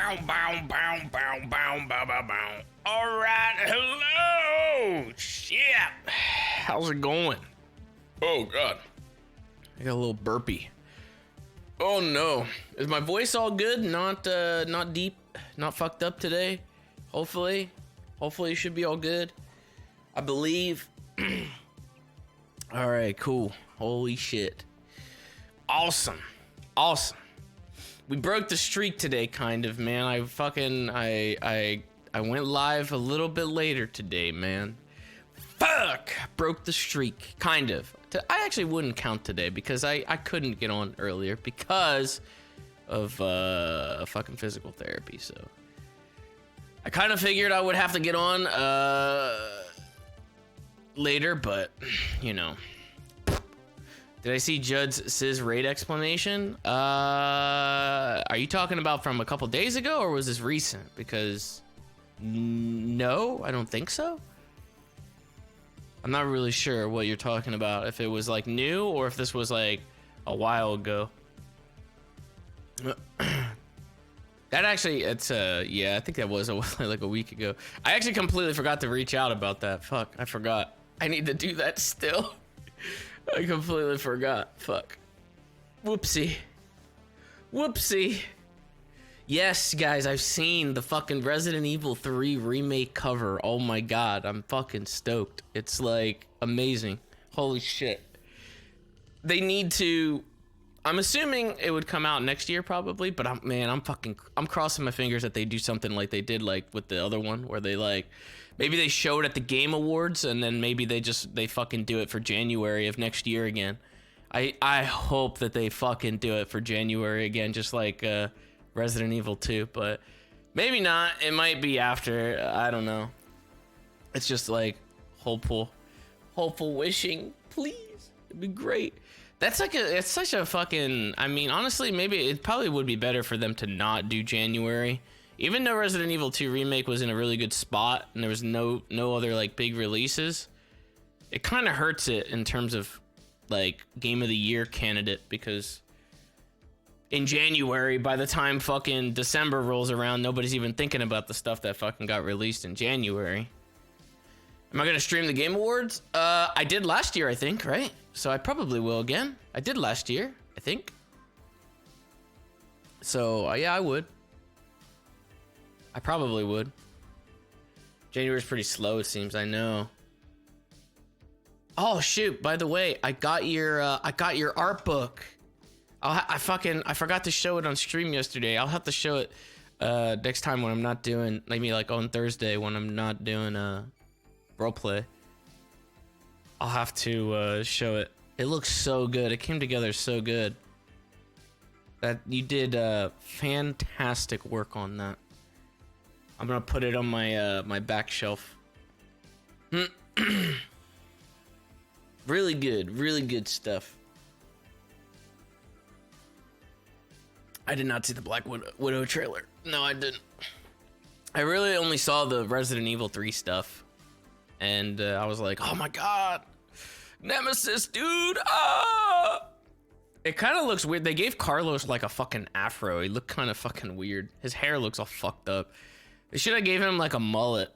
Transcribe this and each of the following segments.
Bow, bow, bow, bow, bow, bow, bow, bow. All right, hello. Shit. How's it going? Oh, God. I got a little burpee. Oh, no. Is my voice all good? Not deep? Not fucked up today? Hopefully. Hopefully it should be all good. I believe. All right, cool. Holy shit. Awesome. Awesome. We broke the streak today, kind of, man. I went live a little bit later today, man. Fuck! Broke the streak, kind of. I actually wouldn't count today because I couldn't get on earlier because of fucking physical therapy, so. I kind of figured I would have to get on later, but, you know. Did I see Judd's Sizz raid explanation? Are you talking about from a couple days ago, or was this recent? Because no, I don't think so. I'm not really sure what you're talking about. If it was like new, or if this was like a while ago. That actually, it's yeah, I think that was like a week ago. I actually completely forgot to reach out about that. Fuck, I forgot. I need to do that still. I completely forgot. Fuck. Whoopsie. Whoopsie. Yes, guys, I've seen the fucking Resident Evil 3 remake cover. Oh my god, I'm fucking stoked. It's like amazing. Holy shit. They need to. I'm assuming it would come out next year probably, but I'm crossing my fingers that they do something like they did like with the other one, where they like maybe they showed at the Game Awards and then maybe they fucking do it for January of next year again. I hope that they fucking do it for January again, just like Resident Evil 2, but maybe not. It might be after. I don't know. It's just like hopeful wishing. Please, it'd be great. It's such a fucking, I mean, honestly, maybe it probably would be better for them to not do January. Even though Resident Evil 2 Remake was in a really good spot and there was no other like big releases, it kind of hurts it in terms of like Game of the Year candidate, because in January, by the time fucking December rolls around, nobody's even thinking about the stuff that fucking got released in January. Am I gonna stream the Game Awards? I did last year, I think, right? So I probably will again. I did last year, I think. So yeah, I would. I probably would. January's pretty slow, it seems. I know. Oh shoot! By the way, I got your art book. I forgot to show it on stream yesterday. I'll have to show it next time when I'm not doing, maybe like on Thursday when I'm not doing roleplay. I'll have to show it. It looks so good. It came together so good. That you did fantastic work on that. I'm gonna put it on my my back shelf. Really good stuff. I did not see the Black Widow trailer. No, I didn't. I really only saw the Resident Evil 3 stuff. And I was like, oh my god, Nemesis, dude. Ah! It kind of looks weird. They gave Carlos like a fucking afro. He looked kind of fucking weird. His hair looks all fucked up. They should have gave him like a mullet.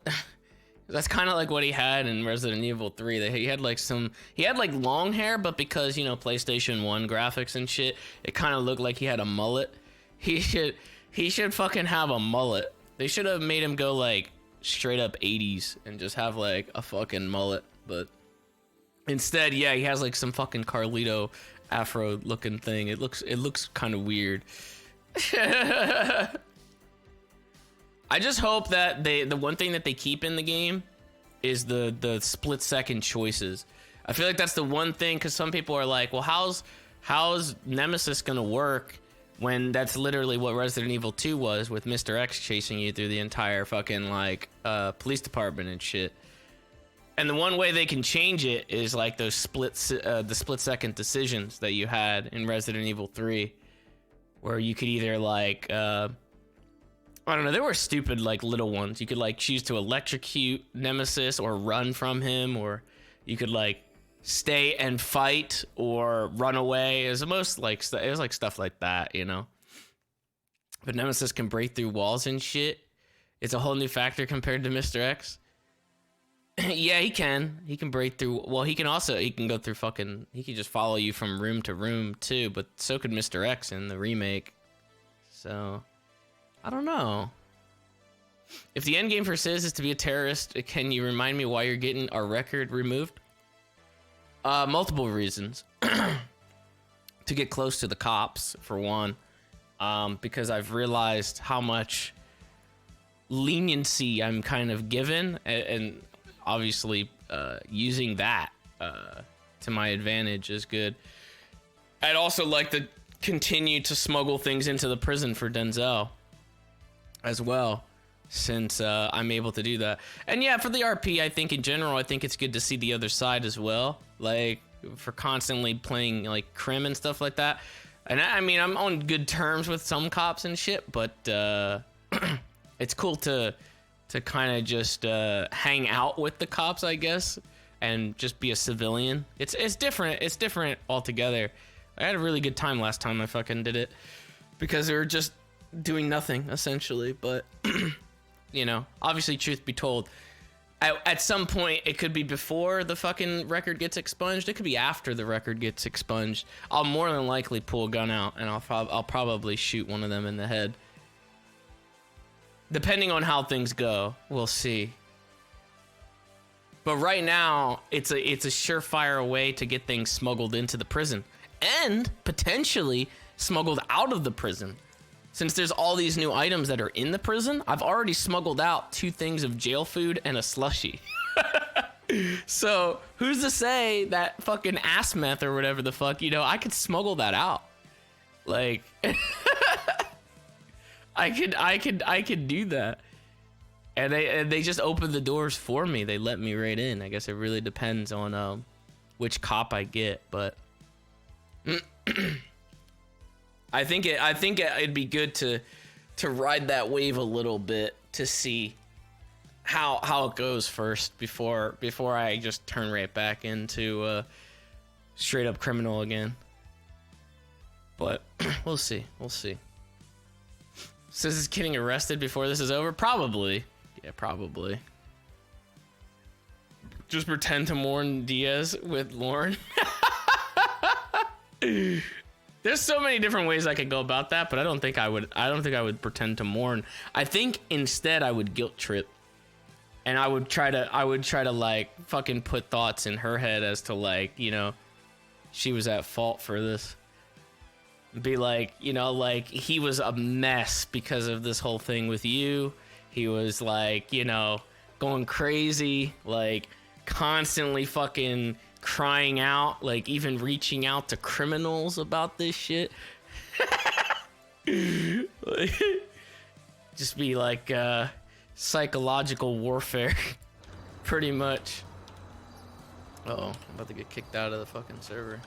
That's kind of like what he had in Resident Evil 3. He had like long hair, but because, you know, PlayStation 1 graphics and shit, it kind of looked like he had a mullet. He should fucking have a mullet. They should have made him go like straight up 80s and just have like a fucking mullet, but instead, yeah, he has like some fucking Carlito afro looking thing. It looks kind of weird. I just hope that the one thing that they keep in the game is the split second choices. I feel like that's the one thing, because some people are like, well, how's Nemesis gonna work when that's literally what Resident Evil 2 was, with Mr. X chasing you through the entire fucking like police department and shit. And the one way they can change it is like those the split second decisions that you had in Resident Evil 3, where you could either like I don't know, there were stupid like little ones. You could like choose to electrocute Nemesis or run from him, or you could like stay and fight or run away. It was like stuff like that, you know. but Nemesis can break through walls and shit. It's a whole new factor compared to Mr. X. Yeah, he can. He can break through. Well, he can go through fucking. He can just follow you from room to room too. But so could Mr. X in the remake. So, I don't know. If the end game for Sizz is to be a terrorist, can you remind me why you're getting our record removed? Multiple reasons. To get close to the cops, for one. Because I've realized how much leniency I'm kind of given, and obviously using that to my advantage is good. I'd also like to continue to smuggle things into the prison for Denzel as well, since I'm able to do that. And yeah, for the RP, I think in general, I think it's good to see the other side as well, like for constantly playing like crim and stuff like that. And I mean, I'm on good terms with some cops and shit, but it's cool to kind of just hang out with the cops, I guess, and just be a civilian. It's different. It's different altogether. I had a really good time last time I fucking did it because they were just doing nothing essentially. But you know, obviously, truth be told, at some point it could be before the fucking record gets expunged. It could be after the record gets expunged. I'll more than likely pull a gun out and I'll probably shoot one of them in the head. Depending on how things go, we'll see. But right now, it's a surefire way to get things smuggled into the prison and potentially smuggled out of the prison. Since there's all these new items that are in the prison, I've already smuggled out 2 things of jail food and a slushie. So who's to say that fucking ass meth or whatever the fuck, you know, I could smuggle that out. Like, I could do that. And they just opened the doors for me. They let me right in. I guess it really depends on which cop I get, but I think it'd be good to ride that wave a little bit to see how it goes first before I just turn right back into straight up criminal again. But we'll see. Says he's getting arrested before this is over? Probably. Yeah, probably. Just pretend to mourn Diaz with Lauren. There's so many different ways I could go about that, but I don't think I would pretend to mourn. I think instead I would guilt trip. And I would try to like fucking put thoughts in her head as to like, you know, she was at fault for this. Be like, you know, like he was a mess because of this whole thing with you. He was like, you know, going crazy, like constantly fucking crying out, like even reaching out to criminals about this shit. Like, just be like psychological warfare. Pretty much. Uh-oh, I'm about to get kicked out of the fucking server.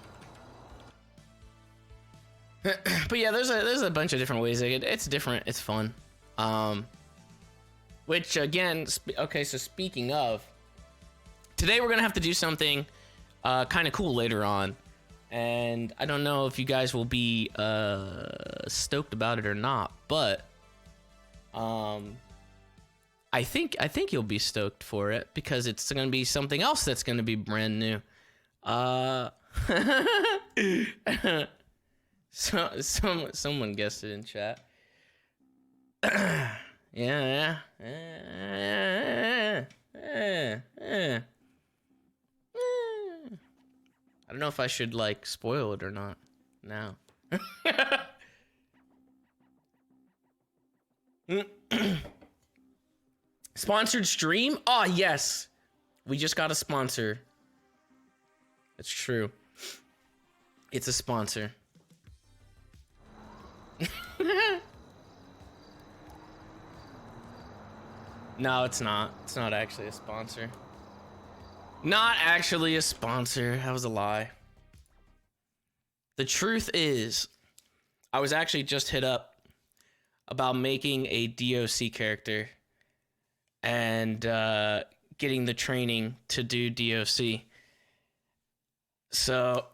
But yeah, there's a bunch of different ways. It's different. It's fun. Which again, okay. So speaking of, today we're gonna have to do something kind of cool later on, and I don't know if you guys will be stoked about it or not, but I think you'll be stoked for it because it's gonna be something else that's gonna be brand new. So someone guessed it in chat. Yeah. I don't know if I should like spoil it or not now. Sponsored stream? Oh yes, we just got a sponsor. It's true. It's a sponsor. No, it's not. It's not actually a sponsor. Not actually a sponsor. That was a lie. The truth is, I was actually just hit up about making a DOC character and getting the training to do DOC. So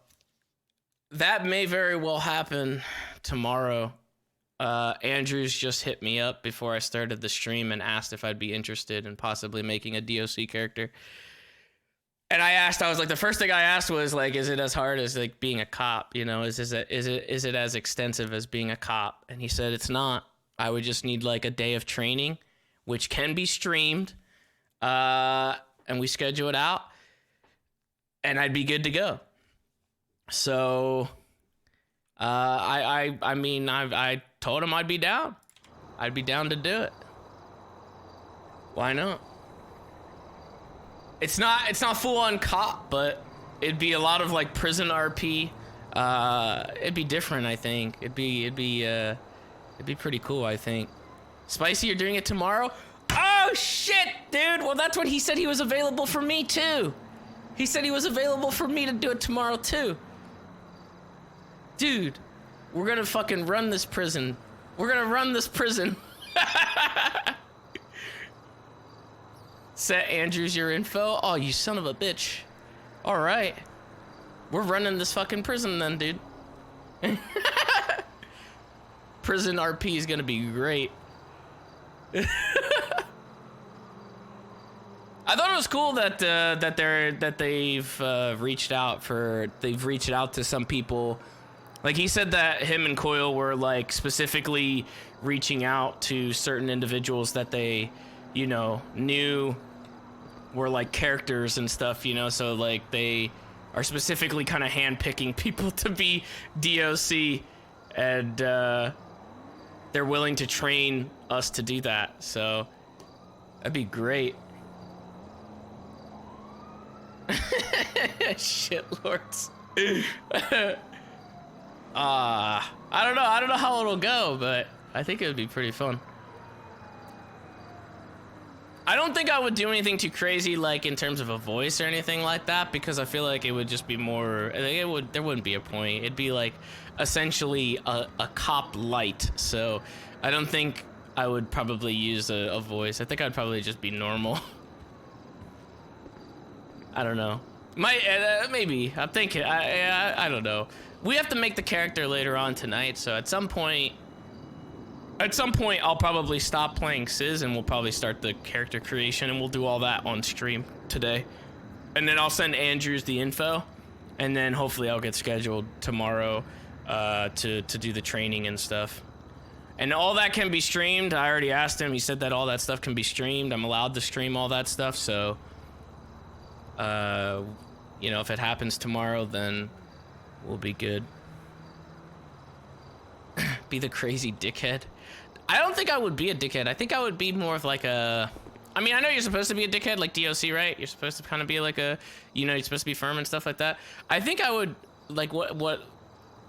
that may very well happen tomorrow. Andrews just hit me up before I started the stream and asked if I'd be interested in possibly making a DOC character. And I was like, the first thing I asked was like, is it as hard as like being a cop? You know, is it as extensive as being a cop? And he said, it's not. I would just need like a day of training, which can be streamed. And we schedule it out and I'd be good to go. So, I mean, I told him I'd be down. I'd be down to do it. Why not? It's not full on cop, but it'd be a lot of like prison RP. It'd be different, I think. It'd be pretty cool, I think. Spicy, you're doing it tomorrow? Oh shit, dude. Well, that's when he said he was available for me too. He said he was available for me to do it tomorrow too. Dude, we're gonna fucking run this prison. We're gonna run this prison. Set Andrews your info. Oh, you son of a bitch. All right. We're running this fucking prison then, dude. Prison RP is gonna be great. I thought it was cool that they've reached out to some people. Like he said that him and Coil were like specifically reaching out to certain individuals that they, you know, knew were like characters and stuff, you know, so like they are specifically kind of handpicking people to be DOC, and they're willing to train us to do that, so that'd be great. Shit lords. I don't know how it'll go, but I think it would be pretty fun. I don't think I would do anything too crazy, like in terms of a voice or anything like that, because I feel like it would just be more. There wouldn't be a point. It'd be like essentially a cop light. So I don't think I would probably use a voice. I think I'd probably just be normal. I don't know. Maybe. I'm thinking. I don't know. We have to make the character later on tonight, so at some point I'll probably stop playing Sizz and we'll probably start the character creation, and we'll do all that on stream today. And then I'll send Andrews the info, and then hopefully I'll get scheduled tomorrow to do the training and stuff. And all that can be streamed. I already asked him. He said that all that stuff can be streamed. I'm allowed to stream all that stuff, so you know, if it happens tomorrow, then we'll be good. Be the crazy dickhead. I don't think I would be a dickhead. I think I would be more of like a... I mean, I know you're supposed to be a dickhead, like DOC, right? You're supposed to kind of be like a... You know, you're supposed to be firm and stuff like that. I think I would... Like, what...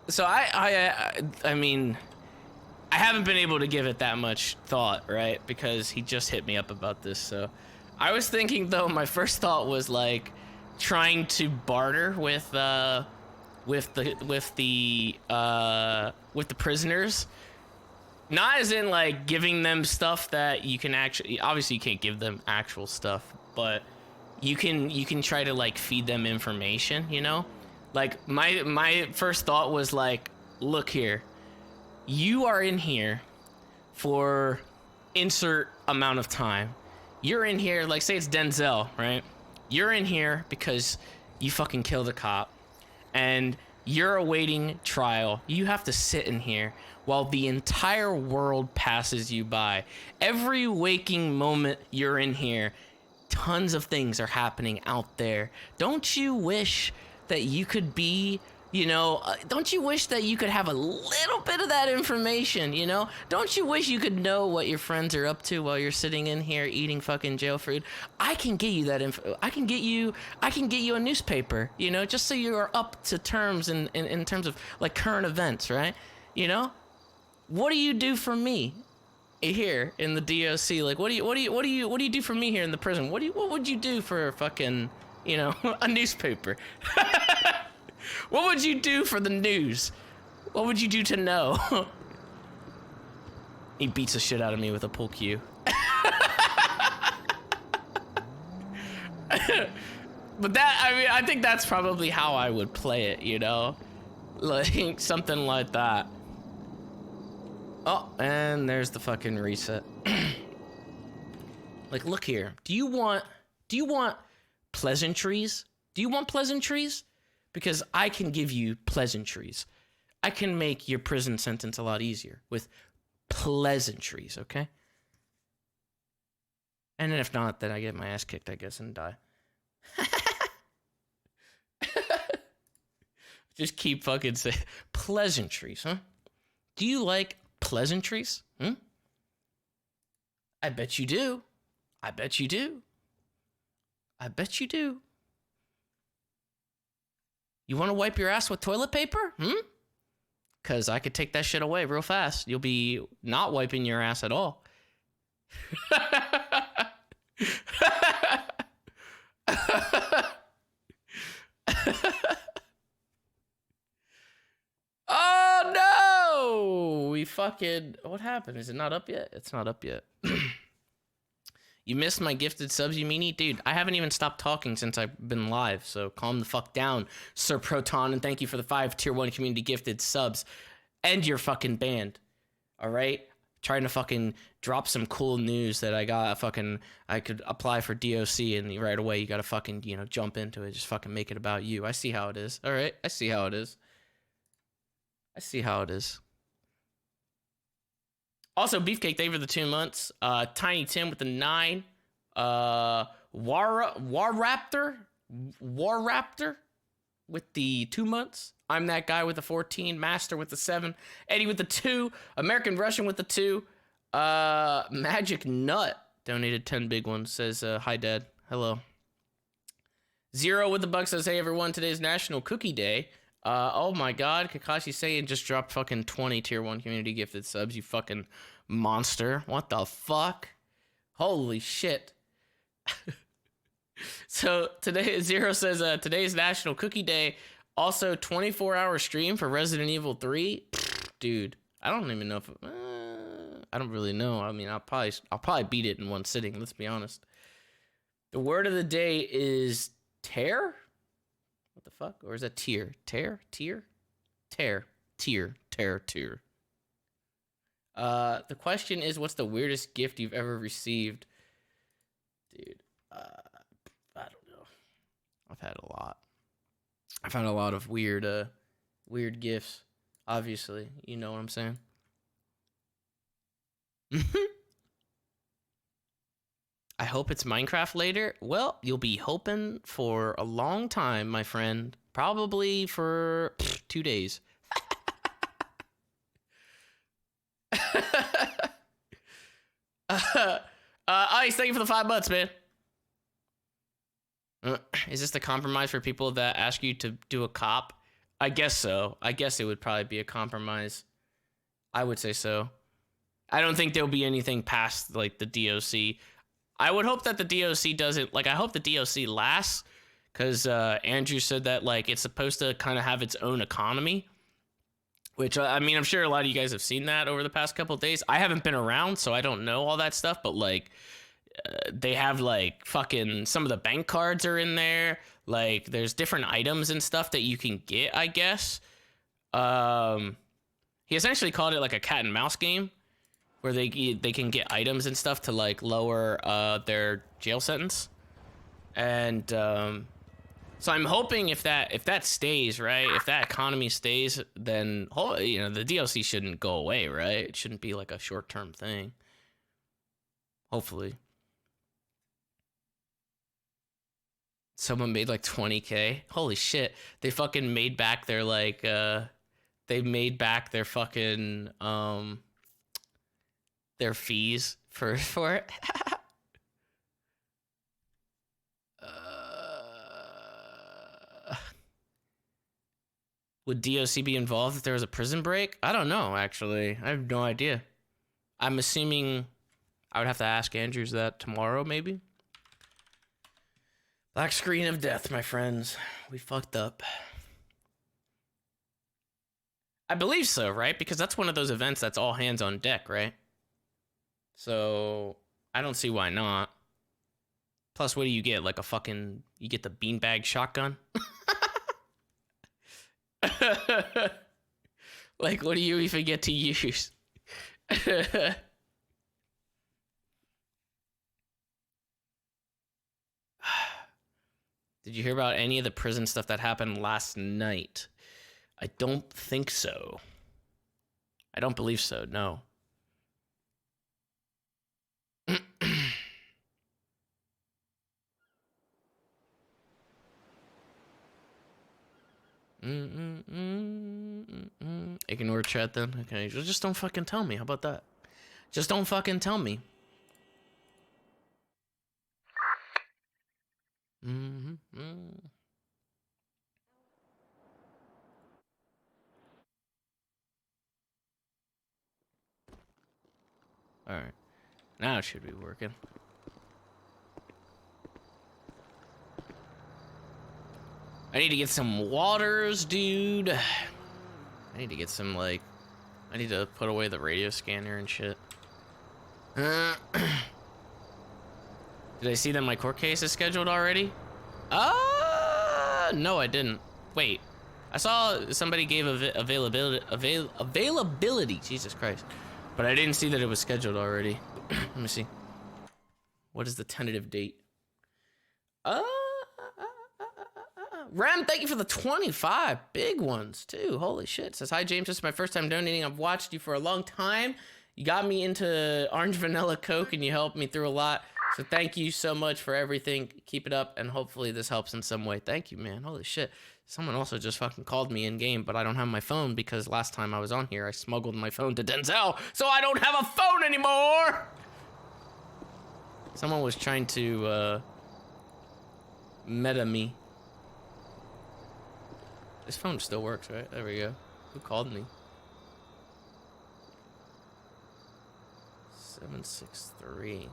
So, I mean... I haven't been able to give it that much thought, right? Because he just hit me up about this, so... I was thinking, though, my first thought was, like, trying to barter with the prisoners. Not as in like giving them stuff that you can actually, obviously you can't give them actual stuff, but you can try to like feed them information, you know? Like my first thought was like, look here, you are in here for insert amount of time. You're in here, like say it's Denzel, right? You're in here because you fucking killed a cop and you're awaiting trial. You have to sit in here while the entire world passes you by. Every waking moment you're in here, tons of things are happening out there. Don't you wish that you could be, you know, don't you wish that you could have a little bit of that information, you know? Don't you wish you could know what your friends are up to while you're sitting in here eating fucking jail food? I can get you that info. I can get you a newspaper, you know, just so you are up to terms in terms of like current events, right? You know? What do you do for me here in the DOC? Like, what do you do for me here in the prison? What would you do for a fucking, you know, a newspaper? What would you do for the news? What would you do to know? He beats the shit out of me with a pull cue. But that, I mean, I think that's probably how I would play it, you know? Like, something like that. Oh, and there's the fucking reset. Like, look here. Do you want pleasantries? Do you want pleasantries? Because I can give you pleasantries. I can make your prison sentence a lot easier with pleasantries, okay? And then if not, then I get my ass kicked, I guess, and die. Just keep fucking saying pleasantries, huh? Do you like pleasantries? I bet you do. I bet you do. I bet you do. You want to wipe your ass with toilet paper? Because I could take that shit away real fast. You'll be not wiping your ass at all. Oh no! We fucking... What happened? Is it not up yet? It's not up yet. You missed my gifted subs, you meanie? Dude, I haven't even stopped talking since I've been live, so calm the fuck down, Sir Proton, and thank you for the 5 tier 1 community gifted subs. And you're fucking banned. Alright? Trying to fucking drop some cool news that I got I could apply for DOC, and right away you gotta fucking, jump into it. Just fucking make it about you. I see how it is. Alright? I see how it is. I see how it is. Also, Beefcake, thank you for the 2 months. Tiny Tim with the 9. Warraptor with the 2 months. I'm that guy with the 14. Master with the 7. Eddie with the 2. American Russian with the 2. Magic Nut donated 10 big ones. Says, hi, Dad. Hello. Zero with the buck says, hey, everyone. Today's National Cookie Day. Oh my god, Kakashi Saiyan just dropped fucking 20 tier 1 community gifted subs, you fucking monster. What the fuck? Holy shit. So today, Zero says, today's National Cookie Day. Also, 24-hour stream for Resident Evil 3. Dude, I don't even know if... I don't really know. I mean, I'll probably beat it in one sitting, let's be honest. The word of the day is tear? What the fuck? Or is that tier? Tear? Tier? Tear. Tier. Tear. Tier. The question is, what's the weirdest gift you've ever received? Dude, I don't know. I've had a lot. I've had a lot of weird gifts. Obviously, you know what I'm saying? I hope it's Minecraft later. Well, you'll be hoping for a long time, my friend. Probably for 2 days. Ice, thank you for the 5 months, man. Is this the compromise for people that ask you to do a cop? I guess so. I guess it would probably be a compromise. I would say so. I don't think there'll be anything past, like, the DOC. I would hope that the DOC doesn't, like, I hope the DOC lasts, because Andrew said that, like, it's supposed to kind of have its own economy, which, I mean, I'm sure a lot of you guys have seen that over the past couple of days. I haven't been around, so I don't know all that stuff, but, like, they have, like, fucking, some of the bank cards are in there, like, there's different items and stuff that you can get, I guess. He essentially called it, like, a cat and mouse game, where they can get items and stuff to, like, lower their jail sentence. And so I'm hoping if that stays, right, if that economy stays, then the DLC shouldn't go away, right? It shouldn't be like a short-term thing. Hopefully. Someone made like 20K. Holy shit. They fucking made back their, like, they made back their fucking their fees for it. Would DOC be involved if there was a prison break? I don't know, actually. I have no idea. I'm assuming I would have to ask Andrews that tomorrow, maybe. Black screen of death, my friends. We fucked up. I believe so, right? Because that's one of those events that's all hands on deck, right? So I don't see why not. Plus, what do you get? Like a fucking... You get the beanbag shotgun? Like, what do you even get to use? Did you hear about any of the prison stuff that happened last night? I don't think so. I don't believe so, no. Ignore chat then. Okay, just don't fucking tell me. How about that? Just don't fucking tell me. All right, now it should be working. I need to get some waters, dude. I need to get some, like, I need to put away the radio scanner and shit. Did I see that my court case is scheduled already? No, I didn't. Wait, I saw somebody gave availability, Jesus Christ. But I didn't see that it was scheduled already. Let me see. What is the tentative date? Ram, thank you for the 25 big ones too. Holy shit. Says, hi James, this is my first time donating. I've watched you for a long time. You got me into orange vanilla Coke and you helped me through a lot. So thank you so much for everything. Keep it up and hopefully this helps in some way. Thank you, man. Holy shit. Someone also just fucking called me in game, but I don't have my phone because last time I was on here, I smuggled my phone to Denzel, so I don't have a phone anymore. Someone was trying to meta me. This phone still works, right? There we go. Who called me? 763.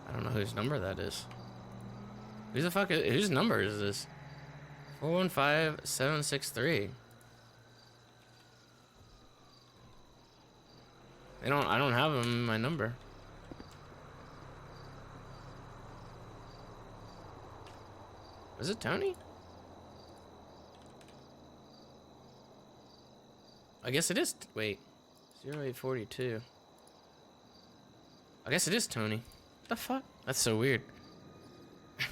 I don't know whose number that is. Who the fuck is, whose number is this? 415763. I don't have him in my number. Is it Tony? I guess it is. Wait, 0842. I guess it is Tony. What the fuck? That's so weird.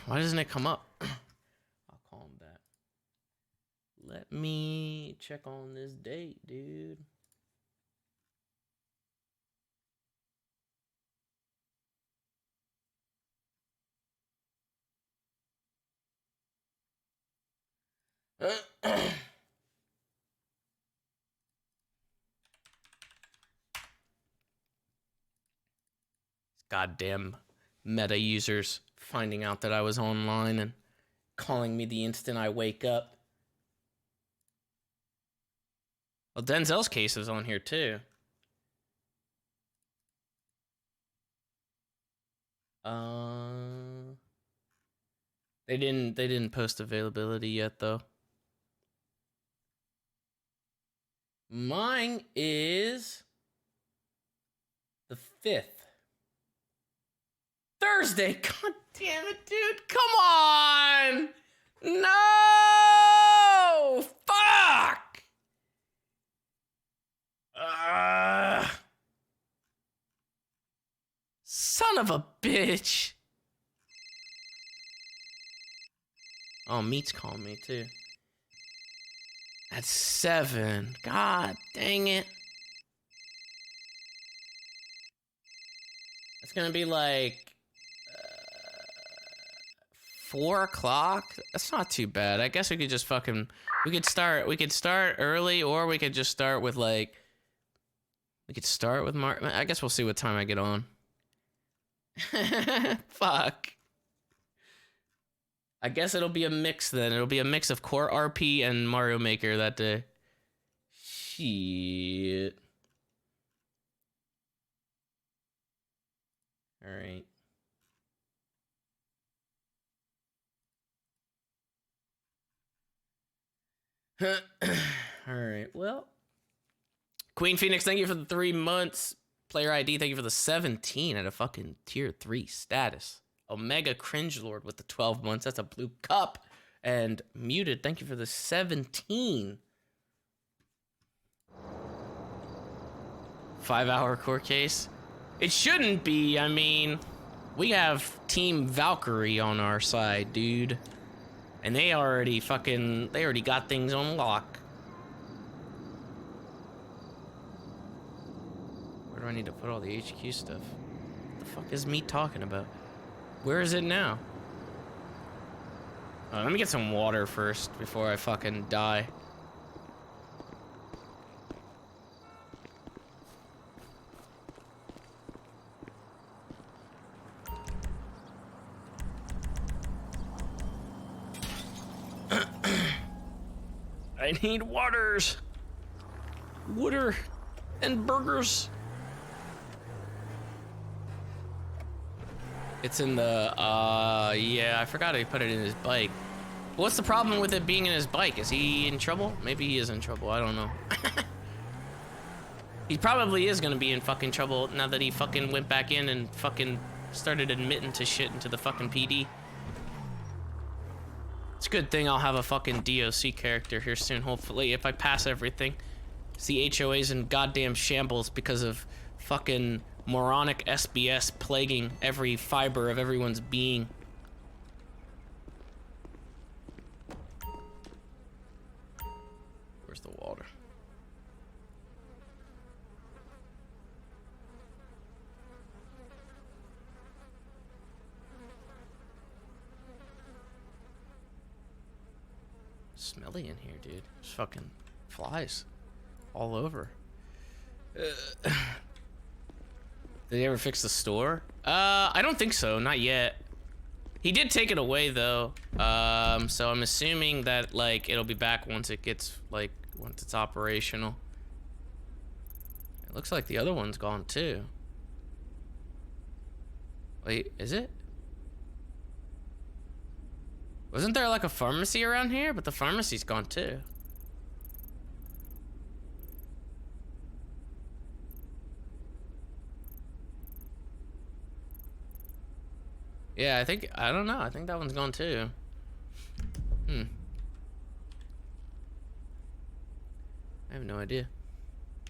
Why doesn't it come up? I'll call him back. Let me check on this date, dude. Goddamn meta users finding out that I was online and calling me the instant I wake up. Well, Denzel's case is on here too. They didn't post availability yet though. Mine is the 5th. Thursday. God damn it, dude. Come on. No. Fuck. Son of a bitch. Oh, Meat's calling me too. At 7. God dang it. It's gonna be like 4 o'clock. That's not too bad. I guess we could just fucking we could start early, or we could just start with like we could start with Mark. I guess we'll see what time I get on. Fuck. I guess it'll be a mix then. It'll be a mix of Core RP and Mario Maker that day. Shit. All right. All right. Well, Queen Phoenix, thank you for the 3 months. Player ID, thank you for the 17 at a fucking tier 3 status. Omega Cringe Lord with the 12 months. That's a blue cup. And muted, thank you for the 17. 5-hour court case. It shouldn't be. I mean, we have Team Valkyrie on our side, dude. And they already got things on lock. Where do I need to put all the HQ stuff? What the fuck is me talking about? Where is it now? Oh, let me get some water first before I fucking die. I need waters. Water and burgers. It's in the, yeah, I forgot he put it in his bike. What's the problem with it being in his bike? Is he in trouble? Maybe he is in trouble, I don't know. He probably is gonna be in fucking trouble now that he fucking went back in and fucking started admitting to shit into the fucking PD. It's a good thing I'll have a fucking DOC character here soon, hopefully, if I pass everything. The HOA's in goddamn shambles because of fucking moronic SBS plaguing every fiber of everyone's being. Where's the water? Smelly in here, dude. There's fucking flies all over. Did they ever fix the store? I don't think so, not yet. He did take it away though. So I'm assuming that like it'll be back once it gets like once it's operational. It looks like the other one's gone too. Wait, is it? Wasn't there like a pharmacy around here? But the pharmacy's gone too. Yeah, I don't know. I think that one's gone too. I have no idea. Do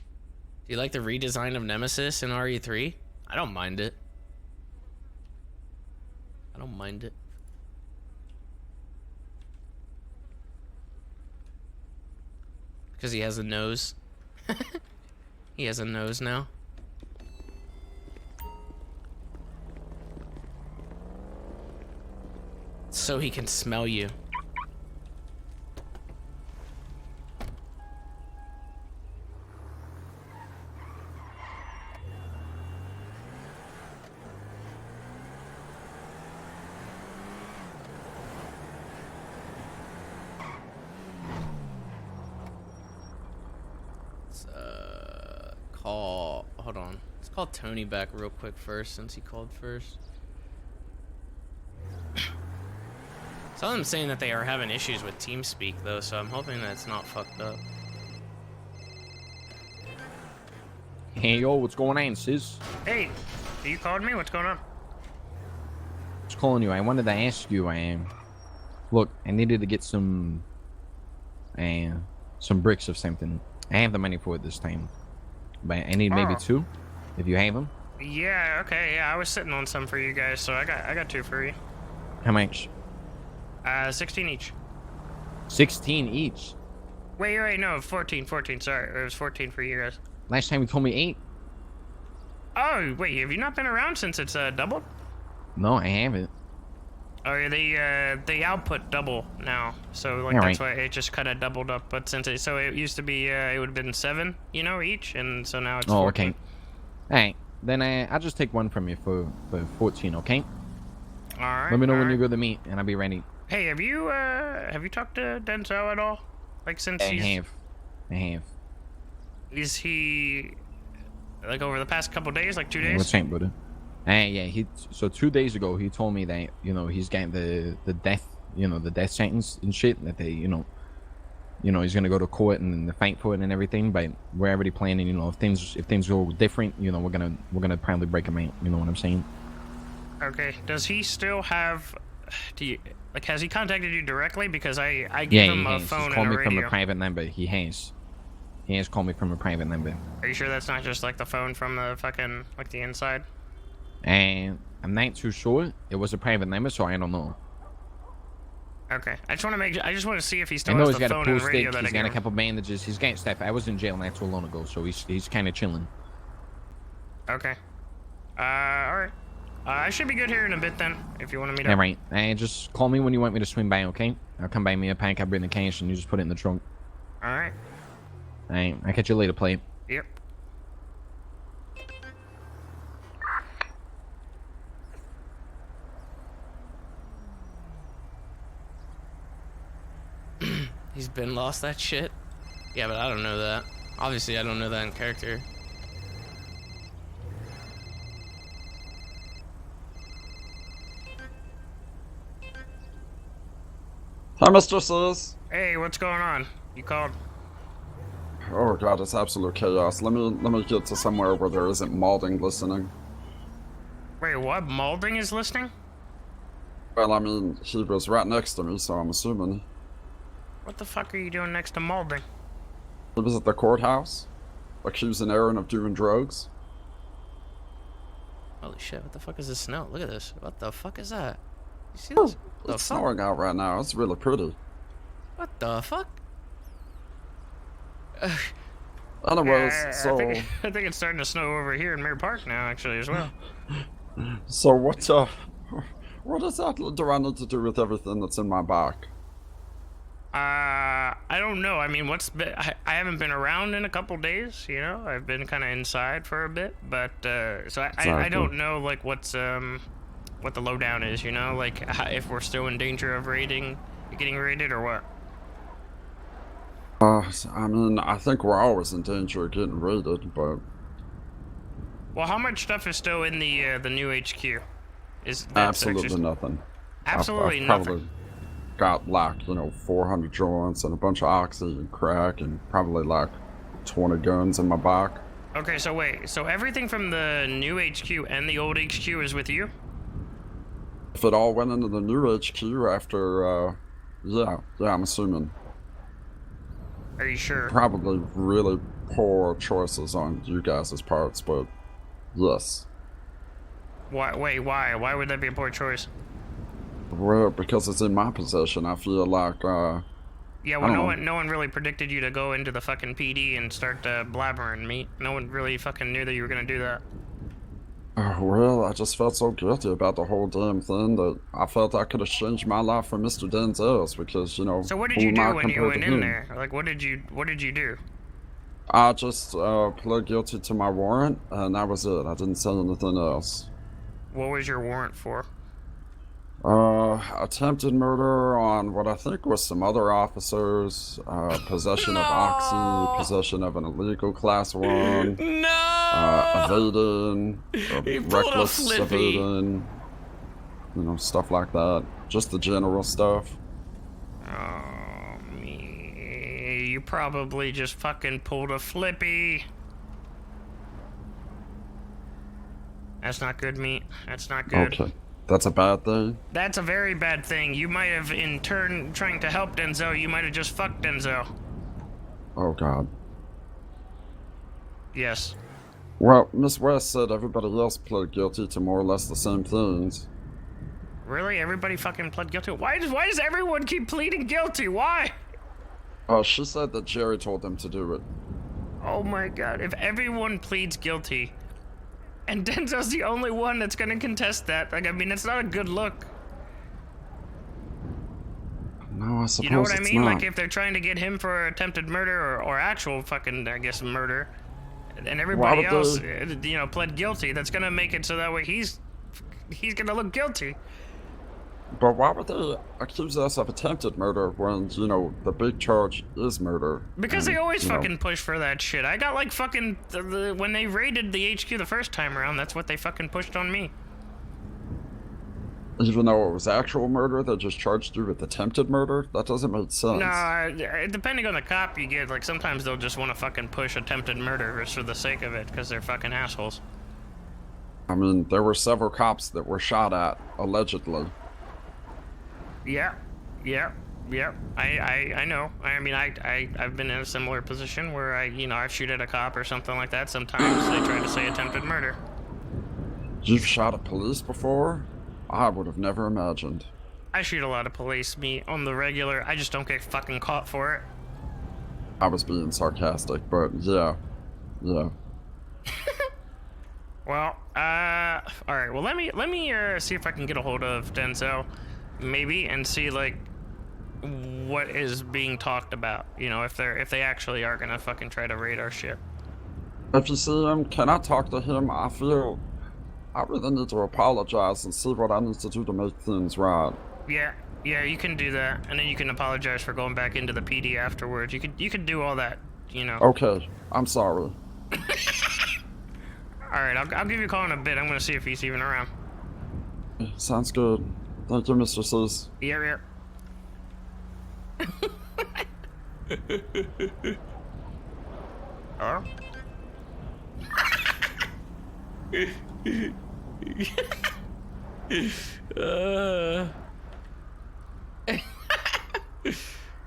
you like the redesign of Nemesis in RE3? I don't mind it. I don't mind it. Because he has a nose. He has a nose now. So he can smell you. Hold on. Let's call Tony back real quick first, since he called first. Some of them saying that they are having issues with TeamSpeak though, so I'm hoping that it's not fucked up. Hey yo, what's going on, sis? Hey, you called me? What's going on? Just calling you. I wanted to ask you. Look, I needed to get some bricks of something. I have the money for it this time, but I need maybe 2, if you have them. Yeah. Okay. Yeah, I was sitting on some for you guys, so I got 2 for you. How much? 16 each. 16 each. Wait, no, 14. Sorry, it was 14 for you guys. Last time you told me 8. Oh, wait, have you not been around since it's doubled? No, I haven't. Oh, yeah, they output double now, so like Yeah, that's right. why it just kind of doubled up. But since it used to be it would have been 7, each, and so now it's 14. Okay. All right, then I'll just take 1 from you for 14. Okay. All right. Let me know when you go to meet, and I'll be ready. Hey, have you talked to Denzel at all? Like since I have. Is he like over the past couple days, like 2 days? What's up, brother? Yeah. So 2 days ago, he told me that he's getting the death sentence and shit, that they he's gonna go to court and fight for it and everything. But we're already planning. If things go different, we're gonna probably break him out. You know what I'm saying? Okay. Does he still have do you like? Has he contacted you directly? Because I Yeah, gave he him a has. He's phone called and me a from a radio. private number. He has. He has called me from a private number. Are you sure that's not just like the phone from the fucking like the inside? And I'm not too sure. It was a private number, so I don't know. Okay. I just want to see if he I still know has he's the got a phone pool and radio stick. that I He's got gave a him. couple bandages. He's got stuff. I was in jail not too long ago, so he's kind of chilling. Okay. All right. I should be good here in a bit then, if you want to meet All up. right. And just call me when you want me to swing by, okay? I'll come buy me a pack. I'll bring the cash, and you just put it in the trunk. All right. All right. I'll catch you later, play. Yep. He's been lost that shit. Yeah, but I don't know that. Obviously, I don't know that in character. Hi, mistresses. Hey, what's going on? You called? Oh god, it's absolute chaos. Let me get to somewhere where there isn't Malding listening. Wait, what? Malding is listening? Well, I mean, he was right next to me, so I'm assuming. What the fuck are you doing next to Malding? He was at the courthouse, accusing Aaron of doing drugs. Holy shit, what the fuck is this smell? Look at this. What the fuck is that? You see this? The It's fuck? snowing out right now. It's really pretty. What the fuck? Anyways, I so think it's starting to snow over here in Mirror Park now, actually, as well. what does that do I need to do with everything that's in my back? I don't know. I mean, I haven't been around in a couple days, you know? I've been kind of inside for a bit, but, so I Exactly. don't know, like, what the lowdown is, you know? Like, if we're still in danger of getting raided or what? I mean, I think we're always in danger of getting raided, but Well, how much stuff is still in the new HQ? Is that absolutely section? nothing. Absolutely I've nothing. probably got like, 400 joints and a bunch of oxy and crack and probably like 20 guns in my back. Okay, so wait. So everything from the new HQ and the old HQ is with you? If it all went into the new HQ after, yeah, I'm assuming. Are you sure? Probably really poor choices on you guys' parts, but yes. Why? Wait, why? Why would that be a poor choice? Well, because it's in my possession, I feel like, Yeah, I well, don't know. no one really predicted you to go into the fucking PD and start blabbering me. No one really fucking knew that you were gonna do that. Well, I just felt so guilty about the whole damn thing that I felt I could have changed my life for Mr. Denzel's because, So what did who you am do I when you compared went to in him? there? Like, what did you do? I just pled guilty to my warrant, and that was it. I didn't say anything else. What was your warrant for? Attempted murder on what I think was some other officers, possession of oxy, possession of an illegal class 1, No! evading, He pulled a reckless flippy. evading, stuff like that. Just the general stuff. Oh, me. You probably just fucking pulled a flippy. That's not good, meat. That's not good. Okay. That's a bad thing? That's a very bad thing. You might have, in turn, trying to help Denzel, you might have just fucked Denzel. Oh, God. Yes. Well, Miss West said everybody else pled guilty to more or less the same things. Really? Everybody fucking pled guilty? Why does everyone keep pleading guilty? Why? She said that Jerry told them to do it. Oh my god. If everyone pleads guilty, and Denzel's the only one that's gonna contest that, like, I mean, it's not a good look. No, I suppose You know what I it's mean? not. Like, if they're trying to get him for attempted murder or actual fucking, I guess, murder, and everybody Why would else, they- pled guilty, that's gonna make it so that way he's gonna look guilty. But why would they accuse us of attempted murder when, the big charge is murder? Because they and, always fucking push for that shit. I got like fucking, when they raided the HQ the first time around, that's what they fucking pushed on me. Even though it was actual murder, they just charged you with attempted murder? That doesn't make sense. Nah, depending on the cop you get, like sometimes they'll just want to fucking push attempted murder just for the sake of it, because they're fucking assholes. I mean, there were several cops that were shot at, allegedly. Yeah, yeah, yeah. I know. I mean, I've been in a similar position where I shoot at a cop or something like that. Sometimes they try to say attempted murder. You've shot at police before? I would have never imagined. I shoot a lot of police, me, on the regular. I just don't get fucking caught for it. I was being sarcastic, but yeah. Yeah. Well, all right. Well, let me see if I can get a hold of Denzel, maybe, and see like what is being talked about. You know, if they actually are gonna fucking try to raid our ship. If you see him, can I talk to him? I feel I really need to apologize and see what I need to do to make things right. Yeah, you can do that, and then you can apologize for going back into the PD afterwards. You could do all that. You know. Okay, I'm sorry. All right, I'll give you a call in a bit. I'm gonna see if he's even around. Sounds good. Thank you, Mr. Cease. Yeah. Oh?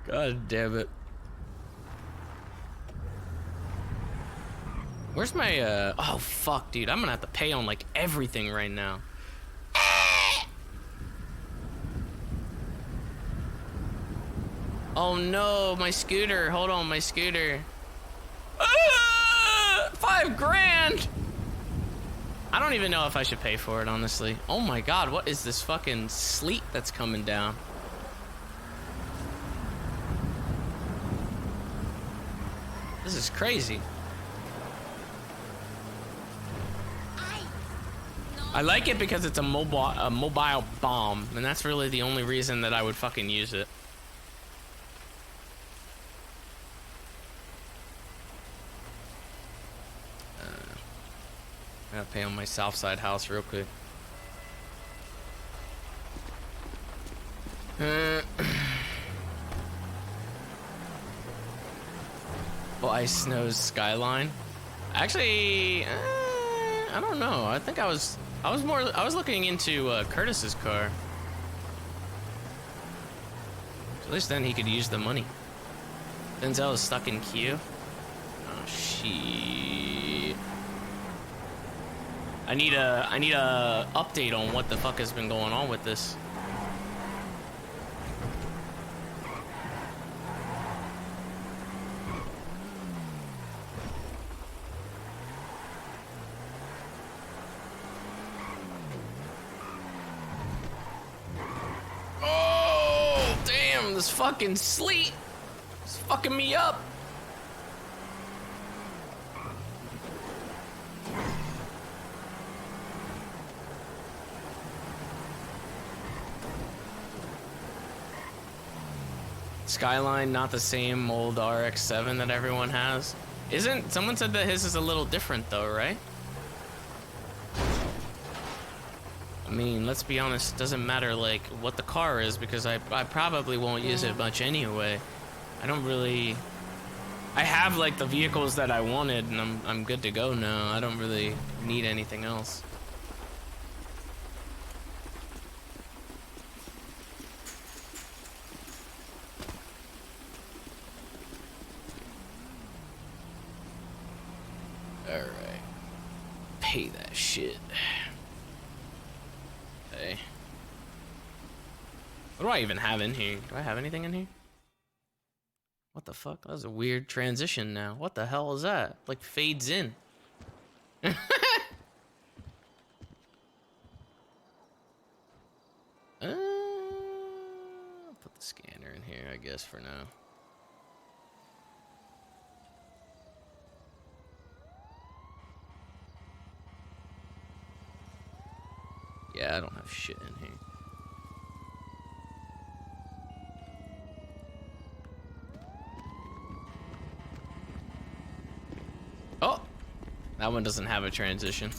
God damn it. Where's my, oh fuck, dude. I'm gonna have to pay on, like, everything right now. Oh no, my scooter. Hold on, my scooter. $5 grand! I don't even know if I should pay for it, honestly. Oh my god, what is this fucking sleet that's coming down? This is crazy. I like it because it's a mobile bomb, and that's really the only reason that I would fucking use it. I gotta pay on my Southside house real quick. Well, Ice Snow's Skyline. Actually, I don't know. I think I was looking into Curtis's car. So at least then he could use the money. Denzel is stuck in queue. Oh shit. I need a update on what the fuck has been going on with this. Oh, damn, this fucking sleet is fucking me up. Skyline, not the same old RX-7 that everyone has. Someone said that his is a little different though, right? I mean, let's be honest, it doesn't matter like what the car is because I probably won't use it much anyway. I have like the vehicles that I wanted and I'm good to go now. I don't really need anything else. Alright. Pay that shit. Okay. What do I even have in here? Do I have anything in here? What the fuck? That was a weird transition now. What the hell is that? Like fades in. Put the scanner in here, I guess, for now. Yeah, I don't have shit in here. Oh! That one doesn't have a transition.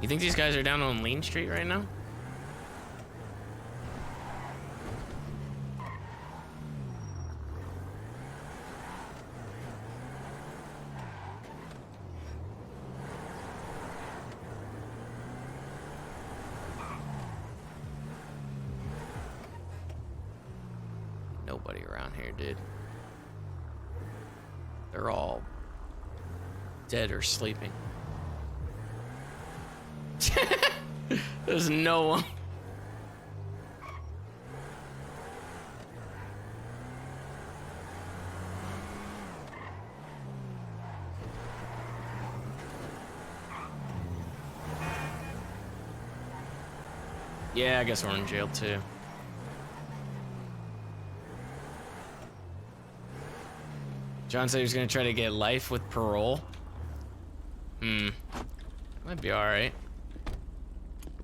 You think these guys are down on Lean Street right now? nobody around here, dude. They're all dead or sleeping. There's no one. Yeah, I guess we're in jail too. John said he was gonna try to get life with parole. Might be alright.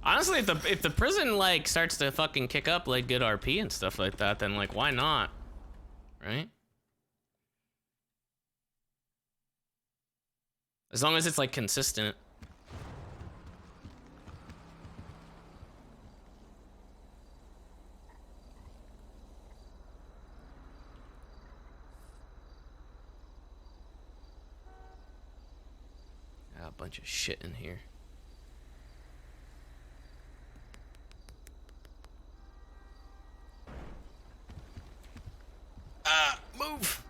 Honestly, if the prison like starts to fucking kick up like good RP and stuff like that, then like why not? Right? As long as it's like consistent. A bunch of shit in here. Move!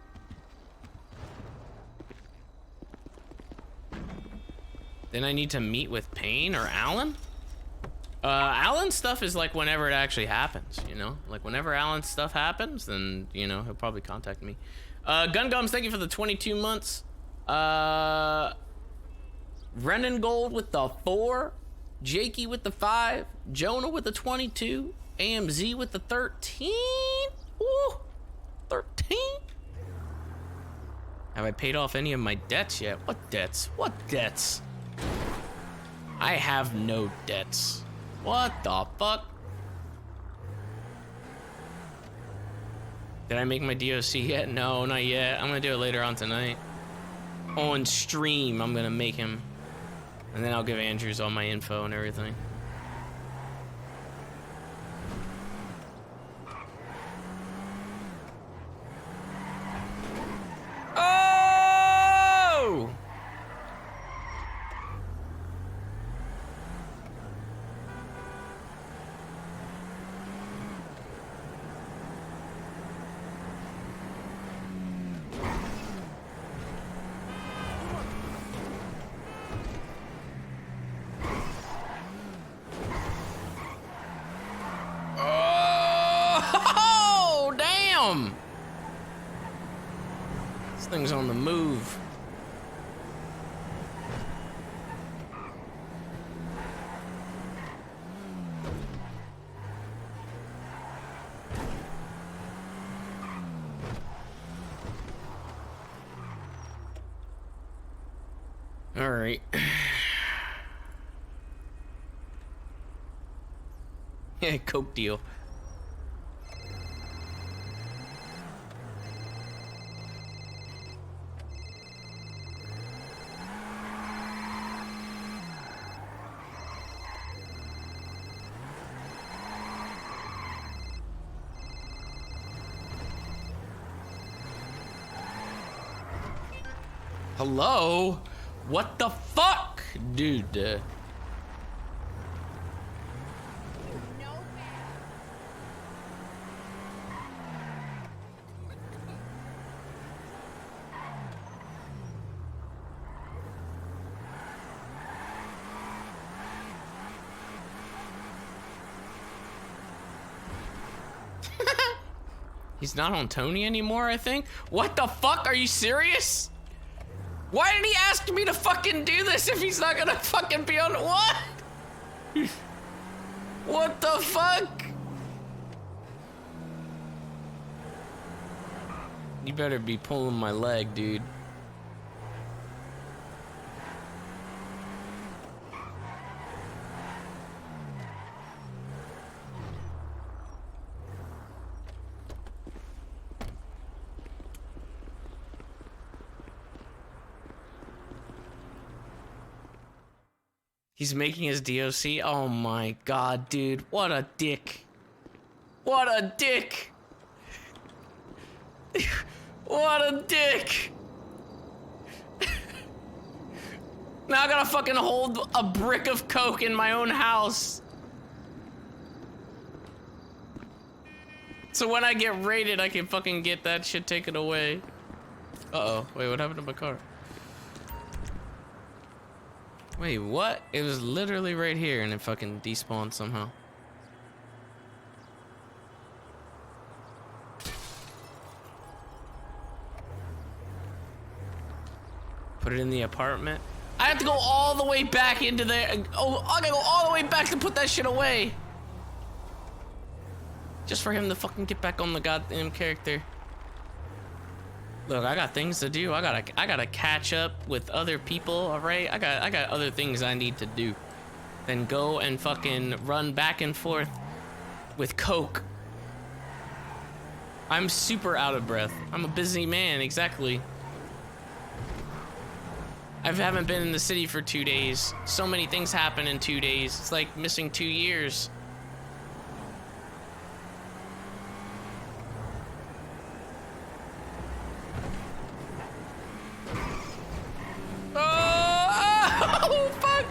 Then I need to meet with Payne or Alan? Alan's stuff is like whenever it actually happens, you know? Like whenever Alan's stuff happens, then, you know, he'll probably contact me. Gun Gums, thank you for the 22 months. Renan Gold with the 4, Jakey with the 5, Jonah with the 22, AMZ with the 13. Ooh, 13. Have I paid off any of my debts yet? What debts? What debts? I have no debts. What the fuck? Did I make my DOC yet? No, not yet. I'm gonna do it later on tonight. On stream, I'm gonna make him. And then I'll give Andrews all my info and everything. Oh! Oh, damn! This thing's on the move. All right. Yeah, Coke deal. Hello? What the fuck? Dude. He's not on Tony anymore, I think? What the fuck? Are you serious? Why did he ask me to fucking do this if he's not gonna fucking be on what? What the fuck? You better be pulling my leg, dude. He's making his DOC. Oh my god, dude. What a dick. What a dick. What a dick. Now I gotta fucking hold a brick of coke in my own house. So when I get raided, I can fucking get that shit taken away. Uh-oh. Wait, what happened to my car? Wait, what? It was literally right here and it fucking despawned somehow. Put it in the apartment. I have to go all the way back into there. Oh, I gotta go all the way back to put that shit away. Just for him to fucking get back on the goddamn character. Look, I got things to do. I gotta catch up with other people, alright? I got other things I need to do than go and fucking run back and forth with coke. I'm super out of breath. I'm a busy man, exactly. I haven't been in the city for 2 days. So many things happen in 2 days. It's like missing 2 years. Oh, fuck!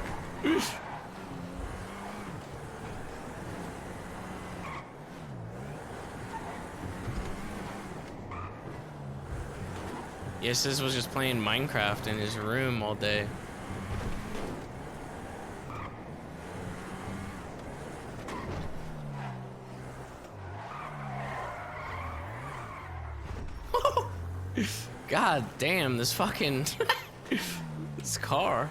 Yes, this was just playing Minecraft in his room all day. God damn, this fucking this car.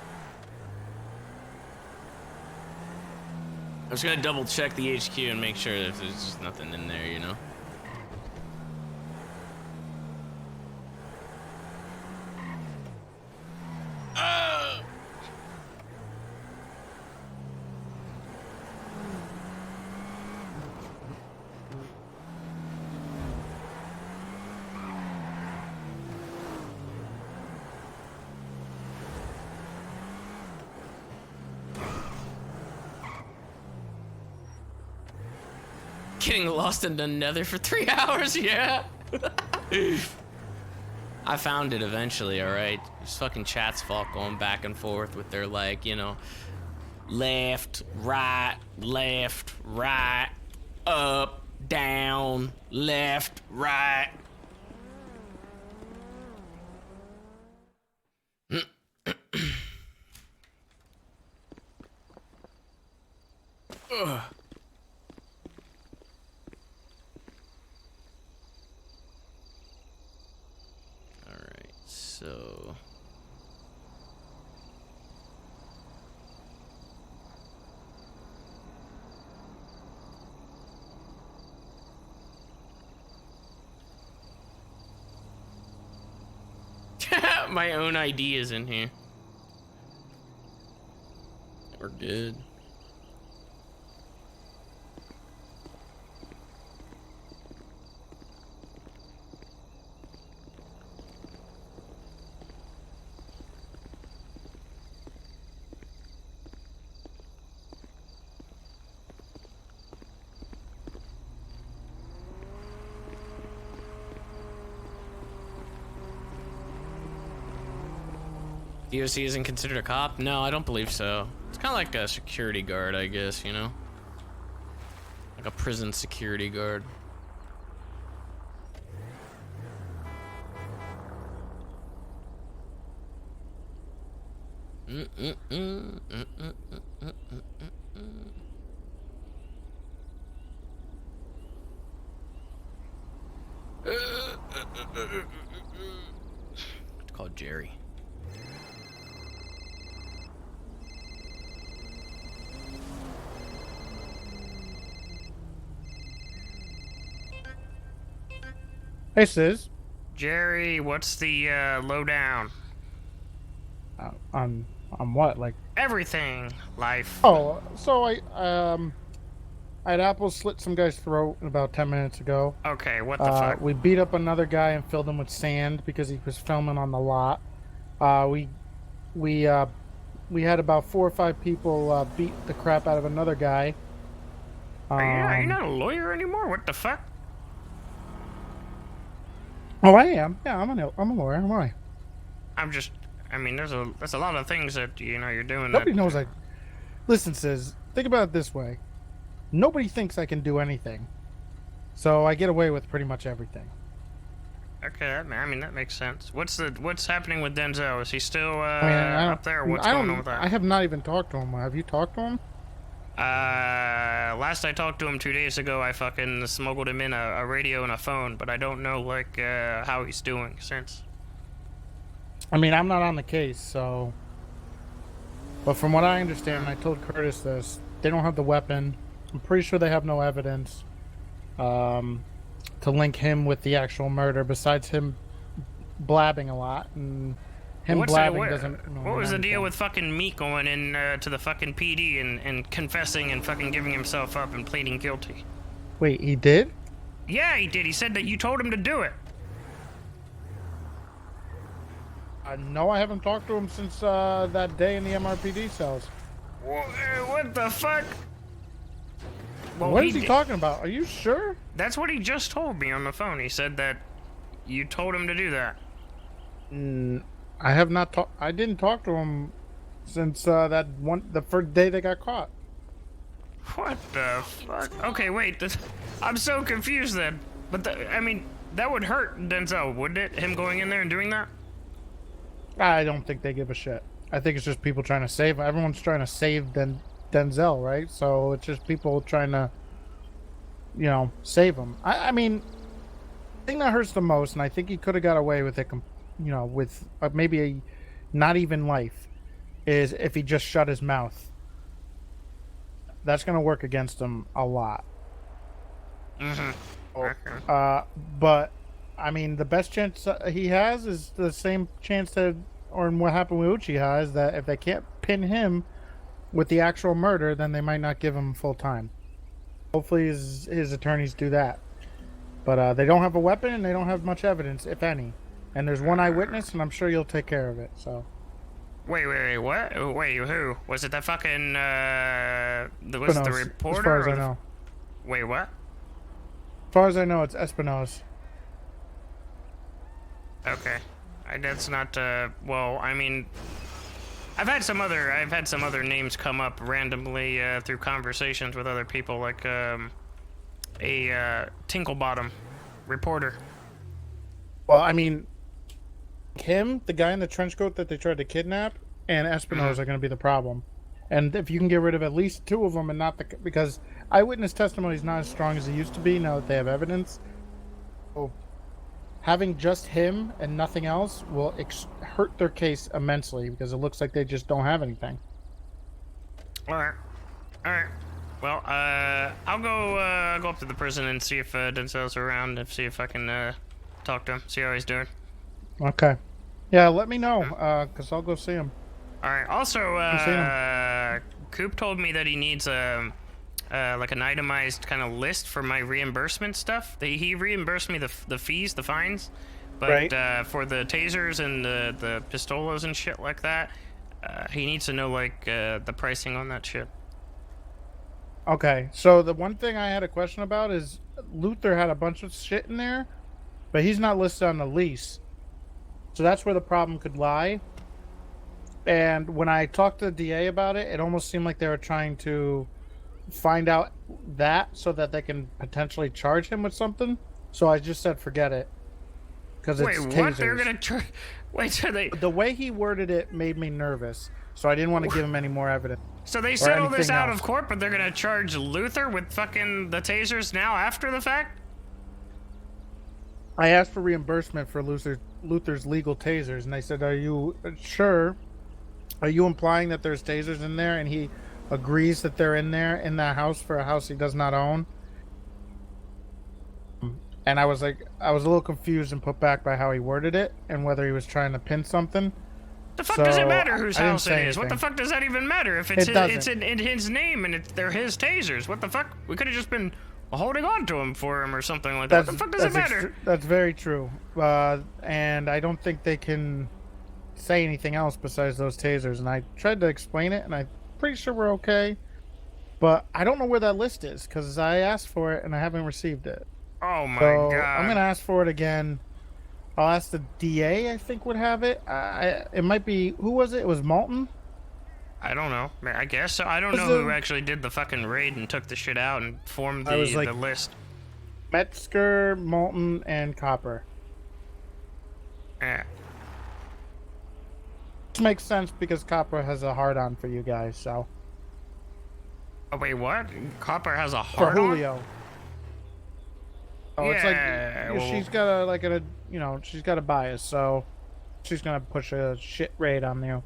I'm just gonna double check the HQ and make sure that there's just nothing in there, you know? Getting lost in the nether for 3 hours, yeah. I found it eventually, alright? It's fucking chat's fault going back and forth with their, like, you know, left, right, up, down, left, right. Ugh. So my own ideas in here. We're good. DOC isn't considered a cop? No, I don't believe so. It's kind of like a security guard, I guess, you know? Like a prison security guard. It's called Jerry. Hey, Sis. Jerry, what's the lowdown? On what? Like Everything. Life. oh, so I had Apple slit some guy's throat about 10 minutes ago. Okay, what the fuck? We beat up another guy and filled him with sand because he was filming on the lot. We had about 4 or 5 people beat the crap out of another guy. Are you not a lawyer anymore? What the fuck? Oh, I am. Yeah, I'm a lawyer. Why? I mean, there's a lot of things that, you know, you're doing. Nobody knows I. Listen, Sis. Think about it this way. Nobody thinks I can do anything. So I get away with pretty much everything. Okay, I mean that makes sense. What's happening with Denzel? Is he still I don't, up there? Or what's I going don't, on with that? I have not even talked to him. Have you talked to him? Last I talked to him 2 days ago, I fucking smuggled him in a radio and a phone, but I don't know like how he's doing since. I mean, I'm not on the case, so. But from what I understand, and I told Curtis this, they don't have the weapon. I'm pretty sure they have no evidence to link him with the actual murder, besides him blabbing a lot, and him blabbing doesn't. What was the deal with fucking Meek going in to the fucking PD and confessing and fucking giving himself up and pleading guilty? Wait, he did? Yeah, he did. He said that you told him to do it. No, I haven't talked to him since that day in the MRPD cells. What the fuck? Well, What is he talking about? Are you sure? That's what he just told me on the phone. He said that you told him to do that. I have not talked. I didn't talk to him since the first day they got caught. What the fuck? Okay, wait. I'm so confused then. But I mean, that would hurt Denzel, wouldn't it? Him going in there and doing that? I don't think they give a shit. I think it's just people trying to save. Everyone's trying to save Denzel, right? So it's just people trying to, save him. I mean, the thing that hurts the most, and I think he could have got away with it, with maybe a not even life, is if he just shut his mouth. That's going to work against him a lot. Okay. But I mean, the best chance he has is the same chance that, or what happened with Uchiha, is that if they can't pin him with the actual murder, then they might not give him full time. Hopefully his attorneys do that. But they don't have a weapon and they don't have much evidence, if any. And there's one eyewitness, and I'm sure you'll take care of it. So. Wait, what? Wait, who? Was it that fucking, was it the reporter? As far as I know. Wait, what? As far as I know, it's Espinosa. Okay. That's not, well, I mean, I've had some other names come up randomly, through conversations with other people, like, a Tinklebottom reporter. Well, I mean, him, the guy in the trench coat that they tried to kidnap, and Espinosa are going to be the problem. And if you can get rid of at least two of them and not because eyewitness testimony is not as strong as it used to be now that they have evidence. So having just him and nothing else will hurt their case immensely because it looks like they just don't have anything. Alright. Well, I'll go up to the prison and see if Denzel's around and see if I can talk to him, see how he's doing. Okay. Yeah, let me know, because I'll go see him. Alright, also, Coop told me that he needs like an itemized kind of list for my reimbursement stuff. He reimbursed me the fees, the fines, but right. For the tasers and the pistolas and shit like that, he needs to know like the pricing on that shit. Okay, so the one thing I had a question about is Luther had a bunch of shit in there, but he's not listed on the lease. So that's where the problem could lie. And when I talked to the DA about it, it almost seemed like they were trying to find out that so that they can potentially charge him with something. So I just said forget it. Because it's tasers. What? They're gonna wait, so they... The way he worded it made me nervous, so I didn't want to give him any more evidence. So they settle this out of court, but they're gonna charge Luther with fucking the tasers now after the fact? I asked for reimbursement for Luther's legal tasers, and they said, are you sure? Are you implying that there's tasers in there? And he agrees that they're in there in that house for a house he does not own. And I was a little confused and put back by how he worded it and whether he was trying to pin something. The fuck does it matter whose house it is? What the fuck does that even matter if it's in his name and they're his tasers? What the fuck? We could have just been holding on to him for him or something like that. What the fuck does it matter? That's very true. And I don't think they can say anything else besides those tasers. And I tried to explain it, and I'm pretty sure we're okay. But I don't know where that list is because I asked for it and I haven't received it. Oh my god! I'm gonna ask for it again. I'll ask the DA. I think would have it. It might be, who was it? It was Malton. I don't know. I guess so. I don't know who actually did the fucking raid and took the shit out and formed the list. Metzger, molten, and copper. Yeah. Which makes sense because copper has a hard-on for you guys, so. Oh wait, what? Copper has a For hard on? Julio. Oh, it's Yeah, like well- she's got a she's got a bias, so she's gonna push a shit raid on you.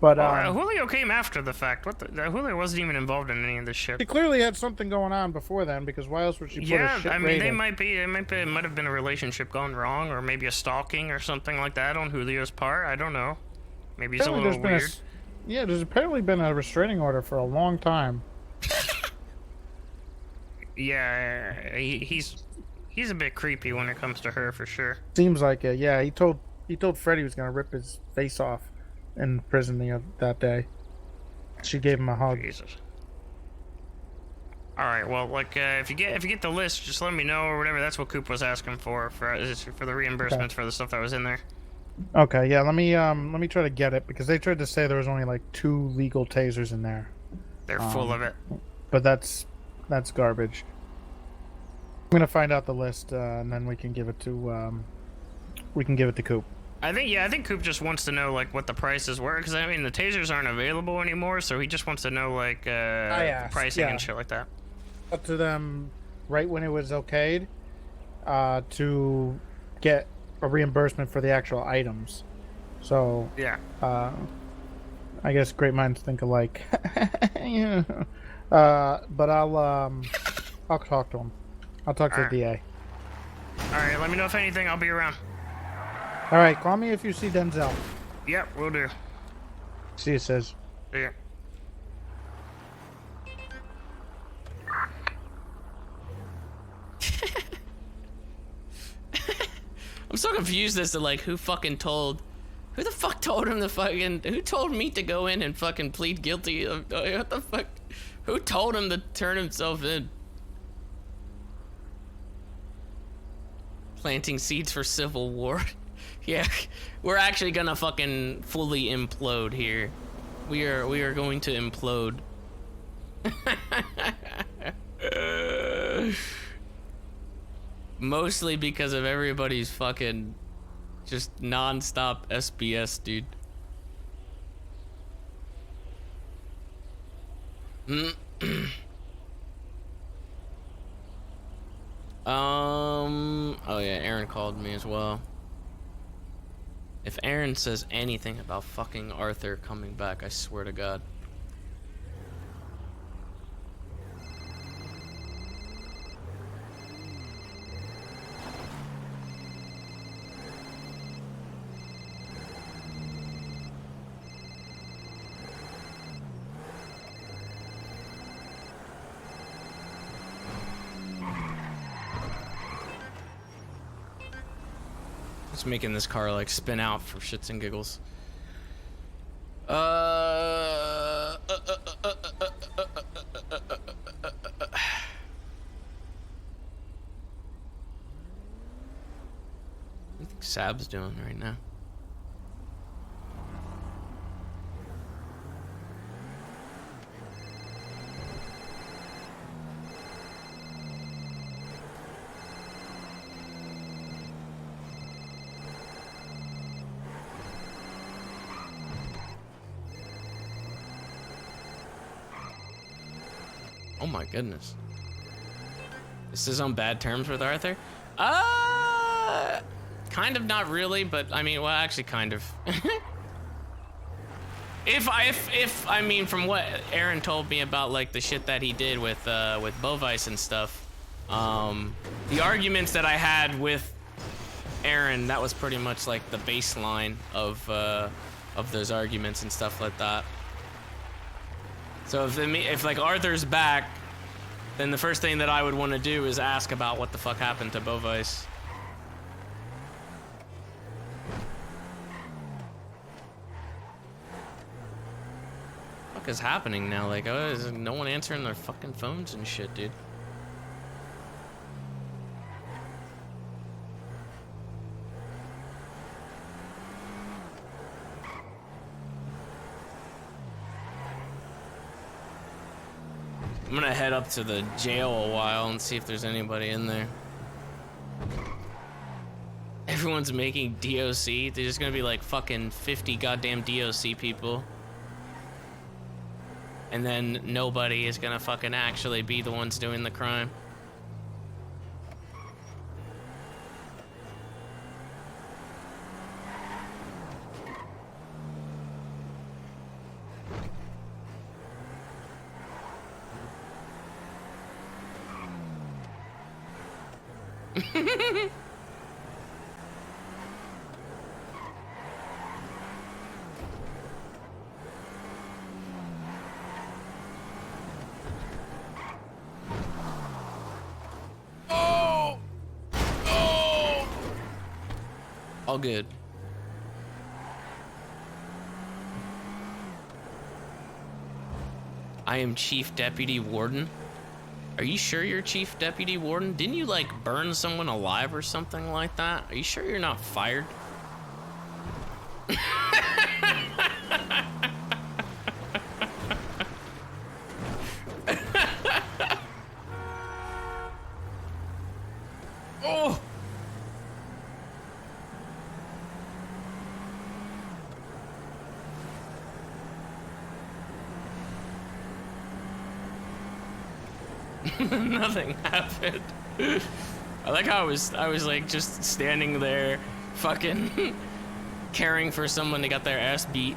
But Julio came after the fact. Julio wasn't even involved in any of this shit. she clearly had something going on before then, because why else would she put a Yeah, shit I mean, raid they in? it might have been a relationship gone wrong, or maybe a stalking or something like that on Julio's part. I don't know. Maybe he's a Apparently little weird. Yeah, there's apparently been a restraining order for a long time. Yeah, he's a bit creepy when it comes to her for sure. Seems like it. Yeah, he told Freddy he was gonna rip his face off in prison that day. She gave him a hug. Jesus. All right, well, like if you get the list, just let me know or whatever. That's what Coop was asking for the reimbursements for the stuff that was in there. Okay, yeah. Let me try to get it because they tried to say there was only like 2 legal tasers in there, They're full of it. but that's garbage. I'm gonna find out the list and then we can give it to Coop. I think Coop just wants to know like what the prices were, because I mean the tasers aren't available anymore, so he just wants to know like the asked, pricing yeah. and shit like that. Up to them right when it was okayed to get a reimbursement for the actual items. So Yeah. I guess great minds think alike. Yeah. But I'll talk to him. I'll talk to the DA. All right, let me know if anything. I'll be around. All right, call me if you see Denzel. Yep, we'll do. See you, says. See ya. I'm so confused as to like who the fuck told him who told me to go in and fucking plead guilty of what the fuck? Who told him to turn himself in? Planting seeds for civil war. Yeah, we're actually gonna fucking fully implode here. We are going to implode. Mostly because of everybody's fucking just non-stop SBS, dude. Oh yeah, Aaron called me as well. If Aaron says anything about fucking Arthur coming back, I swear to God. Just making this car like spin out for shits and giggles. What do you think Sab's doing right now? Oh my goodness. This is on bad terms with Arthur? Kind of, not really, but I mean, well, actually kind of. If I mean, from what Aaron told me about like the shit that he did with Bovice and stuff, the arguments that I had with Aaron, that was pretty much like the baseline of those arguments and stuff like that. So if like Arthur's back, then the first thing that I would want to do is ask about what the fuck happened to Bovice. What the fuck is happening now? Like, is no one answering their fucking phones and shit, dude? I'm gonna head up to the jail a while and see if there's anybody in there. everyone's making DOC. There's just gonna be like fucking 50 goddamn DOC people. And then nobody is gonna fucking actually be the ones doing the crime. All good. I am Chief Deputy Warden. Are you sure you're Chief Deputy Warden? Didn't you like burn someone alive or something like that? Are you sure you're not fired? Oh! Nothing happened. I like how I was like just standing there fucking caring for someone that got their ass beat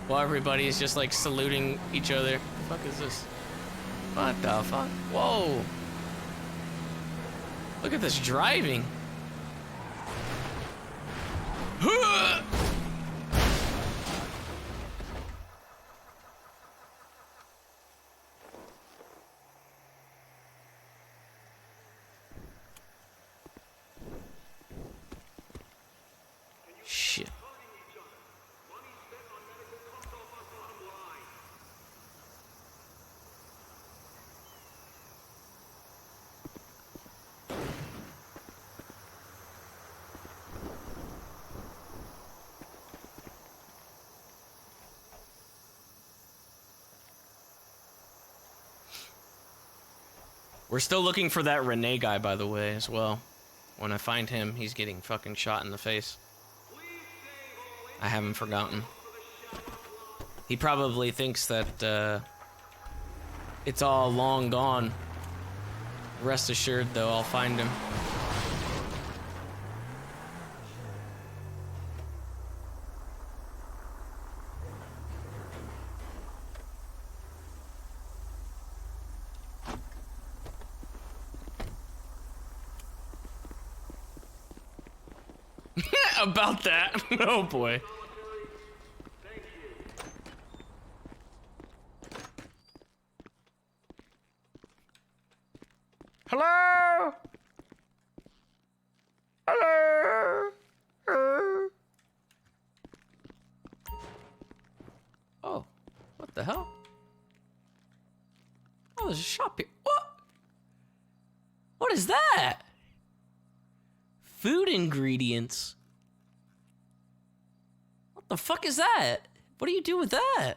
while everybody's just like saluting each other. What the fuck is this? What the fuck? Whoa. Look at this driving. Shit. We're still looking for that Renee guy, by the way, as well. When I find him, he's getting fucking shot in the face. I haven't forgotten. He probably thinks that it's all long gone. Rest assured, though, I'll find him. About that. Oh boy. Hello? Hello? Hello? Oh, what the hell? Oh, there's a shop here. What? What is that? Food ingredients. What the fuck is that? What do you do with that?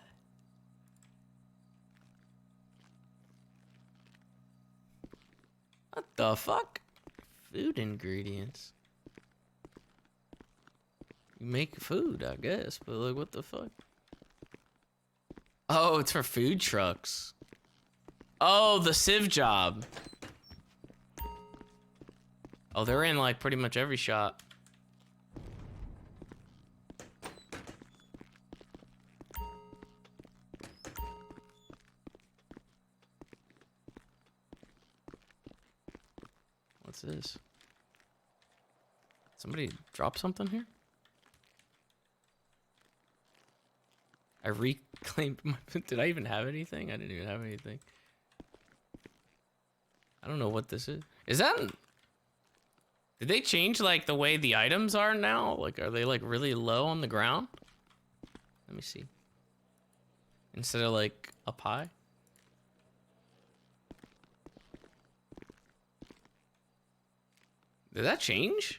What the fuck? Food ingredients. You make food, I guess, but like, what the fuck? Oh, it's for food trucks. Oh, the Civ job. Oh, they're in like pretty much every shop. What's this? Somebody drop something here? I reclaimed my... Did I even have anything? I didn't even have anything. I don't know what this is. Is that... Did they change, like, the way the items are now? Like, are they, like, really low on the ground? Let me see. Instead of, like, up high? Did that change?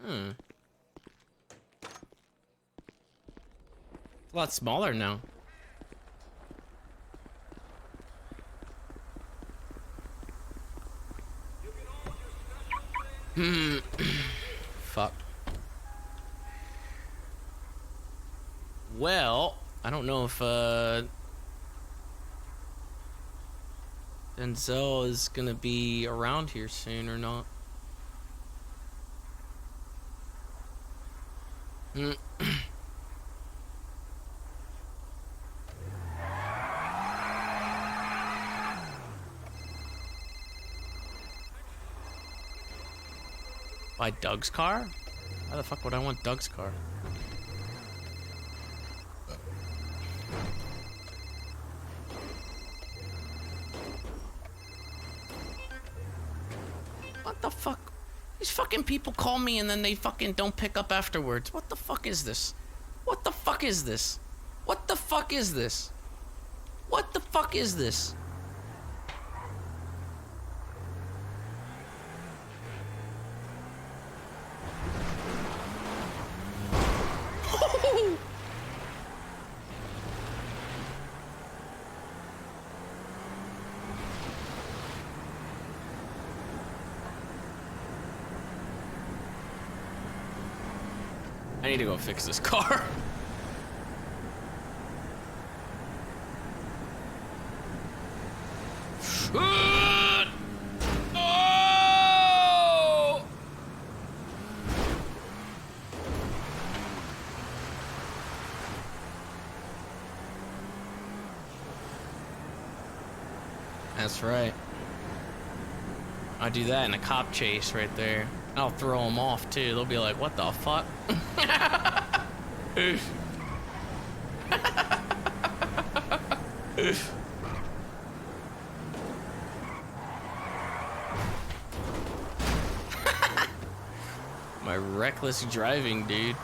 Hmm. It's a lot smaller now. Hmm. Fuck. Well, I don't know if Denzel is gonna be around here soon or not. Hmm. Buy Doug's car? Why the fuck would I want Doug's car? What the fuck? These fucking people call me and then they fucking don't pick up afterwards. What the fuck is this? What the fuck is this? What the fuck is this? What the fuck is this? I need to go fix this car. Oh! That's right. I'll do that in a cop chase right there. I'll throw them off too. They'll be like, what the fuck? My reckless driving, dude.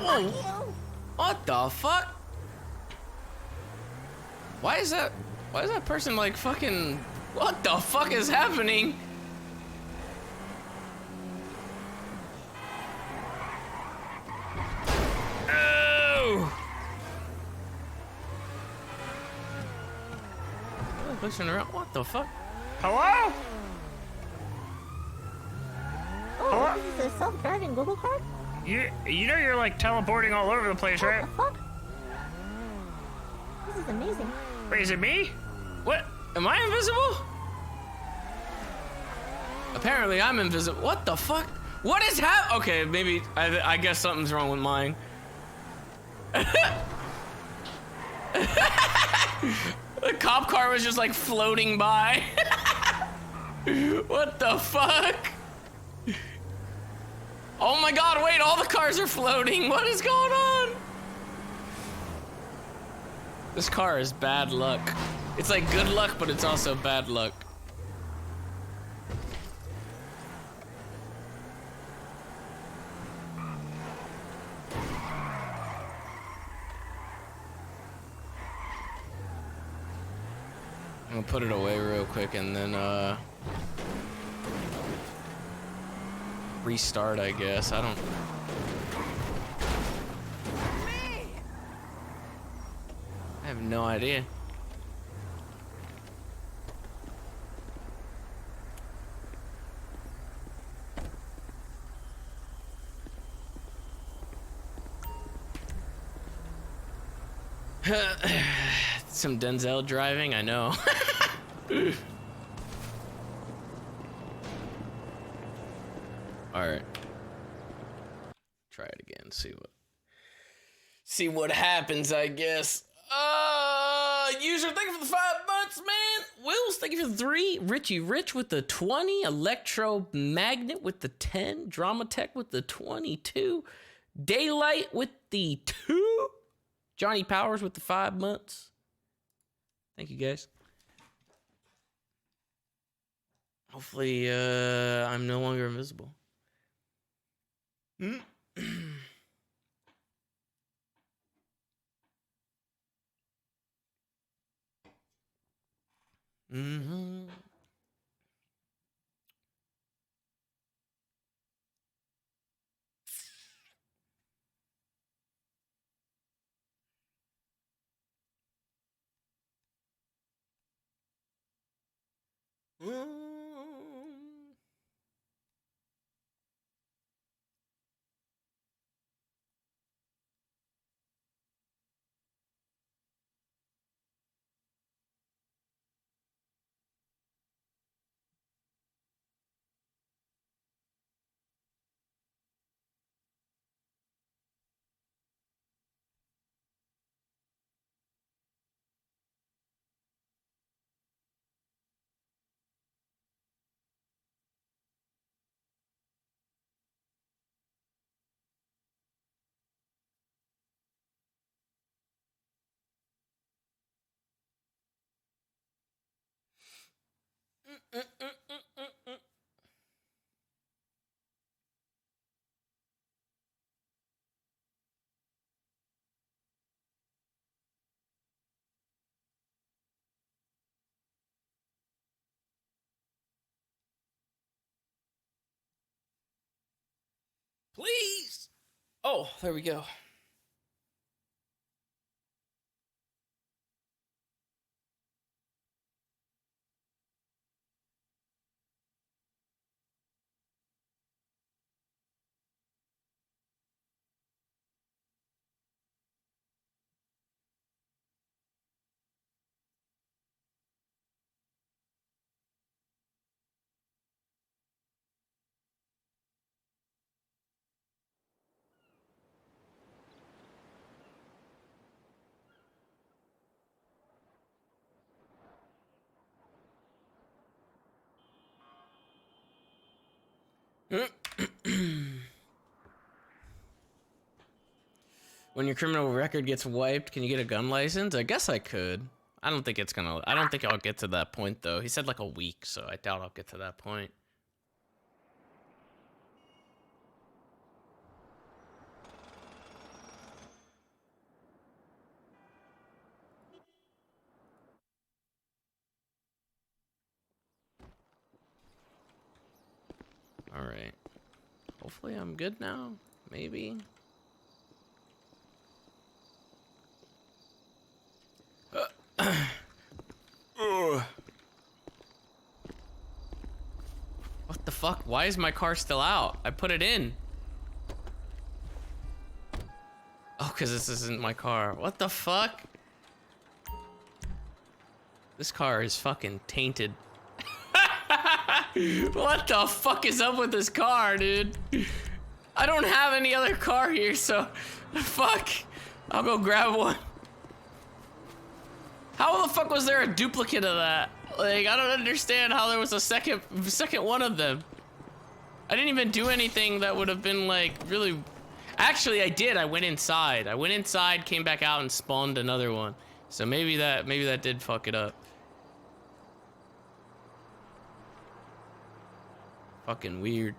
Whoa. What the fuck? Why is that person like fucking, what the fuck is happening? Oh! Pushing around, what the fuck? Hello? Oh, this is a self-driving Google car? You know you're like teleporting all over the place, right? What the fuck? This is amazing. Wait, is it me? What? Am I invisible? Apparently I'm invisible. What the fuck? What is okay, maybe, I guess something's wrong with mine. The cop car was just like floating by. What the fuck? Oh my god, wait, all the cars are floating. What is going on? This car is bad luck. It's like good luck, but it's also bad luck. I'm gonna put it away real quick and then restart, I guess. I don't. I have no idea. Some Denzel driving, I know. All right. Try it again. See what happens, I guess. User, thank you for the 5 months, man. Wills, thank you for the 3. Richie Rich with the 20. Electromagnet with the 10. Drama Tech with the 22. Daylight with the 2. Johnny Powers with the 5 months. Thank you, guys. Hopefully, I'm no longer invisible. Mm-hmm. Please. Oh, there we go. When your criminal record gets wiped, can you get a gun license? I guess I could. I don't think I'll get to that point though. He said like a week, so I doubt I'll get to that point. All right. Hopefully I'm good now. Maybe. What the fuck? Why is my car still out? I put it in. Oh, because this isn't my car. What the fuck? This car is fucking tainted. What the fuck is up with this car, dude? I don't have any other car here, so fuck. I'll go grab one. How the fuck was there a duplicate of that? Like, I don't understand how there was a second one of them. I didn't even do anything that would have been like really. Actually, I did. I went inside. Came back out, and spawned another one. So maybe that did fuck it up. Fucking weird.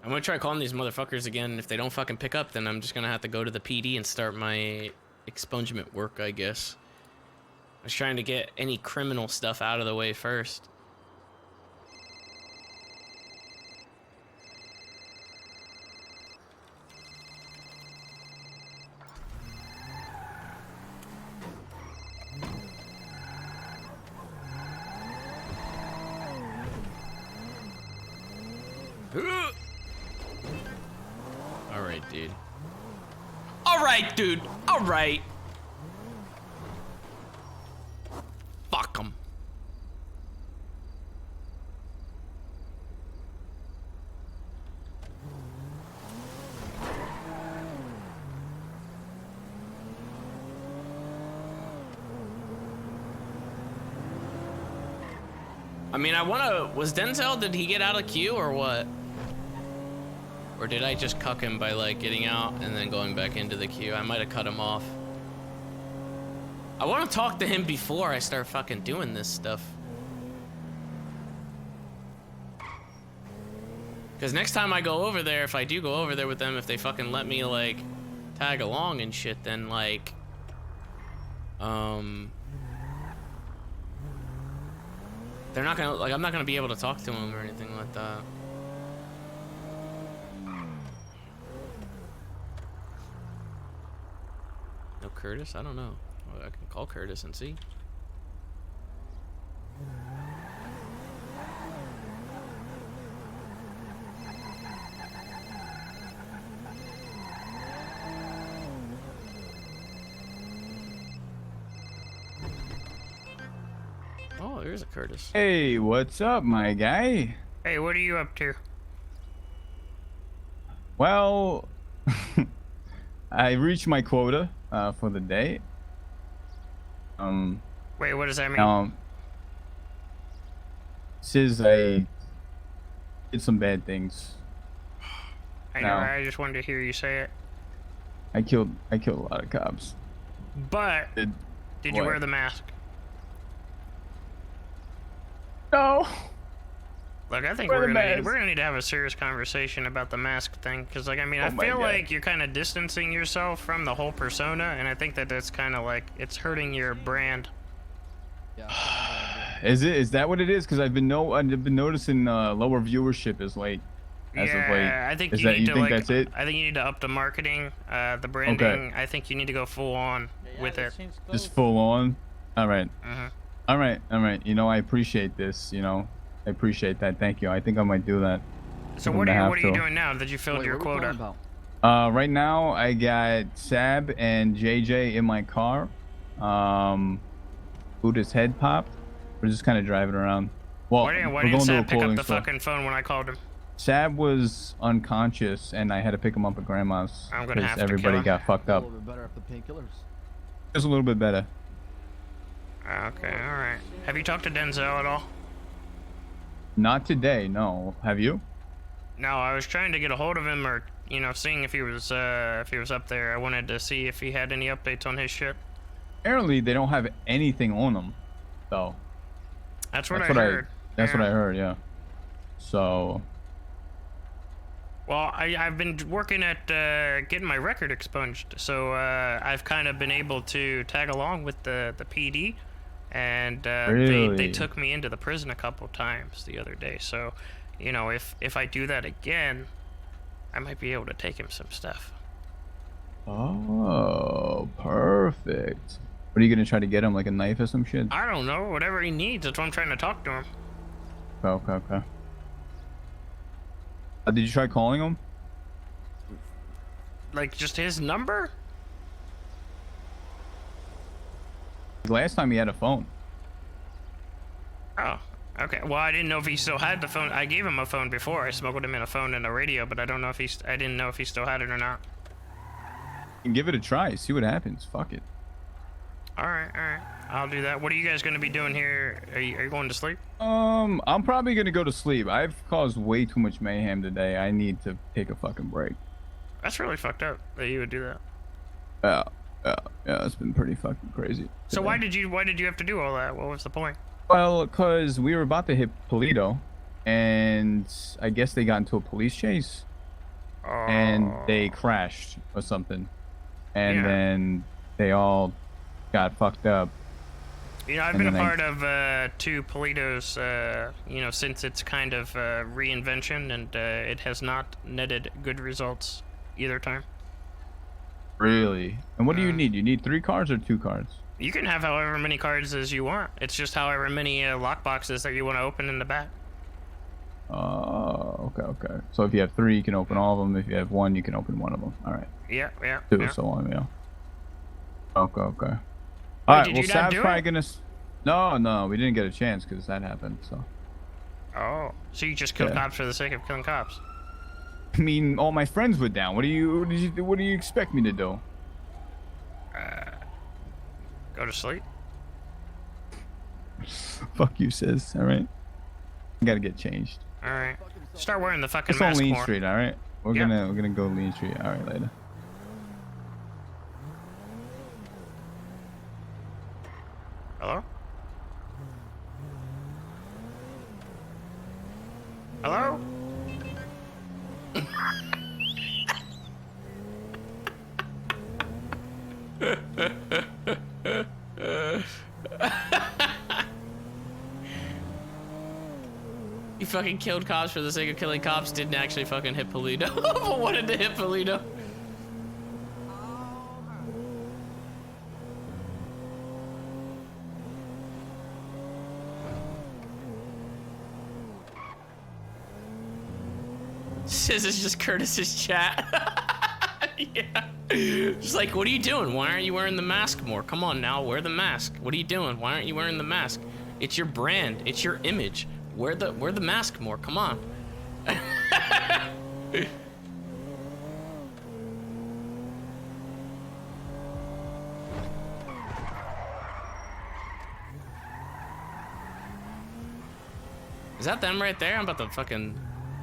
I'm gonna try calling these motherfuckers again. If they don't fucking pick up, then I'm just gonna have to go to the PD and start my expungement work, I guess. I was trying to get any criminal stuff out of the way first. Alright, dude. Alright, dude. Alright. Fuck 'em. I mean, was Denzel, did he get out of queue or what? Or did I just cuck him by like getting out and then going back into the queue? I might have cut him off. I want to talk to him before I start fucking doing this stuff. Because next time I go over there, if I do go over there with them, if they fucking let me like tag along and shit, then like, they're not gonna, like, I'm not gonna be able to talk to them or anything like that. Curtis? I don't know. Well, I can call Curtis and see. Oh, there's a Curtis. Hey, what's up, my guy? Hey, what are you up to? Well, I reached my quota for the day. Wait, what does that mean? Says I did some bad things. I know. I just wanted to hear you say it. I killed a lot of cops. But did you what? wear the mask? No. Look, I think Wear we're the gonna mask. need to have a serious conversation about the mask thing, because like I mean, I my feel God. like you're kind of distancing yourself from the whole persona, and I think that that's kind of like it's hurting your brand. Is that what it is? Because I've been noticing lower viewership as late. As of late. Yeah, I think Is you that need you to think like. that's it? I think you need to up the marketing, the branding. I think you need to go full on with it. Just full on. All right. Mhm. All right. All right. You know, I appreciate this. You know, I appreciate that. Thank you. I think I might do that. So I'm what gonna are have you to. doing now that you filled your quota? Right now I got Sab and JJ in my car. Buddha's head popped. We're just kind of driving around. Well, Why we're didn't going to a Sam pick clothing up the store. fucking phone when I called him? Sab was unconscious, and I had to pick him up at Grandma's I'm gonna have to everybody kill him. got fucked up. better after painkillers. Just a little bit better. Okay, all right. Have you talked to Denzel at all? Not today, no. Have you? No, I was trying to get a hold of him, or you know, seeing if he was up there. I wanted to see if he had any updates on his shit. Apparently, they don't have anything on them, though. That's what I heard. That's what I heard. Yeah. So. Well, I've been working at getting my record expunged, so I've kind of been able to tag along with the PD, and they Really? took me into the prison a couple times the other day. So, you know, if I do that again, I might be able to take him some stuff. Oh, perfect. What are you gonna try to get him, like a knife or some shit? I don't know, whatever he needs. That's why I'm trying to talk to him. Okay. Did you try calling him? Like just his number? Last time he had a phone. Oh, okay. Well, I didn't know if he still had the phone. I gave him a phone before. I smuggled him in a phone and a radio, but I don't know if I didn't know if he still had it or not. And give it a try. See what happens. Fuck it. All right. I'll do that. What are you guys gonna be doing here? Are you going to sleep? I'm probably gonna go to sleep. I've caused way too much mayhem today. I need to take a fucking break. That's really fucked up that you would do that. Yeah, it's been pretty fucking crazy. So today. why did you have to do all that? What was the point? Well, because we were about to hit Polito, and I guess they got into a police chase, and they crashed or something, and Yeah. then they all got fucked up. You know, I've And been a then I- part of two Politos, you know, since its kind of reinvention, and it has not netted good results either time. Really? And what do you need? You need 3 cards or 2 cards? You can have however many cards as you want. It's just however many lock boxes that you want to open in the back. Oh, okay. So if you have 3, you can open all of them. If you have 1, you can open one of them. All right. Yeah. 2, yeah. so on, yeah. Okay. All right. did Well, you not Sab's do probably it? gonna. No, we didn't get a chance because that happened. So. Oh, so you just kill Yeah. cops for the sake of killing cops? I mean, all my friends were down. What do you expect me to do? Go to sleep? Fuck you, sis. All right. I gotta get changed. All right. Start wearing the fucking It's on mask Lean more. Street. All right. We're Yeah. gonna go Lean Street. All right, later. Hello? Hello? You fucking killed cops for the sake of killing cops, didn't actually fucking hit Polito, but wanted to hit Polito. Says it's just Curtis's chat. Yeah. Just like, what are you doing? Why aren't you wearing the mask more? Come on now, wear the mask. What are you doing? Why aren't you wearing the mask? It's your brand. It's your image. Wear the mask more. Come on. Is that them right there? I'm about to fucking...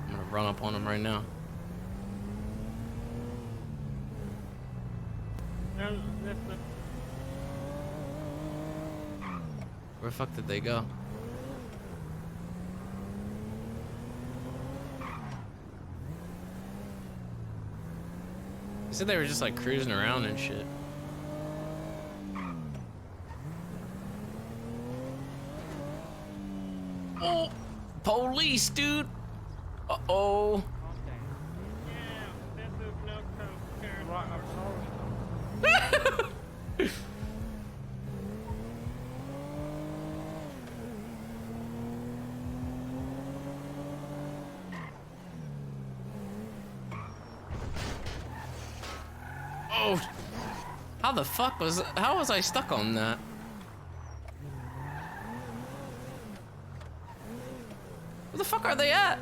I'm gonna run up on them right now. Where the fuck did they go? They said they were just like cruising around and shit. Oh! Police, dude! Uh-oh. Oh! How the fuck how was I stuck on that? Where the fuck are they at?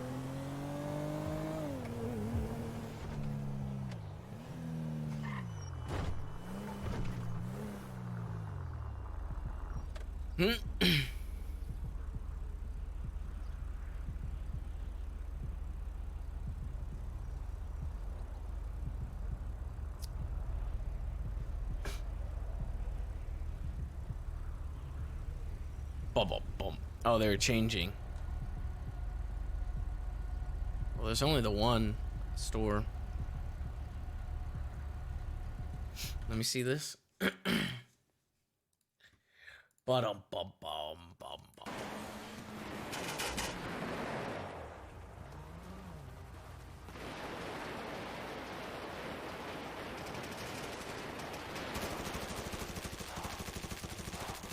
Bum, bum, bum. Oh, they were changing. Well, there's only the one store. Let me see this. Bum, bum, bum, bum, bum.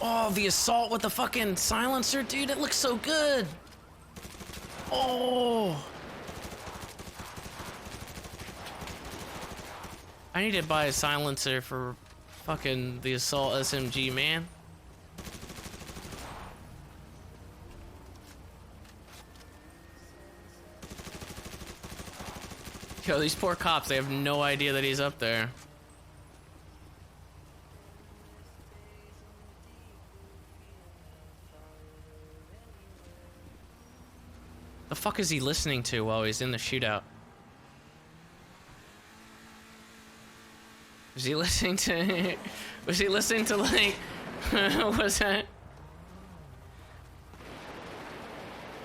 Oh, the assault with the fucking silencer, dude, it looks so good. Oh. I need to buy a silencer for fucking the assault SMG, man. Yo, these poor cops, they have no idea that he's up there. The fuck is he listening to while he's in the shootout? Was he listening to... was he listening to, like... what was that?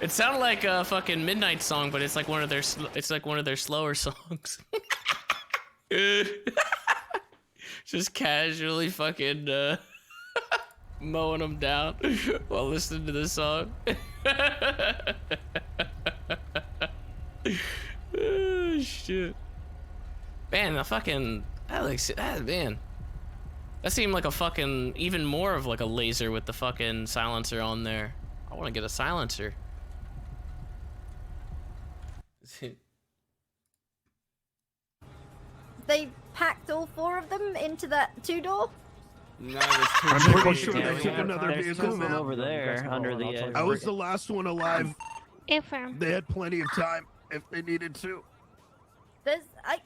It sounded like a fucking Midnight song, but it's like one of their... it's like one of their slower songs. Just casually fucking, mowing them down while listening to this song. Oh, shit. Man, the fucking... man. That seemed like a fucking... even more of like a laser with the fucking silencer on there. I want to get a silencer. They packed all 4 of them into that 2-door? No, I'm pretty sure they took another vehicle over there under the. I was the last one alive. Affirm. They had plenty of time if they needed to. I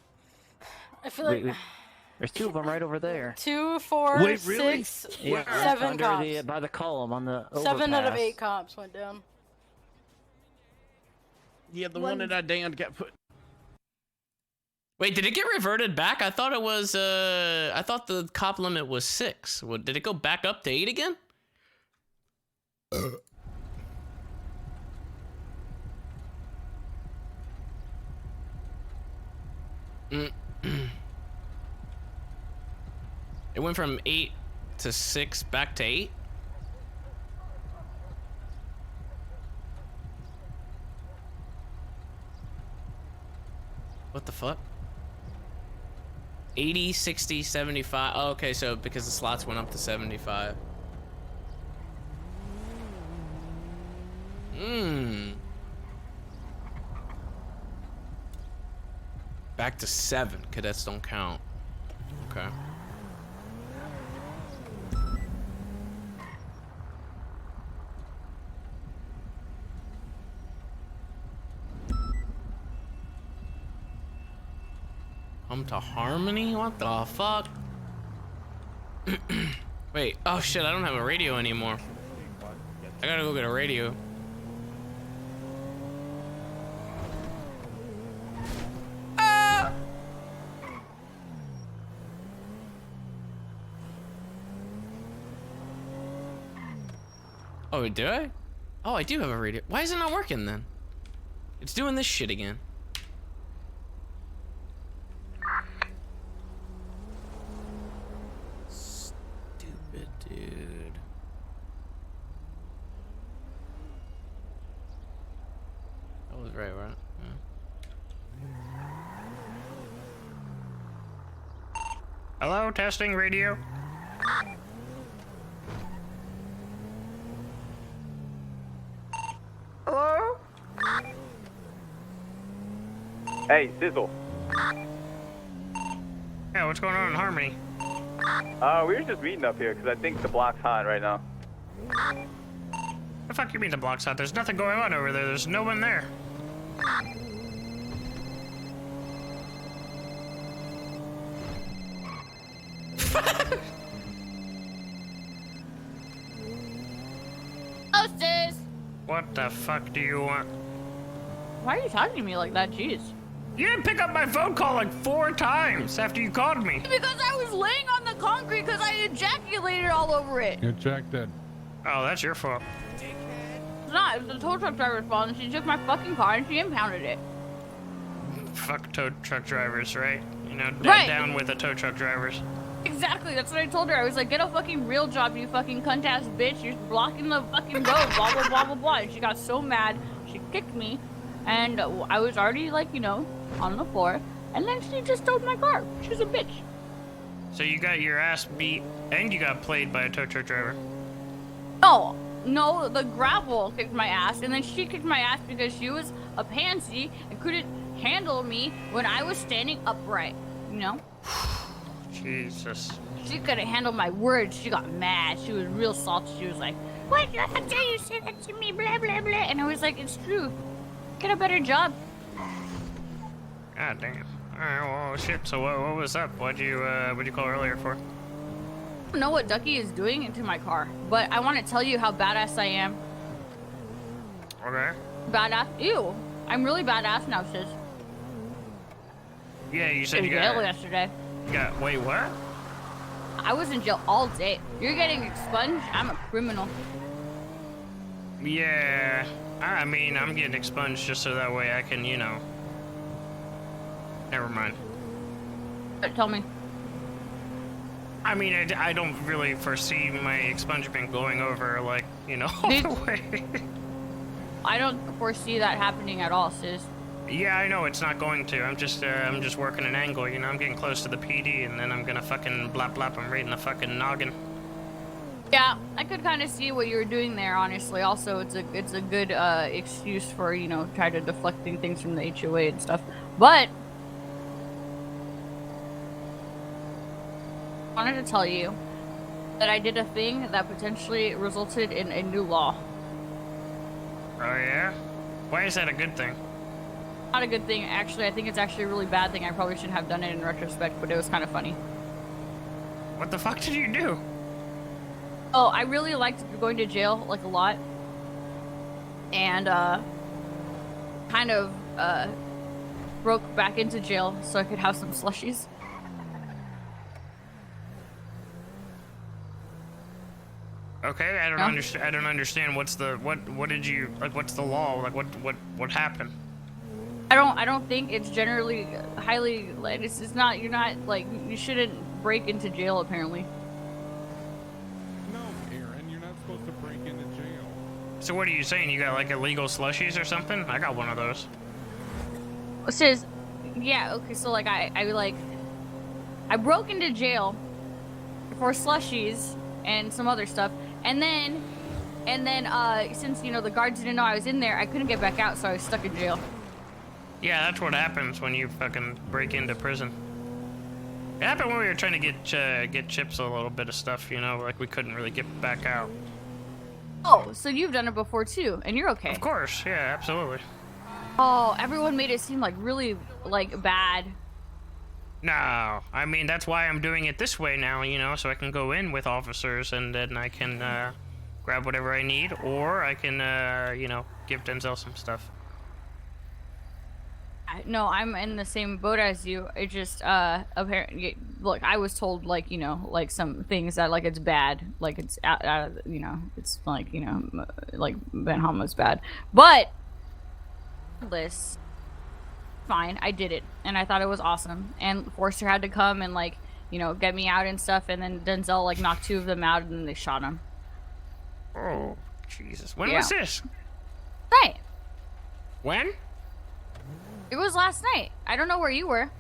feel like There's 2 of them right over there. 2, 4, Wait, really? 6, Yeah, 7 under cops. by the column on the 7 out of overpass. 8 cops went down. Yeah, the one that I damned got put. Wait, did it get reverted back? I thought it was, I thought the cop limit was 6. What, did it go back up to 8 again? It went from 8 to 6 back to 8? What the fuck? 80, 60, 75. Oh, okay, so because the slots went up to 75. Back to 7. Cadets don't count. Okay. Come to Harmony? What the fuck? Wait, oh shit, I don't have a radio anymore. I gotta go get a radio. Ah! Oh, do I? Oh, I do have a radio. Why is it not working then? It's doing this shit again. Stupid dude. That was right? Yeah. Hello, testing radio. Hello? Hey, Sizzle. Yeah, what's going on in Harmony? We were just meeting up here because I think the block's hot right now. The fuck you mean the block's hot? There's nothing going on over there. There's no one there. Oh, sis! What the fuck do you want? Why are you talking to me like that? Jeez. You didn't pick up my phone call like 4 times after you called me. Because I was laying on the concrete because I ejaculated all over it. Ejected. Oh, that's your fault. It's not. It was the tow truck driver's fault, and she took my fucking car and she impounded it. Fuck tow truck drivers, right? You know, Right. down with the tow truck drivers. Exactly. That's what I told her. I was like, get a fucking real job, you fucking cunt ass bitch. You're blocking the fucking road. Blah blah blah blah blah. And she got so mad, she kicked me, and I was already like, you know, on the floor, and then she just towed my car. She's a bitch. So you got your ass beat and you got played by a tow truck driver. No, the gravel kicked my ass, and then she kicked my ass because she was a pansy and couldn't handle me when I was standing upright, you know? Jesus. She couldn't handle my words. She got mad. She was real salty. She was like, what dare you say that to me, blah, blah, blah. And I was like, it's true. Get a better job. God damn. Alright, well, shit, so what was up? What'd you call earlier for? I don't know what Ducky is doing into my car, but I want to tell you how badass I am. Okay. Badass? Ew. I'm really badass now, sis. Yeah, you said In you jail got... yesterday. Wait, what? I was in jail all day. You're getting expunged. I'm a criminal. Yeah. I mean, I'm getting expunged just so that way I can, you know... Never mind. Tell me. I mean, I don't really foresee my expungement going over, like, you know, all the way. I don't foresee that happening at all, sis. Yeah, I know it's not going to. I'm just working an angle, you know. I'm getting close to the PD, and then I'm gonna fucking blap blap. I'm reading the fucking noggin. Yeah, I could kind of see what you were doing there, honestly. Also, it's a good excuse for, you know, try to deflecting things from the HOA and stuff. But I wanted to tell you that I did a thing that potentially resulted in a new law. Oh yeah? Why is that a good thing? Not a good thing, actually. I think it's actually a really bad thing. I probably shouldn't have done it in retrospect, but it was kind of funny. What the fuck did you do? Oh, I really liked going to jail, like, a lot. And, kind of, broke back into jail so I could have some slushies. Okay, I don't understand. I don't understand. What's the what did you like? What's the law? Like what happened? I don't think it's generally highly. Like, it's not. You're not like you shouldn't break into jail. Apparently. No, Aaron, you're not supposed to break into jail. So what are you saying? You got like illegal slushies or something? I got one of those. It says, yeah. Okay, so like I broke into jail for slushies and some other stuff. And then, since, you know, the guards didn't know I was in there, I couldn't get back out, so I was stuck in jail. Yeah, that's what happens when you fucking break into prison. It happened when we were trying to get Chips a little bit of stuff, you know, like we couldn't really get back out. Oh, so you've done it before too, and you're okay. Of course, yeah, absolutely. Oh, everyone made it seem like really, like, bad. No, I mean, that's why I'm doing it this way now, you know, so I can go in with officers and then I can grab whatever I need, or I can, you know, give Denzel some stuff. No, I'm in the same boat as you. It just, apparently, look, I was told, like, you know, like some things that, like, it's bad. Like, it's out of, you know, it's like, you know, like, Ben Hama's bad. But, this, fine, I did it. And I thought it was awesome. And Forster had to come and, like, you know, get me out and stuff. And then Denzel, like, knocked 2 of them out and then they shot him. Oh, Jesus. When was this? Right. When? It was last night. I don't know where you were.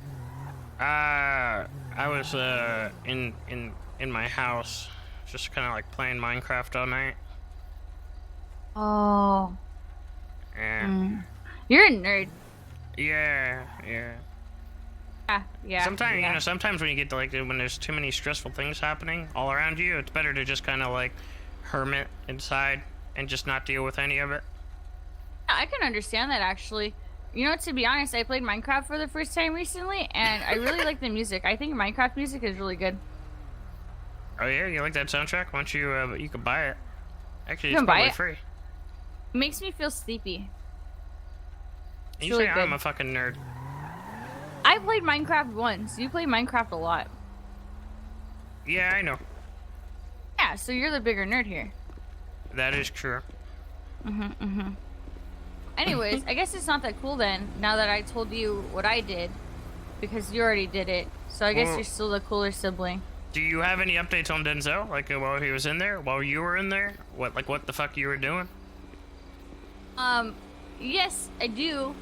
I was, in my house. Just kind of, like, playing Minecraft all night. Oh. Yeah. You're a nerd. Yeah. Yeah. Sometimes, yeah. you know, sometimes when you get to, like, when there's too many stressful things happening all around you, it's better to just kind of, like, hermit inside and just not deal with any of it. I can understand that, actually. You know, to be honest, I played Minecraft for the first time recently, and I really like the music. I think Minecraft music is really good. Oh yeah, you like that soundtrack? Why don't you, you can buy it. Actually, it's can buy probably it? free. It makes me feel sleepy. You really say good. I'm a fucking nerd. I played Minecraft once. You play Minecraft a lot. Yeah, I know. Yeah, so you're the bigger nerd here. That is true. Anyways, I guess it's not that cool then, now that I told you what I did. Because you already did it. So I guess Well- you're still the cooler sibling. Do you have any updates on Denzel? Like, while he was in there? While you were in there? What the fuck you were doing? Yes, I do.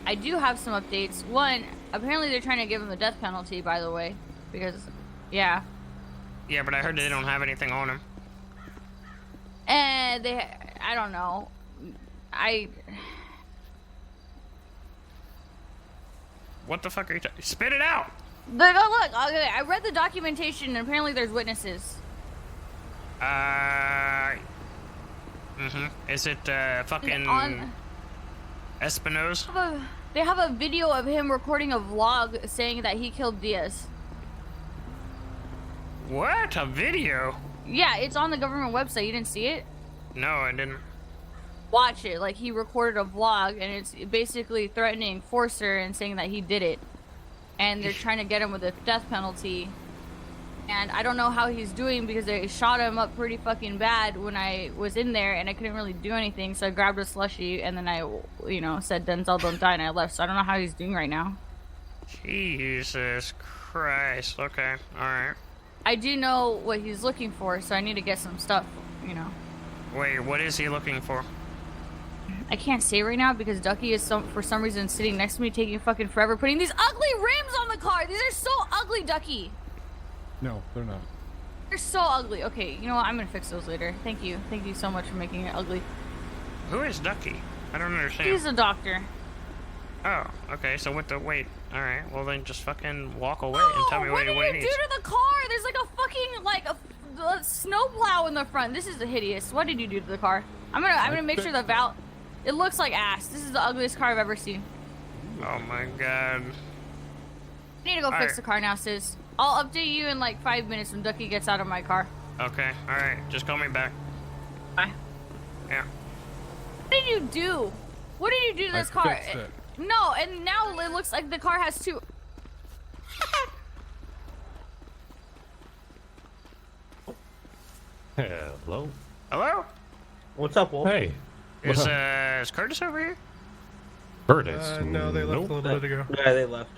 I do have some updates. One, apparently they're trying to give him the death penalty, by the way. Because, yeah. Yeah, but I heard they don't have anything on him. And I don't know. What the fuck are you talking? Spit it out! Look, okay, I read the documentation and apparently there's witnesses. Is it, fucking... Espinosa? They have a video of him recording a vlog saying that he killed Diaz. What? A video? Yeah, it's on the government website. You didn't see it? No, I didn't. Watch it. Like, he recorded a vlog, and it's basically threatening Forster and saying that he did it. And they're trying to get him with a death penalty. And I don't know how he's doing because they shot him up pretty fucking bad when I was in there, and I couldn't really do anything. So I grabbed a slushie, and then I, you know, said, Denzel, don't die, and I left. So I don't know how he's doing right now. Jesus Christ. Okay, alright. I do know what he's looking for, so I need to get some stuff, you know. Wait, what is he looking for? I can't say right now because Ducky is for some reason sitting next to me taking fucking forever putting these ugly rims on the car. These are so ugly, Ducky. No, they're not. They're so ugly. Okay, you know what? I'm gonna fix those later. Thank you. Thank you so much for making it ugly. Who is Ducky? I don't understand. He's a doctor. Oh, okay, so what the... Wait, alright, well then just fucking walk away and tell me what he needs. What did you do to the car? There's like a fucking, like, a snowplow in the front. This is hideous. What did you do to the car? I'm gonna make sure the valve... It looks like ass. This is the ugliest car I've ever seen. Oh my god. I need to go fix the car now, sis. I'll update you in like 5 minutes when Ducky gets out of my car. Okay, alright, just call me back. Bye. Yeah. What did you do? What did you do to this car? Fixed it. No, and now it looks like the car has two. Hello? Hello? What's up, Wolf? Hey. Is Curtis over here? Curtis? No, they left a little bit ago. Yeah, they left.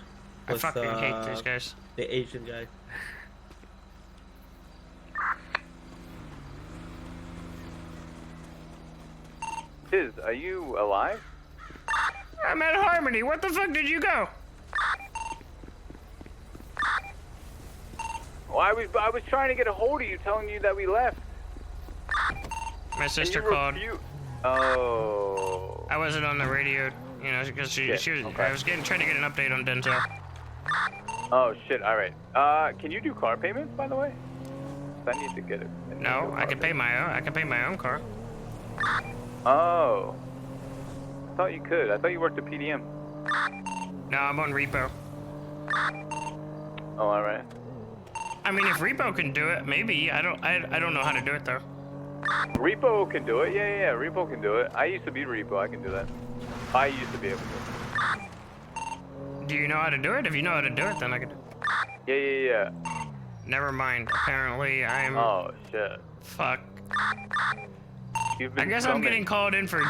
I fucking hate these guys. The Asian guy. Tiz, are you alive? I'm at Harmony. What the fuck did you go? Well, I was trying to get a hold of you, telling you that we left. My sister And you called. Oh. I wasn't on the radio. You know, because Yeah, okay. I was trying to get an update on Denzel. Oh shit! All right. Can you do car payments, by the way? I need to get it. No, I can pay my own. I can pay my own car. Oh. I thought you could. I thought you worked at PDM. No, I'm on repo. Oh, all right. I mean, if repo can do it, maybe. I don't know how to do it though. Repo can do it. Yeah. Repo can do it. I used to be Repo. I can do that. I used to be able to. Do you know how to do it? If you know how to do it, then I can. Yeah. Never mind. Apparently, I'm. Oh shit. Fuck. You've been I guess I'm getting called in for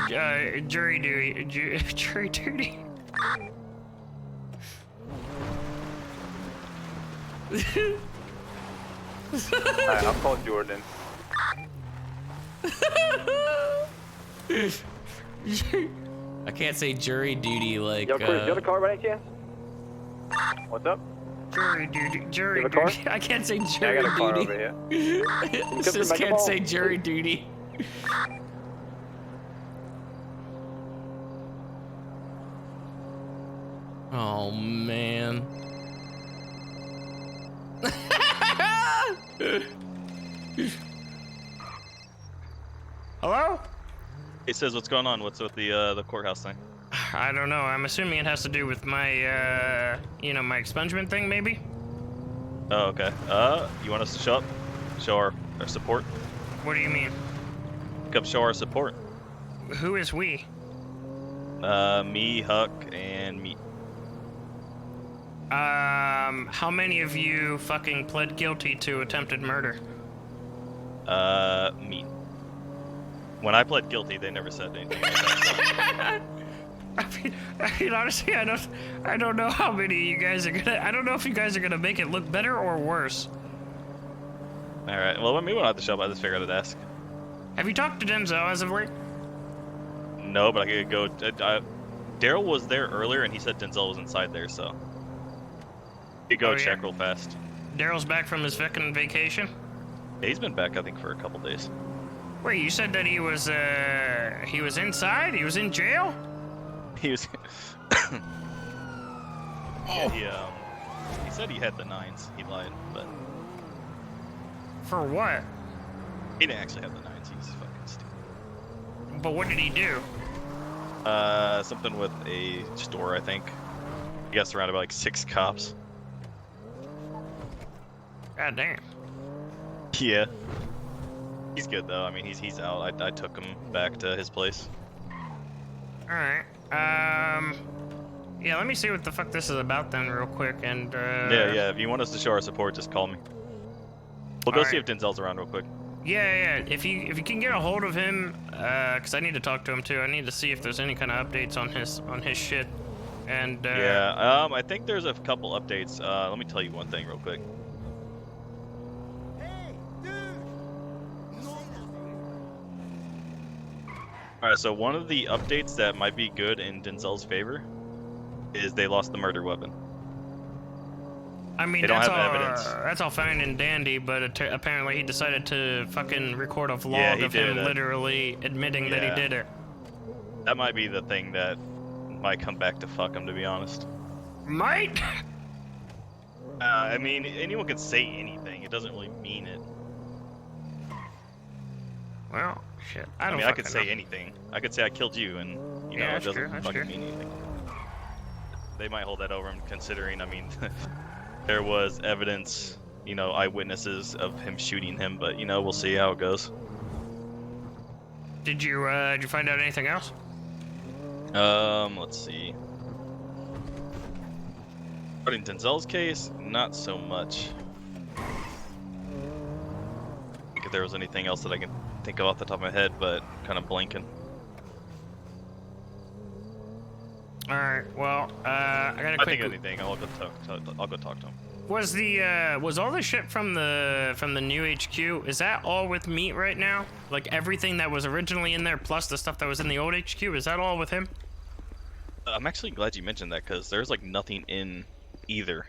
jury duty. Jury duty. Alright, I'll call Jordan. I can't say jury duty like. Yo, Chris, you have a car by any chance? What's up? Jury duty. Jury You have a car? duty. I can't say Yeah, I jury got a car duty. over here. Just can't say jury duty. Oh man. Hello? He says, "What's going on? What's with the courthouse thing?" I don't know. I'm assuming it has to do with my, my expungement thing, maybe? Oh, okay. You want us to show up? Show our support? What do you mean? Come show our support. Who is we? Me, Huck, and me. How many of you fucking pled guilty to attempted murder? Me. When I pled guilty, they never said anything like that. I mean, honestly, I don't know how many you guys are gonna. I don't know if you guys are gonna make it look better or worse. All right. Well, we won't have to show up. I just figured I'd ask. Have you talked to Denzel as of late? No, but I could go. Daryl was there earlier, and he said Denzel was inside there, so you go check real fast. Daryl's back from his fucking vacation. Yeah, he's been back, I think, for a couple days. Wait, you said that he was inside? He was in jail? He was. Yeah, he said he had the 9s. He lied, but For what? he didn't actually have the 9s. He's fucking stupid. But what did he do? Something with a store, I think. He got surrounded by like 6 cops. God damn. Yeah. He's good though. I mean, he's out. I took him back to his place. All right. Yeah. Let me see what the fuck this is about then, real quick. And Yeah. If you want us to show our support, just call me. We'll go All see right. if Denzel's around real quick. Yeah. If you can get a hold of him, cause I need to talk to him too. I need to see if there's any kind of updates on his shit. And Yeah. I think there's a couple updates. Let me tell you one thing real quick. Alright, so one of the updates that might be good in Denzel's favor is they lost the murder weapon. I mean, They don't that's have all evidence. that's all fine and dandy, but apparently he decided to fucking record a vlog Yeah, he of him did it. literally admitting that he Yeah. did it. That might be the thing that might come back to fuck him, to be honest. Might? I mean, anyone can say anything. It doesn't really mean it. Well, shit. I don't mean, I could fucking say know. anything. I could say I killed you, and you know, Yeah, it that's doesn't true, that's fucking true. mean anything. They might hold that over him, considering, I mean, there was evidence, you know, eyewitnesses of him shooting him, but you know, we'll see how it goes. Did you find out anything else? Let's see. But in Denzel's case, not so much. I think if there was anything else that I can think of off the top of my head, but kind of blanking. All right. Well, I got a I quick. think of anything. I'll go talk to him. Was all the shit from the new HQ? Is that all with Meat right now? Like everything that was originally in there, plus the stuff that was in the old HQ, is that all with him? I'm actually glad you mentioned that, because there's like nothing in either.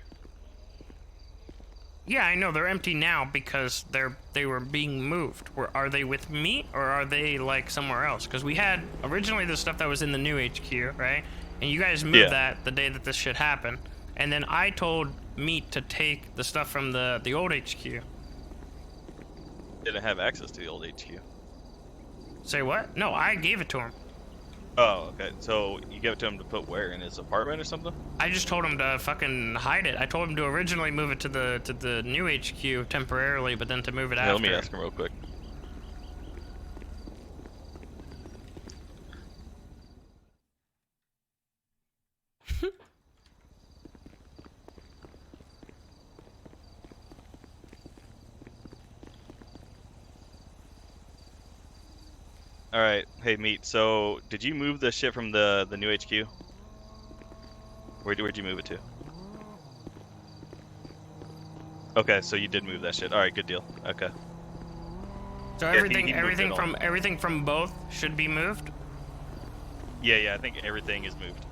Yeah, I know they're empty now because they were being moved. Are they with Meat or are they like somewhere else? Because we had originally the stuff that was in the new HQ, right? and you guys moved that the day that this shit happened. And then I told Meat to take the stuff from the old HQ. Didn't have access to the old HQ. Say what? No, I gave it to him. Oh, okay. So you gave it to him to put where, in his apartment or something? I just told him to fucking hide it. I told him to originally move it to the new HQ temporarily, but then to move it after. Let me ask him real quick. All right, hey Meat. So, did you move the shit from the new HQ? Where'd you move it to? Okay, so you did move that shit. All right, good deal. Okay. So Yeah, everything from both should be moved. Yeah, I think everything is moved.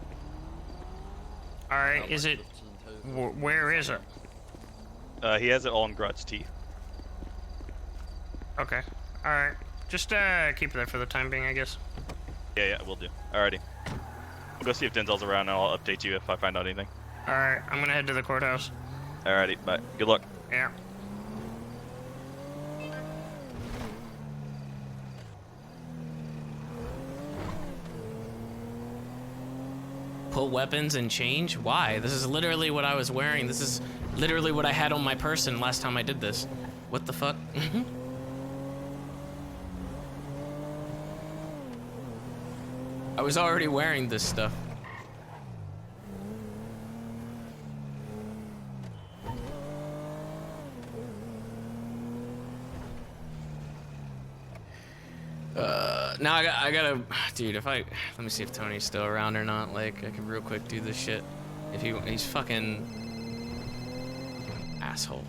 All right, is it? Where is it? He has it all in Grud's teeth. Okay. All right. Just keep it there for the time being, I guess. Yeah, we'll do. Alrighty. We'll go see if Denzel's around, and I'll update you if I find out anything. All right, I'm gonna head to the courthouse. Alrighty, bye. Good luck. Yeah. Pull weapons and change? Why? This is literally what I was wearing. This is literally what I had on my person last time I did this. What the fuck? I was already wearing this stuff. Now I gotta, dude. Let me see if Tony's still around or not. Like, I can real quick do this shit. If he's fucking asshole.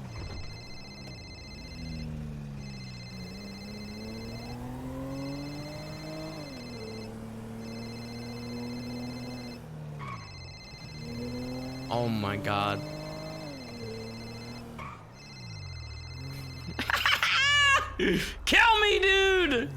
Oh my god. Kill me, dude!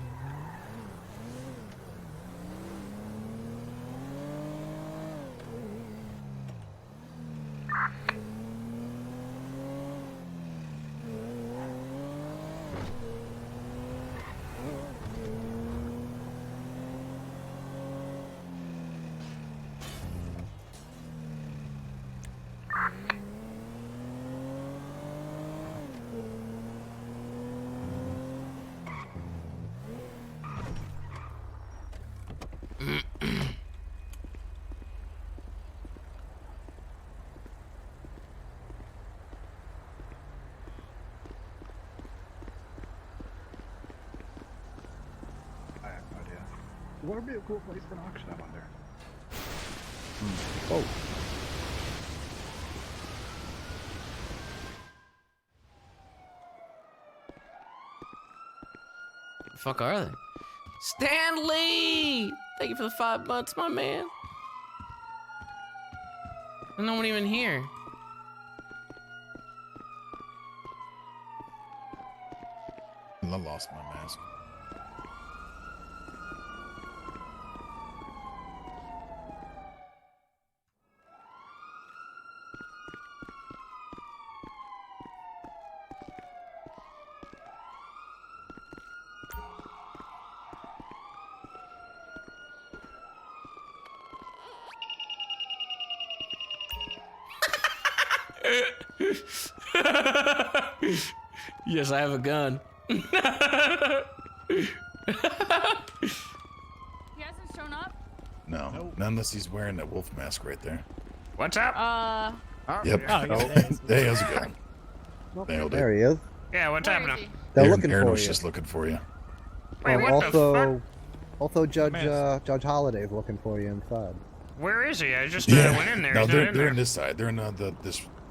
What would be a cool place for an auction, I wonder? Oh. The fuck are they? Stanley! Thank you for the 5 months, my man. There's no one even here. I lost my mask. Yes, I have a gun. He hasn't shown up? No, not unless he's wearing that wolf mask right there. What's up? Yep. Hey, how's it going? Nailed it. There he is. Yeah, what's happening? They're looking Aaron for was you. just looking for you. Wait, what also, Judge Holiday's looking for you inside. Where is he? I just Yeah. went in there. No, He's not they're in there. in this side. They're in the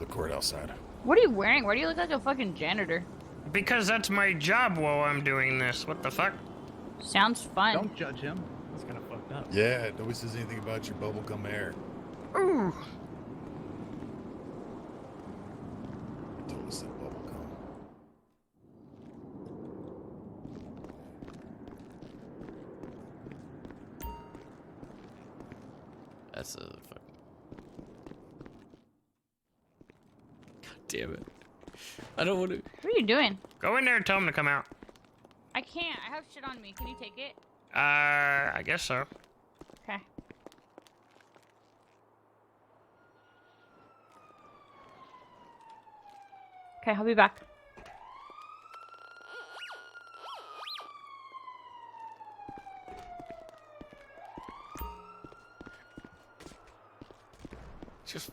courthouse side. What are you wearing? Why do you look like a fucking janitor? Because that's my job while I'm doing this. What the fuck? Sounds fun. Don't judge him. That's kind of fucked up. Yeah, nobody says anything about your bubblegum hair. Ooh. I told us that bubblegum. That's a fucking... God damn it. I don't want to... What are you doing? Go in there and tell him to come out. I can't. I have shit on me. Can you take it? I guess so. Okay. Okay, I'll be back. Just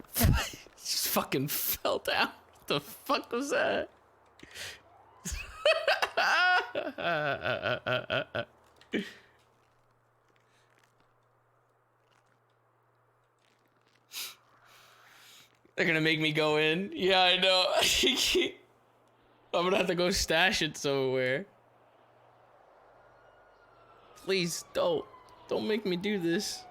fucking fell down. What the fuck was that? They're gonna make me go in. Yeah, I know. I'm gonna have to go stash it somewhere. Please don't make me do this.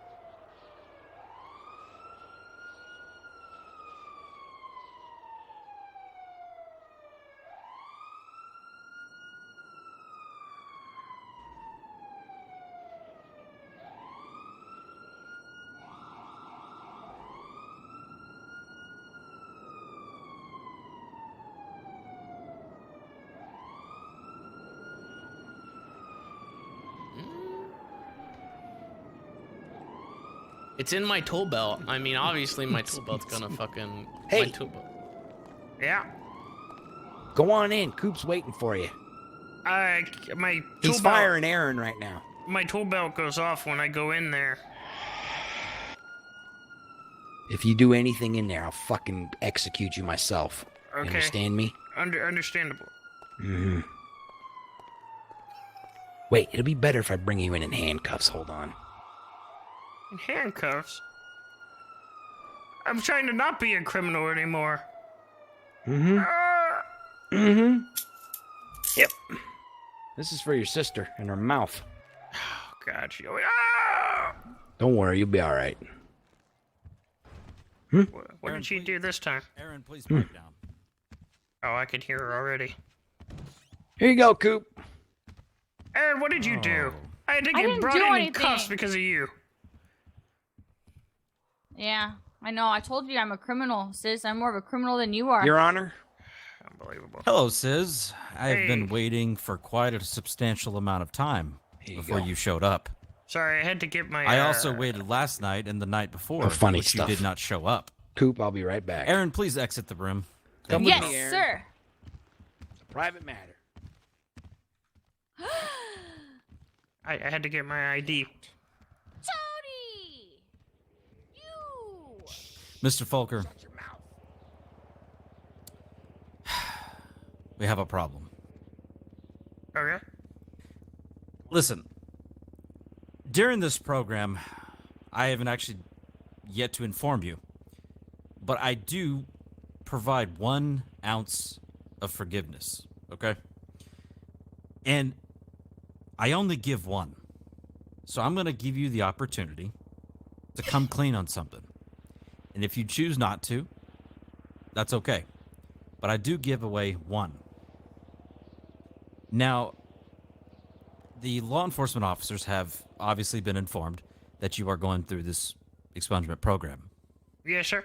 It's in my tool belt. I mean, obviously my tool belt's gonna fucking... Hey. My tool belt. Yeah. Go on in. Coop's waiting for you. My tool He's belt, firing Aaron right now. my tool belt goes off when I go in there. If you do anything in there, I'll fucking execute you myself. You Okay. understand me? Understandable. Mm-hmm. Wait, it'll be better if I bring you in handcuffs. Hold on. In handcuffs? I'm trying to not be a criminal anymore. Mm-hmm. Mm-hmm. Yep. This is for your sister and her mouth. Oh, God. Don't worry, you'll be all right. What did she do this time? Aaron, please pipe down. Oh, I can hear her already. Here you go, Coop. Aaron, what did you do? I had to I get didn't brought do in anything. cuffs because of you. Yeah, I know. I told you I'm a criminal, sis. I'm more of a criminal than you are. Your Honor. Unbelievable. Hello, Sis. I have been Hey. waiting for quite a substantial amount of time before you showed up. Sorry, I had to get my... I also waited last night and the night before, Oh, funny which stuff. you did not show up. Coop, I'll be right back. Aaron, please exit the room. Come yes, with me, Aaron. sir. It's a private matter. I had to get my ID. Tony! You! Mr. Folker, we have a problem. Okay. Listen, during this program, I haven't actually yet to inform you, but I do provide 1 ounce of forgiveness, okay? And I only give 1. So I'm going to give you the opportunity to come clean on something. And if you choose not to, that's okay. But I do give away 1. Now, the law enforcement officers have obviously been informed that you are going through this expungement program. Yeah, sure.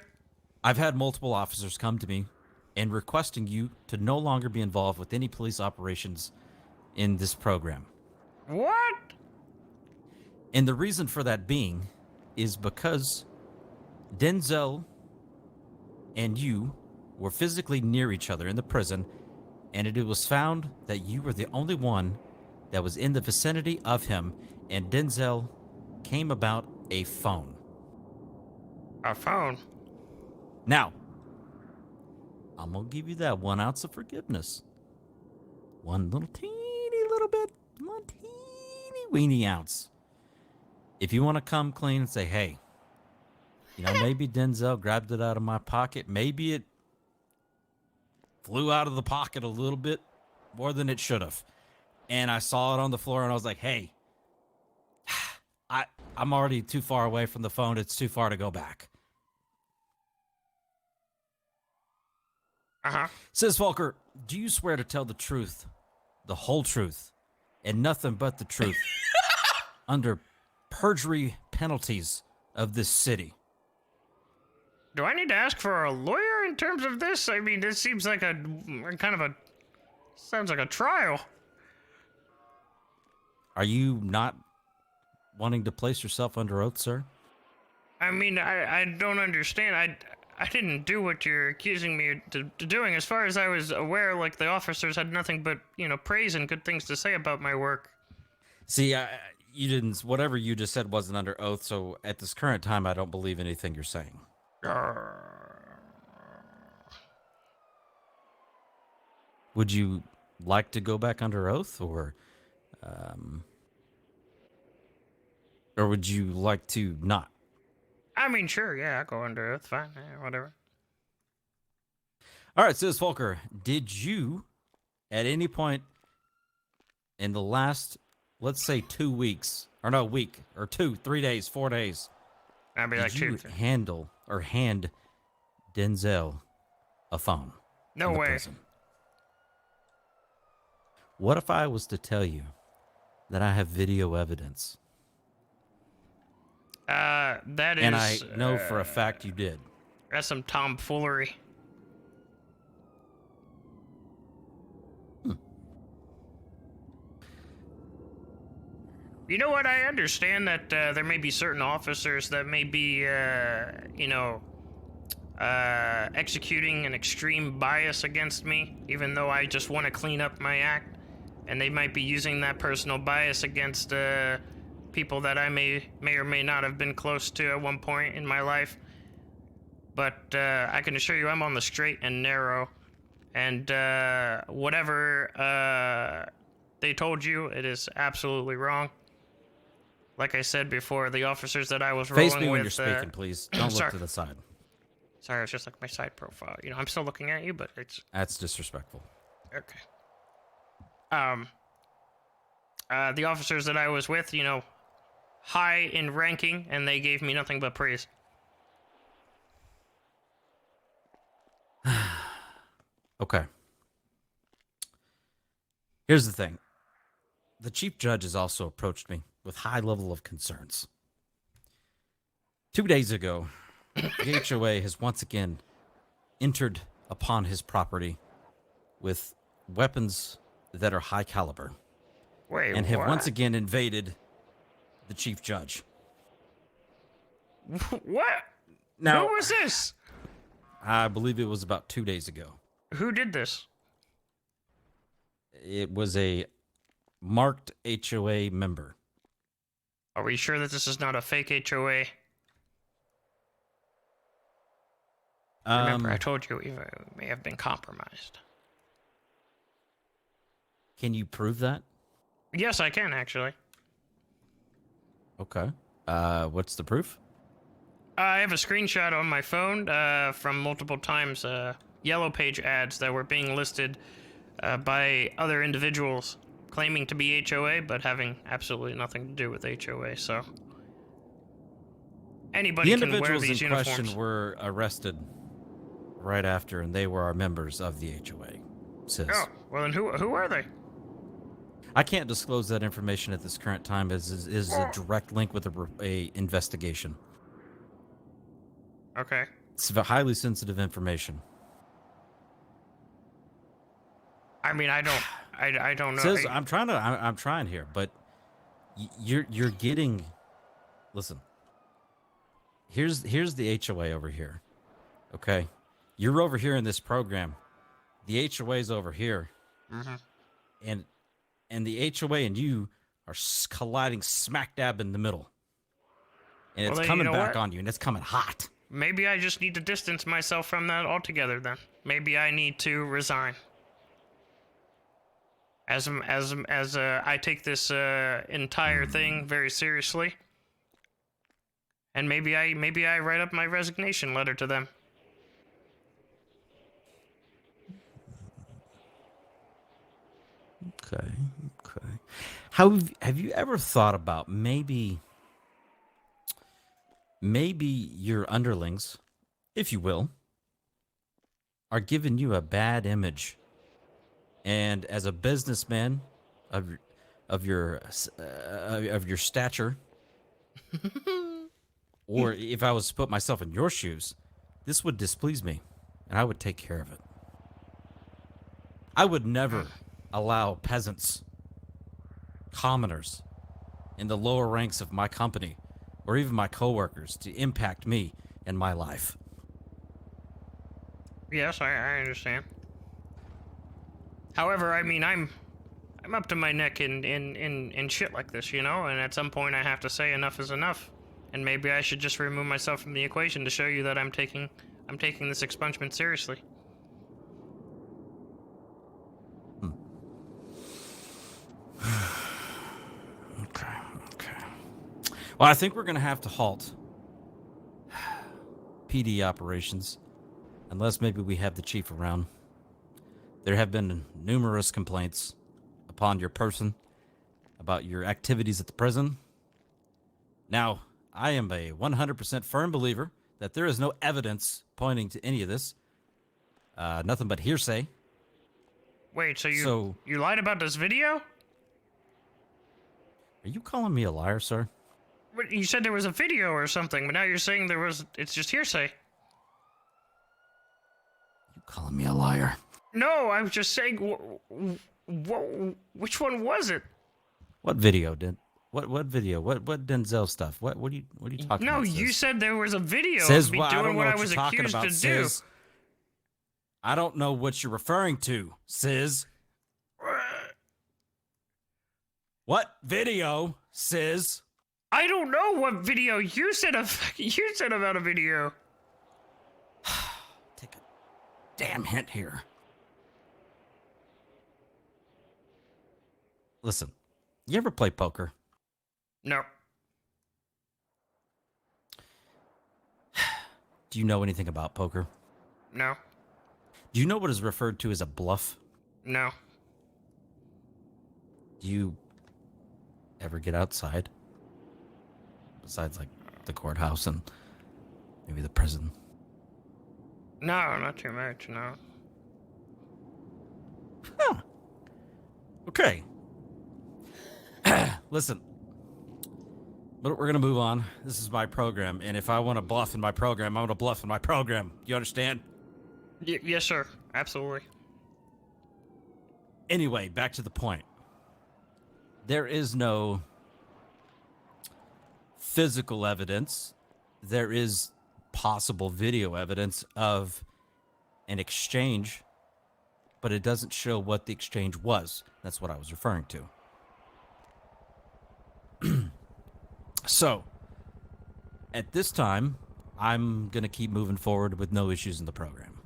I've had multiple officers come to me and requesting you to no longer be involved with any police operations in this program. What? And the reason for that being is because Denzel and you were physically near each other in the prison, and it was found that you were the only one that was in the vicinity of him, and Denzel came about a phone. A phone? Now, I'm going to give you that 1 ounce of forgiveness. 1 little teeny little bit, 1 teeny weeny ounce. If you want to come clean and say, hey, you know, maybe Denzel grabbed it out of my pocket. Maybe it flew out of the pocket a little bit more than it should have. And I saw it on the floor and I was like, hey, I'm already too far away from the phone. It's too far to go back. Uh-huh. Says Volker, do you swear to tell the truth, the whole truth, and nothing but the truth, under perjury penalties of this city. Do I need to ask for a lawyer in terms of this? I mean, this seems like sounds like a trial. Are you not wanting to place yourself under oath, sir? I mean, I don't understand. I didn't do what you're accusing me to doing. As far as I was aware, like, the officers had nothing but, praise and good things to say about my work. See, you didn't. Whatever you just said wasn't under oath. So at this current time, I don't believe anything you're saying. Would you like to go back under oath, or would you like to not? I mean, sure, yeah, I'll go under oath, fine, yeah, whatever. All right, Sis Volker, did you, at any point in the last, let's say 2 weeks, or no, week, or 2, 3 days, 4 days, I'd be did like, you handle or hand Denzel a phone? No in the way. prison? What if I was to tell you that I have video evidence? That is... And I know for a fact you did. That's some tomfoolery. You know what? I understand that there may be certain officers that may be, executing an extreme bias against me, even though I just want to clean up my act. And they might be using that personal bias against people that I may or may not have been close to at one point in my life. But I can assure you I'm on the straight and narrow. And whatever they told you, it is absolutely wrong. Like I said before, the officers that I was rolling with... Face me when you're speaking, please. Don't look to the side. Sorry, it's just like my side profile. I'm still looking at you, but it's... That's disrespectful. Okay. The officers that I was with, high in ranking, and they gave me nothing but praise. Okay. Here's the thing. The chief judge has also approached me with high level of concerns. 2 days ago, the HOA has once again entered upon his property with weapons that are high caliber. Wait, and have what? once again invaded the chief judge. What? Now, who was this? I believe it was about 2 days ago. Who did this? It was a marked HOA member. Are we sure that this is not a fake HOA? Remember, I told you we may have been compromised. Can you prove that? Yes, I can, actually. Okay. What's the proof? I have a screenshot on my phone from multiple times yellow page ads that were being listed by other individuals claiming to be HOA, but having absolutely nothing to do with HOA, so... Anybody The can wear individuals these in uniforms. question were arrested right after, and they were our members of the HOA. Says. Oh, well then who are they? I can't disclose that information at this current time, as is a direct link with a investigation. Okay. It's highly sensitive information. I mean, I don't know. Says, I'm trying here, but you're getting. Listen. Here's the HOA over here. Okay, you're over here in this program. The HOA's over here, and the HOA and you are colliding smack dab in the middle, and it's Well, then, coming you know back what? on you, and it's coming hot. Maybe I just need to distance myself from that altogether then. Maybe I need to resign. As I take this entire thing very seriously. And maybe I write up my resignation letter to them. Okay. Have you ever thought about maybe your underlings, if you will, are giving you a bad image, and as a businessman of your stature, Or if I was to put myself in your shoes, this would displease me, and I would take care of it. I would never allow peasants, commoners, in the lower ranks of my company, or even my coworkers, to impact me and my life. Yes, I understand. However, I mean, I'm up to my neck in shit like this, you know, and at some point I have to say enough is enough. And maybe I should just remove myself from the equation to show you that I'm taking this expungement seriously. Okay. Well, I think we're going to have to halt PD operations, unless maybe we have the chief around. There have been numerous complaints upon your person about your activities at the prison. Now, I am a 100% firm believer that there is no evidence pointing to any of this. Nothing but hearsay. Wait, so you lied about this video? Are you calling me a liar, sir? But you said there was a video or something, but now you're saying it's just hearsay. You calling me a liar? No, I was just saying, which one was it? What video did? What video? What Denzel stuff? What are you talking about? No, you sis? said there was a video Says of me what? I don't doing know what I what was you're talking accused about, to do. sis. I don't know what you're referring to, sis. What video, sis? I don't know what video you said about a video. Take a damn hint here. Listen, you ever play poker? No. Do you know anything about poker? No. Do you know what is referred to as a bluff? No. Do you ever get outside? Besides, like, the courthouse and maybe the prison? No, not too much, no. Huh. Okay. Listen. But we're going to move on. This is my program, and if I want to bluff in my program, I'm going to bluff in my program. You understand? Yes, sir. Absolutely. Anyway, back to the point. There is no physical evidence. There is possible video evidence of an exchange, but it doesn't show what the exchange was. That's what I was referring to. So, at this time, I'm going to keep moving forward with no issues in the program.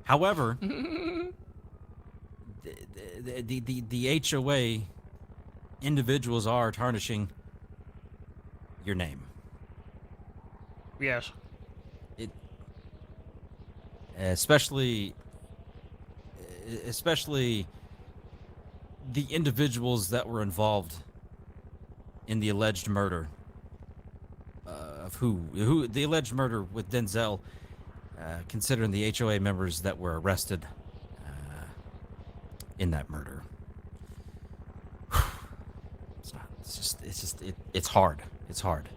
However, the HOA individuals are tarnishing your name. Yes. Especially the individuals that were involved in the alleged murder of the alleged murder with Denzel, considering the HOA members that were arrested in that murder. It's hard. It's hard.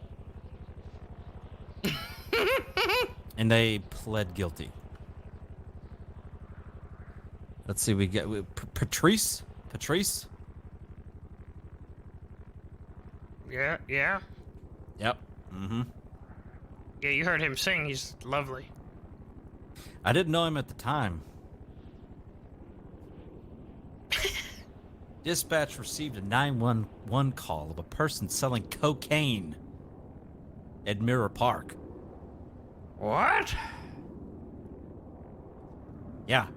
And they pled guilty. Let's see, we get Patrice? Yeah. Yep. Mm-hmm. Yeah, you heard him sing. He's lovely. I didn't know him at the time. Dispatch received a 911 call of a person selling cocaine at Mirror Park. What? Yeah.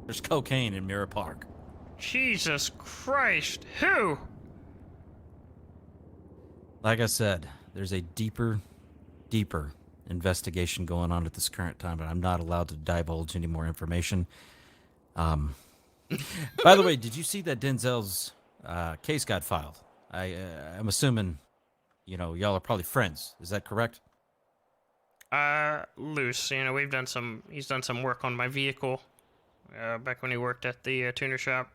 There's cocaine in Mirror Park. Jesus Christ. Who? Like I said, there's a deeper investigation going on at this current time, but I'm not allowed to divulge any more information. By the way, did you see that Denzel's case got filed? I'm assuming, y'all are probably friends. Is that correct? Loose. He's done some work on my vehicle back when he worked at the tuner shop.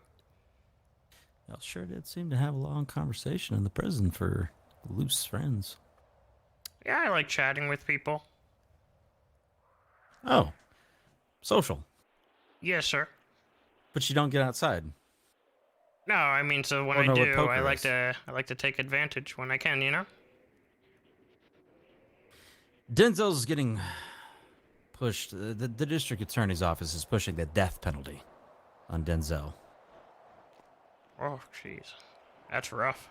Y'all sure did seem to have a long conversation in the prison for Loose friends. Yeah, I like chatting with people. Oh, social. Yes, sir. But you don't get outside. No, I mean, so when Or I know what do, poker I like is. to take advantage when I can, you know? Denzel's getting pushed. The district attorney's office is pushing the death penalty on Denzel. Oh, jeez. That's rough.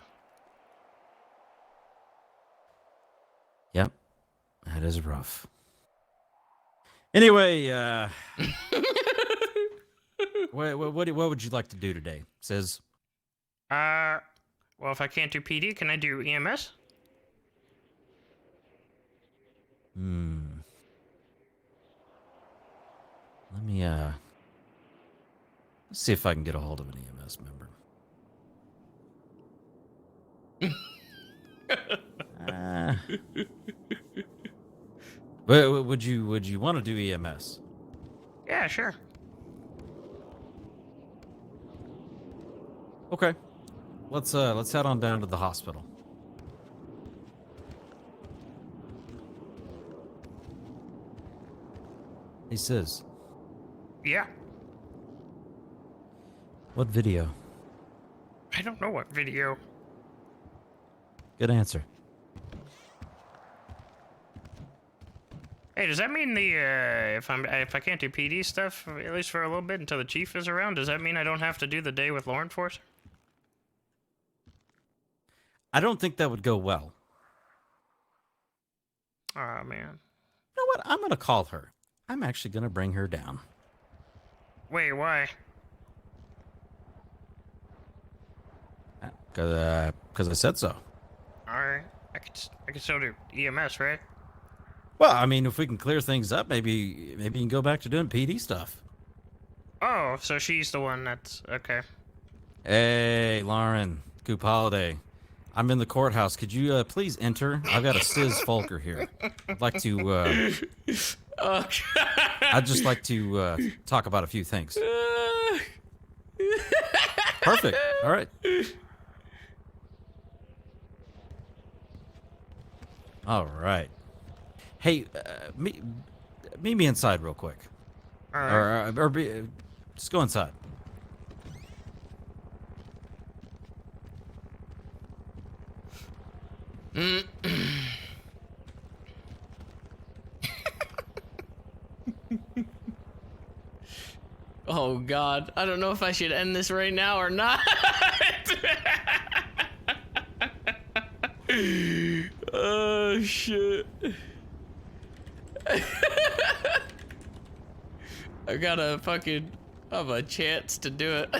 Yep, that is rough. Anyway, what would you like to do today, Sis? Well, if I can't do PD, can I do EMS? Let me let's see if I can get a hold of an EMS member. Would you want to do EMS? Yeah, sure. Okay. Let's head on down to the hospital. He says. Yeah. What video? I don't know what video. Good answer. Hey, does that mean if I can't do PD stuff at least for a little bit until the chief is around? Does that mean I don't have to do the day with law enforcement? I don't think that would go well. Oh man. You know what? I'm gonna call her. I'm actually gonna bring her down. Wait, why? Because I said so. All right, I could still do EMS, right? Well, I mean, if we can clear things up, maybe you can go back to doing PD stuff. Oh, so she's the one that's okay. Hey, Lauren, Coop Holiday. I'm in the courthouse. Could you please enter? I've got a Sis Folker here. I'd like to. I'd just like to talk about a few things. Perfect. All right. All right. Hey, meet me inside real quick. All right. Just go inside. Oh God, I don't know if I should end this right now or not. Oh shit. I have a chance to do it.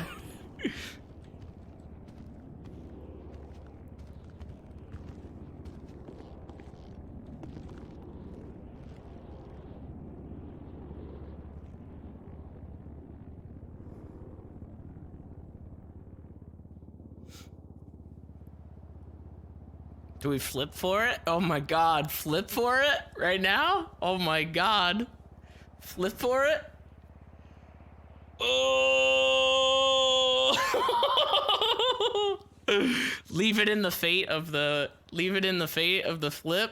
Do we flip for it? Oh my God, flip for it right now? Oh my God, flip for it? Oh! Leave it in the fate of the flip.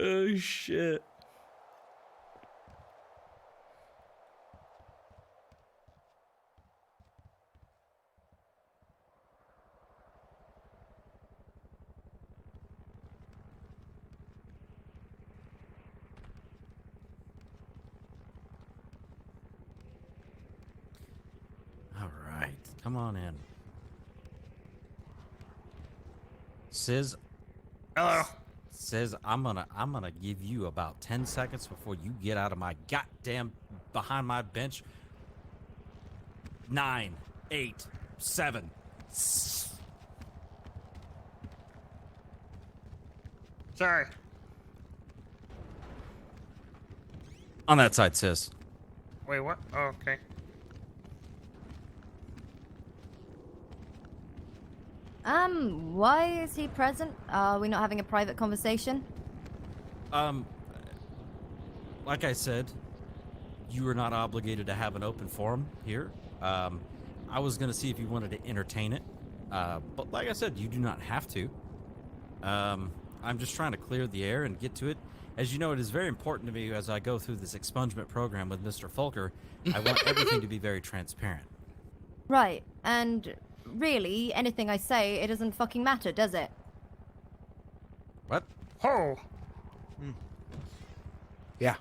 Oh shit. All right, come on in. Sis. Hello. Says I'm gonna give you about 10 seconds before you get out of my goddamn behind my bench. 9, 8, 7. Sorry. On that side, sis. Wait, what? Oh, okay. Why is he present? Are we not having a private conversation? Like I said, you are not obligated to have an open forum here. I was gonna see if you wanted to entertain it, but like I said, you do not have to. I'm just trying to clear the air and get to it. As you know, it is very important to me as I go through this expungement program with Mr. Fulker. I want everything to be very transparent. Right, and really, anything I say, it doesn't fucking matter, does it? What? Oh. Yeah.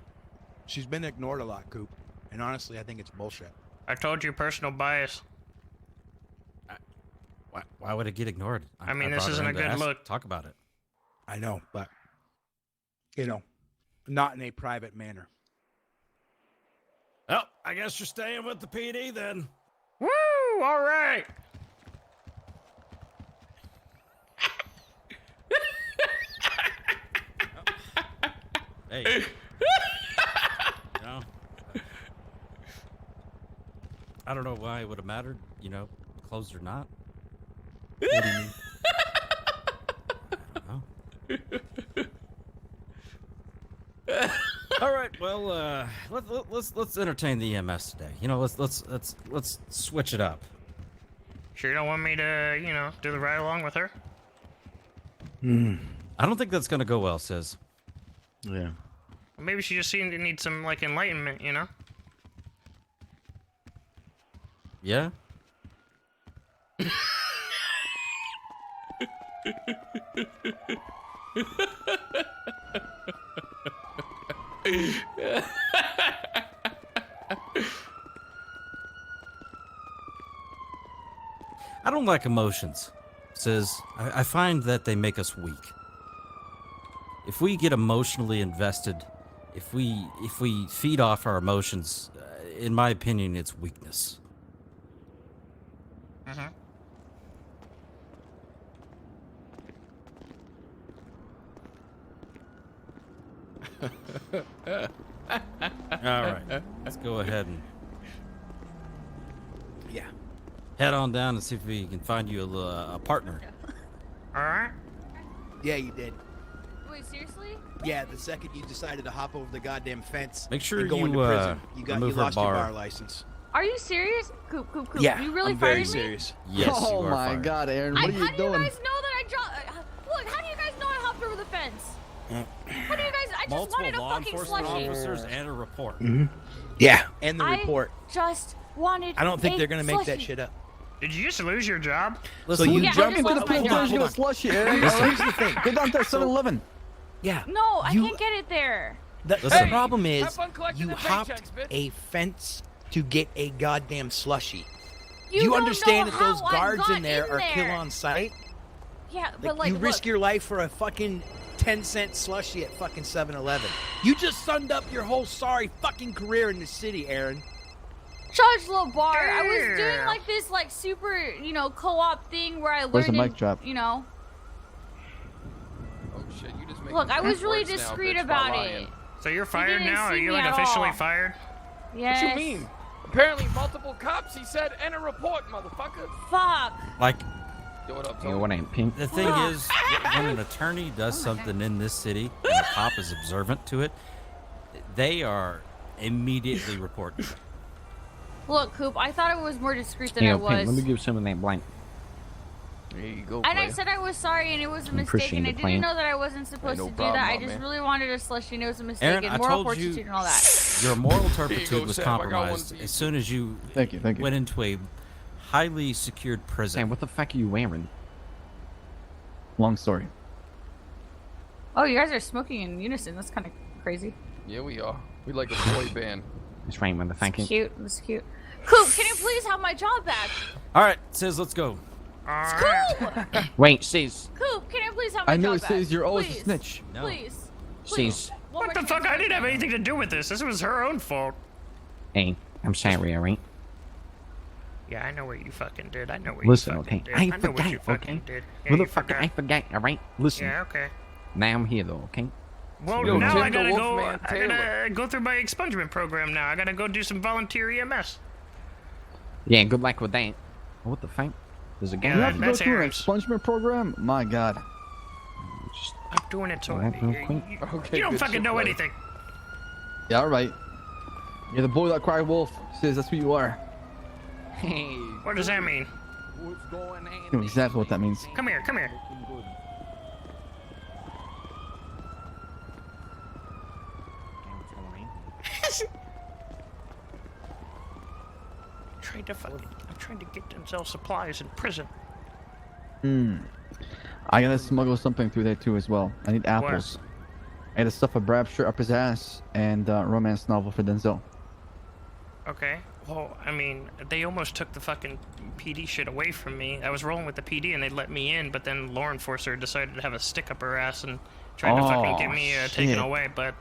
She's been ignored a lot, Coop. And honestly, I think it's bullshit. I told you, personal bias. Why would it get ignored? I mean, this brought her isn't a in to good ask- look. Talk about it. I know, but, you know, not in a private manner. Well, I guess you're staying with the PD then. Woo! All right. Hey. You know, I don't know why it would have mattered, you know, closed or not. What do you mean? All right, well, let's entertain the EMS today. You know, let's switch it up. Sure you don't want me to, you know, do the ride along with her? I don't think that's gonna go well, Sis. Yeah. Maybe she just seemed to need some, like, enlightenment, you know? Yeah. I don't like emotions, Sis. I find that they make us weak. If we get emotionally invested, if we feed off our emotions, in my opinion, it's weakness. All right, let's go ahead and head on down and see if we can find you a partner. All right. Yeah, you did. Wait, seriously? Yeah, the second you decided to hop over the goddamn fence Make sure and go you, into prison, you remove her lost your bar. bar license. Are you serious? Coop. Yeah, You really I'm very fired me? serious. Yes, Oh you are my fired. God, Aaron, what are you How do doing? you guys know that I dropped? Look, how do you guys know I hopped over the fence? How do you guys? I just Multiple wanted a law fucking enforcement slushie. officers and a report. Yeah, and the report. I just wanted. I don't think a they're gonna make that slushie. shit up. Did you just lose your job? So you Yeah, I jumped just into the lost my pool. job. There's no slushy, Aaron. Listen, here's the thing. Go down to 7-Eleven. Yeah. No, I You- can't get it there. The Listen. problem Have is fun collecting you the hopped paychecks, bitch. a fence to get a goddamn slushy. You You don't understand know that those how I guards got in there in are there. kill on sight? Yeah, but like, you look, risk your life for a fucking 10-cent slushy at fucking 7-Eleven. You just summed up your whole sorry fucking career in the city, Aaron. Judge Lobar, I was doing Damn. like this, like super, you know, co-op thing where I Where's the learned, mic drop? you know. Oh shit, you just make Look, me I was eat really words now, discreet bitch, by about lying. it. So you're fired didn't now? Are see you me like at officially all. fired? Yes. What you mean? Apparently multiple cops, he said, and a report, motherfucker. Fuck. Like, Do it up, You know Tony. what ain't pink? the thing is, when an attorney does something in this city and a cop is observant to it, they are immediately reported. Look, Coop, I thought I was more discreet than Hey, I yo, Pink, let me was. give some of that blank. There you go, And I player. said I was sorry and it was a I'm mistake pushing and the I didn't plan. know that I wasn't supposed no to do problem, that. I my just man. really wanted a slushie and it was a mistake Aaron, and I moral told you fortitude and all that. your moral Here you turpitude go, was Sam, I got one compromised for you. as soon as you Thank you. went into a highly secured prison. Sam, what the fuck are you wearing? Long story. Oh, you guys are smoking in unison. That's kind of crazy. Yeah, we are. We like a boy band. It's right, motherfucker. Cute. That's cute. Coop, can you please have my job back? All right, Sis, let's go. Coop! Wait, sis. Coop, can you please have my I know job it back? says you're always a Please. snitch. No. Please. Sis. One What more the fuck? chance. I didn't have anything to do with this. This was her own fault. Hey, I'm sorry, alright? Yeah, I know what you fucking did. I know what Listen, you fucking okay? did. I know what forgot, you fucking okay? did. Yeah, you Motherfucker, I forgot, alright? Listen. Yeah, okay. Now I'm here, though, okay? Well, Yo, now Tim I the gotta go. Wolfman I Taylor. gotta go through my expungement program now. I gotta go do some volunteer EMS. Yeah, good luck with that. What the fuck? There's a guy. Yeah, You have to go that's through an Aaron's. expungement program? My God. I'm doing it so you don't fucking know anything. Yeah, all right. You're the boy that cried wolf. Says that's who you are. Hey. What does that mean? What's going on? You know exactly what that means. Come here, come here. I'm trying to get Denzel supplies in prison. I gotta smuggle something through there too as well. I need apples. I gotta stuff a Brab shirt up his ass and romance novel for Denzel. Okay. Well, I mean, they almost took the fucking PD shit away from me. I was rolling with the PD and they let me in, but then law enforcer decided to have a stick up her ass and tried to fucking get me taken away. But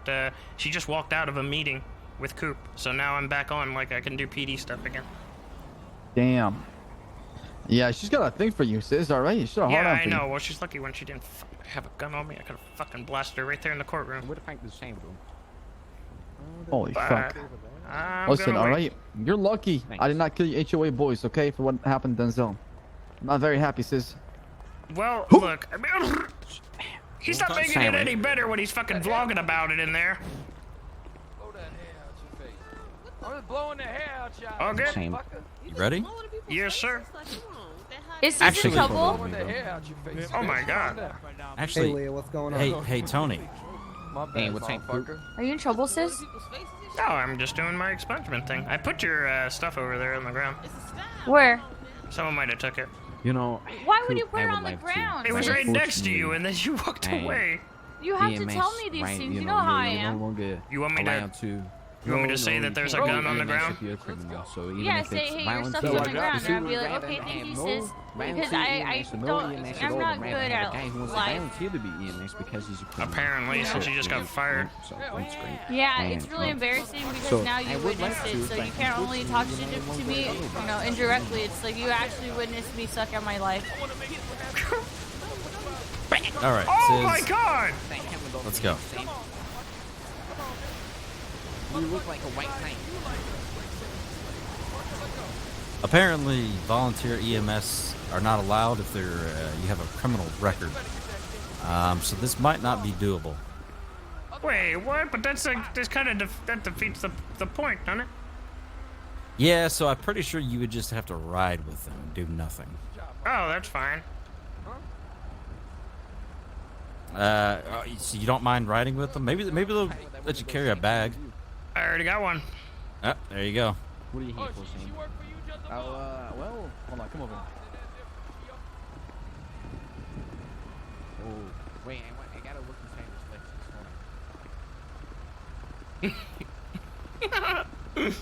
she just walked out of a meeting with Coop, so now I'm back on, like I can do PD stuff again. Damn. Yeah, she's got a thing for you, sis. All right, she's a hard on Yeah, for I you. know. Well, she's lucky when she didn't have a gun on me. I could have fucking blasted her right there in the courtroom. What if I the same room? Holy fuck. I'm Listen, gonna all wait. right, you're lucky. I did not kill your HOA boys, okay, for what happened to Denzel. I'm not very happy, sis. Well, look, I mean, he's not making it Silent. any better when he's fucking vlogging about it in there. I'm just blowing the hair out, y'all. Okay. Same. You ready? Yes, sir. Is this Actually- in trouble? Oh my god. Actually, Hey, Leah, what's going on? Hey, Tony. Hey, what's up, fucker? Are you in trouble, sis? No, I'm just doing my expungement thing. I put your stuff over there on the ground. Where? Someone might have took it. You know. Why would you Coop, put I it would on the like to- ground? It was But right next to you, unfortunately, and then you walked hey, away. You have to EMS, tell me these right, things. You you know how I you're no am. longer You want me to- allowed to. You want me to say that there's a gun on the ground? If you're a criminal, so even Yeah, if say, it's hey, your violent stuff's to on the you, ground. And I'll be like, rather okay, have thank you, no sis. violent Because to I EMS, no don't, EMS at I'm all, not but good rather have at a guy who wants to life. volunteer to be EMS because he's a criminal. Apparently, since you just got fired. So that's great. Yeah, And, it's really embarrassing because so now I you would witnessed like it, to, so but you can't only talk shit to me, you know, indirectly. It's like you actually witnessed me suck at my life. All right. Oh Sis, my god! Let's go. You look like a white knight. Apparently, volunteer EMS are not allowed if they're you have a criminal record. So this might not be doable. Wait, what? But that's like, that defeats the point, doesn't it? Yeah, so I'm pretty sure you would just have to ride with them and do nothing. Oh, that's fine. So you don't mind riding with them? Maybe they'll let you carry a bag. I already got one. Ah, there you go. What are you here for, Sam? Well, hold on, come over. Oh, wait, I gotta look inside this Lexus. Hold on.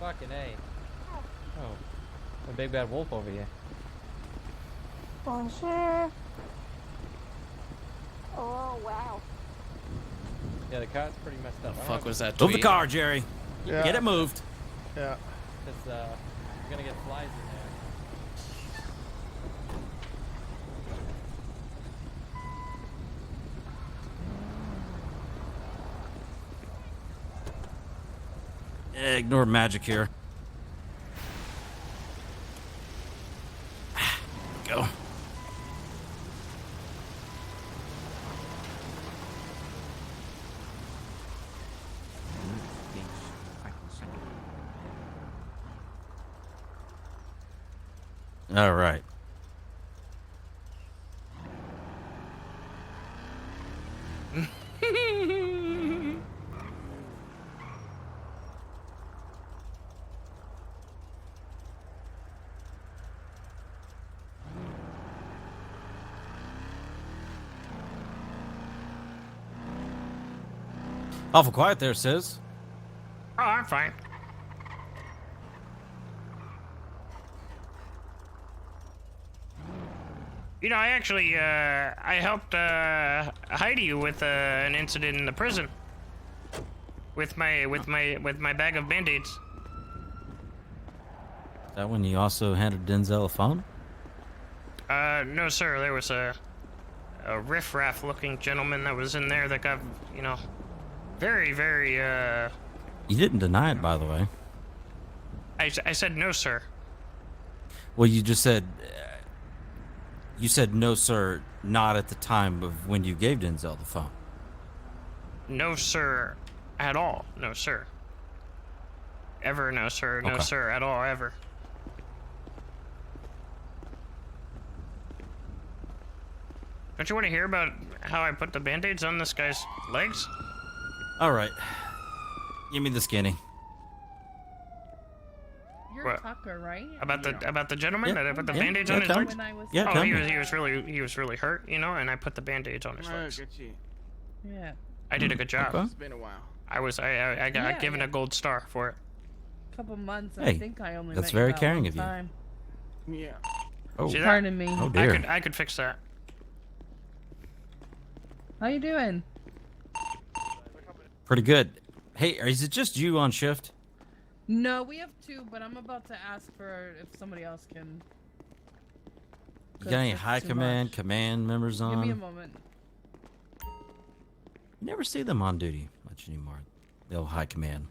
Fucking A. Oh, a big bad wolf over here. Bonjour. Oh, wow. Yeah, the car's pretty messed up. Fuck was that Move the tweet? car, Jerry. Yeah. Get it moved. Yeah. Because, you're gonna get flies in there. Ignore magic here. Go. All right. Awful quiet there, sis. Oh, I'm fine. You know, I actually, I helped, Heidi with, an incident in the prison. With my bag of Band-Aids. Is that when you also handed Denzel a phone? No, sir. There was a riff-raff looking gentleman that was in there that got, you know, very, very, You didn't deny it, by the way. I said no, sir. Well, you just said. You said no, sir, not at the time of when you gave Denzel the phone. No, sir, at all. No, sir. Ever, no, sir. No, Okay. sir, at all, ever. Don't you want to hear about how I put the band-aids on this guy's legs? All right. Give me the skinny. You're What? Tucker, right? About the gentleman that I put the band-aids on his tell legs? me. Yeah, Oh, tell he me. was really hurt, you know, and I put the band-aids on his legs. Yeah. I did a good job. Okay. It's been a while. I got given a gold star for it. Couple months. Hey, I think I only. that's met very you about caring one of you. time. Yeah. Oh, See that? Pardon me. Oh dear. I could fix that. How you doing? Pretty good. Hey, is it just you on shift? No, we have two, but I'm about to ask for if somebody else can. You got any That's high too command, much. command members on? Give me a moment. You never see them on duty much anymore. The old high command.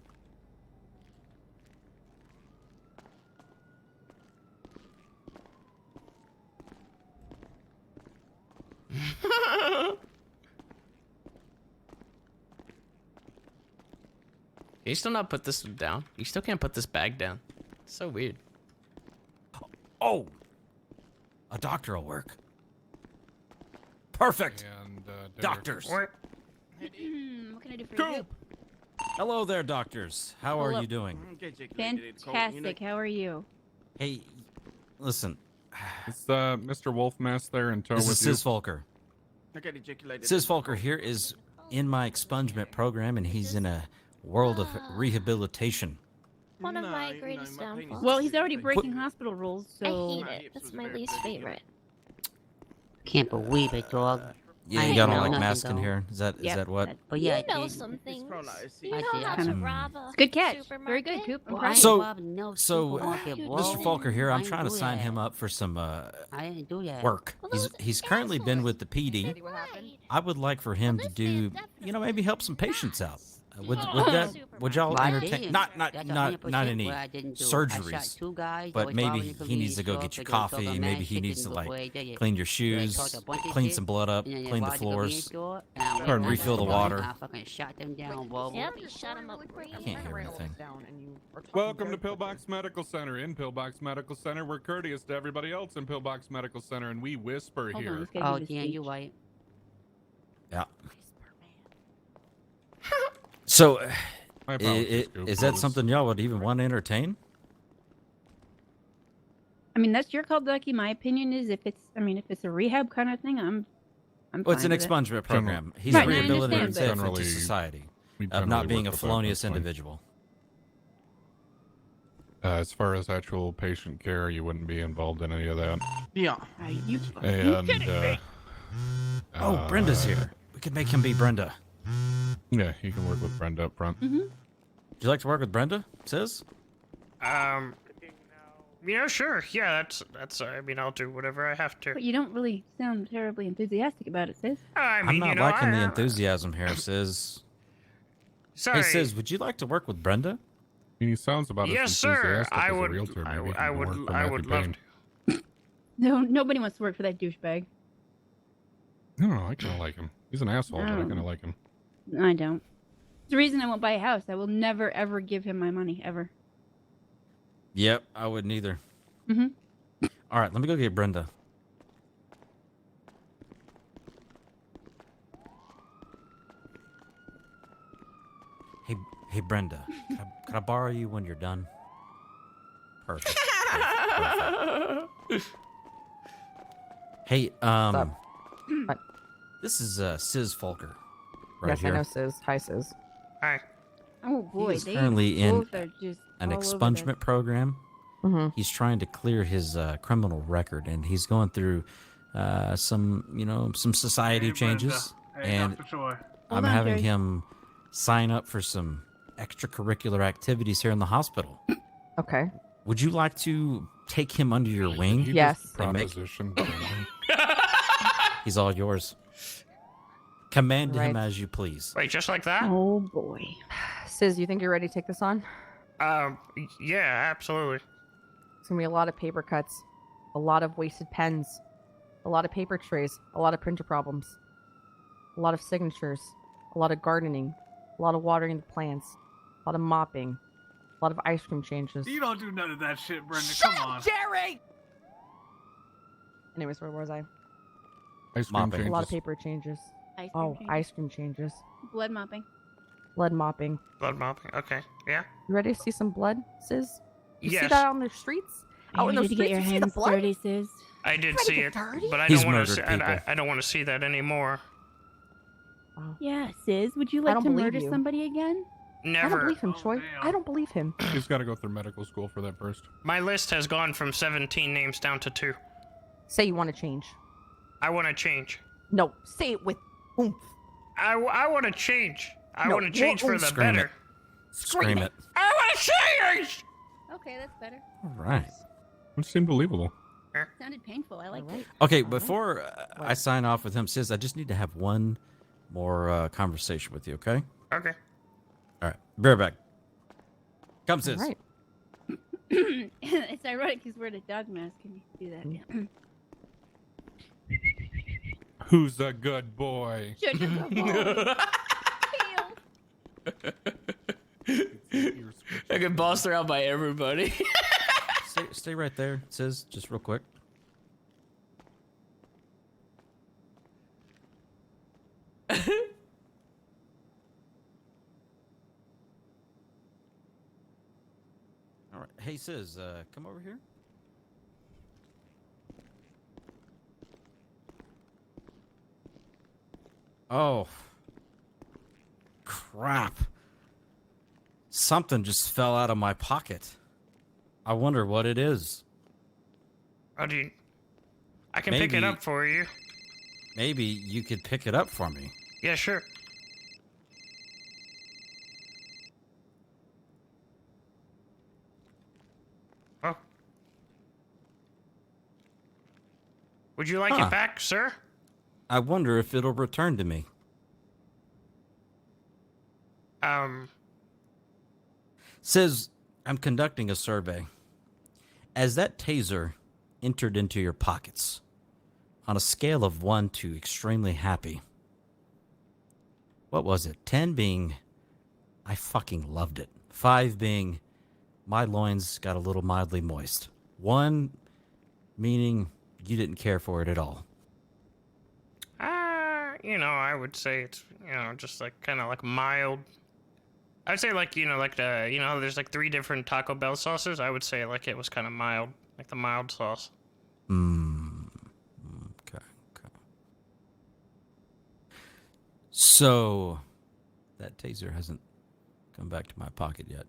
Can you still not put this down? You still can't put this bag down. It's so weird. Oh, a doctor will work. Perfect. And Doctors. What can I do for you? Hello there, doctors. How are Hello. you doing? Fantastic. How are you? Hey, listen. It's Mr. Wolfmask there in tow This with is you. Sis Volker. Sis Volker here is in my expungement program, and he's in a world of rehabilitation. One of my greatest downfalls. Well, he's already breaking hospital rules, so... I hate it. That's my least favorite. Can't believe it, dog. Yeah, I you ain't got know all like nothing, mask in though. here. Is that what? But yeah, you I know did. some things. You I know did. how I to kinda- rob a Good catch. Very supermarket? good, Coop. I'm Well, proud I of ain't you. robbing no So, supermarket, bro. Mr. Volker here, I'm I trying to ain't do sign that. him up for some I didn't do that. work. He's currently been with the PD. I would like for him to do, maybe help some patients out. Would y'all Well, I entertain? did. Not That's not 100% any what I didn't do. I surgeries, shot two guys that but was maybe robbing the he needs to go convenience get you store, so they coffee. told Maybe them he that needs to shit like before they did it. clean your So they shoes, told a bunch of clean shit, some blood up, and then they clean the robbed convenience floors, store, and I went Pardon me. back Refill the and water. I fucking shot them down, bro. Yep, you shut him up. I can't hear anything. Welcome to Pillbox Medical Center. In Pillbox Medical Center, we're courteous to everybody else in Pillbox Medical Center, and we whisper Hold on, here. let's get Oh, Dan, you white. Yeah. So, My apologies, Scoop. is I that was- something y'all would even want to entertain? I mean, that's your call, Ducky. My opinion is if it's a rehab kind of thing, I'm Well, it's an fine with it. expungement program. He's Right, I rehabilitated understand, himself but- into society we of generally not being a work with that, felonious that's fine. individual. As far as actual patient care, you wouldn't be involved in any of that. Yeah. And Oh, Brenda's here. We could make him be Brenda. Yeah, you can work with Brenda up front. Would you like to work with Brenda, Sis? Sure. Yeah, that's. I mean, I'll do whatever I have to. But you don't really sound terribly enthusiastic about it, sis. I I'm mean, not you know, liking the I- enthusiasm here, Sis. Sorry. Hey, Sis, would you like to work with Brenda? He sounds about Yes, as sir. enthusiastic I as would. a realtor. Maybe he I can would. work for I Matthew would love Payne. to. No, nobody wants to work for that douchebag. No, I kind of like him. He's an asshole, but I Oh. kind of like him. I don't. It's the reason I won't buy a house. I will never, ever give him my money, ever. Yep, I wouldn't either. Mhm. All right, let me go get Brenda. Hey, Brenda, can I borrow you when you're done? Perfect. Perfect. Hey, this is Sis Folker, right Yes, here. I know Sis. Hi, Sis. Hi. Oh boy, He's they currently in both are just an all over expungement program. Mhm. He's trying to clear his criminal record, and he's going through some society changes. And I'm Hold on, having Jerry. him sign up for some extracurricular activities here in the hospital. Okay. Would you like to take him under your wing? He Yes. just propositioned him. He's all yours. Command him Right. as you please. Wait, just like that? Oh boy. Sis, you think you're ready to take this on? Yeah, absolutely. It's gonna be a lot of paper cuts. a lot of wasted pens, a lot of paper trays, a lot of printer problems, a lot of signatures, a lot of gardening, a lot of watering the plants, a lot of mopping, a lot of ice cream changes. You don't do none of that shit, Brenda. Come on. Jerry! Anyways, where was I? Ice cream A lot of changes. paper changes. Ice cream changes. Ice cream changes. Blood mopping. Blood mopping. Blood mopping. Okay. Yeah. You ready to see some blood, Sis? You see Yes. that on the streets? Are you ready to get your hands dirty, Sis? I did Ready to see get it, dirty? but I He's don't want to. murdered people. I don't want to see that anymore. Yeah, Sis. Would you I like don't to believe murder you. somebody again? I don't Never. believe him, Choi. I don't believe him. He's got to go through medical school for that first. My list has gone from 17 names down to 2. Say you want to change. I want to change. No, say it with oomph. I want to change. I No, want to change for the Scream better. it. Scream it. I want to change. Okay, that's better. All right. Which seemed believable. Sounded painful. I liked it. Okay, before I sign off with him, Sis, I just need to have one more conversation with you, okay? Okay. All right. Be right back. Come, Sis. All right. It's ironic he's wearing a dog mask. Can you do that? Who's a good boy? Such a good boy. I get bossed around by everybody. Stay right there, Sis, just real quick. All right. Hey, Sis, come over here. Oh. Crap. Something just fell out of my pocket. I wonder what it is. Oh, I can pick it Maybe- up for you. Maybe you could pick it up for me. Yeah, sure. Oh. Would you like Huh. it back, sir? I wonder if it'll return to me. Says, I'm conducting a survey. As that taser entered into your pockets, on a scale of 1 to extremely happy, what was it? 10 being, I fucking loved it. 5 being, my loins got a little mildly moist. 1 meaning you didn't care for it at all. I would say it's, just like kind of like mild. I would say like, there's like 3 different Taco Bell sauces. I would say like it was kind of mild, like the mild sauce. Okay. So, that taser hasn't come back to my pocket yet.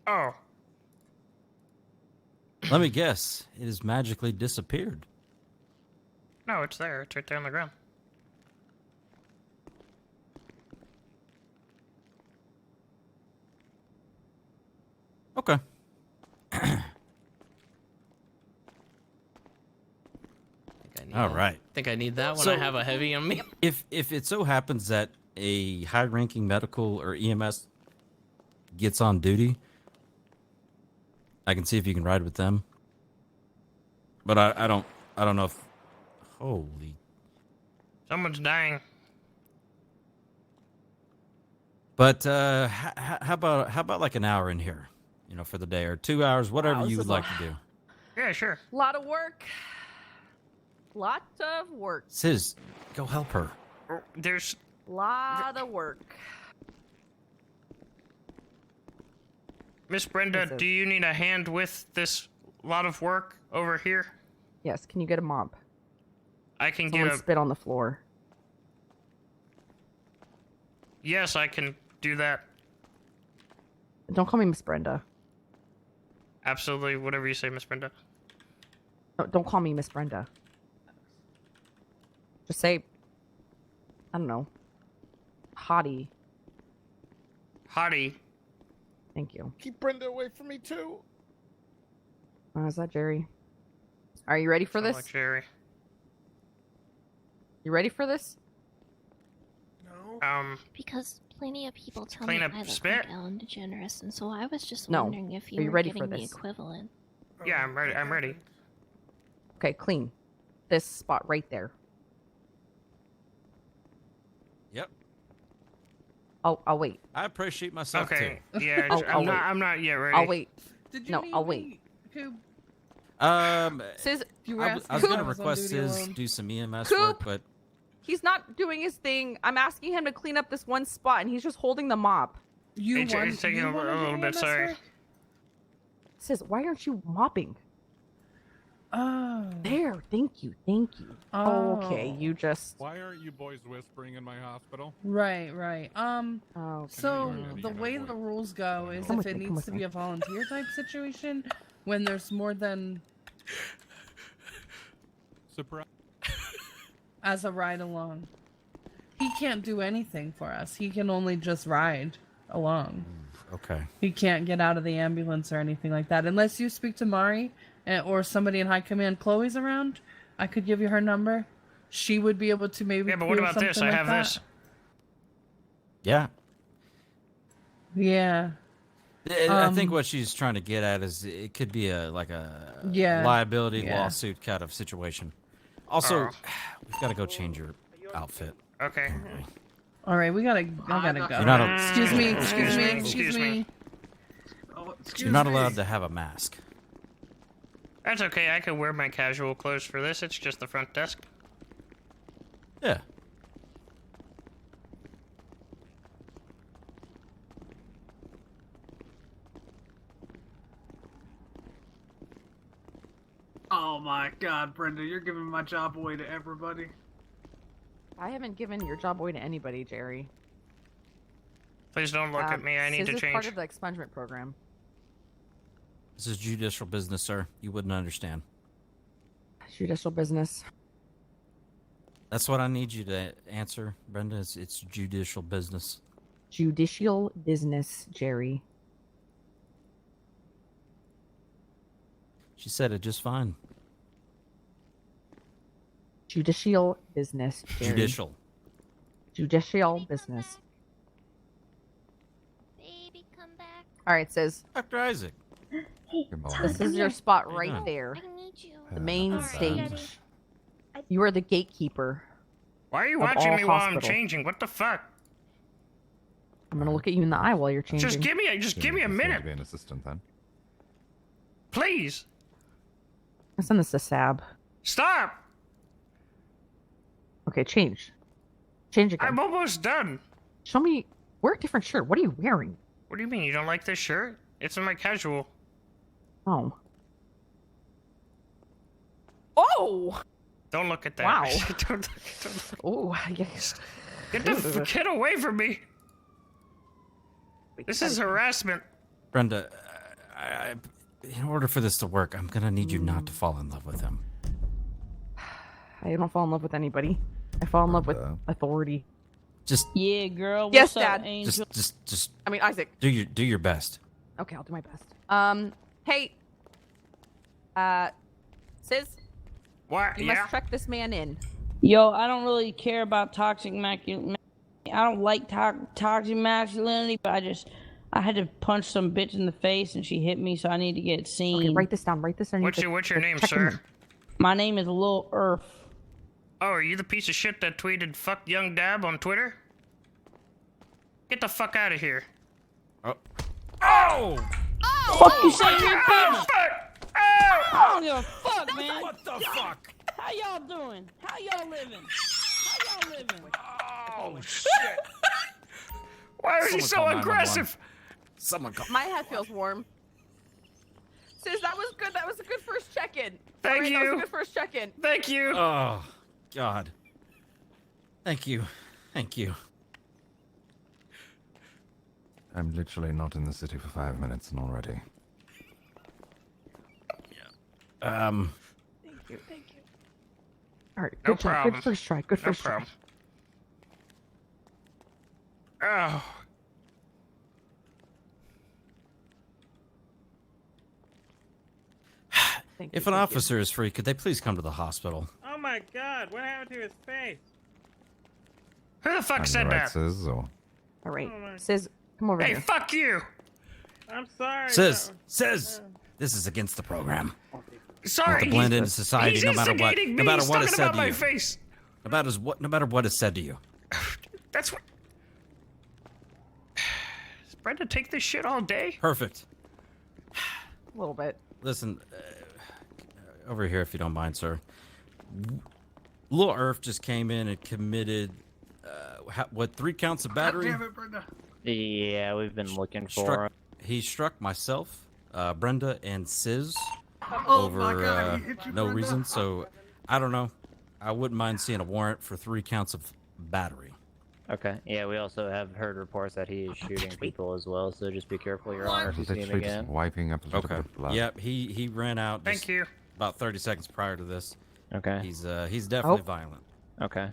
Oh. Let me guess. It has magically disappeared. No, it's there. It's right there on the ground. Okay. All right. Think I need that when So- I have a heavy on me. If it so happens that a high-ranking medical or EMS gets on duty, I can see if you can ride with them. But I don't know if. Holy. Someone's dying. But how about like an hour in here, for the day, or 2 hours, whatever Wow, you this would is like a- to do. Yeah, sure. Lot of work. Lot of work. Sis, go help her. There's Lot of work. Miss Brenda, This is- do you need a hand with this lot of work over here? Yes, can you get a mop? I can Someone get a. spit on the floor. Yes, I can do that. Don't call me Miss Brenda. Absolutely, whatever you say, Miss Brenda. No, don't call me Miss Brenda. Just say, I don't know, Hottie. Hottie. Thank you. Keep Brenda away from me too. Is that Jerry? Are you ready for Sound this? like Jerry. You ready for this? No. Because plenty of people tell Clean me up I look spit? like Ellen DeGeneres, and so I was just No. wondering if Are you you were ready getting for the this? equivalent. Yeah, I'm ready. I'm ready. Okay, clean. This spot right there. Yep. I'll wait. I appreciate myself Okay. too. Yeah, I'll wait. I'm not yet ready. I'll wait. Did you No, need I'll me? wait. Coop? Sis, You were I asking was if gonna I was on request duty Sis alone. do some EMS Coop! work, but he's not doing his thing. I'm asking him to clean up this one spot, and he's just holding the mop. It's taking a little bit. Sorry. Sis, why aren't you mopping? Oh. There. Thank you. Thank you. Oh, okay. You just. Why aren't you boys whispering in my hospital? Right. Oh, So the way the rules go is Come if with it me, come needs with to me. be a volunteer type situation, when there's more than Surprise. as a ride along. He can't do anything for us. He can only just ride along. okay. He can't get out of the ambulance or anything like that. Unless you speak to Mari or somebody in high command. Chloe's around. I could give you her number. She would be able to maybe. Yeah, but what clear about this? something I like have that. this. Yeah. Yeah. I think what she's trying to get at is it could be a Yeah. liability Yeah. lawsuit kind of situation. Also, we've got to go change your outfit. Okay. All right, I gotta go. You're not a- Excuse me. You're not allowed to have a mask. That's okay. I can wear my casual clothes for this. It's just the front desk. Yeah. Oh my God, Brenda, you're giving my job away to everybody. I haven't given your job away to anybody, Jerry. Please don't look at me. I need Sis to is change. part of the expungement program. This is judicial business, sir. You wouldn't understand. Judicial business. That's what I need you to answer, Brenda. It's judicial business. Judicial business, Jerry. She said it just fine. Judicial business, Jerry. Judicial. Judicial business. All right, Sis. Dr. Isaac. This is your spot right there. The main stage. You are the gatekeeper. Why are you of watching all me while I'm hospital. changing? What the fuck? I'm gonna look at you in the eye while you're changing. Just give me a minute, Be an assistant then. please. I'll send this to Sab. Stop. Okay, change. Change again. I'm almost done. Show me. Wear a different shirt. What are you wearing? What do you mean? You don't like this shirt? It's in my casual. Oh. Oh! Don't look at that. Wow. don't Oh, I guess. Get away from me. This is harassment. Brenda, in order for this to work, I'm gonna need you not to fall in love with him. I don't fall in love with anybody. I fall in love with authority. Just Yeah, girl. Yes, What's up, Dad. Angel? just. I mean, Isaac. Do your best. Okay, I'll do my best. Hey. Sis. What? You must check this man in. Yo, I don't really care about toxic masculinity. I don't like toxic masculinity, but I had to punch some bitch in the face and she hit me, so I need to get seen. Okay, write this down. Write this down. What's your name, sir? My name is Lil Earth. Oh, are you the piece of shit that tweeted "fuck young dab" on Twitter? Get the fuck out of here. Oh. Oh! Fuck you, say me, bitch. Oh! I don't give a fuck, man. What the fuck? How y'all doing? How y'all living? How y'all living? Oh shit! Why is he so aggressive? Someone call. My head feels warm. Sis, that was good. That was a good first check-in. Thank That was you. a good first check-in. Thank you. Oh, God. Thank you. Thank you. I'm literally not in the city for 5 minutes and already. Thank you. All right, No good job. problem. Good first try. Good No first try. problem. Oh. If an officer is free, could they please come to the hospital? Oh my God! What happened to his face? Who the fuck said that? Or All right, Sis, come over Hey, here. fuck you! I'm sorry. Sis, this is against the program. Sorry, to blend into he's society, no matter what, instigating no me. matter He's what is talking said about to my you. face. No matter what is said to you. That's what. Does Brenda take this shit all day? Perfect. A little bit. Listen, over here, if you don't mind, sir. Little Earth just came in and committed, 3 counts of battery? Damn it, Brenda. Yeah, we've been looking for him. He struck myself, Brenda, and Sis Oh over my God, he hit you, no Brenda. reason. So, I don't know. I wouldn't mind seeing a warrant for 3 counts of battery. Okay. Yeah, we also have heard reports that he is shooting people as well, so just be careful, Your Honor, if you see him Literally again. just wiping up a little Okay. bit of blood. Yep, he ran out. Thank you. About 30 seconds prior to this. Okay. He's definitely violent. Okay.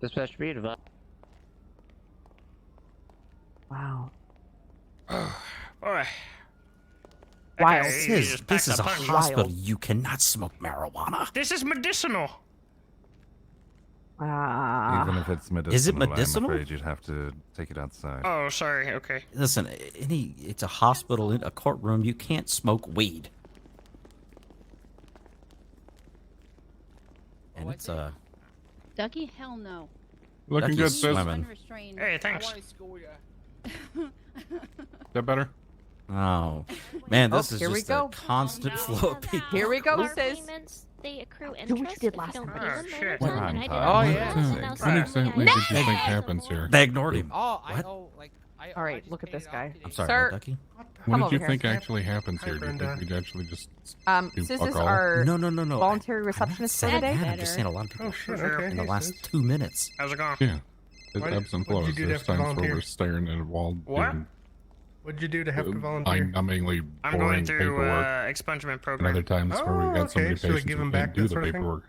Dispatch be advised. Wow. Boy. Wow. Sis, this is a hospital. You cannot smoke marijuana. This is medicinal. Even if it's medicinal, Is it medicinal? I'm afraid you'd have to take it outside. Oh, sorry. Okay. Listen, it's a hospital, in a courtroom. You can't smoke weed. And it's Ducky, hell no. Looking good, sis. Unrestrained. Hey, thanks. Is that better? Oh, man, this is here we just a go. constant flow of people. Here we go, Car Sis. payments, they accrue Do what you interest did if last you don't time. pay them Oh, over shit. time, What and I did time? all Oh, that, yeah. and now What someone exactly else did you has think to happens pay here? They ignored him. Oh, What? All right, look at this guy. I'm sorry, Sir, Ducky. What Come did you over think here. actually happens here? Do you Brenda. think we'd actually just do Sis fuck is all? our No. voluntary receptionist for the day. I'm just saying a lot of people Oh shit. Sure. Okay. in the hey, last sis. 2 minutes. How's it going? Yeah. It Why- ebbs and what'd you flows. do to There's have to times where volunteer? we're staring at a wall What? doing What'd you do to have to volunteer? mind-numbingly I'm boring going through paperwork. expungement And program. other times where we've Oh, got so many okay, so they patients give who them can't back do that the sort of thing? paperwork.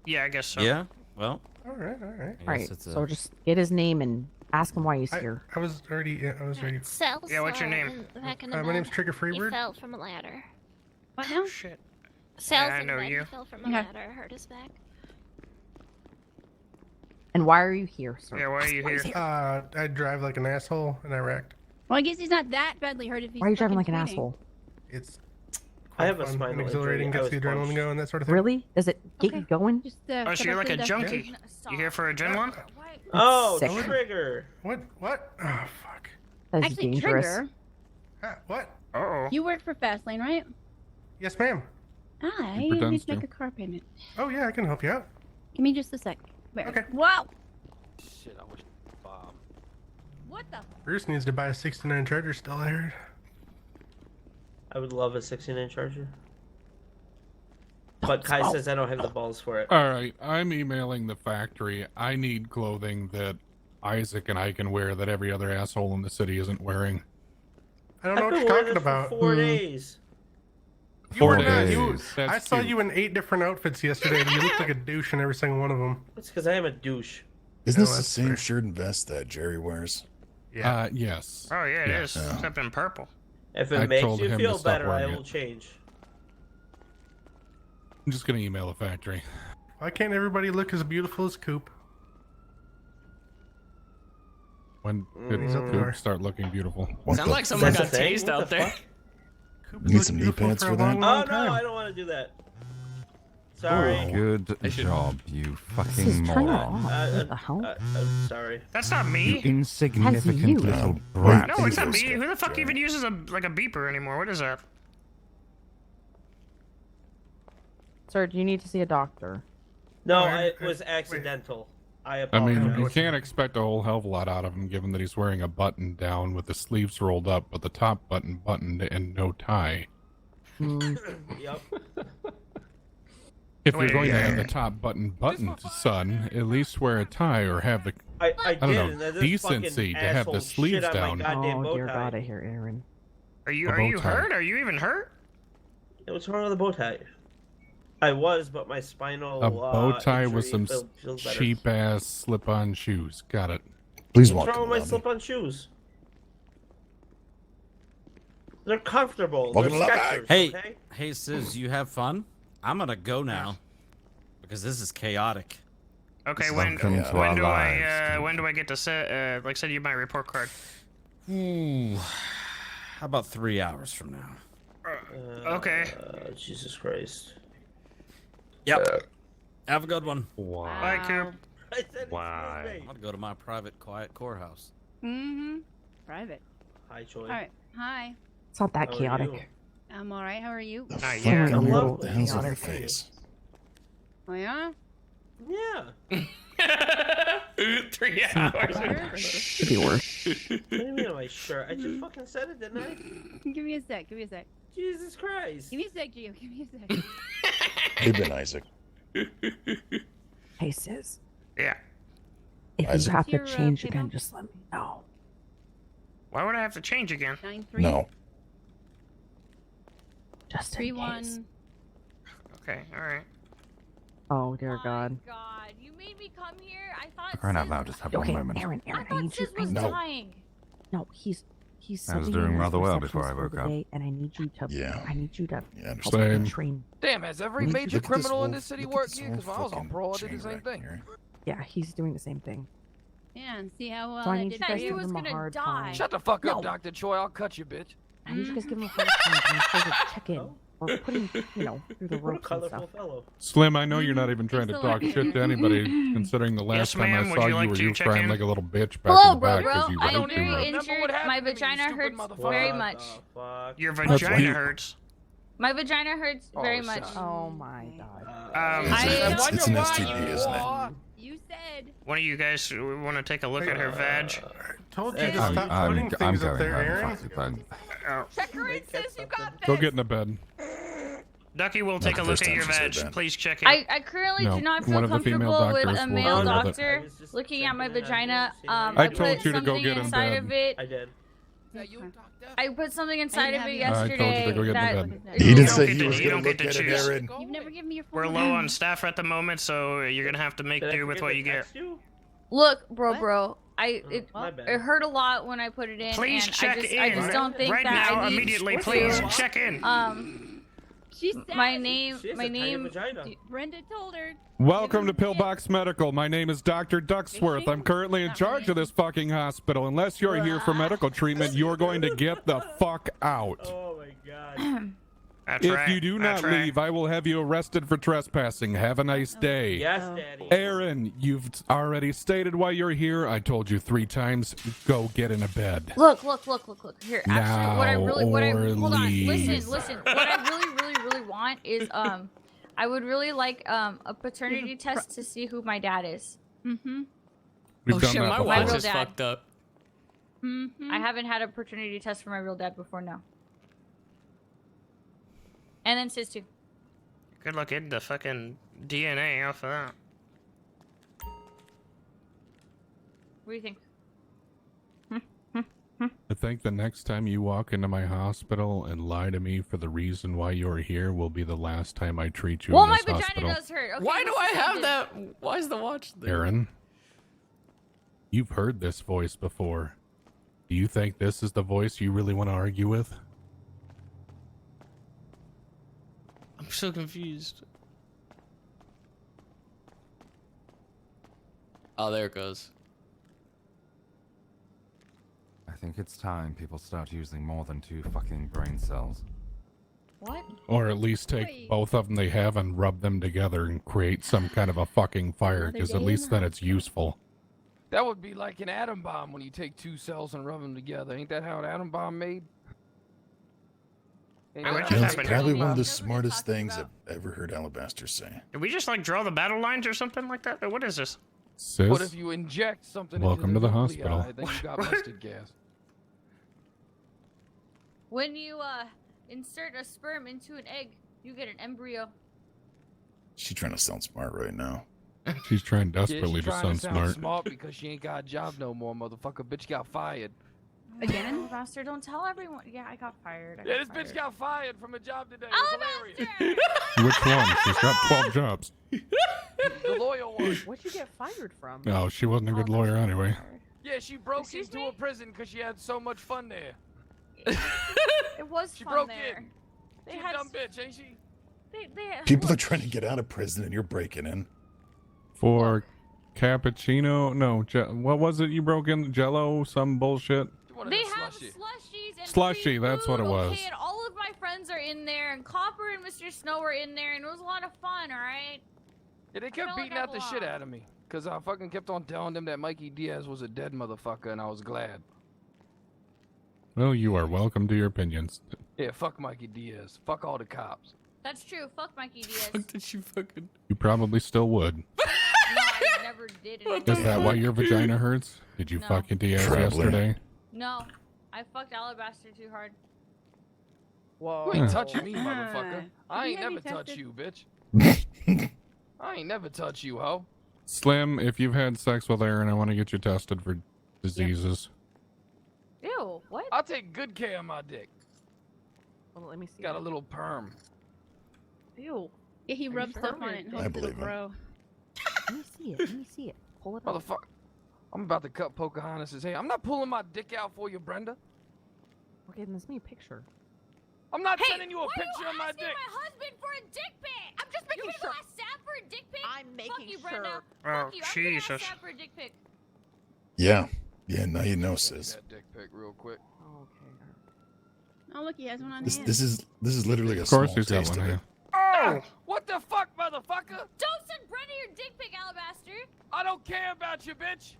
Yeah, I guess so. Yeah. Well, All right. I All guess right, it's so just get his name and ask him why he's here. I was already. Yeah, I was ready. Cells, Yeah, what's your name? Back in the My name's bed. Trigger He Freebird. fell from a ladder. What now? Oh, shit. Cells I in know bed, you. He fell from a Okay. ladder, hurt his back. And why are you here, sir? Yeah, why are you here? I drive like an asshole and I wrecked. Well, I guess he's not that badly hurt if he's Why are you driving like fucking an tweeting. asshole? It's. I have a fun spinal and injury. exhilarating, I gets was the adrenaline punched. going, that sort of thing. Really? Does it get you going? Just, Oh, so you're like a junkie? You here for adrenaline? Oh, Sick. Trigger. What? What? Oh fuck. That's Actually, dangerous. Trigger, What? Uh-oh. you work for Fastlane, right? Yes, ma'am. Hi, You I pretend need to to. make a car payment. Oh yeah, I can help you out. Give me just a sec. Where? Okay. Wow. Shit, I wish Bob. What the? Bruce needs to buy a 69 Charger still, I heard. I would love a 69 Charger. But Kai says I don't have the balls for it. All right, I'm emailing the factory. I need clothing that Isaac and I can wear that every other asshole in the city isn't wearing. I don't know what I've you're been talking wearing this about. for 4 days. You were 4 not- days. you- That's I saw cute. you in 8 different outfits yesterday, and you looked like a douche in every single one of them. It's because I am a douche. Isn't No, this the that's same fair. shirt and vest that Jerry wears? Yeah. Yes. Oh, yeah, it Yeah. is. Except in purple. If it I makes told you him to feel stop better, I wearing will it. change. I'm just gonna email the factory. Why can't everybody look as beautiful as Coop? When did He's up there. Coop start looking beautiful? Sounds like someone That's got a thing? tased What out the there. fuck? Coop Need looked some knee beautiful pads for for a that? long, Oh long no, time. I don't want to do that. Sorry. Good job, you fucking turn it moron. off. What the hell? I'm sorry. That's not You me. insignificant you. little brat. No, it's not me. Stuff, Who the fuck Jerry. even uses a beeper anymore? What is that? Sir, do you need to see a doctor? No, Alright, it was accidental. I I apologize. mean, you can't expect a whole hell of a lot out of him, given that he's wearing a button down with the sleeves rolled up, but the top button buttoned and no tie. Yep. If you're Wait, going to yeah. have the top button buttoned, son, at least wear a tie or have the I don't did, know, and then this decency fucking to have the asshole sleeves shit on down. My goddamn Oh bow dear tie. God, I hear Aaron. Are you A bow tie. hurt? Are you even hurt? What's wrong with the bow tie? I was, but my spinal A bow tie with injury some feels better. cheap ass slip on shoes. Got it. Please What's walk wrong to with the my lobby. slip-on shoes? They're comfortable. Welcome They're to the lobby. Skechers, Hey, okay? hey, Sis, you have fun? I'm gonna go now because this is chaotic. Okay, This is when coming to our lives, when do I get to send you my report card? Ooh, how about 3 hours from now? Okay. Jesus Christ. Yep. Have a good one. Bye, Coop. Why? I'll go to my private, quiet courthouse. Mm-hmm. Private. Hi, Joy. All right. Hi. It's not that How are chaotic. you? I'm all right. How are you? The Fucking yeah. little hands on her face. Oh yeah. Yeah. 3 hours. Could be worse. What do you mean on my shirt? I just fucking said it, didn't I? Give me a sec. Give me a sec. Jesus Christ. Give me a sec, Gio. Give me a sec. Hey, Ben Isaac. Hey, sis. Yeah. If Isaac. you have to Your, change PayPal? again, just let me know. Why would I have to change again? 93. No. Just in 31. case. Okay, all right. Oh dear God. God, you made me come here. I thought Crying out loud, just have one Okay, moment. Aaron, I I thought need you. Sis was No. dying. No, he's I was subbing doing in as rather well before I receptionist for woke the up. day, and I need you to. Yeah. I need you to Yeah, help understand. me train. Damn, has every Look- major look at this criminal in whole- this city look at worked this here? whole Because when I was on fucking parole, I did chain the same wreck thing. here. Yeah, he's doing the same thing. Yeah, and see how well So I that need did you for guys he to you. give was him a gonna hard die. time. Shut the fuck up, No. Dr. Choi. I'll cut you, bitch. I need you guys to give him a hard time. I'm supposed to check in or put him, through the What a ropes and colorful stuff. fellow. Slim, I know you're not even trying to so talk lucky. shit to anybody, considering the last Yes, time ma'am, I would saw you you, like were to you check crying in? like a little bitch back Hello, in the bro, back because you I'm raped very her. injured. My vagina hurts very much. Your That's vagina cute. hurts. My vagina hurts very much. Oh my God. It's an STD, isn't it? You said. One of you guys want to take a look at her vag? Told you to I'm stop putting going things up there, home. Aaron. Fuck it, then. Check her in, sis. You got this. Go get in the bed. Ducky will take the a look first at time your she said vag. that. Please check in. I currently No, do not feel one of the female comfortable with doctors a will male deal with it. doctor looking at my vagina. I put told you to go something get in inside bed. of it. I did. I put something inside of it I told you to yesterday. go get in that the bed. He You didn't don't say get he to- was you going don't to get look to at it, choose. Aaron. You've never given me your phone We're number. low on staff at the moment, so you're gonna have to make do with what you get. Look, bro, What? it My bad. hurt a lot when I put it in. Please and check I in. just don't think Right that now, I need immediately, to, please check in. She said. my name, She has my a tiny name. vagina. Brenda told her. Welcome to Pillbox Medical. My name is Dr. Ducksworth. I'm currently in charge of this fucking hospital. Unless you're here for medical treatment, you're going to get the fuck out. Oh my god. That's If right. you do not That's right. leave, I will have you arrested for trespassing. Have a nice day. Yes, Daddy. Aaron, you've already stated why you're here. I told you 3 times. Go get in a bed. Look. Here, actually, what I Now really, what I or hold on, leave. listen. What I really want is I would really like a paternity test to see who my dad is. Mm-hmm. We've Oh done shit, that my before. watch real is dad. fucked up. Mm-hmm. I haven't had a paternity test for my real dad before, no. And then sis too. Good luck getting the fucking DNA off of that. What do you think? I think the next time you walk into my hospital and lie to me for the reason why you're here will be the last time I treat you Well, in my this vagina hospital. does hurt. Okay, Why do I listen, have did- that? Why is the watch there? Aaron, you've heard this voice before. Do you think this is the voice you really want to argue with? I'm so confused. Oh, there it goes. I think it's time people start using more than 2 fucking brain cells. What? Or at least take both of them they have and rub them together and create some kind of a fucking fire, Another because day at in least the then it's useful. That would be like an atom bomb when you take 2 cells and rub them together. Ain't that how an atom bomb made? Ain't What that just how You know, it's happened? probably one of the That's what we're smartest talking things about. I've ever heard Alabaster say. Did we just like draw the battle lines or something like that? What is this? Sis, What if you inject something welcome into to the nuclei, hospital. Then you got mustard gas. When you insert a sperm into an egg, you get an embryo. She's trying to sound smart right now. she's trying Yeah, desperately she's to trying sound smart. because she ain't got a job no more, motherfucker. Bitch got fired. Again? Bastard, don't tell everyone. Yeah, I got fired. I Yeah, got this bitch fired. got fired from a job today. It was hilarious. Which one? She's got 12 jobs. The lawyer one. What'd you get fired from? No, she wasn't a good lawyer anyway. Yeah, she broke Excuse into me? a prison because she had so much fun there. It was She fun broke there. in. They She a had dumb bitch, ain't she? They People are trying to get out of prison and you're breaking in. For Cappuccino? No, what was it you broke in? Jello? Some bullshit? They have slushies and Slushy, free that's what it food, was. Okay, and all of my friends are in there, and Copper and Mr. Snow are in there, and it was a lot of fun. All right. Yeah, they kept beating out the shit out of me. Because I fucking kept on telling them that Mikey Diaz was a dead motherfucker, and I was glad. Well, you are welcome to your opinions. Yeah, fuck Mikey Diaz. Fuck all the cops. That's true. Fuck Mikey Diaz. Did you fucking? You probably still would. No, I never did it. Is that why your vagina hurts? Did you No. fucking Diaz Traveler. yesterday? No, I fucked Alabaster too hard. Whoa. You ain't touching me, motherfucker. I ain't You had never me touch tested. you, bitch. I ain't never touch you, ho. Slim, if you've had sex with Aaron, I want to get you tested for diseases. Ew, what? I'll take good care of my dick. Well, let me see. Got a little perm. Ew. Yeah, he rubs stuff on it and I hopes believe it'll him. grow. Let me see it. Let me see it. Pull it up. Motherfucker. I'm about to cut Pocahontas' hair. I'm not pulling my dick out for you, Brenda. Okay, then send me a picture. I'm not Hey, sending you a picture of my dick. my husband for a dick pic. I'm just making him go ASAP for a dick pic. I'm making Fuck you, sure. Brenda. Oh, Fuck you. I'm gonna Jesus. ASAP for a dick pic. Yeah. Yeah, now you know, sis. That dick pic real quick. Oh, look, he has one on This, hand. this is literally a Of course small he's got taste one of here. it. Oh! What the fuck, motherfucker? Don't send Brenda your dick pic, Alabaster. I don't care about you, bitch.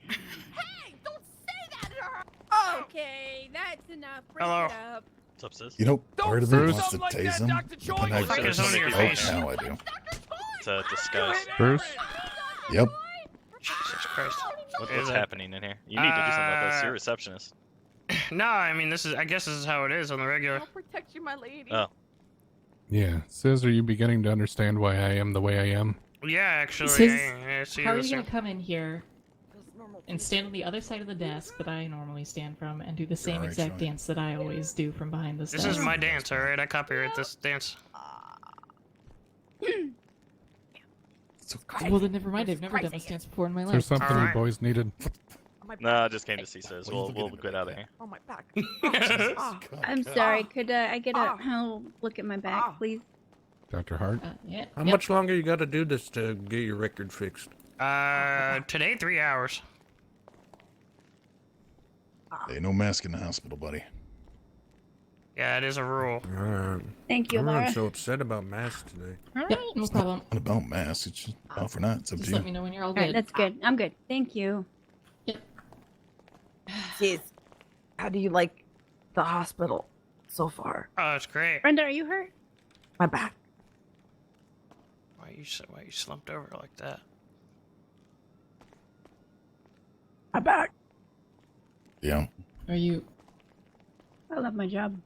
Hey, don't say that to her. Okay, that's enough. Bring Hello. it up. What's up, sis? You know, part of me Bruce? wants to Like tase that, him, Dr. but Choi. then I Focus just, on your oh, face. now I do. It's a disguise. Bruce? Yep. Jesus Christ. What's happening in here? You need to do something about this. You're a receptionist. No, I mean I guess this is how it is on the regular. I'll protect you, my lady. Oh. Yeah. Sis, are you beginning to understand why I am the way I am? Yeah, actually, Sis, I see how are this you gonna here. come in here and stand on the other side of the desk that I normally stand from and do the same alright, exact Joey. dance that I always do from behind this This desk? is my dance, alright? I copyright this dance. Well, then never mind. I've never done this dance before in my Is life. there something you Alright. boys needed? No, I just came to see sis. We'll get out of here. Oh, my back. I'm sorry. Could I get a look at my back, please? Dr. Hart? Yeah. How much longer you got to do this to get your record fixed? Today 3 hours. Ain't no mask in the hospital, buddy. Yeah, it is a rule. Thank you, Everyone's Laura. so upset about masks today. Yep, no problem. Not about masks. It's just about or not. It's up Just to you. let me know when you're all All right, good. that's good. I'm good. Thank you. Jeez. How do you like the hospital so far? Oh, it's great. Brenda, are you hurt? My back. Why you slumped over like that? My back. Yeah. Are you I love my job.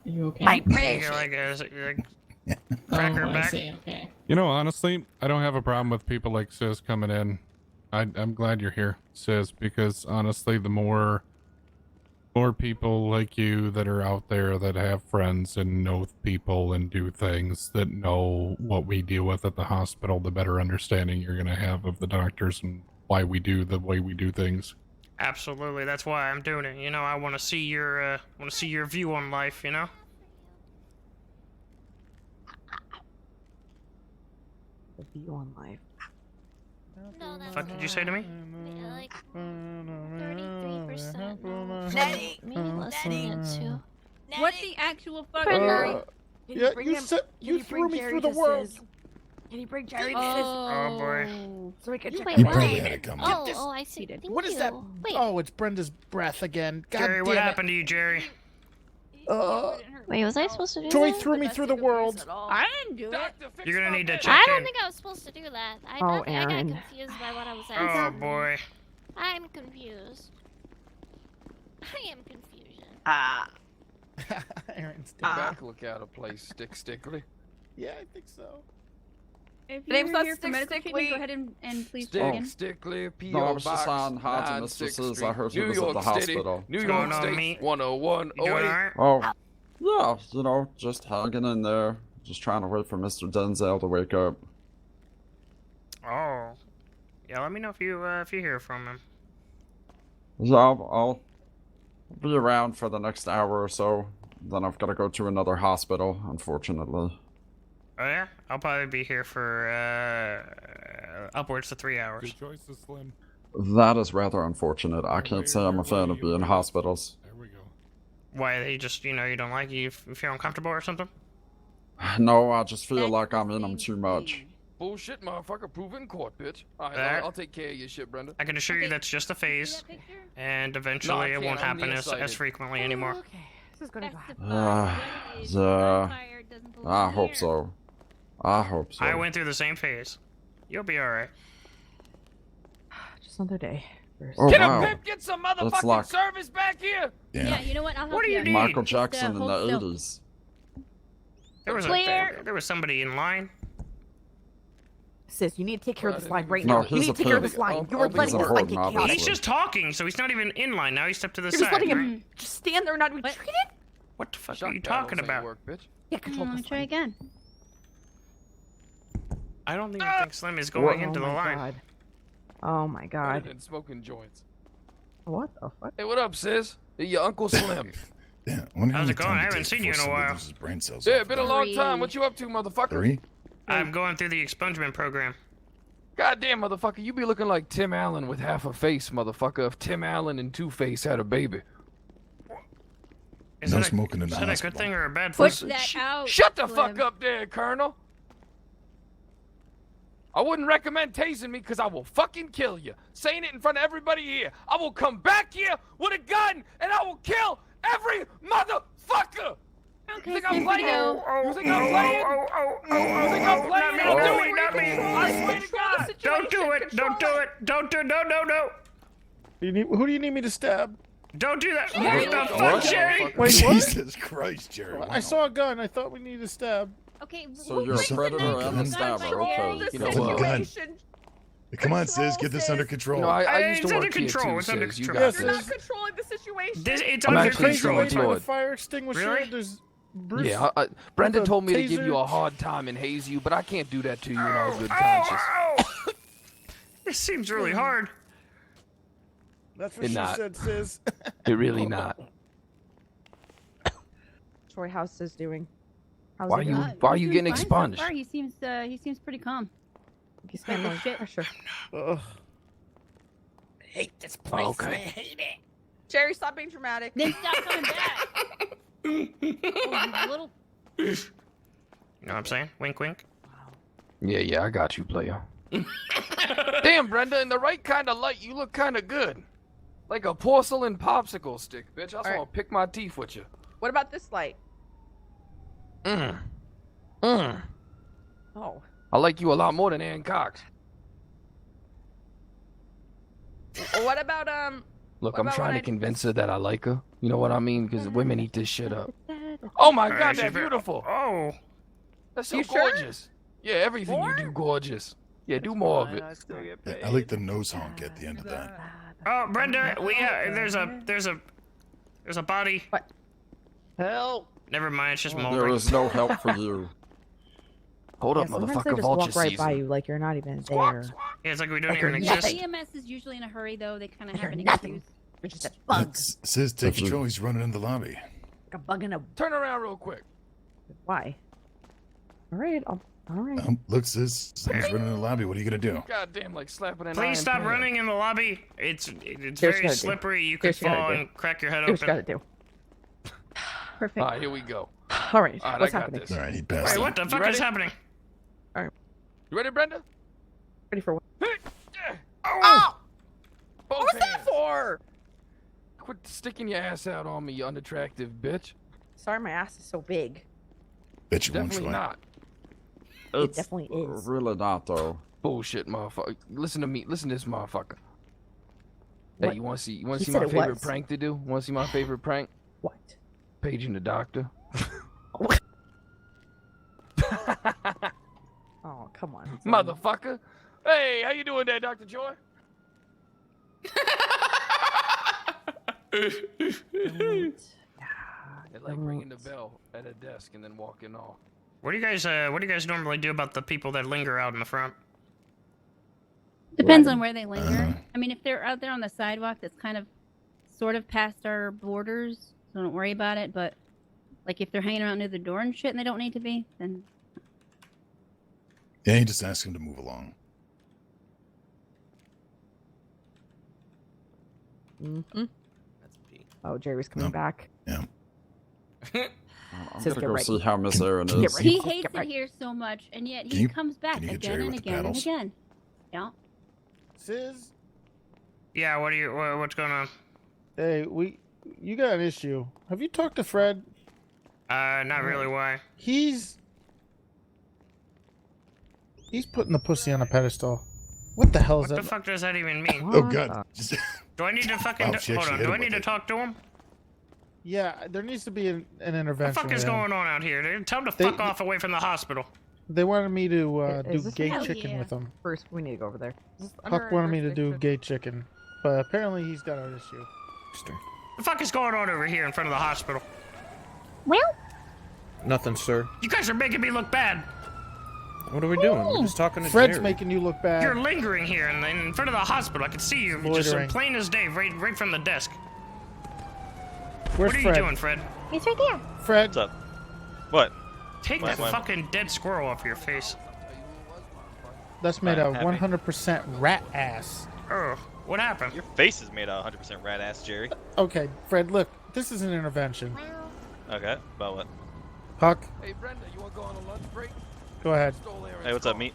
Are you okay? You're like a cracker I back. see. Okay. You know, honestly, I don't have a problem with people like Sis coming in. I'm glad you're here, Sis, because honestly, the more people like you that are out there that have friends and know people and do things that know what we deal with at the hospital, the better understanding you're going to have of the doctors and why we do the way we do things. Absolutely, that's why I'm doing it. You know, I want to see your view on life. You know. The view on life. No, that's What did you say to me? like 33%. Nanny! Maybe less than that too. What's the actual fuck? Brenda. Can Yeah, bring you him? said Can you you threw bring me Jerry through the to world. Sis? Can you bring Jerry to Oh boy. Sis? So we can check Wait, him You out. probably had it coming. Oh, I see. Thank What is that? you. Wait, Oh, it's Brenda's breath again. God Jerry, damn what it. happened to you, Jerry? wait, was I supposed to do Joey that? threw me through the world. I didn't do it. You're gonna need to check I in. don't think I was supposed to do that. I got Aaron. confused by what I was Oh asking. boy. I'm confused. I am confusion. Aaron's The back look out of place, stickly. Yeah, I think so. If Name's you're not here for Stick medical treatment, Stickly. go ahead and please check in. Stickly, P.O. No, I was Box, just on Hearts and 9 Mistresses. Street, I heard you New was at York the City, hospital. New What's York going on, State, mate? 101. You doing alright? Oh, yeah, you know, just hanging in there. Just trying to wait for Mr. Denzel to wake up. Oh. Yeah, let me know if you hear from him. So I'll be around for the next hour or so. Then I've got to go to another hospital, unfortunately. Oh yeah, I'll probably be here for upwards to 3 hours. Good choices, Slim. That is rather unfortunate. I can't say I'm a fan of being in hospitals. There we go. Why they just you don't like you feel uncomfortable or something? No, I just feel like I'm in them too much. Bullshit, motherfucker. Prove it in court, bitch. Alright, I'll take care of your shit, Brenda. I can assure you that's just a phase, and eventually it won't happen as frequently anymore. Okay, this is gonna go. I hope so. I hope so. I went through the same phase. You'll be alright. Just another day. Oh, Can wow. a pimp get some That's motherfucking like service back here? Yeah, you know what? I'll help What do you need? Michael Just, Jackson in the hold still. 80s. There was somebody in line. Sis, you need to take care of this line right No, now. You he's need to a take care of pimp. this line. You I'll are be letting this line important, get chaotic. obviously. He's just talking, so he's not even in line now. He stepped to the You're just side. letting right? him just stand there and not be treated? What the fuck Shot are you battles talking ain't about? Work, bitch. Yeah, control Let me this try line. again. I don't even think Slim is going into the my line. God. Oh my God. And smoking joints. What the fuck? Hey, what up, sis? Hey, your Uncle Slim. Yeah, wonder how How's many it going? times I it haven't takes seen you in before a somebody while. loses brain cells Yeah, off been a of long time. What you up to, motherfucker? 3? I'm going through the expungement program. Goddamn, motherfucker, you be looking like Tim Allen with half a face, motherfucker. If Tim Allen and Two-Face had a baby. Is No that smoking in the Is that a good hospital. thing or a bad Push thing? that out. Shut the Slim. fuck up there, Colonel. I wouldn't recommend tasing me because I will fucking kill you. Saying it in front of everybody here. I will come back here with a gun and I will kill every motherfucker. Okay, You think I'm Slim, playing? go. You think I'm playing? You think I'm playing? Not I'll do me, it. not me. I swear to God. Don't do it! Don't do it! Don't do no! Who do you need me to stab? Don't do that! Jerry. What the fuck, Jerry? Wait, what? Jesus Christ, Jerry. I saw a gun. I thought we needed to stab. Okay, So who you're a brings the predator knife and a to the gun stabber. right Okay, here? you know It's a what? gun. Come on, sis, get this under control. You know, I used It's to under work here control. too, It's under sis. You control. got Yes, this. Controlling the situation. It's I'm under actually Crazy control. lady with a employed. fire extinguisher. Really? There's Bruce. Yeah, Brenda with a told me to give taser. you a hard time and haze you, but I can't do that to you in all good Ow, conscience. ow. This seems really hard. That's what It she not. said, sis. It really not. Troy, how's Sis doing? How's Why it you- going? why he's you doing getting fine so expunged? far. He seems pretty calm. He's Handle handling shit. pressure. Ugh. Hate this place. Okay. I hate it. Jerry, stop being dramatic. Then stop coming back. Oh, you little. You know what I'm saying? Wink, wink. Yeah, I got you, player. Damn, Brenda, in the right kind of light, you look kind of good. Like a porcelain popsicle stick, bitch. I just Alright. want to pick my teeth with you. What about this light? Mm. Oh. I like you a lot more than Ann Cox. Well, what about Look, What I'm about trying when to I- convince her that I like her. You know what I mean? Because women eat this shit up. Oh my God, she's that's very- beautiful. Oh. That's so You sure? gorgeous. Yeah, everything you do gorgeous. Yeah, do more of it. Yeah, I like the nose honk at the end of that. Oh, Brenda, there's a body. What? Help! Never mind, it's just There moldering. is no help for you. Hold up, Sometimes they motherfucker. just Vulture walk right by season. you like you're not even Squawk, there. squawk. Yeah, it's like we don't Like even you're exist. EMS is usually in a hurry though. They kind of have an nothing. excuse. You're just a bug. Sis, take control. He's running in the lobby. Like a bug in a. Turn around real quick. Why? All right. All right. Look, sis, someone's running in the lobby. What are you gonna do? Goddamn, like slapping an Please iron stop pan. running in the lobby. It's Here's what very you gotta do. slippery. You could Here's what you fall gotta do. and crack your head Here's what you open. gotta do. Perfect. All right, here we go. All right. All right, What's I got happening? this. All right, he passed. Wait, what the fuck ready? is happening? You ready, Brenda? Ready for what? Oh! Both What was that hands. for? Quit sticking your ass out on me, you unattractive bitch. Sorry, my ass is so big. Bet you won't Definitely try. not. It definitely is. Really not, though. Bullshit, motherfucker. Listen to me. Listen to this motherfucker. What? Hey, you want to see? You want He to see said my it favorite was. prank to do? Want to see my favorite prank? What? Paging the doctor. Oh, come on. Motherfucker. Hey, how you doing there, Dr. Joy? They like ringing the bell at a desk and then walking off. What do you guys normally do about the people that linger out in the front? Depends on where they linger. I mean, if they're out there on the sidewalk, that's kind of, sort of past our borders, so don't worry about it. But like if they're hanging around near the door and shit, and they don't need to be, then Yeah, you just ask him to move along. Mm-hmm. Oh, Jerry's coming back. Yeah. I'm Says gonna get go ready. see how Miss Erin Get is. ready. He Get hates it ready. here so much, and yet Can he you- comes back can you get again Jerry and with the again and paddles? again. Yeah. Sis, Yeah, what's going on? hey, you got an issue. Have you talked to Fred? Not really. Why? He's putting the pussy on a pedestal. What the hell is What that? the fuck does that even mean? Oh God. Do I need to fucking Wow, she hold actually on? hit Do I him need to with it. talk to him? Yeah, there needs to be an intervention. What the fuck is with him. going on out here? Tell him to They- fuck off away from the hospital. They wanted me to Is do this gay hell chicken yeah. with him. First, we need to go over there. Is this under Huck our wanted me to do jurisdiction? gay chicken, but apparently he's got an issue. The fuck is going on over here in front of the hospital? Well, Nothing, sir. You guys are making me look bad. What are we doing? We're just talking to Fred's Jerry. making you look bad. You're lingering here in front of the hospital. I can see you just Loitering. plain as day, right from the desk. Where's What are Fred? you doing, Fred? he's right there. Fred. What's up? What? Take What? that fucking dead squirrel off your face. That's made of Happy. 100% rat ass. Oh, what happened? Your face is made out of 100% rat ass, Jerry. Okay, Fred, look, this is an intervention. Okay, about what? Huck, Hey, Brenda, you want to go on a lunch break? go ahead. Hey, what's up, meat?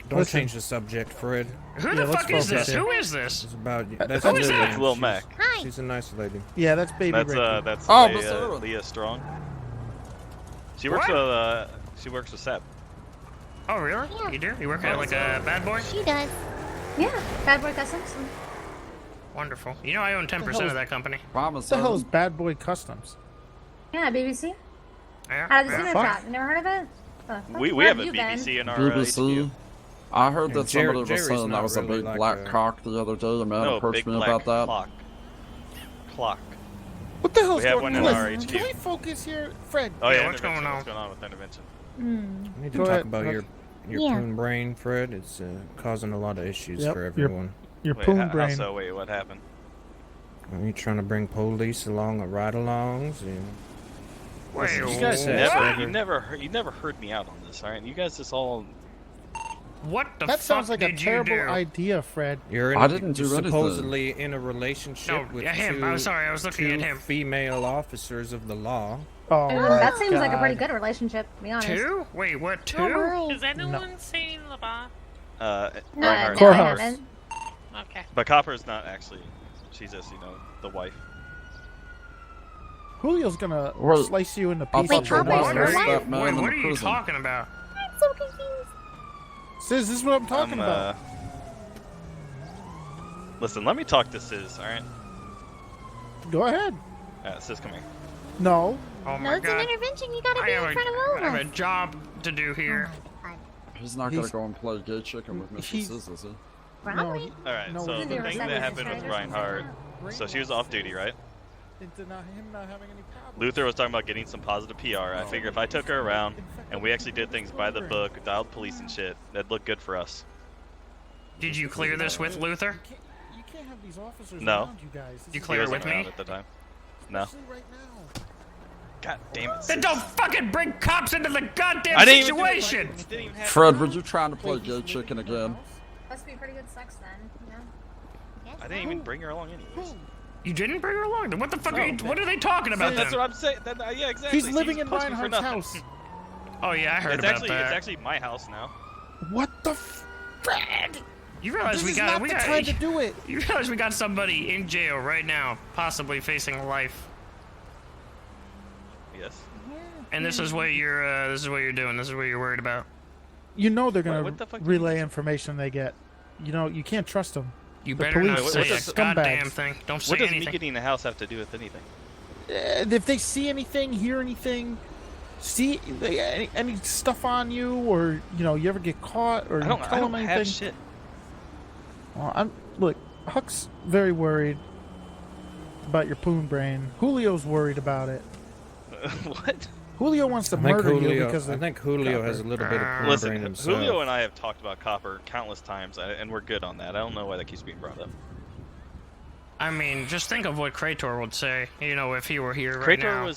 Don't Listen. change the subject, Fred. Who Yeah, the let's fuck is focus this? here. Who is this? It's about Who that's is Lillian. that? It's Lil She's- Mac. Hi. She's a nice lady. Yeah, that's baby That's Ricky. that's Oh, Leah, Miss Erin. Leah Strong. She works What? with Sep. Oh, really? Yeah. You do? You work at like a bad boy? She does. Yeah, Bad Boy Customs. Wonderful. You know I own 10% of that company. Promise. What the hell is Bad Boy Customs? Yeah, BBC. Yeah. How does yeah. it Fuck. You never heard of it? We have a BBC in our BBC. HQ. I heard that Jerry- somebody was Jerry's saying that not was a really big like black a- cock the other day. A man No, approached big me black about that. clock. What the hell's We have going one on? in our Listen, HQ. Can we focus here? Fred. Oh yeah, what's going intervention. on? What's going on with intervention? We need to Go talk ahead, about Huck. your Yeah. poon brain, Fred. It's causing a lot of issues Yep, for your- everyone. Your Wait, poon how brain. so? Wait, what happened? Are you trying to bring police along at ride-alongs? And Wait, you guys what? said You never heard me out on this, all right? You guys just all. What the That fuck sounds like a did you terrible do? idea, Fred. You're I didn't do anything. supposedly in a relationship No, with yeah, him. two, I'm sorry, I was looking two at him. female officers of the law. Oh, That seems God. like a pretty good relationship, to be honest. Two? Wait, what? Two? Oh, Is anyone saying the bar? no, Reinhardt. Courthouse. I haven't. Okay. But Copper's not actually. She's just, the wife. Julio's gonna Wait, slice you into I pieces. thought your Copper's wife What your was are wife? you, that man wait, in what the are you prison. talking about? I'm so confused. Sis, this is what I'm talking about. Listen, let me talk to Sis, alright? Go ahead. Sis, come here. No. Oh No, my it's an god. intervention. You gotta I be have, in front of all I have of a us. job to do here. He's not He's- gonna go and play gay chicken with Mr. he's- Sis, is he? Probably. Alright, No, so we the didn't thing do that a happened with second. Reinhardt. So she was off duty, right? Into him not having any problems. Luther was talking about getting some positive PR. I figured if I took her around and we actually did things by the book, dialed police and shit, that'd look good for us. Did you clear this with Luther? You can't have these officers No. around you guys. This You is clear it He wasn't with me? around at the time. No. especially right now. God damn it. Then Sis. don't fucking bring cops into the goddamn I didn't even do it. situation! It didn't even happen. Fred, were you trying to play gay chicken again? Must be pretty good sex then, you know? I didn't even bring her along anyways. You didn't bring her along? Then what the fuck No. are you, what are they talking about That's then? what I'm saying. Yeah, exactly. He's living in pushing me for Reinhardt's nothing. house. Oh yeah, I heard It's about actually that. it's actually my house now. What the Fred? You realize This we is got not we the got time to do it. You realize we got somebody in jail right now, possibly facing life. Yes. And this is what you're doing. This is what you're worried about. You know they're gonna What the fuck do you relay information they get. You know you can't trust them. You The better police not What say a does- goddamn thing. Don't say What does anything. me getting a house have to do with anything? If they see anything, hear anything, see any stuff on you, or you ever get caught, or I you don't tell them anything. have shit. Well, look. Huck's very worried about your poon brain. Julio's worried about it. What? Julio wants to I think murder you Julio, because I of think Julio has a Copper. little bit of poon Listen, brain himself. Julio and I have talked about Copper countless times, and we're good on that. I don't know why that keeps being brought up. I mean, just think of what Krator would say. You know, if he were here right now.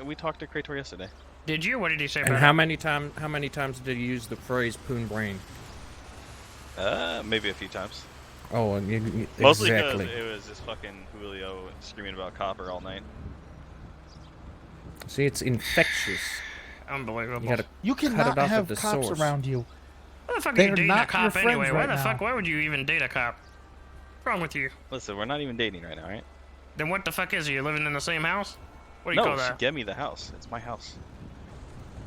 We talked to Krator yesterday. Did you? What did he say And about how it? many times did you use the phrase "poon brain"? Maybe a few times. Oh, Mostly exactly. because it was just fucking Julio screaming about copper all night. See, it's infectious. Unbelievable. You cut cannot it off have at the cops source. around you. Why the fuck are They you are dating a not your cop friends anyway? Why right the now. fuck? Why would you even date a cop? What's wrong with you? Listen, we're not even dating right now, right? Then what the fuck is he? You living in the same house? What do you No, call she that? gave me the house. It's my house.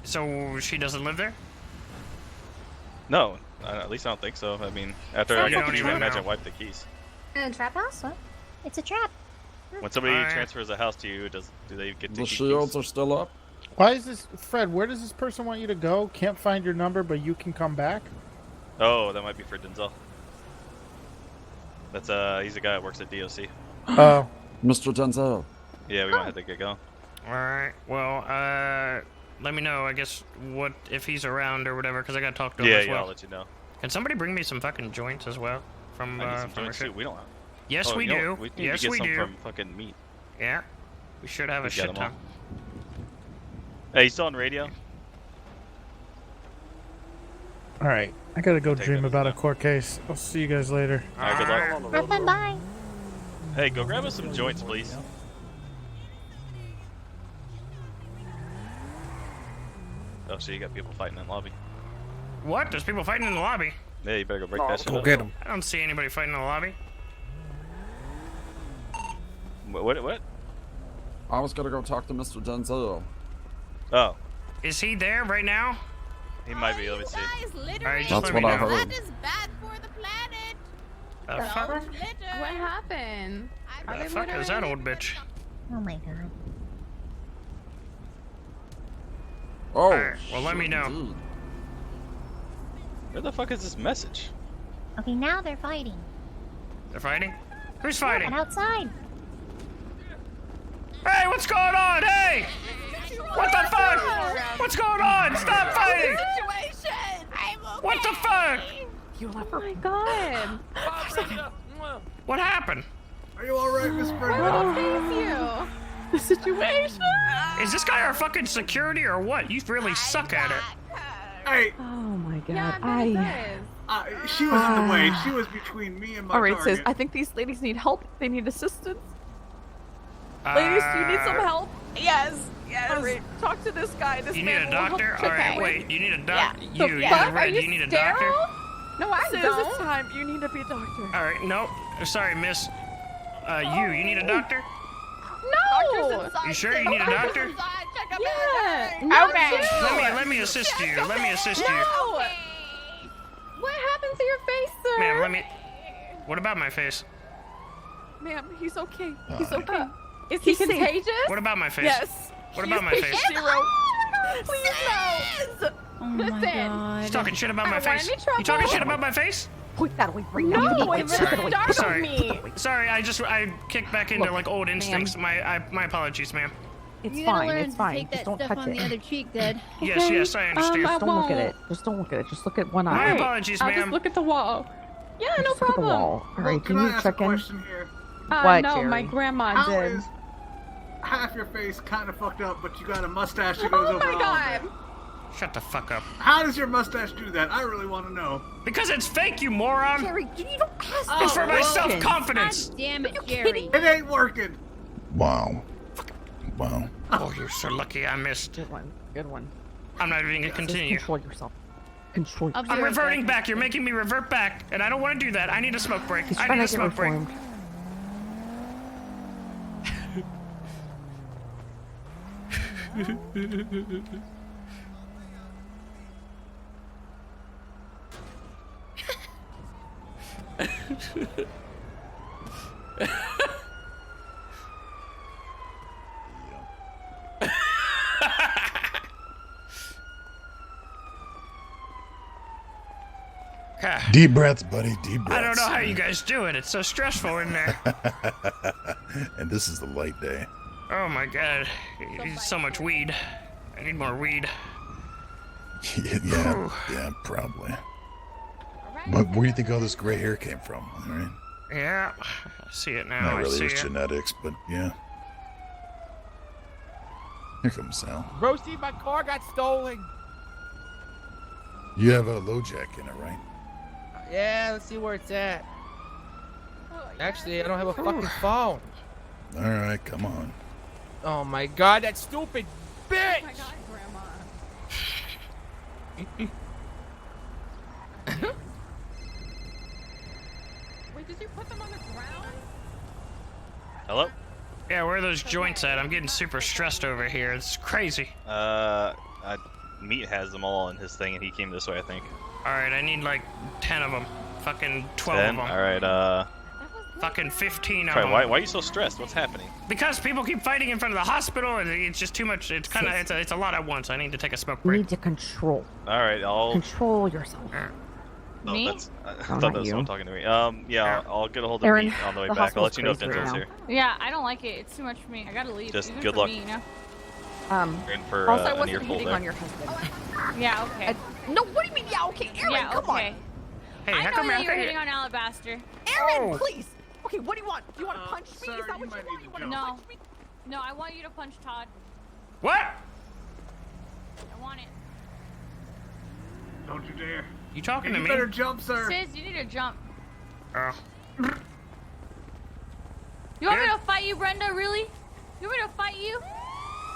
So she doesn't live there? No, at least I don't think so. I mean, after So I you don't even imagine know. wipe the keys. In a trap house? What? It's a trap. When somebody Alright. transfers a house to you, do they get to The keep shields keys? are still up. Why is this, Fred? Where does this person want you to go? Can't find your number, but you can come back. Oh, that might be for Denzel. That's he's a guy that works at DOC. Oh, Mr. Denzel. Yeah, we might have to get going. Alright, well, let me know, I guess, what if he's around or whatever, because I gotta talk to him Yeah, as yeah, well. I'll let you know. Can somebody bring me some fucking joints as well? From, I need some from our joints ship? too. We don't have. Yes, Oh, we you know do. what? We need Yes, to get we some do. from fucking meat. Yeah. We should have a We got shit them all. ton. Hey, you still on radio? all right. I gotta go Take dream that about a easy now. court case. I'll see you guys later. Alright, good luck. Bye bye. Hey, go grab us some joints, please. Oh, so you got people fighting in the lobby. What? There's people fighting in the lobby? Yeah, you better go break that shit Go up. get him. I don't see anybody fighting in the lobby. What? I was gonna go talk to Mr. Denzel. Oh, Is he there right now? he might be. Let me see. Alright, just That's let what me I know. heard. bad for the planet. The fuck? What happened? The fuck is that old bitch? Oh my god. Oh, Alright, well, let me know. indeed. Where the fuck is this message? Okay, now they're fighting. They're fighting? Who's Yeah, fighting? and outside. Hey, what's going on? Hey! What the fuck? What's going on? Stop fighting! What the fuck? Oh my god. What happened? Are you alright, Miss Brenda? Oh, The situation. Is this guy our fucking security or what? You really suck at it. Hey, Oh my god. she was in the way. She was between me and my All right, target. sis. I think these ladies need help. They need assistance. Ladies, do you need some help? Yes. All right, talk to this guy. This You need man a will help doctor? you. Alright, wait. You need a doctor? The You, fuck? the red, Are you need a doctor? sterile? No, I Sis, don't. it's time. You need to be a doctor. Alright, no. Sorry, miss. You need a doctor? No. You sure you need a doctor? Yeah. Okay. Let me assist you. Let me assist you. No. What happened to your face, sir? Ma'am, let me. What about my face? Ma'am, he's okay. He's okay. Is he He's safe. contagious? What about my face? Yes. What about my He's face? patient zero. Please no. Oh my Listen. god. You talking shit about my I don't want face? any trouble. You talking shit about my face? Point that away right now. No, it Sorry. startled Sorry. me. Sorry, I kicked back into Look, like old ma'am. instincts. My apologies, ma'am. It's You gotta fine. learn It's to fine. take Just that don't stuff touch on it. the other cheek, Dad. Yes, yes, I understand. Just don't look at won't. it. Just don't look at it. Just look at one My eye. apologies, I'll ma'am. just look at the wall. Yeah, no Just look at the problem. wall. All right, Can can I you ask check a in? question here? What, No, my Jerry? grandma How did. is half your face kind of fucked up, but you got a mustache that goes Oh over my all god. of it? Shut the fuck up. How does your mustache do that? I really want to know. Because it's fake, you moron. Jerry, you don't ask It's for my well, self-confidence. God damn it, Jerry. It ain't working. Wow. Wow. Oh, you're so lucky I missed. Good one. Good one. I'm not even gonna Just continue. control yourself. Control. I'll be I'm right reverting back. back. You're making me revert back, and I don't want to do that. I need a smoke break. He's I trying need a to get smoke break. reformed. Deep breaths, buddy. Deep breaths. I don't know how you guys do it. It's so stressful in there. And this is the light day. Oh my god. So much weed. I need more weed. Yeah, probably. But where do you think all this gray hair came from? All right. Yeah, I see it now. Not I really see his it. genetics, but yeah. Here comes Sal. Roasty, my car got stolen. You have a low jack in it, right? Yeah, let's see where it's at. Actually, I don't have a fucking phone. All right, come on. Oh my god, that stupid bitch! Oh my god, Wait, did you put them on the ground? Hello? Yeah, where are those joints at? I'm getting super stressed over here. It's crazy. Meat has them all in his thing, and he came this way, I think. Alright, I need like 10 of them. Fucking 12 10? of them. Alright, Fucking 15 of Troy, them. why are you so stressed? What's happening? Because people keep fighting in front of the hospital, and it's just too much. It's kind of, it's a lot at once. I need to take a smoke You break. need to control. Alright, I'll... Control yourself. Oh, Me? I Oh, thought not that was you. someone talking to me. Yeah, I'll get a hold of Aaron, Meat on the way the back. I'll let you know if hospital's Denzel's crazy here. Yeah, I don't like it. It's too much for me. I gotta leave. Just even good for luck. Me, you know? You're in for also, I an wasn't earful hitting there. on your husband. Yeah, okay. No, what do you mean? Yeah, okay, Aaron, yeah, come okay. on. Hey, I how know come that I you're think hitting on Alabaster. Aaron, please. Okay, what do you want? Do you want to punch me? sir, Is that you what might you want? need You to want to No. punch me? No, I want you to punch Todd. What? I want it. Don't you dare. You talking You to me? better jump, sir. Sis, you need to jump. Oh. You want me to fight you, Brenda? Really? You want me to fight you?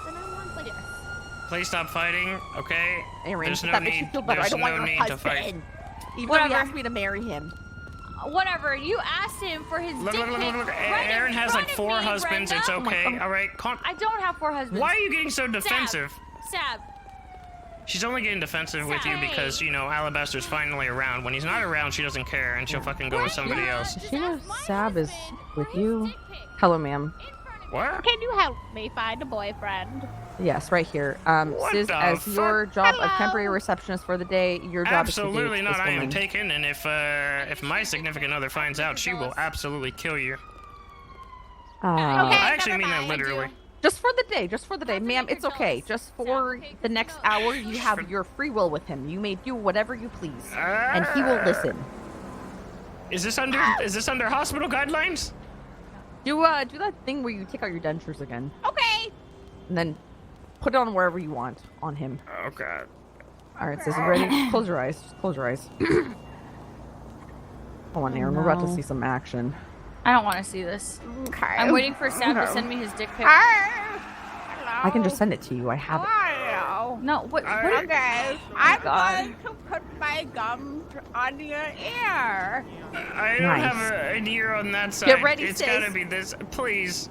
Then I want like Please stop fighting, okay? Aaron, There's if no that makes you need. feel better, I There's don't want no your need to fight. husband. Even though Whatever. he asked me to marry him. Whatever. You asked him for his Look, dick look, look, pic look, look. right in Aaron has like front of 4 me, husbands. It's Brenda. okay. All right, I don't have 4 husbands. Why are you getting so defensive? Sab. She's only getting defensive with you because, you know, Alabaster's finally around. When he's not around, she doesn't care, and she'll fucking go with somebody else. Does she know Sab is with you? Hello, ma'am. What? Can you help me find a boyfriend? Yes, right here. What Sis, the as your fuck? job of temporary receptionist for the day, your job Absolutely is to date not. this I am woman. taken, and if my significant other finds out, she will absolutely kill you. I actually mean that literally. Just for the day, just for the day. Ma'am, it's okay. Just for the next hour, you have your free will with him. You may do whatever you please, and he will listen. Is this under hospital guidelines? Do that thing where you take out your dentures again. Okay. And then put it on wherever you want on him. Oh god. All right, sis, you ready? Close your eyes. Just close your eyes. Hold on, Aaron. We're about to see some action. I don't want to see this. Okay. I'm waiting for Sab to send me his dick pic. I can just send it to you. I have it. No, what? Okay, I'm going to put my gum on your ear. I don't Nice. have an ear on that side. Get ready, It's sis. gotta be this. Please.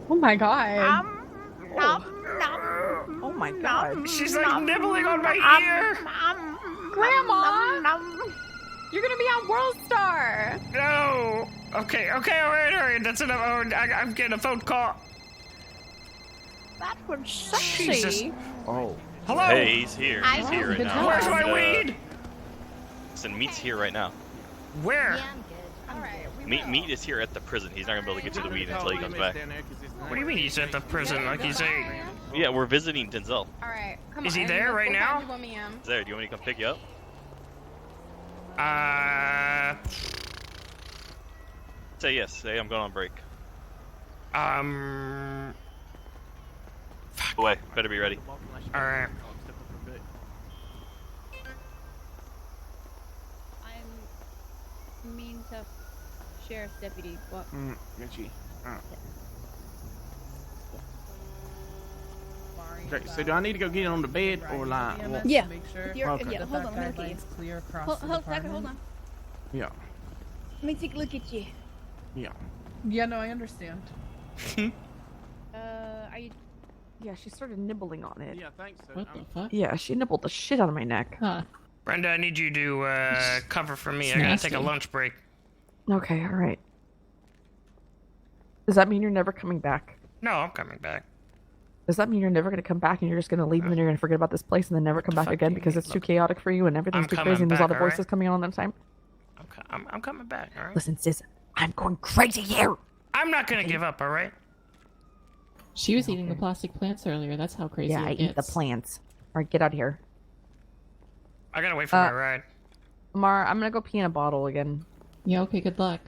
Oh my god. Oh my god. She's like nibbling on my ear. Grandma! You're gonna be on World Star! No. Okay. All right. That's enough. Oh, I'm getting a phone call. That was sexy. Jesus. Oh. Hello? Hey, he's here. He's here right now. Where's my And, weed? Listen, Meat's here right now. Where? Meat is here at the prison. He's not gonna be able to get to the weed until he comes back. What do you mean he's at the prison? Like he's a... Yeah, we're visiting Denzel. Alright, come Is on. he there right now? He's there. Do you want me to come pick you up? Say yes. Say I'm going on break. Away. Better be ready. Alright. I'm mean to sheriff's deputy. What? Okay, so do I need to go get on the bed or like what? Yeah. Make sure Okay. Yeah, hold on, let me look at you. guidelines clear across Hold, the hold, second, department. hold on. Yeah. Let me take a look at you. Yeah. Yeah, no, I understand. Are you... Yeah, she started nibbling on it. Yeah, thanks. What the fuck? Yeah, she nibbled the shit out of my neck. Huh. Brenda, I need you to cover for me. I gotta take a Nasty. lunch break. Okay, all right. Does that mean you're never coming back? No, I'm coming back. Does that mean you're never going to come back and you're just going to leave and then you're going to forget about this place and then never come back again because it's too chaotic for you and everything's I'm too coming crazy and there's all the back, all right? voices coming on all the time? I'm coming back, all right? Listen, sis, I'm going crazy here. I'm not gonna give up, all right? She was eating the plastic plants earlier. That's how crazy Yeah, it I eat the gets. plants. All right, get out of here. I gotta wait for my ride. Mara, I'm going to go pee in a bottle again. Yeah, okay, good luck.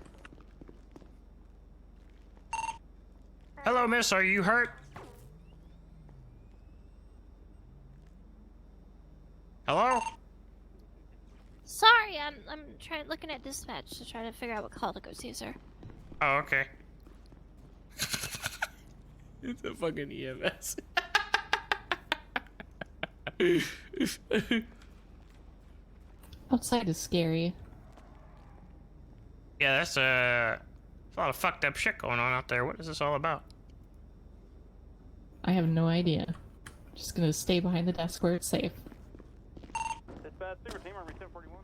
Hello, miss. Are you hurt? Hello? Sorry, I'm looking at dispatch to try to figure out what call to go to, sir. Oh, okay. It's a fucking EMS. Outside is scary. Yeah, that's a lot of fucked up shit going on out there. What is this all about? I have no idea. Just gonna stay behind the desk where it's safe. Dispatch, super team, Army 1041.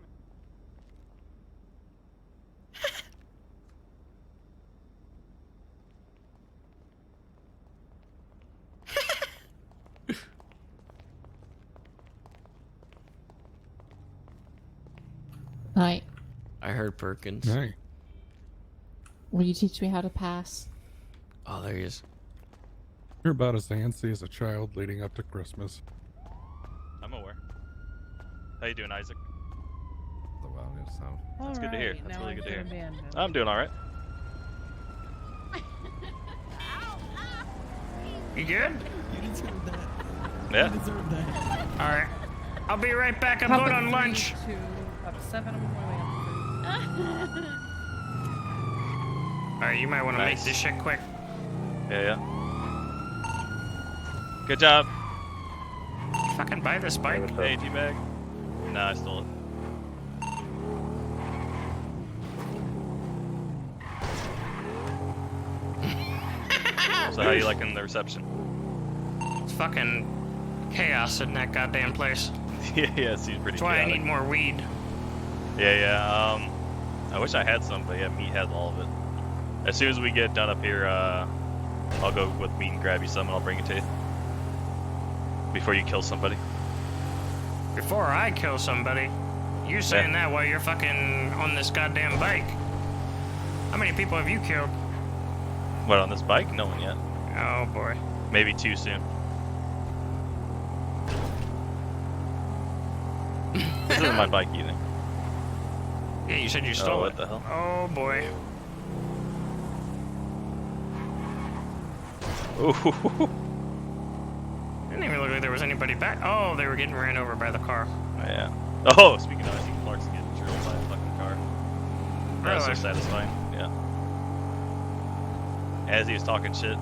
Hi. I heard Perkins. Hey. Will you teach me how to pass? Oh, there he is. You're about as antsy as a child leading up to Christmas. I'm aware. How you doing, Isaac? The well yourself. That's good to hear. That's now really I good to feel hear. abandoned. I'm doing all right. You good? You deserve that. Yeah. You deserve that. Alright. I'll be right back. I'm Count going to on 3, lunch. 2, up 7. I'm on my way up. Alright, you might want to Nice. make this shit quick. Yeah. Good job. Fucking buy this bike. Hey, T-Bag. Nah, I stole it. So how you liking the reception? It's fucking chaos in that goddamn place. Yeah, it seems pretty That's why I chaotic. need more weed. Yeah. I wish I had some, but yeah, meat has all of it. As soon as we get done up here, I'll go with meat and grab you some, and I'll bring it to you. Before you kill somebody. Before I kill somebody, you're saying that while you're fucking on this goddamn bike. How many people have you killed? What, on this bike? No one yet. Oh boy. Maybe too soon. This isn't my bike either. Yeah, you said you stole what it. the hell? Oh boy. Ooh. Didn't even look like there was anybody back. Oh, they were getting ran over by the car. Yeah. Oh, speaking of, I think Clark's getting drilled by a fucking car. That's so Really? satisfying. Yeah. As he was talking shit.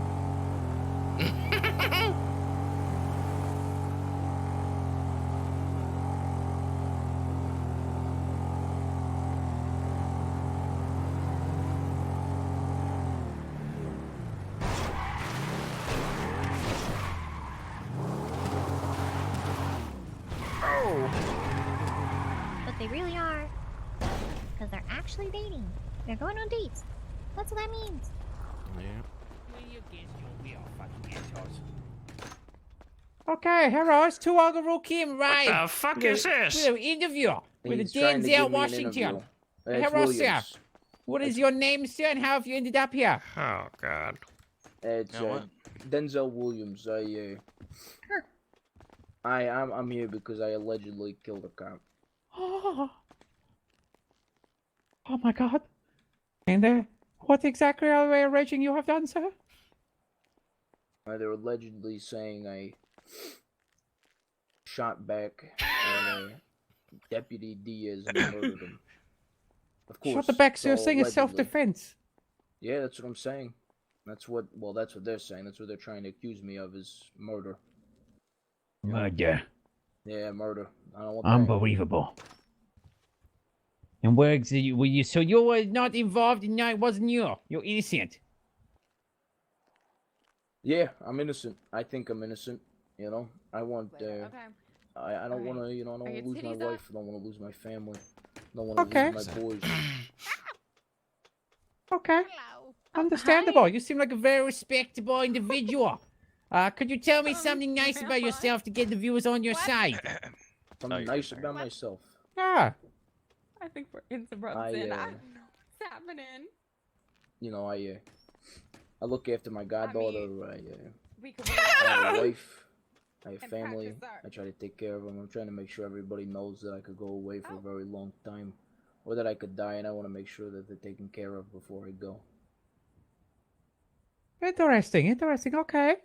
But they really are. Because they're actually dating. They're going on dates. That's what that means. Okay, heroes, two Ogre came right. What the fuck is this? With an interview with He's trying to give Denzel me an Washington. interview. It's Hello, sir. Williams. What is your name, sir, and how have you ended up here? Oh, God. It's Denzel Williams. I'm here because I allegedly killed a cop. Oh my God. And what exactly are they alleging you have done, sir? They're allegedly saying I shot back and Deputy Diaz and murdered him. Of course. Shot the back, it's so you're all saying it's allegedly. self-defense. Yeah, that's what I'm saying. That's what they're saying. That's what they're trying to accuse me of is murder. Murder. Yeah, murder. I don't want Unbelievable. And where were you? So you were not involved in that? It wasn't you. You're innocent. Yeah, I'm innocent. I think I'm innocent. You know, I want. I don't want to. You know, I don't want to lose my wife. I don't want to lose my family. I don't want to lose my boys. Okay. Understandable. You seem like a very respectable individual. Could you tell me something nice about yourself to get the viewers on your side? Something nice about myself. Yeah. I think we're interrupting. I don't know what's happening. You know, I look after my goddaughter. We could I have a wife. I have And family. practice art. I try to take care of them. I'm trying to make sure everybody knows that I could go away for a very long time, or that I could die, and I want to make sure that they're taken care of before I go. Interesting. Okay.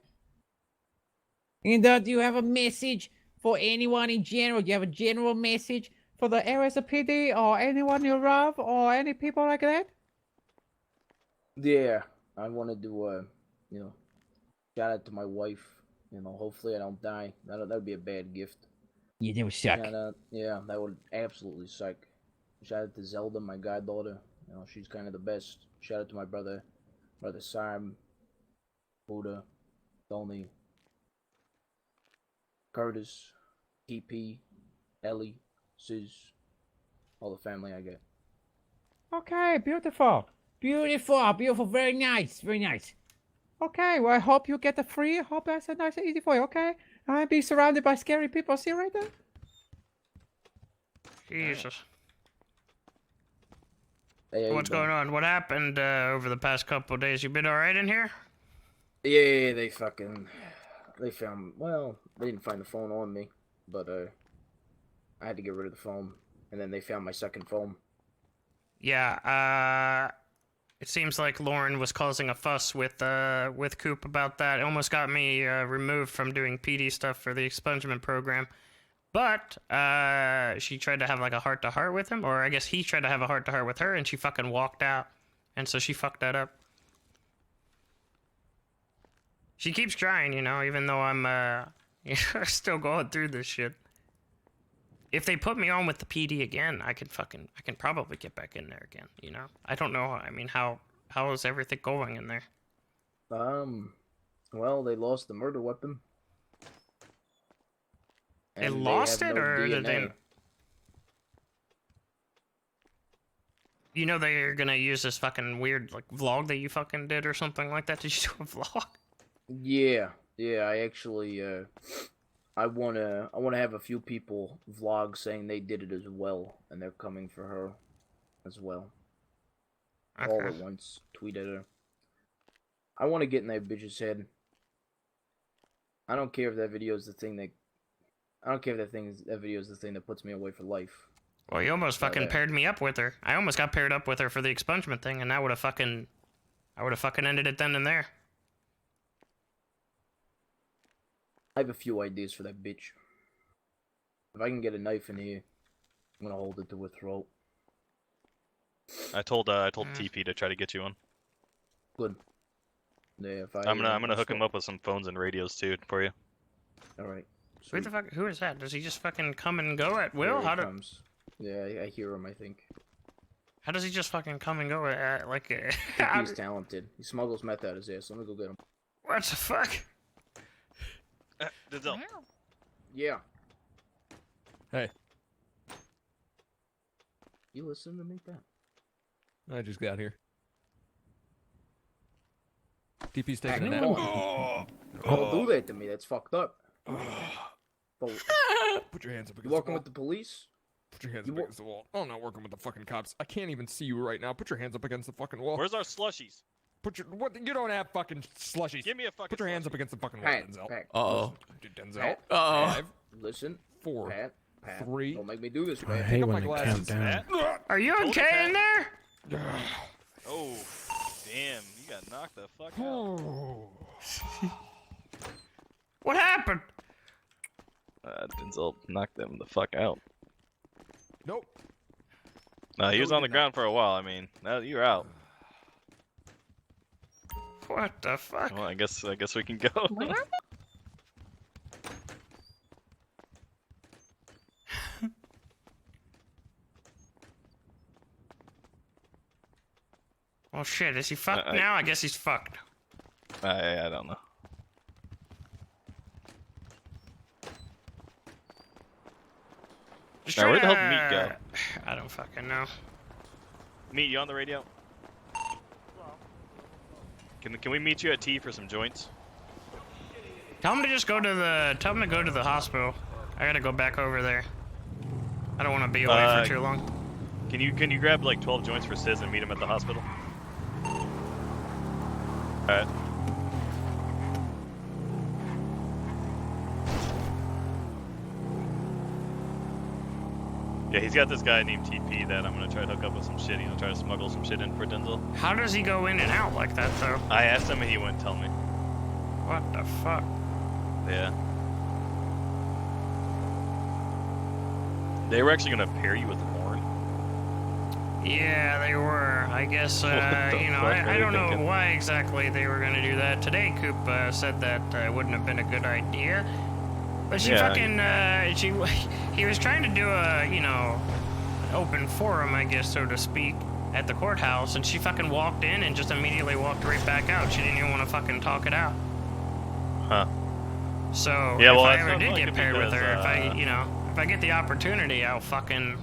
And do you have a message for anyone in general? Do you have a general message for the LSPD or anyone you love or any people like that? Yeah, I wanted to, you know, shout out to my wife. You know, hopefully I don't die. That would be a bad gift. Yeah, that would suck. Yeah, that would absolutely suck. Shout out to Zelda, my goddaughter. You know, she's kind of the best. Shout out to my brother Sam, Buddha, Tony, Curtis, TP, Ellie, Sis, all the family I get. Okay, beautiful. Beautiful. Very nice. Very nice. Okay, well, I hope you get the free. I hope that's a nice and easy for you, okay? I'll be surrounded by scary people. See you right there? Jesus. Hey, What's going on? What happened over the past couple of days? You been alright in here? Yeah, they found, well, they didn't find the phone on me, but, I had to get rid of the phone, and then they found my second phone. Yeah, it seems like Lauren was causing a fuss with Coop about that. It almost got me removed from doing PD stuff for the expungement program. But she tried to have like a heart-to-heart with him, or I guess he tried to have a heart-to-heart with her, and she fucking walked out. And so she fucked that up. She keeps trying, you know, even though I'm still going through this shit. If they put me on with the PD again, I can probably get back in there again, you know? I don't know. I mean, how is everything going in there? Well, they lost the murder weapon. They lost it, or did they? You know they're gonna use this fucking weird like vlog that you fucking did or something like that. Did you do a vlog? Yeah. I actually I wanna have a few people vlog saying they did it as well, and they're coming for her as well. Okay. All at once. Tweet at her. I want to get in that bitch's head. I don't care if that video is the thing that. I don't care if that video is the thing that puts me away for life. Well, you almost fucking paired me up with her. I almost got paired up with her for the expungement thing, and I would have fucking ended it then and there. I have a few ideas for that bitch. If I can get a knife in here, I'm gonna hold it to her throat. I told TP to try to get you one. Good. Yeah, I'm gonna hook him up with some phones and radios too for you. All right. Who the fuck? Who is that? Does he just fucking come and go at will? Here he comes. Yeah, I hear him. I think. How does he just fucking come and go at like? He's talented. He smuggles meth out his ass. Let me go get him. What the fuck? Denzel. Yeah. Hey. You listen to me, Pat? I just got here. TP's taking a nap. Don't do that to me. That's fucked up. Put your hands up against You working the wall. with the police? Put your hands up against the wall. Oh, I'm not working with the fucking cops. I can't even see you right now. Put your hands up against the fucking wall. Where's our slushies? Put your what? You don't have fucking slushies. Give me a fucking. Put your hands up against the fucking wall, Pat, Denzel. Pat. Uh-oh. Denzel. Pat, Uh-oh. 5, Listen. 4, Pat. 3. Don't make me do this, I Pat. hate up when my they glasses, count down. Are you okay in there? Oh, damn! You got knocked the fuck out. What happened? Denzel knocked them the fuck out. Nope. No, he was on the ground for a while. I mean, now you're out. What the fuck? Well, I guess we can go. Oh shit, is he fucked now? I guess he's fucked. I don't know. Just Now, where the hell did try Meat go? I don't fucking know. Meat, you on the radio? Can we meet you at T for some joints? Tell him to just go to the hospital. I gotta go back over there. I don't want to be away for too long. Can you grab like 12 joints for Sis and meet him at the hospital? Alright. Yeah, he's got this guy named TP that I'm gonna try to hook up with some shit. Try to smuggle some shit in for Denzel. How does he go in and out like that, though? I asked him and he wouldn't tell me. What the fuck? Yeah. They were actually gonna pair you with the horn. Yeah, they were. I guess, you know, I don't know why exactly they were gonna do that. Today, Coop said that it wouldn't have been a good idea. But she fucking, he was trying to do a, you know, open forum, I guess, so to speak, at the courthouse, and she fucking walked in and just immediately walked right back out. She didn't even want to fucking talk it out. Huh. So, yeah, if well, I ever did get paired with her, if I get the opportunity, I'll fucking,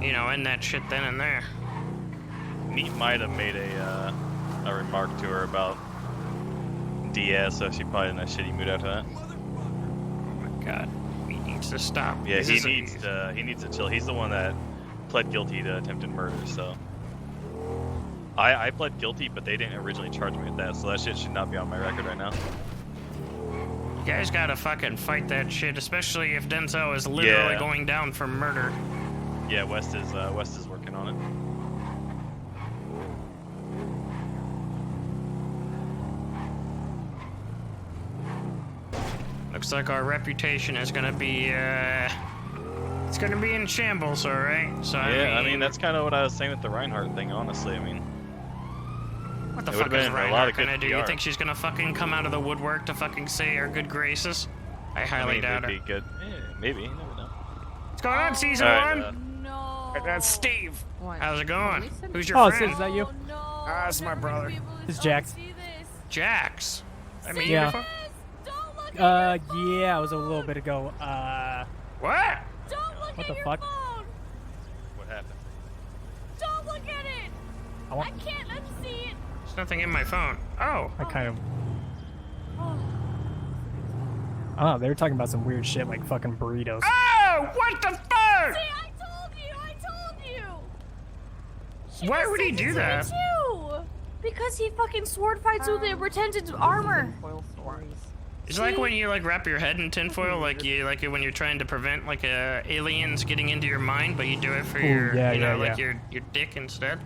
you know, end that shit then and there. Neat might have made a remark to her about DS, so she probably in a shitty mood after that. Oh my god, he needs to stop. Yeah, he needs to chill. He's the one that pled guilty to attempted murder, so. I pled guilty, but they didn't originally charge me with that, so that shit should not be on my record right now. You guys gotta fucking fight that shit, especially if Denzel is literally going down for murder. Yeah, West is working on it. Looks like our reputation is gonna be, it's gonna be in shambles, alright? So I mean, that's kind of what I was saying with the Reinhardt thing, honestly. I mean, what the it fuck would've is been a lot Reinhardt of good gonna do? You PR. think she's gonna fucking come out of the woodwork to fucking say her good graces? I highly doubt it'd it. be good. Yeah, maybe, you never know. What's going on, season Alright, one? No. That's Steve. How's it going? Who's your Oh, friend? Sid, is that you? That's my brother. It's Jax. Jax. I mean, Yeah. before? Yeah, it was a little bit ago. What? What the fuck? What happened? Don't look at it. I can't unsee it. There's nothing in my phone. Oh. I kind of. Oh, they were talking about some weird shit like fucking burritos. Oh, what the fuck? See, I told you. Why would he do that? Too. Because he fucking sword fights with it, pretends it's armor. It's like when you like wrap your head in tinfoil, like when you're trying to prevent like aliens getting into your mind, but you do it for your, your dick instead.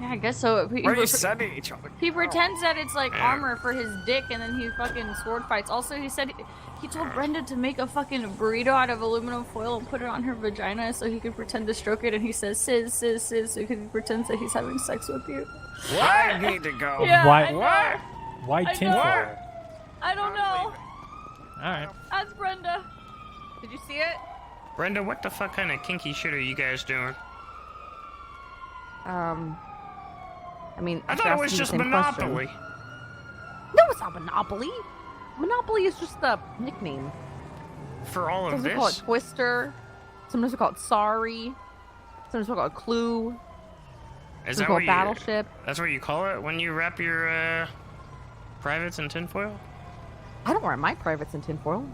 Yeah, I guess so. What are you sending each other? He pretends that it's like armor for his dick, and then he fucking sword fights. Also, he said he told Brenda to make a fucking burrito out of aluminum foil and put it on her vagina so he could pretend to stroke it. And he says, "Sis, sis, sis," so he pretends that he's having sex with you. I need to go. Yeah, Why? I know. What? Why I tinfoil? know. I don't know. Alright. That's Brenda. Did you see it? Brenda, what the fuck kind of kinky shit are you guys doing? I mean, I if thought you're it was asking the just same Monopoly. question- No, it's not Monopoly. Monopoly is just the nickname. For all of Sometimes we this? call it Twister. Sometimes we call it Sorry. Sometimes we call it Clue. Is Sometimes that we call what it you, Battleship. That's what you call it when you wrap your privates in tinfoil? I don't wear my privates in tinfoil.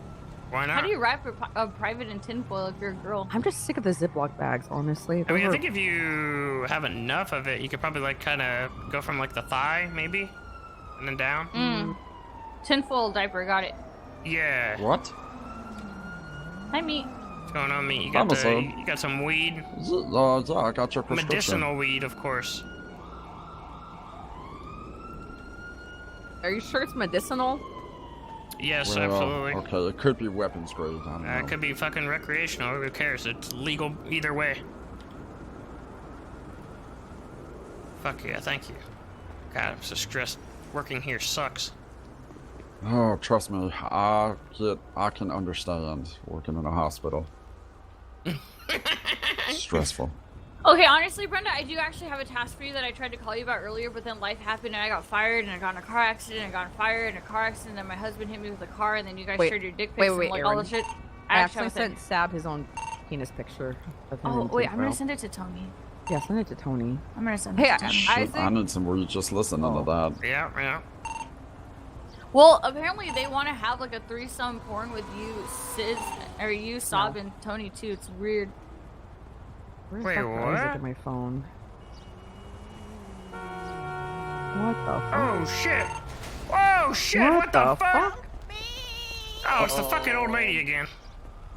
Why not? How do you wrap a private in tinfoil if you're a girl? I'm just sick of the Ziploc bags, honestly. I mean, I Those think if you have enough of it, you could probably like kind of go from like the thigh, maybe, and then down. Tinfoil diaper, got it. Yeah. What? Hi, meat. What's going on, meat? You got some weed? Yeah, I got your prescription. Medicinal weed, of course. Are you sure it's medicinal? Yes, Well, absolutely. Okay, it could be weapons grade. I don't know. It could be fucking recreational. Who cares? It's legal either way. Fuck yeah, thank you. God, I'm so stressed. Working here sucks. Oh, trust me, I can understand working in a hospital. Stressful. Okay, honestly, Brenda, I do actually have a task for you that I tried to call you about earlier, but then life happened and I got fired and I got in a car accident and I got fired in a car accident and then my husband hit me with a car and then you guys shared your dick pics and like all Aaron. the shit. I actually actually haven't sent Sab his own penis picture. Of him Oh, in wait, I'm gonna tinfoil. send it to Tony. Yeah, send it to Tony. I'm gonna send Hey, it to Tony. Shit, I need some weed just listening to that. Yeah, yeah. Well, apparently they want to have like a threesome porn with you, Sis, or you, Sob, and Tony too. It's weird. Where's Wait, that music what? in my phone? What the fuck? Oh shit! Oh shit! What the fuck? Oh, it's the fucking old lady again.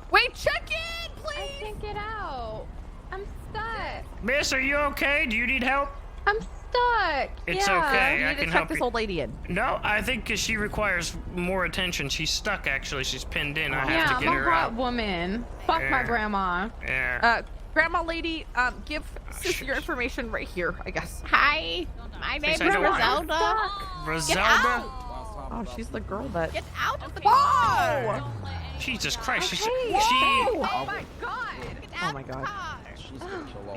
Wait, check in, please. I can't get out. I'm stuck. Miss, are you okay? Do you need help? I'm stuck. It's yeah. okay. You I need to can check help this you. old lady in. No, I think 'cause she requires more attention. She's stuck, actually. She's pinned in. I have Yeah, to I'm get a her hot out. woman. Fuck my Yeah. grandma. Yeah. Grandma lady, give sis your information right here, I guess. Hi, my name is I don't want- Griselda. Roselda? Oh, she's the girl that. Get out of the Whoa! car. Jesus Christ. Okay. Oh my god. Get Oh out my of the god. car.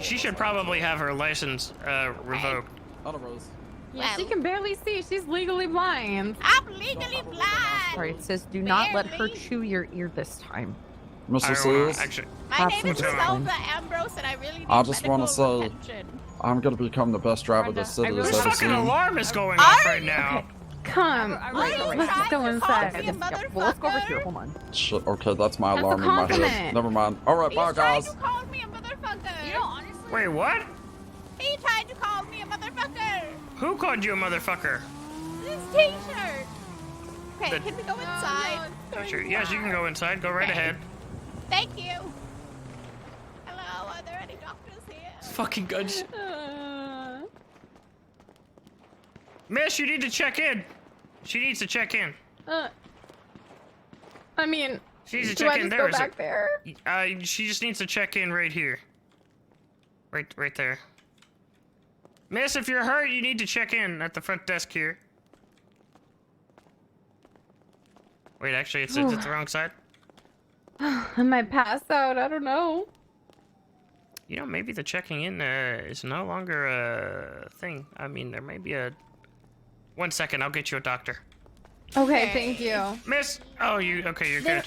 She should probably have her license revoked. Yeah, she can barely see. She's legally blind. I'm legally blind. All right, sis, do not let her chew your ear this time. Mr. Sears, My name is Absolutely. Griselda Ambrose, and I really need I just want to medical say, attention. I'm gonna become the best driver this city has This ever fucking seen. alarm is going off right now. Come, let's go inside. Well, let's go over here. Hold on. Shit, okay, that's my That's a alarm in my head. compliment. Never mind. Alright, bye guys. Called me a motherfucker. You know, honestly. Wait, what? He tried to call me a motherfucker. Who called you a motherfucker? This T-shirt. Okay, The- can we go inside? Sure. Yes, you can go inside. Go right ahead. Thank you. Hello, are there any doctors here? Fucking good. Miss, you need to check in. She needs to check in. I mean, She needs to do check I in just there. go back there? She just needs to check in right here. Right there. Miss, if you're hurt, you need to check in at the front desk here. Wait, actually, it's the wrong side. I might pass out. I don't know. You know, maybe the checking in is no longer a thing. I mean, there may be a... 1 second, I'll get you a doctor. Okay, thank you. Miss! Oh, okay, you're good.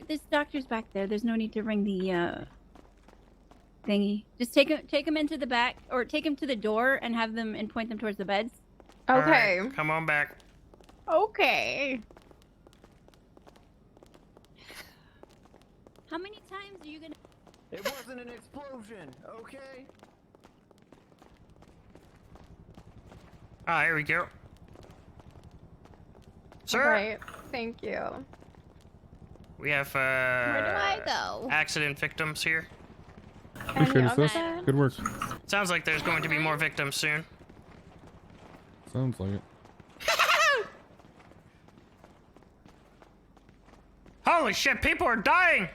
This doctor's back there. There's no need to ring the, thingy. Just take him into the back, or take him to the door and have them, and point them towards the beds. All right, come on back. Okay. How many times are you gonna... It wasn't an explosion, okay? Ah, here we go. Sir, Right. Thank you. we have Where do I go? accident victims here. Appreciate it, sis. Good work. Sounds like there's going to be more victims soon. Sounds like it. Holy shit, people are dying!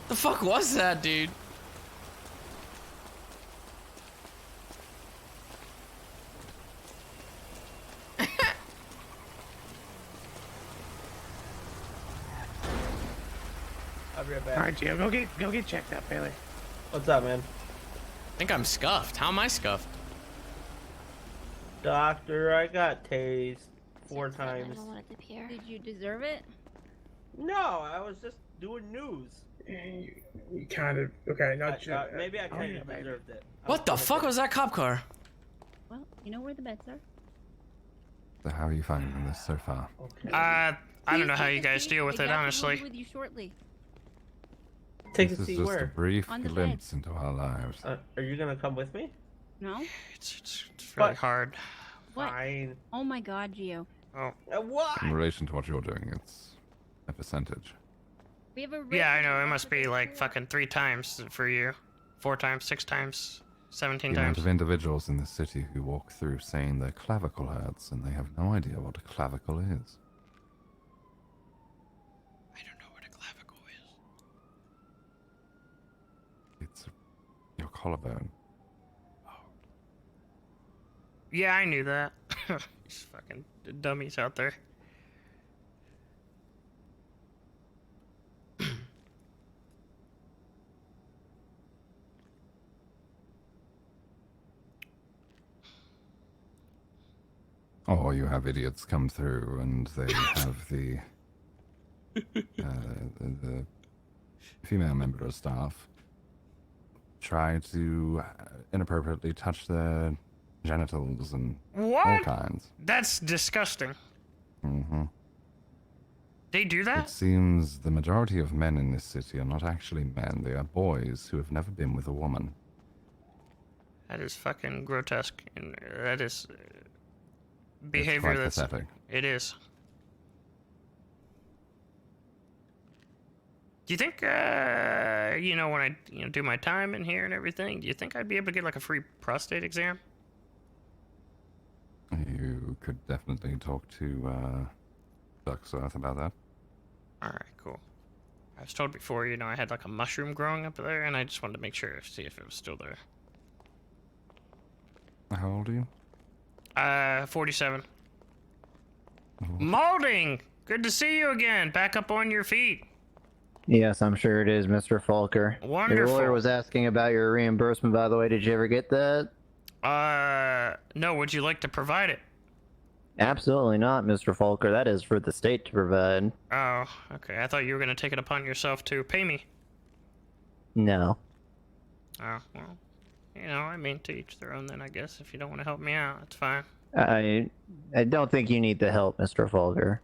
The fuck was that, dude? I'll be right back. All right, Gio, go get checked out, Bailey. What's up, man? I think I'm scuffed. How am I scuffed? Doctor, I got tased 4 times. Did you deserve it? No, I was just doing news. You kind of... Okay, not sure. Maybe I kind of deserved it. What the fuck was that cop car? Well, you know where the beds are. So how are you finding this so far? I don't know how you guys deal with The it, doctor will honestly. be with you shortly. Take This a is seat just where? a brief On the glimpse into our lives. Are you gonna come with me? No? It's really hard. What? Fine. Oh my God, Gio. Oh. What? In relation to what you're doing, it's a percentage. We have a Yeah, I know. It must be like fucking 3 times for you. 4 times, 6 times, 17 The amount times. of individuals in this city who walk through saying their clavicle hurts and they have no idea what a clavicle is. It's your collarbone. Yeah, I knew that. These fucking dummies out there. Or you have idiots come through and they have the female member of staff try to inappropriately touch their genitals and all What? kinds. That's disgusting. Mm-hmm. They do that? It seems the majority of men in this city are not actually men. They are boys who have never been with a woman. That is fucking grotesque. And that is... behavior quite that's pathetic. it is. Do you think, you know, when I do my time in here and everything, do you think I'd be able to get like a free prostate exam? You could definitely talk to Ducksworth about that. All right, cool. I was told before, you know, I had like a mushroom growing up there, and I just wanted to make sure, see if it was still there. How old are you? 47. Molding! Good to see you again. Back up on your feet. Yes, I'm sure it is, Mr. Falker. Wonderful. Your lawyer was asking about your reimbursement, by the way. Did you ever get that? No, would you like to provide it? Absolutely not, Mr. Falker. That is for the state to provide. Oh, okay. I thought you were going to take it upon yourself to pay me. No. Oh, well, you know, I mean, to each their own then, I guess. If you don't want to help me out, it's fine. I don't think you need the help, Mr. Falker.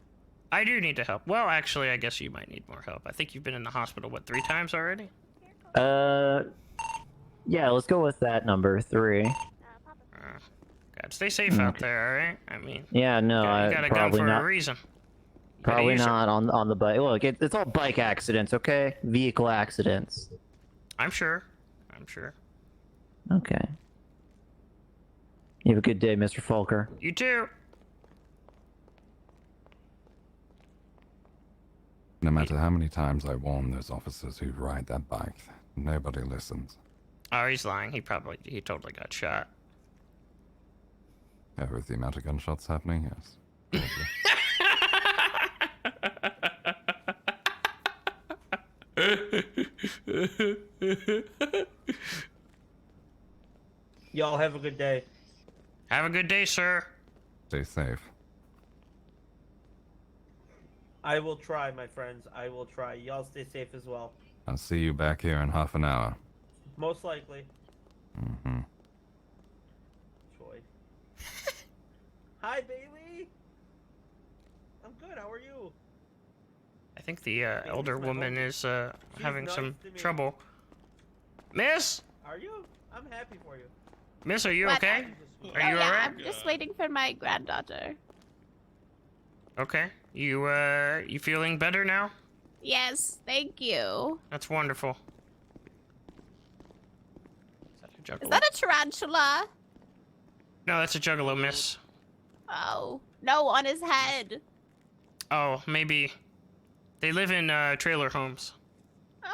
I do need the help. Well, actually, I guess you might need more help. I think you've been in the hospital, what, 3 times already? Yeah, let's go with that number, 3. God, stay safe out there, alright? I mean... Yeah, no, you got a gun probably for not. a reason. Probably use it. not on the bike. Look, it's all bike accidents, okay? Vehicle accidents. I'm sure. I'm sure. Okay. You have a good day, Mr. Falker. You too. No matter how many times I warn those officers who ride that bike, nobody listens. Oh, he's lying. He totally got shot. Yeah, with the amount of gunshots happening, yes. Y'all have a good day. Have a good day, sir. Stay safe. I will try, my friends. I will try. Y'all stay safe as well. I'll see you back here in half an hour. Most likely. Mm-hmm. Troy. Hi, Bailey. I'm good. How are you? I think the elder woman is having nice some to me. trouble. Miss? Are you? I'm happy for you. Miss, are you What? okay? Are you yeah, alright? I'm just waiting for my granddaughter. Okay. You feeling better now? Yes, thank you. That's wonderful. Is that a tarantula? No, that's a juggalo, miss. Oh, no, on his head. Oh, maybe. They live in trailer homes.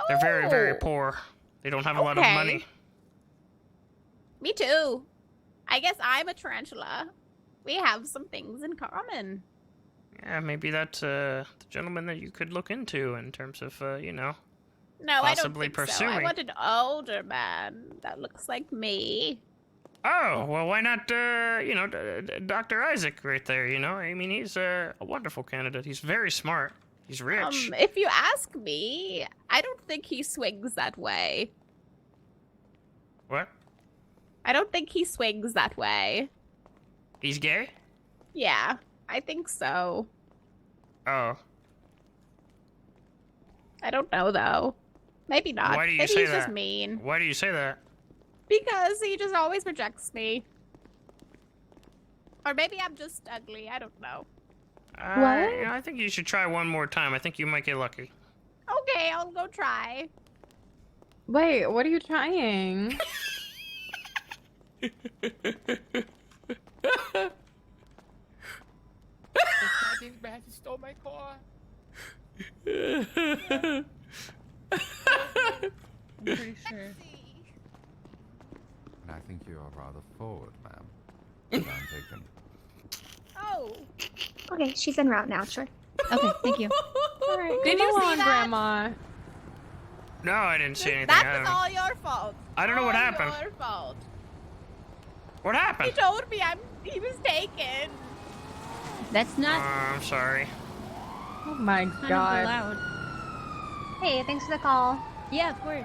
They're very, very Oh. poor. They don't have a lot of Okay. money. Me too. I guess I'm a tarantula. We have some things in common. Yeah, maybe that's the gentleman that you could look into in terms of, you know, No, possibly I don't think so. pursuing. I want an older man that looks like me. Oh, well, why not, you know, Dr. Isaac right there, you know? I mean, he's a wonderful candidate. He's very smart. He's rich. If you ask me, I don't think he swings that way. What? I don't think he swings that way. He's gay? Yeah, I think so. Oh. I don't know, though. Maybe not. Why do you Maybe say he's that? just mean. Why do you say that? Because he just always rejects me. Or maybe I'm just ugly. I don't know. You know, I think you should try one more time. I think you might get lucky. Okay, I'll go try. Wait, what are you trying? These bastards stole my car. I'm pretty sure. And I think you are rather forward, ma'am. I'm taken. Oh. Okay, she's en route now, sure. Okay, thank you. All right. Did Come you see on, that? Grandma? No, I didn't see anything. That I was don't- all your fault. I don't know what All happened. Your fault. What happened? He told me he was taken. That's not I'm sorry. Oh my kind god. of allowed. Hey, thanks for the call. Yeah, of course.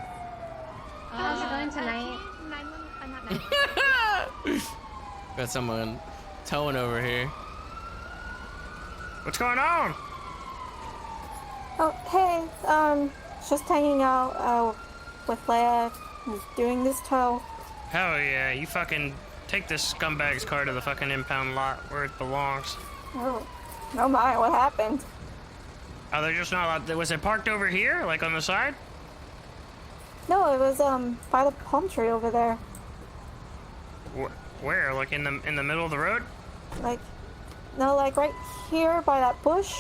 How's it going tonight? 911. Got someone towing over here. What's going on? Oh, hey, just hanging out, with Leia, doing this tow. Hell yeah, you fucking take this scumbag's car to the fucking impound lot where it belongs. Oh, no my, what happened? Oh, they're just not allowed. Was it parked over here, like on the side? No, it was by the palm tree over there. Where? Like in the middle of the road? Like, no, like right here by that bush.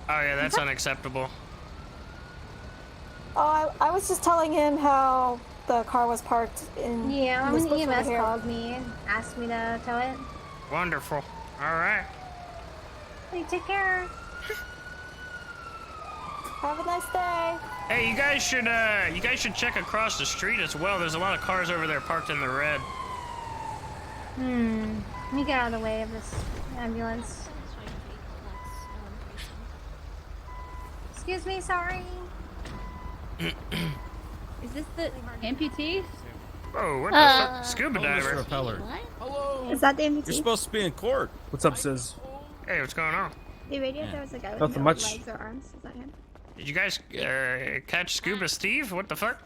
Oh yeah, that's unacceptable. Oh, I was just telling him how the car was parked in. Yeah, this when bush over EMS here. called me and asked me to tow it. Wonderful. All right. Hey, take care. Have a nice day. Hey, you guys should check across the street as well. There's a lot of cars over there parked in the red. Let me get out of the way of this ambulance. Excuse me, sorry. Is this the amputee? Oh, what the fuck? Scuba diver. Hello. Is that the amputee? You're supposed to be in court. What's up, Sis? Hey, what's going on? The radio, there was a guy with Nothing no much. legs or arms. Is that him? Did you guys catch Scuba Steve? What the fuck?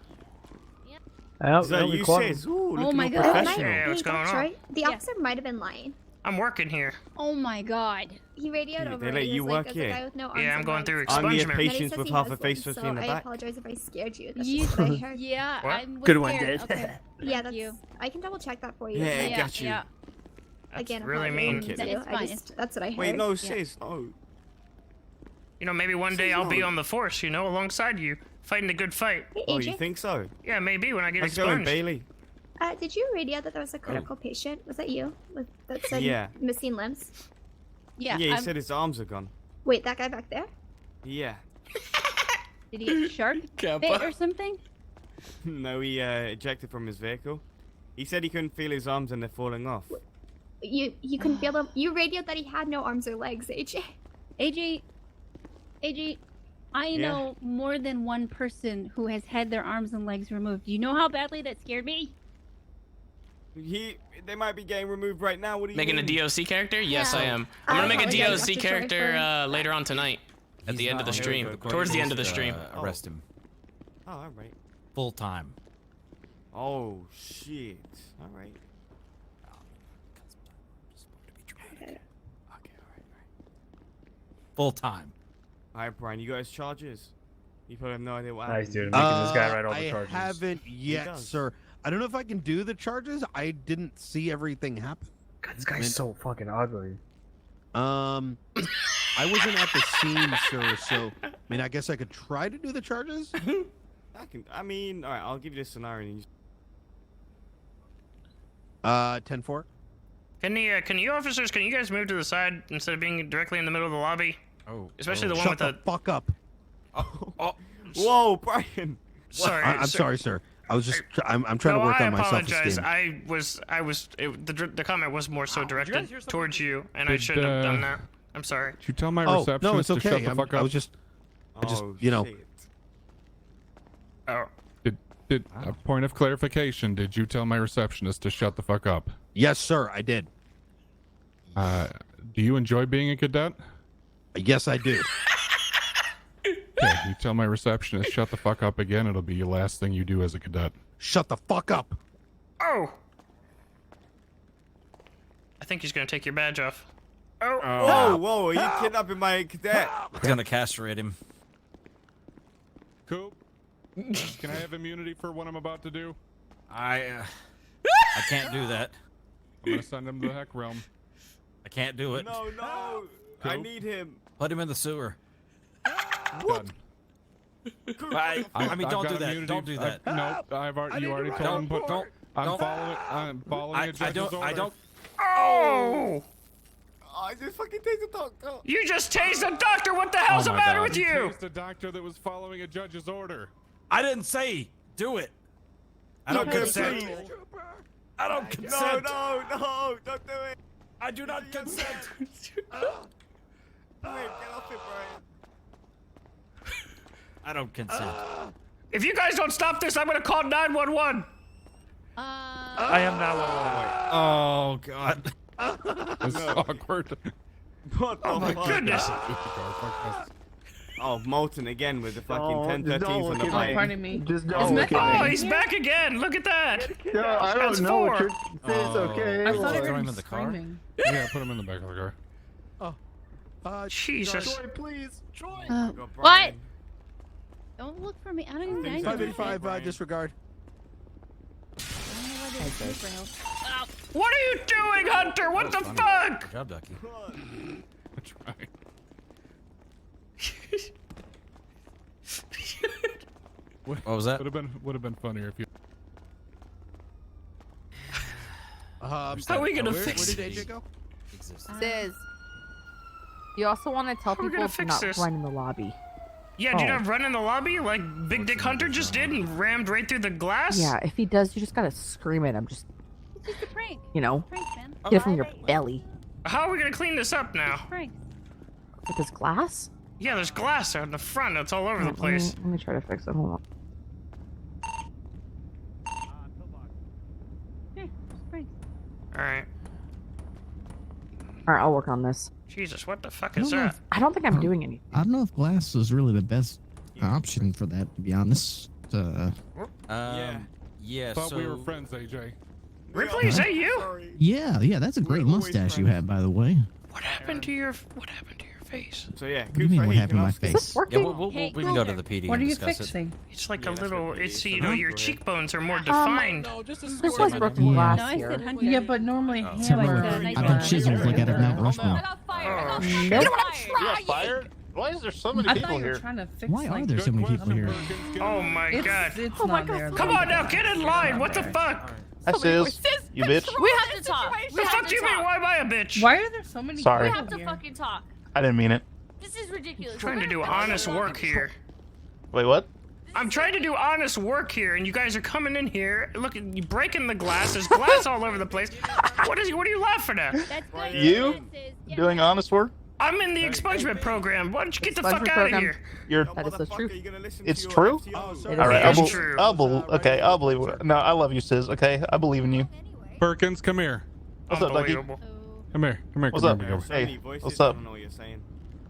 Is that you, Sis? Oh my god. Yeah, what's going on? Right? The officer might have been lying. I'm working here. Oh my god. He radioed Yeah, over. they let He you was like, work "There's a here?" guy with no arms Yeah, I'm and going legs." through I'm the expungement. patients Says with he half has a face one, with so in the I back. apologize if I scared you. That's You, just what I heard. yeah, What? I was Good one, scared. Dave. Okay. Yeah, Thank you. I can double check that for you. Yeah, I got you. Yeah. That's Again, really apologize. mean. I It's fine. that's what I heard. Wait, no, Yeah. Sis. Oh. You know, maybe one day I'll be on the force, you know, alongside you, fighting a good fight. Hey, Oh, AJ, you think so? Yeah, maybe when I get How's it going, expunged. Bailey? did you radio that there was a critical patient? Was that you? That said Yeah. missing limbs? Yeah. Yeah, he said his arms are gone. Wait, that guy back there? Yeah. Did he get shark bait or something? No, he ejected from his vehicle. He said he couldn't feel his arms and they're falling off. You couldn't feel them. You radioed that he had no arms or legs, AJ. AJ, I Yeah. know more than one person who has had their arms and legs removed. Do you know how badly that scared me? They might be getting removed right now. What do you Making a mean? DOC character? Yes, Yeah. I am. I'm gonna make a apologize, DOC Dr. character Troy, later on tonight. At the end of the stream. Towards the end of the stream. Arrest him. Oh, all right. Full time. Oh shit. All right. Full time. All right, Brian. You guys charges? You probably have no idea what Nice, happened. dude. Making this guy write all the I charges. haven't yet, does. sir. I don't know if I can do the charges. I didn't see everything happen. God, this guy's so fucking ugly. I wasn't at the scene, sir. So, I mean, I guess I could try to do the charges. I mean, all right. I'll give you this scenario. And you 10-4. Can you officers, can you guys move to the side instead of being directly in the middle of the lobby? Oh. Especially the one Shut with the fuck up. Oh. Whoa, Brian. Sorry. I'm sorry, sir. I was just. I'm trying No, to work I on my apologize. self-esteem. The comment was more so directed towards you, and I Did, shouldn't have done that. I'm sorry. Did you tell my Oh, receptionist no, it's to okay. shut the fuck up? I just, Oh, you know. shit. Oh. Did a point of clarification? Did you tell my receptionist to shut the fuck up? Yes, sir. I did. Do you enjoy being a cadet? Yes, I do. Okay, you tell my receptionist shut the fuck up again. It'll be the last thing you do as a cadet. Shut the fuck up. Oh. I think he's gonna take your badge off. Oh. Whoa! Are you kidnapping my cadet? He's gonna castrate him. Coop, can I have immunity for what I'm about to do? I can't do that. I'm gonna send him to the heck realm. I can't do it. No! I need him. Put him in the sewer. Done. I mean, don't got do that. immunity. Don't do that. Nope. You already told him. I'm following a judge's order. I don't. Oh! I just fucking tased the doctor. You just tased a doctor. What the hell's the my matter God. with you? It's the doctor that was following a judge's order. I didn't say do it. I don't consent. I don't consent. No! Don't do it. I do not consent. Wait, get off it, Brian. I don't consent. If you guys don't stop this, I'm gonna call 911. I am now. Oh God. This is awkward. What the Oh my fuck? goodness. Oh, Molten again with the fucking No, 10 just 13s don't on look the at bike. me. Pardon me. Just Is don't look Method at Oh, me. he's back again. Look at that. No, I That's don't know what four. you're. It's okay. I thought I Look. heard him screaming. Yeah, put him in the back of the car. Jesus. Joy, please. Joy. What? Don't look for me. I don't even know. 585 disregard. What are you doing, Hunter? What the fuck? Good job, Ducky. That's right. What was that? Would have been funnier if you. How are we gonna fix Where did AJ go? Sis. You also want to tell How are we people gonna to fix not this? run in the lobby. Yeah, do you Oh. not run in the lobby like Big Dick Hunter just did and rammed right through the glass? Yeah, if he does, you just gotta scream at him. Just, It's just a prank. you know, Prank, man. get it from your belly. How are we gonna clean this up now? Prank. With this glass? Yeah, there's glass out in the front. It's all over the place. Let me try to fix it. Hold on. All right. Alright, I'll work on this. Jesus, what the fuck I is don't know that? if- I don't think I'm doing anything. I don't know if glass is really the best option for that, to be honest. Yeah, Thought so... we were friends, AJ. Ripley, is that you? Yeah, that's a great mustache you have, by the way. What happened to your face? So yeah, What do you mean, what happened to my face? Yeah, we can go to the PD What are and you discuss fixing? It's like a little. It's you know your cheekbones are more defined. defined. This was broken glass No, I here. said Hunter. Yeah, but normally It's like hammer. I've been chiseled like out of Mount Rushmore. You got fired? Why is there so many I people thought you were here? trying to fix. Why are like, there so many people here? Oh my god! It's not there. Come on now, get in line. What the fuck? That's Sis. You bitch. We have to talk. The fuck do you mean? Why am I a bitch? Why are there so many? Sorry. We people have to here? fucking talk. I didn't mean it. This is ridiculous. I'm trying to do honest work here. Wait, what? I'm trying to do honest work here, and you guys are coming in here. Look, you breaking the glass. There's glass all over the place. What are you laughing at? You? Doing honest work? I'm in the expungement program. Why don't you get the fuck Expungement out of program. here? You're. That is the truth. It's true? It All is right, It is true. okay, I'll believe it. No, I love you, Sis. Okay, I believe in you. Perkins, come here. What's up, Ducky? Unbelievable. Come here. What's come up? here. Hey, what's up?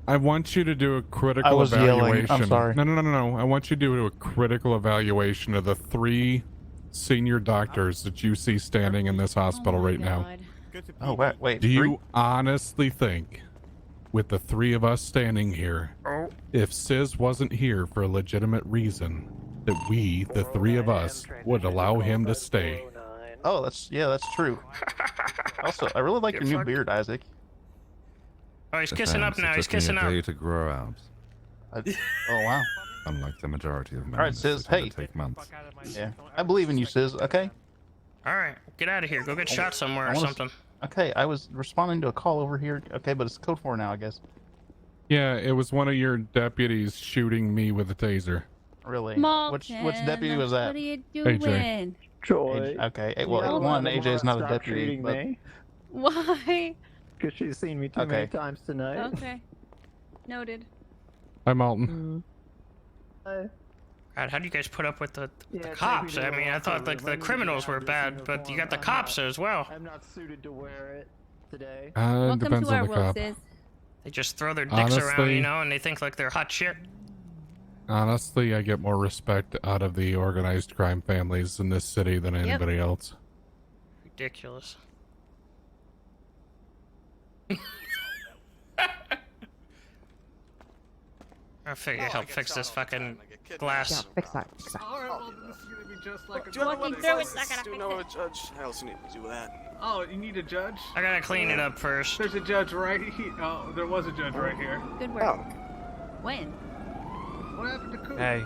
I want you to do a critical I was yelling. evaluation. I'm sorry. No. I want you to do a critical evaluation of the 3 senior doctors that you see standing in this hospital right now. Oh, wait. Do you honestly think, with the 3 of us standing here, if Sis wasn't here for a legitimate reason, that we, the 3 of us, would allow him to stay? Oh, that's true. Also, I really like your new beard, Isaac. Oh, he's kissing up now. He's kissing a day up. to grow out. Oh wow. Unlike the majority of men. All right, in this Sis. city Hey. that take months. Yeah, I believe in you, Sis. Okay. All right, get out of here. Go get shot somewhere or something. Okay, I was responding to a call over here. Okay, but it's code 4 now, I guess. Yeah, it was one of your deputies shooting me with a taser. Really? Malkin, Which deputy was that? What are you doing? Joy. Okay. Well, one, AJ is not a deputy, but Why? Because she's seen me too many times tonight. Okay. Noted. Hi, Malton. God, how do you guys put up with the cops? I mean, I thought like the criminals were bad, but you got the cops as well. I'm not suited to wear it today. Welcome Depends to our on the world, cop. sis. They just throw their dicks around, Honestly- you know, and they think like they're hot shit. Honestly, I get more respect out of the organized crime families in this city than anybody else. Ridiculous. I'll help fix this fucking glass. Yeah, fix that. Fix that. Alright, well, this is gonna be just like Walking through it's not gonna do fix know it. a judge. I also need to do that. Oh, you need a judge? I gotta clean it up first. There's a judge right here. Oh, there was a judge right here. Good work. When? What happened to Coop? Hey,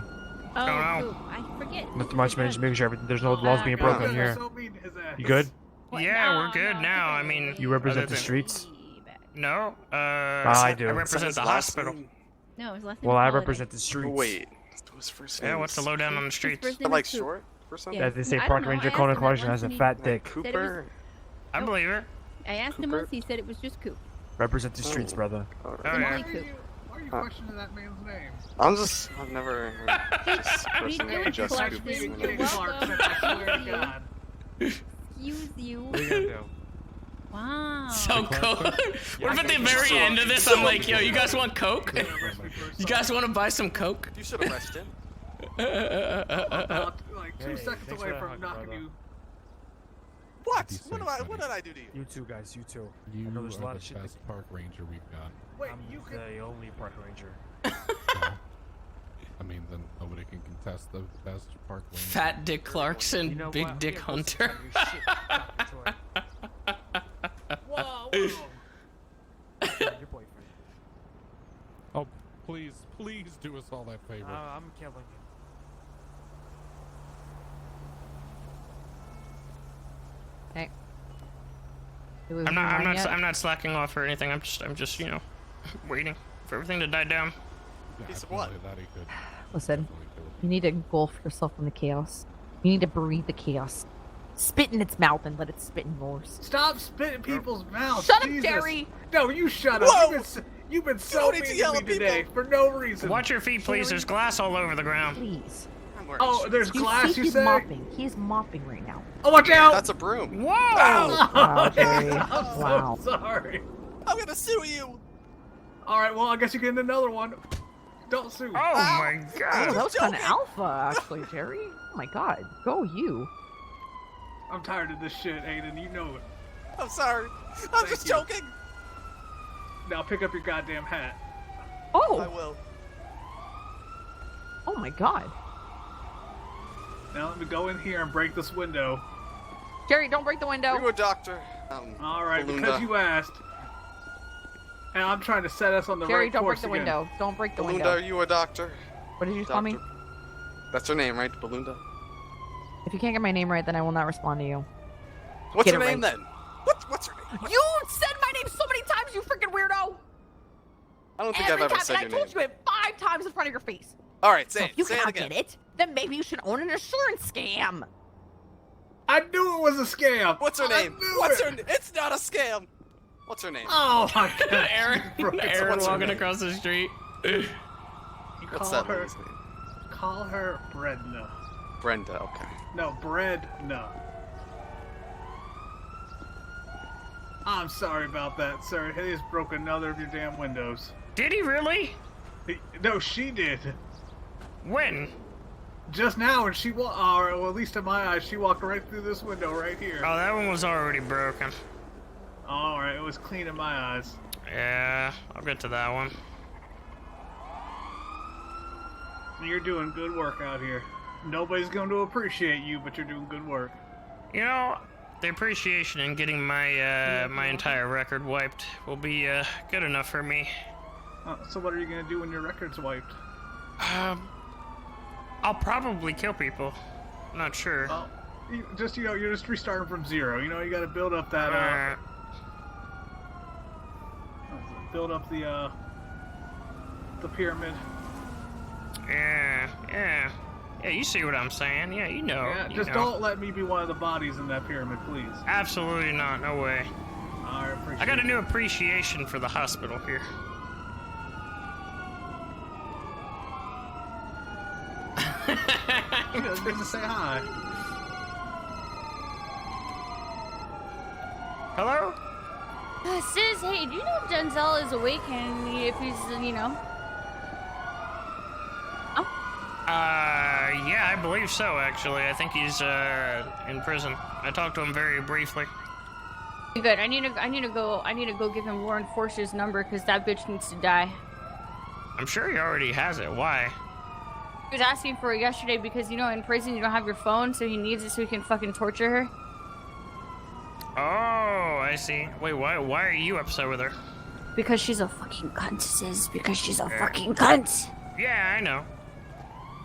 Oh, know. Coop. I forget. Nothing much, man. Just making sure there's no laws being broken here. You good? Yeah, we're good now. I mean, You represent other the than- streets? No, I do. I represent the hospital. No, his last name Well, is I Holiday. represent the streets. Wait, his first name Yeah, what's the is- lowdown on the streets? first I name like is Coop. short or something? Yeah. They say I don't Park know. Ranger I asked Conan him that Clarkson once has a and he fat said dick. it was- Cooper? I believe it. I asked him once. He said it was just Coop. Represent the streets, brother. Oh Only yeah. Coop. Why are you Huh. questioning that man's name? I've never heard this person named Just Clarkson. Coop. You're welcome. I swear to God. Excuse you. What are you gonna do? Wow. sell coke? What if at the very end of this, I'm like, yo, you guys want coke? You guys want to buy some coke? You should arrest him. About, like 2 seconds away from knocking you. What? What did I do to you? You too, guys. You too. You I know there's a lot are of the shit. best park ranger we've got. Wait, I'm the only park ranger. I mean, then nobody can contest the best park ranger. Fat Dick Clarkson, You know Big what? Dick Yeah, Hunter. Whoa, Your boyfriend. Oh, please do us all that favor. I'm killing you. Hey. I'm not slacking off or anything. I'm just, you know, waiting for everything to die down. Piece of what? Listen, you need to engulf yourself in the chaos. You need to breathe the chaos. Spit in its mouth and let it spit in yours. Stop spitting people's mouths. Shut up, Jesus. Jerry. No, you shut Whoa. up. You've been so mean to me today for no reason. Watch your feet, please. There's glass all over the ground. Please. Oh, there's glass, you he's say? mopping. He's mopping right now. Oh, watch out! That's a broom. Whoa! Wow, Jerry. I'm Wow. so sorry. I'm gonna sue you. All right, well, I guess you get another one. Don't sue. Oh my Oh, god. that was kind of alpha, actually, Jerry. Oh my god. Go you. I'm tired of this shit, Aiden. You know it. I'm sorry. I'm just joking. Now pick up your goddamn hat. Oh. I will. Oh my god. Now let me go in here and break this window. Jerry, don't break the window. You a doctor. All right, Belinda. because you asked. And I'm trying to set us on the Jerry, right don't break course the again. window. Don't break the Belinda, window. are you a doctor? What did you call me? That's her name, right? Belinda? If you can't get my name right, then I will not respond to you. What's Get her it name right. then? What's her name? You said my name so many times, you freaking weirdo! I don't think Every I've ever time, said and your I name. told you it 5 times in front of your face. Alright, say So it. if you Say it cannot again. get it, then maybe you should own an insurance scam. I knew it was a scam. What's her name? What's her name? It's not a scam. What's her name? Oh my god. Aaron What's her walking name? across the street. You What's call that her. lady's name? Call her Bredna. Brenda, okay. No, Bredna. I'm sorry about that, sir. He just broke another of your damn windows. Did he really? No, she did. When? Just now, and she walked. Well, at least in my eyes, she walked right through this window right here. Oh, that one was already broken. All right, it was clean in my eyes. Yeah, I'll get to that one. You're doing good work out here. Nobody's going to appreciate you, but you're doing good work. You know, the appreciation in getting my my entire record wiped will be good enough for me. So what are you going to do when your record's wiped? I'll probably kill people. Not sure. Well, you're just restarting from zero. You know, you got to build up that. Build up the pyramid. Yeah. You see what I'm saying? Yeah, you know. Yeah, you just know. don't let me be one of the bodies in that pyramid, please. Absolutely not. No way. I appreciate I got a it. new appreciation for the hospital here. He doesn't get to say hi. Hello? Sis, hey, do you know if Denzel is awake and if he's, you know? Yeah, I believe so, actually. I think he's, in prison. I talked to him very briefly. Good. I need to go give him Lauren Forsh's number because that bitch needs to die. I'm sure he already has it. Why? He was asking for it yesterday because, you know, in prison you don't have your phone, so he needs it so he can fucking torture her. Oh, I see. Wait, why are you upset with her? Because she's a fucking cunt, sis. Because she's a fucking cunt. Yeah, I know.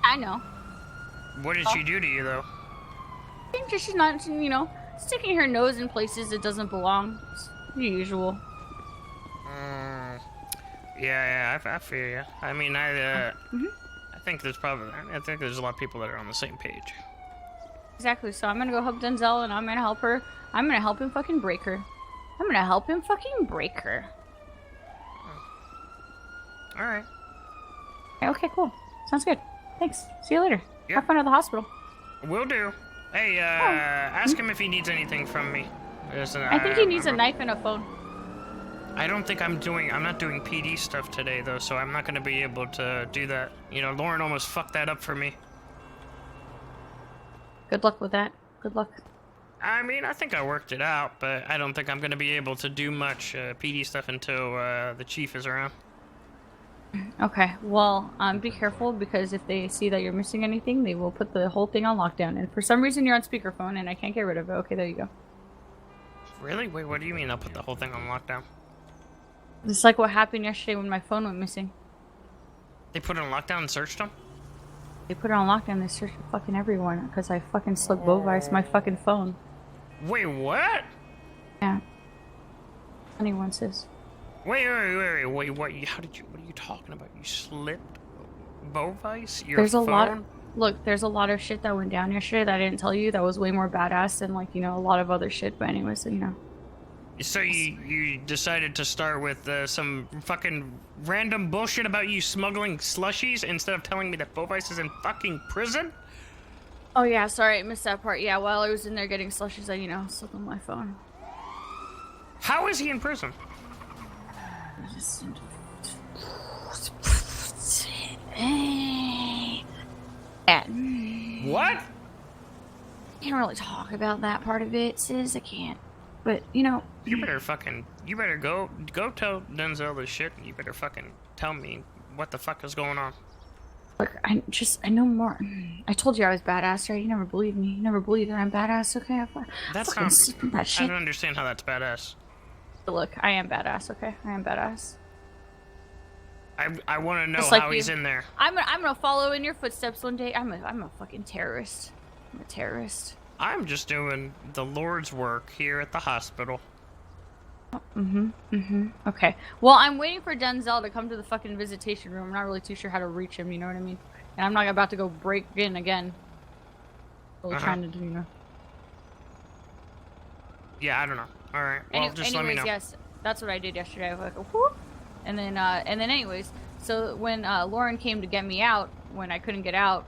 I know. What did she do to you, though? I think she's not, you know, sticking her nose in places it doesn't belong. It's the usual. Yeah, I feel you. I mean, I think there's a lot of people that are on the same page. Exactly. So I'm gonna go help Denzel, and I'm gonna help her. I'm gonna help him fucking break her. I'm gonna help him fucking break her. All right. Okay, cool. Sounds good. Thanks. See you later. Have fun at the hospital. Will do. Hey, ask him if he needs anything from me. I think he needs a knife and a phone. I don't think I'm not doing PD stuff today though, so I'm not gonna be able to do that. You know, Lauren almost fucked that up for me. Good luck with that. Good luck. I mean, I think I worked it out, but I don't think I'm gonna be able to do much PD stuff until the chief is around. Okay, well, be careful because if they see that you're missing anything, they will put the whole thing on lockdown. And for some reason, you're on speakerphone, and I can't get rid of it. Okay, there you go. Really? Wait, what do you mean they'll put the whole thing on lockdown? It's like what happened yesterday when my phone went missing. They put it on lockdown and searched them? They put it on lockdown. They searched fucking everyone because I fucking slipped Bovice my fucking phone. Wait, what? Yeah. Anyone says. Wait, what? How did you? What are you talking about? You slipped Bovice? Your There's a phone? lot. Look, there's a lot of shit that went down yesterday that I didn't tell you. That was way more badass than like a lot of other shit. But anyway, so So you decided to start with some fucking random bullshit about you smuggling slushies instead of telling me that Bovice is in fucking prison? Oh yeah, sorry, I missed that part. Yeah, while I was in there getting slushies, I slipped on my phone. How is he in prison? What? I can't really talk about that part of it, sis. I can't. But you better go tell Denzel this shit. You better fucking tell me what the fuck is going on. Look, I know more. I told you I was badass, right? You never believed me. You never believed that I'm badass, okay? That's fucking not. that shit. I don't understand how that's badass. But look, I am badass, okay? I am badass. I want to know Just like how you. he's in there. I'm gonna follow in your footsteps one day. I'm a fucking terrorist. I'm a terrorist. I'm just doing the Lord's work here at the hospital. Okay. Well, I'm waiting for Denzel to come to the fucking visitation room. I'm not really too sure how to reach him, you know what I mean? And I'm not about to go break in again. Really trying to do, Yeah, I don't know. All right. Well, just let me know. Yes, that's what I did yesterday. I was like, whoop. And then anyways, so when Lauren came to get me out, when I couldn't get out,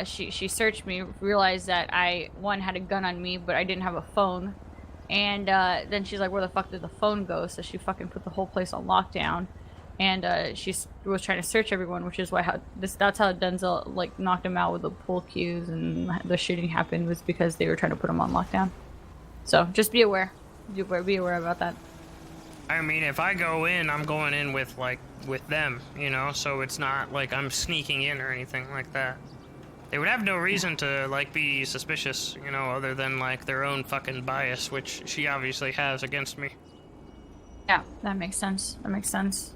she searched me, realized that I had a gun on me, but I didn't have a phone. And then she's like, where the fuck did the phone go? So she fucking put the whole place on lockdown. And she was trying to search everyone, which is that's how Denzel like knocked him out with the pool cues, and the shooting happened was because they were trying to put him on lockdown. So just be aware. Be aware about that. I mean, if I go in, I'm going in with them, so it's not like I'm sneaking in or anything like that. They would have no reason to be suspicious, other than their own fucking bias, which she obviously has against me. Yeah, that makes sense. That makes sense.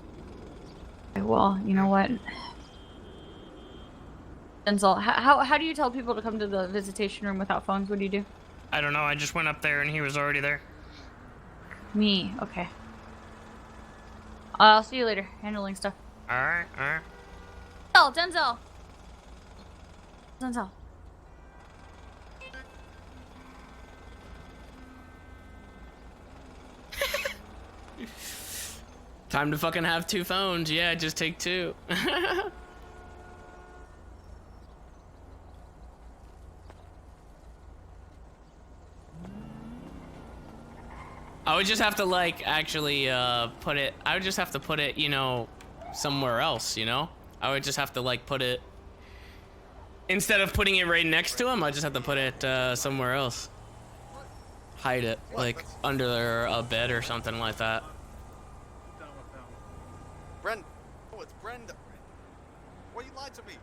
Okay, well, you know what? Denzel, how do you tell people to come to the visitation room without phones? What do you do? I don't know, I just went up there and he was already there. Me, okay. I'll see you later, handling stuff. Alright. Denzel! Time to fucking have two phones. Yeah, just take two. I would just have to actually put it. I would just have to put it, somewhere else. I would just have to put it instead of putting it right next to him. I just have to put it somewhere else. Hide it under a bed or something like that. Brenda. Oh, it's Brenda. Why you lied to me?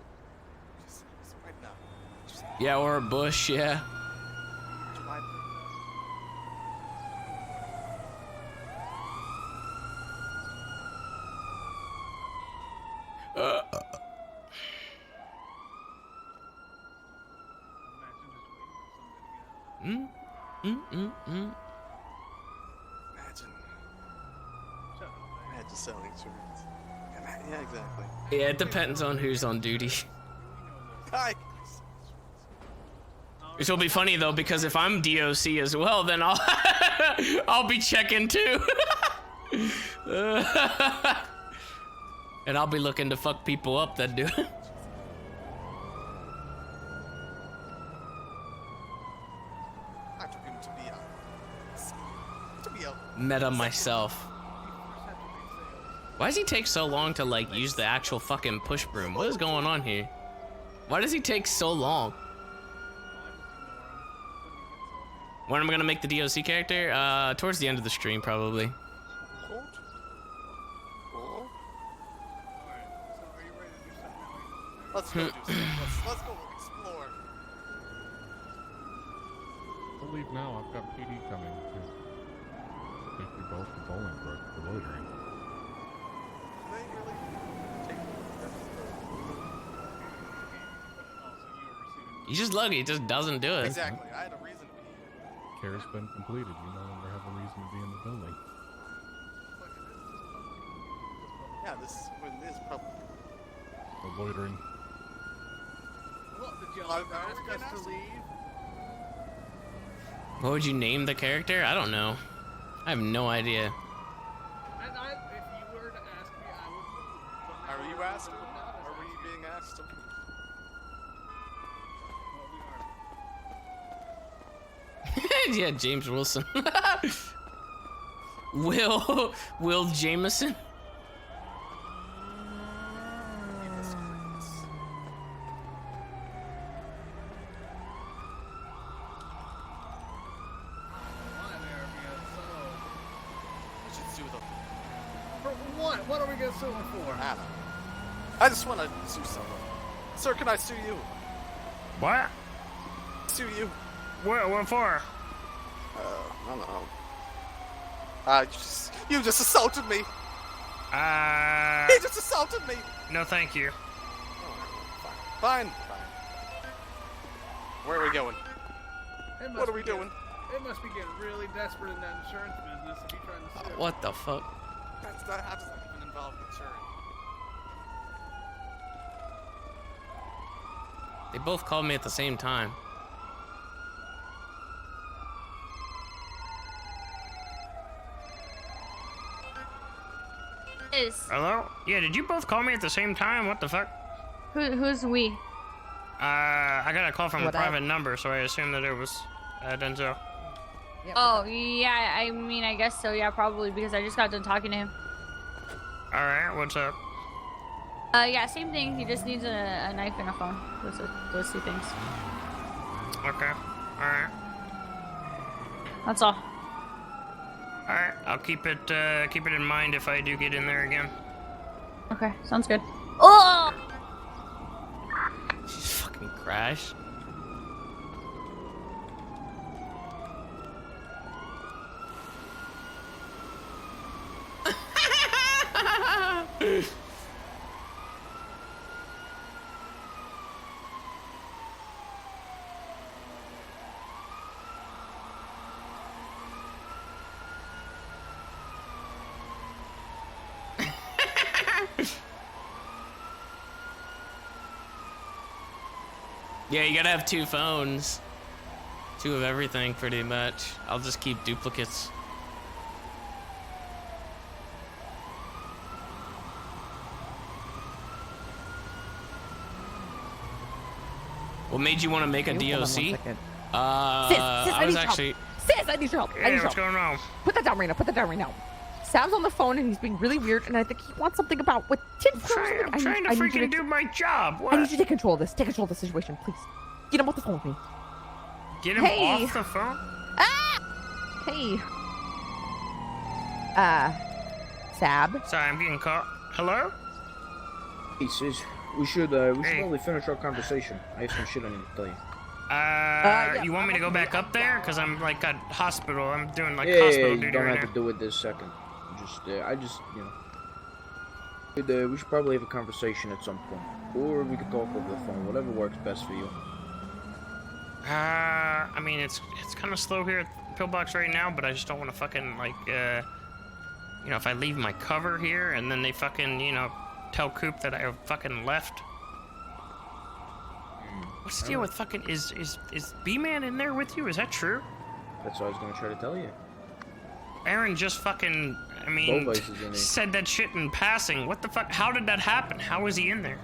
Just right now. Yeah, or a bush. Yeah. Imagine selling insurance. Yeah, exactly. Yeah, it depends on who's on duty. Hi. Which will be funny though, because if I'm DOC as well, then I'll be checking too. And I'll be looking to fuck people up that do it. I took him to be a Meta myself. Why does he take so long to like use the actual fucking push broom? What is going on here? Why does he take so long? When am I gonna make the DOC character? Towards the end of the stream, probably. Let's go do something. Let's go explore. I'll leave now. I've got PD coming to take you both to Bolingbrook for loitering. He's just lucky. He just doesn't do it. Exactly. I had a reason to be here. Care's been completed. You no longer have a reason to be in the building. Yeah, this is public. No loitering. What, did y'all ask us to leave? What would you name the character? I don't know. I have no idea. And if you were to ask me, I would move. But Are you asked? Are we being asked? Yeah, James Wilson. Will Jameson. For what? What are we gonna sue him for? I don't know. I just want to sue someone. Sir, can I sue you? What? Sue you? What for? I don't know. You just assaulted me. He just assaulted me. No, thank you. Fine. Where are we going? What are we getting- doing? It must be getting really desperate in that insurance business if you're trying to sue. What the fuck? How does that even involve insurance? They both called me at the same time. Hello? Yeah, did you both call me at the same time? What the fuck? Who's we? I got a call from What a private number, so I assumed that it was Denzel. Oh, yeah, I mean, I guess so, yeah, probably, because I just got done talking to him. Alright, what's up? Yeah, same thing. He just needs a knife and a phone. Those two things. Okay. Alright. That's all. Alright, I'll keep it in mind if I do get in there again. Okay, sounds good. Oh! She's fucking crashed. Yeah, you gotta have two phones. Two of everything, pretty much. I'll just keep duplicates. What made you want to make a Okay, hold on DOC? 1 second. I was actually... Sis, I need your help. I need your what's help. going on? Put that down right now. Put that down right now. Sam's on the phone and he's being really weird, and I think he wants something about with tin foil. I'm trying to freaking do my job. What? I need you to take control of this. Take control of the situation, please. Get him off the phone with me. Get him Hey. off the phone? Hey. Sab. Sorry, I'm getting caught. Hello? Hey, sis. We should probably finish our conversation. I have some shit I need to tell you. yeah, You want me to go back up there? Because I'm like at hospital. I'm doing like Yeah, hospital you duty don't right have now. to do it this second. We should probably have a conversation at some point. Or we could talk over the phone, whatever works best for you. I mean, it's kind of slow here at Pillbox right now, but I just don't want to fucking, like, you know, if I leave my cover here and then they fucking, you know, tell Coop that I fucking left. What's the deal with fucking, is B-Man in there with you? Is that true? That's what I was gonna try to tell you. Aaron just fucking, I mean, Both vices in there. said that shit in passing. What the fuck? How did that happen? How was he in there?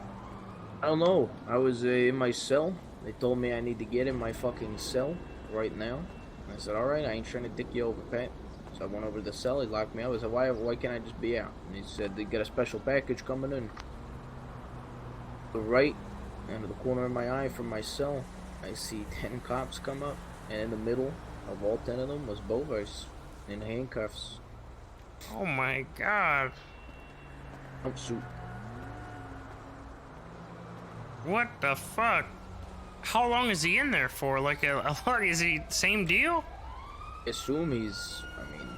I don't know. I was in my cell. They told me I need to get in my fucking cell right now. I said, alright, I ain't trying to dick you over, Pat. So I went over to the cell. He locked me up. I said, why can't I just be out? And he said, they got a special package coming in. The right under the corner of my eye from my cell, I see 10 cops come up, and in the middle of all 10 of them was Bovis in handcuffs. Oh my god. Suit. What the fuck? How long is he in there for? Like a long, is he same deal? I assume he's, I mean,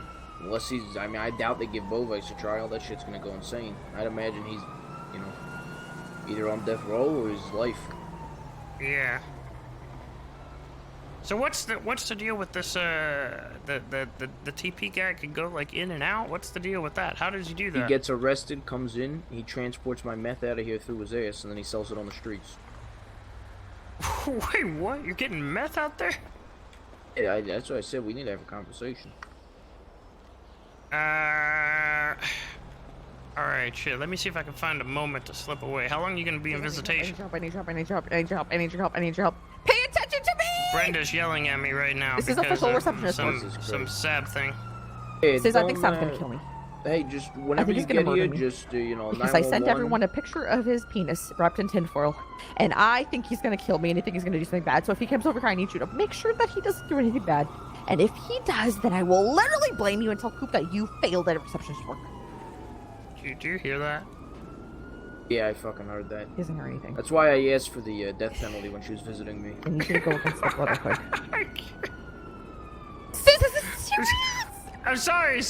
unless he's, I mean, I doubt they give Bovis a trial. That shit's gonna go insane. I'd imagine he's, you know, either on death row or his life. Yeah. So what's the deal with this? The TP guy could go like in and out. What's the deal with that? How does he do that? He gets arrested, comes in, he transports my meth out of here through his ass, and then he sells it on the streets. Wait, what? You're getting meth out there? Yeah, that's what I said. We need to have a conversation. Alright, shit. Let me see if I can find a moment to slip away. How long are you gonna be in visitation? I need your help. I need your help. I need your help. I need your help. I need your help. Pay attention to me! Brenda's yelling at me right now. This is because official of receptionist. some sad thing. Hey, Says I think Sam's gonna kill me. Hey, just whenever you get here, just, you know, Because I sent everyone a picture of his penis wrapped in tinfoil. And I think he's gonna kill me and I think he's gonna do something bad. So if he comes over here, I need you to make sure that he doesn't do anything bad. And if he does, then I will literally blame you and tell Coop that you failed at receptionist work. Did you hear that? Yeah, I fucking heard that. He doesn't hear anything. That's why I asked for the death penalty when she was visiting me. And you should go against the brother quick. I'm sorry.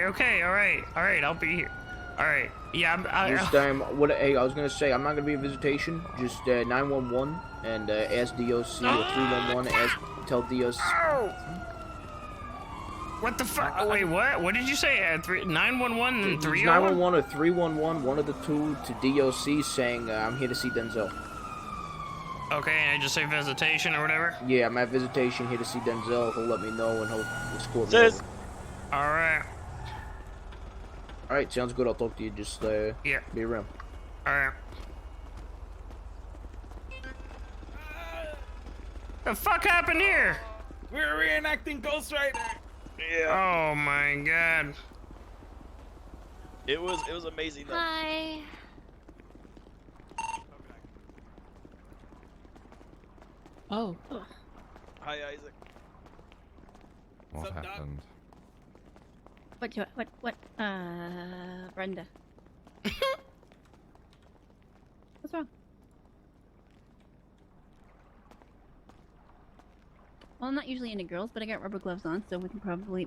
Okay, alright, I'll be here. Alright, yeah, Just, hey, I was gonna say, I'm not gonna be in visitation. Just 911 and ask DOC or 311. Tell DOC. What the fuck? Oh, wait, what? What did you say? 911 and 311? 911 or 311, one of the two, to DOC saying, I'm here to see Denzel. Okay, and I just say visitation or whatever? Yeah, I'm at visitation, here to see Denzel. He'll let me know and he'll escort me over. Alright. Alright, sounds good. I'll talk to you. Just, yeah. Be around. Alright. The fuck happened here? We're reenacting Ghost Rider. Yeah. Oh my god. It was amazing though. Hi. Oh. Hi, Isaac. What happened? What, Brenda. What's wrong? Well, I'm not usually into girls, but I got rubber gloves on, so we can probably...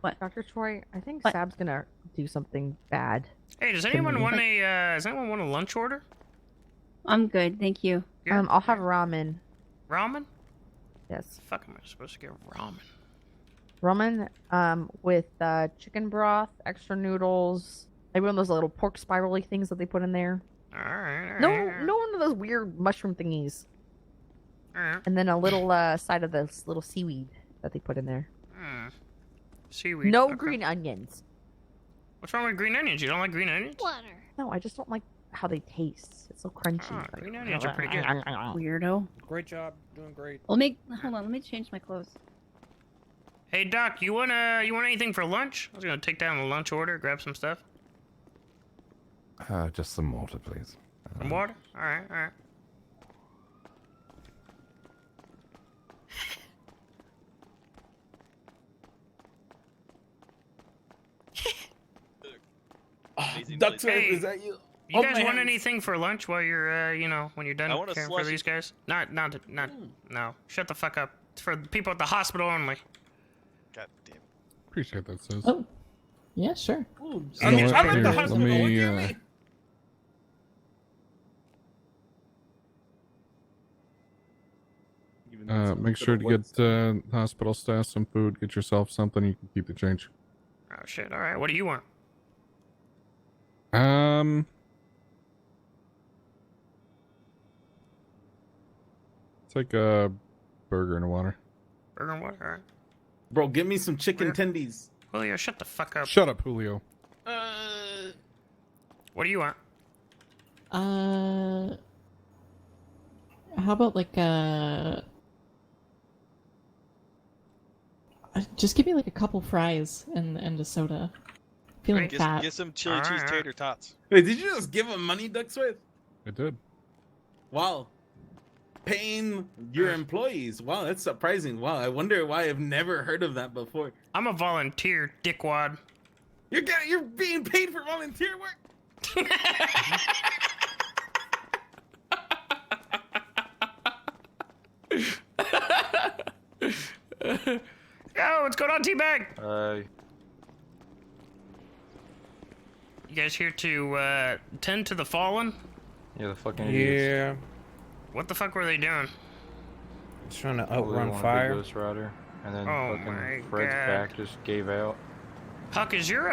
What? Dr. Troy, I think What? Sab's gonna do something bad. Hey, does anyone want a lunch order? I'm good, thank you. I'll have ramen. Ramen? Yes. Fuck am I supposed to get ramen? Ramen, with chicken broth, extra noodles, maybe one of those little pork spirally things that they put in there. Alright. No one of those weird mushroom thingies. Alright. And then a little side of this little seaweed that they put in there. Seaweed. No okay. green onions. What's wrong with green onions? You don't like green onions? Water. No, I just don't like how they taste. It's so crunchy. Green onions are pretty good. Weirdo. Great job, doing great. Hold on, let me change my clothes. Hey Doc, you want anything for lunch? I was gonna take down the lunch order, grab some stuff. Just some water, please. Some water? Alright. Doctor, Hey, is that you? You Oh, guys man. want anything for lunch while you're, when you're done I want a caring for slushy. these guys? No. Shut the fuck up. It's for the people at the hospital only. God damn. Appreciate that, sis. Oh, yeah, sure. Ooh, You know what? I'm at the Here, hospital. let me, What do you mean? make sure to get hospital staff some food. Get yourself something. You can keep the change. Oh shit! All right, what do you want? Take a burger and water. Burger and water. All right. Bro, give me some chicken tendies. Julio, shut the fuck up. Shut up, Julio. What do you want? How about like a Just give me like a couple fries and a soda. Feeling fat. Get some chili cheese tater tots. Wait, did you just give him money, Ducksworth? I did. Wow. Paying your employees. Wow, that's surprising. Wow, I wonder why I've never heard of that before. I'm a volunteer, dickwad. You're being paid for volunteer work? Yo, what's going on, Teabag? Hi. You guys here to tend to the fallen? Yeah, the fucking idiots. What the fuck were they doing? Just trying to Probably outrun one fire. Ghost Rider, and then Oh my fucking Fred's God. back just gave out. Huck, is your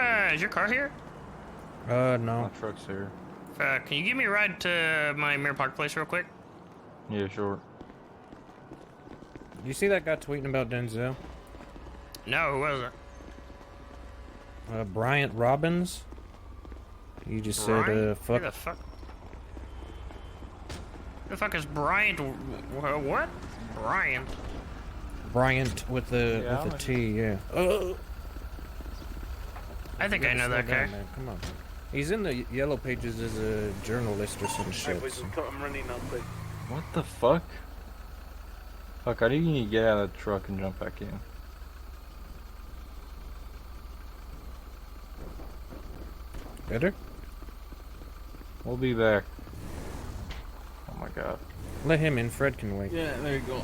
car here? No. My truck's here. Can you give me a ride to my Mirror Park place real quick? Yeah, sure. You see that guy tweeting about Denzel? No, who was it? Bryant Robbins. You just Brian? said, Who fuck. the fuck? Who the fuck is Bryant? What? Bryant. Bryant with the Yeah, with the T, yeah. I think I know that guy. Man. Come on. He's in the yellow pages as a journalist or some shit. I'm running out quick. What the fuck? Fuck, I think you need to get out of the truck and jump back in. Better? We'll be back. Oh my god. Let him in. Fred can wait. Yeah, there you go.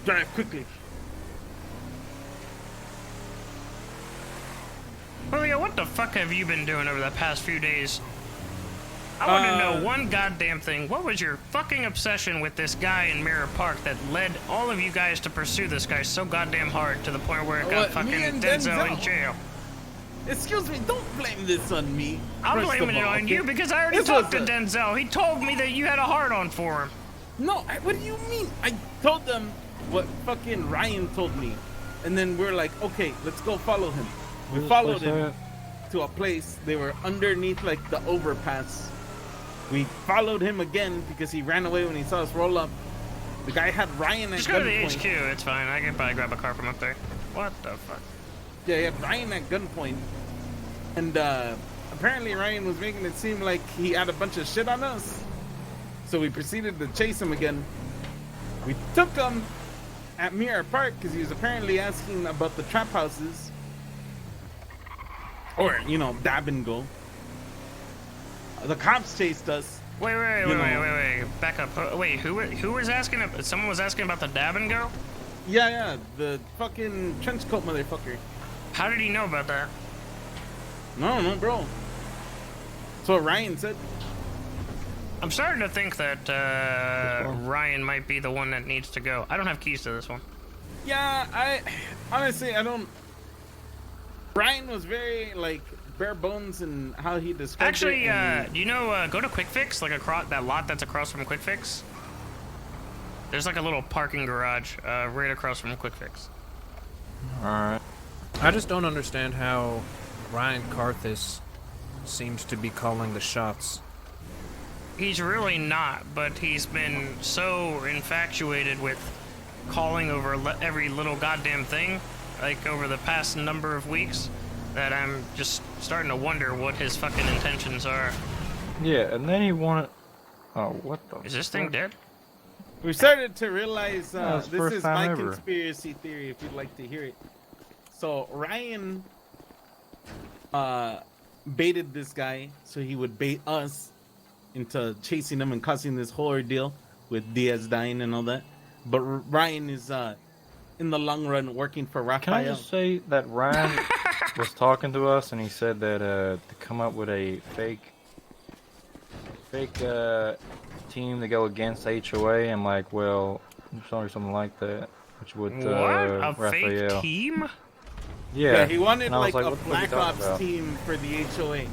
Drive quickly. Julio, what the fuck have you been doing over the past few days? I want to know one goddamn thing. What was your fucking obsession with this guy in Mirror Park that led all of you guys to pursue this guy so goddamn hard to the point where it got What, fucking me and Denzel in Denzel? jail? Excuse me, don't blame this on me. I'm first blaming of it all, on you okay? because I already This talked to was a- Denzel. He told me that you had a hard on for him. No, what do you mean? I told them what fucking Ryan told me. And then we're like, okay, let's go follow him. We Where's this followed place him to a place. They were underneath like the overpass. We followed him again because he ran away when he saw us roll up. The guy had Ryan at Just go to the gunpoint. HQ. It's fine. I can probably grab a car from up there. What the fuck? Yeah, he had Ryan at gunpoint. And apparently Ryan was making it seem like he had a bunch of shit on us. So we proceeded to chase him again. We took him at Mirror Park because he was apparently asking about the trap houses. Or, you know, dab and go. The cops chased us. Wait. Back up. Wait, who was asking? Someone was asking about the dab and go? Yeah, the fucking trench coat motherfucker. How did he know about that? No, bro. That's what Ryan said. I'm starting to think that Ryan might be the one that needs to go. I don't have keys to this one. Yeah, I don't. Ryan was very like bare bones in how he described Actually, it. and- do you know, go to Quick Fix, like across that lot that's across from Quick Fix? There's like a little parking garage right across from Quick Fix. Alright. I just don't understand how Ryan Carthus seems to be calling the shots. He's really not, but he's been so infatuated with calling over every little goddamn thing, like over the past number of weeks, that I'm just starting to wonder what his fucking intentions are. Yeah, and then he wanted... Oh, what the Is this thing dead? We started to realize it's the this first is time my ever. conspiracy theory. If you'd like to hear it, so Ryan baited this guy so he would bait us into chasing him and causing this whole ordeal with Diaz dying and all that. But Ryan is in the long run working for Can I Raphael. just say that Ryan was talking to us and he said that to come up with a fake team to go against HOA. I'm like, well, sorry, something like that, which would What? A Raphael. fake team? Yeah, he wanted and I was like a what the fuck are you Black talking Ops about? team for the HOA.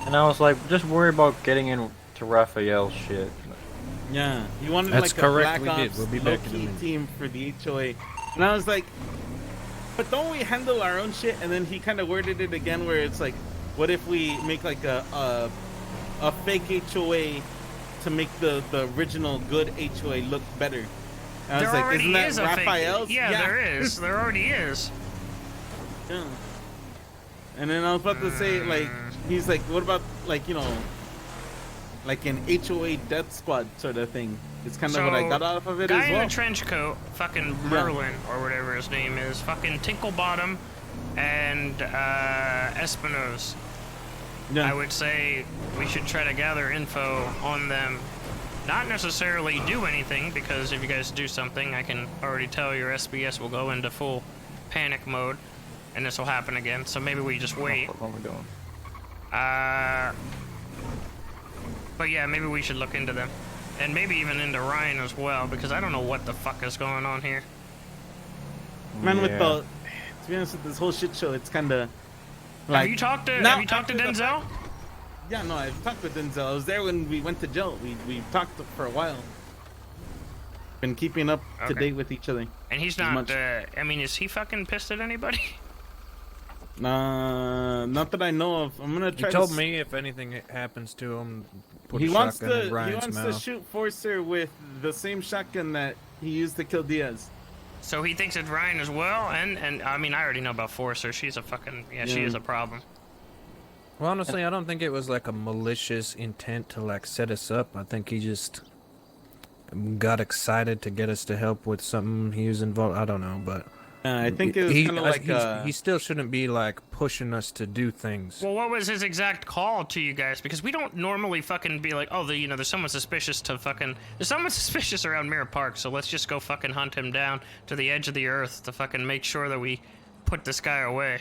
And I was like, just worry about getting into Raphael's shit. Yeah, he wanted That's like correct, a we Black did. Ops We'll be back in a low-key minute. team for the HOA. And I was like, but don't we handle our own shit? And then he kind of worded it again where it's like, what if we make like a fake HOA to make the original good HOA look better? I was There like, isn't already that is a fake. Raphael's? Yeah, there is. There already is. Yeah. And then I was about to say, like, he's like, what about, like, you know, like an HOA death squad sort of thing? It's kind of what I got off of it guy as well. in the trench coat, fucking Merlin, or whatever his name is, fucking Tinklebottom, and Espinosa. Yeah. I would say we should try to gather info on them. Not necessarily do anything, because if you guys do something, I can already tell your SBS will go into full panic mode, and this will happen again. So maybe we just wait. What are we doing? But yeah, maybe we should look into them. And maybe even into Ryan as well, because I don't know what the fuck is going on here. Man, with the, to be honest with this whole shit show, it's kind of like. Have you talked to Denzel? Yeah, no, I've talked with Denzel. I was there when we went to jail. We talked for a while. Been keeping up to date with each other. And he's not. I mean, is he fucking pissed at anybody? Not that I know of. I'm gonna try. He told me if anything happens to him, put He a wants shotgun in to. He Ryan's wants mouth. to shoot Forcer with the same shotgun that he used to kill Diaz. So he thinks it's Ryan as well, and I mean, I already know about Forcer. She's a fucking she is a problem. Well, honestly, I don't think it was like a malicious intent to like set us up. I think he just got excited to get us to help with something he was involved. I don't know, but I think it was kind of like he still shouldn't be like pushing us to do things. Well, what was his exact call to you guys? Because we don't normally fucking be like, oh, there's someone suspicious there's someone suspicious around Mirror Park, so let's just go fucking hunt him down to the edge of the earth to fucking make sure that we put this guy away.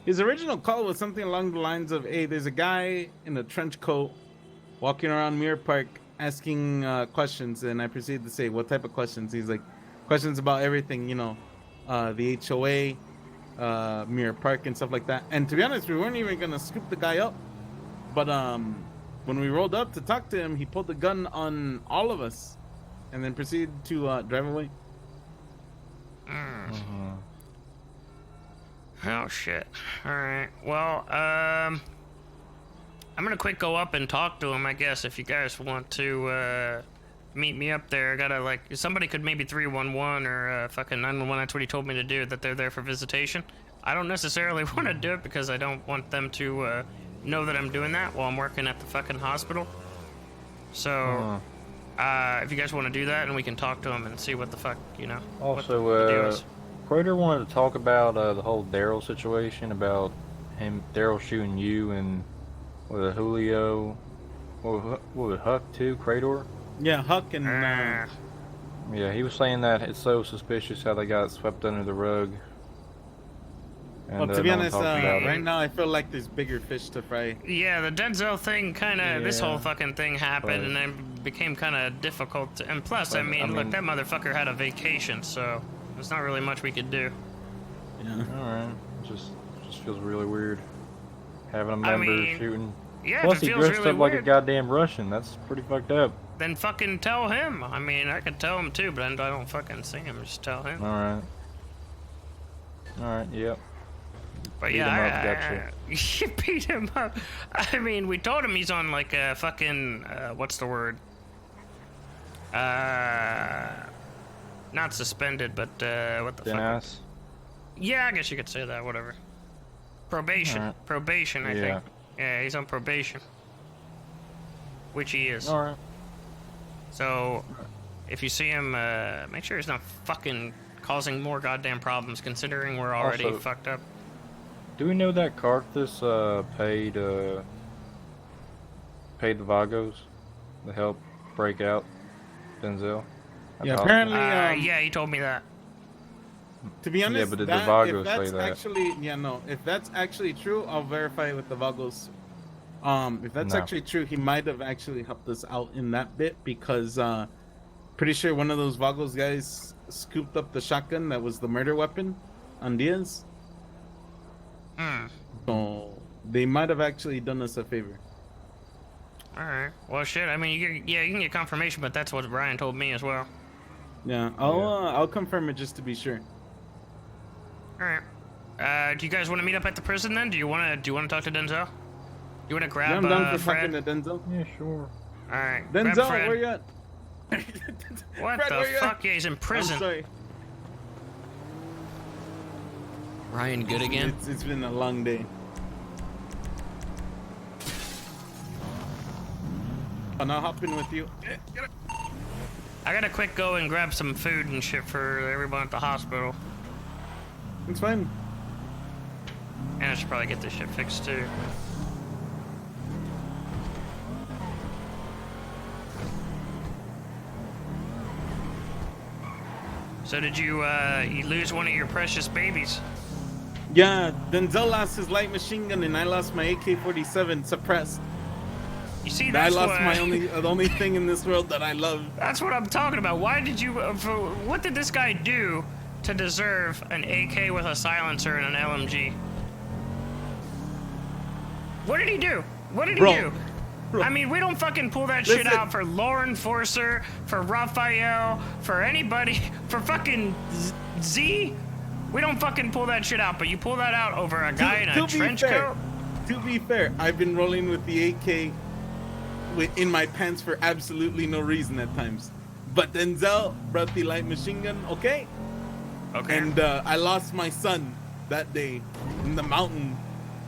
His original call was something along the lines of, "Hey, there's a guy in a trench coat walking around Mirror Park asking questions," and I proceeded to say, "What type of questions?" He's like, "Questions about everything, you know, the HOA, Mirror Park, and stuff like that." And to be honest, we weren't even gonna scoop the guy up, but when we rolled up to talk to him, he pulled the gun on all of us, and then proceeded to drive away. Oh shit. Alright. Well, I'm gonna quick go up and talk to him, I guess, if you guys want to meet me up there. I gotta somebody could maybe 311 or fucking 911, that's what he told me to do, that they're there for visitation. I don't necessarily want to do it because I don't want them to know that I'm doing that while I'm working at the fucking hospital. So, if you guys want to do that, and we can talk to him and see what the fuck, what the deal is. Crater wanted to talk about the whole Daryl situation, about Daryl shooting you and with Julio, what was it, Huck too, Crater? Yeah, Huck and yeah, he was saying that it's so suspicious how they got swept under the rug. And, well, to be honest, right now I feel like there's bigger fish to fry. Yeah, the Denzel thing this whole fucking thing happened, and it became kind of difficult. And plus, I mean, look, that motherfucker had a vacation, so there's not really much we could do. Yeah. Alright. Just feels really weird. Having a member shooting. Yeah, plus, if it he feels dressed really up like a weird, goddamn Russian. That's pretty fucked up. then fucking tell him. I mean, I could tell him too, but I don't fucking see him. Just tell him. Alright. Alright, yep. But Beat yeah, him up, gotcha. you beat him up. I mean, we told him he's on like a fucking, what's the word? Not suspended, but what the fuck? Yeah, I guess you could say that, whatever. Probation. Alright. Probation, I think. Yeah, he's on probation. Which he is. Alright. So, if you see him, make sure he's not fucking causing more goddamn problems, considering we're already Also, fucked up. Do we know that Carthus paid the Vagos to help break out Denzel? Yeah, apparently. Yeah, he told me that. To be honest, yeah, but did the if Vagos that's say that? actually, if that's actually true, I'll verify it with the Vagos. If that's No. actually true, he might have actually helped us out in that bit because pretty sure one of those Vagos guys scooped up the shotgun that was the murder weapon on Diaz. So they might have actually done us a favor. Alright. Well, shit, I mean, you can get confirmation, but that's what Ryan told me as well. Yeah, I'll confirm it just to be sure. Alright. Do you guys want to meet up at the prison then? Do you want to talk to Denzel? You want to grab I'm down for Fred? talking to Denzel. Yeah, sure. Alright. Denzel, grab Fred. where you at? What Fred, the where you fuck? at? Yeah, he's in prison. I'm sorry. Ryan, good again? It's been a long day. I'll hop in with you. Get it. I gotta quick go and grab some food and shit for everyone at the hospital. It's fine. And I should probably get this shit fixed too. So did you lose one of your precious babies? Yeah, Denzel lost his light machine gun and I lost my AK-47 suppressed. You see, I that's lost what... my the only thing in this world that I love. That's what I'm talking about. Why did you... what did this guy do to deserve an AK with a silencer and an LMG? What did he do? What did he do? I mean, we don't fucking pull that shit out for law enforcer, for Raphael, for anybody, for fucking Z. We don't fucking pull that shit out, but you pull that out over a guy in a trench coat? To be fair, I've been rolling with the AK in my pants for absolutely no reason at times. But Denzel brought the light machine gun, okay? Okay. And I lost my son that day in the mountain,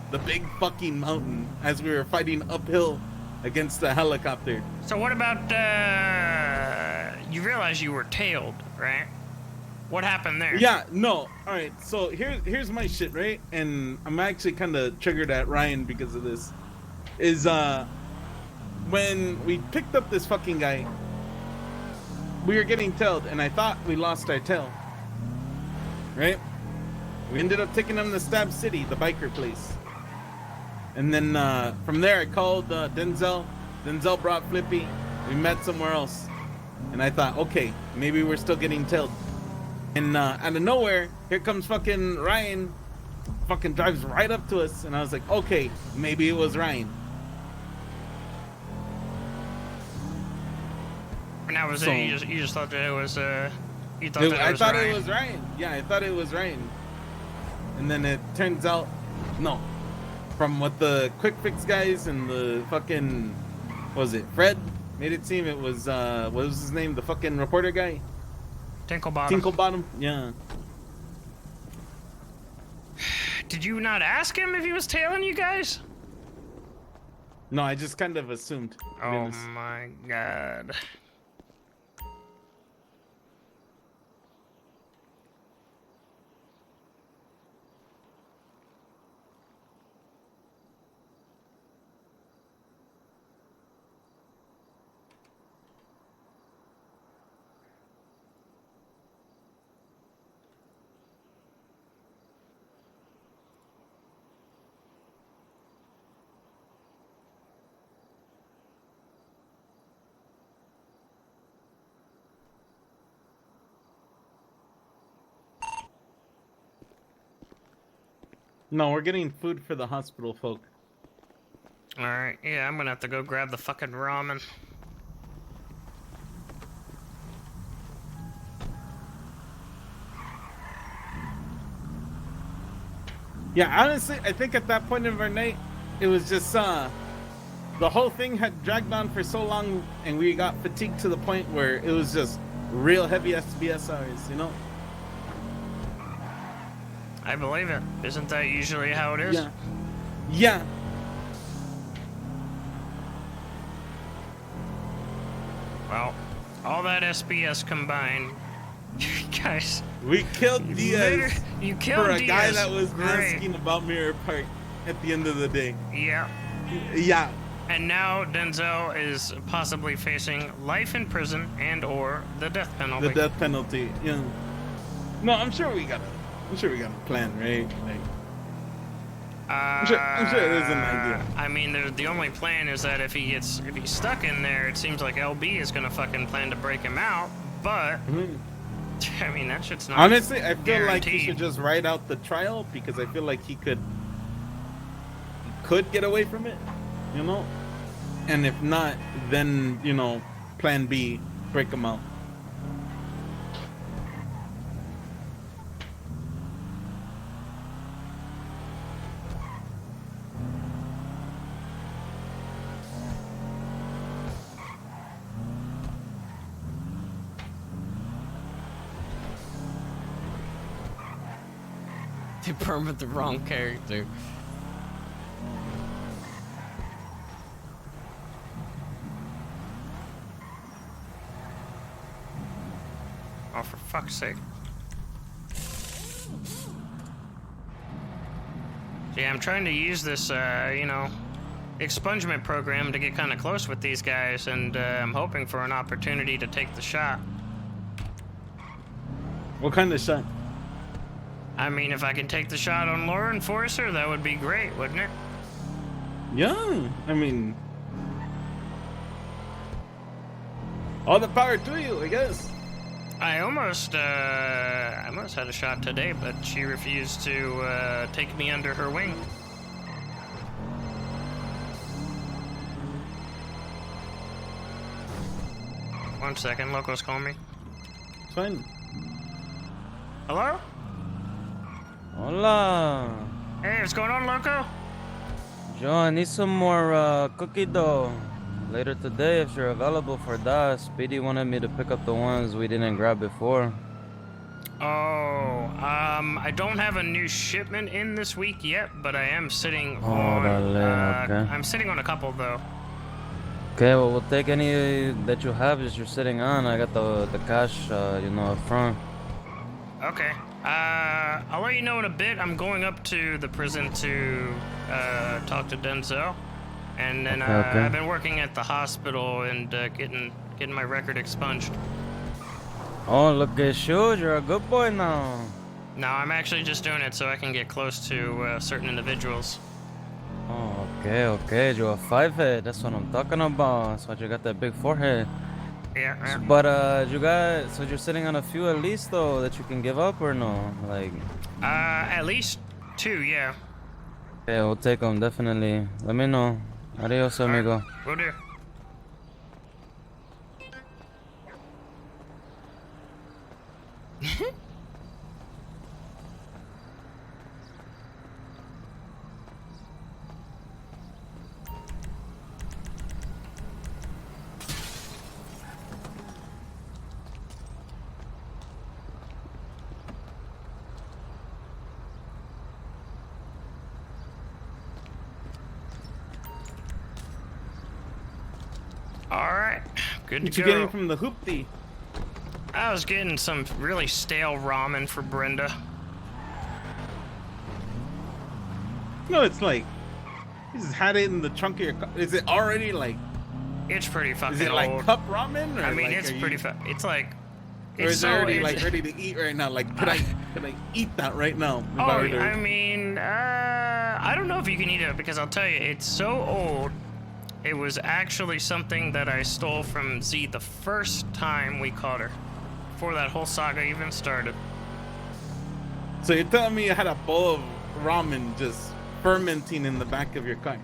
the big fucking mountain, as we were fighting uphill against the helicopter. So what about, you realize you were tailed, right? What happened there? Yeah, no. All right, so here's my shit, right? And I'm actually kind of triggered at Ryan because of this. Is when we picked up this fucking guy, we were getting tailed, and I thought we lost our tail. Right? We ended up taking him to Stab City, the biker place. And then from there, I called Denzel. Denzel brought Flippy. We met somewhere else. And I thought, okay, maybe we're still getting tailed. And out of nowhere, here comes fucking Ryan. Fucking drives right up to us. And I was like, okay, maybe it was Ryan. And that was So- it. You just thought that it was, you thought It- that it I was thought Ryan. it was Ryan. Yeah, I thought it was Ryan. And then it turns out, no. From what the quick fix guys and the fucking, what was it, Fred made it seem it was, what was his name? The fucking reporter guy? Tinklebottom. Tinklebottom, yeah. Did you not ask him if he was tailing you guys? No, I just kind of assumed. to be Oh honest. my god. No, we're getting food for the hospital folk. Alright, yeah, I'm gonna have to go grab the fucking ramen. Yeah, honestly, I think at that point of our night, it was just, the whole thing had dragged on for so long and we got fatigued to the point where it was just real heavy SBS hours, you know? I believe it. Isn't that usually how it is? Yeah. Yeah. Well, all that SBS combined, guys. We killed Diaz You killed for a guy Diaz. that was Great. asking about Mirror Park at the end of the day. Yeah. Yeah. And now Denzel is possibly facing life in prison and or the death penalty. The death penalty, yeah. No, I'm sure we got a plan, right? Like, I'm sure there's an idea. I mean, the only plan is that if he's stuck in there, it seems like LB is gonna fucking plan to break him out. But I mean, that shit's not. Honestly, I feel like he guaranteed. should just write out the trial because I feel like he could get away from it, you know? And if not, then, you know, plan B, break him out. They permit the wrong character. Oh, for fuck's sake. Yeah, I'm trying to use this, you know, expungement program to get kind of close with these guys, and I'm hoping for an opportunity to take the shot. What kind of shot? I mean, if I can take the shot on Law Enforcer, that would be great, wouldn't it? Yeah, I mean, all the power to you, I guess. I almost had a shot today, but she refused to take me under her wing. One second, Loco's calling me. Fine. Hello? Hola. Hey, what's going on, Loco? Joe, I need some more cookie dough. Later today, if you're available for that. Speedy wanted me to pick up the ones we didn't grab before. Oh, I don't have a new shipment in this week yet, but I am sitting on. Okay. I'm sitting on a couple though. Okay, well, we'll take any that you have as you're sitting on. I got the cash, you know, up front. Okay. I'll let you know in a bit. I'm going up to the prison to talk to Denzel, and then Okay. I've been working at the hospital and getting my record expunged. Oh, look at you. You're a good boy now. No, I'm actually just doing it so I can get close to certain individuals. Oh, okay. You're a 5-head. That's what I'm talking about. That's why you got that big forehead. Yeah. But so you're sitting on a few at least though that you can give up or no? Like. At least 2, yeah. Yeah, we'll take them definitely. Let me know. Adios, amigo. Will do. Alright, good to What you go. getting from the hoopty? I was getting some really stale ramen for Brenda. No, it's like you just had it in the trunk of your car. Is it already like? It's pretty fucking Is it like old. cup ramen? Or I mean, like, it's pretty. It's like. Or is it already like ready to eat right now? Like, could I eat that right now? if Oh, I were to- I mean, I don't know if you can eat it because I'll tell you, it's so old. It was actually something that I stole from Z the first time we caught her, before that whole saga even started. So you're telling me you had a bowl of ramen just fermenting in the back of your car?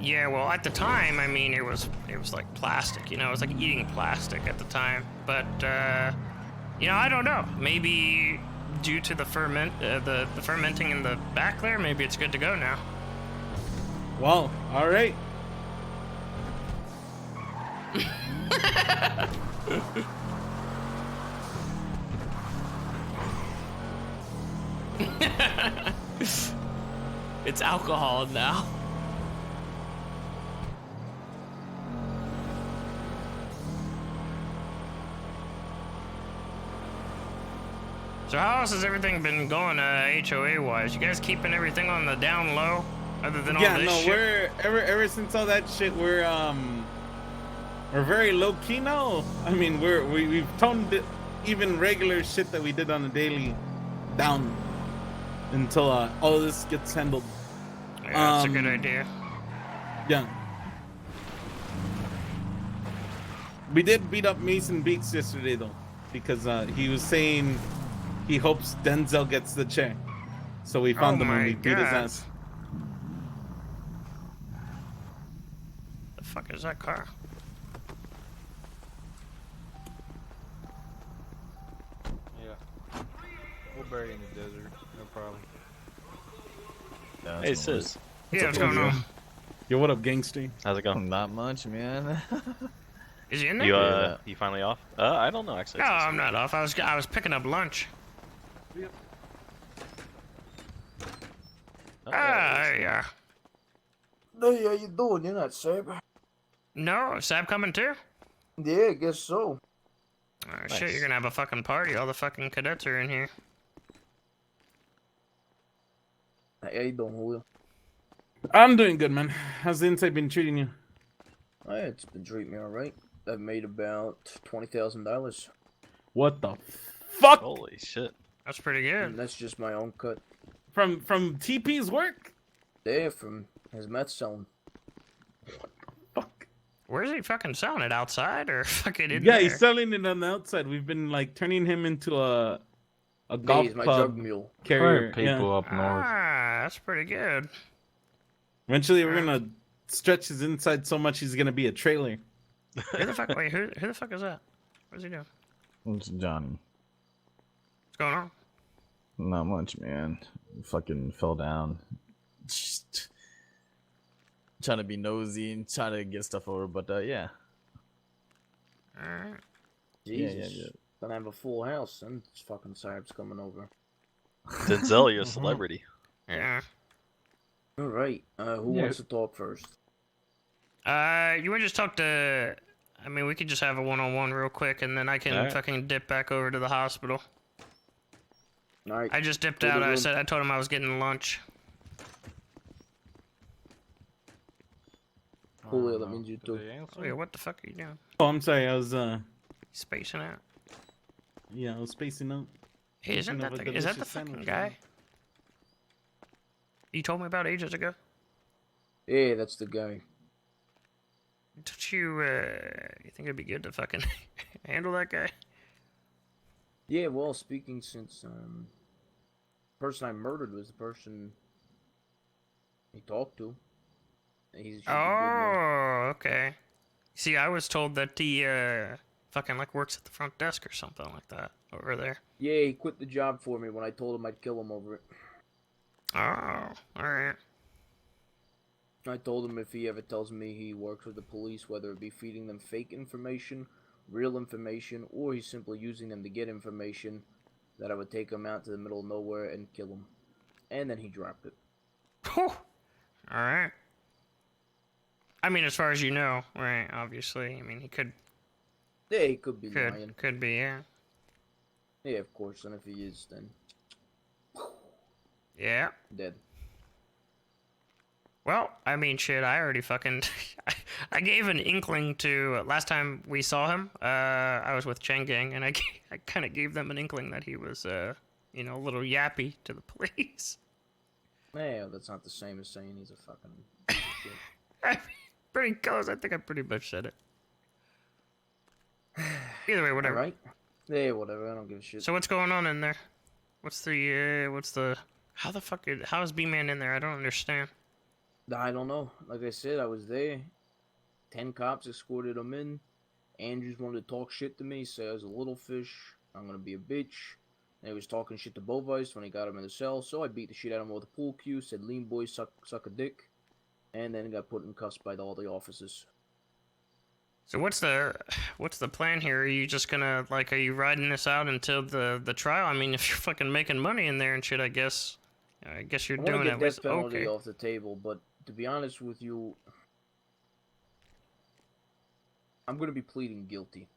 Yeah, well, at the time, I mean, it was like plastic, you know, it was like eating plastic at the time. But you know, I don't know. Maybe due to the the fermenting in the back there, maybe it's good to go now. Well, all right. It's alcohol now. So how else has everything been going, HOA wise? You guys keeping everything on the down low, other than all this shit? we're ever since all that shit, we're very low key now. I mean, we've toned it, even regular shit that we did on a daily down until all of this gets handled. Yeah, that's a good idea. Yeah. We did beat up Mason Beaks yesterday though, because he was saying he hopes Denzel gets the chair. So we found him and we beat his ass. The fuck is that car? Yeah. We'll bury it in the desert. No problem. Hey, sis. Yeah, what's going on? Yo, what up, gangster? How's it going? Not much, man. Is he in there? You finally off? I don't know actually. No, I'm not off. I was picking up lunch. There you are. Hey, how you doing? You're not Sab? No, Sab coming too? Yeah, I guess so. Oh, shit, you're gonna have a fucking party. All the fucking cadets are in here. Hey, how you doing, Julio? I'm doing good, man. How's the inside been treating you? Hey, it's been treating me alright. I've made about $20,000. What the fuck? Holy shit. That's pretty good. And that's just my own cut. From TP's work? Yeah, from his meth selling. Where's he fucking selling it? Outside or fucking in Yeah, there? he's selling it on the outside. We've been like turning him into a golf he's my club drug mule. carrier. People up north. Ah, that's pretty good. Eventually, we're gonna stretch his inside so much he's gonna be a trailer. Who the fuck? Wait, who the fuck is that? What's he doing? It's Johnny. What's going on? Not much, man. Fucking fell down. Just trying to be nosy and trying to get stuff over, but yeah. Alright. Jesus. Yeah. Gonna have a full house and this fucking Sab's coming over. Denzel, you're a celebrity. Yeah. Alright, who wants to talk first? You would just talk to. I mean, we could just have a one-on-one real quick, and then I can Alright. fucking dip back over to the hospital. Alright. I just dipped To the out. I room. told him I was getting lunch. Julio, that means you too. Oh, yeah, what the fuck are you doing? Oh, I'm sorry. I was Spacing out. yeah, I was spacing out. Hey, isn't Thinking that of a is that the delicious fucking sandwich. guy? You told me about ages ago. Yeah, that's the guy. Don't you think it'd be good to fucking handle that guy? Yeah, well, speaking since the person I murdered was the person he talked to. He's should be good now. Oh, okay. See, I was told that he fucking like works at the front desk or something like that over there. Yeah, he quit the job for me when I told him I'd kill him over it. Oh, alright. I told him if he ever tells me he works with the police, whether it be feeding them fake information, real information, or he's simply using them to get information, that I would take him out to the middle of nowhere and kill him. And then he dropped it. Alright. I mean, as far as you know, right, obviously. I mean, he could... Yeah, he could be lying. Could be, yeah. Yeah, of course, and if he is, then... Yeah. Dead. Well, I mean, shit, I already fucking... I gave an inkling to... last time we saw him, I was with Cheng Gang, and I kind of gave them an inkling that he was, you know, a little yappy to the police. Yeah, that's not the same as saying he's a fucking piece of shit. I mean, pretty close. I think I pretty much said it. Either way, whatever. Alright. Yeah, whatever. I don't give a shit. So what's going on in there? What's the... How the fuck... how is B-Man in there? I don't understand. I don't know. Like I said, I was there. 10 cops escorted him in. Andrews wanted to talk shit to me, say I was a little fish, I'm gonna be a bitch. And he was talking shit to Bovice when he got him in the cell, so I beat the shit out of him with a pool cue, said lean boy suck a dick, and then got put in cuffs by all the officers. So what's the plan here? Are you just gonna, like, are you riding this out until the trial? I mean, if you're fucking making money in there and shit, I guess you're I want doing to it get with... death penalty Okay. off the table, but to be honest with you, I'm gonna be pleading guilty.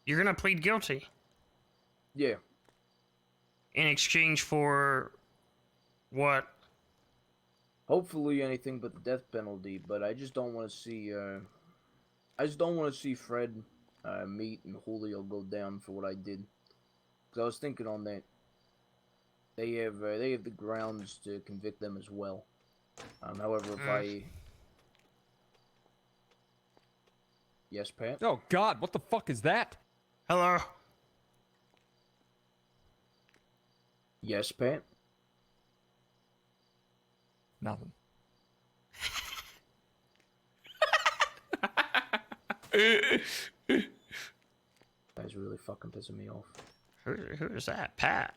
You're gonna plead guilty? Yeah. In exchange for... what? Hopefully anything but the death penalty, but I just don't want to see, I just don't want to see Fred, Meat, and Julio go down for what I did. Because I was thinking on that. They have the grounds to convict them as well. However, if I... Yes, Pat? Oh, God, what the fuck is that? Hello? Yes, Pat? Nothing. That's really fucking pissing me off. Who is that? Pat?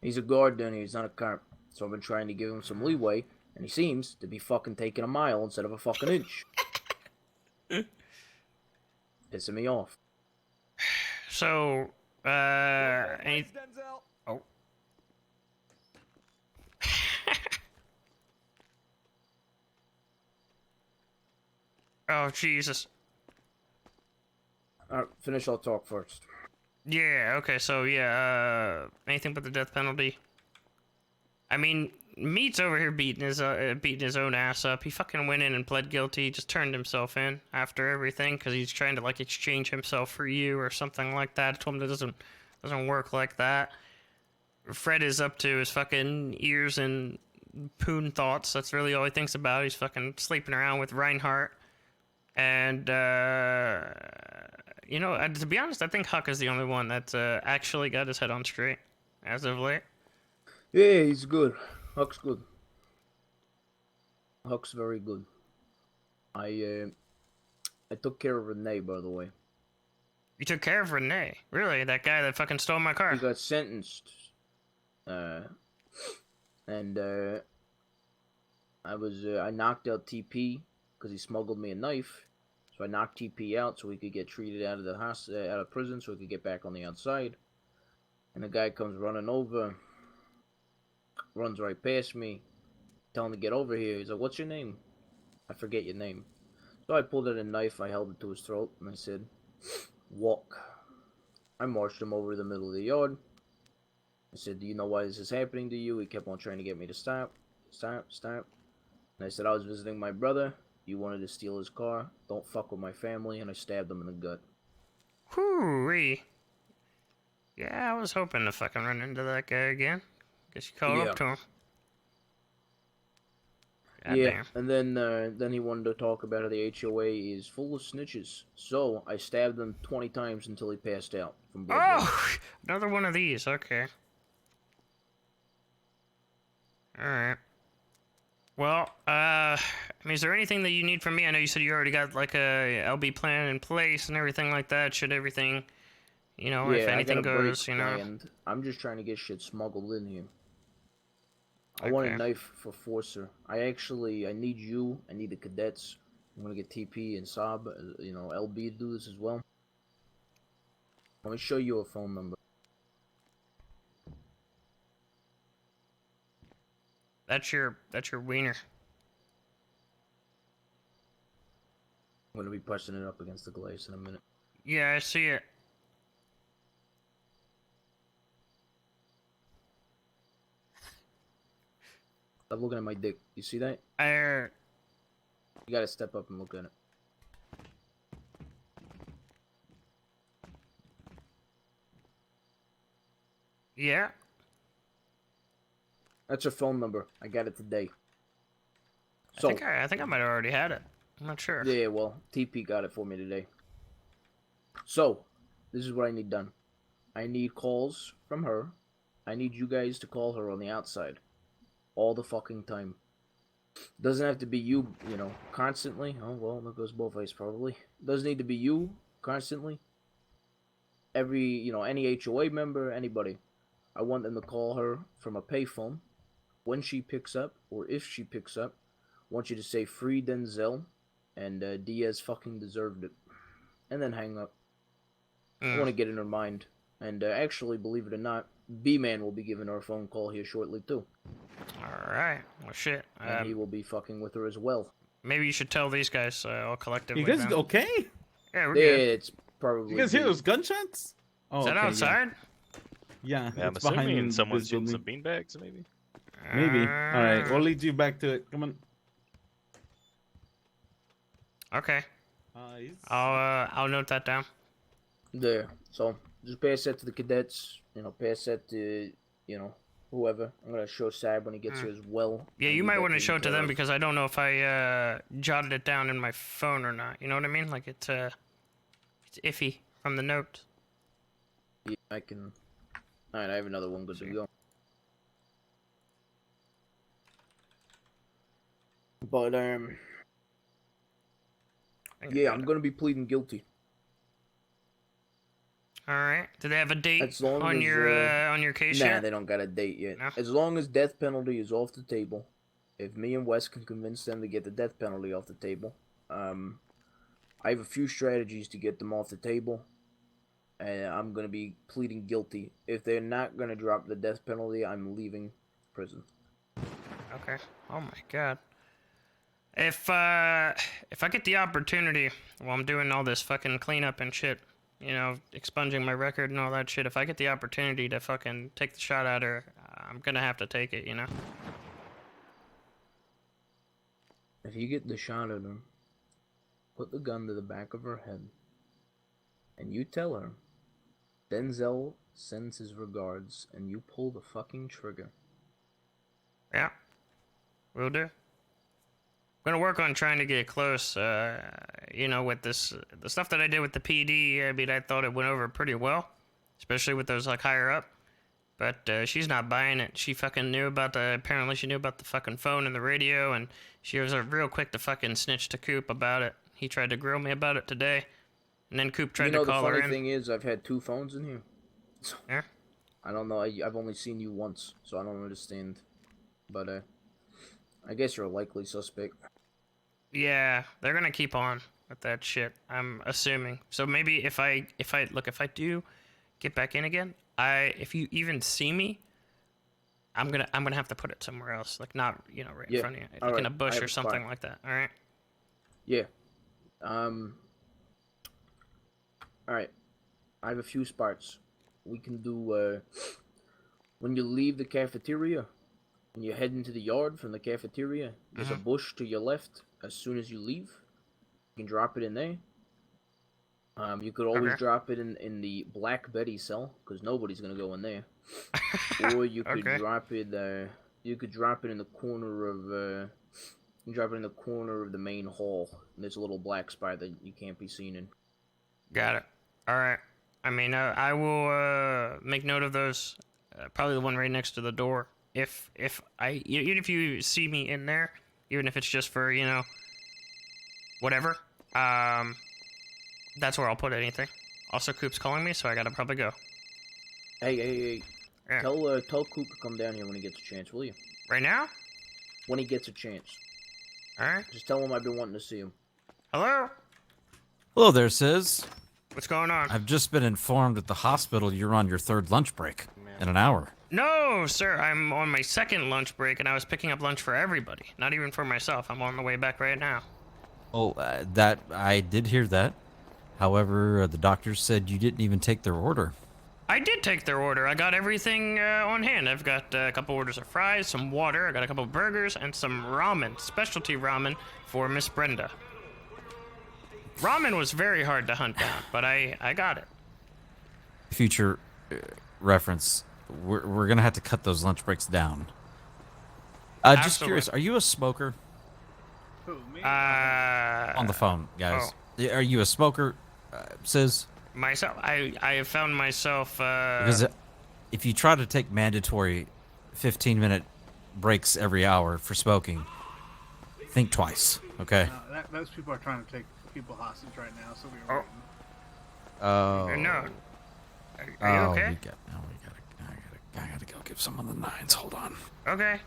He's a guard down here, he's not a cop. So I've been trying to give him some leeway, and he seems to be fucking taking a mile instead of a fucking inch. Pissing me off. So, oh. Oh, Jesus. Alright, finish our talk first. Yeah, okay, so yeah, anything but the death penalty. I mean, Meat's over here beating his own ass up. He fucking went in and pled guilty. He just turned himself in after everything because he's trying to like exchange himself for you or something like that. I told him that doesn't work like that. Fred is up to his fucking ears and poon thoughts. That's really all he thinks about. He's fucking sleeping around with Reinhardt. And, you know, to be honest, I think Huck is the only one that's actually got his head on straight as of late. Yeah, he's good. Huck's good. Huck's very good. I took care of Renee, by the way. You took care of Renee? Really? That guy that fucking stole my car? He got sentenced. I knocked out TP because he smuggled me a knife. So I knocked TP out so he could get treated out of the out of prison so he could get back on the outside. And the guy comes running over, runs right past me, telling him to get over here. He's like, "What's your name?" I forget your name. So I pulled out a knife, I held it to his throat, and I said, "Walk." I marched him over the middle of the yard. I said, "Do you know why this is happening to you?" He kept on trying to get me to stop. And I said, "I was visiting my brother. You wanted to steal his car. Don't fuck with my family." And I stabbed him in the gut. Whoo-wee. Yeah, I was hoping to fucking run into that guy again. Guess you caught up to him. God damn. And then he wanted to talk about how the HOA is full of snitches. So I stabbed him 20 times until he passed out from blood. Oh, another one of these. Okay. All right. Well, I mean, is there anything that you need from me? I know you said you already got like a LB plan in place and everything like that. Should everything, you know, if anything goes, you know. I'm just trying to get shit smuggled in here. I want a knife for Forcer. I need you. I need the cadets. I'm gonna get TP and Saab, you know, LB to do this as well. Let me show you a phone number. That's your wiener. I'm gonna be pressing it up against the glass in a minute. Yeah, I see it. Stop looking at my dick. You see that? You gotta step up and look at it. Yeah. That's her phone number. I got it today. I think I might have already had it. I'm not sure. Yeah, well, TP got it for me today. So, this is what I need done. I need calls from her. I need you guys to call her on the outside. All the fucking time. Doesn't have to be you, you know, constantly. Oh, well, that goes both ways, probably. Doesn't need to be you, constantly. Any HOA member, anybody. I want them to call her from a payphone. When she picks up, or if she picks up, I want you to say free Denzel, and Diaz fucking deserved it. And then hang up. I want to get in her mind. And actually, believe it or not, B-Man will be giving her a phone call here shortly, too. Alright. Well, shit. And he will be fucking with her as well. Maybe you should tell these guys all collectively. You guys then. okay? Yeah, we're good. It's probably... You guys hear those gunshots? Oh, Is that outside? Yeah, I'm it's assuming behind someone's this shooting building. some beanbags, maybe. Maybe. All right, we'll lead you back to it. Come on. Okay. I'll note that down. There. So, just pass that to the cadets. You know, pass that to, you know, whoever. I'm going to show Sab when he gets here as well. Yeah, you might want to show it to them because I don't know if I jotted it down in my phone or not. You know what I mean? Like it's iffy from the note. Yeah, I can... Alright, I have another one good to go. But, yeah, I'm gonna be pleading guilty. Alright. Do they have a date on your case Nah, yet? they don't got a date yet. No? As long as death penalty is off the table, if me and Wes can convince them to get the death penalty off the table, I have a few strategies to get them off the table, and I'm gonna be pleading guilty. If they're not gonna drop the death penalty, I'm leaving prison. Okay. Oh my god. If I get the opportunity while I'm doing all this fucking cleanup and shit, you know, expunging my record and all that shit, if I get the opportunity to fucking take the shot at her, I'm gonna have to take it, you know? If you get the shot at her, put the gun to the back of her head, and you tell her Denzel sends his regards, and you pull the fucking trigger. Yeah, will do. I'm gonna work on trying to get close, you know, with the stuff that I did with the PD. I mean, I thought it went over pretty well, especially with those, like, higher up. But she's not buying it. She fucking knew about apparently she knew about the fucking phone and the radio, and she was real quick to fucking snitch to Coop about it. He tried to grill me about it today, and then Coop tried to call her in. The funny thing is, I've had 2 phones in here. So, yeah? I don't know, I've only seen you once, so I don't understand. But, I guess you're a likely suspect. Yeah, they're gonna keep on with that shit, I'm assuming. So maybe if I do get back in again, if you even see me, I'm gonna have to put it somewhere else, like not, you know, right in front of you, like in a bush or something like that. All right. Yeah. Alright. I have a few spots. We can do, when you leave the cafeteria, when you head into the yard from the cafeteria, there's a bush to your left. As soon as you leave, you can drop it in there. You could always drop it in the Black Betty cell, because nobody's gonna go in there. Or you could drop it. You could drop it in the corner of. You can drop it in the corner of the main hall. And there's a little black spot that you can't be seen in. Got it. All right. I mean, I will make note of those. Probably the one right next to the door. Even if you see me in there, even if it's just for, you know, whatever, that's where I'll put anything. Also, Coop's calling me, so I gotta probably go. Hey. Yeah. Tell Coop to come down here when he gets a chance, will you? Right now? When he gets a chance. Alright. Just tell him I've been wanting to see him. Hello? Hello there, Sis. What's going on? I've just been informed at the hospital you're on your 3rd lunch break in an hour. No, sir, I'm on my 2nd lunch break, and I was picking up lunch for everybody, not even for myself. I'm on the way back right now. Oh, that I did hear that. However, the doctors said you didn't even take their order. I did take their order. I got everything on hand. I've got a couple orders of fries, some water, I got a couple of burgers, and some ramen, specialty ramen for Miss Brenda. Ramen was very hard to hunt down, but I got it. Future reference, we're gonna have to cut those lunch breaks down. Just curious, are you a smoker? Who, me? On the phone, guys. Are you a smoker, Sis? Myself, I have found myself. Because if you try to take mandatory 15-minute breaks every hour for smoking, think twice, okay? Those people are trying to take people hostage right now, so we were waiting. Oh. No. Are you okay? I gotta go give someone the 9s. Hold on. Okay.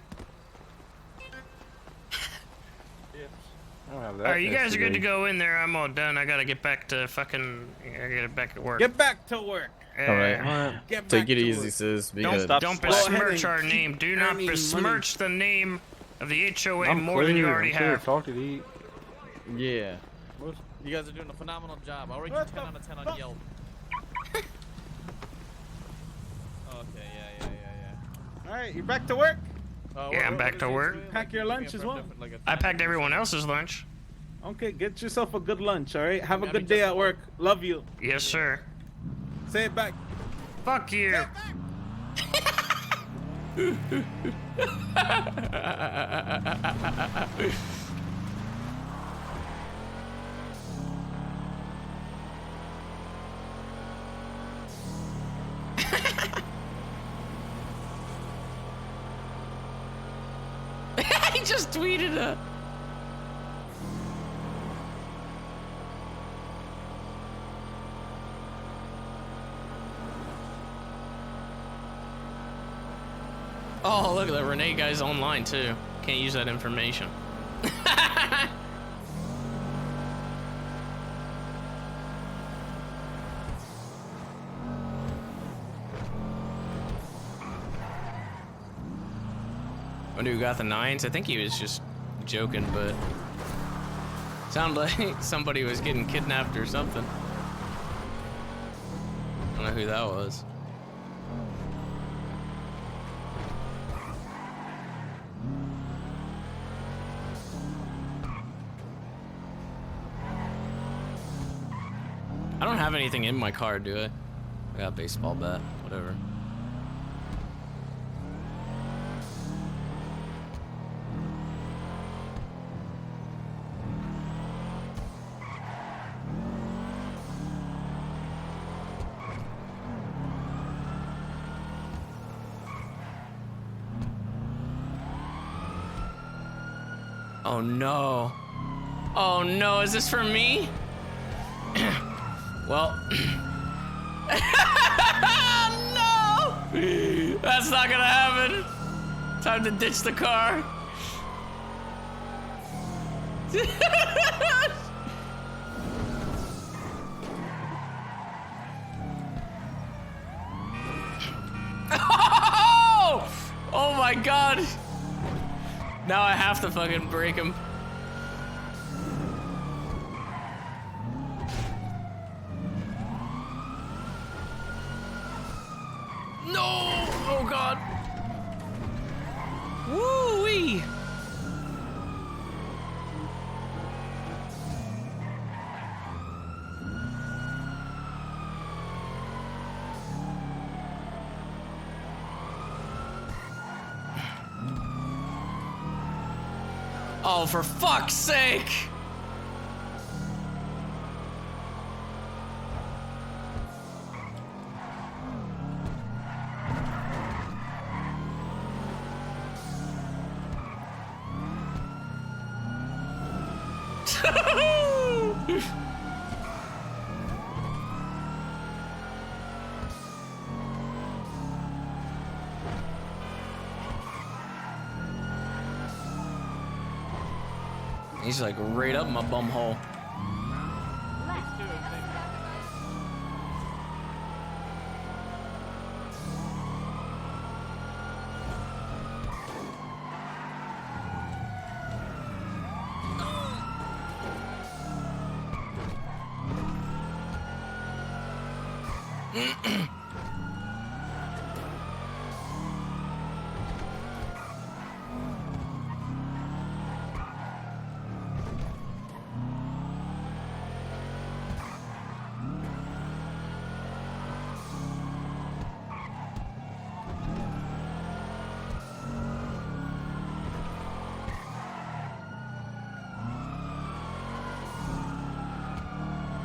I don't have that. Alright, you guys are good to go in there. I'm all done. I gotta get back to fucking. I gotta get back at work. Get back to work. Alright. Take it easy, sis. Don't besmirch our name. Do not besmirch the name of the HOA more than you already have. Yeah. You guys are doing a phenomenal job. I'll rate you 10 out of 10 on Yelp. Okay, yeah. Alright, you back to work? Yeah, I'm back to work. Pack your lunch as well. I packed everyone else's lunch. Okay, get yourself a good lunch, alright? Have a good day at work. Love you. Yes, sir. Say it back. Fuck you. He just tweeted it. Oh, look at that. Renee guy's online too. Can't use that information. Wonder who got the 9s? I think he was just joking, but Sounded like somebody was getting kidnapped or something. I don't know who that was. I don't have anything in my car, do I? I got a baseball bat, whatever. Oh no. Oh no, is this for me? Well. No! That's not gonna happen. Time to ditch the car. Oh my god. Now I have to fucking break him. No! Oh god. Woo-wee! Oh, for fuck's sake! He's like right up my bum hole.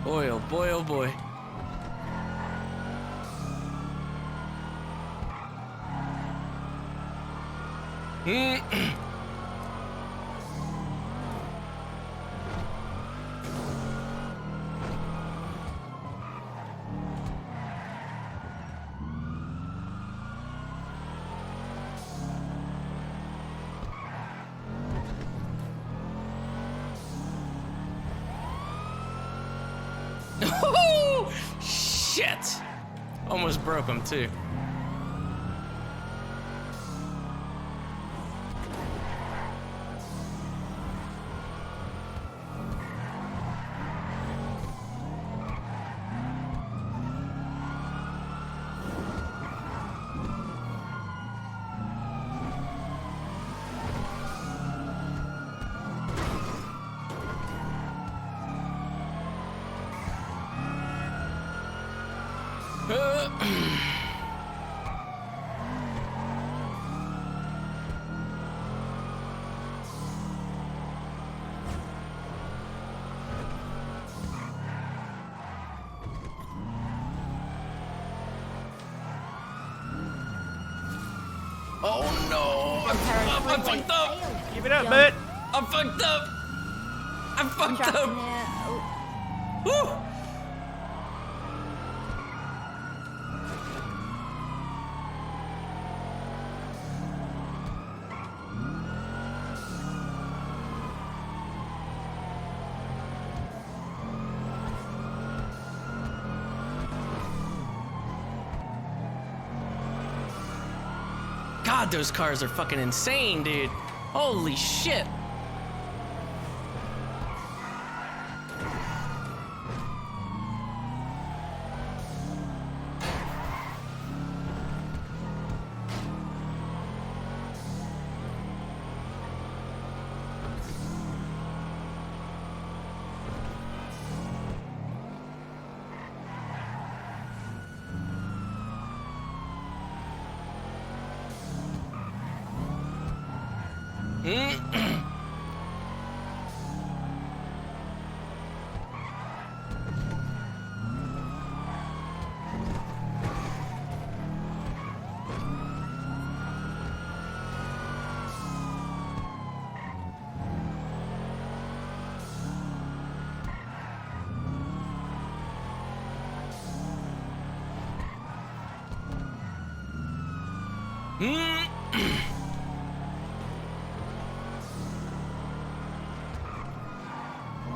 Boy, oh boy, oh boy. Shit! Almost broke him too. Oh no! I'm fucked up! Keep it up, bud! I'm fucked up! I'm fucked up! Woo! God, those cars are fucking insane, dude. Holy shit.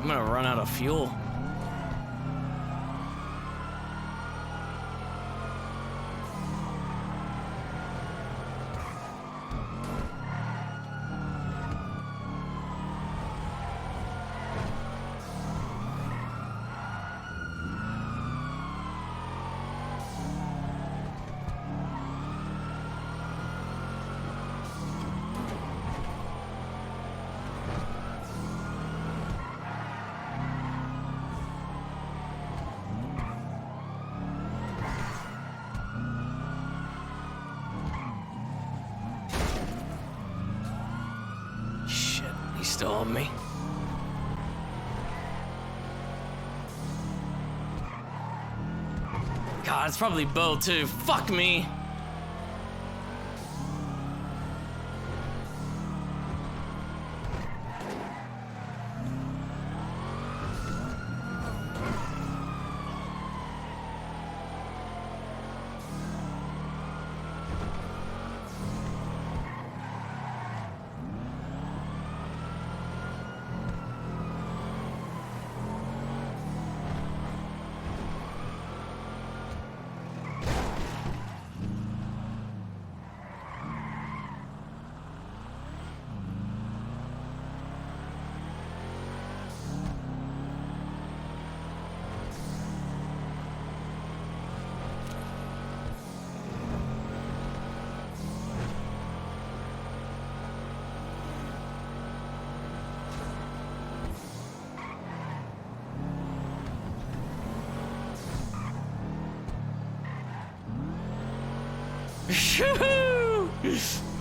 I'm gonna run out of fuel. He's still on me. God, it's probably Bo too. Fuck me.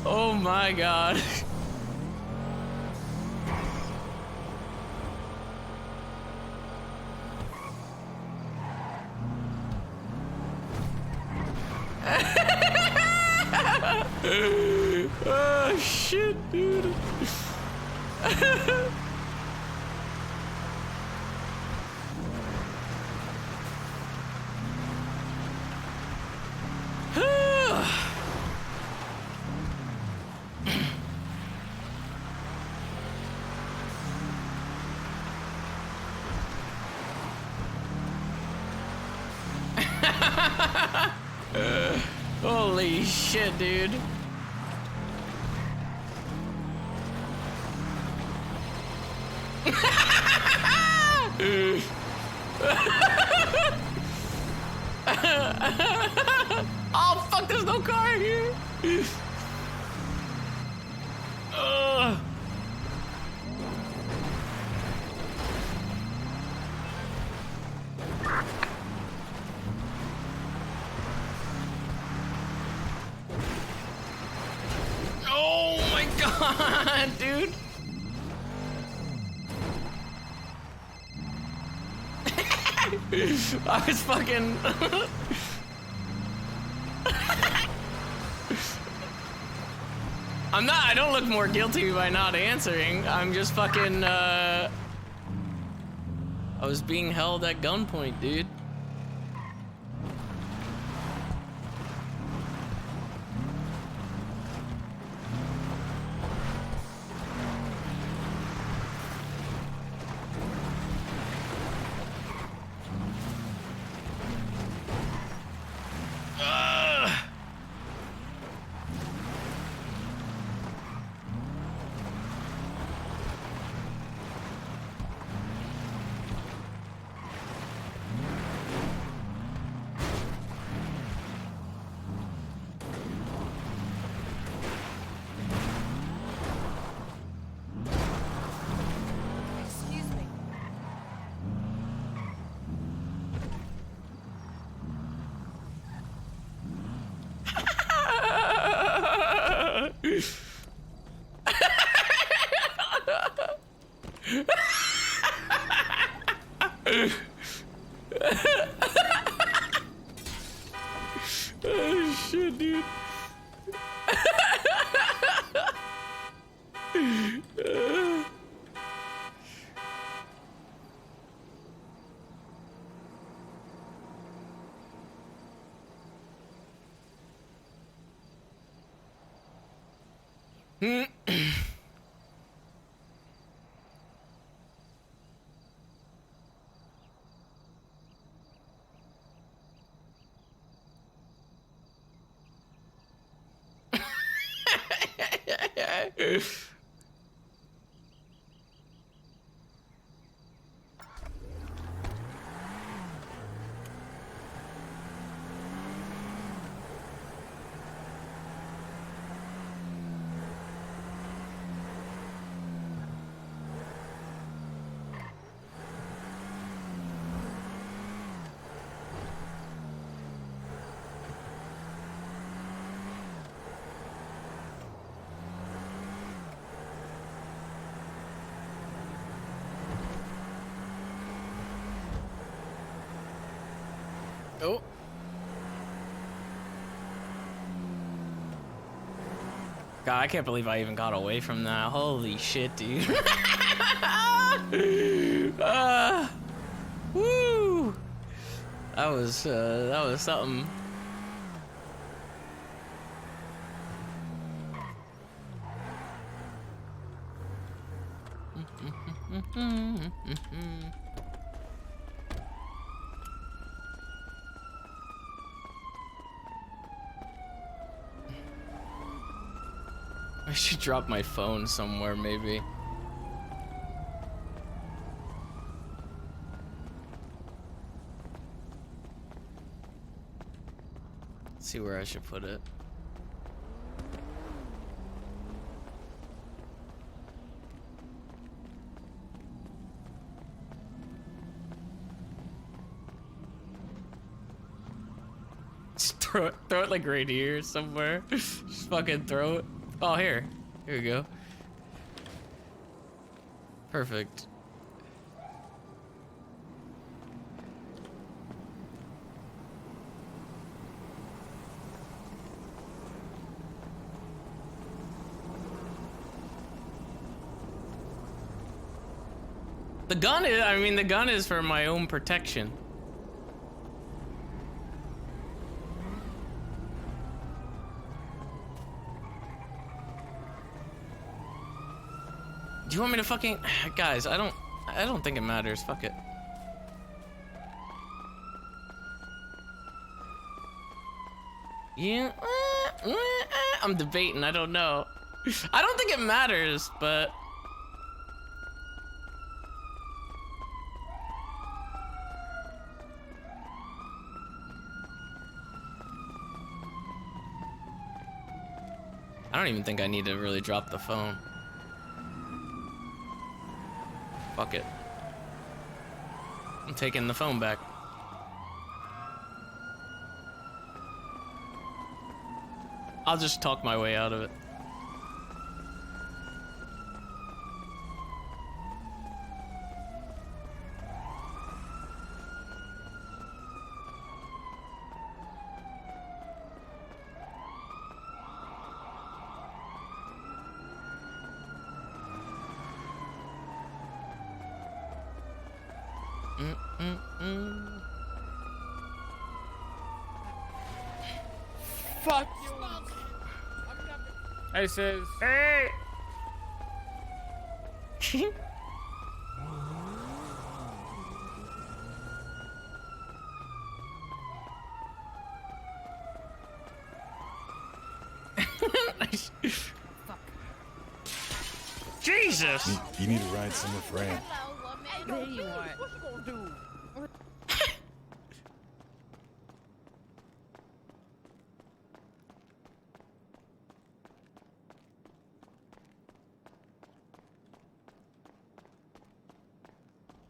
Oh my God. Oh shit, dude. Holy shit, dude. Oh fuck, there's no car here. Oh my God, dude. I was fucking I don't look more guilty by not answering. I'm just fucking I was being held at gunpoint, dude. Oh. God, I can't believe I even got away from that. Holy shit, dude. Woo. That was something. I should drop my phone somewhere, maybe. Let's see where I should put it. Just throw it like right here somewhere. Just fucking throw it. Oh, here we go. Perfect. The gun is, I mean, the gun is for my own protection. Do you want me to fucking... Guys, I don't think it matters. Fuck it. Yeah. I'm debating. I don't know. I don't think it matters, but... I don't even think I need to really drop the phone. Fuck it. I'm taking the phone back. I'll just talk my way out of it. Fuck you. Hey, sis. Hey. Jesus. You need to ride somewhere, friend. There you are. What you gonna do?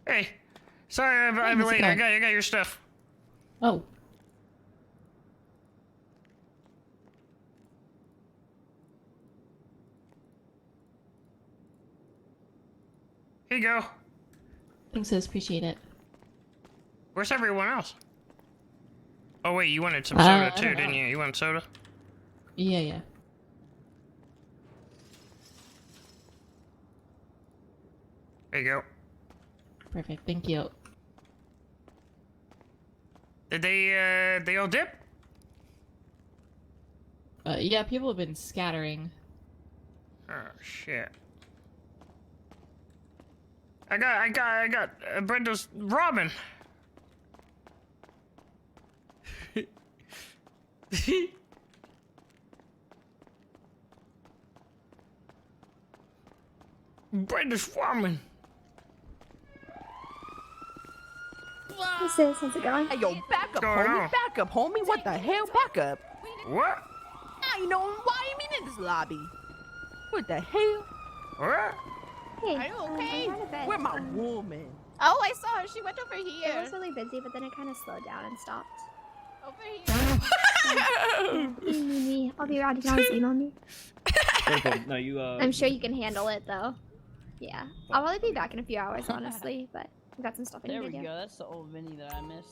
Hey, sorry I'm late. I got your stuff. Oh. Here you go. Thanks, sis. Appreciate it. Where's everyone else? Oh wait, you wanted some I soda too, don't know. didn't you? You want soda? Yeah. There you go. Perfect. Thank you. Did they all dip? Yeah, people have been scattering. Oh shit. I got Brenda's Robin. Brenda's Robin. Hey sis, how's it going? Hey, yo, back up, Going homie. on? Back up, homie. What the hell? Back up. What? I know why you mean in this lobby. What the hell? What? Hey, Are you okay? I'm out of bed. Where my woman? Oh, I saw her. She went over here. It was really busy, but then it kind of slowed down and stopped. Over here. I'll be around. You can always email me. No, you. I'm sure you can handle it, though. Yeah. I'll probably be back in a few hours, honestly, but I've got some stuff I need There to we do. go. That's the old Vinny that I miss.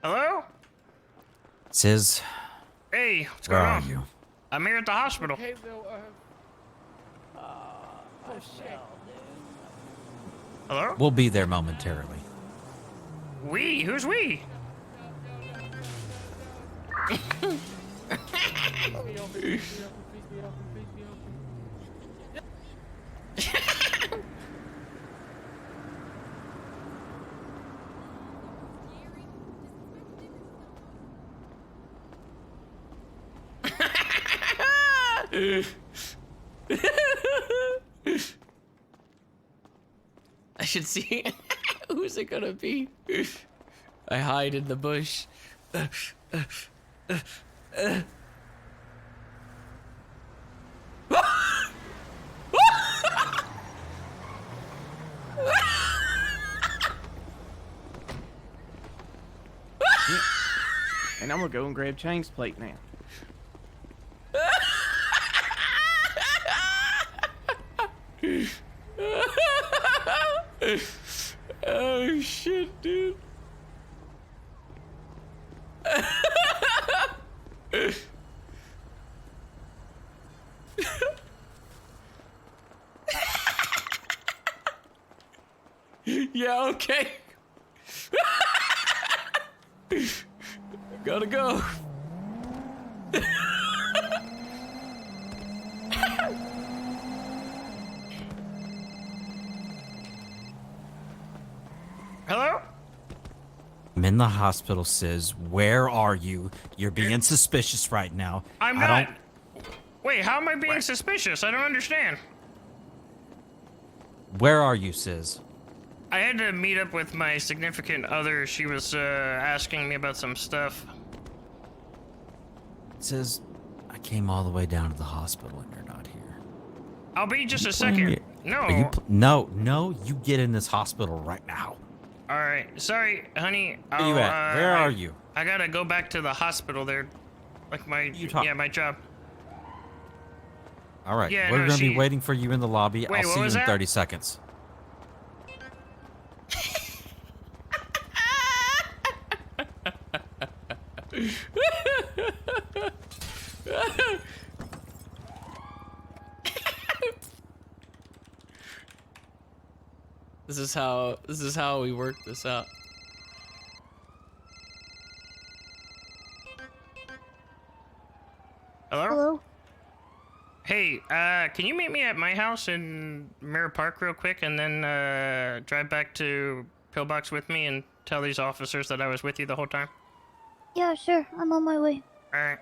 Hello? Sis, Hey, what's where going are on? you? I'm here at the hospital. Hey, Bill. Oh shit. Hello? We'll be there momentarily. We? Who's we? I should see. Who's it gonna be? I hide in the bush. And I'm gonna go and grab Chang's plate now. Oh shit, dude. Yeah, okay. Gotta go. Hello? I'm in the hospital, Sis. Where are you? You're being suspicious right now. I'm I not. don't. Wait, how am I being suspicious? I don't understand. Where are you, Sis? I had to meet up with my significant other. She was asking me about some stuff. Sis, I came all the way down to the hospital and you're not here. I'll be just a Playing second. it- No. Are you no, you get in this hospital right now. All right. Sorry, honey. Where you at? Where are you? I gotta go back to the hospital there. Like my my job. All right, Yeah, we're no, gonna be she- waiting for you in the lobby. Wait, I'll what see you was in that? 30 seconds. This is how we work this out. Hello? Hello? Hey, can you meet me at my house in Mirror Park real quick and then drive back to Pillbox with me and tell these officers that I was with you the whole time? Yeah, sure. I'm on my way. All right.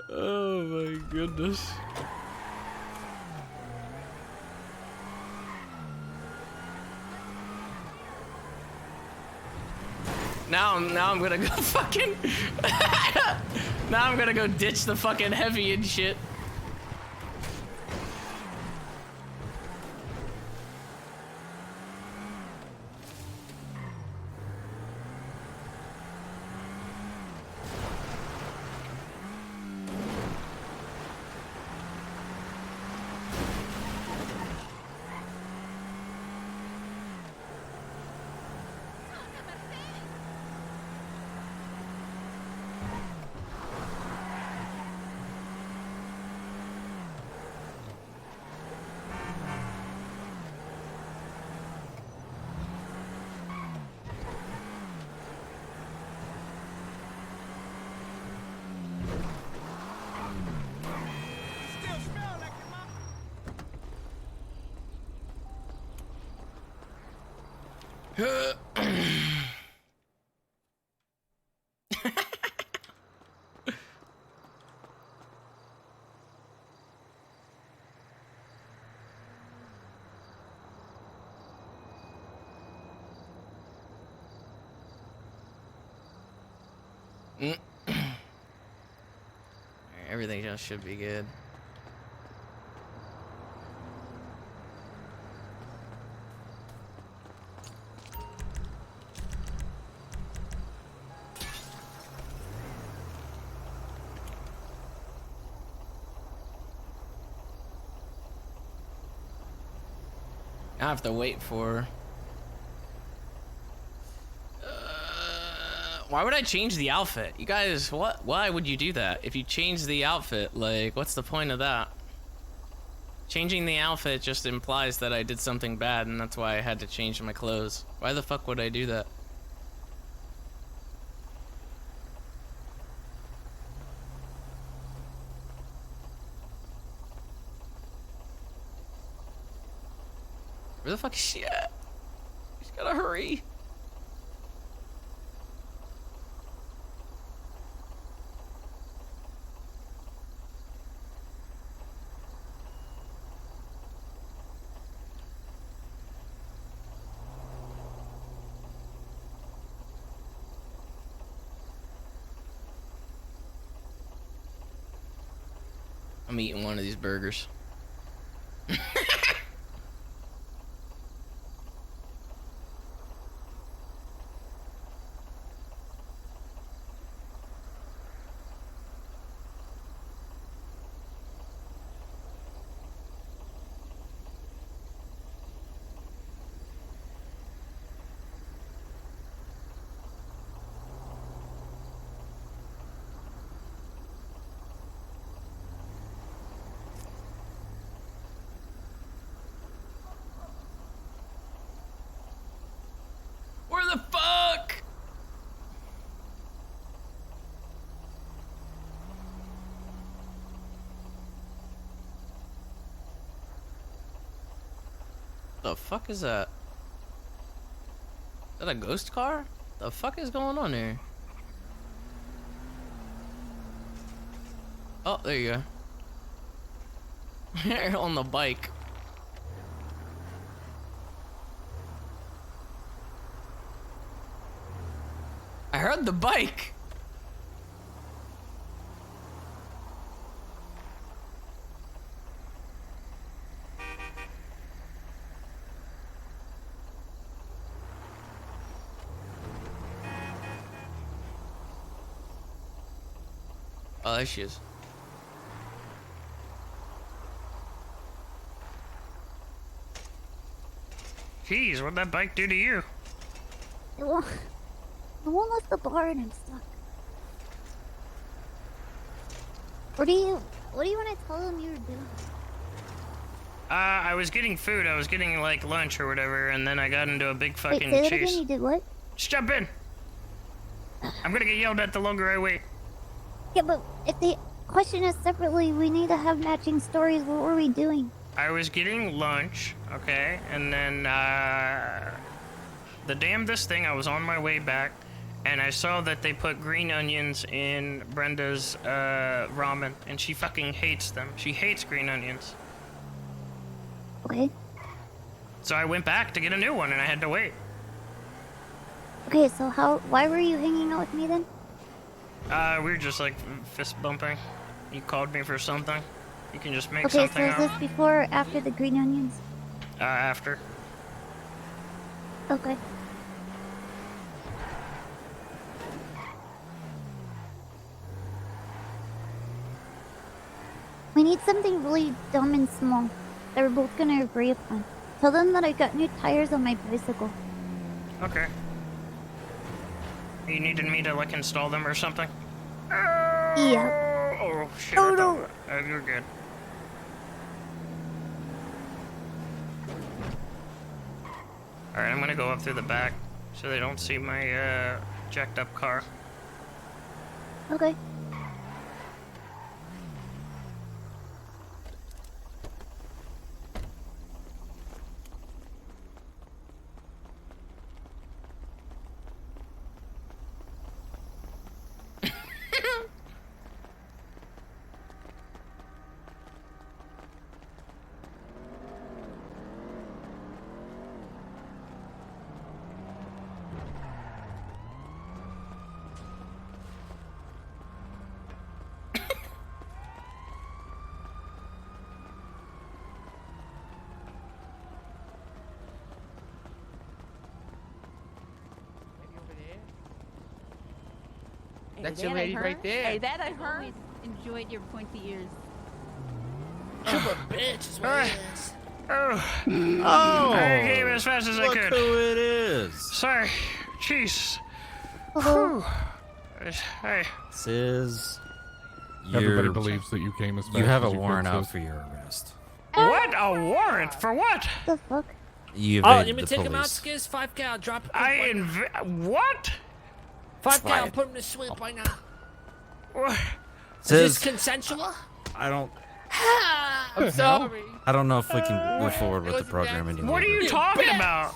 Oh my goodness. Now I'm gonna go fucking. Now I'm gonna go ditch the fucking heavy and shit. Everything else should be good. I have to wait for... why would I change the outfit? You guys, what? Why would you do that? If you change the outfit, like, what's the point of that? Changing the outfit just implies that I did something bad, and that's why I had to change my clothes. Why the fuck would I do that? Where the fuck is she at? She's gotta hurry. I'm eating one of these burgers. Where the fuck? The fuck is that? Is that a ghost car? The fuck is going on here? Oh, there you go. On the bike. I heard the bike. Oh, there she is. Jeez, what'd that bike do to you? It won't lift the bar and I'm stuck. What do you want to tell them you were doing? I was getting food. I was getting like lunch or whatever, and then I got into a big fucking Wait, say that chase. again, you did what? Just jump in. I'm gonna get yelled at the longer I wait. Yeah, but if they question us separately, we need to have matching stories. What were we doing? I was getting lunch, okay, and then the damnedest thing, I was on my way back, and I saw that they put green onions in Brenda's ramen, and she fucking hates them. She hates green onions. Okay. So I went back to get a new one, and I had to wait. Okay, so why were you hanging out with me then? We were just like fist bumping. You called me for something. You can just make Okay, so something is up. this before or after the green onions? After. Okay. We need something really dumb and small that we're both gonna agree upon. Tell them that I got new tires on my bicycle. Okay. You needed me to like install them or something? Yeah. Oh shit. Oh no. You're good. Alright, I'm gonna go up through the back so they don't see my jacked up car. Okay. That's your lady right there. Hey, that ain't her. Always enjoyed your pointy ears. Super bitch is what it is. Oh, I came as fast as I Look could. who it is. Sorry, jeez. Oh. Hey. This is. Everybody believes that you came as fast You have as a you warrant could, out sis. for your arrest. What? A warrant for what? The fuck? You Oh, evaded let me the take police. him out, Skiz. 5 cal, drop it. What? 5 cal, Quiet. put him to sleep right now. What? Is Says, this consensual? I don't. I'm sorry. I don't know if we can move forward with the program anymore. What are you talking about?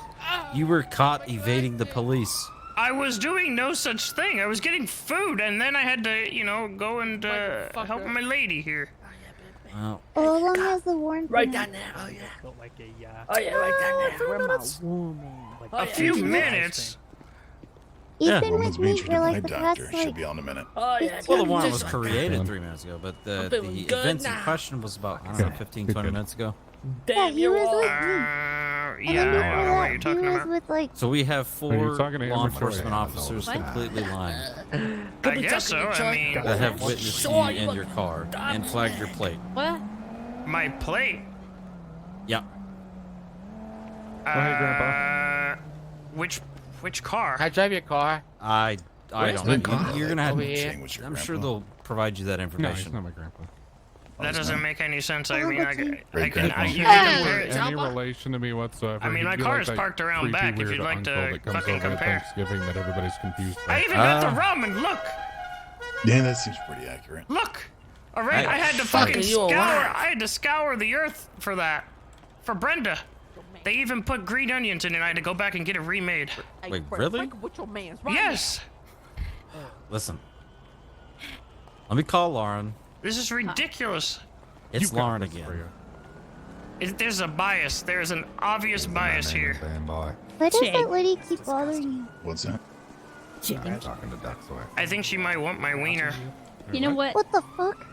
You were caught evading the police. I was doing no such thing. I was getting food, and then I had to, go and help my lady here. Well, How long has the warrant Right been down out? there. Oh, yeah. Felt like a, Oh, yeah, right down there. Where my woman? like A few minutes. He's Yeah. been Woman's with me being for treated like by the doctor. past She'll like be on in a minute. Oh, yeah. well, the good. warrant Just was like created that. 3 minutes ago, but I'm the feeling good events in now. question was about, I don't know, 15, 20 minutes ago. Damn, he you're was all. with me. Yeah, I don't know what you're He talking was about. with like So we have Are you 4 talking to him law or Troy? enforcement officers What? completely lying I guess so. I mean, that have witnessed you Sure, you in your car and flagged your plate. What? my plate. Yeah. ahead, Grandpa. Which car? I drive your car. I Where's don't my know. You're gonna have. Over here. I'm sure they'll provide you that No, he's information. not my grandpa. That doesn't make any sense. I Oh, mean, but I you- can Grandpa. compare Any it. relation to me whatsoever. I mean, my He'd be car like is that parked around creepy, back if weird you'd like to uncle that comes fucking over at compare. Thanksgiving that everybody's confused I by. even got the ramen. Look, Yeah, that seems pretty accurate. look. All right, I had to Fucking fucking you scour. alive. I had to scour the earth for that. For Brenda. They even put green onions in it. I had to go back and get it remade. Wait, really? What your man's right Yes. Listen. Let me call Lauren. This is ridiculous. It's Lauren again. There's a bias. There's an obvious bias here. Why does that lady keep bothering you? What's that? Chicken. Talking to Duck's wife. I think she might want my wiener. You know what? What the fuck?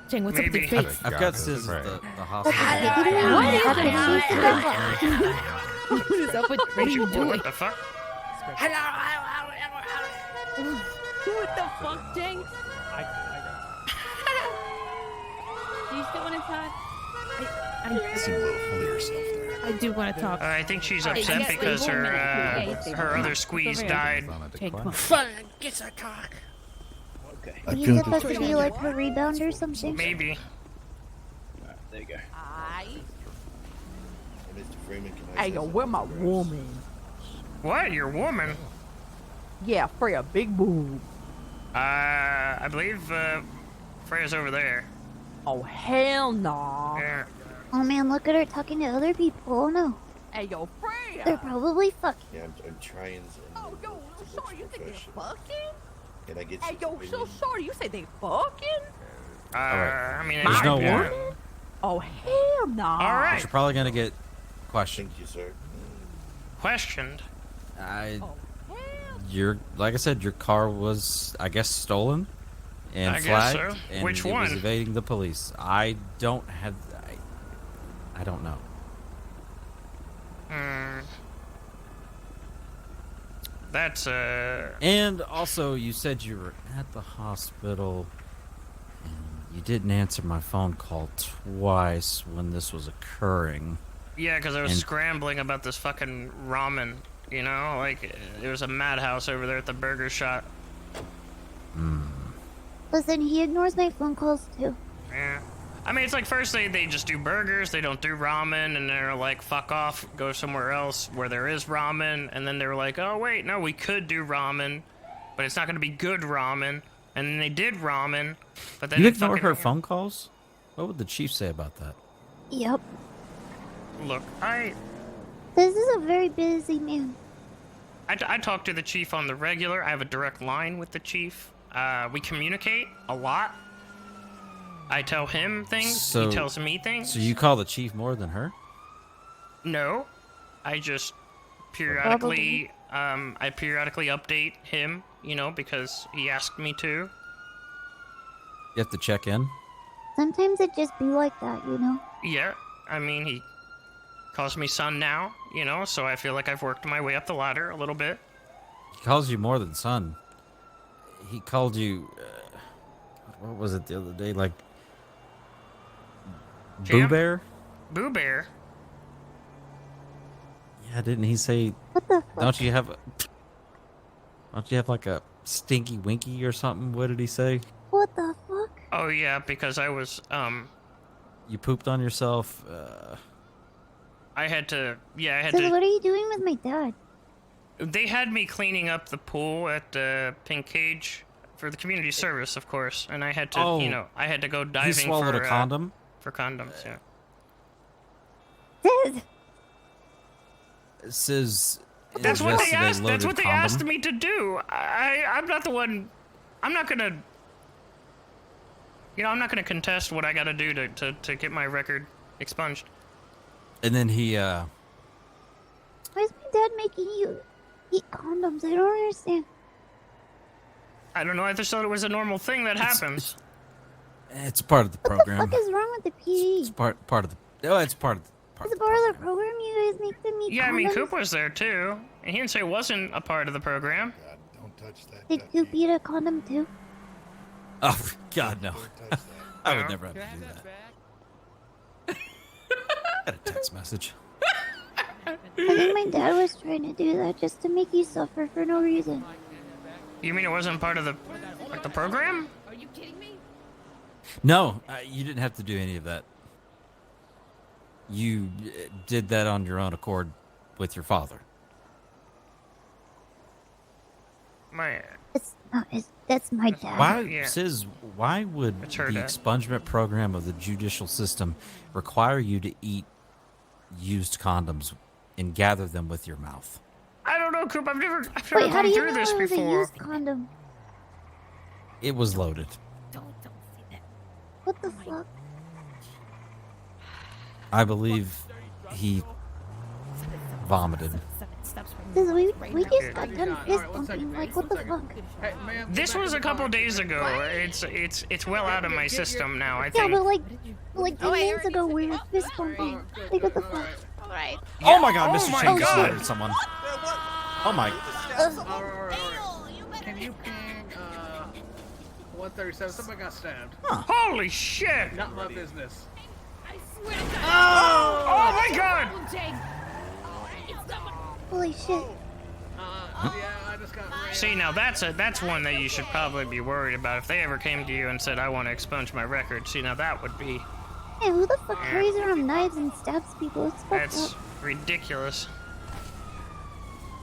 Ching, what's up with Maybe. your face? I've got Sis at the hospital. What is up with what are you doing? What the fuck? What the fuck, Ching? Do you still want to talk? You seem a little full of yourself there. I do want to talk. I think she's Alright, upset yes, because wait, 1 minute. her Yeah, stay her there. other squeeze Over here. died. Okay, come on. Fun, get that cock. Okay. I You feel think that could be like her rebound or something? Maybe. There you go. Aye. Mr. Freeman, can I Hey, yo, where my woman? What? Your woman? Yeah, Freya, big boob. I believe Freya's over there. Oh, hell no. Yeah. Oh man, look at her talking to other people. Oh no. Hey, yo, Freya. They're probably fucking. Yeah, I'm trying to. Oh, yo, so sorry, you think they're fucking? Can I get Hey, your yo, so opinion? sorry, you say they fucking? I mean, There's no yeah. warrant? Oh, hell no. All But right. you're probably gonna get questioned. Thank you, sir. Questioned. Your like I said, your car was, I guess, stolen and I guess flagged, so. and Which it was one? evading the police. I don't have. I don't know. That's And also, you said you were at the hospital, and you didn't answer my phone call twice when this was occurring. Yeah, because I was And- scrambling about this fucking ramen. You know, like there was a madhouse over there at the burger shop. Listen, he ignores my phone calls too. Yeah. I mean, it's like first they just do burgers, they don't do ramen, and they're like, fuck off, go somewhere else where there is ramen. And then they were like, oh, wait, no, we could do ramen, but it's not going to be good ramen. And then they did ramen, but then You it ignored fucking- her phone calls? What would the chief say about that? Yep. Look, This is a very busy man. I talk to the chief on the regular. I have a direct line with the chief. We communicate a lot. I tell him things. He tells me things. So you call the chief more than her? No, I just periodically, I periodically update him, you know, because he asked me to. You have to check in? Sometimes it just be like that, you know? Yeah, I mean, he calls me son now, you know, so I feel like I've worked my way up the ladder a little bit. He calls you more than son. he called you. What was it the other day? Like Boo Champ? Bear? Boo Bear. Yeah, didn't he say? What the fuck? Don't you have like a stinky winky or something? What did he say? What the fuck? Oh yeah, because I was You pooped on yourself. I had to. Yeah, I had So to. what are you doing with my dad? They had me cleaning up the pool at Pink Cage for the community service, of course, and I had to, Oh, you know, I had to go diving. He swallowed for, a condom. For condoms, yeah. Dad. It says. That's what they asked. That's loaded what they condom. asked me to do. I'm not the one. I'm not gonna. You know, I'm not gonna contest what I gotta do to get my record expunged. And then he. Why is my dad making you eat condoms? I don't understand. I don't know. I just thought it was a normal thing that happens. It's part of the program. What the fuck is wrong with the PD? It's part of the. Oh, it's part of the. Is it part of the program? You guys make them eat Yeah, I mean, condoms? Coop was there too, and he didn't say it wasn't a part of the program. Don't touch that. Did Coop eat a condom too? Oh God, no! I would never have to do that. I had a text message. I think my dad was trying to do that just to make you suffer for no reason. You mean it wasn't part of the program? No, you didn't have to do any of that. You did that on your own accord with your father. That's my dad. Why would the expungement program of the judicial system require you to eat used condoms and gather them with your mouth? I don't know, Coop. I've never Wait, how gone do you through know this it was a before. used condom? It was loaded. What the fuck? I believe he vomited. This, we just got done fist bumping. Like, what the fuck? This was a couple days ago. It's well out of my system now. I Yeah, think. but like 10 minutes ago we were fist bumping. Like, what the fuck? Alright. Oh my God, Mr. my Chang God. slaughtered someone. Oh my. Can you ping 137? Somebody got stabbed. Holy shit! Not my business. Oh my God! Holy shit. Yeah, I just got ran. See, now that's one that you should probably be worried about. If they ever came to you and said, "I want to expunge my record," see, now that would be. Hey, who the fuck carries around knives and stabs people? It's fucked That's up. ridiculous.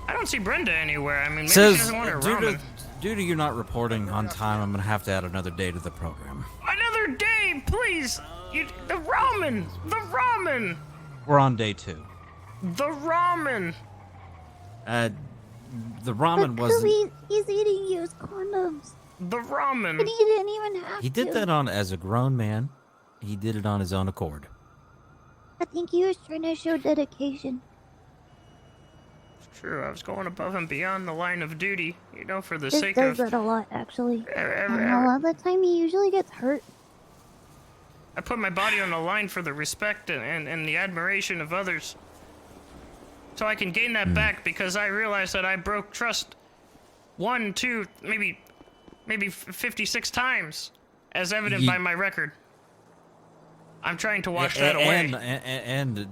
I don't see Brenda anywhere. I mean, maybe she Says doesn't want her ramen. due to you not reporting on time, I'm gonna have to add another day to the program. Another day, please. The ramen. The ramen. We're on day 2. The ramen. The ramen wasn't. He's eating used condoms. The ramen. But he didn't even have He did to. that on as a grown man. He did it on his own accord. I think he was trying to show dedication. It's true. I was going above and beyond the line of duty, you know, for the This sake does of. that a lot, actually. And a lot of the time he usually gets hurt. I put my body on the line for the respect and the admiration of others. So I can gain that back because I realized that I broke trust 1, 2, maybe 56 times, as evident by my record. I'm trying to wash that away. And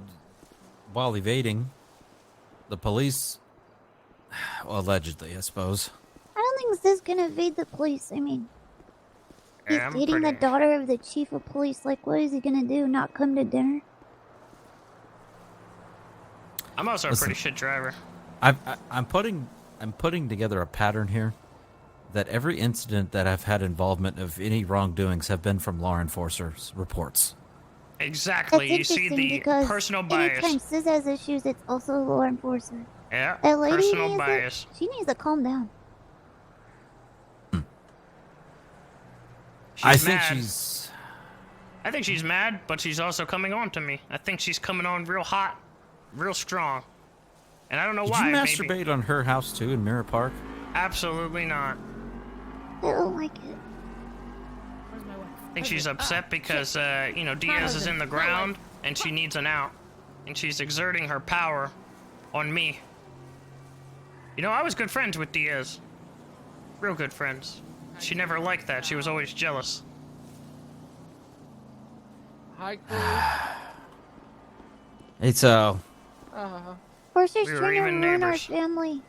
while evading, the police, well, allegedly, I suppose. I don't think Sis can evade the police. I mean, he's Yeah, I'm dating the pretty- daughter of the chief of police. Like, what is he gonna do? Not come to dinner? I'm also a Listen, pretty shit driver. I'm putting together a pattern here that every incident that I've had involvement of any wrongdoings have been from law enforcers' reports. Exactly. That's You see interesting the because personal bias. anytime Sis has issues, it's also a law enforcer. Yeah, That lady personal needs bias. she needs to calm down. I think mad. she's. I think she's mad, but she's also coming on to me. I think she's coming on real hot, real strong. And I don't know Did why. you maybe. masturbate on her house too in Mirror Park? Absolutely not. I don't like it. I think she's upset because, you know, Diaz is in the ground and she needs an out. And she's exerting her power on me. You know, I was good friends with Diaz. Real good friends. She never liked that. She was always jealous. Hi, Chloe. It's Of course, she's We were trying to even ruin our neighbors. family.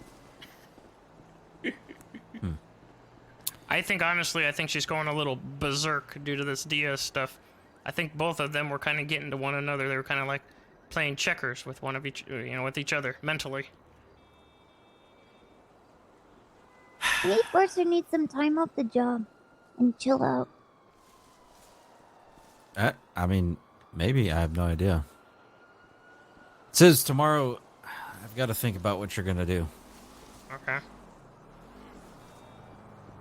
I think, honestly, I think she's going a little berserk due to this Diaz stuff. I think both of them were kind of getting to one another. They were kind of like playing checkers with one of each, with each other mentally. Me Forcer needs some time off the job and chill out. I mean, maybe. I have no idea. It says tomorrow, I've got to think about what you're going to do. Okay.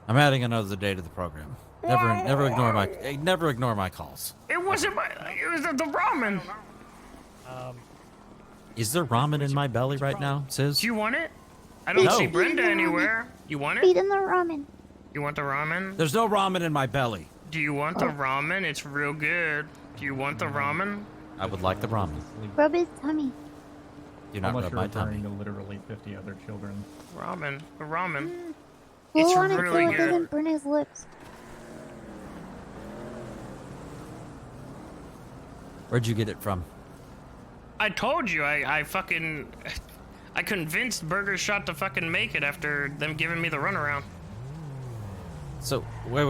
I'm adding another day to the program. Never ignore my calls. It wasn't my. It was the ramen. Is there ramen in my belly right now, Sis? Do you want it? I don't see Brenda anywhere. You want it? Feed in the ramen. You want the ramen? There's no ramen in my belly. Do you want the ramen? It's real good. Do you want the ramen? I would like the ramen. Rub his tummy. Do not Unless rub you're my tummy. referring to literally 50 other children. Ramen. The ramen. Who It's wanted really so it good. doesn't burn his lips? Where'd you get it from? I told you, I fucking... I convinced Burger Shot to fucking make it after them giving me the runaround. So wait.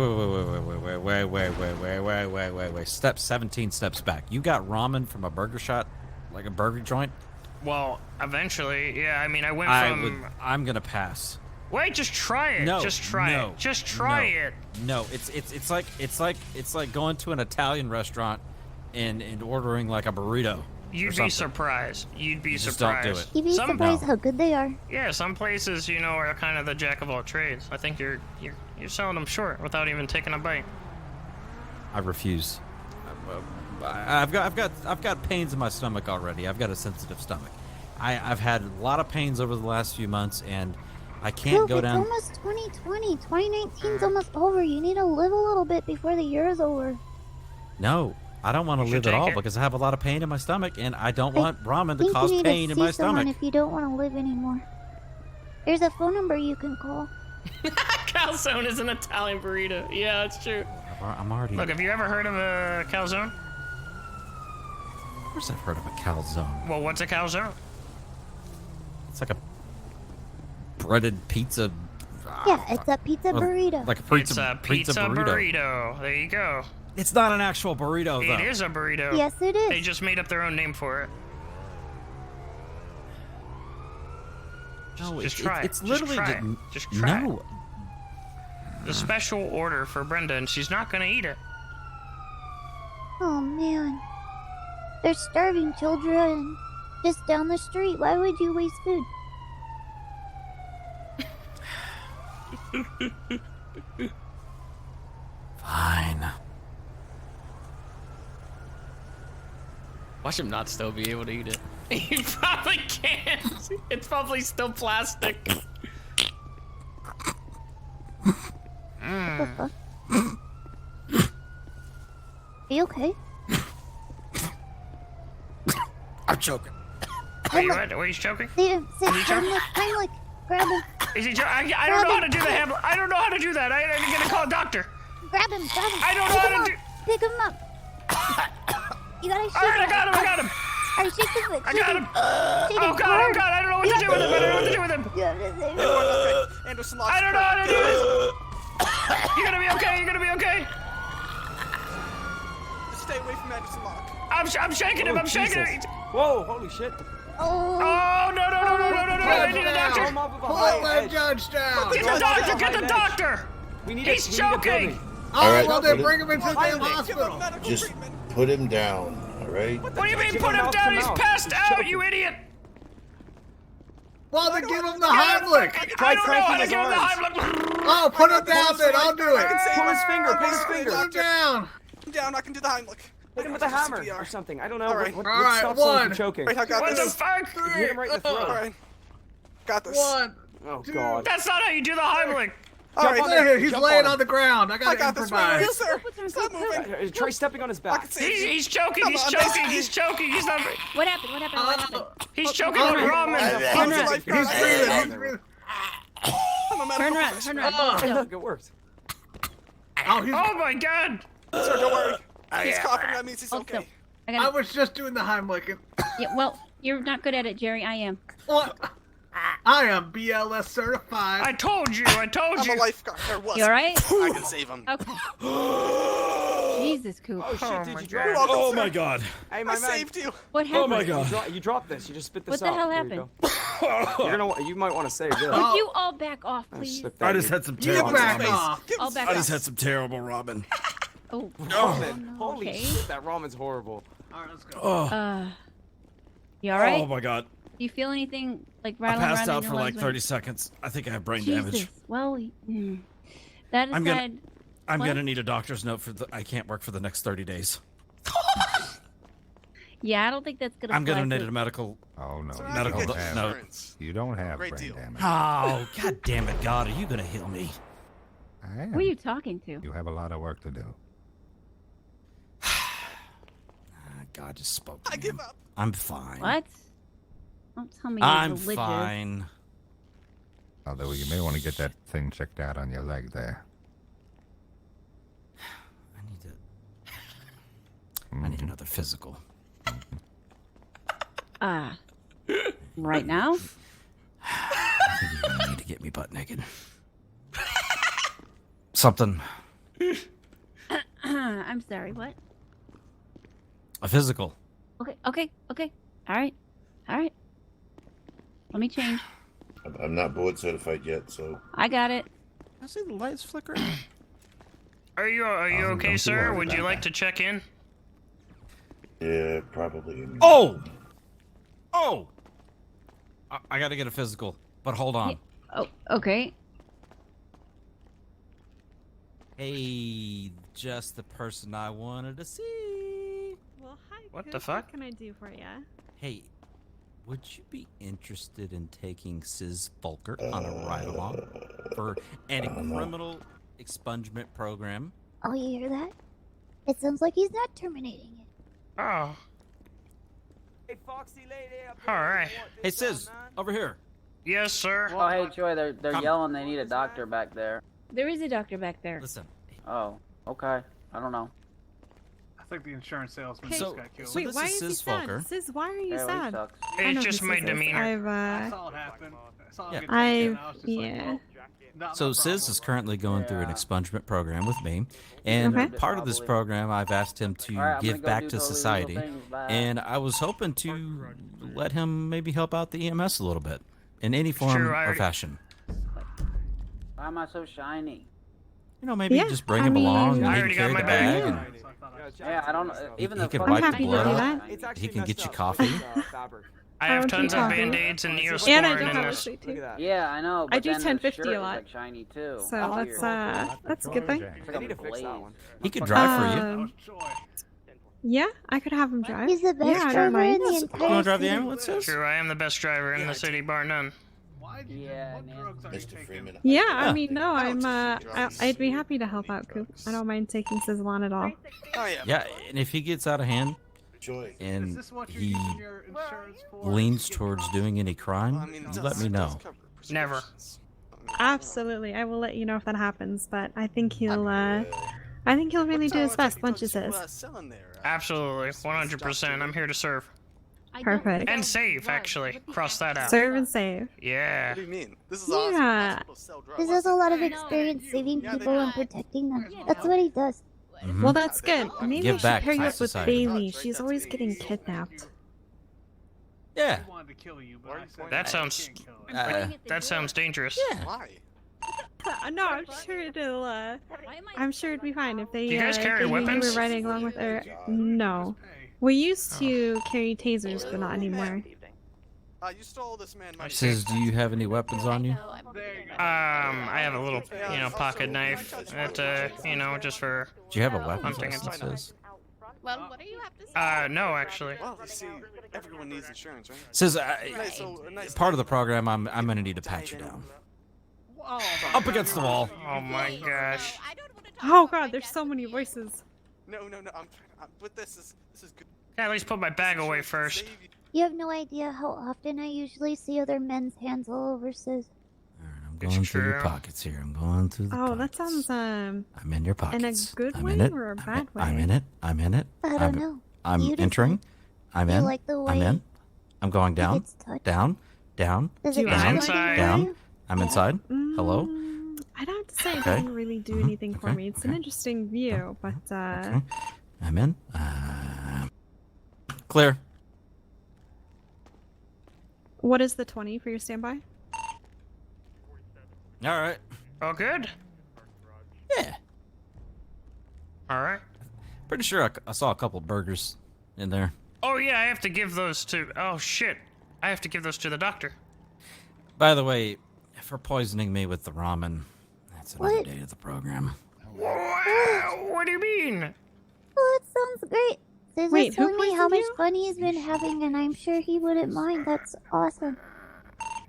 Step 17 steps back. You got ramen from a burger shot, like a burger joint? Well, eventually, yeah. I mean, I went from. I'm gonna pass. Wait, just try it. No, just try no, it. Just try no, it. No, it's like going to an Italian restaurant and ordering like a burrito. You'd be surprised. You'd be Just surprised. don't do it. You'd be surprised how good they are. Yeah, some places, are kind of the jack of all trades. I think you're selling them short without even taking a bite. I refuse. I've got pains in my stomach already. I've got a sensitive stomach. I've had a lot of pains over the last few months, and I can't go down. It's almost 2020. 2019's almost over. You need to live a little bit before the year is over. No, I don't want to live at all because I have a lot of pain in my stomach, and I don't want ramen to cause pain in my stomach. If you don't want to live anymore, there's a phone number you can call. Calzone is an Italian burrito. Yeah, it's true. I'm already. Look, have you ever heard of a calzone? Of course, I've heard of a calzone. Well, what's a calzone? It's like a breaded pizza. Yeah, it's a pizza burrito. Like a pizza, It's a pizza burrito. There you go. It's not an actual burrito, though. It is a burrito. Yes, it is. They just made up their own name for it. No, just try it. It's literally just try no. it. The special order for Brenda, and she's not gonna eat it. Oh man, there's starving children just down the street. Why would you waste food? Fine. Watch him not still be able to eat it. He probably can't. It's probably still plastic. What the fuck? Are you okay? I'm choking. Wait, what? Were you choking? Sit, Is he choking? Heimlich, grab him. Is he choking? I don't know how to do the handle. I don't know how to do that. I'm gonna call a doctor. Grab him, grab him. I don't know how to do. Pick him up. You gotta shake All right, him. I got him. Alright, shake the foot. I got him. Oh God, I don't know what to do with him. I don't know what to do with him. Anderson, I don't know how to do this. You're gonna be okay. You're gonna be okay. Stay away from Anderson Lock. I'm shaking him. I'm shaking him. Whoa, holy shit. Oh no! I need a doctor. Pull that judge down. Get the doctor. Get the doctor. He's choking. All right, Well, then bring him into the damn hospital. hospital. Just put him down, all right? What do you mean put him down? He's passed out, you idiot. Well, then give him the Heimlich. I don't know how to give him the Heimlich. Oh, put him down then. I'll do it. Pull his finger. Pull his finger. Put him down. I'm down. I can do the Heimlich. Hit him with a hammer or something. I don't know. All right. What All right, stops someone from one. choking? Wait, I got What the this. fuck? Hit him right in the throat. All right. Got this. One. Oh god. That's not how you do the Heimlich. All right. There, he's Jump laying on on the ground. I gotta this. improvise. Yes, sir. Stop moving. Try stepping on his back. He's choking. He's Come on, choking. baby. He's choking. He's not. What happened? What happened? What happened? He's choking on ramen. He's breathing. He's breathing. I'm a medical Turn around. professional. Turn around. Hey, look, it worked. Oh, Oh my God! Sir, don't worry. He's coughing. That means he's okay. I was just doing the Heimlich. Yeah, well, you're not good at it, Jerry. I am. What? I am BLS certified. I told you. I told I'm you. a lifeguard. Or was. You alright? I can save him. Okay. Jesus, Coop. Oh shit, dude, you dropped You're it. welcome, Oh sir. my God. Hey, my I man. saved you. What happened? Oh my God. You dropped this. You just spit this What the out. hell There you happened? go. You're gonna. You might want to save this. Would you all back off, please? I just had some You terrible back ramen. off. All back I just off. had some terrible ramen. Oh. Ramen. no, Holy okay. shit, that ramen's horrible. All right, let's go. Oh, You alright? oh my God. Do you feel anything like I rattling around passed in out your for like lungs 30 seconds. I think I have brain Jesus. damage. Well, that I'm gonna- aside, I'm what? gonna need a doctor's note for I can't work for the next 30 days. Yeah, I don't think that's gonna. I'm gonna fly need through. a medical. Oh no. Medical You have note. insurance. You don't have Great brain deal. damage. Oh, God damn it, God. Are you gonna heal me? I am. Who are you talking to? You have a lot of work to do. God just spoke. I give up. I'm fine. What? Don't tell me you're I'm religious. fine. Although you may want to get that thing checked out on your leg there. I need another physical. Right now? You need to get me butt naked. Something. I'm sorry. What? A physical. Okay. All right. Let me change. I'm not board certified yet, so. I got it. I see the lights flickering. Are you okay, don't sir? worry Would you about like to check in? Yeah, probably. Oh! I gotta get a physical, but hold on. Oh, okay. Hey, just the person I wanted to see. Well, hi. What Coop. the fuck? What can I do for you? Hey, would you be interested in taking Sis Volker on a ride-along for a criminal expungement program? Oh, you hear that? It sounds like he's not terminating it. Oh. Hey, Foxy lady up All right. Hey, Sis, over here. Yes, sir. Oh, hey, Troy, they're Come. yelling they need a doctor back there. There is a doctor back there. Listen. Oh, okay. I don't know. I think the insurance salesman So- just got killed. so Wait, this why is is he Sis sad? Volker. Sis, why are you Yeah, well, he sad? sucks. I It's know just who my Sis is. demeanor. I saw it happen. I saw him Yeah. get taken, and I was just like, Yeah. not So my Sis problem. is currently going through an expungement program with me, and Okay. part of this program I've asked him to All right, I'm give gonna go back do to totally society, legal things. Bye. and I was hoping to let him maybe help out the EMS a little bit in any form True, I or already- fashion. Why am I so shiny? You know, maybe Yeah, just bring I him mean- along and I he already can got carry my the bag. bag. And Yeah, I don't. Even he the can fucking wipe the happy to blood do off. that. It's actually He can get messed you up. coffee. It's, fabric. I have don't do tons of coffee. band-aids and And I Neosporin do in have a this. suit Look too. at that. Yeah, I know. But I do then the 1050 shirt a is, lot. like shiny too. So that's a good thing. It's like I need a to fix that blaze. one. He could drive for you. Um, Yeah, I could have him drive. He's the best yeah, I don't driver mind. in the You entire want to drive the city. ambulance, Sis? True, I am the best driver in the city, bar none. Yeah, What man. drugs are you Mr. taking? Freeman. Yeah, I Yeah. mean, no, I'm. drugs. I'd be happy to help out, Coop. I don't mind taking Sizzlon at all. Oh yeah. Yeah, and if he gets out of hand Joy. Is and this what you're he using your insurance for? leans towards doing any crime, Well, I mean, it you does- let me it does know. cover Never. prescriptions. Absolutely, I will let you know if that happens. But I think he'll. I think he'll really do his best. Lunch is his. Selling there. Absolutely, 100%. I'm here to serve. Perfect. And save, actually. Cross that out. Serve and save. Yeah. What do you mean? This is Yeah. awesome. I'm supposed to sell drugs. He has a lot of experience saving people and protecting them. That's what he does. Mhm. Well, that's good. Maybe Give I should back pair you to up with society. Bailey. She's always getting kidnapped. Yeah. I wanted to kill you, but I said That I sounds- can't kill him. That sounds dangerous. Why? No, I'm sure it'll. I'm sure it'd be fine if they. Do you guys carry Bailey and you weapons? were riding along with her. No, we used to carry tasers, but not anymore. You stole this man money. Sis, do you have any weapons on you? I have a little, pocket knife. That, just for Do you have a weapons hunting and license, stuff. Sis? Well, what do you have to say? No, actually. Well, you see, everyone needs insurance, right? Sis, Nice part of the program, I'm gonna need to pat you down. Up against the wall. Oh my gosh. Oh God, there's so many voices. No, I'm with this is good. Can I at least put my bag away first? You have no idea how often I usually see other men's hands all over Sis. going through your pockets here. I'm going through the Oh, that sounds I'm in your pockets. in a good I'm way in it. or a bad way? I'm in it. I'm in it. I don't know. I'm You entering. I'm Do you in. like the I'm way in. I'm going down. it's touched? Down. Down. Does it down. feel like Down. you? I'm inside. Hello. I'd have to say it Okay. doesn't really do anything for me. It's an interesting view, but Okay. I'm in. Clear. what is the 20 for your standby? All right. Oh, good. Yeah. All right. Pretty sure I saw a couple burgers in there. Oh yeah, I have to give those to. Oh shit, I have to give those to the doctor. By the way, for poisoning me with the ramen, that's another What? day of the program. Wow, what do you mean? Oh, that sounds great. Sis Wait, just who told me how poisoned much fun he's been having, and I'm sure he wouldn't mind. That's awesome.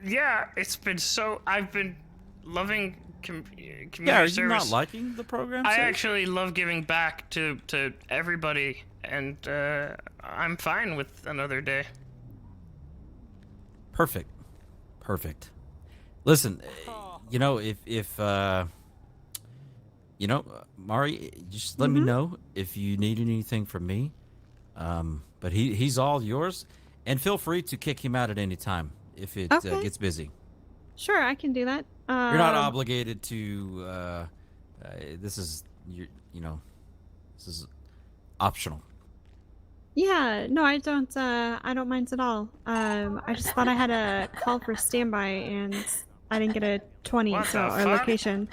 Yeah, it's been so. I've been loving community Yeah, are you service. not liking the program? I Sid? actually love giving back to everybody, and I'm fine with another day. Perfect. Perfect. Listen, you know, if Mari, just let me know if you need anything from me. But he's all yours, and feel free to kick him out at any time if it Okay. gets busy. Sure, I can do that. You're not obligated to. This is this is optional. Yeah, no, I don't mind at all. I just thought I had a call for standby and I didn't get a 20, What so the our fuck? location.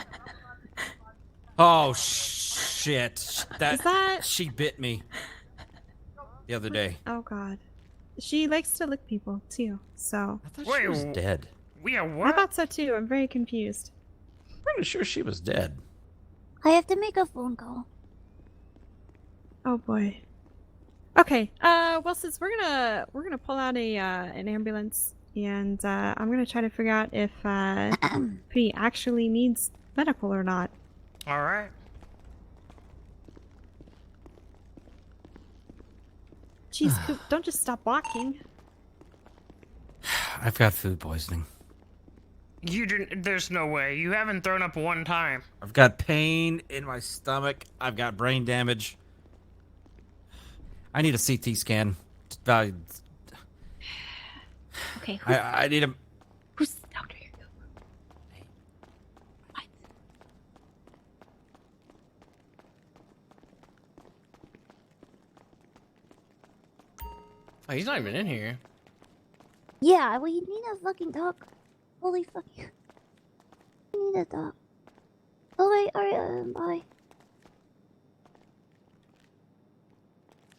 Oh shit! that- She bit me the other day. Oh god. She likes to lick people too, so. I thought she was dead. We are I what? thought so too. I'm very confused. Pretty sure she was dead. I have to make a phone call. Oh boy. Okay. Well, since we're gonna pull out an ambulance, and I'm gonna try to figure out if he actually needs medical or not. All right. Jeez, Coop, don't just stop walking. I've got food poisoning. You didn't. There's no way. You haven't thrown up one time. I've got pain in my stomach. I've got brain damage. I need a CT scan. Okay. I need a. Who's the doctor here? Oh, he's not even in here. Yeah, we need to fucking talk. Holy fucking. We need to talk. Oh wait, alright, bye.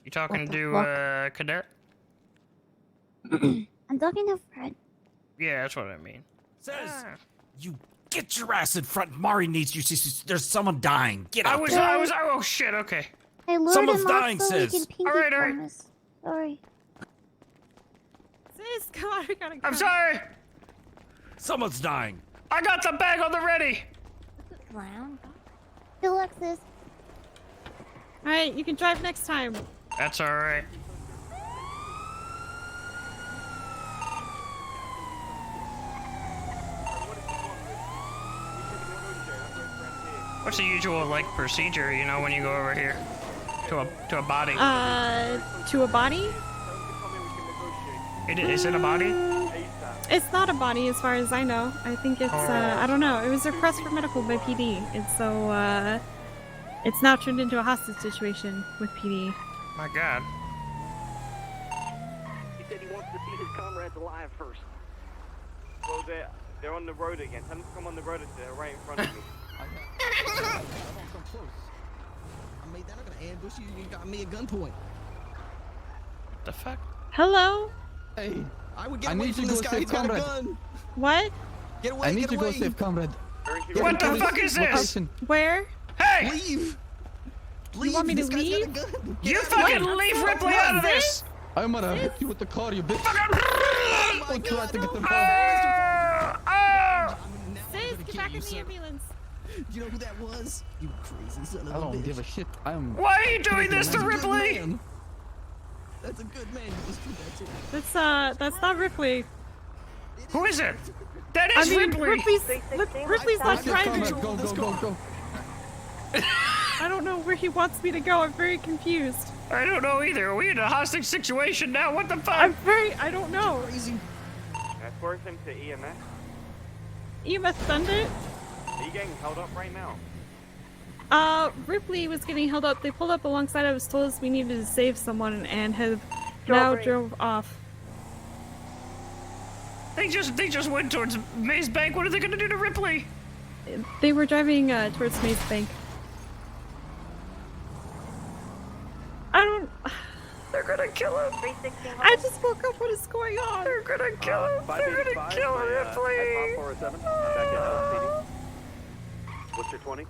You talking What the to Cadet? I'm talking to Fred. Yeah, that's what I mean. Says you get your ass in front. Mari needs you. There's someone dying. Get out. I was. Oh shit. Okay. I lured Someone's him off dying, so sis. we can pinky All right. promise. Sorry. Sis, come on, we gotta go. I'm sorry. Someone's dying. I got the bag on the ready. Good luck, sis. Alright, you can drive next time. That's all right. What's the usual procedure? You know, when you go over here to a body. To a body? Is it a body? It's not a body as far as I know. I think it's, I don't know. It was a request for medical by PD. And so, it's now turned into a hostage situation with PD. My God. He said he wants to see his comrades alive first. Well, they're on the road again. Tell them to come on the road. They're right in front of me. I don't come close. I made that. I'm gonna ambush you. You got me at gunpoint. What the fuck? Hello? Hey, I would get away from this guy. He's got a gun. What? Get away. I need get to away. go save comrade. What the fuck is this? Where? Hey! Leave. You want me to This guy's got a leave? gun. You fucking leave Ripley out of this! I'm gonna hit you with the car, you bitch. Don't try to get them Sis, get back in the ambulance. Do you know who that was? You crazy son of a bitch. I don't give a shit. I'm. Why are you doing this to Ripley? That's a good man. You just did that to him. That's not Ripley. Who is it? That is Ripley. Ripley's not driving. Go. I don't know where he wants me to go. I'm very confused. I don't know either. Are we in a hostage situation now? What the fuck? I don't know. Escort him to EMS. EMS Thunder? Are you getting held up right now? Ripley was getting held up. They pulled up alongside us, told us we needed to save someone, and have now drove off. They just went towards Maze Bank. What are they gonna do to Ripley? They were driving towards Maze Bank. I don't... They're gonna kill him. I just woke up. What is going on? They're gonna kill him. They're gonna kill Ripley. 407. Back at LSPD. What's your 20?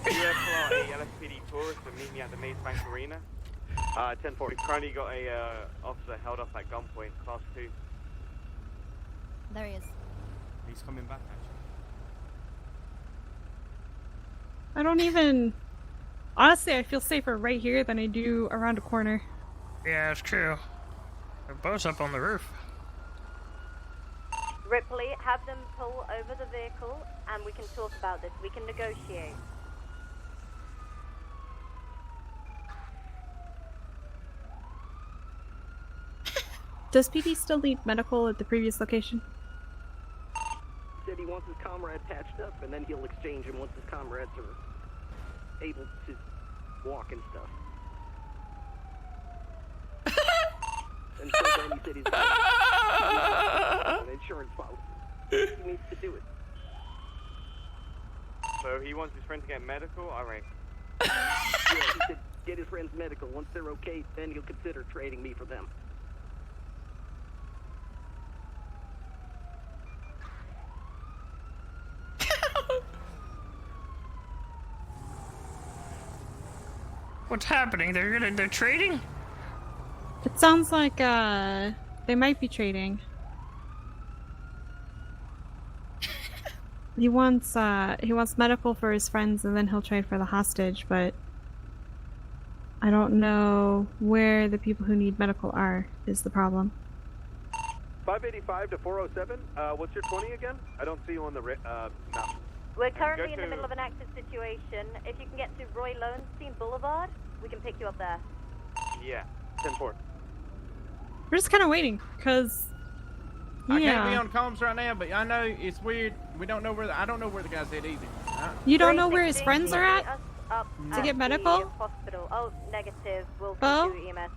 You have a LSPD tourist to meet me at the Maze Bank Arena. 1040. Currently got a officer held up at gunpoint, class 2. There he is. He's coming back, actually. I don't even... Honestly, I feel safer right here than I do around a corner. Yeah, it's true. They're both up on the roof. Ripley, have them pull over the vehicle and we can talk about this. We can negotiate. Does PD still need medical at the previous location? Said he wants his comrade patched up, and then he'll exchange him once his comrades are able to walk and stuff. And so then he said he's got an insurance policy. He needs to do it. So he wants his friend to get medical? Alright. Yeah, he said get his friends medical. Once they're okay, then he'll consider trading me for them. What's happening? They're trading? It sounds like they might be trading. He wants medical for his friends, and then he'll trade for the hostage, but I don't know where the people who need medical are, is the problem. 585 to 407. What's your 20 again? I don't see you on the map. We're currently in the middle of an active situation. If you can get to Roy Lowenstein Boulevard, we can pick you up there. Yeah, 10-4. We're just kind of waiting, because... I can't be on comms right now, but I know it's weird. We don't know where I don't know where the guy's at either. You don't know where his friends are at? To get medical? Hospital. Oh, negative. We'll Oh? go to EMS.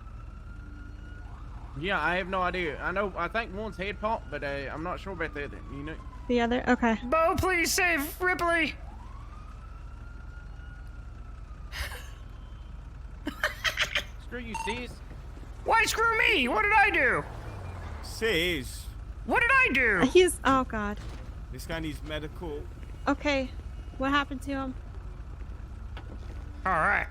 Yeah, I have no idea. I think one's head pop, but I'm not sure about the other. You know. The other? Okay. Bo, please save Ripley! Screw you, sis. Why screw me? What did I do? Sis. What did I do? He's... Oh, God. This guy needs medical. Okay. What happened to him? Alright.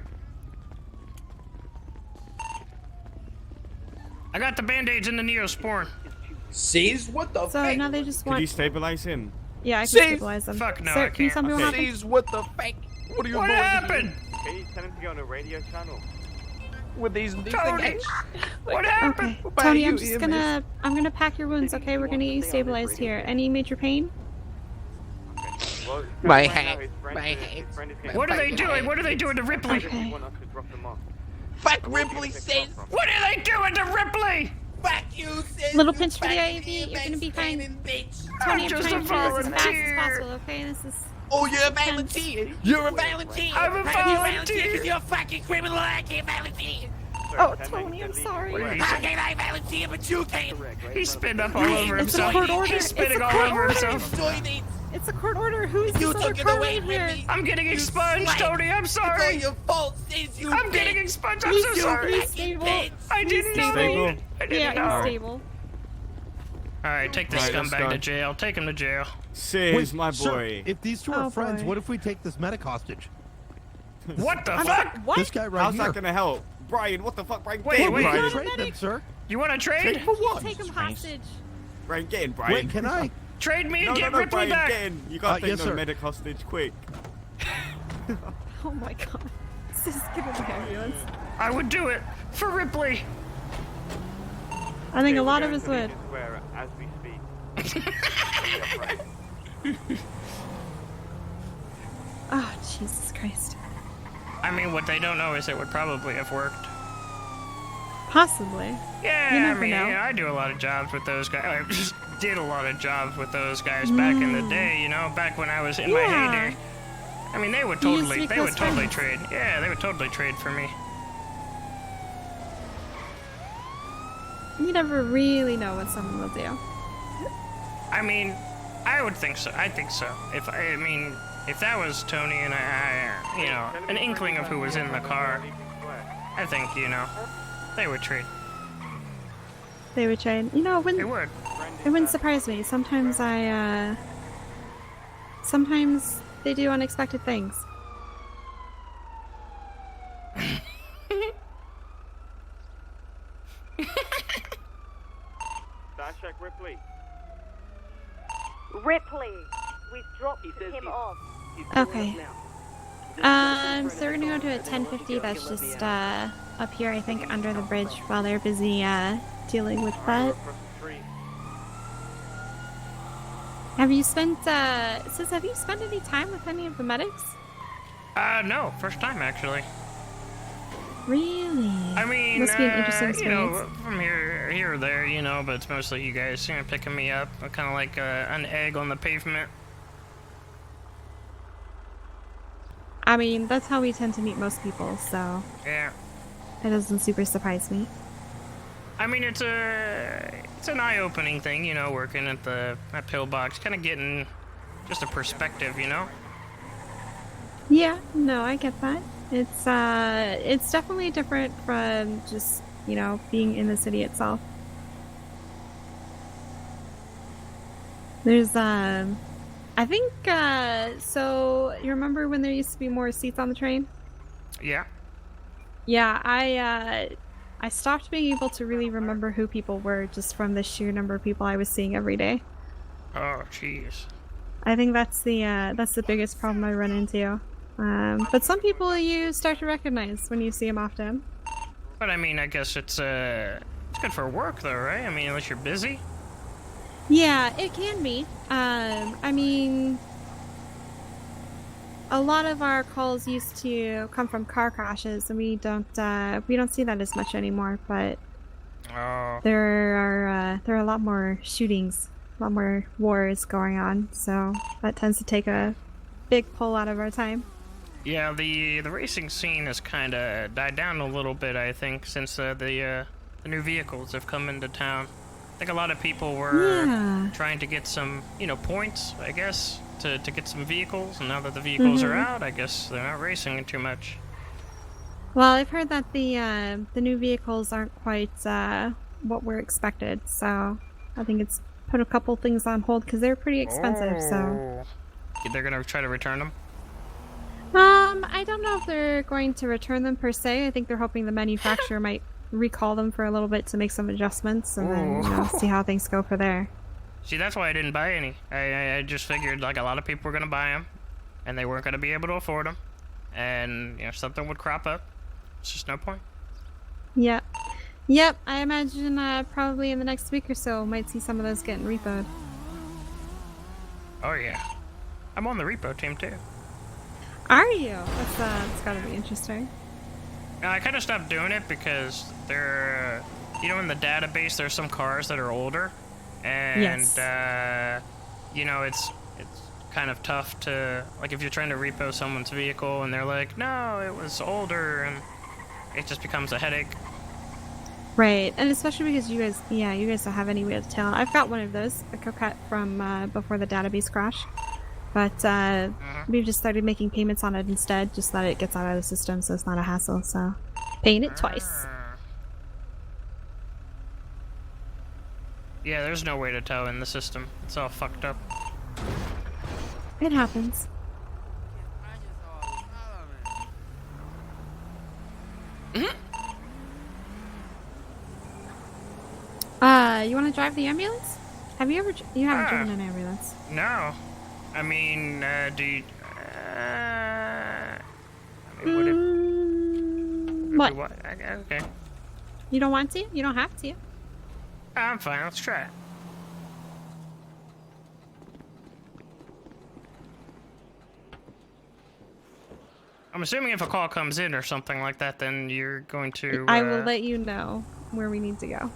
I got the band-aids and the Neosporin. Sis, what the So now they just Could want... you stabilize him? Yeah, I can stabilize them. Fuck no, Sir, I can you can't. tell me what happened? Sis, what the fuck? What are you What doing? happened? Okay, tell him to go on a radio channel. With these Tony, things. what happened? Okay. Tony, I'm just gonna... I'm gonna pack your wounds, okay? We're gonna get you stabilized here. Any major pain? Well, My right hand. now his friend My is- hand. his friend is getting- What are they doing? What are they doing to Ripley? They want us to drop them off. Fuck Ripley, sis. What are they doing to Ripley? Fuck you, sis. Little pinch for the IAV. You're gonna be fine. Bitch. Tony, I'm I'm just trying a to do this as fast as volunteer. possible, okay? This is... Oh, you're a volunteer. You're a volunteer. I'm a volunteer. Because you're a fucking criminal. I can't volunteer. Oh, Tony, I'm sorry. How can I volunteer, but you can't? He spit up all over It's a himself. court order. He's It's spitting a all court over order. himself. Join it. It's a court order. Who is You this other took it away crewmate from here? me. I'm getting expunged, slut. Tony. I'm It's all sorry. your fault, sis. You I'm getting bitch. expunged. I'm You so sorry. He's stable. I didn't know. stable. I didn't Yeah, know. he's stable. All right, take this Alright, let's scumbag go. to jail. Take him to jail. Sis, my Sir, boy. if these two Oh, are friends, boy. what if we take this medic hostage? What the fuck? What? This guy right How's here. that gonna help? Brian, what the fuck, Brian? Wait, Get in, wait. We can Brian. trade them, sir. You want to trade? For what? Take him hostage. Brian, get in, Brian. Wait, can I? Trade me and No, get no, no, Ripley Brian, back. get in. You gotta take yes, the sir. medic hostage quick. Oh my god. Just give him the ambulance. I would do it for Ripley. I think a lot of us would. Square as we speak. Oh, Jesus Christ. I mean, what they don't know is it would probably have worked. Possibly. Yeah, You I never mean, know. I do a lot of jobs with those guys. I just did a lot of jobs with those guys back in the day, you know, back when I was in my heyday. I mean, they would You used to totally, be they would close totally friends. trade. Yeah, they would totally trade for me. You never really know what someone will do. I mean, I would think so. I think so. If that was Tony and I, you know, an inkling of who was in the car, I think, you know, they would trade. They would trade. You know, it wouldn't, it wouldn't surprise me. Sometimes sometimes they do unexpected things. Star check Ripley. Ripley, we've dropped him off. Okay. So we're gonna go to a 1050 that's just up here, I think, under the bridge while they're busy dealing with that. Have you spent Sis, have you spent any time with any of the medics? No, first time actually. Really? I mean, must be an interesting you know, experience. from here or there, you know, but it's mostly you guys, you know, picking me up, kind of like an egg on the pavement. I mean, that's how we tend to meet most people, so Yeah. that doesn't super surprise me. I mean, it's an eye-opening thing, you know, working at at pillbox, kind of getting just a perspective, you know. Yeah, no, I get that. It's definitely different from just, you know, being in the city itself. There's, I think, so you remember when there used to be more seats on the train? Yeah. Yeah, I stopped being able to really remember who people were just from the sheer number of people I was seeing every day. Oh, jeez. I think that's the biggest problem I run into. But some people you start to recognize when you see them often. But I mean, I guess it's good for work, though, right? I mean, unless you're busy. Yeah, it can be. I mean, a lot of our calls used to come from car crashes, and we don't see that as much anymore. But there are a lot more shootings, a lot more wars going on, so that tends to take a big pull out of our time. Yeah, the racing scene has kind of died down a little bit, I think, since the new vehicles have come into town. I think a lot of people were trying to get some, you know, points, I guess, to get some vehicles, and now that the vehicles are out, I guess they're not racing too much. Well, I've heard that the new vehicles aren't quite what were expected, so I think it's put a couple things on hold because they're pretty expensive. So they're gonna try to return them. I don't know if they're going to return them per se. I think they're hoping the manufacturer might recall them for a little bit to make some adjustments and then, you know, see how things go for there. See, that's why I didn't buy any. I just figured like a lot of people were gonna buy them, and they weren't gonna be able to afford them, and you know something would crop up. It's just no point. Yep. I imagine probably in the next week or so might see some of those getting repoed. Oh yeah, I'm on the repo team too. Are you? That's gotta be interesting. I kind of stopped doing it because there, you know, in the database there's some cars that are older, and you know it's kind of tough to, like, if you're trying to repo someone's vehicle and they're like, no, it was older, and it just becomes a headache. Right, and especially because you guys don't have any way to tell. I've got one of those, a Coquette from before the database crash. But we've just started making payments on it instead, just that it gets out of the system so it's not a hassle, so paying it twice. Yeah, there's no way to tell in the system. It's all fucked up. It happens. You want to drive the ambulance? Have you ever? You haven't driven an ambulance. No. I mean, do you, I mean, what? Okay. You don't want to? You don't have to. I'm fine. Let's try it. I'm assuming if a call comes in or something like that, then you're going to. I will let you know where we need to go.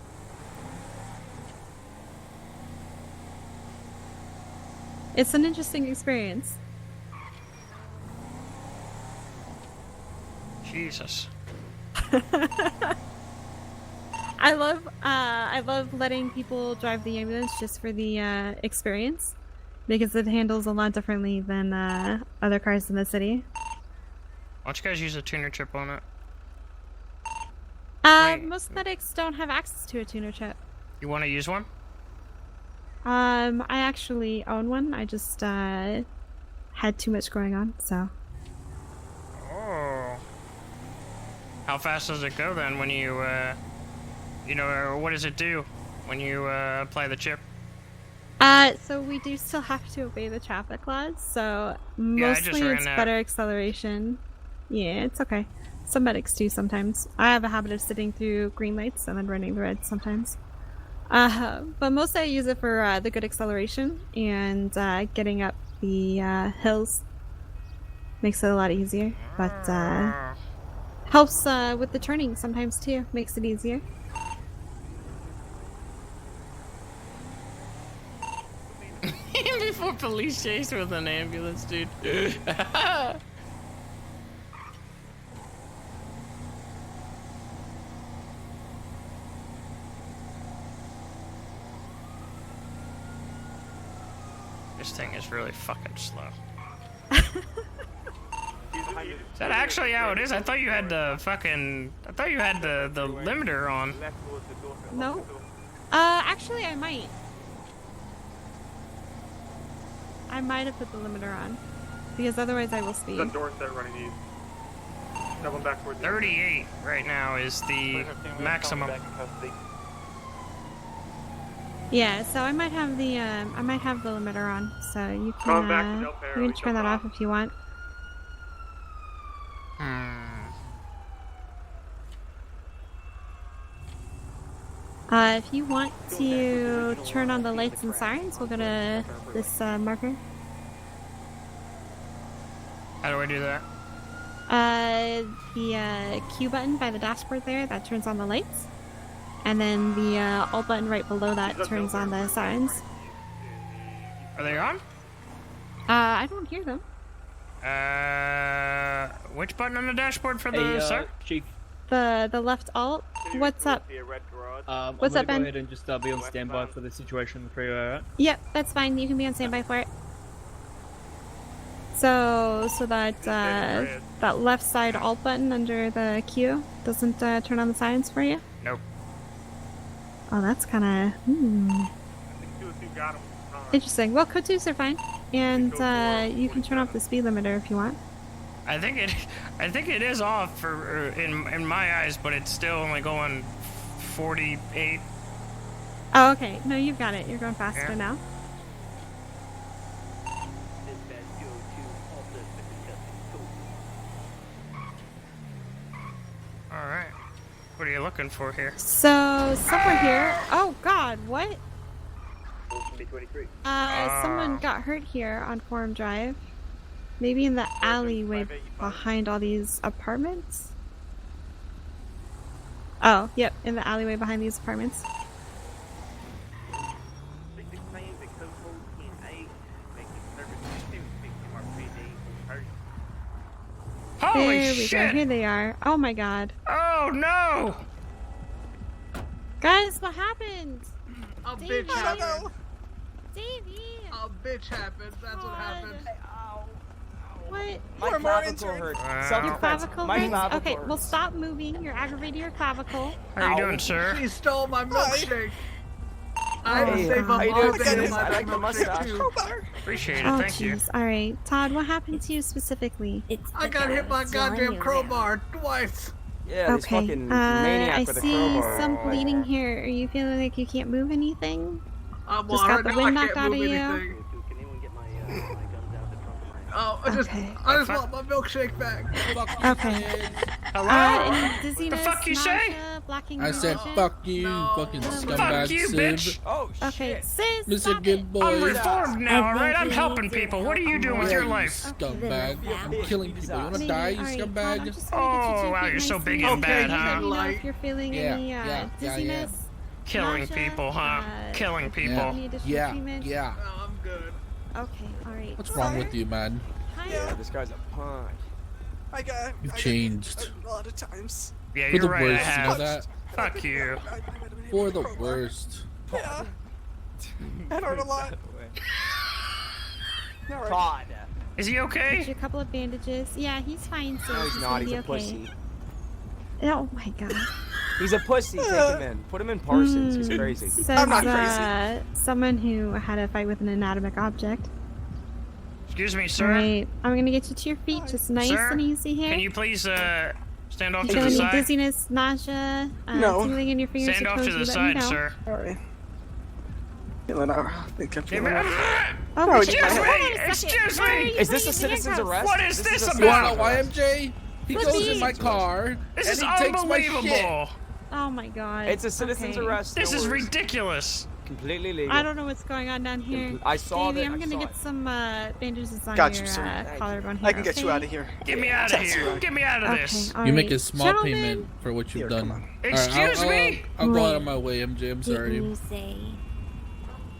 It's an interesting experience. Jesus. I love letting people drive the ambulance just for the experience, because it handles a lot differently than other cars in the city. Why don't you guys use a tuner chip on it? Most medics don't have access to a tuner chip. You want to use one? I actually own one. I just had too much going on, so. Oh. How fast does it go then when you, you know, or what does it do when you apply the chip? So we do still have to obey the traffic laws, so Yeah, mostly it's better acceleration. Yeah, it's okay. Some medics do sometimes. I have a habit of sitting through green lights and then running the red sometimes. But mostly I use it for the good acceleration and getting up the hills. Makes it a lot easier, but helps with the turning sometimes too. Makes it easier. Before police chase with an ambulance, dude. This thing is really fucking slow. Is that actually how it is? I thought you had the fucking... I thought you had the limiter on. No. Actually I might. I might have put the limiter on, because otherwise I will speed. The Dorset running these. That one back towards 38 right now is the maximum. Yeah, so I might have the limiter on, so you can turn that off if you want. If you want to turn on the lights and sirens, we'll go to this marker. How do I do that? The Q button by the dashboard there, that turns on the lights. And then the Alt button right below that turns on the sirens. Are they on? I don't hear them. Which button on the dashboard for the sir? Chief. The left Alt. What's up? What's up, Ben? I'm gonna go ahead and just be on standby for the situation on the freeway, alright? Yep, that's fine. You can be on standby for it. So that that left side Alt button under the Q doesn't turn on the sirens for you? Nope. Oh, that's kind of interesting. Well, code 2s are fine, and you can turn off the speed limiter if you want. I think it is off for in my eyes, but it's still only going 48. Oh, okay. No, you've got it. You're going faster now. All right. What are you looking for here? So somewhere here. Oh God, what? Someone got hurt here on Forum Drive. Maybe in the alleyway behind all these apartments? Oh, yep, in the alleyway behind these apartments. Holy there we shit! go, here they are. Oh my god. Oh no! Guys, what happened? A Davey. bitch happened. Davey! A bitch happened. That's what happened. What? My clavicle hurts. Your clavicle hurts? Okay, well stop moving. You're aggravating your clavicle. How are you doing, sir? She stole my milkshake. I had to Hey, save how my you mom doing? and I like the milkshake mustache. too. Appreciate it, Oh thank you. jeez. Alright, Todd, what happened to you specifically? I got hit by a goddamn crowbar twice. Yeah, this Okay, fucking maniac I with a see crowbar. some bleeding here. Are you feeling like you can't move anything? I'm Just got the wind knocked out of you? Oh, I just want my milkshake back. Okay. Hello? Any dizziness, The fuck you say? nausea, blocking I your said, vision? fuck you, fucking scumbag. Fuck you, Sib. bitch. Oh, Okay, sis, Mr. stop Good it. Boy. I'm reformed now, alright? I'm we helping need to people. What are help you doing with Yeah, your you life? scumbag. I'm killing people. You wanna Maybe, die, you alright, I'm scumbag? just gonna get you to Oh, your wow, feet you're so nice big and and easy. bad, Let huh? me know if you're feeling any Yeah. dizziness. Killing nausea, people, huh? Killing people. Any additional Yeah, treatment? yeah. No, I'm good. Okay, alright. What's wrong with you, man? Yeah, this guy's a punk. You've changed. A lot of times. Yeah, For you're the right, worst, I you know have. that? Fuck you. For the worst. Yeah. I heard a lot. Todd. Is he Get okay? you a couple of bandages. Yeah, he's fine, sis. No, he's He's not. gonna He's be a okay. pussy. Oh my god. He's a pussy. Take him in. Put him in Parsons. He's crazy. Says, I'm not crazy. Someone who had a fight with an inanimate object. Excuse me, sir. Alright, I'm gonna get you to your feet, just nice Sir, and easy here. can you please stand off You to feel the any side? dizziness, nausea, No. tingling in your fingers Stand or off toes? to the You let me side, know. sir. Alright. Feeling out. I think I'm feeling out. Oh, No, excuse just- me! Hold on a Excuse second. me! Why are you Is this putting a me in citizen's handcuffs? arrest? What is this You wanna know about? why, MJ? He What goes is in my this? car This and is he takes my unbelievable. shit. Oh my god. It's a citizen's Okay. arrest. This no is worries. ridiculous. Completely legal. I don't know what's going on down here. I saw Davey, that. I'm I gonna saw get it. some bandages on Got your you, sir. Thank you. collarbone here. I can get you okay? out of here. Get me out of That's here. right. Get me out of Okay, this. all You right. make a small Gentlemen, payment for what you've Here, done. come on. Excuse me? I'll go out Wait. of my way, MJ. I'm sorry. Didn't you say?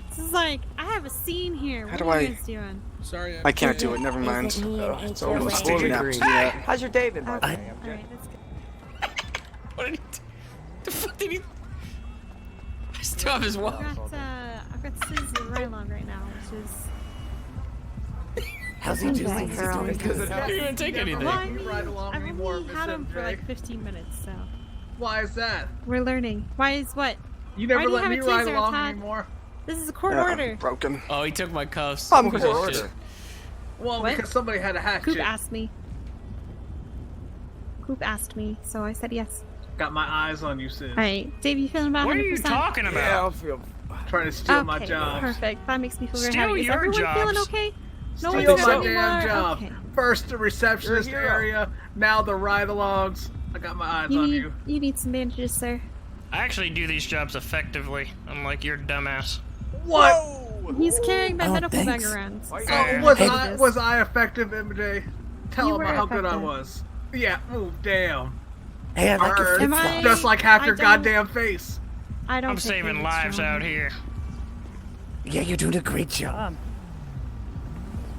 This is like, I have a scene here. How What do are you I- guys doing? Sorry. I can't do MJ. it. Never mind. Is it me and It's HOA? almost Did you doing agree? that. How's your day been, by the Okay, way? I'm good. alright, that's good. What did he do? The fuck did he? I still have his watch. I've got Sis Rylon right now, which is... How's he doing? Girl. He didn't even take anything. Well, I You mean, ride along I've anymore, only Miss had him for MJ. like 15 minutes, so... Why is that? We're learning. Why is what? You Why never do you let have me a ride taser, along Todd? anymore. This is a court Yeah, order. broken. Oh, he took my cuffs. I'm Piece court of order. shit. Well, What? because somebody had a hatchet. Coop asked me. Coop asked me, so I said yes. Got my eyes on you, Sid. Alright, Dave, you feeling about 100%? What are you talking Yeah, about? I'll feel. Trying to steal Okay, my job. perfect. That makes me feel very Steal happy. Is your everyone feeling jobs. okay? No Steal one's my hurt damn anymore? job. Okay. First the receptionist You're a hero. area, now the ride-alongs. I got my eyes You on need, you. you need some bandages, sir. I actually do these jobs effectively, unlike your dumbass. What? He's carrying my Oh, medical bag thanks. around. Oh, Yeah. was I effective, MJ? Tell You him were how good I effective. was. Yeah. Oh, damn. Hey, I like your Heard. Am I- Just like half I your don't- goddamn face. I don't I'm take saving bandages, lives John. out here. Yeah, you're doing a great job.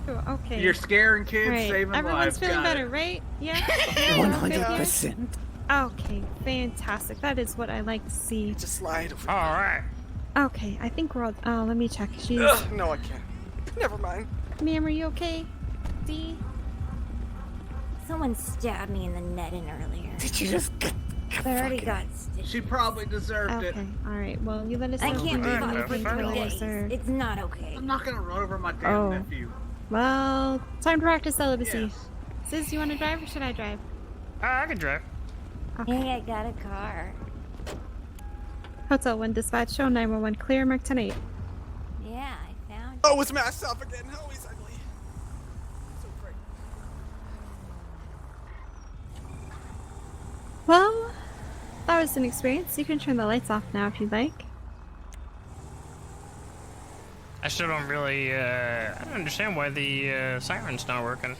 Oh, okay. You're scaring kids, Right. saving Everyone's lives. feeling Got better, it. right? Yeah? Yeah, we're all good here? 100%. Okay, fantastic. That is what I like to see. Just slide over. All right. Okay, I think we're all... Oh, let me check. She's... Ugh, no, I can't. Never mind. Ma'am, are you okay? D? Someone stabbed me in the netting earlier. Did you just get I already got stitches. She probably deserved it. Okay, alright. Well, you let us know I if you can't need be anything for 3 further, days. sir. It's not okay. I'm not gonna run over my damn Oh. nephew. Well, time to practice celibacy. Yes. Sis, you want to drive or should I drive? I can drive. Hey, I got a car. Hotel 1 dispatch, show 911, clear, mark 10-8. Yeah, I found Oh, it's myself again. Oh, he's ugly. So great. Well, that was an experience. You can turn the lights off now if you'd like. I still don't really, I don't understand why the siren's not working.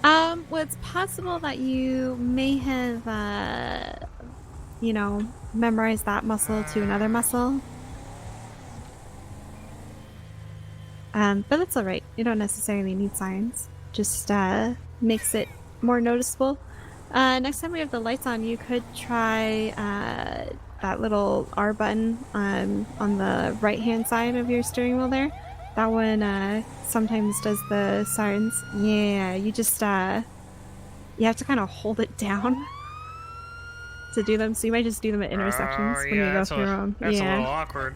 Well, it's possible that you may have, you know, memorized that muscle to another muscle. But that's alright. You don't necessarily need sirens. Just, makes it more noticeable. Next time we have the lights on, you could try, that little R button, on the right-hand side of your steering wheel there. That one, sometimes does the sirens. Yeah, you just, you have to kind of hold it down to do them, so you might just do them at intersections when you go that's through them. That's a Yeah. little awkward.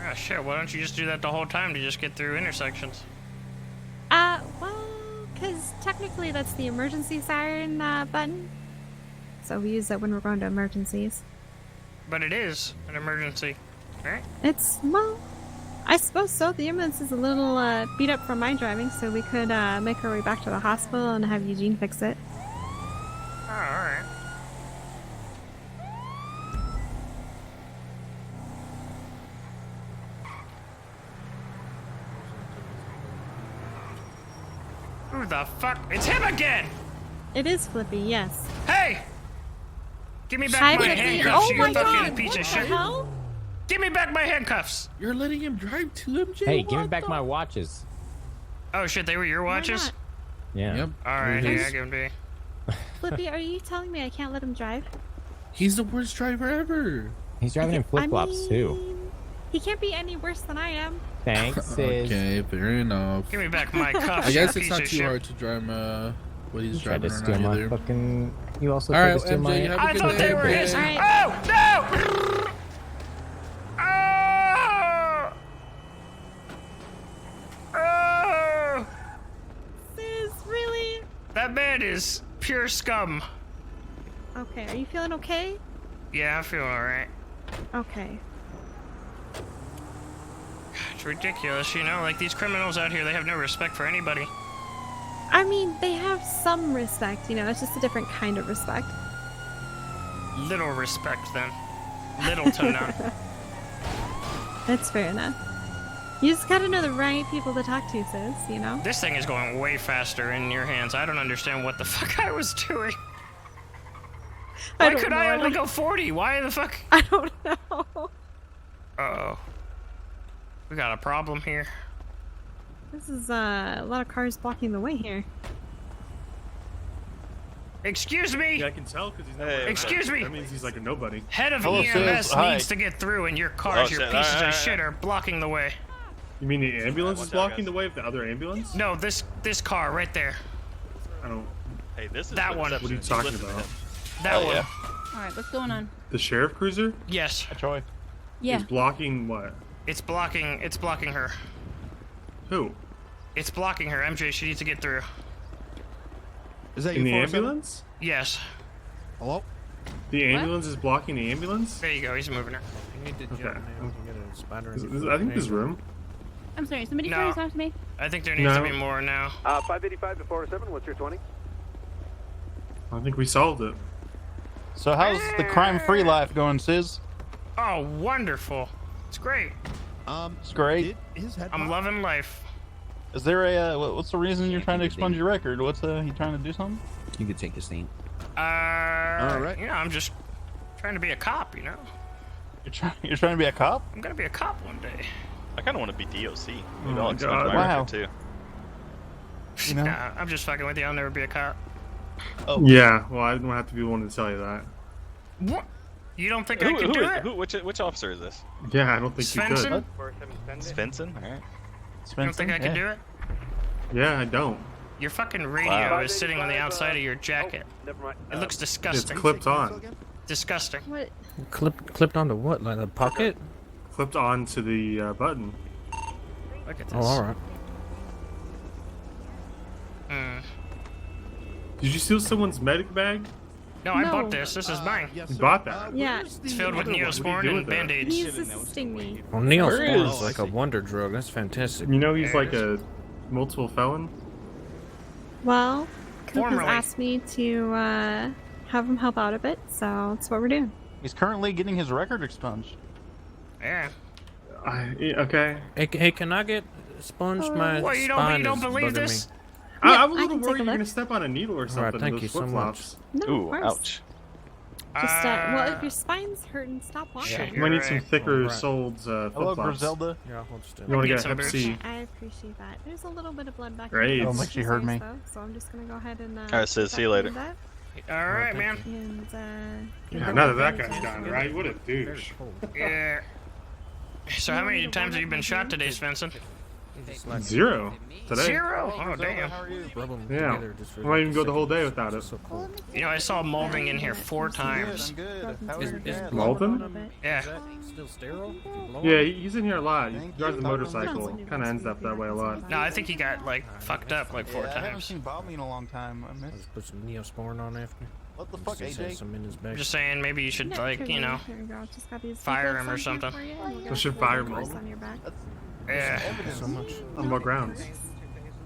Ah, shit, why don't you just do that the whole time to just get through intersections? Well, because technically that's the emergency siren button. So we use that when we're going to emergencies. But it is an emergency, right? It's, well, I suppose so. The ambulance is a little beat up from my driving, so we could make our way back to the hospital and have Eugene fix it. Oh, alright. Who the fuck? It's him again! It is Flippy, yes. Hey! Give me back Hi, my Flippy. handcuffs, Oh you my fucking God, piece what of the shit. hell? Give me back my handcuffs! You're letting him drive to MJ? Hey, give me back my watches. Oh shit, they were your watches? Yeah. Yep. Alright, They're here, his. I give them to you. Flippy, are you telling me I can't let him drive? He's the worst driver ever. He's driving in flip-flops too. He can't be any worse than I am. Thanks, sis. Okay, fair enough. Give me back my cuffs, I guess you it's piece not of too shit. hard to drive what he's You tried driving to or steal not my either. fucking. You also All tried right, to steal MJ, my. you have a I good thought day, they were man. his. Alright. Oh, no! Oh! Sis, really? That man is pure scum. Okay, are you feeling okay? Yeah, I feel alright. Okay. It's ridiculous, you know? Like, these criminals out here, they have no respect for anybody. I mean, they have some respect, you know, it's just a different kind of respect. Little respect, then. Little to none. That's fair enough. You just gotta know the right people to talk to, sis, you know? This thing is going way faster in your hands. I don't understand what the fuck I was doing. I Why don't could know, I I only don't- go 40? Why the fuck? I don't know. Uh-oh. We got a problem here. This is a lot of cars blocking the way here. Excuse me! Yeah, I can tell because he's not Hey, wearing a excuse mask. me. That means he's like a nobody. Head of Hello, EMS sis. Hi. needs to get through, and your cars, Oh, your shit. pieces Alright, of shit are blocking the way. You mean the ambulance is blocking the way of the other ambulance? No, this car right there. I don't. Hey, this is That one. What are you talking about? That one. Alright, what's going on? The sheriff cruiser? Yes. Troy. Yeah. Is blocking what? It's blocking her. Who? It's blocking her. MJ, she needs to get through. Is that in the ambulance? Yes. Hello? The ambulance is blocking the ambulance? There you go, he's moving her. Okay. I think this room. I'm sorry, somebody No. trying to talk to me? I think there needs No. to be more now. 585 to 407, what's your 20? I think we solved it. So how's the crime-free life going, Sis? Oh, wonderful. It's great. It's great. I'm loving life. Is there a what's the reason you're trying to expunge your record? What's he trying to do something? You could take a seat. Right. You know, I'm just trying to be a cop, you know? You're trying to be a cop? I'm gonna be a cop one day. I kind of want to be DOC. Maybe Oh I'll my expunge God. my Wow. record too. You know? Nah, I'm just fucking with you. I'll never be a cop. Oh. Yeah, well, I don't have to be the one to tell you that. What? You don't think I can do it? Which officer is this? Yeah, I don't think Svensson? you Svensson? Alright. You don't think I can do it? could. Yeah, I don't. Your fucking radio Wow. is sitting on the outside of your jacket. Never mind. It looks disgusting. It's clipped on. Disgusting. What? Clipped onto what? Like a pocket? Clipped on to the button. Look at this. Oh, alright. Did you steal someone's medic bag? No, I No. bought this. This is mine. You bought that? Yeah. It's filled with What do you Neosporin do and with that? Band-Aids. He's assisting me. Well, Where Neosporin is- is like a wonder drug. That's fantastic. You know he's like a multiple felon? Well, Coop has Formerly. asked me to have him help out a bit, so that's what we're doing. He's currently getting his record expunged. Yeah. Okay. Hey, can I get sponged? My What, you spine don't is believe bugging this? me. I was a I little can take worried a you're look. gonna step on a needle or something. Alright, thank those you so flip-flops. No, Ooh, of course. ouch. Just, well, if your spine's hurting, stop walking. You might need some right. thicker Alright. soled Hello, flip-flops. Griselda. Yeah, I'll just You want to Get get some Hep boots. C. I appreciate that. There's a little bit of blood back Great. there. I don't think she heard me. Though, so I'm just gonna go ahead and. Alright, sis, see you later. That. All right, man. And Yeah, now that guy's gone, right? What a douche. Yeah. So how many times have you been shot today, Svensson? Zero today. Zero? Oh, damn. Rub 'em Yeah. together just for I might even go the whole day second. without it. So cool. You know, I saw molding in here 4 times. Is Malton? Yeah. still sterile? Yeah, he's in here a lot. He drives a motorcycle. Kind of ends up that way a lot. No, I think he got, like, fucked up, like, 4 I haven't times. seen Bobby in a long time. I miss. Just put some Neosporin on after. What the fuck, Just had AJ? some in his I'm bag. just saying, maybe you should, like, you know, Here we go. Just got these fire leaflets him or on here something. for you, and we'll I get should the fire numbers him. on your back. Yeah. So much. On what grounds?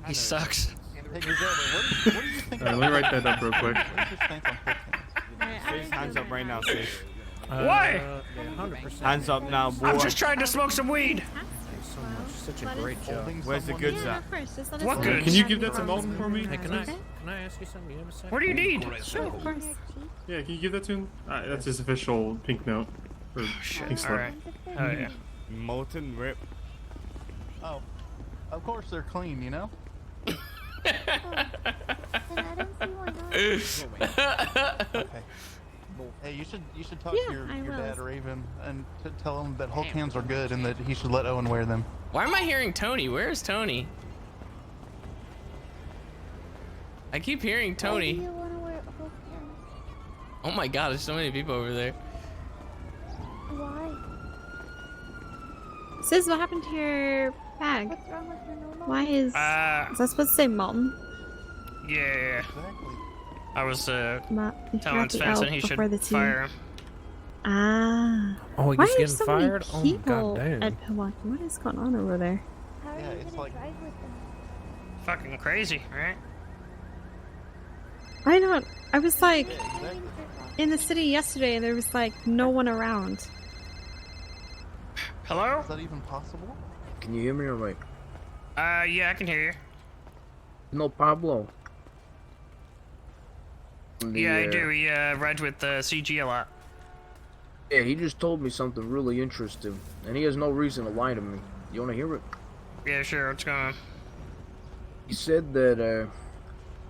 He sucks. Hey, Griselda, what do you think? Let me write that up real quick. What's your stance on cocaine? Hands up right now, sis. Why? 100%. Hands up now, boy. I'm just trying to smoke some weed. Such a great job. Where's the goods at? What goods? Can you give that to Malton for me? Hey, can I ask you something? You have a second? What do you need? Sure, of course. Yeah, can you give that to him? That's his official pink note. Or pink slip. Alright. Oh, yeah. Molten rip. Oh, of course they're clean, you know? Okay. Hey, you should talk to your dad Raven and tell him that Hulk hands are good and that he should let Owen wear them. Why am I hearing Tony? Where's Tony? I keep hearing Tony. Why do you want to wear Hulk hands? Oh my god, there's so many people over there. Why? Sis, what happened to your bag? What's wrong with your normal? Why is that supposed to say Malton? Yeah. I was telling the Svensson L he should before the T. fire him. Ah. Oh, Why he's are getting so fired? many Oh my people goddamn. at Milwaukee? What is going on over there? How are you gonna drive with them? Fucking crazy, right? I don't. I was like in the city yesterday and there was like no one around. Hello? Is that even possible? Can you hear me alright? Yeah, I can hear you. No, Pablo. Yeah, I do. He rides with CG a lot. Yeah, he just told me something really interesting, and he has no reason to lie to me. You wanna hear it? Yeah, sure. What's going on? He said that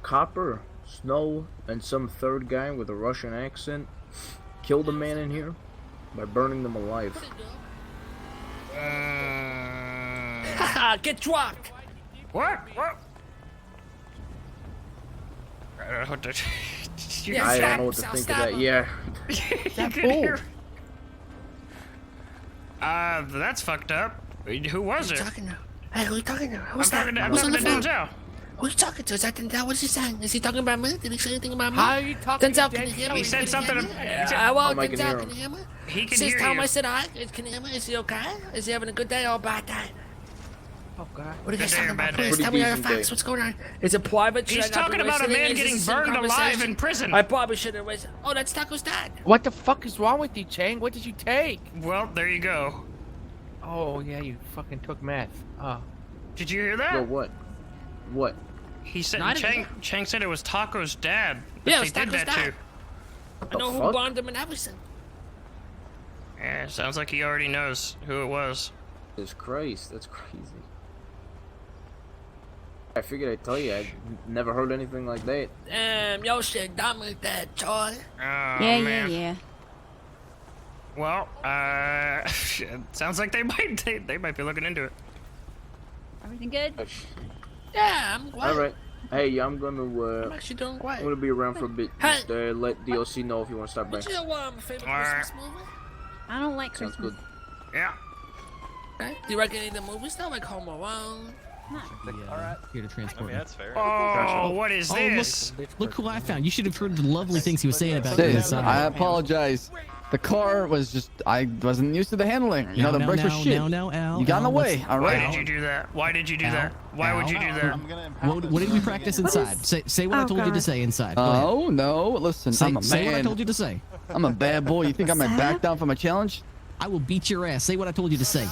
Copper, Snow, and some third guy with a Russian accent killed a man in here by burning them alive. Get dropped! What? What? What the... I don't know what to think of that. Yeah. That's fucked up. Who was it? Hey, who are you talking to? Who's I'm that? talking Who's on the to phone? Denzel. Who are you talking to? Is that Denzel? What's he saying? Is he talking about me? Did he say anything about me? How are you talking Denzel, to can you hear me? He said something. Well, Denzel, can you hear me? He can Since hear time you. I said hi, can you hear me? Is he okay? Is he having a good day or a bad day? Oh God. What are you guys Good day or talking about? bad day? Please tell me your facts. What's going on? Is it private? He's Should I not be talking about a listening? man Is getting this some burned alive conversation? in prison. I probably should have raised. Oh, that's Taco's dad. What the fuck is wrong with you, Chang? What did you take? Well, there you go. Oh, yeah, you fucking took meth. Oh. Did you hear that? Yo, what? What? He said Not Chang said it was Taco's dad. that Yeah, it they was did Taco's that dad. to. I know who burned him and everything. Yeah, sounds like he already knows who it was. Jesus Christ, that's crazy. I figured I'd tell you, I'd never heard anything like that. Yo shit dumb like that, Charlie. Man. Well, sounds like they might be looking into it. Everything good? Yeah, I'm glad. Alright. Hey, I'm gonna, I'm actually doing great. I'm gonna be around for a bit. Hey. Just, let DOC know if you wanna stop by. What's your favorite Alright. Christmas movie? I don't like Sounds Christmas. good. Yeah. Okay. Do you reckon any of the movies though, like Home Alone? Here to transport that's fair. Oh, what is this? Look who I found. You should have heard the lovely things he was saying about Sis, inside. I apologize. The car was just, I wasn't used to the handling. You know, the brakes were shit. Al, You got in the way, Why alright? did you do that? Why did you do that? Why would you do that? What did we practice inside? Say what I told you to say inside. Go ahead. Oh, no, listen, Say, I'm a say what I man. told you to say. I'm a bad boy. You think I might back down from a challenge? I will beat your ass. Say what I told you to say.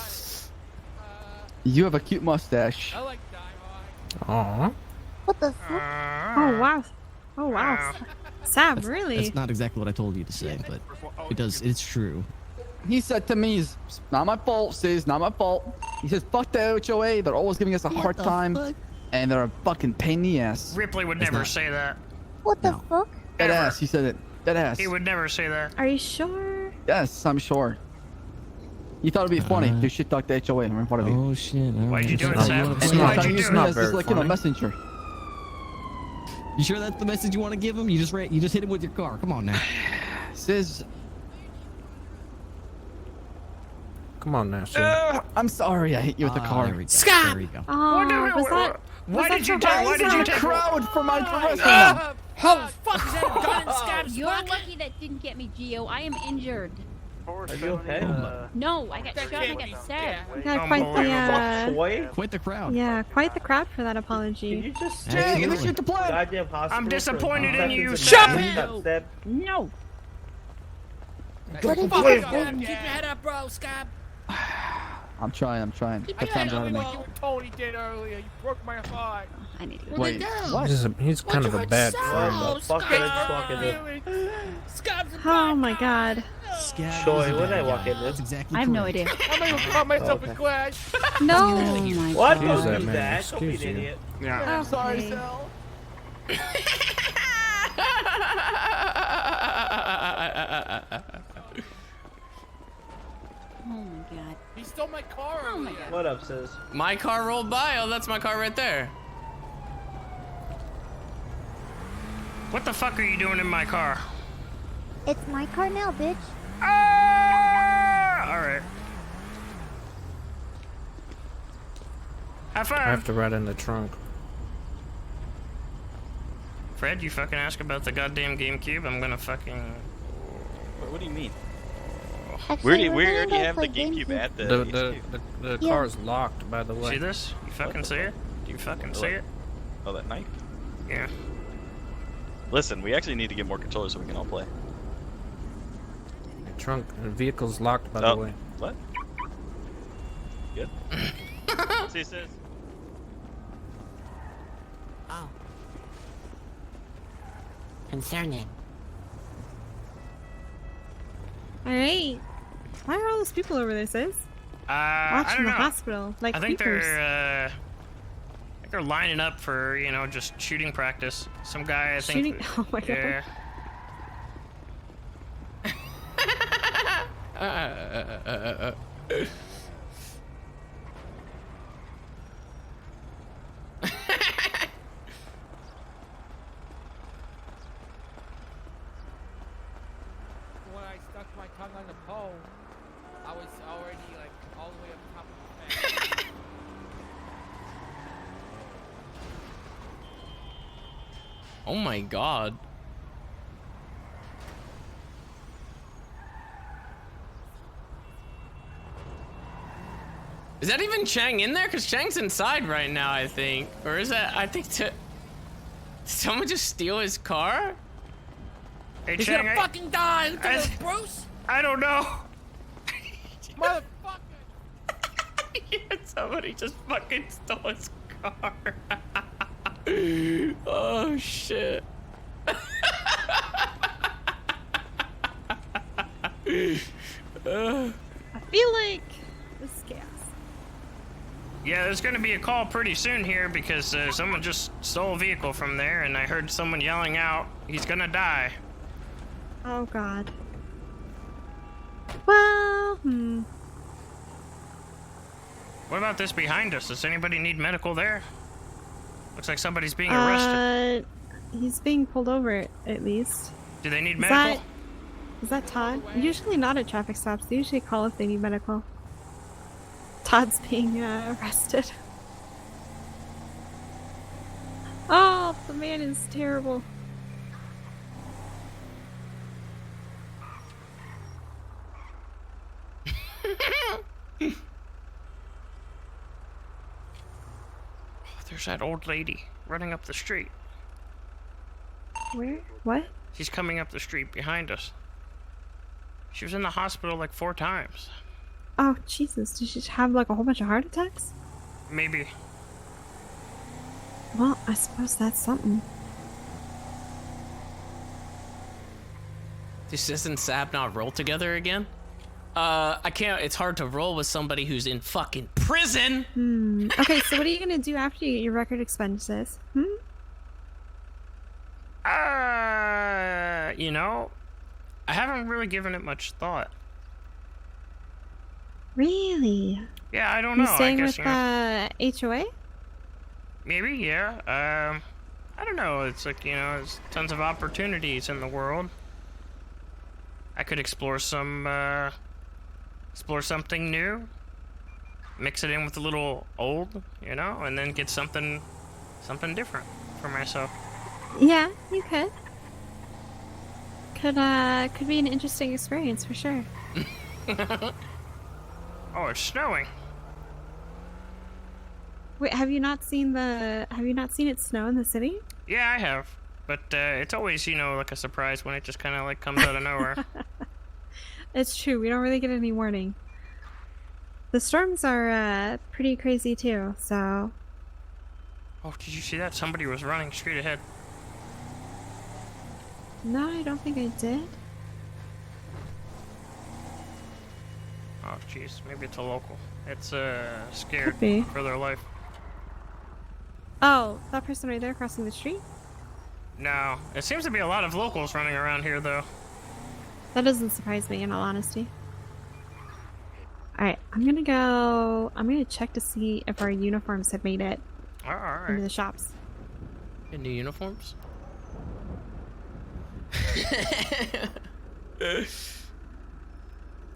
You have a cute mustache. Aww. What the fuck? Oh wow. Oh wow. Sam, really? That's not exactly what I told you to say, but it does. It's true. He said to me, it's not my fault, sis, not my fault. He says, fuck the HOA. They're always giving us a hard time. And they're a fucking pain in the ass. Ripley would never say that. What the fuck? Dead ass, he said it. Dead ass. He would never say that. Are you sure? Yes, I'm sure. He thought it'd be funny to shit talk the HOA in front of you. Oh shit. Why'd you do it, And Sam? he Why'd thought you he do used me it? as just like, you know, messenger. You sure that's the message you want to give him? You just hit him with your car. Come on now. Sis. Come on now, sir. I'm sorry I hit you with the car. There we go. Scott! There we go. Oh, was that? Why did you take? Why did you take? Crowd for my wrestling. Holy fuck, is that a gun in Scab's You're pocket? lucky that didn't get me, Gio. I am injured. Forest. Are you okay? No, I got shot and I got stabbed. Yeah, quite the Quite the crowd. yeah, quite the crowd for that apology. You just Jay, initiate the play. goddamn hospital. I'm disappointed in you, Shut Sam. No. What did Fuck you it, say? keep your head up, bro, Scab. I'm trying. What time's out of me? You Tony did earlier. You broke my heart. I need to go. Wait, what? He's kind of a bad friend. What the fuck did I just walk into? Oh my god. Joy, what did I walk into? That's exactly I have no correct. idea. I'm gonna call myself a crash. No. Oh my What? Excuse Don't that, do man. that. Don't be an Excuse you. idiot. Yeah. I'm sorry, Sal. Oh my god. He stole my car earlier. What up, sis? My car rolled by. Oh, that's my car right there. What the fuck are you doing in my car? It's my car now, bitch. Ah! All right. Have fun. I have to ride in the trunk. Fred, you fucking ask about the goddamn GameCube. I'm gonna fucking. What do you mean? Actually, We already gonna have go the play GameCube at the. The Yeah. car's locked, by the way. See this? You fucking see it? Do you fucking see it? Oh, that knife? Yeah. Listen, we actually need to get more controllers so we can all play. The trunk, the vehicle's locked, by Oh, the way. what? Good. See, sis. Oh. Concerning. Alright. Why are all those people over there, sis? I Watching don't the know. hospital, like I think creepers. they're lining up for, you know, just shooting practice. Some guy, I think. Shooting? Oh my god. Yeah. When I stuck my tongue on the pole, I was already like all the way up top of the fence. Oh my god. Is that even Chang in there? Because Chang's inside right now, I think. Or is that, I think, did someone just steal his car? Hey, He's Chang, gonna fucking die. Look at this, Bruce. I don't know. Motherfucker. Yeah, somebody just fucking stole his car. Oh, shit. I feel like this is chaos. Yeah, there's gonna be a call pretty soon here because someone just stole a vehicle from there, and I heard someone yelling out, "He's gonna die." Oh god. Well, What about this behind us? Does anybody need medical there? Looks like somebody's being arrested. He's being pulled over at least. Do they need Is medical? Is that Todd? Usually not at traffic stops. They usually call if they need medical. Todd's being arrested. Oh, the man is terrible. There's that old lady running up the street. Where? What? She's coming up the street behind us. She was in the hospital like 4 times. Oh, Jesus. Did she have like a whole bunch of heart attacks? Maybe. Well, I suppose that's something. This isn't Sab not roll together again? I can't, it's hard to roll with somebody who's in fucking prison! Okay, so what are you gonna do after you get your record expenses? You know, I haven't really given it much thought. Really? Yeah, I don't know. You staying I guess, with HOA? Maybe, yeah. I don't know. It's like, you know, there's tons of opportunities in the world. I could explore something new, mix it in with a little old, you know, and then get something different for myself. Yeah, you could. Could be an interesting experience for sure. Oh, it's snowing. Wait, have you not seen it snow in the city? Yeah, I have. But it's always, you know, like a surprise when it just kind of like comes out of nowhere. It's true. We don't really get any warning. The storms are pretty crazy too. So. Oh, did you see that? Somebody was running straight ahead. No, I don't think I did. Oh, jeez. Maybe it's a local. It's scared Could be. for their life. Oh, that person right there crossing the street? No, it seems to be a lot of locals running around here, though. That doesn't surprise me, in all honesty. Alright, I'm gonna check to see if our uniforms have made it Alright. into the shops. Into uniforms?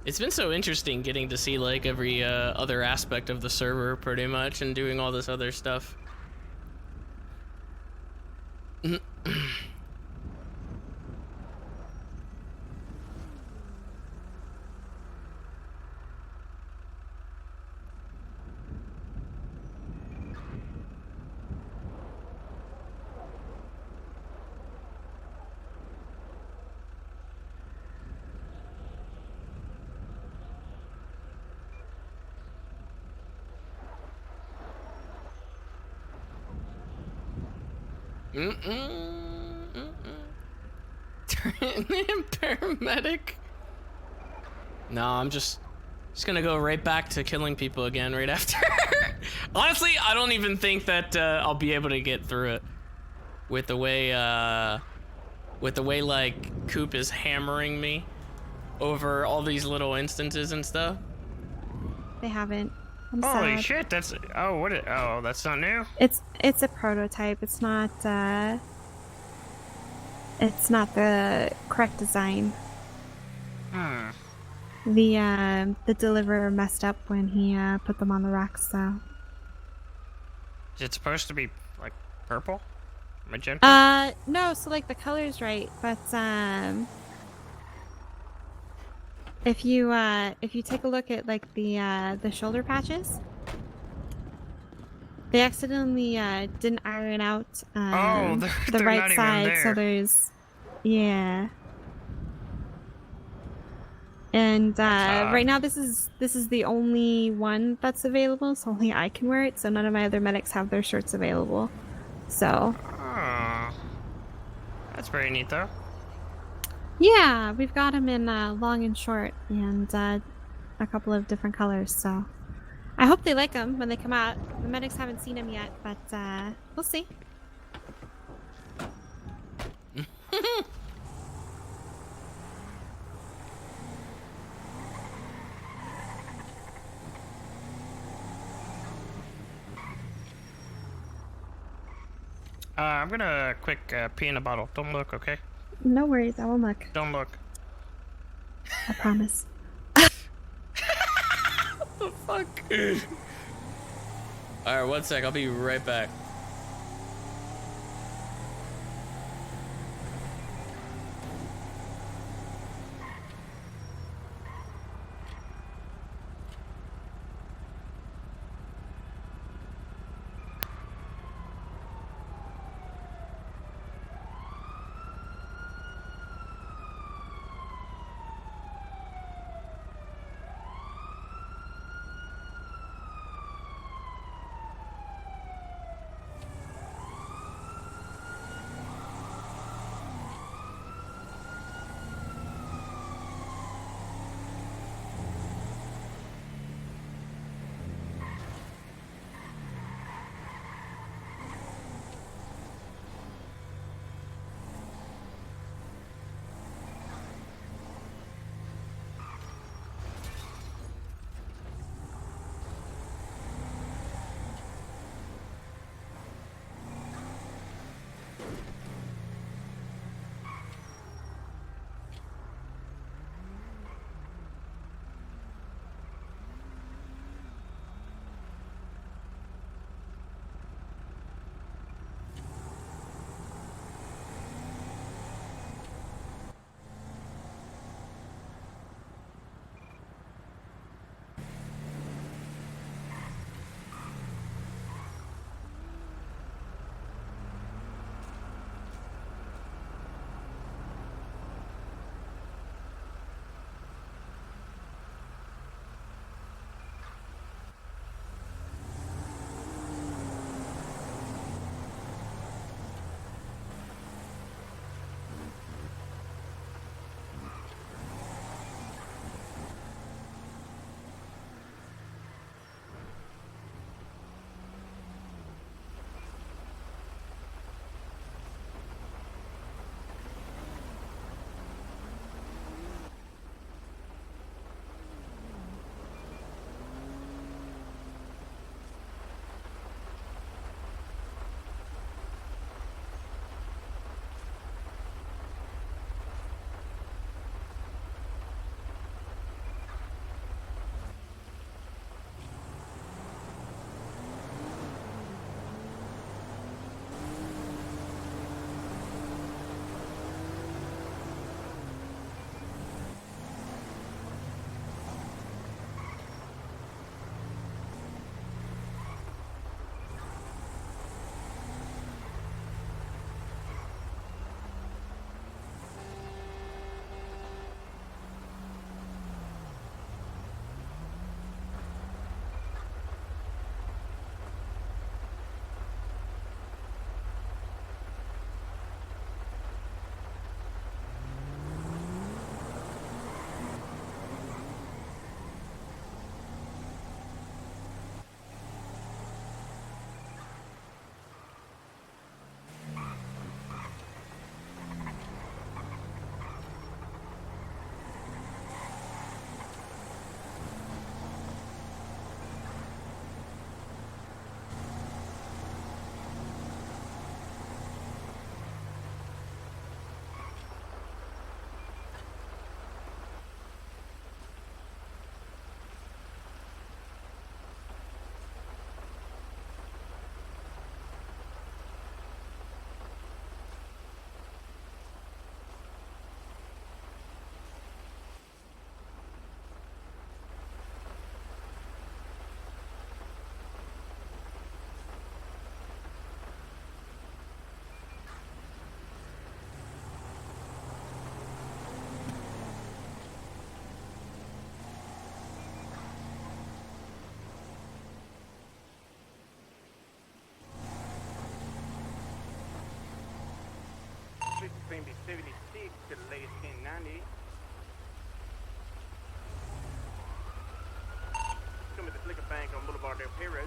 It's been so interesting getting to see like every other aspect of the server pretty much and doing all this other stuff. Paramedic? No, I'm just gonna go right back to killing people again right after. Honestly, I don't even think that I'll be able to get through it with the way like Coop is hammering me over all these little instances and stuff. They haven't. I'm Holy sad. shit, that's... Oh, what it... Oh, that's not new? It's a prototype. It's not the correct design. Hmm. The deliverer messed up when he put them on the racks, so. Is it supposed to be, like, purple? Magenta? No, so like the color's right, but if you take a look at like the shoulder patches, they accidentally didn't iron out the they're right not even side, there. so there's and right now this is the only one that's available, so only I can wear it, so none of my other medics have their shirts available. So Oh. That's very neat, though. yeah, we've got them in long and short, and a couple of different colors. So I hope they like them when they come out. The medics haven't seen them yet, but we'll see. I'm gonna quick pee in a bottle. Don't look, okay? No worries, I won't look. Don't look. I promise. What the fuck? Alright, 1 sec, I'll be right back. This is going to be 76 to the latest 1090. Come to the Flicker Bank on Boulevard Del Perro.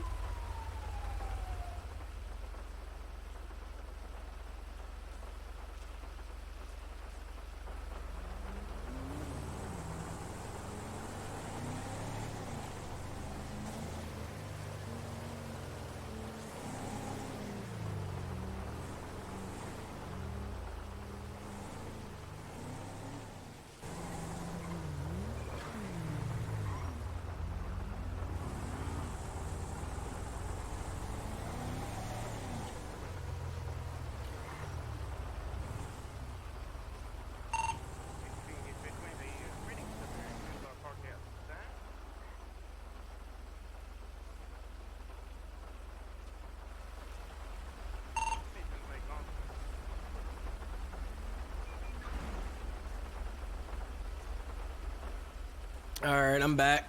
All right, I'm back.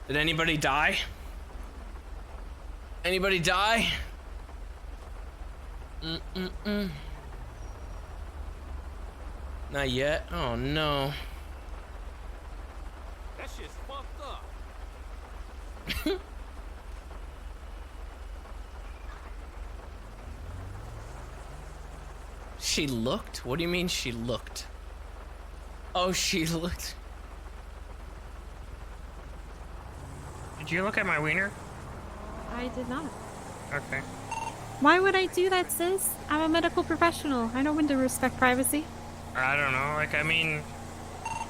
Did anybody die? Anybody die? Not yet. Oh no. That shit's fucked up. She looked? What do you mean she looked? Oh, she looked. Did you look at my wiener? I did not. Okay. Why would I do that, sis? I'm a medical professional. I know when to respect privacy. I don't know. Like, I mean,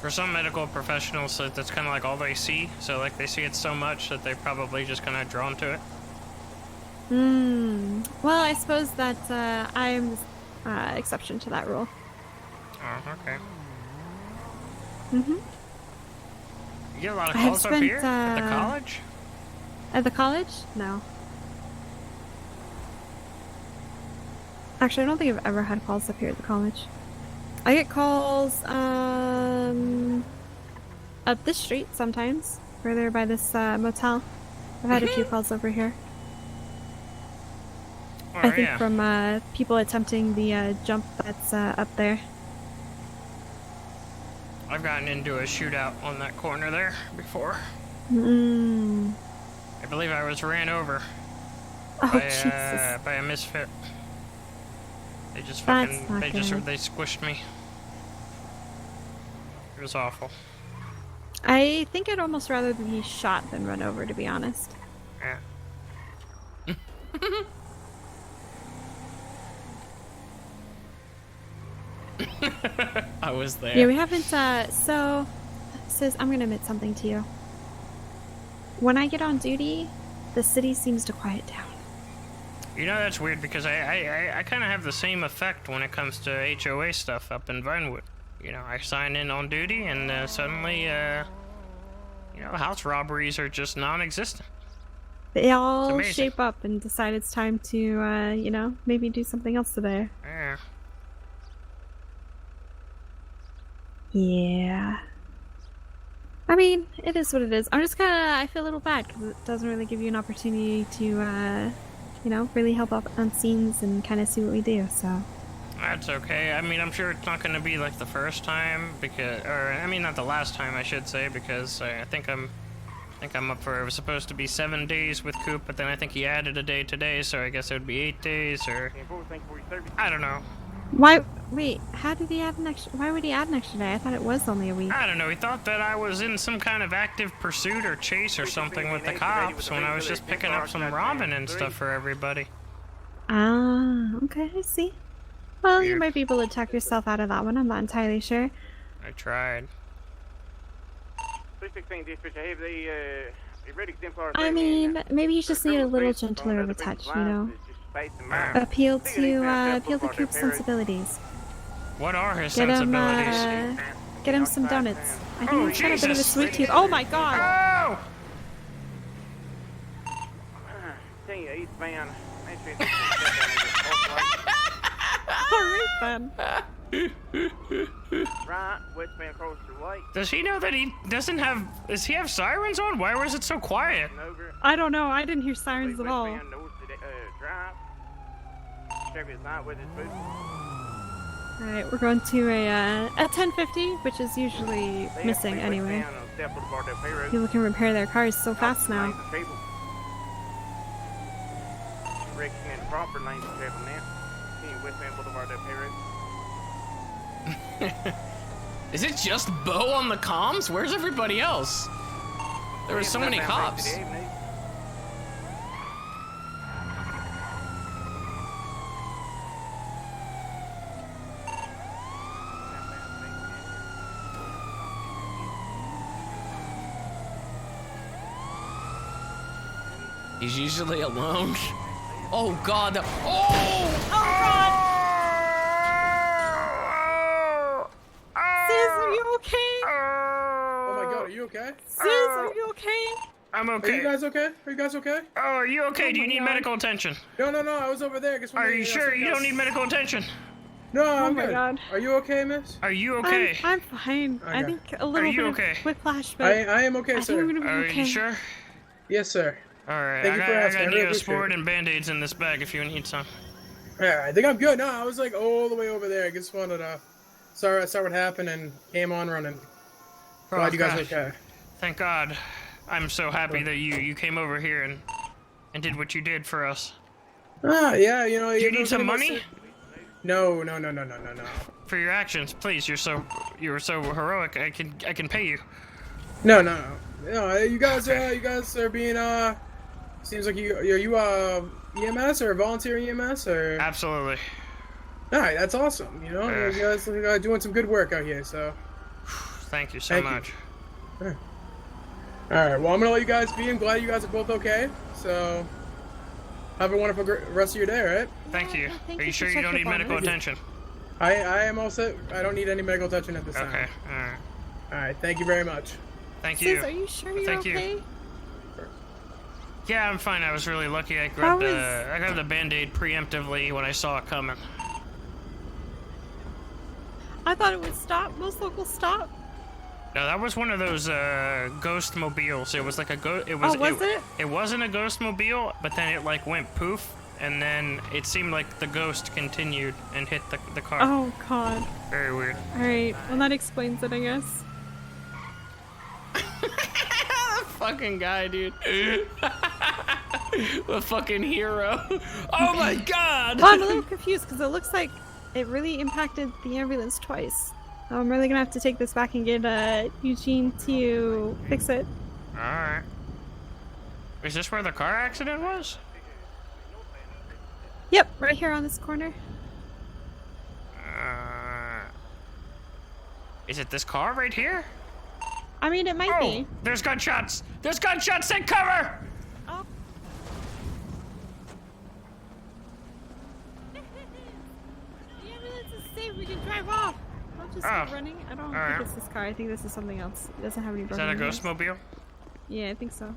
for some medical professionals, that's kind of like all they see. So, like, they see it so much that they're probably just kind of drawn to it. Well, I suppose that I'm exception to that rule. Oh, okay. You get a lot of calls up here at the college? At the college? No. Actually, I don't think I've ever had calls up here at the college. I get calls up this street sometimes, further by this motel. I've had a few calls over here. Oh, I think from people attempting the jump that's up there. I've gotten into a shootout on that corner there before. I believe I was ran over by a misfit. They just fucking, they squished me. It was awful. I think I'd almost rather be shot than run over, to be honest. Yeah. I was there. Yeah, we haven't, so, sis, I'm gonna admit something to you. When I get on duty, the city seems to quiet down. You know, that's weird because I kind of have the same effect when it comes to HOA stuff up in Vinewood. You know, I sign in on duty and suddenly, you know, house robberies are just non-existent. They all shape up and decide it's time to, you know, maybe do something else today. Yeah. Yeah. I mean, it is what it is. I'm just I feel a little bad because it doesn't really give you an opportunity to, you know, really help out on scenes and kind of see what we do, so. That's okay. I mean, I'm sure it's not going to be like the first time because, or I mean, not the last time, I should say, because I think I'm up for, it was supposed to be 7 days with Coop, but then I think he added a day today, so I guess it would be 8 days, or I don't know. Why? Wait, how did he add an extra? Why would he add an extra day? I thought it was only a week. I don't know. He thought that I was in some kind of active pursuit or chase or something with the cops when I was just picking up some ramen and stuff for everybody. Ah, okay, I see. Well, you might be able to talk yourself out of that one. I'm not entirely sure. I tried. I mean, maybe you just need a little gentler of a touch, you know? Appeal to Coop's sensibilities. What are his sensibilities? Get him some donuts. I think he's got a bit of a sweet tooth. Oh my god! Alright then. Right, westbound across the lake. Does he know that he doesn't have... Does he have sirens on? Why was it so quiet? I don't know. I didn't hear sirens at all. Alright, we're going to a 1050, which is usually missing anyway. People can repair their cars so fast now. Proper 97 now. Westbound Boulevard up here. Is it just Bo on the comms? Where's everybody else? There were so many cops. He's usually alone. Oh God! Oh! God! Sis, are you okay? Oh my God, are you okay? Sis, are you okay? I'm okay. Are you guys okay? Are you guys okay? Oh, are you okay? Do you need medical attention? No, I was over there. Are you sure you don't need medical attention? No, I'm my good. God. Are you okay, miss? Are you okay? I'm fine. I think a little bit of whiplash, but I am okay, sir. I think I'm gonna be okay. Are you sure? Yes, sir. Alright, Thank you for asking. I got Neosport and Band-Aids in this bag if you need some. Yeah, I think I'm good. No, I was like all the way over there. I just wanted to saw what happened and came on running. Glad you guys are okay. Thank God. I'm so happy that you came over here and did what you did for us. Yeah, you know. Do you need some money? No. For your actions, please. You were so heroic. I can pay you. No. You guys are being seems like are you EMS or volunteer EMS or? Absolutely. All right, that's awesome. You know, you guys are doing some good work out here. So. Thank you so much. All right. Well, I'm gonna let you guys be. I'm glad you guys are both okay. So. Have a wonderful rest of your day, all right? Thank you. Are you sure you don't need medical attention? I am all set. I don't need any medical attention at this time. Okay. All right. All right. Thank you very much. Thank you. Sis, are you sure you're okay? Yeah, I'm fine. I was really lucky. I grabbed the Band-Aid preemptively when I saw it coming. I thought it would stop. Most locals stop. No, that was one of those ghost mobiles. It was like a ghost. Was it? It wasn't a ghost mobile, but then it like went poof, and then it seemed like the ghost continued and hit the car. Oh God. Very weird. All right. Well, that explains it, I guess. Fucking guy, dude. The fucking hero. Oh my God. Well, I'm a little confused because it looks like it really impacted the ambulance twice. I'm really gonna have to take this back and get Eugene to fix it. Alright. Is this where the car accident was? Yep, right here on this corner. Is it this car right here? I mean, it might be. There's gunshots! There's gunshots! Take cover! Oh. The ambulance is safe. We can drive off. I'll just keep running. I don't think it's this car. I think this is something else. It doesn't have any broken Is that a windows. ghost mobile? Yeah, I think so.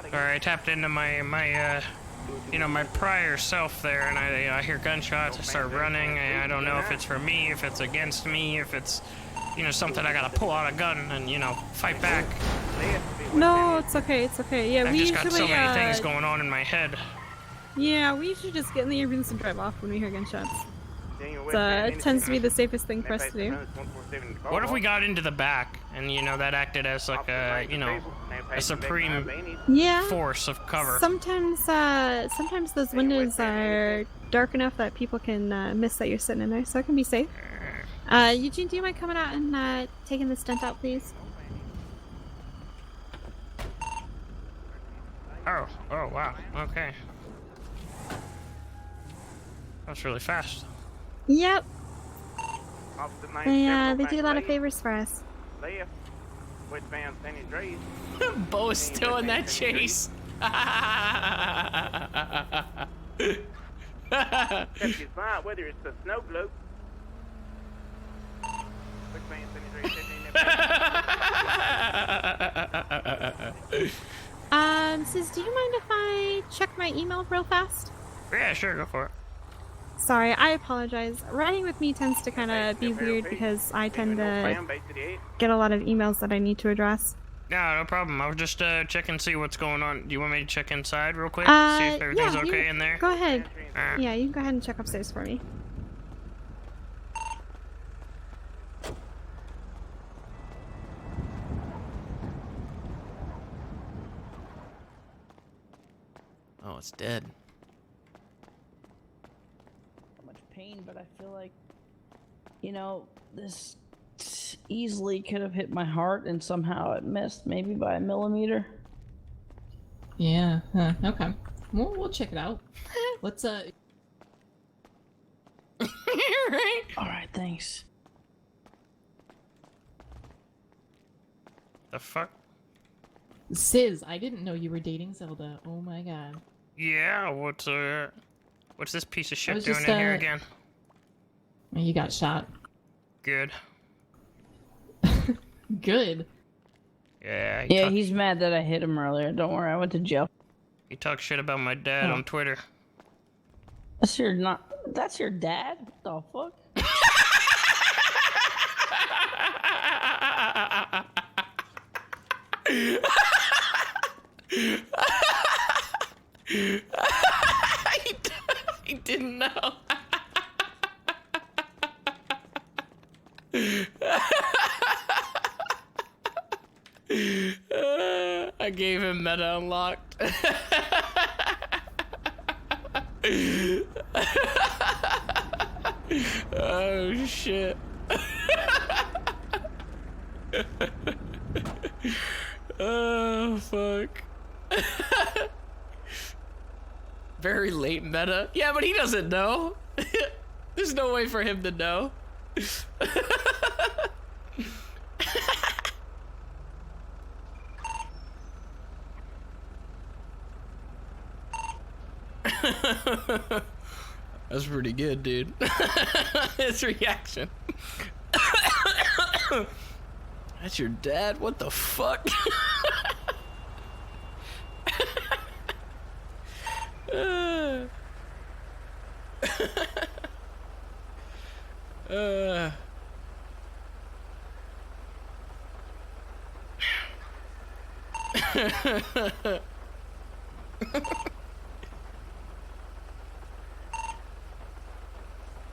Alright, I tapped into my prior self there, and I hear gunshots. I start running, and I don't know if it's for me, if it's against me, if it's, something I gotta pull out a gun and, fight back. No, it's okay. It's okay. Yeah, I've we just usually got so many things going on in my head. Yeah, we usually just get in the ambulance and drive off when we hear gunshots. It tends to be the safest thing for us to do. What if we got into the back and that acted as like a supreme force of cover? Sometimes those windows are dark enough that people can miss that you're sitting in there, so it can be safe. Eugene, do you mind coming out and taking this dent out, please? Oh wow, okay. That's really fast. Yep. They do a lot of favors for us. Bo is still in that chase. Whether it's a snow globe. Sis, do you mind if I check my email real fast? Yeah, sure, go for it. Sorry, I apologize. Riding with me tends to kind of be weird because I tend to get a lot of emails that I need to address. No, no problem. I was just check and see what's going on. Do you want me to check inside real quick? See if everything's yeah, okay in there? Go ahead. Alright. Yeah, you can go ahead and check upstairs for me. Oh, it's dead. Much pain, but I feel like, you know, this easily could have hit my heart and somehow it missed, maybe by a millimeter. Yeah. Okay. We'll check it out. Let's Right. All right. Thanks. The fuck? Sis, I didn't know you were dating Zelda. Oh my god. Yeah. What's this piece of shit was doing just, in here again? You got shot. Good. Good. Yeah. Yeah, he's mad that I hit him earlier. Don't worry, I went to jail. He talked shit about my dad on Twitter. That's your dad? What the fuck? He didn't know. I gave him meta unlocked. Oh shit. Oh fuck. Very late meta. Yeah, but he doesn't know. There's no way for him to know. That's pretty good, dude. His reaction. That's your dad? What the fuck?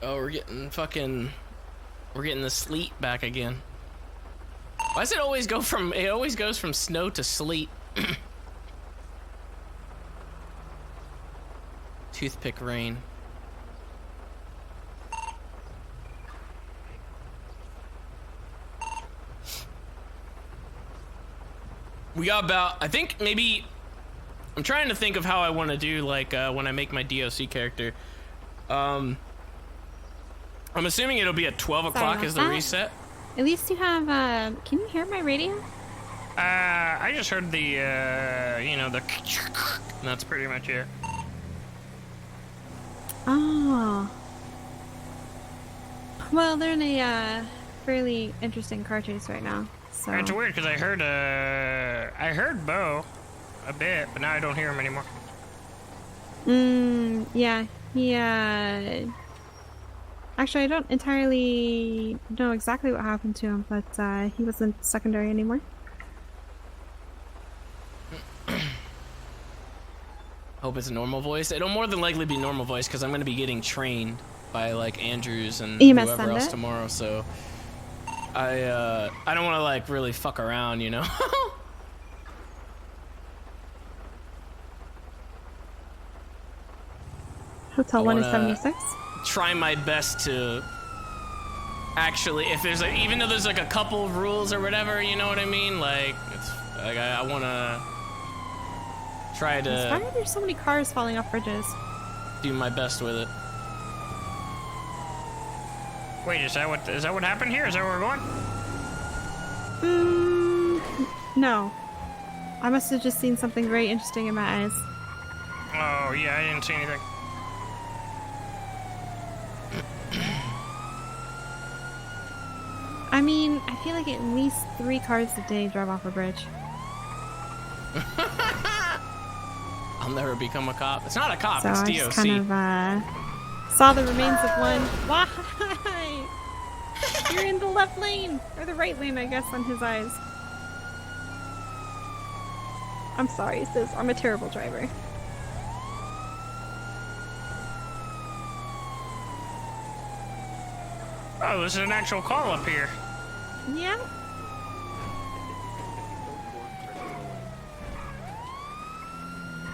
Oh, we're getting the sleet back again. Why does it always go from, it always goes from snow to sleet? Toothpick rain. We got about, I think maybe, I'm trying to think of how I want to do, like, when I make my DOC character. I'm assuming it'll be at 12 o'clock as the reset. At least you have, can you hear my radio? I just heard the, you know, the, and that's pretty much it. Oh. Well, they're in a, fairly interesting car chase right now, so. It's weird, because I heard Bo a bit, but now I don't hear him anymore. Yeah, he, actually, I don't entirely know exactly what happened to him, but he wasn't secondary anymore. Hope it's a normal voice. It'll more than likely be normal voice because I'm going to be getting trained by like Andrews and EMS whoever else Sunday. tomorrow. So I don't want to like really fuck around, you know. Hotel 1 is 76. Try my best to actually, if there's like, even though there's like a couple of rules or whatever, you know what I mean? Like, it's like I want to try Why to are there so many cars falling off bridges? do my best with it. Wait, is that what happened here? Is that where we're going? No. I must have just seen something very interesting in my eyes. Oh, yeah, I didn't see anything. I mean, I feel like at least 3 cars a day drive off a bridge. I'll never become a cop. It's not a cop, So it's I DOC. just kind of saw the remains of one. Why? You're in the left lane, or the right lane, I guess, on his eyes. I'm sorry, sis. I'm a terrible driver. Oh, this is an actual call up here. Yeah.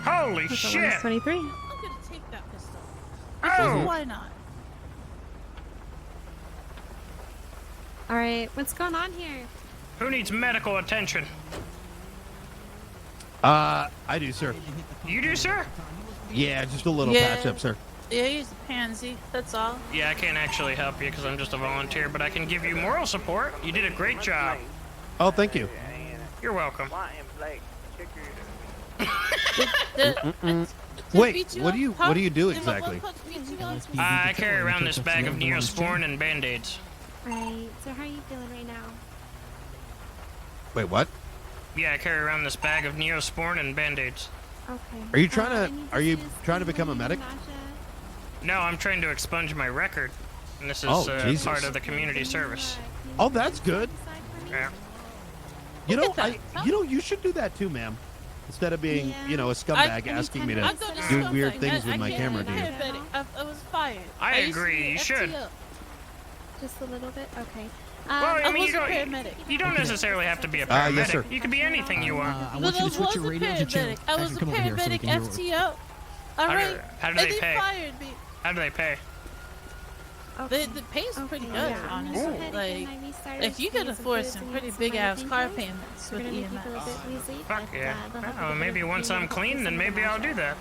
Holy That's shit! 23. I'm gonna take that pistol. Oh! Why not? Alright, what's going on here? Who needs medical attention? I do, sir. You do, sir? Yeah, just a little patch up, sir. Yeah, he's a pansy. That's all. Yeah, I can't actually help you because I'm just a volunteer, but I can give you moral support. You did a great job. Oh, thank you. You're welcome. Wait, what do you do exactly? I carry around this bag of Neosporin and Band-Aids. Right, so how are you feeling right now? Wait, what? Yeah, I carry around this bag of Neosporin and Band-Aids. Okay. Are you trying to become a medic? No, I'm trying to expunge my record. And this is Jesus. part of the community service. Oh, that's good. Yeah. You know, you should do that too, ma'am. Instead of being, a scumbag asking me to do weird things with my camera, do you? I was fired. I agree, you should. Just a little bit? Okay. Well, I mean, was a paramedic. you don't necessarily have to be a paramedic. Yes, sir. You can be anything you want. I want you to switch your radio to channel. I was a paramedic FTO. Alright. How do they pay? Fired me. How do they pay? The pay's pretty good, honestly. Like, if you could afford some pretty big ass car payments with EMS. Fuck yeah. Well, maybe once I'm clean, then maybe I'll do that.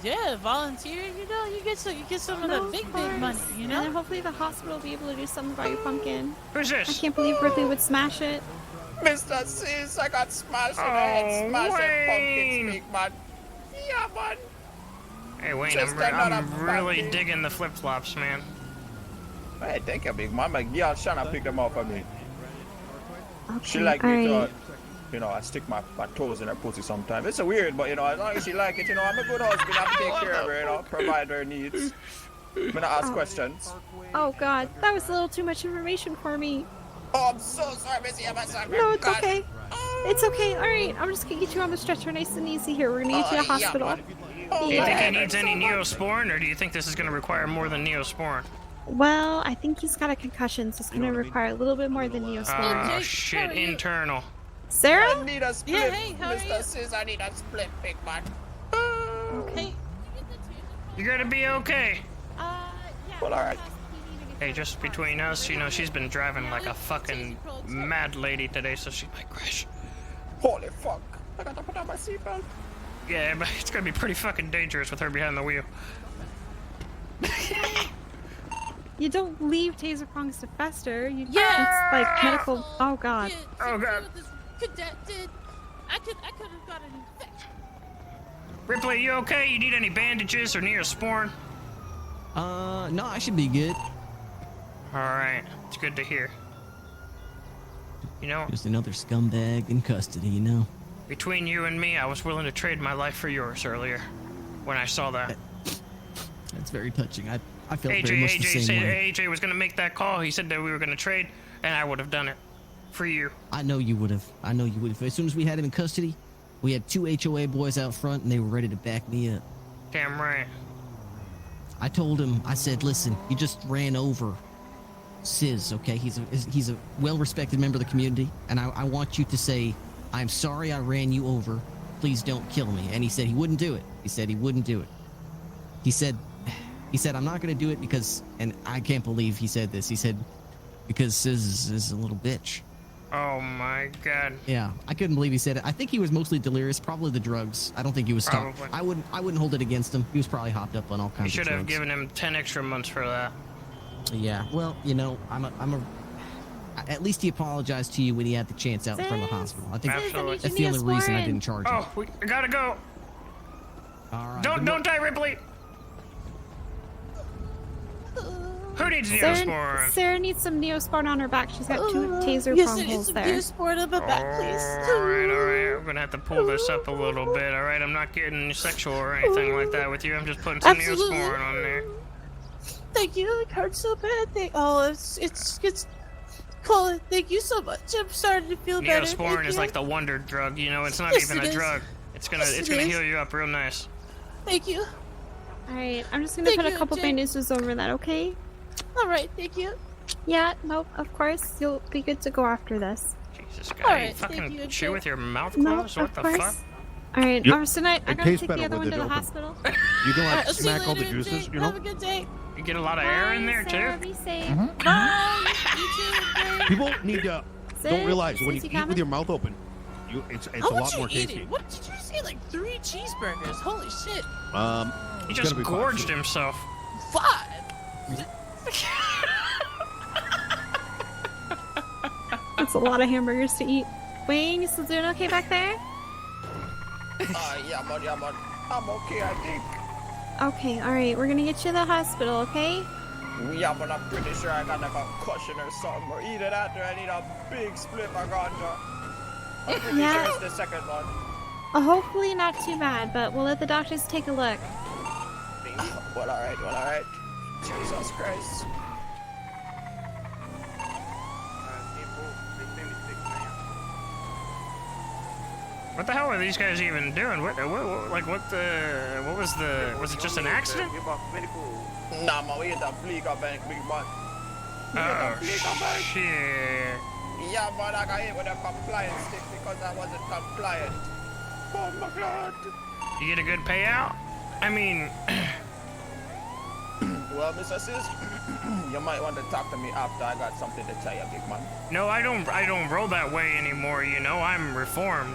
Yeah, volunteer, you get some of the big money, And then hopefully the hospital will be able to do something about your pumpkin. Who's this? I can't believe Ripley would smash it. Mr. Sis, I got smashed in the head, smashing pumpkins, big man. Yeah, man. Hey, Wayne, Just I'm another really fucking- digging the flip-flops, man. Hey, thank you, big man. My girl Shanna picked them up for me. She Okay, like me alright. to, I stick my toes in her pussy sometimes. It's a weird, but, as long as she like it, I'm a good husband. I have to take care of her, provide her needs. I'm gonna ask questions. Oh god, that was a little too much information for me. Oh, I'm so sorry, Missy. I'm sorry. No, it's okay. It's okay. Alright, I'm just gonna get you on the stretcher nice and easy here. We're gonna get you to the hospital. Do you think he needs any Neosporin, or do you think this is going to require more than Neosporin? Well, I think he's got a concussion, so it's gonna require a little bit more than Neosporin. Oh, shit, internal. Sarah? I need a split, Yeah, hey, how are Mr. you? Sis. I need a split, big man. Okay. You're going to be okay. Well, alright. Hey, just between us, she's been driving like a fucking mad lady today, so she might crash. Holy fuck. I gotta put on my seatbelt. Yeah, but it's gonna be pretty fucking dangerous with her behind the wheel. You don't leave taser prongs to fester. It's Yeah. like medical. Oh god. Oh god. Cadet did. I could have got an infection. Ripley, you okay? You need any bandages or Neosporin? No, I should be good. Alright, it's good to hear. Just another scumbag in custody, Between you and me, I was willing to trade my life for yours earlier. When I saw that. That's very touching. I felt very AJ much the same said way. AJ was gonna make that call. He said that we were gonna trade, and I would have done it. For you. I know you would have. As soon as we had him in custody, we had 2 HOA boys out front, and they were ready to back me up. Damn right. I told him, I said, listen, you just ran over Sis, okay? He's a well-respected member of the community, and I want you to say, I'm sorry I ran you over. Please don't kill me. And he said he wouldn't do it. He said he wouldn't do it. He said, I'm not going to do it because, and I can't believe he said this. He said, because Sis is a little bitch. Oh my god. Yeah, I couldn't believe he said it. I think he was mostly delirious, probably the drugs. I don't think he was stopped. I wouldn't hold it against him. He was probably hopped up on all kinds You of should drugs. have given him 10 extra months for that. Yeah, well, at least he apologized to you when he had the chance out in front of the hospital. I think Absolutely. that's the only reason I didn't charge him. Oh, we gotta go. All right. Don't die, Ripley. Who needs Neosporin? Sarah needs some Neosporin on her back. She's got 2 taser Yes, prong I need holes some there. Neosporin on my back, please. Alright. I'm gonna have to pull this up a little bit, alright? I'm not getting sexual or anything like that with you. I'm just putting some Absolutely. Neosporin on there. Thank you. It hurts so bad. Colin, thank you so much. I'm starting to feel better. Neosporin is like the wonder drug, you know, it's not Yes, even it a is. drug. It's gonna Yes, it's it gonna is. heal you up real nice. Thank you. Alright, I'm just gonna put a couple bandages over that, okay? Alright, thank you. Yeah, nope, of course. You'll be good to go after this. Jesus, guy, Alright, you thank fucking you, chew Jay. with your mouth No, closed? What of the course. fuck? Alright, Yep. Arsenite, I It gotta tastes take better the other with one to it the open. hospital. You can like I'll see you smack all the later, juices, Jay. you know? Have a good day. You get a lot of air in there Sarah, too. be safe. Bye. You too, Jay. People need to Sis, don't realize when you sis, you eat with coming? your mouth open, it's How a lot much more you tasty. eating? What did you say? Like 3 cheeseburgers? Holy shit. He It's just gonna be gorged fine. himself. 5. That's a lot of hamburgers to eat. Wayne, you still doing okay back there? Yeah, man. I'm okay, I think. Okay, alright, we're gonna get you to the hospital, okay? Yeah, but I'm pretty sure I got like a concussion or something. Or either that or I need a big split of ganja. I'm pretty Yeah. sure it's the second one. Hopefully not too bad, but we'll let the doctors take a look. Well, alright. Jesus Christ. What the hell are these guys even doing? What was it just an accident? Nah, man, we hit a fleek up and big man. Oh, shit. Yeah, man, I got hit with a compliance stick because I wasn't compliant. Oh my god. You get a good payout? I mean, Well, Mr. Sis, you might want to talk to me after I got something to tell you, big man. no, I don't roll that way anymore, you know, I'm reformed.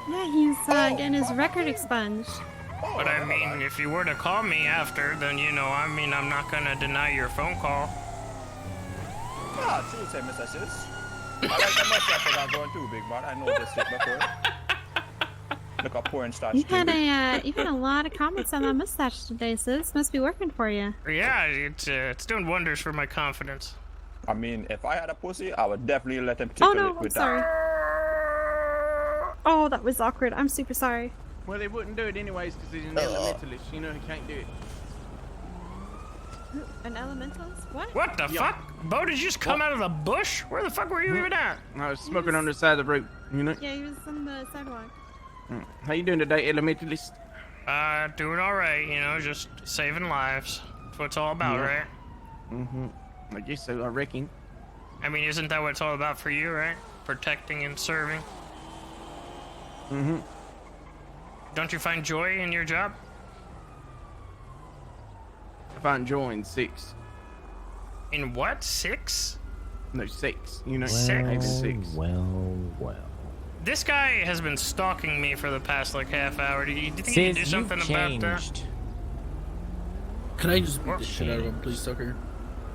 Yeah, he's getting his record expunged. But I mean, if you were to call me after, then, you know, I mean, I'm not gonna deny your phone call. Ah, true, say, Mr. Sis. I like the mustache that I'm going too, big man. I noticed it before. Look up porn stars You've had too. you've had a lot of comments on that mustache today, sis. Must be working for you. Yeah, it's doing wonders for my confidence. I mean, if I had a pussy, I would definitely let him tickle Oh no, it I'm with sorry. Oh, that was awkward. I'm super sorry. Well, they wouldn't do it anyways because he's an elementalist. You know, he can't do it. An elementalist? What? What the fuck? Bo, did you just come out of the bush? Where the fuck were you even at? I was smoking on the side of the road, you know? Yeah, he was on the sidewalk. How you doing today, elementalist? Doing alright, you know, just saving lives. That's what it's all about, Yeah. right? Mm-hmm. I guess so, I reckon. I mean, isn't that what it's all about for you, right? Protecting and serving. Mm-hmm. Don't you find joy in your job? I find joy in 6. In what? 6? No, 6. You know, Six? Maybe 6. Well. This guy has been stalking me for the past like half hour. Do you think you can do something about that? Can I just beat the shit out of him, please, Tucker?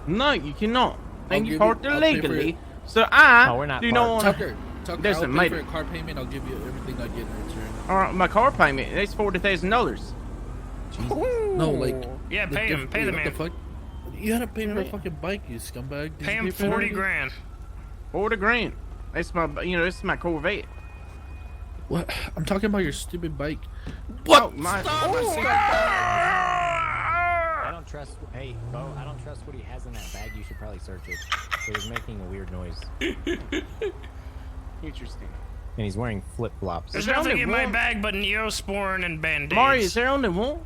No, you cannot. And you I'll parked pay for it. illegally. So I Oh, we're not do not want Tucker, Doesn't I'll pay matter. for a car payment. I'll give you everything I get in return. Alright, my car payment, that's $40,000. No, like... Yeah, like, pay him. Pay the what man. fuck? You had to pay me my fucking bike, you scumbag. Did Pay you him for it 40 already? grand. 40 grand. That's my, you know, this is my Corvette. What? I'm talking about your stupid bike. What? Oh, my... I don't trust. Hey, Bo, I don't trust what he has in that bag. You should probably search it. It was making a weird noise. Interesting. And he's wearing flip flops. There's nothing in my bag but Neosporin and Band-Aids. Mario, is there only one?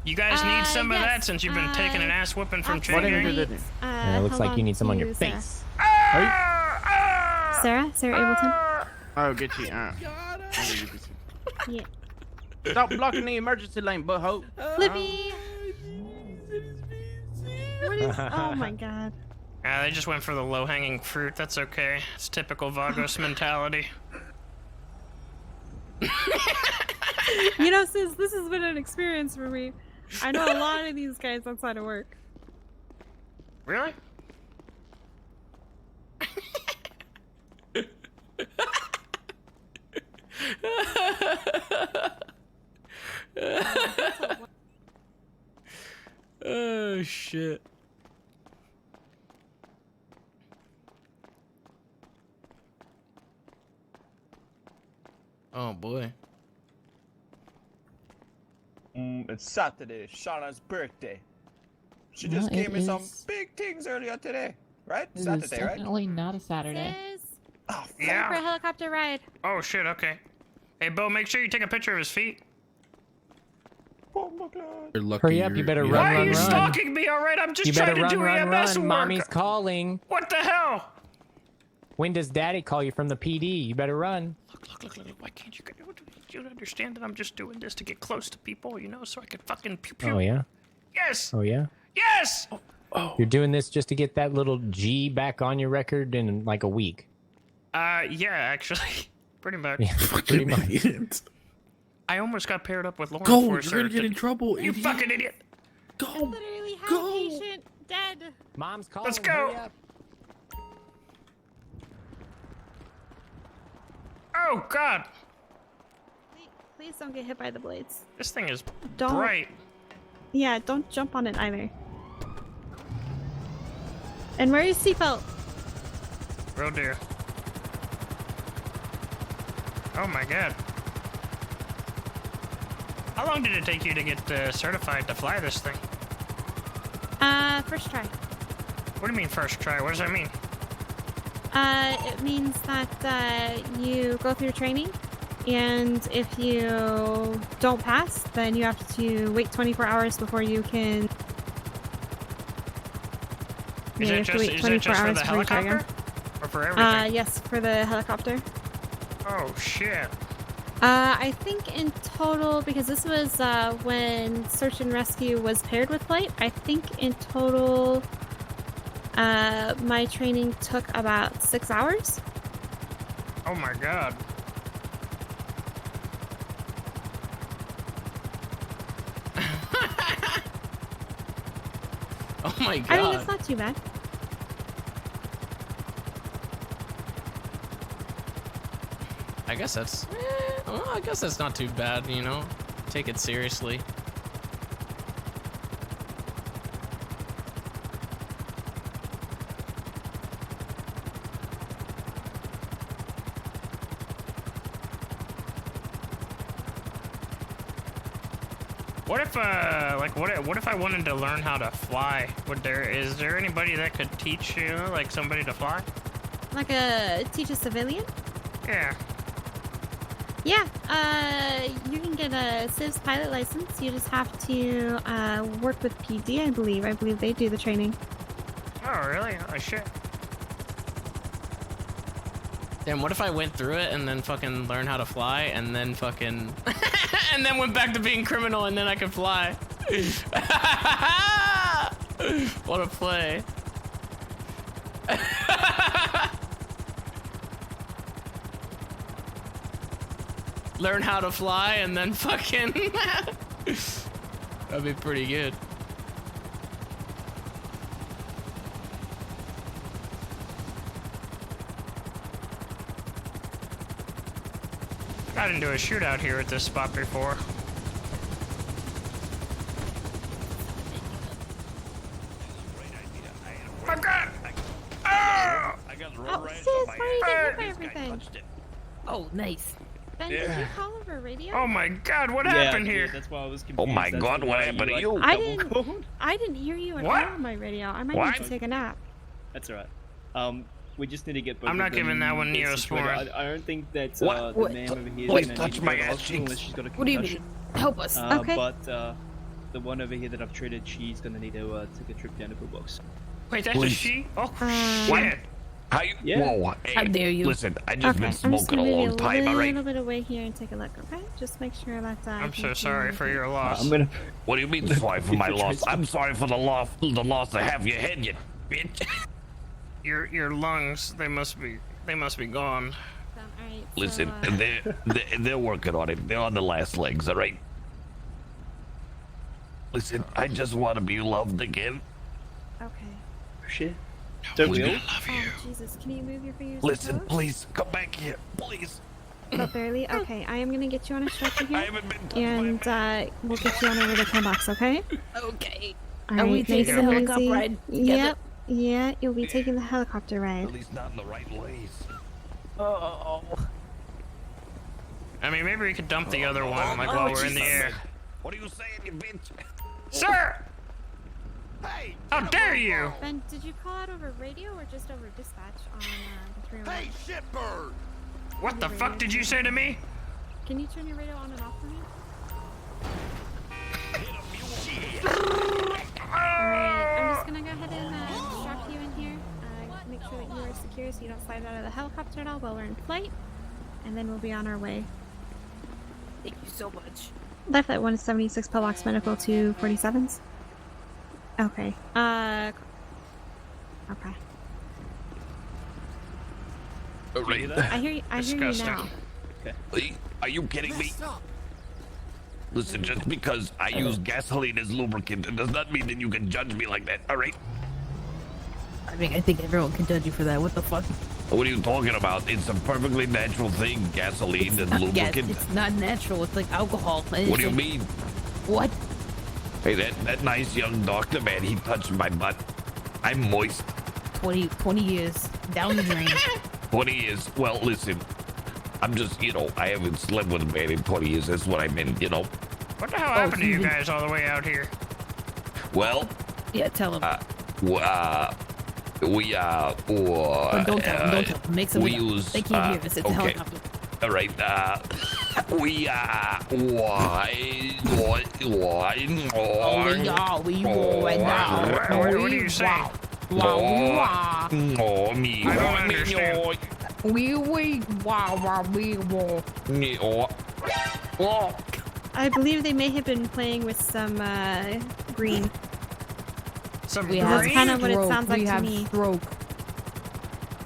You guys need some of that since you've been taking an ass whipping from Chain Gang? Yeah, it looks like you need some on your Sarah. face. Sarah Ableton? Oh, get you. Yeah. Stop blocking the emergency lane, butthole. Flippy! What is... Oh my god. They just went for the low-hanging fruit. That's okay. It's typical Vagos mentality. You know, sis, this has been an experience for me. I know a lot of these guys outside of work. Really? Oh shit. Oh boy. It's Saturday, Shauna's birthday. She Well, just gave it me some is. big things earlier today. right? This Saturday, is right? definitely not a Saturday. Yeah. For a helicopter ride. Oh shit. Okay. Hey, Bo, make sure you take a picture of his feet. Oh my god. You're lucky. Hurry up, you better run, Why run, are you run. stalking me? All right, I'm just You trying better to do run, EMS run. work. Mommy's calling. What the hell? When does Daddy call you from the PD? You better run. Look. Why can't you? You understand that I'm just doing this to get close to people, you know, so I can fucking pew pew. Oh yeah. Yes. Oh yeah. Yes. You're doing this just to get that little G back on your record in like a week. Yeah, actually, pretty much. Yeah, pretty much. I almost got paired up with Lauren. Go! for a You're gonna search. get in trouble, You idiot. fucking idiot. Go! Literally have Go! patient dead. Mom's calling. Let's go. Hurry up. Oh God. Please don't get hit by the blades. This thing is Don't. bright. Yeah, don't jump on it either. And wear your seatbelt. Real dear. Oh my God. How long did it take you to get certified to fly this thing? First try. What do you mean first try? What does that mean? It means that you go through training, and if you don't pass, then you have to wait 24 hours before you can. Is you it have to just, wait is it 24 just for hours the before you try helicopter? again. Or for everything? Yes, for the helicopter. Oh shit. I think in total, because this was when search and rescue was paired with flight, I think in total my training took about 6 hours. Oh my God. Oh my God. I mean, it's not too bad. I guess that's, well, I guess that's not too bad, you know? Take it seriously. What if, like, what if I wanted to learn how to fly? Is there anybody that could teach you, like, somebody to fly? Like teach a civilian? Yeah. Yeah, you can get a Civ's pilot license. You just have to work with PD, I believe. I believe they do the training. Oh, really? Oh, shit. Damn, what if I went through it and then fucking learned how to fly and then fucking... and then went back to being criminal and then I could fly? What a play. Learn how to fly and then fucking... That'd be pretty good. Got into a shootout here at this spot before. Oh God! Oh! Oh, Sis, why are you getting hit by everything? Oh, nice. Ben, did you call over radio? Oh my God! What happened here? That's why I was Oh my God! What happened to you? I didn't hear you at What? all on my radio. I might What? need to take a nap. That's alright. We just need to get both I'm of not giving them that one situated. Neosporin. I don't think that What? the man over here Please is touch gonna my need to go to ass hospital unless cheeks. she's got a What do you concussion. mean? Help us. Okay. But the one over here that I've treated, she's gonna need to take a trip down to Pillbox. Wait, that's a Please. she? Oh What? shit! How you? Yeah. Whoa! Hey, How dare you. Listen, I just been I'm just smoking gonna a move long you time. All a right. little bit away here and take a look, okay? Just make sure that I I'm can so sorry for your loss. I'm gonna. What do you mean sorry for my loss? I'm sorry for the loss of half your head, you bitch. Your lungs, they must be gone. Alright, Listen, so, they're working on it. They're on the last legs, all right? Listen, I just want to be loved again. okay. Shit. Don't we all? Oh, Jesus, can you move your fingers? Listen, and toes? please, come back here, please. But barely? Okay, I am gonna get you on a stretcher here. I haven't been touched And we'll get you on over to Pillbox, okay? Okay. All Are we right, taking nice the and helicopter easy. ride together? Yep. Yeah, you'll be taking the helicopter ride. At least not in the right ways. Oh. I mean, maybe we could dump the other one, like while we're in the air. What are you saying, you bitch? Sir! How dare you? Ben, did you call out over radio or just over dispatch on the 301? Hey, shitbird! What the fuck did you say to me? Can you turn your radio on and off for me? Alright, I'm just gonna go ahead and strap you in here. Make sure that you are secure so you don't slide out of the helicopter at all while we're in flight. And then we'll be on our way. Thank you so much. Life Flight 176 Pillbox Medical 247s. Okay. Okay. Right. I hear you now. Okay. Are you kidding me? Listen, just because I use gasoline as lubricant, it does not mean that you can judge me like that, alright? I mean, I think everyone can judge you for that. What the fuck? What are you talking about? It's a perfectly natural thing, gasoline and lubricant. It's not natural. It's like alcohol. What do you mean? What? Hey, that nice young doctor, man, he touched my butt. I'm moist. 20 years down the drain. 20 years. Well, listen, I'm just, I haven't slept with a man in 20 years. That's what I meant, What the hell happened to you guys all the way out here? Well. Yeah, tell him. We don't tell him. Make something up. use. They can't hear us. It's a helicopter. All right. We What are you saying? I don't understand. I believe they may have been playing with some green. That's kind of what it sounds like to me.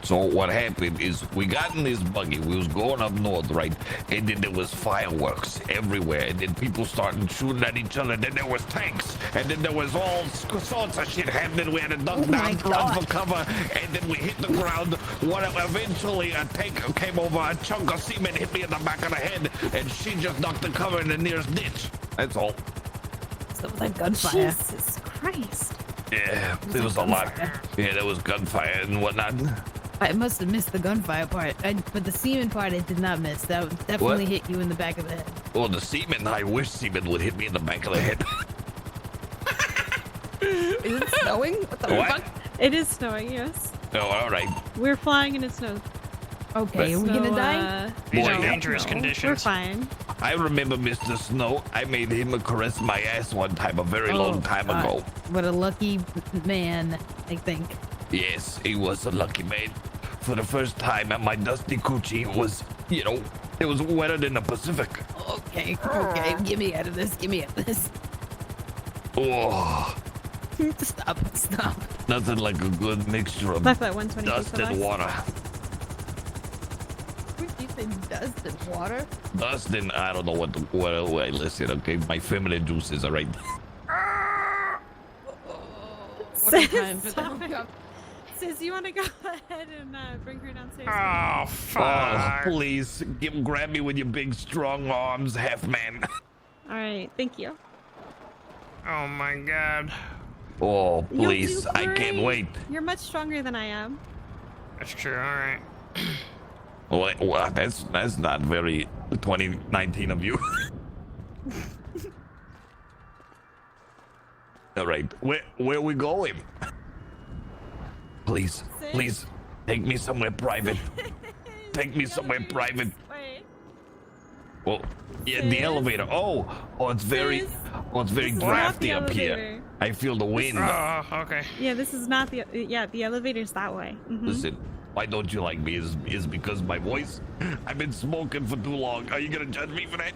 So what happened is we got in this buggy. We was going up north, right? And then there was fireworks everywhere. And then people started shooting at each other. And then there was tanks. And then there was all sorts of shit happening. We had to duck down, run for cover. And then we hit the ground. Eventually a tank came over. A chunk of semen hit me in the back of the head. And she just ducked the cover in the nearest ditch. That's all. So was like gunfire. Jesus Christ. Yeah, there was a lot. Yeah, there was gunfire and whatnot. I must have missed the gunfire part, but the semen part I did not miss. That definitely hit you in the back of the head. Oh, the semen! I wish semen would hit me in the back of the head. Is it snowing? What the fuck? It is snowing, yes. Oh, all right. We're flying and it snows. Okay, are we gonna die? These are dangerous conditions. We're fine. I remember Mr. Snow. I made him caress my ass one time, a very long time ago. What a lucky man, I think. Yes, he was a lucky man. For the first time, my dusty coochie was, it was wetter than the Pacific. Okay, get me out of this. Oh. Stop. Nothing like a good mixture of Left at 122 dust and water. What do you say, dust and water? Dust and I don't know what listen, okay? My feminine juices are right. Sis, you want to go ahead and bring her downstairs? Oh, fuck. Oh, please, grab me with your big, strong arms, half man. All right, thank you. Oh my God. Oh, You'll please, do I can't great. wait. You're much stronger than I am. That's true. All right. Well, that's not very 2019 of you. All right, where are we going? Please, take me somewhere private. Take me somewhere private. Well, yeah, the elevator. Oh, it's very drafty up here. I feel the wind. Oh, okay. Yeah, this is not the. Yeah, the elevator's that way. Listen, why don't you like me? Is because my voice? I've been smoking for too long. Are you gonna judge me for that?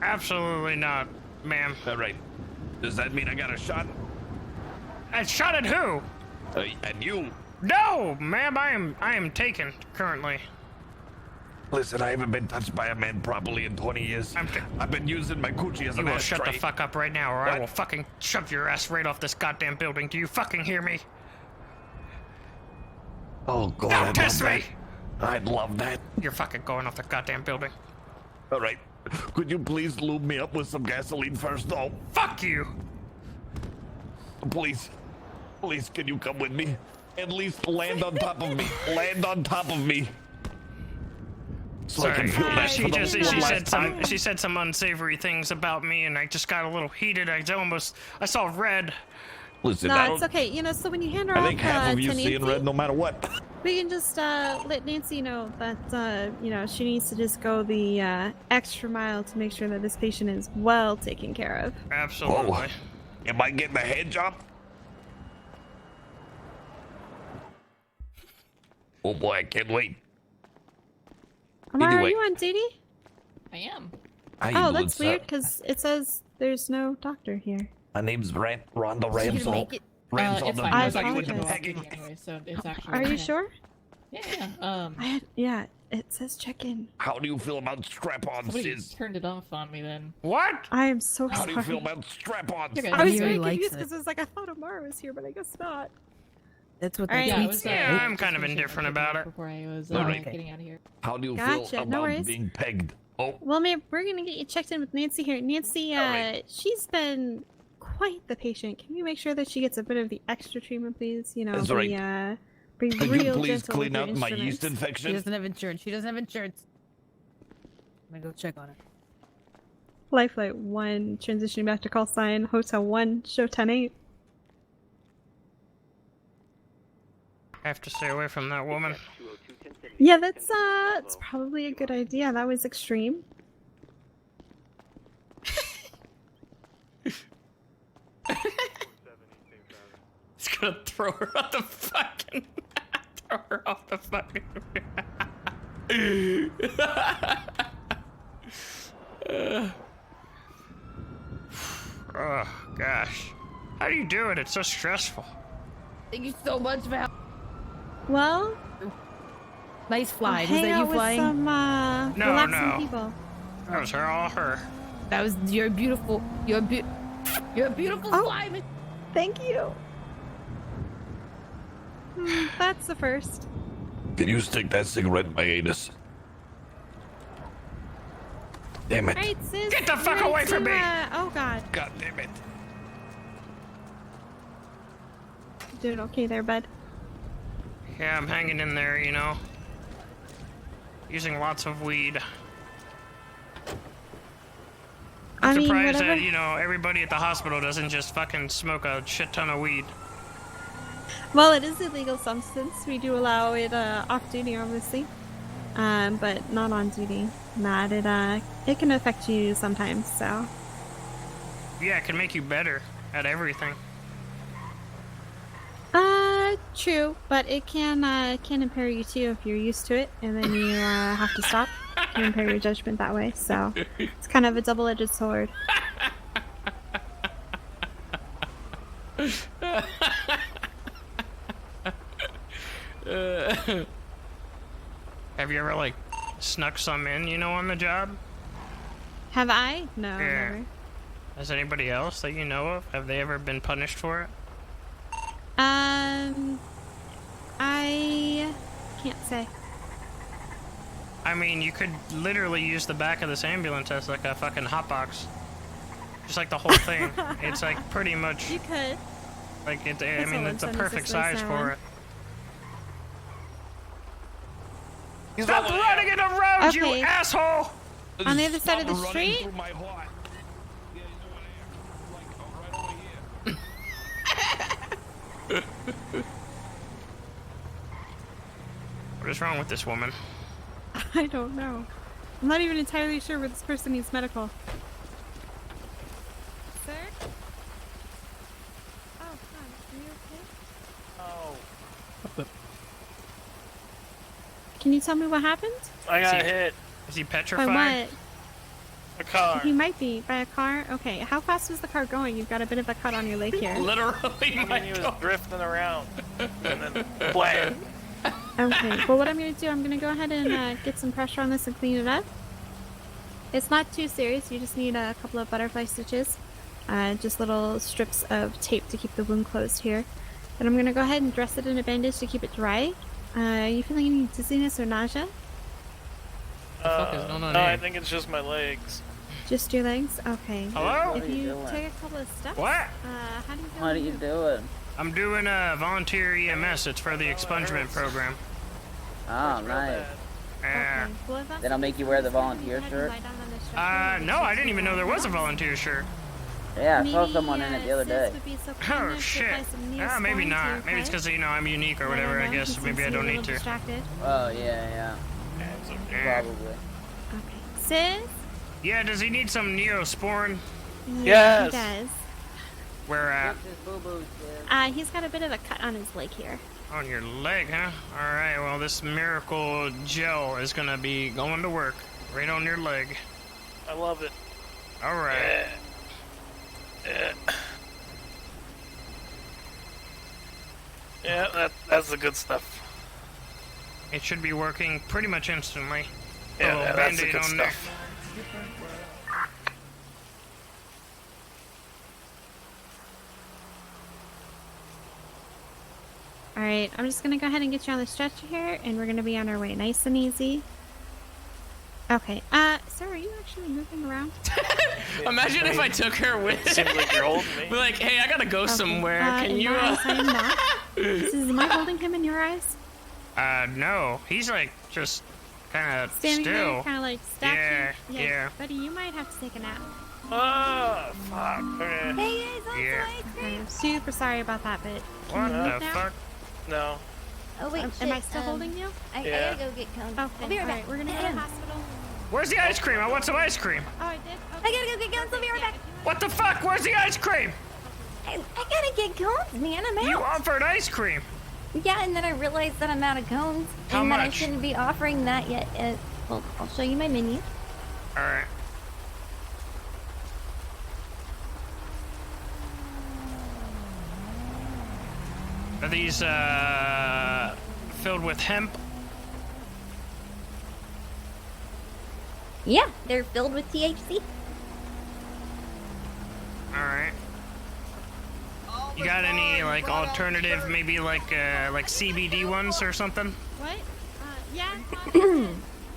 Absolutely not, ma'am. All right. Does that mean I got a shot? A shot at who? At you. No, ma'am. I am taken currently. Listen, I haven't been touched by a man properly in 20 years. I've been using my coochie as an ashtray. You will shut the fuck up right now, or I will fucking shove your ass right off this goddamn building. Do you fucking hear me? Oh, God, Don't test me! I'd love that. You're fucking going off the goddamn building. All right. Could you please lube me up with some gasoline first, though? Fuck you! Please, can you come with me? At least land on top of me. Land on top of me. So Sorry. I can feel that she said some unsavory things about me, and I just got a little heated. I saw red. Listen, No, I it's don't. okay. You know, so when you hand her I off think half of you to see in Nancy, red no matter what. we can just let Nancy know that you know, she needs to just go the extra mile to make sure that this patient is well taken care of. Absolutely. Oh, am I getting a head job? Oh boy, I can't wait. Amara, Anyway. are you on duty? I am. How you Oh, doing, that's sir? weird because it says there's no doctor here. My name's Rhonda So you Ramsel. make it- Ramsel, it's the fine. I news. was Are you actually into gonna walk pegging? in anyway, so it's actually Are you okay. sure? Yeah. Yeah, it says check in. How do you feel about strap-on, Somebody sis? turned it off on me then. What? I am so How sorry. do you feel about strap-ons? Okay. I was He very really confused likes because it was like I thought Amara was here, but I guess not. That's what All right. that Yeah, tweet Yeah, said. I'm kind of indifferent about it. Before I was Alright. getting out of here. How do you Gotcha, feel no about worries. being pegged? Oh, Well, ma'am, we're gonna get you checked in with Nancy here. Nancy, she's been quite the patient. Can you make sure that she gets a bit of the extra treatment, please? You know, That's be right. be could real you please gentle clean with out your my yeast instruments. She infection? doesn't have insurance. She doesn't have insurance. I'm gonna go check on her. Lifelight 1, transitioning back to call sign, Hotel 1, show 10-8. I have to stay away from that woman. Yeah, that's it's probably a good idea. That was extreme. It's gonna throw her off the fucking. Throw her off the fucking. Oh gosh, how do you do it? It's so stressful. Thank you so much, Val. Well, Nice fly. Was hang that you out with flying? some No, relaxing no. people. That was her, all her. That was you're beautiful. You're a beautiful fly. Miss- Thank you. That's the first. Can you stick that cigarette in my anus? Damn it. Alright, sis. Get the you fuck ready away from to, me! Oh god. God damn it. Doing okay there, bud. Yeah, I'm hanging in there, you know. Using lots of weed. I I'm mean, surprised whatever. that, you know, everybody at the hospital doesn't just fucking smoke a shit ton of weed. Well, it is a legal substance. We do allow it off duty, obviously, but not on duty. Not it can affect you sometimes. So Yeah, it can make you better at everything. true, but it can impair you too if you're used to it, and then you have to stop. It can impair your judgment that way. So it's kind of a double-edged sword. Have you ever, like, snuck some in, you know, on the job? Have I? No, Yeah. never. Has anybody else that you know of? Have they ever been punished for it? I can't say. I mean, you could literally use the back of this ambulance as like a fucking hotbox. Just like the whole thing. It's like pretty much You could. like it. I That's mean, all it's a I'm perfect saying, size so for it. He's Stop over running in the road, Okay. you asshole! On the other side of the Stop running street? through my heart. What is wrong with this woman? I don't know. I'm not even entirely sure where this person needs medical. Sir? Oh, God. Are you okay? Oh, Can you tell me what happened? I got Is he- hit. Is he By petrified? what? A car. He might be. By a car? Okay. How fast was the car going? You've got a bit of a cut on your leg here. Literally, I my mean, he was God. drifting around. And then blam. Okay. Well, what I'm going to do, I'm going to go ahead and get some pressure on this and clean it up. It's not too serious. You just need a couple of butterfly stitches. Just little strips of tape to keep the wound closed here. And I'm going to go ahead and dress it in a bandage to keep it dry. Are you feeling any dizziness or nausea? fuck is going on No, here? I think it's just my legs. Just your legs? Okay. Hello? If you take a couple of steps. What? How do you feel? What are you doing? I'm doing a volunteer EMS. It's for the expungement program. Oh, nice. Yeah. Well, if that's Then I'll make you wear the volunteer go ahead and shirt. lie down on this stretcher. No, I didn't even know there was a volunteer shirt. Yeah, I saw someone in it the other day. Oh shit. Ah, maybe not. Maybe it's because I'm unique or whatever. I guess maybe I don't need to. Oh yeah. Probably. Okay. Sis? Yeah. Does he need some Neosporin? Yeah, he does. Where at? He's got a bit of a cut on his leg here. On your leg, huh? All right. Well, this miracle gel is gonna be going to work right on your leg. I love it. All right. Yeah, that's the good stuff. It should be working pretty much instantly. Yeah, that's the Band-Aid good on there. stuff. Alright, I'm just gonna go ahead and get you on the stretcher here, and we're gonna be on our way nice and easy. Okay, sir, are you actually moving around? Imagine if I took her with. Seems like you're holding me. Be like, hey, I gotta go somewhere. Can in you? my eyes, I am not. Am I holding him in your eyes? No. He's like just kind of Standing still. there, kind of like statue. Yeah. Buddy, you might have to take a nap. Oh, fuck. Okay. Hey guys, Yeah. Okay, I'm super sorry about that, but can What you move the now? fuck? No. Oh wait, Am I still holding you? I Yeah. gotta go get cones. Okay, I'll be right back. alright, we're gonna go to the hospital. Where's the ice cream? I want some ice cream. Oh, I did? I gotta go get cones. I'll be right back. What the fuck? Where's the ice cream? I gotta get cones, man. I'm out. You offered ice cream. Yeah, and then I realized that I'm out of cones. How and that I much? shouldn't be offering that yet. Well, I'll show you my menu. All right. Are these filled with hemp? Yeah, they're filled with THC. All right. You got any like alternative, maybe like CBD ones or something? What? Yeah.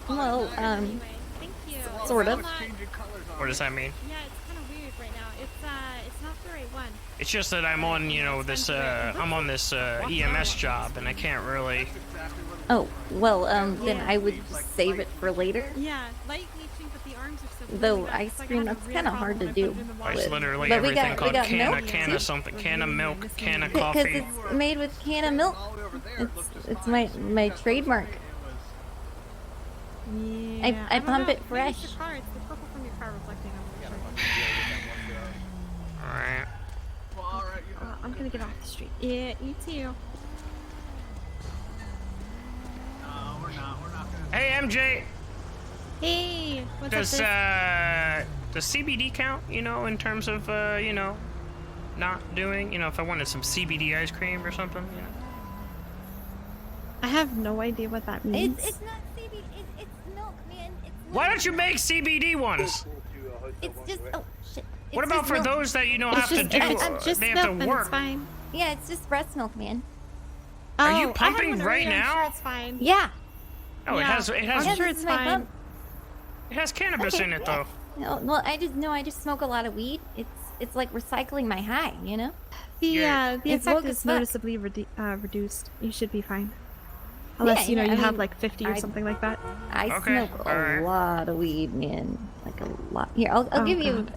Well, Thank you. sort of. What does that mean? Yeah, it's kind of weird right now. It's not the right one. It's just that I'm on, this I'm on this EMS job and I can't really. Oh, well, then I would just save it for later. Yeah, light bleaching, but the arms are so. Though big, ice it's like I cream, have a that's real kind of hard to problem do. when I put it in the It's water. literally But we everything got called milk, can of too. something, can of milk, can of Because coffee. it's made with can of milk. It's my trademark. Yeah, I don't pump know. it Maybe fresh. It's the car. It's the purple from your car reflecting on the All right. I'm gonna get off the street. Yeah, you too. Hey MJ, Hey, what's does up? does CBD count? In terms of not doing. If I wanted some CBD ice cream or something. I have no idea what that means. It's not CBD. It's milk, man. Why don't you make CBD ones? It's just shit. What It's about just for milk. those that It's have just, to do? it's just they milk, have to then work. it's fine. Yeah, it's just breast milk, man. Are you Oh, I pumping had one right earlier, I'm now? sure it's fine. Yeah. Oh, Yeah, it has I'm sure it's fine. it has cannabis Okay, in it yeah. though. No, well, I just smoke a lot of weed. It's like recycling my high, The It's effect woke is as fuck. noticeably reduced. You should be fine. Unless Yeah, you I have mean, like 50 or I- something like that. I Okay, smoke a alright. lot of weed, man. Like a lot. Here, I'll Oh, give you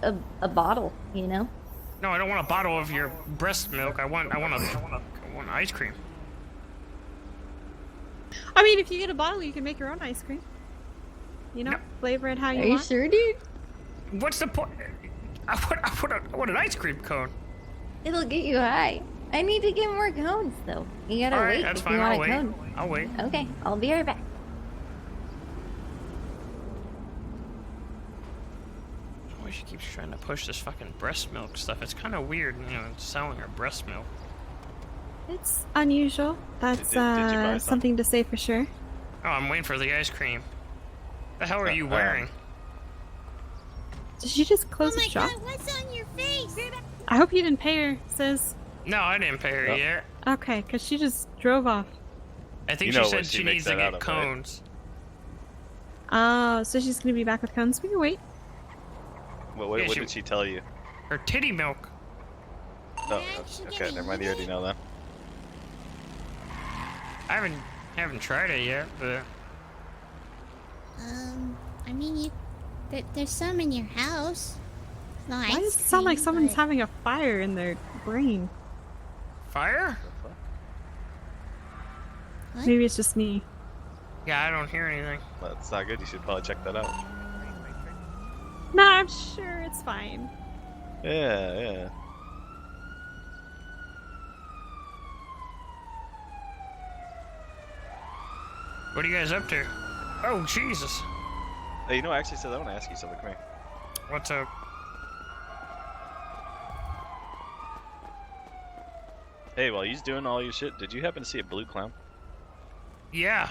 a bottle. No, I don't want a bottle of your breast milk. I want ice cream. I mean, if you get a bottle, you can make your own ice cream. Flavor it how you Are you want. sure, dude? What's the point? I want an ice cream cone. It'll get you high. I need to get more cones, though. You gotta All right, wait that's if fine. you want I'll a wait. cone. I'll wait. Okay, I'll be right back. Why she keeps trying to push this fucking breast milk stuff? It's kind of weird, selling her breast milk. It's unusual. That's Did you buy some? something to say for sure. Oh, I'm waiting for the ice cream. The hell are you wearing? Did she just close the shop? What's on your face? I hope you didn't pay her, sis. No, I didn't pay her yet. Okay, because she just drove off. I think she said she needs to get cones. Oh, so she's gonna be back with cones. We can wait. What Yeah, did she tell you? Her titty milk. Oh, okay, never mind. You already know that. I haven't tried it yet, but I mean, there's some in your house. Why does it sound like someone's having a fire in their brain? Fire? Maybe it's just me. Yeah, I don't hear anything. That's not good. You should probably check that out. No, I'm sure it's fine. Yeah. What are you guys up to? Oh, Jesus. Hey, you know, actually, I want to ask you something. Come here. What's up? Hey, while you's doing all your shit, did you happen to see a blue clown? Yeah,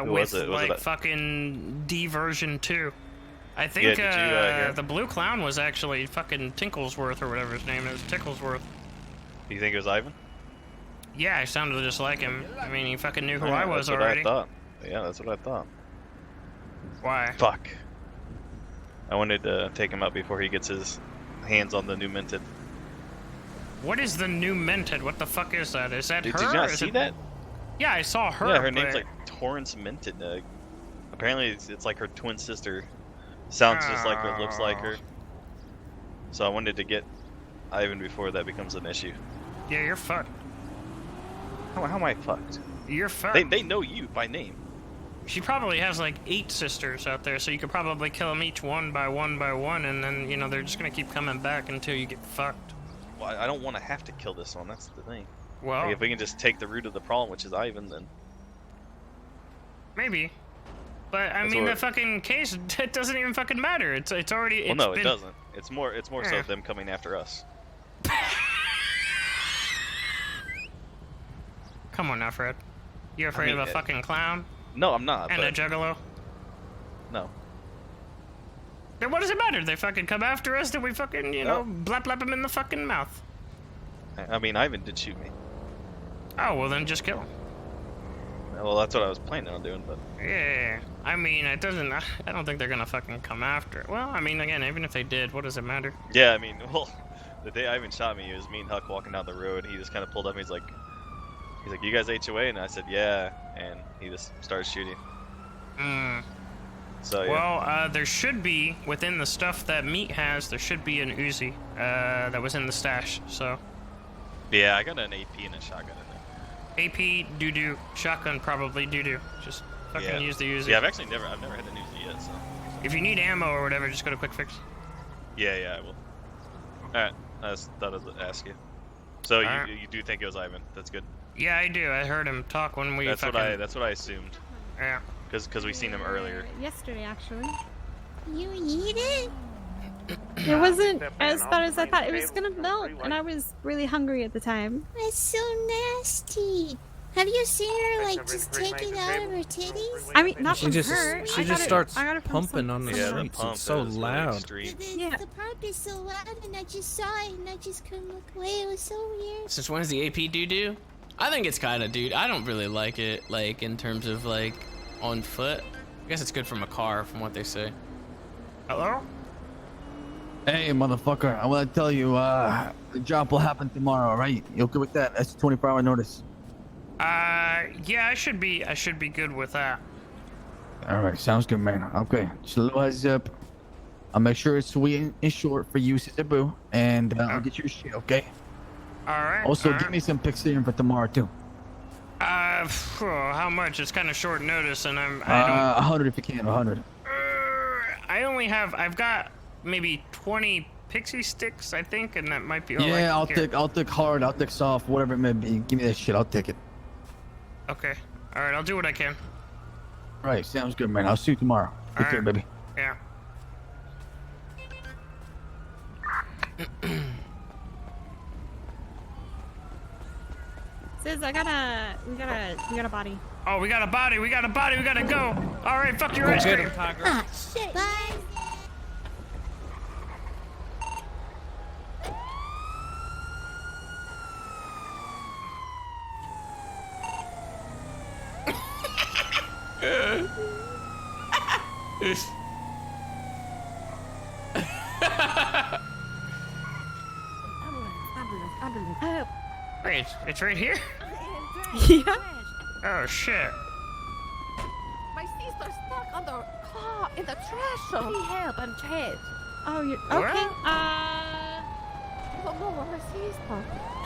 Who with was it? Was it like a- fucking D version 2. I think did you, hear it? the blue clown was actually fucking Tinklesworth or whatever his name is, Ticklesworth. Do you think it was Ivan? Yeah, I sounded just like him. I mean, he fucking knew who I was that's already. What I thought. Yeah, that's what I thought. Why? Fuck. I wanted to take him out before he gets his hands on the new minted. What is the new minted? What the fuck is that? Is that Did her? you or not is see it... that? Yeah, I saw her. Yeah, her name's but- like Torrance Minted. Apparently, it's like her twin sister. Sounds just like her, looks like her. So I wanted to get Ivan before that becomes an issue. Yeah, you're fucked. How am I fucked? You're fucked. They know you by name. She probably has like 8 sisters out there, so you could probably kill them each one by one, and then, you know, they're just gonna keep coming back until you get fucked. Well, I don't want to have to kill this one. That's the thing. Well, Like, if we can just take the root of the problem, which is Ivan, then maybe. But I That's mean, what- the fucking case, it doesn't even fucking matter. It's already. well, no, been... it doesn't. It's more so Yeah. them coming after us. Come on now, Fred. You afraid mean, of a fucking clown? No, I'm not. And a but juggalo? no. Then what does it matter? They fucking come after us, then we fucking, you know, blap them in the fucking mouth. I mean, Ivan did shoot me. Oh, well then just kill him. Well, that's what I was planning on doing, but Yeah, I mean, it doesn't. I don't think they're gonna fucking come after it. Well, I mean, again, even if they did, what does it matter? yeah, I mean, well, the day Ivan shot me, it was me and Huck walking down the road. He just kind of pulled up. He's like, "You guys HOA?" And I said, "Yeah," and he just started shooting. Hmm. So yeah. Well, there should be within the stuff that Meat has. There should be an Uzi that was in the stash. So. Yeah, I got an AP and a shotgun in there. AP doo-doo, shotgun probably doo-doo. Just fucking use the Uzi. Yeah, I've never had an Uzi yet, so. If you need ammo or whatever, just go to Quick Fix. Yeah, I will. Alright, I just thought I'd ask you. So Alright. you do think it was Ivan? That's good. Yeah, I do. I heard him talk when we That's fucking... what I assumed. Yeah. Because we seen him earlier. Yesterday, actually. You eat it? It wasn't as bad as I thought. It was gonna melt, and I was really hungry at the time. It's so nasty. Have you seen her like just take it out of her titties? I mean, not She from just her. she I just got starts I got it from pumping some- on the Yeah, the streets. pump It's so is really loud. extreme. The pump is so loud, and I just saw it, and I just couldn't look away. It was so weird. Since when is the AP doo-doo? I think it's kind of, dude. I don't really like it, like, in terms of, like, on foot. I guess it's good from a car, from what they say. Hello? Hey, motherfucker, I want to tell you, the job will happen tomorrow, all right? You okay with that? That's a 24-hour notice. Yeah, I should be good with that. All right, sounds good, man. Okay, just a little heads up. I'll make sure it's sweet and short for you, Sister Boo, and I'll get your shit, okay? Alright. Also, give me some pics in for tomorrow, too. How much? It's kind of short notice, and I don't... 100 if you can, 100. I've got maybe 20 pixie sticks, I think, and that might be all right. Yeah, I'll Here. take hard, I'll take soft, whatever it may be. Give me that shit, I'll take it. Okay. Alright, I'll do what I can. All right, sounds good, man. I'll see you tomorrow. Take care, baby. Yeah. Sis, we got a body. Oh, we got a body, we gotta go. Alright, fuck your ice cream. Ah, shit. Bye. Wait, it's right here? Yeah. Oh, shit. My sister's stuck on the car in the trash. Need help, I'm trapped. Oh, you're okay.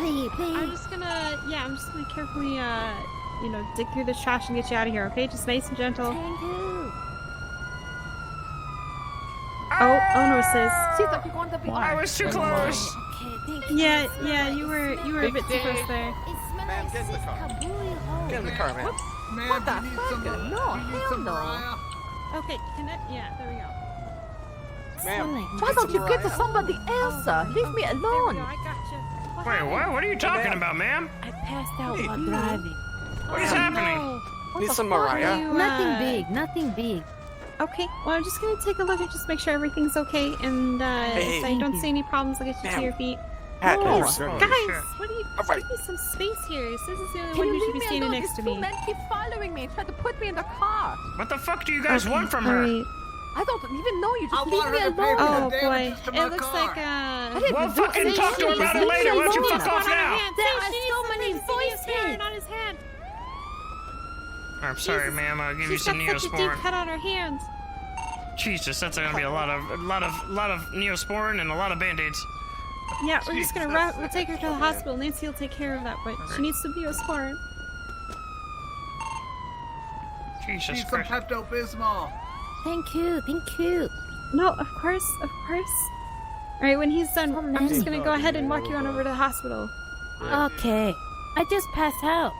I'm just gonna carefully, dig through this trash and get you out of here. Okay, just nice and gentle. Thank you. Oh no, sis. I was too close. Yeah, you were a bit too close there. Ma'am, get in the car. Get in the car, man. What the fuck? No, hell no. Okay, there we go. Ma'am, Why don't you get to somebody else? Leave me alone. I gotcha. Wait, what? What are you talking about, ma'am? I passed out while driving. What is happening? Need some Mariah? Nothing big. Okay, well, I'm just gonna take a look and just make sure everything's okay, and if I don't see any problems, I'll get you to your feet. Pat, Guys, come on. what are you? Alright. Give me some space here. This is the only Can one you who should leave be me standing alone? next to These me. two men keep following me and try to put me in the car. What the fuck do you guys want from her? Alright. I don't even know you. Just I leave want me her to pay alone. for Oh the boy, damages to my it looks car. like Well, fucking talk to her about it later. Why don't you fuck off now? There are so many voices. on his hand. I'm sorry, ma'am. I'll give you She's some got such a deep Neosporin. cut on her hand. Jesus, that's gonna be a lot of Neosporin and a lot of band-aids. Yeah, we're just gonna we'll take her to the hospital. Nancy will take care of that, but she needs some Neosporin. Jesus Need some Christ. Pepto-Bismol. Thank you. No, of course. All right, when he's done, I'm just gonna go ahead and walk you on over to the hospital. Okay. I just passed out.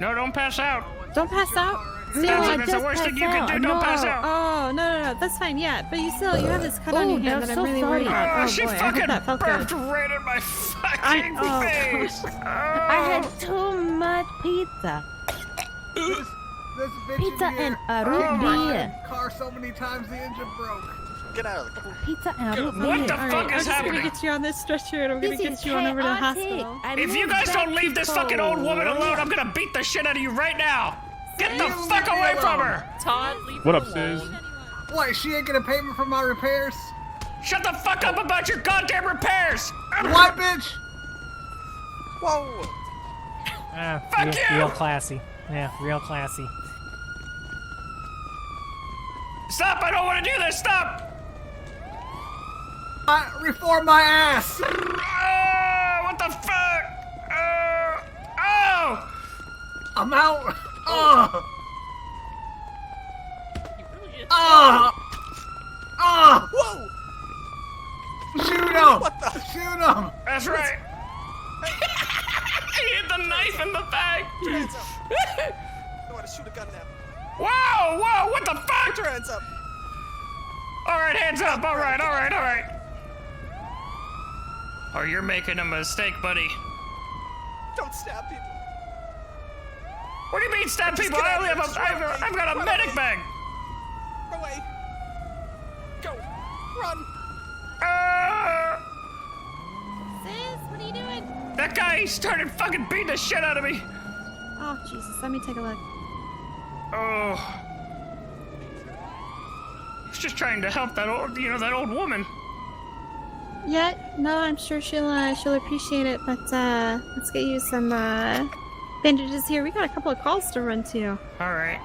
No, don't pass out. Don't pass out. No, that's the worst thing you can do. Don't pass out. Oh no, that's fine. Yeah, but you have this cut on your hand that I'm really worried about. Oh, Oh she boy, I fucking hope that felt burped good. right in my fucking face. I had too much pizza. This bitch Pizza in here and a kicked root my beer. car so many times the engine broke. Get out of the car. Pizza and root beer. What the All fuck right, I'm is just gonna happening? get you on this stretcher and I'm gonna get you on over to the hospital. If you guys don't leave this fucking old woman alone, I'm gonna beat the shit out of you right now. Get the fuck away from her. Todd, leave What her up, sis? alone. What, she ain't gonna pay me for my repairs? Shut the fuck up about your goddamn repairs. What, bitch? Whoa. Fuck you. Real classy. Yeah, real classy. Stop! I don't want to do this. Stop! Reform my ass! Oh, what the fuck? Oh! I'm out! Oh! Oh! Oh! Whoa! Shoot him! What the? Shoot him! That's right. He hit the knife in the back. Hands up. I want to shoot a gun now. Whoa! What the fuck? Put your hands up. All right, hands up. All right. Oh, you're making a mistake, buddy. Don't stab people. What do you mean stab people? I only have I've got a medic bag. Run away. Go. Run. Sis, what are you doing? That guy started fucking beating the shit out of me. Oh Jesus, let me take a look. Oh. I was just trying to help that old woman. Yeah, no, I'm sure she'll appreciate it. But let's get you some bandages here. We got a couple of calls to run to. All right.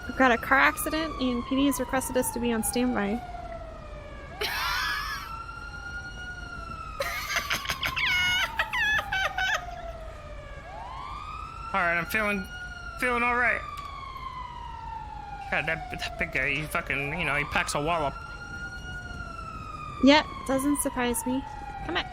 We've got a car accident, and PD has requested us to be on standby. All right, I'm feeling all right. God, that big guy, he fucking, he packs a wallop. Yeah, doesn't surprise me. Come on.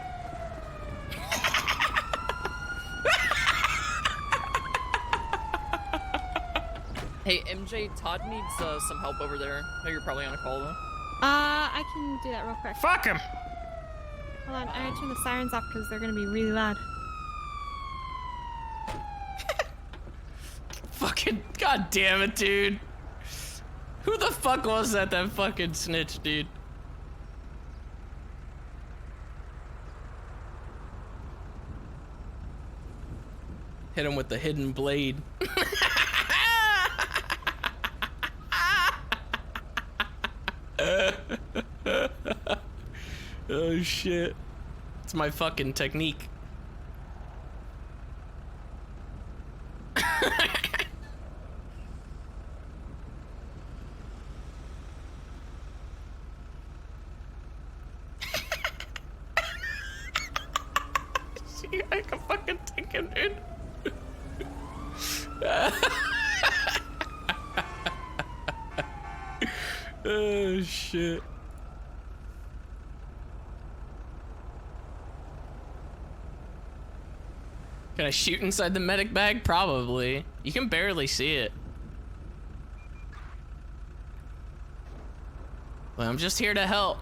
Hey, MJ, Todd needs some help over there. I know you're probably on a call, though. I can do that real quick. Fuck him! Hold on, I gotta turn the sirens off because they're gonna be really loud. Fucking god damn it, dude. Who the fuck was that fucking snitch, dude? Hit him with the hidden blade. Oh shit. It's my fucking technique. fucking dude. Oh shit. Can I shoot inside the medic bag? Probably. You can barely see it. Well, I'm just here to help.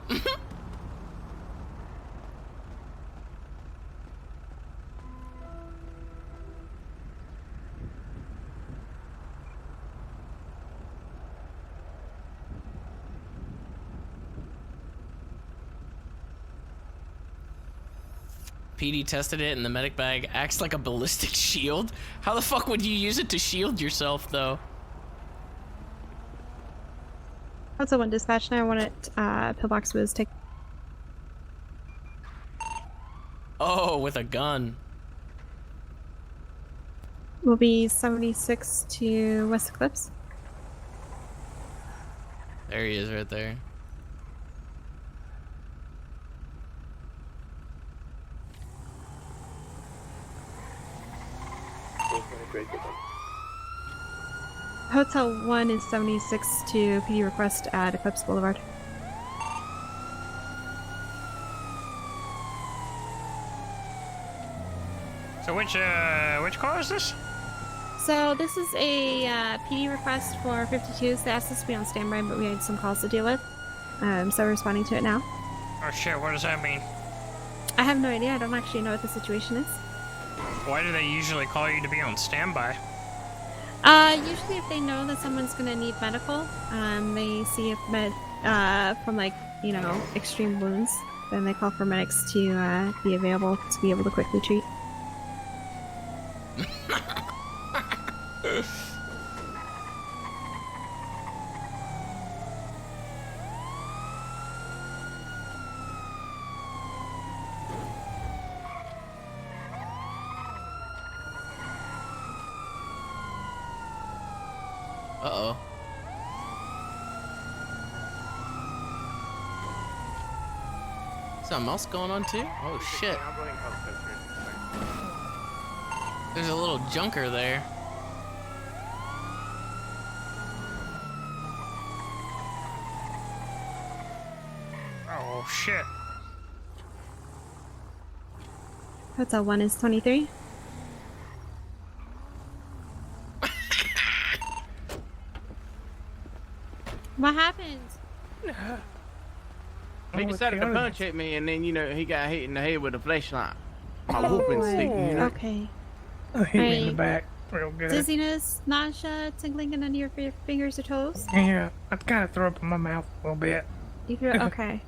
PD tested it and the medic bag acts like a ballistic shield. How the fuck would you use it to shield yourself though? Also, one dispatch now. I want it. Pillbox was taken. Oh, with a gun. Will be 76 to West Eclipse. There he is right there. Hotel 1 is 76 to PD request at Eclipse Boulevard. So which car is this? So this is a PD request for 52s. They asked us to be on standby, but we had some calls to deal with. So we're responding to it now. Oh shit, what does that mean? I have no idea. I don't actually know what the situation is. Why do they usually call you to be on standby? Usually if they know that someone's gonna need medical, they see if from like, you know, extreme wounds, then they call for medics to be available to be able to quickly treat. Uh-oh. Something else going on too? Oh shit. There's a little junker there. Oh shit. Hotel 1 is 23. What happened? He decided to punch at me, and then, you know, he got hit in the head with a flashlight. My whooping stick, you know? Okay. Hit me in the back real good. Dizziness, nausea, tingling in any of your fingers or toes? Yeah, I kind of throw up in my mouth a little bit. You feel okay.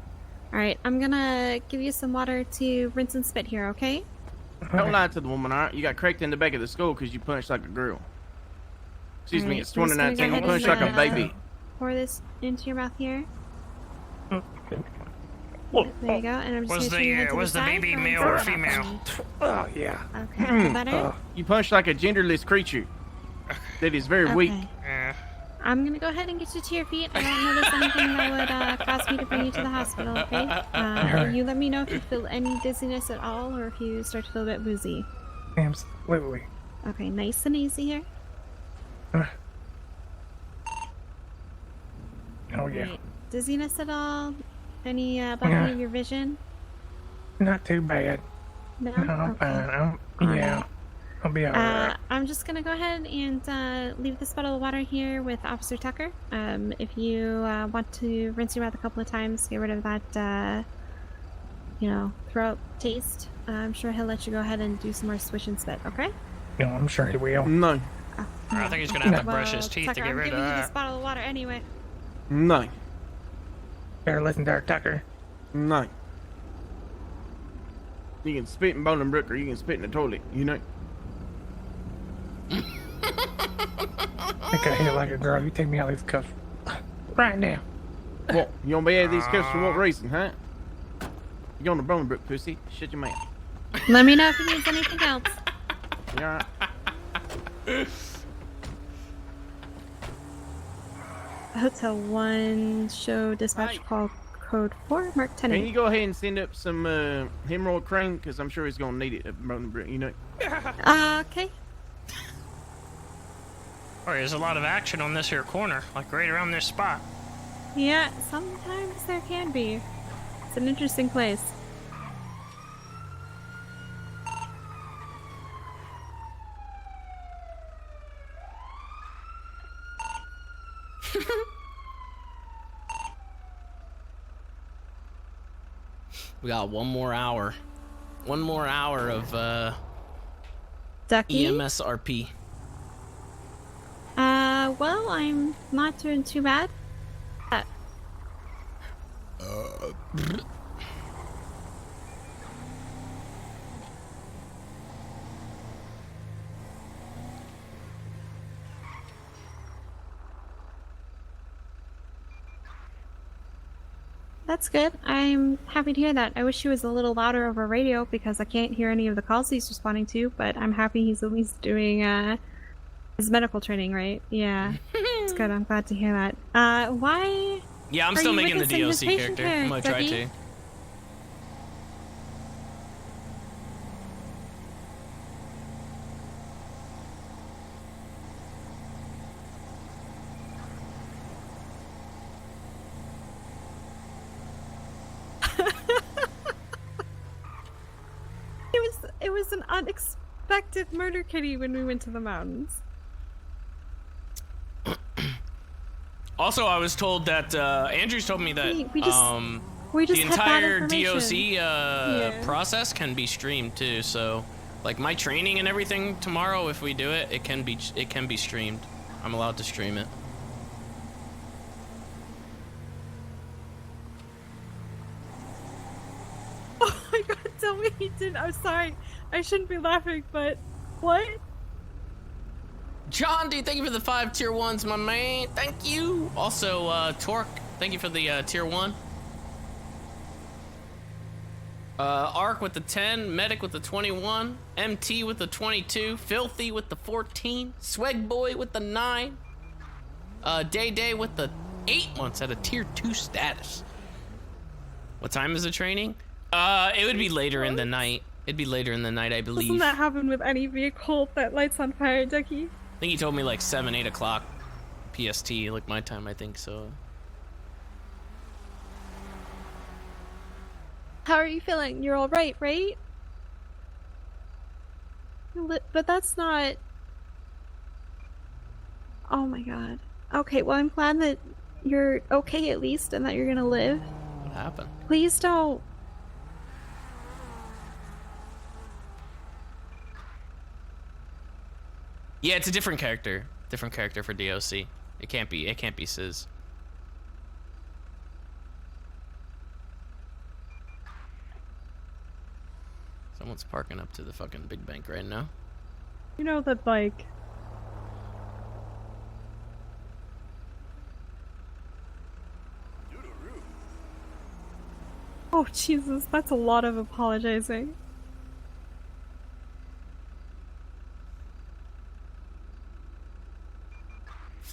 Alright, I'm gonna give you some water to rinse and spit here, okay? Don't lie to the woman, alright? You got cracked in the back of the skull because you punched like a girl. Excuse me, it's 2019. You punched like a baby. Pour this into your mouth here. There you go, and I'm just gonna turn your head to Was the baby male or female? Oh, yeah. Okay, better? You punched like a genderless creature that is very weak. I'm gonna go ahead and get you to your feet. I don't notice anything that would cause me to bring you to the hospital, okay? You let me know if you feel any dizziness at all or if you start to feel a bit woozy. Absolutely. Okay, nice and easy here. Oh, yeah. Right. Dizziness at all? Any blocking of your vision? Not too bad. No? I'm fine. Yeah. I'll be alright. I'm just gonna go ahead and leave this bottle of water here with Officer Tucker. If you want to rinse your mouth a couple of times, get rid of that, you know, throat taste, I'm sure he'll let you go ahead and do some more swish and spit, okay? No, I'm sure he will. No. I think he's gonna have to brush his teeth Tucker, to get rid of I'm giving you this that. bottle of water anyway. No. Better listen to our Tucker. No. You can spit in Bolingbrook or you can spit in the toilet, you know? I could hit like a girl. You take me out of these cuffs right now. What? You want me out of these cuffs for what reason, huh? You going to Bolingbrook, pussy? Shut your mouth. Let me know if he needs anything else. You alright? Hotel 1, show dispatch call code 4, mark 10. Can you go ahead and send up some hemorrhoid cream? Because I'm sure he's going to need it at Bolingbrook, you know? Okay. Or there's a lot of action on this here corner, like right around this spot. Yeah, sometimes there can be. It's an interesting place. We got one more hour. One more hour of Ducky? EMS RP. Well, I'm not doing too bad. That's good. I'm happy to hear that. I wish he was a little louder over radio because I can't hear any of the calls he's responding to, but I'm happy he's at least doing his medical training, right? Yeah. It's good. I'm glad to hear that. Why? Yeah, I'm still making the DLC character. I'm gonna try to. It was an unexpected murder kitty when we went to the mountains. Also, I was told that Andrew's told me that we just the had bad entire information. DOC process can be streamed too. So, like my training and everything tomorrow, if we do it, it can be streamed. I'm allowed to stream it. Oh my god, tell me he didn't. I'm sorry. I shouldn't be laughing, but what? John D, thank you for the 5 tier 1s, my man. Thank you. Also, Torque, thank you for the tier 1. Ark with the 10, Medic with the 21, MT with the 22, Filthy with the 14, Swag Boy with the 9, Day with the 8 months at a tier 2 status. What time is the training? It would be later in the night. It'd be later in the night, I believe. Doesn't that happen with any vehicle that lights on fire, Ducky? I think he told me like 7, 8 o'clock PST, like my time, I think so. How are you feeling? You're alright, right? But that's not... Oh my god. Okay, well I'm glad that you're okay at least and that you're gonna live. What happened? Please don't... Yeah, it's a different character. Different character for DOC. It can't be Sizz. Someone's parking up to the fucking big bank right now. You know that, like... Oh, Jesus, that's a lot of apologizing.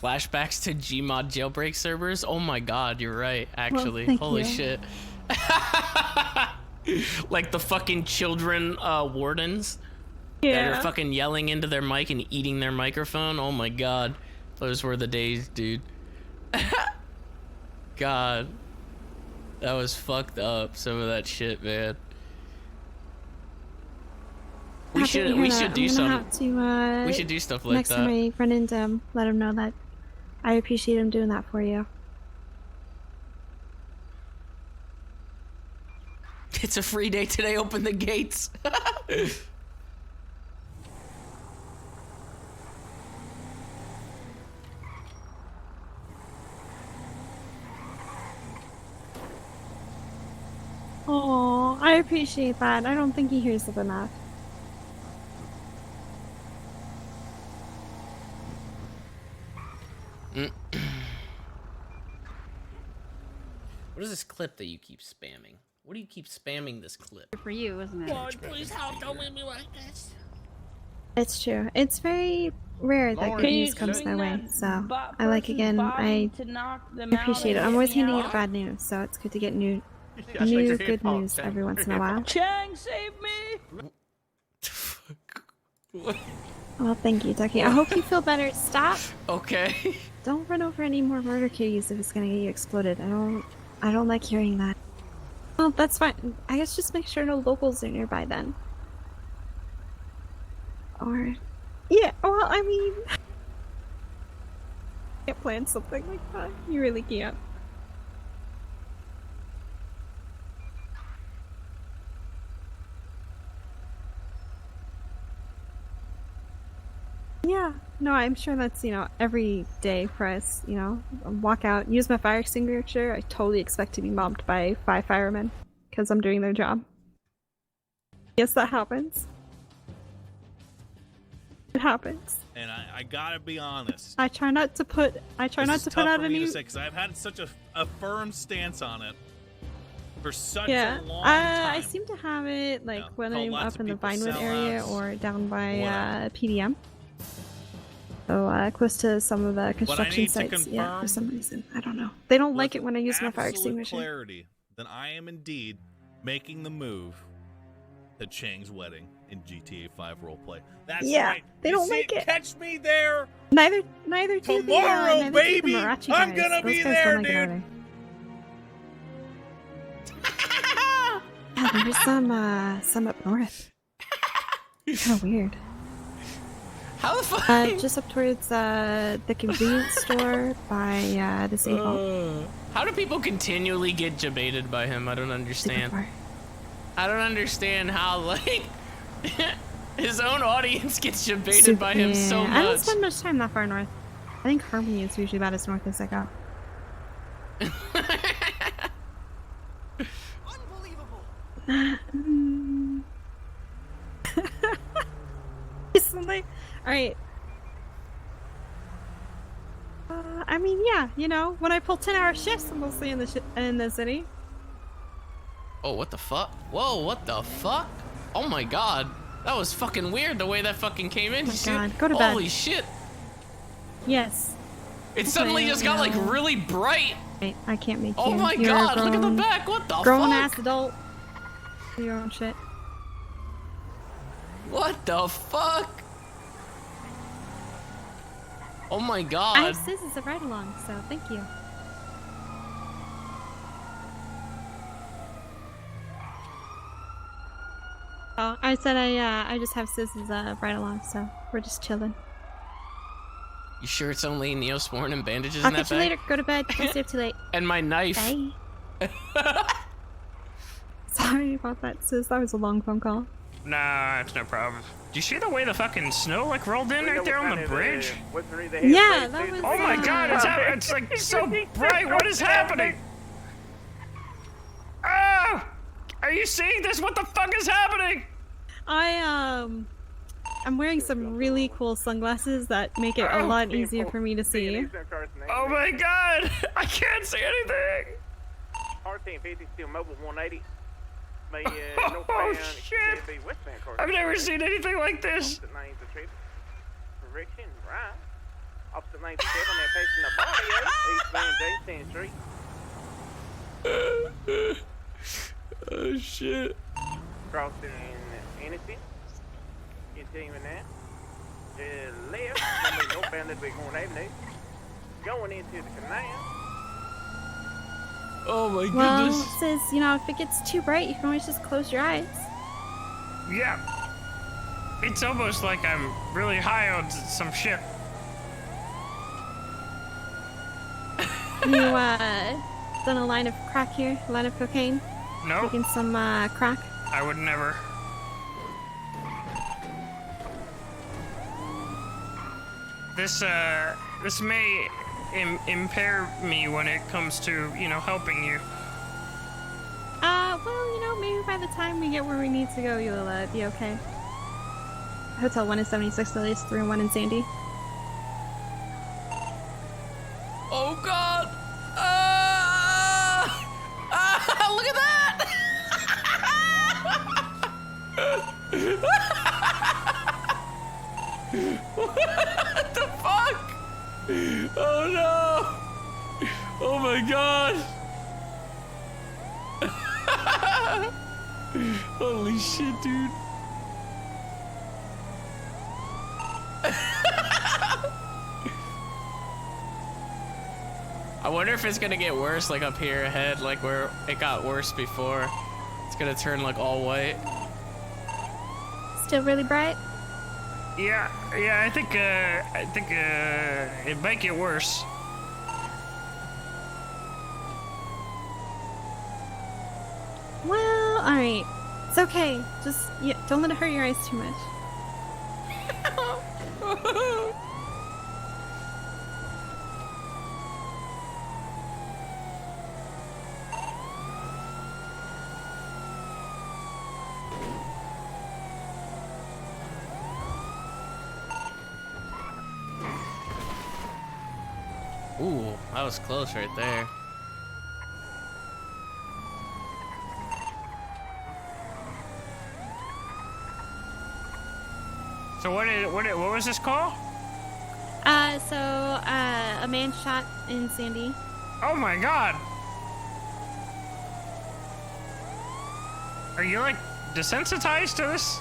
Flashbacks to Gmod jailbreak servers? Oh my god, you're right, actually. Well, holy you. shit. Like the fucking children wardens that are fucking yelling into their mic and eating their microphone. Oh my god. Those were the days, dude. God. That was fucked up, some of that shit, man. We should do some. We should do stuff like next that. time I run into him, let him know that I appreciate him doing that for you. It's a free day today. Open the gates. Oh, I appreciate that. I don't think he hears it enough. What is this clip that you keep spamming? What do you keep spamming this clip? For you, isn't it? God, please help! Don't leave me like this. It's true. It's very rare that good news comes my way, so I like again. I appreciate it. I'm always handing out bad news, so it's good to get new good news every once in a while. Chang, save me! Well, thank you, Ducky. I hope you feel better. Stop. Okay. Don't run over any more murder kitties if it's gonna get you exploded. I don't like hearing that. Well, that's fine. I guess just make sure no locals are nearby then. Or, yeah. Well, I mean, can't plan something like that. You really can't. Yeah, no, I'm sure that's, every day for us, walk out, use my fire extinguisher. I totally expect to be mobbed by 5 firemen because I'm doing their job. Yes, that happens. It happens. And I gotta be honest. I try not to put out any. Because I've had such a firm stance on it for such Yeah, a long time. I seem to have it when call I'm lots up of in the people Vinewood area sellouts, or down by PDM. So close to some of the construction need to sites. Yeah, for confirm some reason, I don't know. They don't like it when I use my fire absolute extinguisher. clarity, then I am indeed making the move to Chang's wedding in GTA 5 roleplay. That's Yeah, right. they You don't see like it. Catch me there Neither do tomorrow, the, baby. neither do the Marachi I'm guys. gonna Those be guys there, don't like it dude. either. Yeah, there's some up north. Kind of weird. How the fuck? Just up towards the convenience store by the safe vault. How do people continually get debated by him? I don't understand. I don't understand how, like, his own audience gets debated by him so much. I don't spend much time that far north. I think Harmony is usually about as north as I go. Recently, all right. I mean, yeah, when I pull 10-hour shifts, I'm mostly in the city. Oh, what the fuck? Whoa, what the fuck? Oh my god. That was fucking weird the way that fucking came in. Oh my god, go to bed. Holy shit. Yes. It suddenly just got like really bright. Wait, I can't make you. Oh my You're god, a look at the grown- back. What the grown fuck? ass adult. Do your own shit. What the fuck? Oh my I god. have Sis as a ride along, so thank you. Oh, I said I just have Sis as a ride along, so we're just chilling. You sure it's only Neosporin and bandages I'll in that catch you bag? later. Go to bed. Don't stay up too late. And my knife. Bye. Sorry about that, Sis. That was a long phone call. Nah, it's no problem. Do you see the way the fucking snow like rolled in right there on the bridge? Yeah, that was. Oh my god, it's like so bright. What is happening? Oh! Are you seeing this? What the fuck is happening? I'm wearing some really cool sunglasses that make it a lot easier for me to see. Oh my god! I can't see anything! R1050 still mobile 180. Oh shit! I've never seen anything like this! Correction, right. Opposite 97, they're facing the body, eastbound Jamestown Street. Oh shit. Crossing Innocent. Continuing now. To the left, gonna be northbound at Bighorn Avenue. Going into the canal. Oh my goodness. Well, Sis, if it gets too bright, you can always just close your eyes. Yeah. It's almost like I'm really high on some shit. You, done a line of crack here? A line of cocaine? No. Taking some, crack? I would never. This may impair me when it comes to, helping you. Well, maybe by the time we get where we need to go, you'll, be okay. Hotel 1 is 76, the latest 3 and 1 in Sandy. Oh god! Look at that! What the fuck? Oh no! Oh my god! Holy shit, dude. I wonder if it's gonna get worse, like up here ahead, like where it got worse before. It's gonna turn like all white. Still really bright? Yeah, I think it might get worse. Well, alright. It's okay. Just don't let it hurt your eyes too much. Ooh, that was close right there. So what was this call? A man shot in Sandy. Oh my god! Are you like desensitized to this?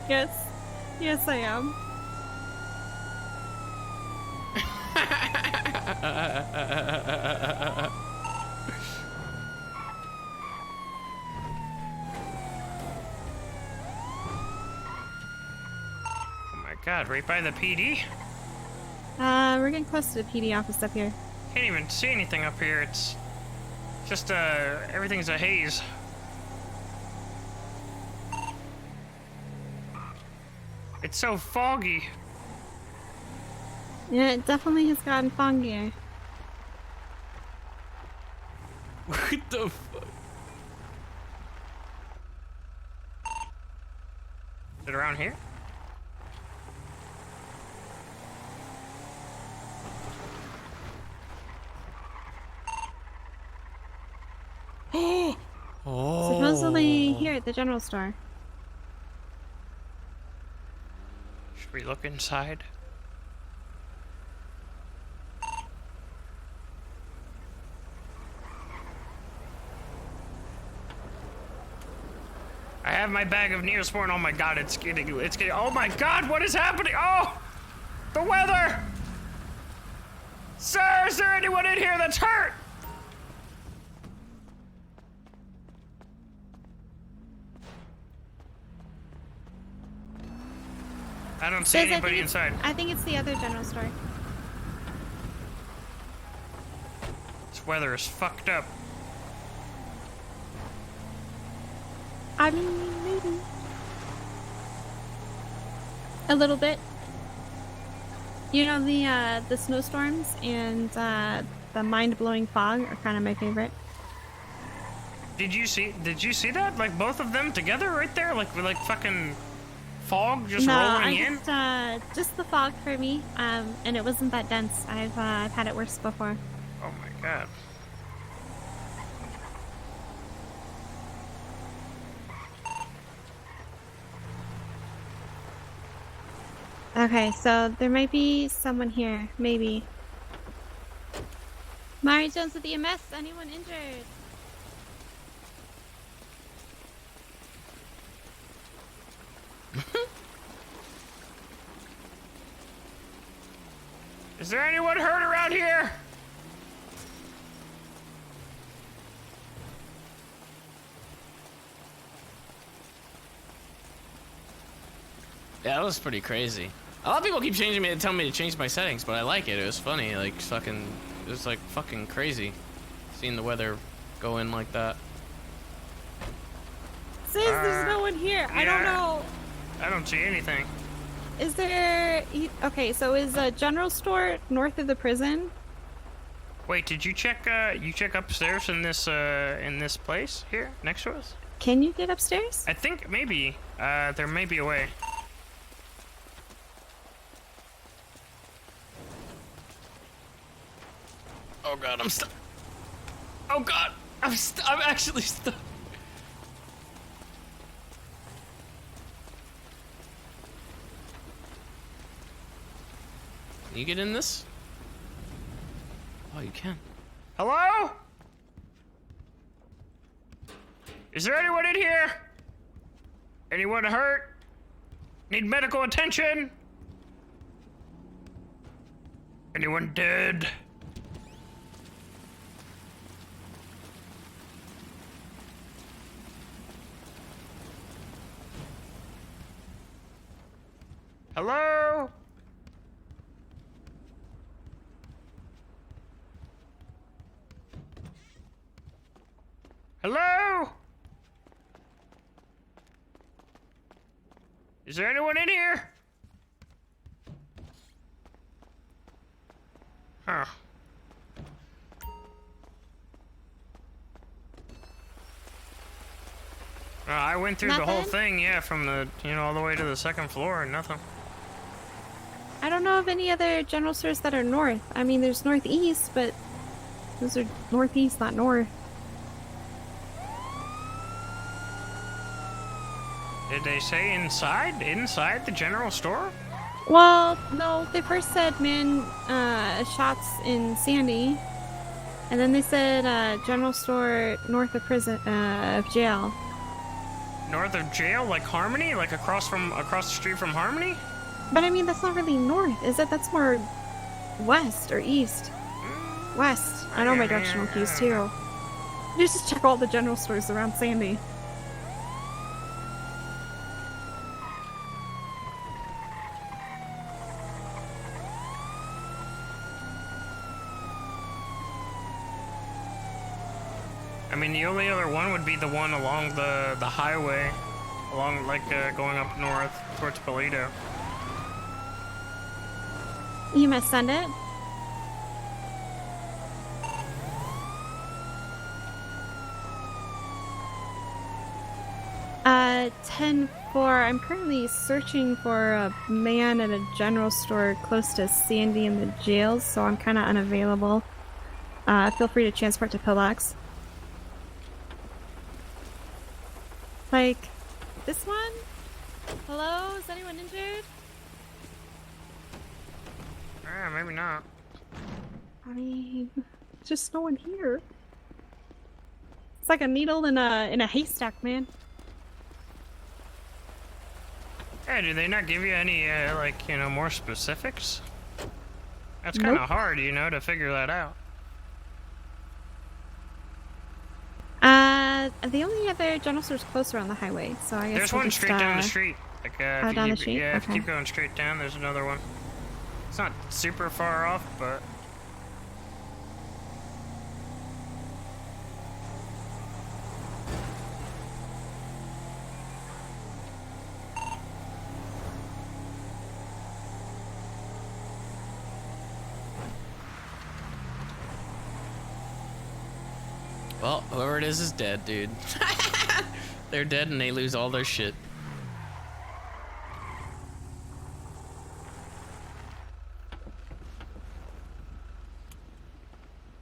Yes. Yes, I am. Oh my god, right by the PD? We're getting close to the PD office up here. Can't even see anything up here. It's just everything's a haze. It's so foggy. Yeah, it definitely has gotten foggier. What the fuck? Is it around here? Oh. Supposedly here at the general store. Should we look inside? I have my bag of Neosporin. Oh my god, it's getting, oh my god, what is happening? Oh, the weather! Sir, is there anyone in here that's hurt? I don't see anybody inside. I think it's the other general store. This weather is fucked up. I mean, maybe. A little bit. You know, the snowstorms and the mind-blowing fog are kind of my favorite. Did you see that? Like both of them together right there? Like fucking fog just rolling in? Just the fog for me. And it wasn't that dense. I've had it worse before. Oh my god. Okay, so there might be someone here, maybe. Mari Jones with EMS, anyone injured? Is there anyone hurt around here? Yeah, that was pretty crazy. A lot of people keep changing me and telling me to change my settings, but I like it. It was funny, like fucking, it was like fucking crazy, seeing the weather go in like that. Sis, there's no one here. I don't know. I don't see anything. Is there? Okay, so is a general store north of the prison? Wait, did you check? You check upstairs in this place here next to us? Can you get upstairs? I think maybe. There may be a way. Oh god, I'm stuck. Oh god, I'm actually stuck. Can you get in this? Oh, you can. Hello? Is there anyone in here? Anyone hurt? Need medical attention? Anyone dead? Hello? Hello? Is there anyone in here? Huh. I went through the whole Nothing? thing, yeah, from the, all the way to the second floor and nothing. I don't know of any other general stores that are north. I mean, there's northeast, but those are northeast, not north. Did they say inside? Inside the general store? Well, no, they first said man shots in Sandy, and then they said general store north of prison of jail. North of jail, like Harmony, like across the street from Harmony. But I mean, that's not really north, is it? That's more west or east. West. I know my directional cues too. You just check all the general stores around Sandy. I mean, the only other one would be the one along the highway, along going up north towards Polito. You must send it. 10-4. I'm currently searching for a man at a general store close to Sandy and the jails, so I'm kind of unavailable. Feel free to transport to Pillbox. Like, this one? Hello? Is anyone injured? Maybe not. I mean, just no one here. It's like a needle in a haystack, man. Hey, did they not give you any, more specifics? That's kind of Nope. hard, to figure that out. The only other general store's closer on the highway, so I guess There's we'll one just, straight down the street. down the street? Yeah, if you Okay. keep going straight down, there's another one. It's not super far off, but... Well, whoever it is dead, dude. They're dead and they lose all their shit.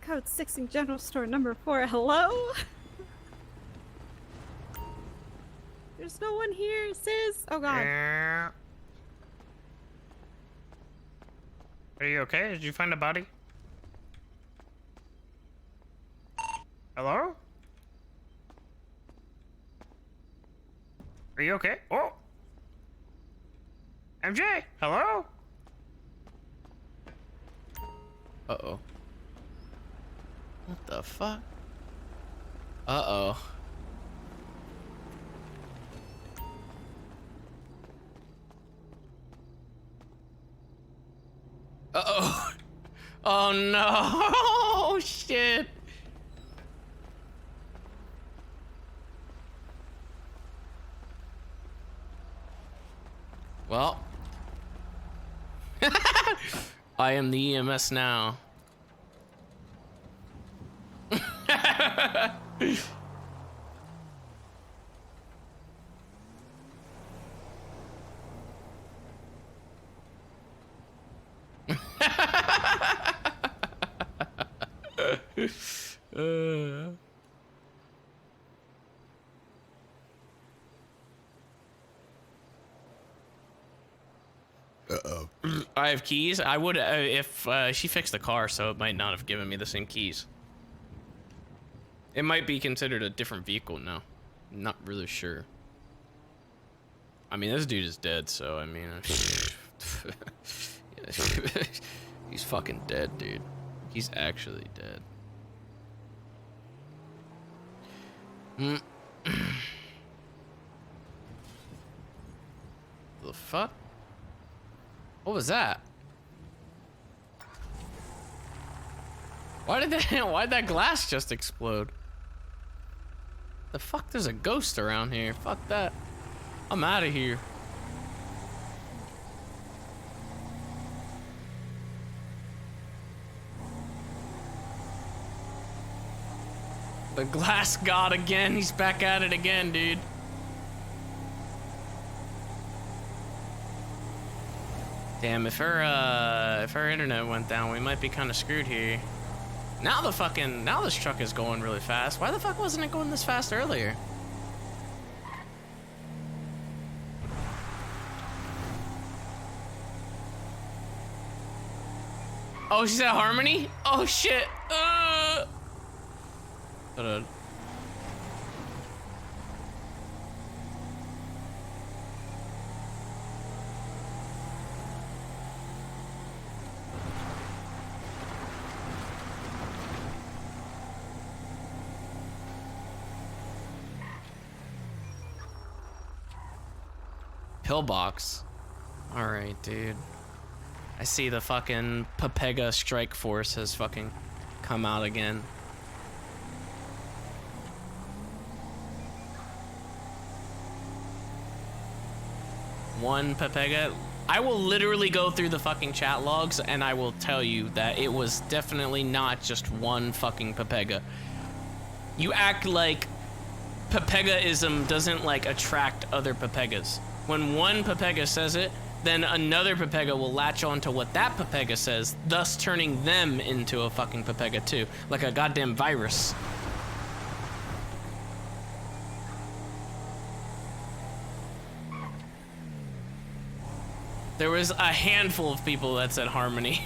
Code 6 in general store number 4. Hello? There's no one here, sis. Oh god. Yeah. Are you okay? Did you find a body? Hello? Are you okay? Oh! MJ! Hello? Uh-oh. What the fuck? Uh-oh. Uh-oh. Oh no! Shit! Well. I am the EMS now. Uh-oh. I have keys. I would if she fixed the car, so it might not have given me the same keys. It might be considered a different vehicle now. I'm not really sure. I mean, this dude is dead, so I mean, he's fucking dead, dude. He's actually dead. The fuck? What was that? Why'd that glass just explode? The fuck, there's a ghost around here. Fuck that. I'm out of here. The glass god again. He's back at it again, dude. Damn, if her internet went down, we might be kind of screwed here. Now this truck is going really fast. Why the fuck wasn't it going this fast earlier? Oh, she's at Harmony? Oh shit. Hold on. Pillbox. Alright, dude. I see the fucking Pepega Strike Force has fucking come out again. One Pepega. I will literally go through the fucking chat logs and I will tell you that it was definitely not just one fucking Pepega. You act like Pepegaism doesn't like attract other Pepegas. When one Pepega says it, then another Pepega will latch on to what that Pepega says, thus turning them into a fucking Pepega too, like a goddamn virus. There was a handful of people that said Harmony.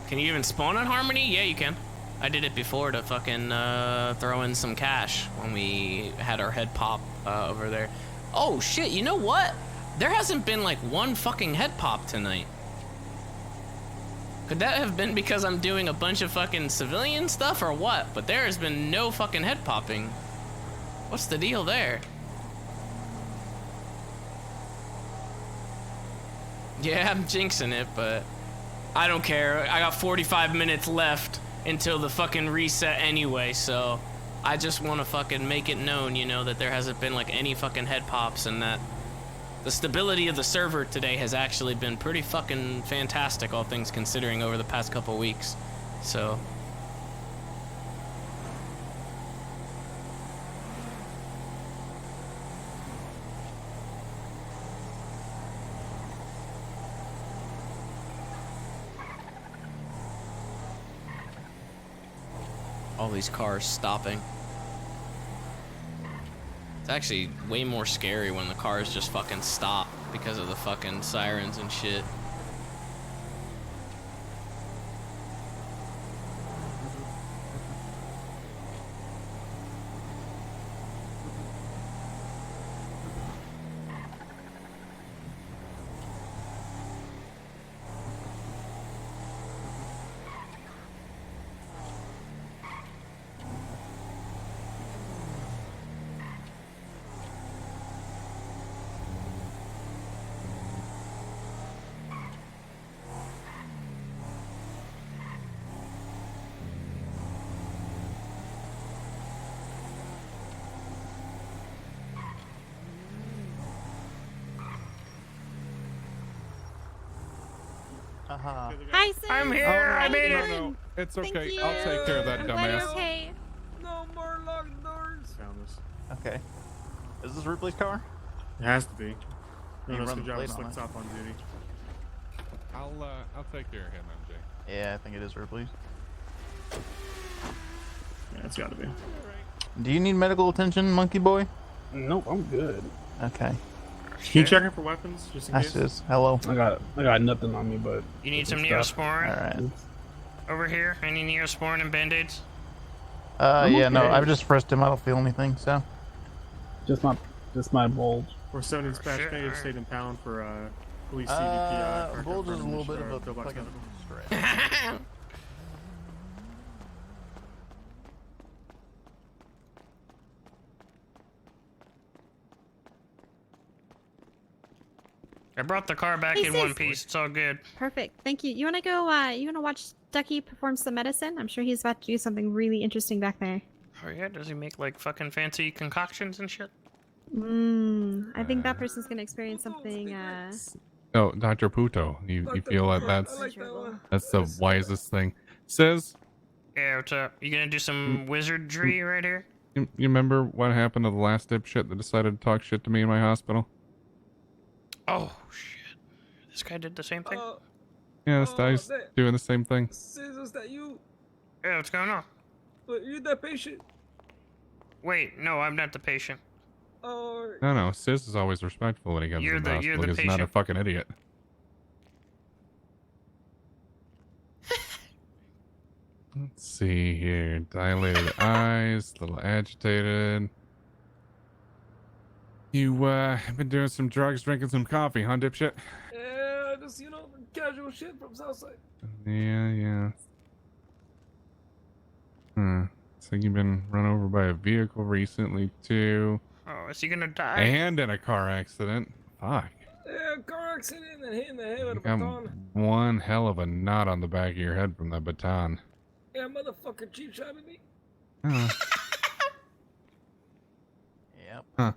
Can you even spawn on Harmony? Yeah, you can. I did it before to fucking throw in some cash when we had our head pop over there. Oh shit, you know what? There hasn't been like one fucking head pop tonight. Could that have been because I'm doing a bunch of fucking civilian stuff or what? But there has been no fucking head popping. What's the deal there? Yeah, I'm jinxing it, but I don't care. I got 45 minutes left until the fucking reset anyway, so I just want to fucking make it known, you know, that there hasn't been like any fucking head pops and that the stability of the server today has actually been pretty fucking fantastic, all things considering, over the past couple weeks. So all these cars stopping. It's actually way more scary when the cars just fucking stop because of the fucking sirens and shit. Hi, Sid. I'm here. I made it. No. It's okay. Thank you. I'll take care of that I'm glad dumbass. you're okay. No more locked doors. Found this. Okay. Is this Ripley's car? It has to be. You No, run good the job plate of on slick it. top on duty. I'll take care of him, MJ. Yeah, I think it is Ripley's. Yeah, it's got to be. Do you need medical attention, monkey boy? Nope, I'm good. Okay. Can you check her for weapons, just in I case? says hello. I got nothing on me, but You need some stuff. Neosporin? Alright. Over here? Any Neosporin and Band-Aids? Yeah, no, okay. I've just pressed him. I don't feel anything, so. Just my bulge. We're 70 dispatch pay, stayed in pound for Police CVPI. Bulge is a little bit of a fucking stretch. I brought the car back Hey, in one sis. piece. It's all good. Perfect. Thank you. You wanna go? You wanna watch Ducky perform some medicine? I'm sure he's about to do something really interesting back there. Oh yeah, does he make like fucking fancy concoctions and shit? I think that person's gonna experience something. Oh, Dr. Puto, you feel like that's the wisest thing. Says, Yeah, what's up? You gonna do some wizardry right here? you remember what happened to the last dipshit that decided to talk shit to me in my hospital? Oh shit! This guy did the same thing. Yeah, this guy's doing the same thing. Is that you? Yeah, what's going on? You that patient? Wait, no, I'm not the patient. Oh. No, Sis is always respectful when he comes to the hospital. He's not a fucking idiot. Let's see here. Dilated eyes, a little agitated. You, been doing some drugs, drinking some coffee, huh, dipshit? Yeah, just casual shit from Southside. Yeah. So you've been run over by a vehicle recently, too. Oh, is he gonna die? And in a car accident. Fuck. Yeah, car accident and hit in the head with a You got baton. one hell of a knot on the back of your head from that baton. Yeah, motherfucker cheap shot at me. Oh. Yep. Huh.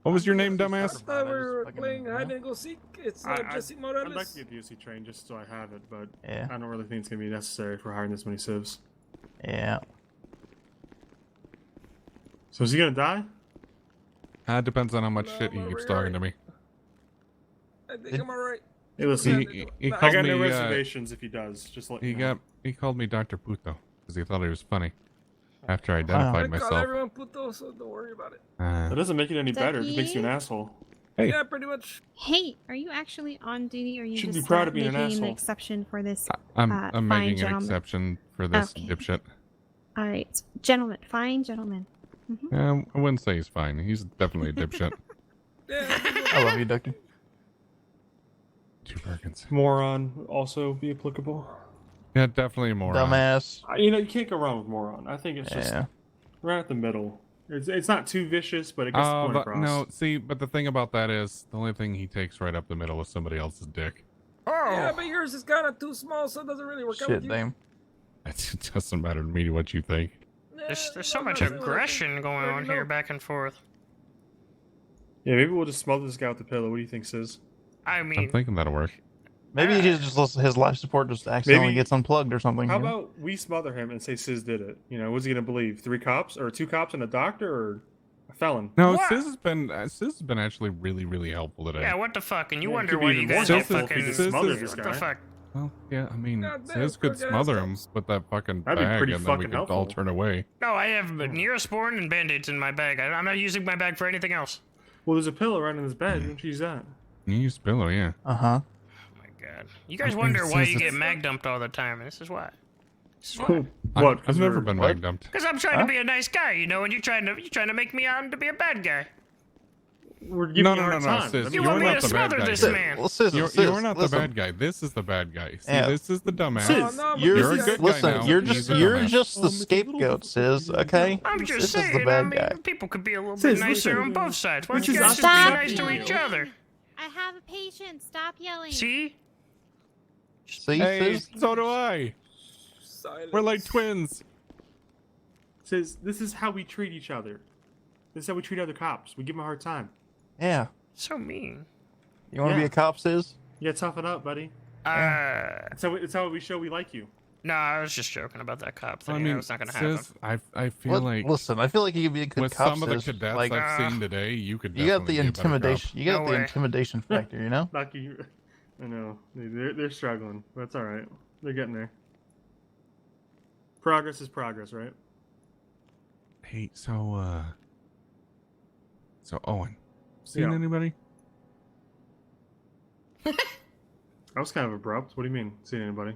What was your name, dumbass? I thought we were playing hide and go seek. It's Jesse Morales. I'd like to get the UC train just so I have it, but Yeah. I don't really think it's gonna be necessary for hiring this many civs. Yeah. So is he gonna die? Depends on how much shit he keeps talking to me. I think I'm alright. Hey, listen. He I called got me, no reservations if he does. Just let he me know. he called me Dr. Puto because he thought he was funny. After I identified I call myself. everyone puto, so don't worry about it. That doesn't make it any better. It just makes you an asshole. Hey. Yeah, pretty much. Hey, are you actually on duty, or are you Should just be proud of being an making an asshole. exception for this? I'm fine making an gentleman? exception for this Okay. dipshit. All right, gentlemen, fine gentlemen. I wouldn't say he's fine. He's definitely a dipshit. I love you, Ducky. 2 Perkins. Moron also be applicable. Yeah, definitely a moron. Dumbass. You know, you can't go wrong with moron. I think it's just right at the middle. It's not too vicious, but it gets the point across. No, see, but the thing about that is the only thing he takes right up the middle is somebody else's dick. Yeah, but yours is kind of too small, so it doesn't really work out with Shit, you. damn. It doesn't matter to me what you think. There's so much aggression going on here, back and forth. Yeah, maybe we'll just smother this guy with the pillow. What do you think, Sis? I I'm mean, thinking that'll work. Maybe he just his life support just accidentally gets unplugged or something. How you know? about we smother him and say Sis did it? You know, what's he gonna believe? 3 cops or 2 cops and a doctor or a felon? No, Sis has been actually really helpful today. yeah, what the fuck? And you Yeah, it wonder could be why even you more guys get helpful if fucking he just smothered this what guy. the fuck? Well, yeah, I mean, God damn, Sis could fucking smother him assholes. with that fucking That'd be bag, pretty and then we fucking could all helpful. turn away. No, I have Neosporin and band-aids in my bag. I'm not using my bag for anything else. Well, there's a pillow right in his bed. Why don't you use that? You use pillow, yeah. Uh-huh. God, you guys I wonder think why Sis you is- get mag dumped all the time, and this is why. This is why. What? I've never been mag dumped. Because I'm trying to be a nice guy, you know, and you're trying to make me out to be a bad guy. We're giving No, you a hard time. Sis. You You're want me not to the bad smother guy. this here. man? Well, Sis, You're not the listen. bad guy. This is the bad guy. See, Yeah. this is the dumbass. Sis, You're a good guy Listen, now. you're He's just a dumbass. the scapegoat, Sis. Okay. I'm just This is saying, the bad guy. people could be a little Sis, bit nicer listen. on both sides. Why Which don't you is guys just not be stop nice to yelling. each other? I have a patient. Stop yelling. See? See, Hey, Sis? so do I. Silence. We're like twins. Sis, this is how we treat each other. This is how we treat other cops. We give them a hard time. Yeah. So mean. You want to be a cop, Sis? Yeah, toughen up, buddy. It's how we show we like you. No, I was just joking about that cop thing. I mean, It's not gonna happen. Sis, I feel like Listen, I feel like you could be a good with cop, some of the Sis. cadets Like, I've seen today, you could. you got the definitely be a better cop. intimidation. You got No the way. intimidation factor. You know. Lucky, I know they're struggling. But that's all right. They're getting there. Progress is progress, right? Hey, so Owen, seen Yeah. anybody? That was kind of abrupt. What do you mean? Seen anybody?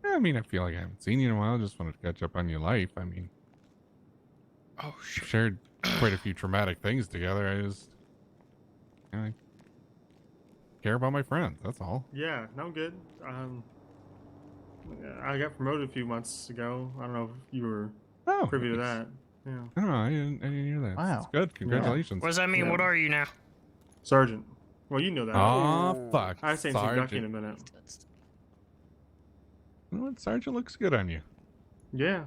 I mean, I feel like I haven't seen you in a while. Just wanted to catch up on your life. I mean, Oh shit. shared quite a few traumatic things together. I just, care about my friends. That's all. Yeah, no, I'm good. I got promoted a few months ago. I don't know if you were privy to that. Yeah. No, I didn't hear that. Wow. It's good. Congratulations. What does that mean? What are you now? Sergeant. Well, you know that. Oh, fuck. I haven't seen some ducky in a Sergeant. minute. You know what? Sergeant looks good on you. Yeah.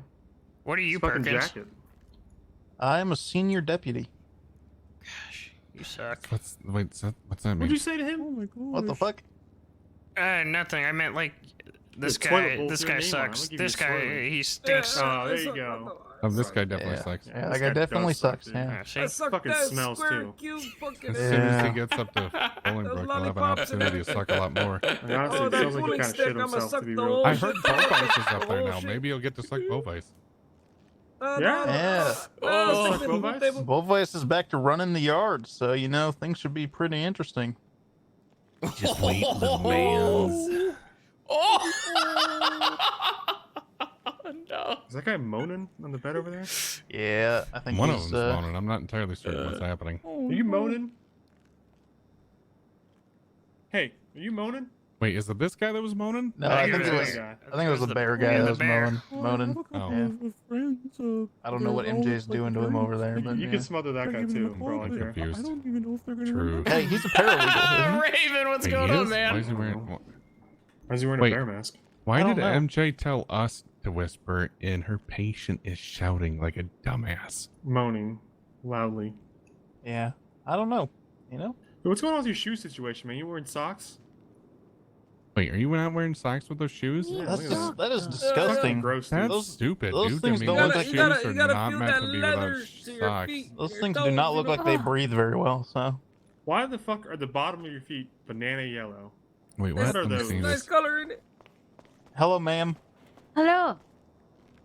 What are you, Fucking Perkins? jacket. I am a senior deputy. You suck. What's that mean? What'd you say to him? Oh my god. What the fuck? Nothing. I meant like this The toilet guy. bowl This with your guy name on it. I'm sucks. gonna give This you a guy, slurry. he stinks. Oh, there you go. Oh, this guy definitely sucks. Yeah, that guy definitely sucks. Yeah. See? Fucking smells too. As soon as he gets up to Bolingbrook, he'll have an opportunity to suck a lot more. Honestly, it sounds like he kind of shit himself, to be real. I heard Bovice is up there now. Maybe you'll get to suck Bovice. Yeah. Bovice is back to running the yard, so you know things should be pretty interesting. Just wait, little man. No. Is that guy moaning on the bed over there? Yeah, I think One of he's, them's moaning. I'm not entirely certain what's happening. Are you moaning? Hey, are you moaning? Wait, is it this guy that was moaning? No, I think it was the bear guy that was moaning. Oh. Yeah. I don't know what MJ's doing to him over there, but You yeah. can smother that guy too, for all I care. Confused. even know if they're gonna True. Hey, he's a paralegal, isn't he? Raven, what's He going is? on, man? Why is he wearing? Why is he wearing Wait, a bear mask? Why I did don't know. MJ tell us to whisper and her patient is shouting like a dumbass? Moaning loudly. Yeah, I don't know. You know? What's going on with your shoe situation, man? You wearing socks? Wait, are you not wearing socks with those shoes? Yeah, That's look at just, that. that is disgusting. Gross. That's Those- stupid, those dude. things I don't mean, look those like- shoes you are gotta not feel meant that to be leather without to your socks. Those things do not look like they breathe very well. So Why the fuck are the bottom of your feet banana yellow? Wait, What what? are Let me those? see Nice this. color in it. hello, ma'am. Hello.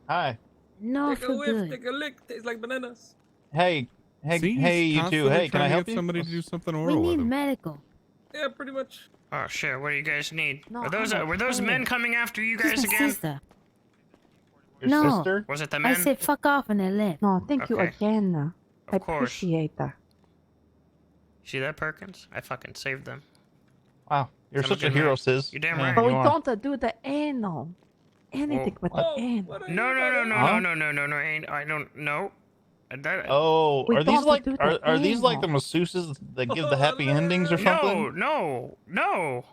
Hi. No, Take a for whiff, good. take a lick. Tastes like bananas. Hey. Hey, See, he's hey, you two. constantly Hey, can trying I to help get you? somebody to do something We oral with need him. medical. Yeah, pretty much. Oh shit! What do you guys need? No, Were those I'm were those okay. men coming after you She's guys my again? sister. Your No. sister? Was it the I men? said fuck off and they left. No, thank you Okay. again. I Of course. appreciate that. See that, Perkins? I fucking saved them. Wow, you're I'm such a good hero, man. sis. You're damn Yeah, right. But we you are. don't do the anal. Anything with the anal. No, no, no, no, Huh? no, no, no, no. I don't know. That, Oh, We are these don't like do the are these like the anal. masseuses that give the happy endings or something? No, no, no.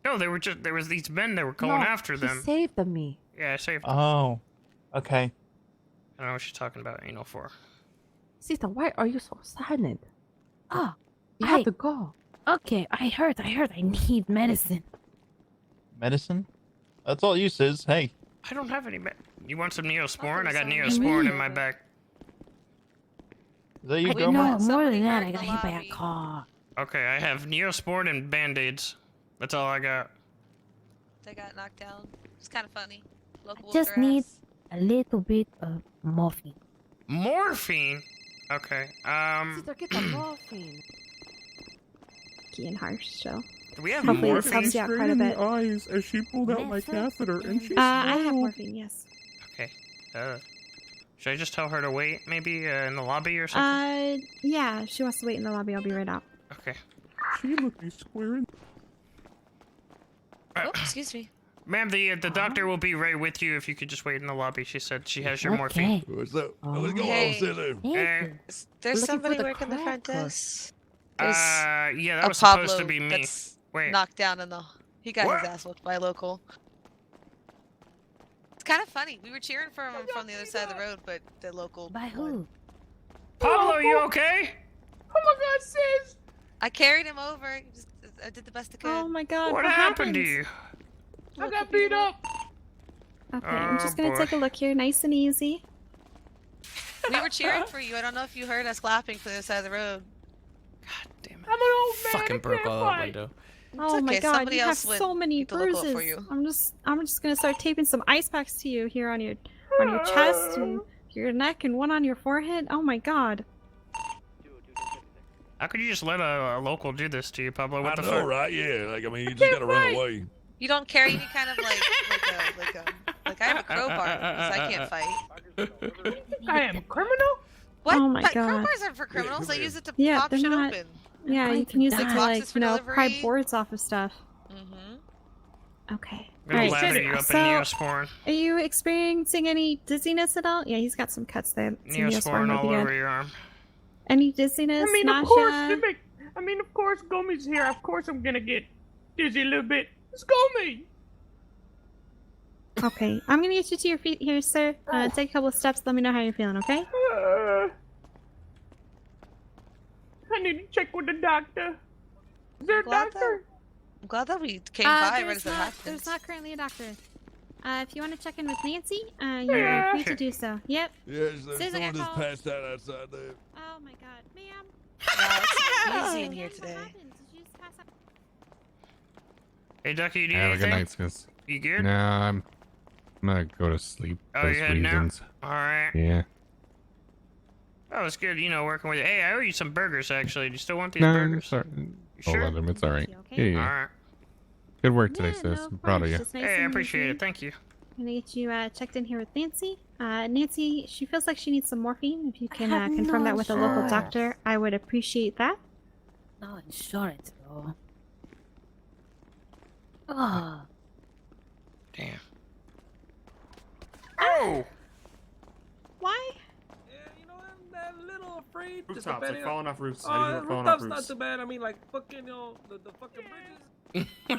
No, they were just there was these men that were going No, after she them. saved me. Yeah, I saved them. Oh, okay. I don't know what she's talking about anal for. Sister, why are you so silent? Oh, You have to go. Okay, I heard. I need medicine. Medicine? That's all you, sis. Hey, I don't have any. You want some Neosporin? I got Neosporin in my bag. is that you, No, girlfriend? more than that, I got hit by a car. Okay, I have Neosporin and Band-Aids. That's all I got. They got knocked down. It's kind of funny. Local Just need a little bit of morphine. Morphine? Okay, Sister, get the morphine. Getting harsh, so. Do we have Hopefully this morphine? helps you out quite a in bit. the eyes as she pulled out my catheter and she I have smiled. morphine, yes. Okay. Should I just tell her to wait, maybe in the lobby or something? Yeah, she wants to wait in the lobby. I'll be right out. Okay. She looked me square in. Oh, excuse me. Ma'am, the doctor will be right with you if you could just wait in the lobby. She said she has your morphine. What's up? What's going Hey. Looking There's for somebody the working the front cracker. desk. Yeah, that a was supposed to Pablo be me. that's Wait. knocked down in the. He got What? his ass whooped by a local. It's kind of funny. We were cheering for him from the other side of the road, but the local. By who? Pablo, you okay? Oh my God, sis! I carried him over. I did the best I could. Oh my God, What happened to you? I got beat up. Okay, I'm just Oh, gonna boy. take a look here, nice and easy. We were cheering for you. I don't know if you heard us clapping for the other side of the road. I'm an old man. Fucking broke all that window. Oh my okay, God, somebody you have else went so many to look out bruises. for you. I'm just gonna start taping some ice packs to you here on your chest and your neck and one on your forehead. Oh my God. How could you just let a local do this to you, Pablo? What the fuck? right? Yeah, like I mean, you just gotta run away. You don't carry any kind of like I have a crowbar, so I can't fight. I am a criminal? What? Oh my God. Crowbars aren't for criminals. They use it to Yeah, pop they're shit not. open. Yeah, you can use it to, Boxes like, for pry delivery. boards off of stuff. Mm-hmm. Okay. Gonna Alright, lather you up in so, Neosporin. are you experiencing any dizziness at all? Yeah, he's got some cuts there. Some Neosporin would all be over good. your arm. Any dizziness, I mean, nausea? of course, of course, Gomi's here. Of course, I'm gonna get dizzy a little bit. It's Gomi. Okay, I'm gonna get you to your feet here, sir. Take a couple of steps. Let me know how you're feeling, okay? I need to check with the doctor. Is there a doctor? I'm glad that we came by right There's as it not, happened. there's not currently a doctor. If you want to check in with Nancy, Yeah. you're free to do so. Yep. Yes, Soon as I someone get just called. passed out outside there. Oh my god, ma'am. Yeah, it's busy in here today. Hey, Ducky, do you Have need a good anything? night, sis. You good? Nah, I'm gonna go to sleep. Oh, for you're heading out? reasons. Alright. Yeah. Oh, it's good, working with you. Hey, I owe you some burgers, actually. Do you still want these No, burgers? sorry. You I'll sure? let him. It's alright. Yeah, yeah. Alright. Good work today, sis. I'm proud of you. Just nice Hey, I and appreciate easy. it. Thank you. I'm gonna get you checked in here with Nancy. Nancy, she feels like she needs some morphine. If you can have confirm no that with a local insurance. doctor, I would appreciate that. No insurance, though. Oh. Damn. Oh! Why? I'm a little afraid. Rooftops, just like depending falling off roofs. Oh, I usually fall off rooftops roofs. not too bad. I mean, like fucking, the fucking bridges. You're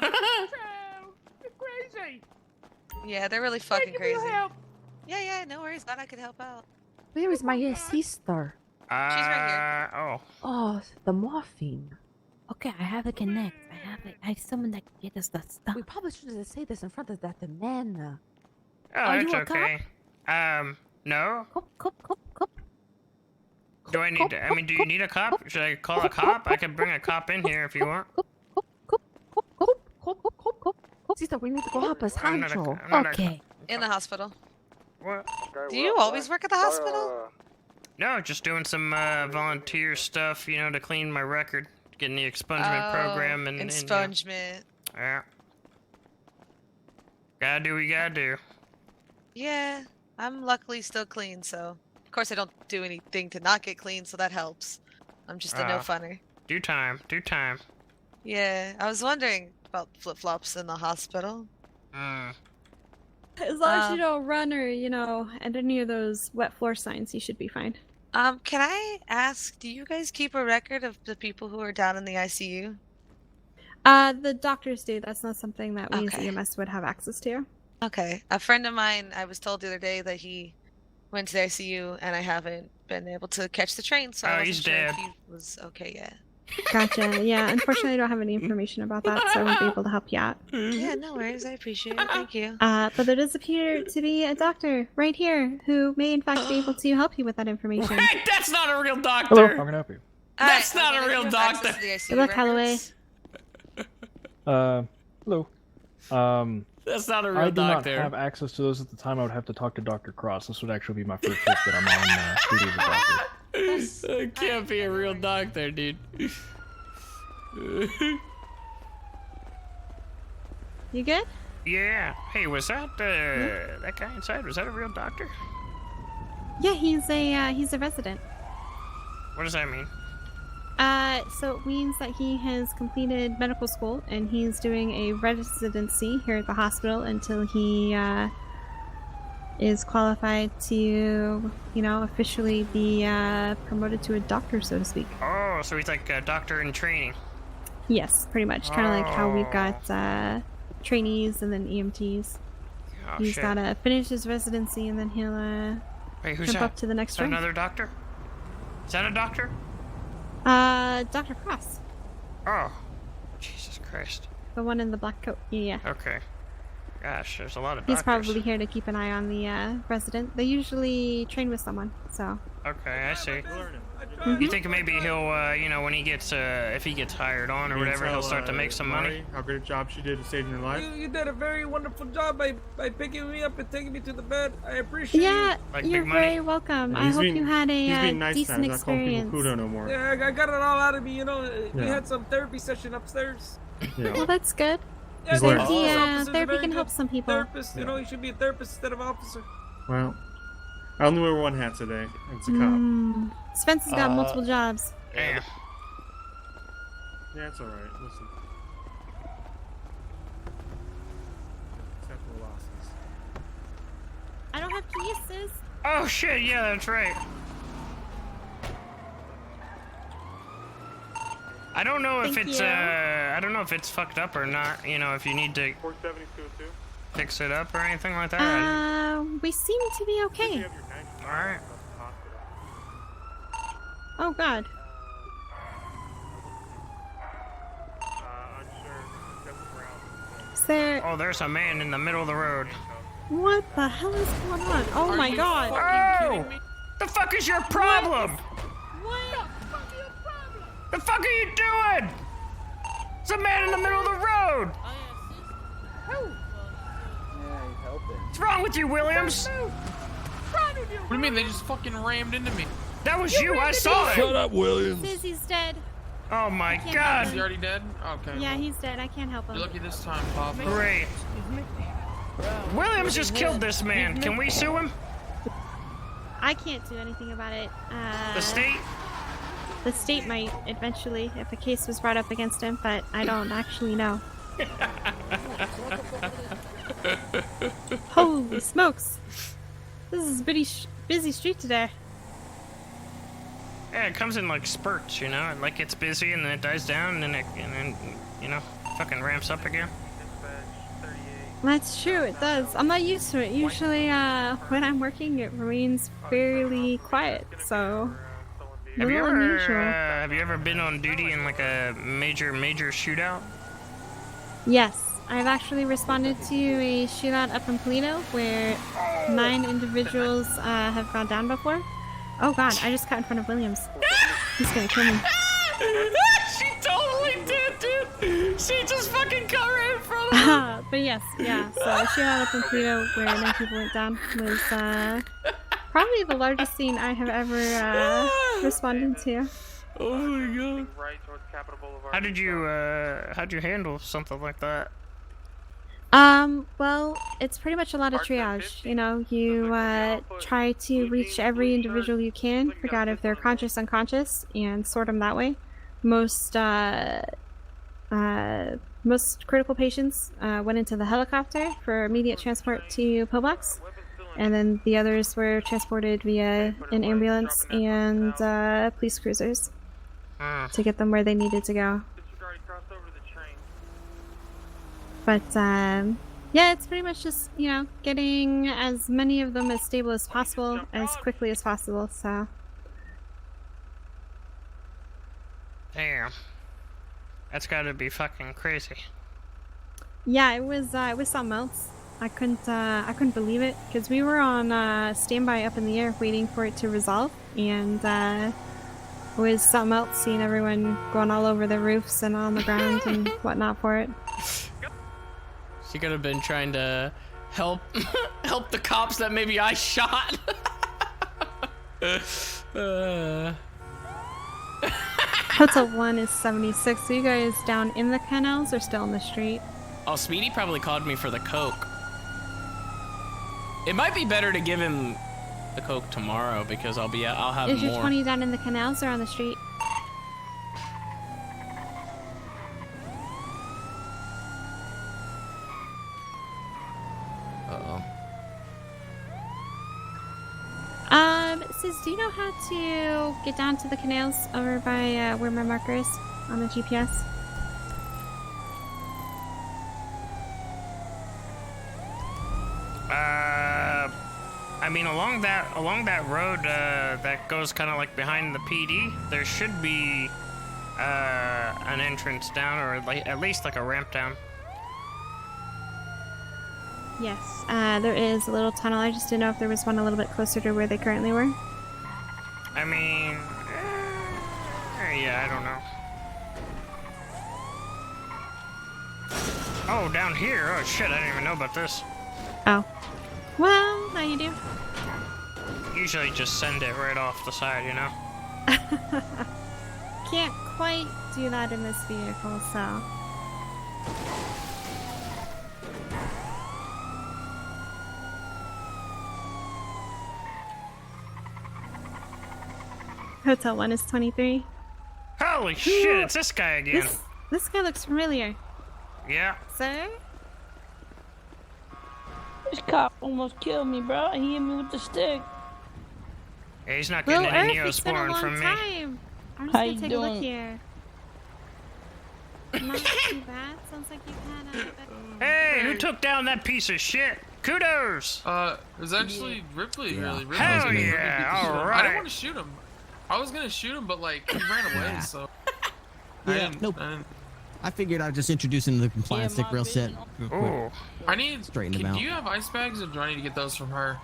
crazy. Yeah, they're really fucking Thank you for your crazy. help. Yeah, no worries. Glad I could help out. Where is my sister? She's right here. Oh. Oh, the morphine. Okay, I have a connect. I have someone that can get us the stuff. We probably shouldn't say this in front of that man. Oh, Are that's you a okay. No. Cop. Do I need to, do you need a cop? Should I call a cop? I can bring a cop in here if you want. Sister, we need to go help us, I'm not a- Hancho. I'm not a- Okay. In the hospital. What? Do you always work at the hospital? No, just doing some volunteer stuff, to clean my record. Getting the expungement program and expungement. Yeah. Gotta do what you gotta do. Yeah, I'm luckily still clean, so of course I don't do anything to not get clean, so that helps. I'm just a no funner. Do time. Yeah, I was wondering about flip-flops in the hospital. As long as you don't run or, at any of those wet floor signs, you should be fine. Can I ask, do you guys keep a record of the people who are down in the ICU? The doctors do. That's not something that we as Okay. EMS would have access to. Okay. A friend of mine, I was told the other day that he went to the ICU, and I haven't been able to catch the train, so I wasn't he's sure if dead. he was okay yet. Gotcha. Yeah, unfortunately, I don't have any information about that, so I won't be able to help you out. Yeah, no worries. I appreciate it. Thank you. But there does appear to be a doctor right here who may, in fact, be able to help you with that information. That's not a real doctor. Hello, how can I help you? That's not a real doctor. Good luck, Holloway. Hello. That's not a real I do doctor. not have access to those at the time. I would have to talk to Dr. Cross. This would actually be my first trip that I'm on duty as a doctor. It can't be a real doctor, dude. You good? Yeah. Hey, was that that guy inside? Was that a real doctor? Yeah, he's a resident. What does that mean? So it means that he has completed medical school and he's doing a residency here at the hospital until he is qualified to, officially be promoted to a doctor, so to speak. Oh, so he's like a doctor in training. Yes, pretty much. Kind of like how we've got trainees and then EMTs. Oh, He's shit. gotta finish his residency and then he'll Hey, who's jump that? up to the next Is that rank. another doctor? Is that a doctor? Dr. Cross, Oh, Jesus Christ. the one in the black coat. Yeah. Okay. Gosh, there's a lot of He's doctors. probably here to keep an eye on the resident. They usually train with someone, so. Okay, I see. Mhm. You think maybe he'll, when he gets, if he gets hired on or whatever, he'll start to make some money? How good a job she did to saving your life. You did a very wonderful job by picking me up and taking me to the bed. I appreciate Yeah, it. Like you're big money? very welcome. I He's hope being- you had he's a being nice decent times, not calling people experience. Kudo no more. Yeah, I got it all out of me, We Yeah. had some therapy session upstairs. Yeah. Well, that's good. Yeah, He's therapy, learning. officers are Therapy very can good help some people. Therapist, you should be a therapist instead of officer. Well, I only wear one hat today. It's a cop. Spence has got multiple jobs. Yeah. Yeah, it's alright. Listen. Acceptable losses. I don't have keys, sis. Oh shit, yeah, that's right. I don't know if Thank it's you. I don't know if it's fucked up or not, you know, if you need to 47202. fix it up or anything like that. We seem to be okay. Alright. Oh god. Is there... Oh, there's a man in the middle of the road. What the hell is going on? Oh my god. Oh! The fuck is your problem? What? The fuck are you doing? There's a man in the middle of the road! What's wrong with you, Williams? What do you mean? They just fucking rammed into me. That was you, I saw it! Shut up, Williams. Says he's dead. Oh my I can't god! help Is him. he already dead? Okay. Yeah, well, he's dead. I can't help him. You're lucky this time, Pop. Great. Williams just killed this man. Can we sue him? I can't do anything about it. The state? The state might eventually if a case was brought up against him, but I don't actually know. Holy smokes! This is a busy street today. Yeah, it comes in like spurts, you know? Like it's busy and then it dies down and then you know, fucking ramps up again. That's true, it does. I'm not used to it. Usually, when I'm working, it remains fairly quiet, so... Have you unusual. ever been on duty in like a major shootout? Yes, I've actually responded to a shootout up in Polito where 9 individuals have gone down before. Oh god, I just got in front of Williams. He's gonna kill me. She totally did, dude. She just fucking got right in front of me. But yes, yeah. So a shootout up in Polito where 9 people went down was probably the largest scene I have ever responded to. Oh my god. How'd you handle something like that? Well, it's pretty much a lot of triage. You know, you try to reach every individual you can, figure out if they're conscious, unconscious, and sort them that way. Most critical patients went into the helicopter for immediate transport to Pillbox, and then the others were transported via an ambulance and police cruisers to get them where they needed to go. But yeah, it's pretty much just, you know, getting as many of them as stable as possible, as quickly as possible, so. Damn. That's gotta be fucking crazy. Yeah, it was something else. I couldn't believe it, because we were on standby up in the air waiting for it to resolve, and it was something else seeing everyone going all over the roofs and on the ground and whatnot for it. She could have been trying to help the cops that maybe I shot. Hotel 1 is 76. So you guys down in the canals or still in the street? Oh, Speedy probably called me for the coke. It might be better to give him the coke tomorrow because I'll have Is more. your 20 down in the canals or on the street? Uh-oh. Sis, do you know how to get down to the canals over by where my marker is on the GPS? I mean, along that road that goes kind of like behind the PD, there should be an entrance down, or like at least like a ramp down. Yes, there is a little tunnel. I just didn't know if there was one a little bit closer to where they currently were. I mean, yeah, I don't know. Oh, down here. Oh shit, I didn't even know about this. Oh. Well, now you do. Usually just send it right off the side, you know? Can't quite do that in this vehicle, so. Hotel 1 is 23. Hell Holy shit, it's this guy again. This guy looks familiar. Yeah. Sir? This cop almost killed me, bro. He hit me with the stick. Yeah, he's not getting any Neosporin from me. I'm just How gonna you take a look doing? here. Not too bad. Sounds like you've had a... Hey, who took down that piece of shit? Kudos! It was actually Ripley, really. Ripley Hell was gonna yeah, shoot him. all I right. didn't want to shoot him. I was gonna shoot him, but like he ran away, so. Yeah, nope. I figured I'd just introduce him to the plastic real set. Real quick. Ooh. I need. Straighten him out. Do you have ice bags, or do I need to get those from her?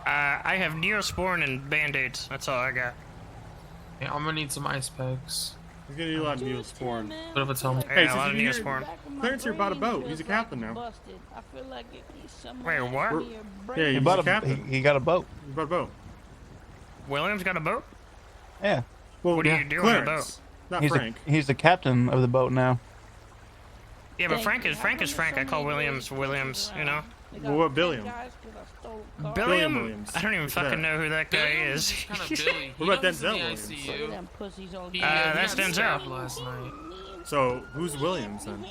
I have Neosporin and Band-Aids. That's all I got. Yeah, I'm gonna need some ice packs. He's gonna need a lot of Neosporin. What if it's home? Yeah, Hey, a lot of so you Neosporin. Clarence here bought a boat. He's a captain now. Wait, what? Yeah, He bought a he got a boat. He bought a boat. Williams got a boat? Yeah. Well, What do you do on a boat? Not He's Frank. he's the captain of the boat now. Yeah, but Frank is Frank. I call Williams, you know? Well, what Billiam? Billiam? Williams. I don't even Who's fucking that? know who that guy is. Kind of Billy. What about He was in Denzel the Williams? ICU. That's he got stabbed Denzel. last night. So who's Williams then?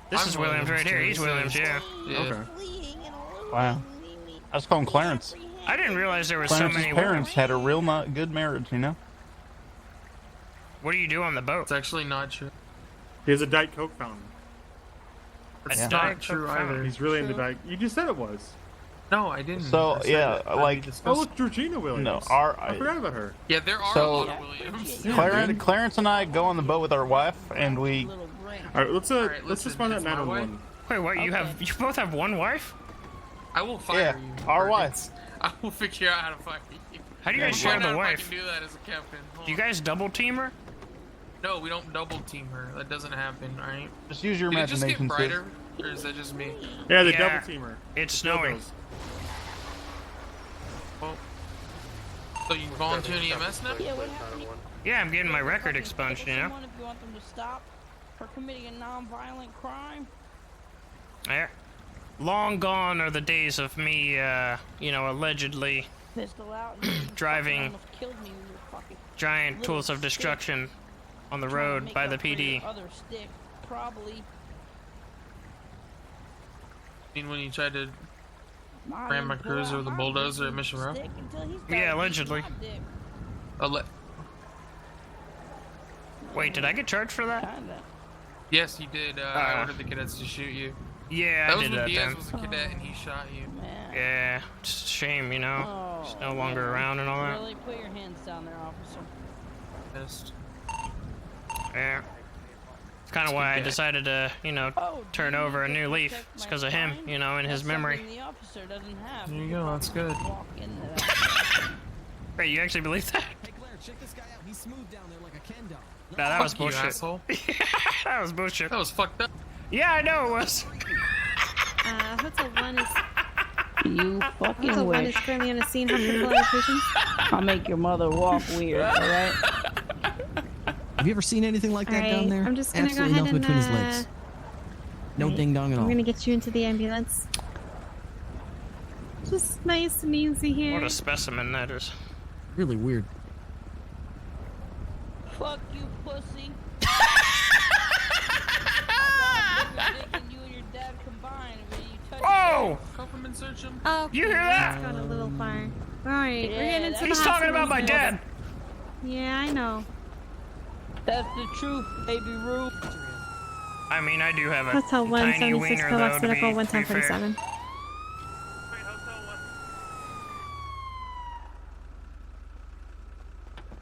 This is Williams right here. He's Williams, yeah. Okay. Wow. I was calling Clarence. I didn't realize there was Clarence's so many parents had a real good marriage, you know? What do you do on the boat? It's actually not true. He has a Diet Coke fountain. It's Yeah. not true either. He's really into Diet. You just said it was. No, I didn't. So, I said yeah, it. like... Oh, look, Georgina Williams. No, I forgot about her. Yeah, there are So, a lot of Williams. Clarence and I go on the boat with our wife, and we... All right, let's listen, just find that it's my 911. Wait, what? You both have one wife? I will fire Yeah, you. our Perkins. I will figure out how to fire you. How do you guys We'll share find the out if wife? I can do that as a captain. Hold Do you on. guys double team her? No, we don't double team her. That doesn't happen, alright? Just use your Did it just get imagination, sis. brighter? Or is that just me? Yeah, the Yeah. double teamer. It's snowing. Well, so you volunteer in EMS now? Yeah, I'm getting my record expunged, you know? If you want them to stop for committing a non-violent crime. Yeah. Long gone are the days of me, allegedly Pistol out. driving Almost killed me with your fucking giant little tools of stick. destruction on the Trying to road make by up the for your PD. Other stick, probably. I mean, when you tried to Mine ram my didn't pull cruiser out with a my bulldozer at big Mission Row? stick until he started Yeah, beating allegedly. my dick. Wait, did I get charged for that? Kinda. Yes, you did. I ordered the cadets to shoot you. Yeah, that I was did when that Diaz then. was a cadet and he shot you. Yeah, just a shame, you know? He's no longer around and all that. Really, put your hands down there, officer. Pissed. Yeah. It's kind of why I Okay. decided to, turn over a new leaf. It's because of him, in his memory. Something the officer doesn't have. There you go, that's good. Walk into that. Wait, you actually believe that? Hey, Claire, check this guy out. He's smooth down there like a Ken doll. Nah, that was Fuck you, bullshit. asshole. That was bullshit. That was fucked up. Yeah, I know it was. Hotel 1 is... You fucking Hotel 1 is wish. currently on a scene of locations. I'll make your mother walk weird, alright? Have you ever seen anything like that Alright, down there? I'm just gonna Absolutely go ahead nothing and, between his legs. No Alright, ding dong at all. I'm gonna get you into the ambulance. Just nice and easy here. What a specimen that is. Really weird. Fuck you, pussy. You and your dad combined, but you touched Whoa! Help him and search him. Oh, You hear that? That's gone a little far. Alright, we're getting into He's the talking hospital. about my dad. Yeah, I know. That's the truth, baby Roo. I mean, I do have a Hotel 1, tiny 76 wiener, Coax, though, to be Medical fair. 11047.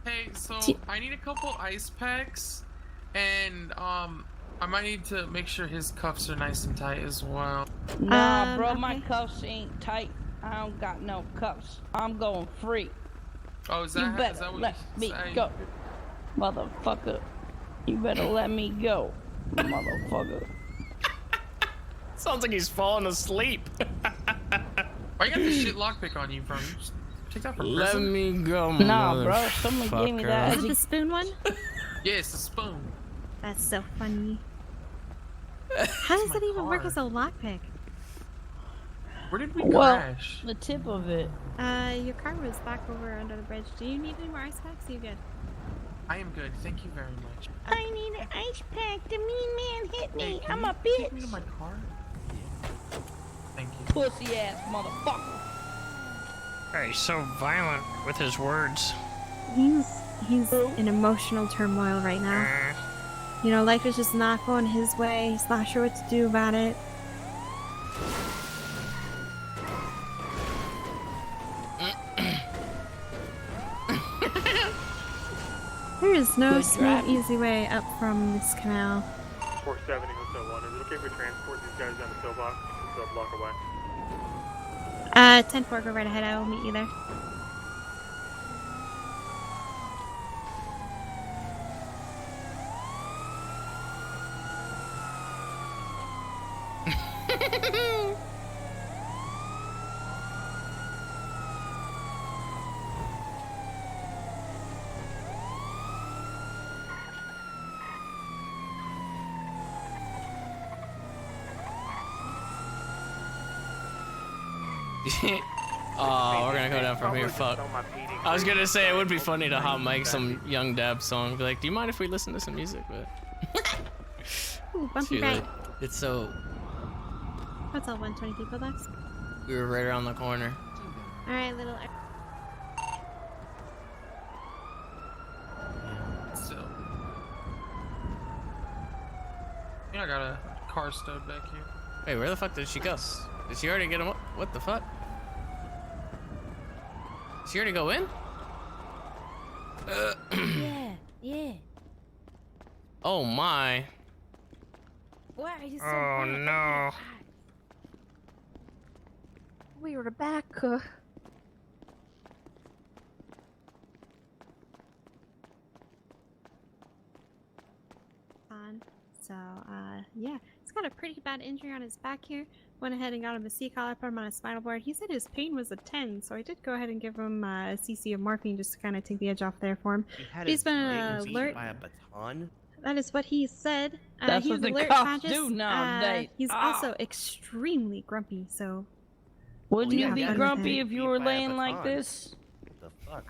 Hey, so I need a couple ice packs, and I might need to make sure his cuffs are nice and tight as well. Nah, bro, my okay. cuffs ain't tight. I don't got no cuffs. I'm going free. Oh, is You that, better is that what let you me say? go. Motherfucker. You better let me go. Motherfucker. Sounds like he's falling asleep. Why you got this shit lockpick on you from? Just take that from Let prison? me go, Nah, bro, someone gave me that Is as it a the spoon one? Yeah, it's a spoon. That's so funny. How does it even work as a lockpick? Where did we well, crash? the tip of it. Your car was back over under the bridge. Do you need any more ice packs? Are you good? I am good. Thank you very much. I need an ice pack. The mean man hit me. Hey, I'm can a you take me bitch. to my car? Thank you. Pussy ass motherfucker. Oh, he's so violent with his words. He's in emotional turmoil right now. You know, life is just not going his way. He's not sure what to do about it. There is no smooth, easy way up from this canal. 470 Hotel 1. Is it okay if we transport these guys down the pillbox? It's a block away. 10-4, go right ahead. I will meet you there. Oh, we're gonna go down from here. Fuck. I was gonna say it would be funny to hot mic some Young Dab song. Be like, do you mind if we listen to some music? But Ooh, bumpy too right. late. It's so. What's all 120 people left? We were right around the corner. Alright, little. So. Yeah, I got a car stowed back here. Wait, where the fuck did she go? Did she already get him? What the fuck? Did she already go in? Yeah. Oh my. Why are you so Oh bad? no. We were back. So, yeah, he's got a pretty bad injury on his back here. Went ahead and got him a C-collar, put him on a spinal board. He said his pain was a 10, so I did go ahead and give him a CC of morphine just to kind of take the edge off there for him. He's been alert. By a baton? That is what he said. That's he's what the alert, cops conscious. do nowadays. He's also extremely grumpy, so... Wouldn't we you have be fun with grumpy him. if you were laying like this?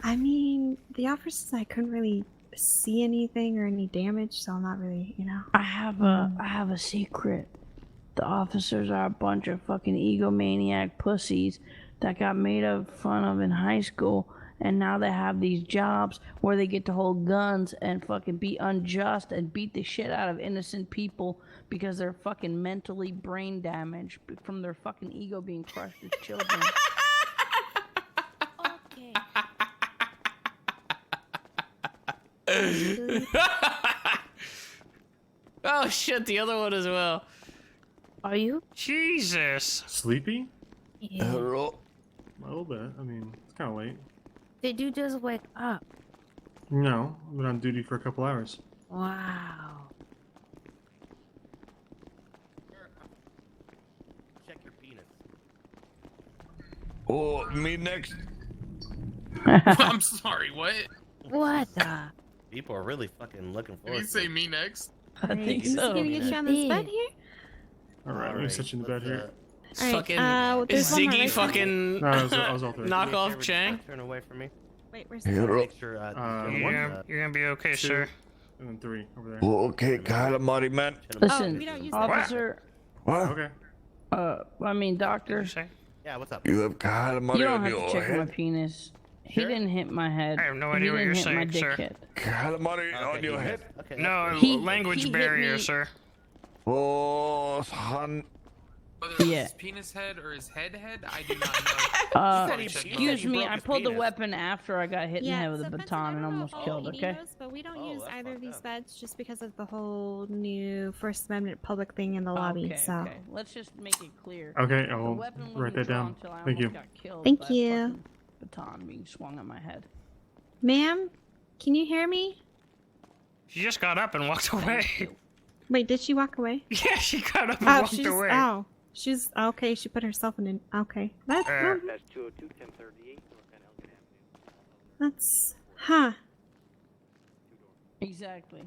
I mean, the officers, I couldn't really see anything or any damage, so I'm not really, you know. I have a secret. The officers are a bunch of fucking egomaniac pussies that got made fun of in high school, and now they have these jobs where they get to hold guns and fucking be unjust and beat the shit out of innocent people because they're fucking mentally brain damaged from their fucking ego being crushed as children. Oh shit, the other one as well. Are you? Jesus. Sleepy? Yeah. A little bit. I mean, it's kind of late. Did you just wake up? No, I've been on duty for a couple hours. Wow. Check your penis. Oh, me next. I'm sorry, what? What the? People are really fucking looking Did forward you say me next? I think Is he so. gonna get you on this bed here? Alright, let me sit you in the bed here. Alright, Fucking there's one more Ziggy right fucking No, I was all three. knock off Chang. Turn away from me. Wait, where's Yeah, the right. Make sure, You're gonna be okay, Two, sir. and then 3 over there. Okay, God almighty, man. Listen, we don't use that. officer. What? Okay. I mean, doctor. Yeah, what's up? You have God almighty You don't on have your to check my head? penis. He didn't hit my head. I have no He idea what didn't you're hit my saying, sir. dickhead. God almighty on your head? Okay. No, He language hit barrier, me. sir. Oh, son. Whether it's Yeah. his penis head or his head, I do not know. Excuse me, I pulled the weapon after I got hit in the Yeah, head with so a Vincent, baton I and don't know almost if killed, all okay? knows, but we don't use either of these beds just because of the whole new First Amendment public thing in the lobby. Okay, so. okay. Let's just make it clear. Okay, The I'll weapon write wasn't that drawn down. till I Thank you. almost got killed Thank by a you. fucking baton being swung on my head. Ma'am, can you hear me? She just got up and walked away. Wait, did she walk away? Yeah, she got up and Oh, walked she's away. oh, she's okay. She put herself in an okay. That's That's 202 1038 North Van Elgin Avenue. that's huh. Exactly.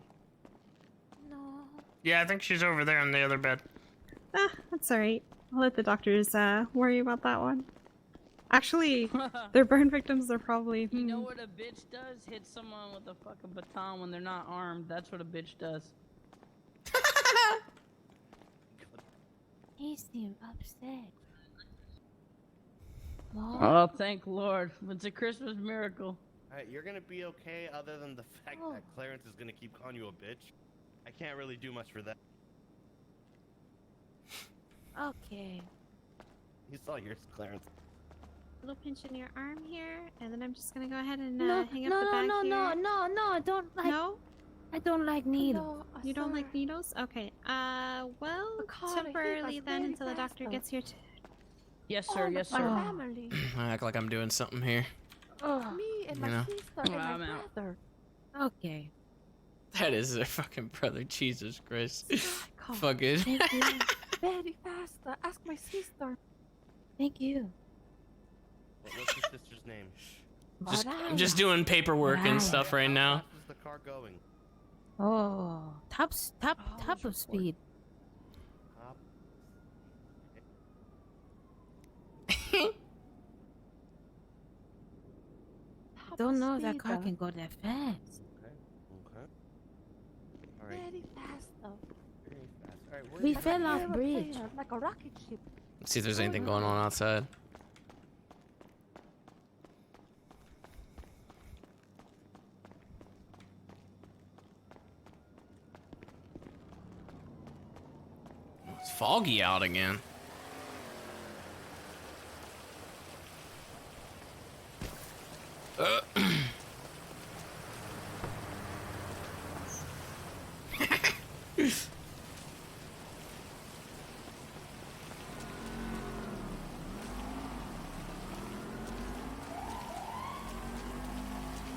Yeah, I think she's over there in the other bed. Ah, that's all right. I'll let the doctors worry about that one. Actually, their burn victims are probably. You know what a bitch does? Hit someone with a fucking baton when they're not armed. That's what a bitch does. He seemed upset. Lord. Oh, thank Lord. It's a Christmas miracle. Alright, you're gonna be okay other than the fact Oh. that Clarence is gonna keep calling you a bitch. I can't really do much for that. Okay. You saw yours, Clarence. Little pinch in your arm here, and then I'm just gonna go ahead and No, hang up no, the bag no, here. no, I don't like. No? I don't like needles. You don't like needles? Okay. Well, temporarily then until the doctor gets here. Yes, sir. Yes, sir. Family. I act like I'm doing something here. Me and You my know. sister and my I'm out. brother. Okay. That is their fucking brother. Jesus Christ. Fucking. Thank you. Very faster. Ask my sister. Thank you. What's your sister's name? I'm just doing paperwork and stuff right now. How fast is the car going? Oh, top of speed. Don't know that car can go that fast. Okay. Alright. Very fast though. Very fast. Alright, We fell off bridge. Like a rocket ship. Let's see if there's anything going on outside. It's foggy out again.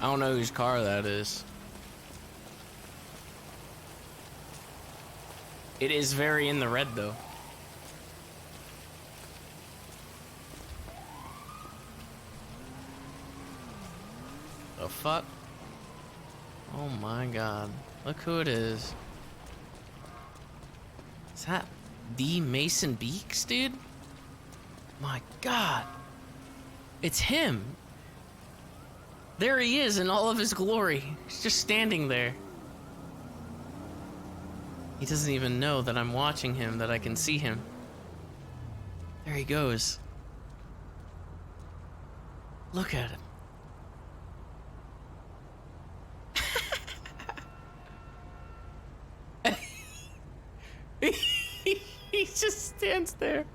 I don't know whose car that is. It is very in the red though. The fuck? Oh my god. Look who it is. Is that the Mason Beaks, dude? My god. It's him. There he is in all of his glory. He's just standing there. He doesn't even know that I'm watching him, that I can see him. There he goes. Look at him. He just stands there.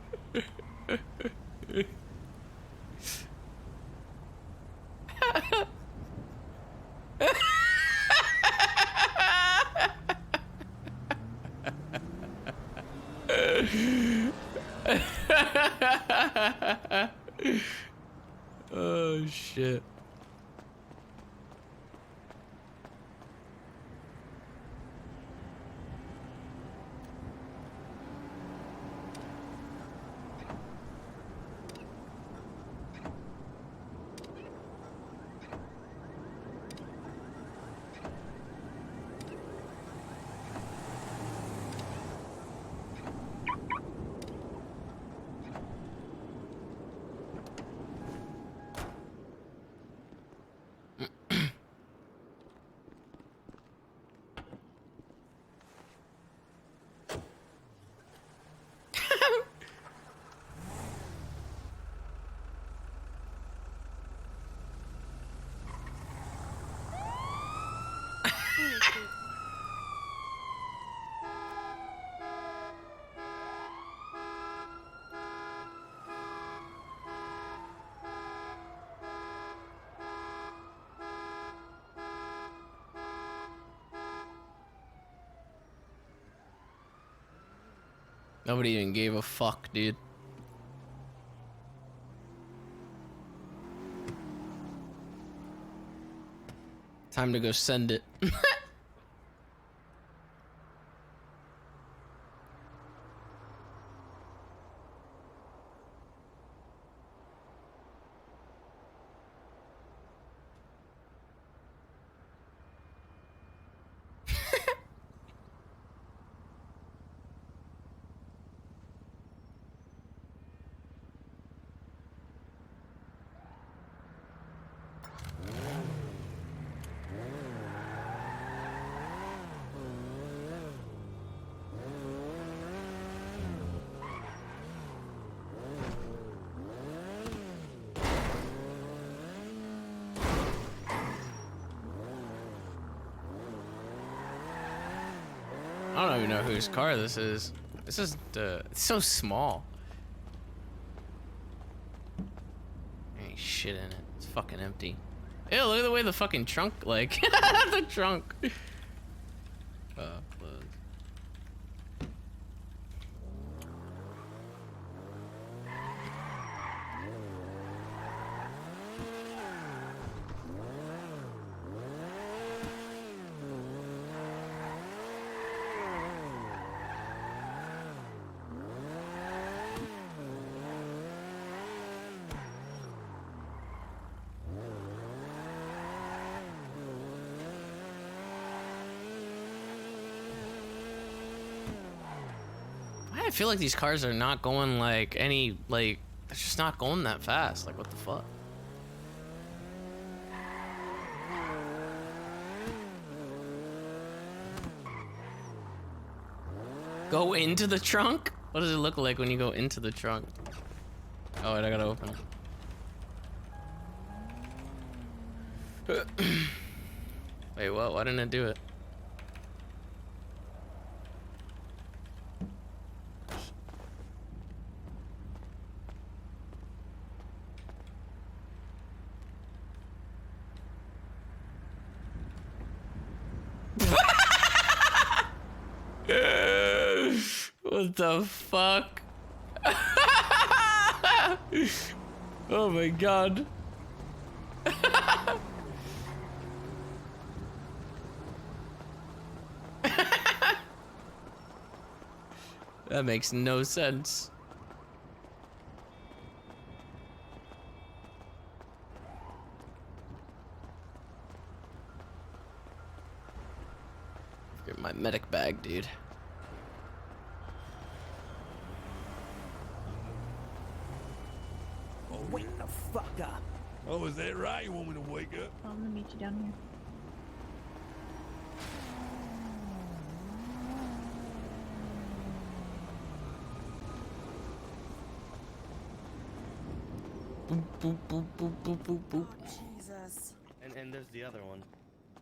Oh shit. Nobody even gave a fuck, dude. Time to go send it. I don't even know whose car this is. This is it's so small. Ain't shit in it. It's fucking empty. Ew, look at the way the fucking trunk, like, the trunk. Close. I feel like these cars are not going like they're just not going that fast. Like, what the fuck? Go into the trunk? What does it look like when you go into the trunk? Oh, wait, I gotta open it. Wait, what? Why didn't it do it? What the fuck? Oh my god. That makes no sense. Get my medic bag, dude. Wake the fuck up. Oh, is that right? You want me to wake up? I'm gonna meet you down here. Boop, boop, boop, boop, boop, boop, boop. Jesus. And there's the other one.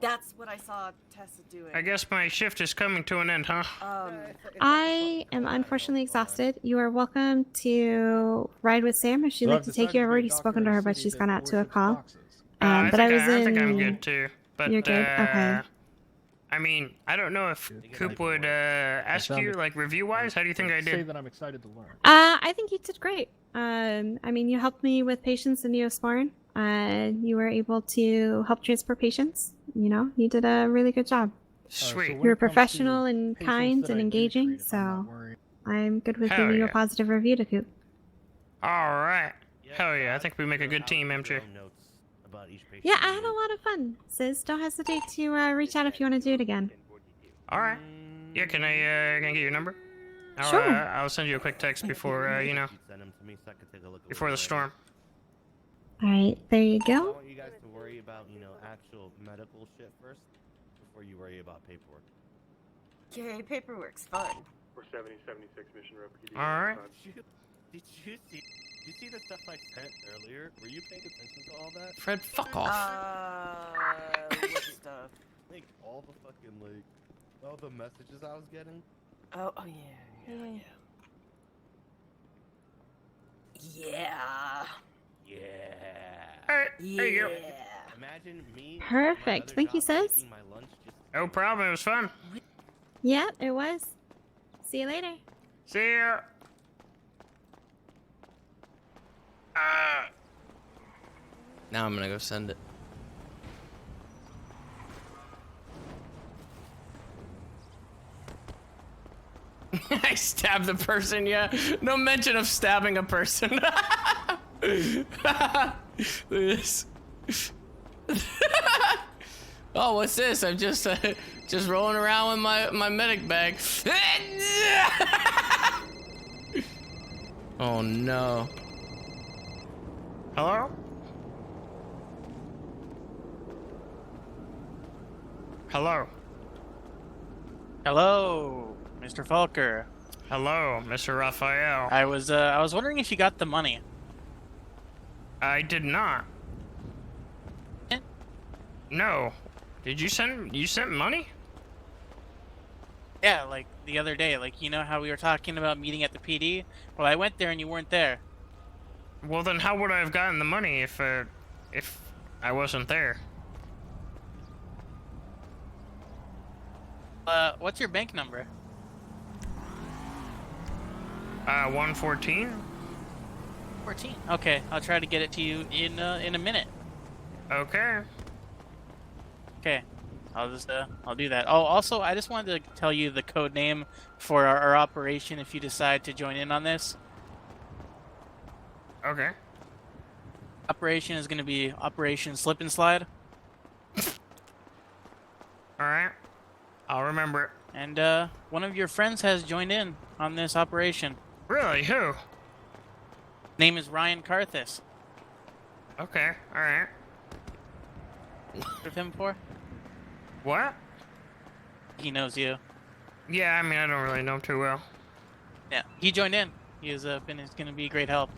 That's what I saw Tessa doing. I guess my shift is coming to an end, huh? I am unfortunately exhausted. You are welcome to ride with Sam if she'd like to take you. I've already spoken to her, but she's gone out to a call. But I think I'm good too. But you're good. Okay. I mean, I don't know if Coop would ask you, like, review-wise. How do you think I Say did? that I'm excited to learn. I think you did great. I mean, you helped me with patients in Neosporin. You were able to help transport patients. You know, you did a really good job. Sweet. You were professional and kind and engaging, so I'm good with giving you a positive review to Coop. All right. Hell yeah, I think we make a good team, MJ. Yeah, I had a lot of fun. Sis, don't hesitate to reach out if you want to do it again. All right. Yeah, can I get your number? Sure. I'll send you a quick text before, you know, before the storm. All right, there you I go. want you guys to worry about, actual medical shit first before you worry about paperwork. Yay, paperwork's fun. We're 7076 Mission Road. All right. Did you see the stuff I sent earlier? Were you paying attention to all that? Fred, fuck off. What stuff? Like all the fucking all the messages I was getting. Oh yeah. Yeah. All right, there you go. Imagine me. Perfect. Thank you, sis. No problem. It was fun. Yeah, it was. See you later. See ya. Now I'm gonna go send it. I stabbed the person, yeah. No mention of stabbing a person. Look at this. Oh, what's this? I'm just rolling around with my medic bag. Oh no. Hello? Hello? Hello, Mr. Falker. Hello, Mr. Raphael. I was wondering if you got the money. I did not. No. Did you send money? Yeah, like the other day. Like, you know how we were talking about meeting at the PD? Well, I went there and you weren't there. Well, then how would I have gotten the money if I wasn't there? What's your bank number? 114? 14. Okay, I'll try to get it to you in a minute. Okay. Okay, I'll do that. Oh, also, I just wanted to tell you the code name for our operation if you decide to join in on this. Okay. Operation is going to be Operation Slip and Slide. Alright. I'll remember it. And, one of your friends has joined in on this operation. Really? Who? Name is Ryan Carthus. Okay, alright. Heard of him before? What? He knows you. Yeah, I mean, I don't really know him too well. Yeah, he joined in. He's going to be a great help.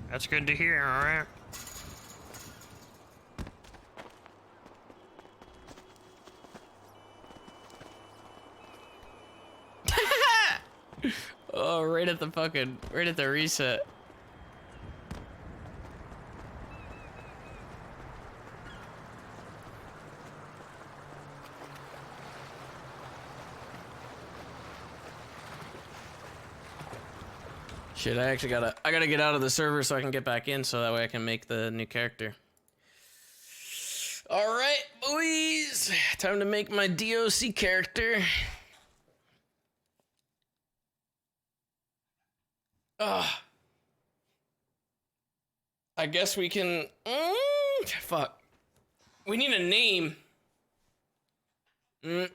That's good to hear, alright. Oh, right at the reset. Shit, I gotta get out of the server so I can get back in so that way I can make the new character. Alright, boys. Time to make my DOC character. I guess we can... fuck. We need a name. We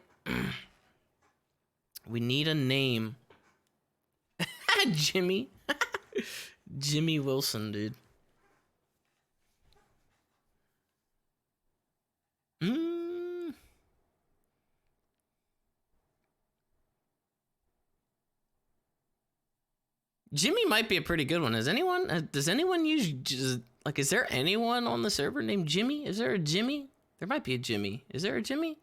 need a name. Jimmy. Jimmy Wilson, dude. Jimmy might be a pretty good one. Does anyone use, like, is there anyone on the server named Jimmy? Is there a Jimmy? There might be a Jimmy. Is there a Jimmy?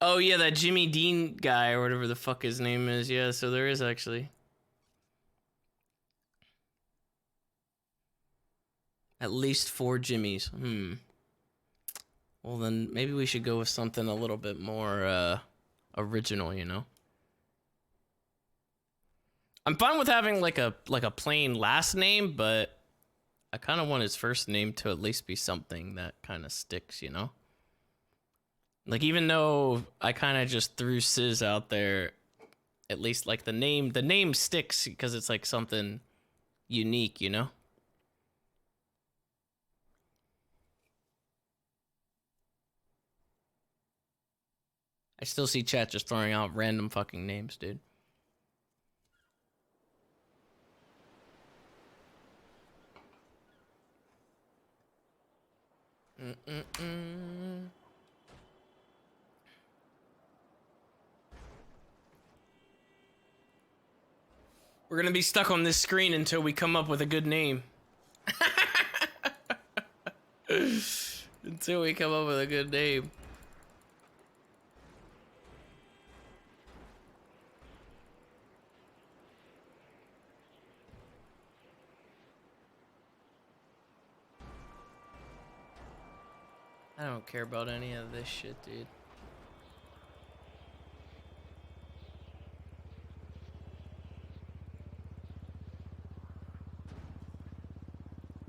Oh, yeah, that Jimmy Dean guy or whatever the fuck his name is. Yeah, so there is actually. At least 4 Jimmys. Well, then maybe we should go with something a little bit more original, you know? I'm fine with having like a plain last name, but I kind of want his first name to at least be something that kind of sticks, you know? Like, even though I kind of just threw Sizz out there, at least like the name sticks because it's like something unique, you know? I still see chat just throwing out random fucking names, dude. We're gonna be stuck on this screen until we come up with a good name. Until we come up with a good name. I don't care about any of this shit, dude.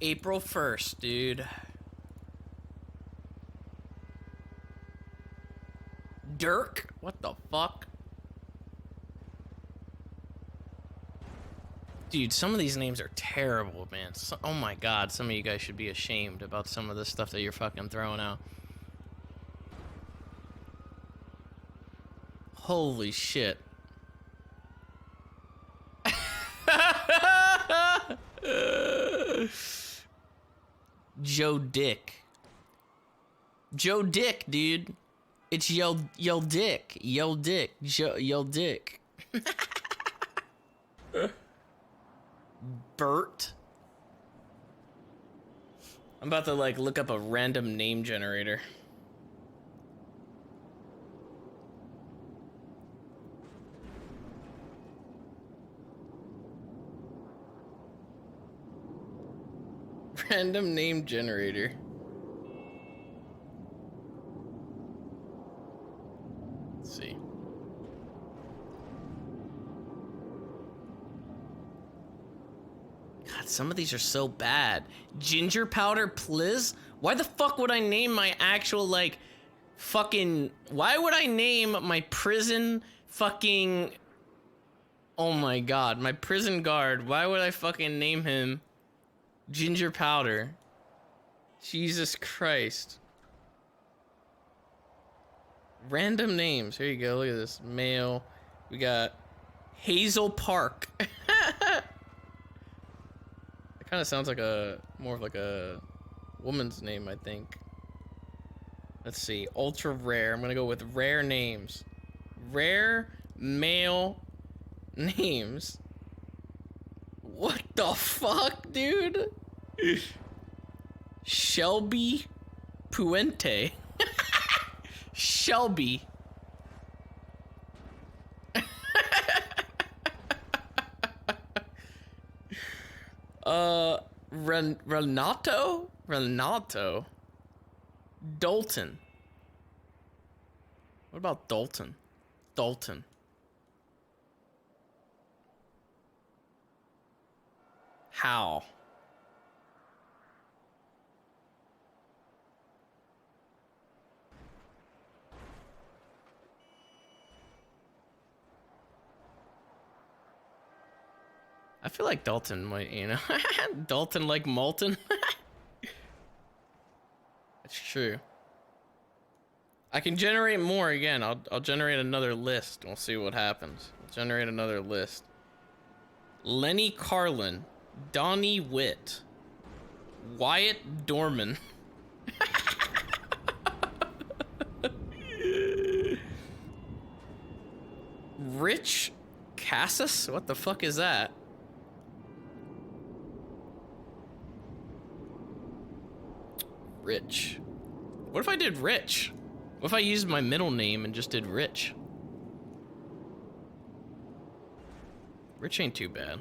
April 1st, dude. Dirk? What the fuck? Dude, some of these names are terrible, man. Oh my god, some of you guys should be ashamed about some of the stuff that you're fucking throwing out. Holy shit. Joe Dick. Joe Dick, dude. It's Yo Dick. Yo Dick. Yo Dick. Bert. I'm about to like look up a random name generator. Random name generator. Let's see. God, some of these are so bad. Ginger powder, please? Why the fuck would I name my actual, like, fucking... Why would I name my prison fucking... Oh my god, my prison guard. Why would I fucking name him Ginger Powder? Jesus Christ. Random names. Here you go, look at this. Male. We got Hazel Park. Kind of sounds like a more of like a woman's name, I think. Let's see, ultra rare. I'm gonna go with rare names. Rare male names. What the fuck, dude? Shelby Puente. Shelby. Renato? Renato? Dalton. What about Dalton? Dalton. How? I feel like Dalton might, you know, Dalton like Malton. It's true. I can generate more again. I'll generate another list. We'll see what happens. I'll generate another list. Lenny Carlin, Donnie Witt, Wyatt Dorman. Rich Cassis? What the fuck is that? Rich. What if I did Rich? What if I used my middle name and just did Rich? Rich ain't too bad.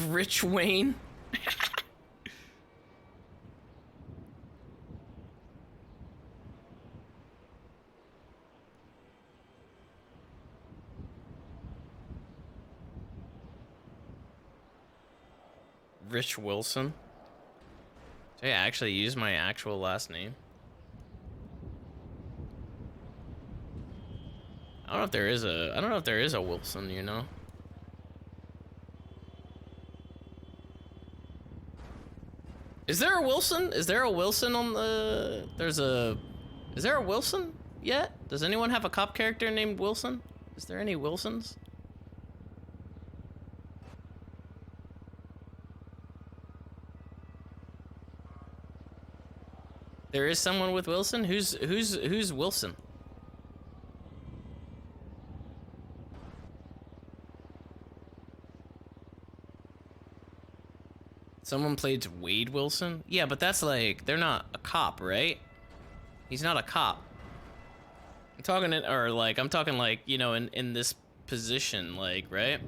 Rich Wayne? Rich Wilson? Did I actually use my actual last name? I don't know if there is a Wilson, you know? Is there a Wilson? Is there a Wilson on the... Is there a Wilson yet? Does anyone have a cop character named Wilson? Is there any Wilsons? There is someone with Wilson? Who's Wilson? Someone played Wade Wilson? Yeah, but that's like, they're not a cop, right? He's not a cop. I'm talking I'm talking like, you know, in this position, like, right?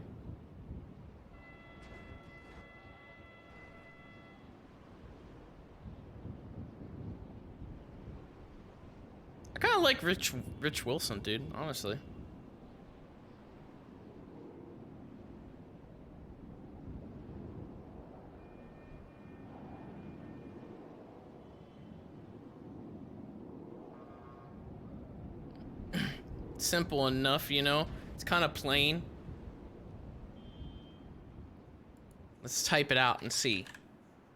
I kind of like Rich Wilson, dude, honestly. Simple enough, you know? It's kind of plain. Let's type it out and see.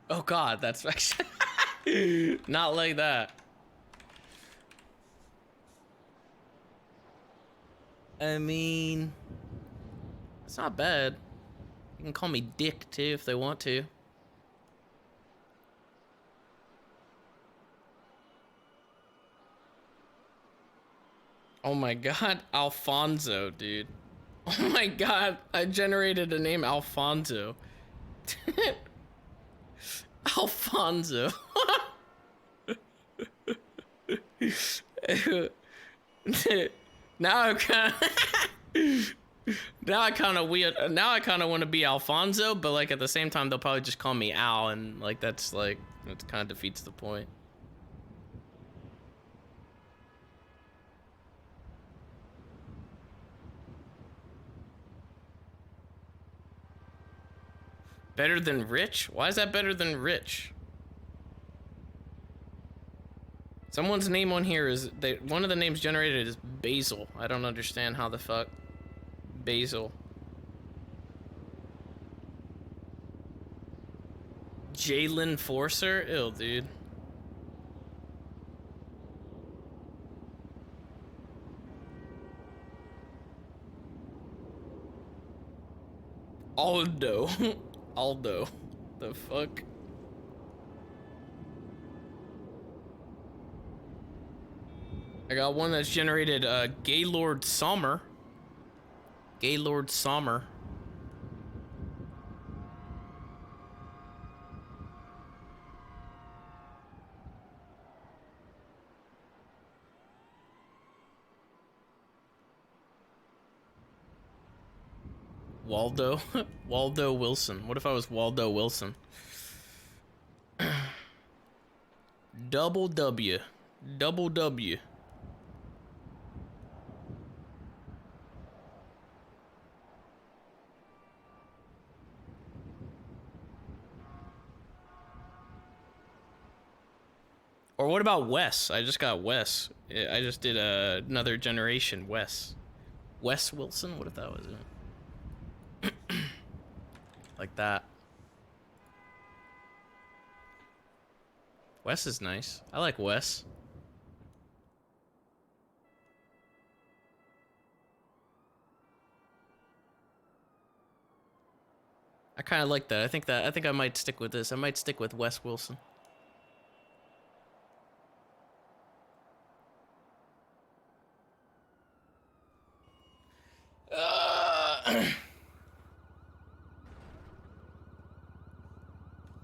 Oh god, that's actually not like that. I mean, it's not bad. You can call me Dick too if they want to. Oh my god, Alfonso, dude. Oh my god, I generated a name Alfonso. Alfonso. Now I kind of now I kind of weird. Now I kind of want to be Alfonso, but like at the same time they'll probably just call me Al, and like that's like it kind of defeats the point. Better than Rich? Why is that better than Rich? Someone's name on here is one of the names generated is Basil. I don't understand how the fuck Basil. Jalen Forcer? Ew, dude. Aldo. Aldo. The fuck? I got one that's generated Gaylord Sommer. Gaylord Sommer. Waldo? Waldo Wilson. What if I was Waldo Wilson? Double W. Double W. Or what about Wes? I just got Wes. I just did another generation, Wes. Wes Wilson? What if that was it? Like that. Wes is nice. I like Wes. I kind of like that. I think I might stick with this. I might stick with Wes Wilson.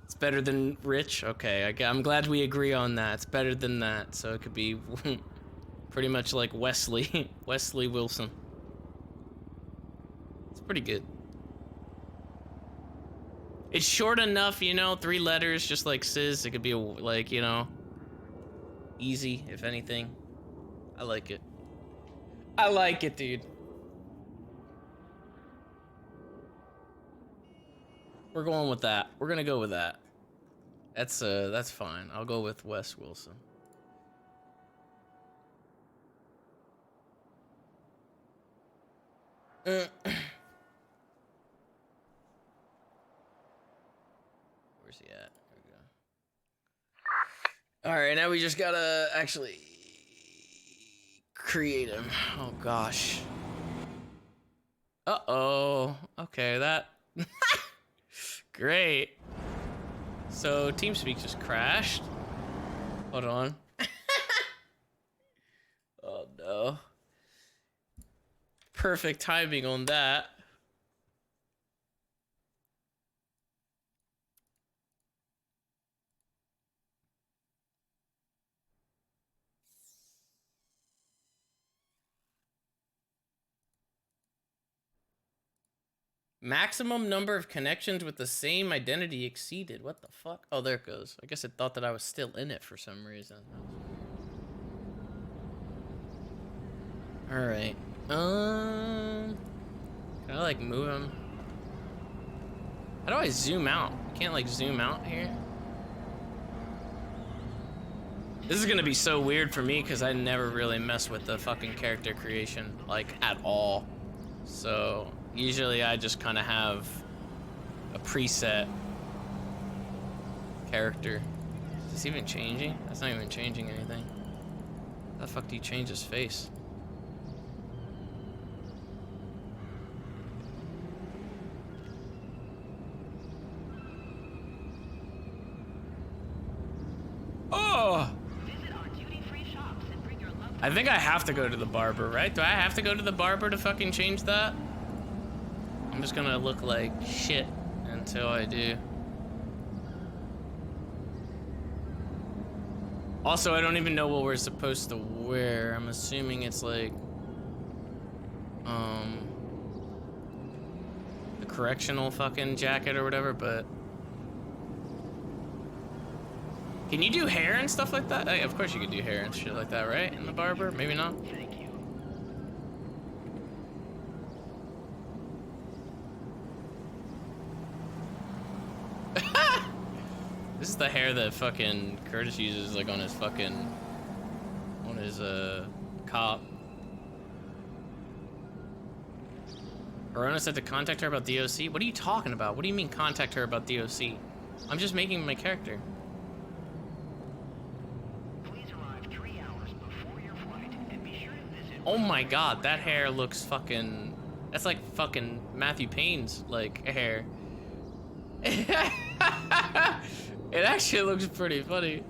It's better than Rich? Okay, I'm glad we agree on that. It's better than that, so it could be pretty much like Wesley. Wesley Wilson. It's pretty good. It's short enough, you know, 3 letters, just like Sis. It could be, like, you know, easy, if anything. I like it. I like it, dude. We're going with that. We're gonna go with that. That's fine. I'll go with Wes Wilson. Where's he at? There we go. All right, now we just gotta actually create him. Oh gosh. Uh-oh. Okay, that. Great. So TeamSpeak just crashed. Hold on. Oh no. Perfect timing on that. Maximum number of connections with the same identity exceeded. What the fuck? Oh, there it goes. I guess it thought that I was still in it for some reason. All right. Can I like move him? How do I zoom out? I can't like zoom out here. This is gonna be so weird for me because I never really mess with the fucking character creation like at all. So usually I just kind of have a preset character. Is this even changing? That's not even changing anything. How the fuck do you change his face? Oh! I think I have to go to the barber, right? Do I have to go to the barber to fucking change that? I'm just gonna look like shit until I do. Also, I don't even know what we're supposed to wear. I'm assuming it's like, the correctional fucking jacket or whatever, but. Can you do hair and stuff like that? Hey, of course you could do hair and shit like that, right? In the barber? Maybe not? This is the hair that fucking Curtis uses, like, on his fucking... on his, cop. Verona said to contact her about DOC? What are you talking about? What do you mean contact her about DOC? I'm just making my character. Oh my god, that hair looks fucking... That's like fucking Matthew Payne's, like, hair. It actually looks pretty funny.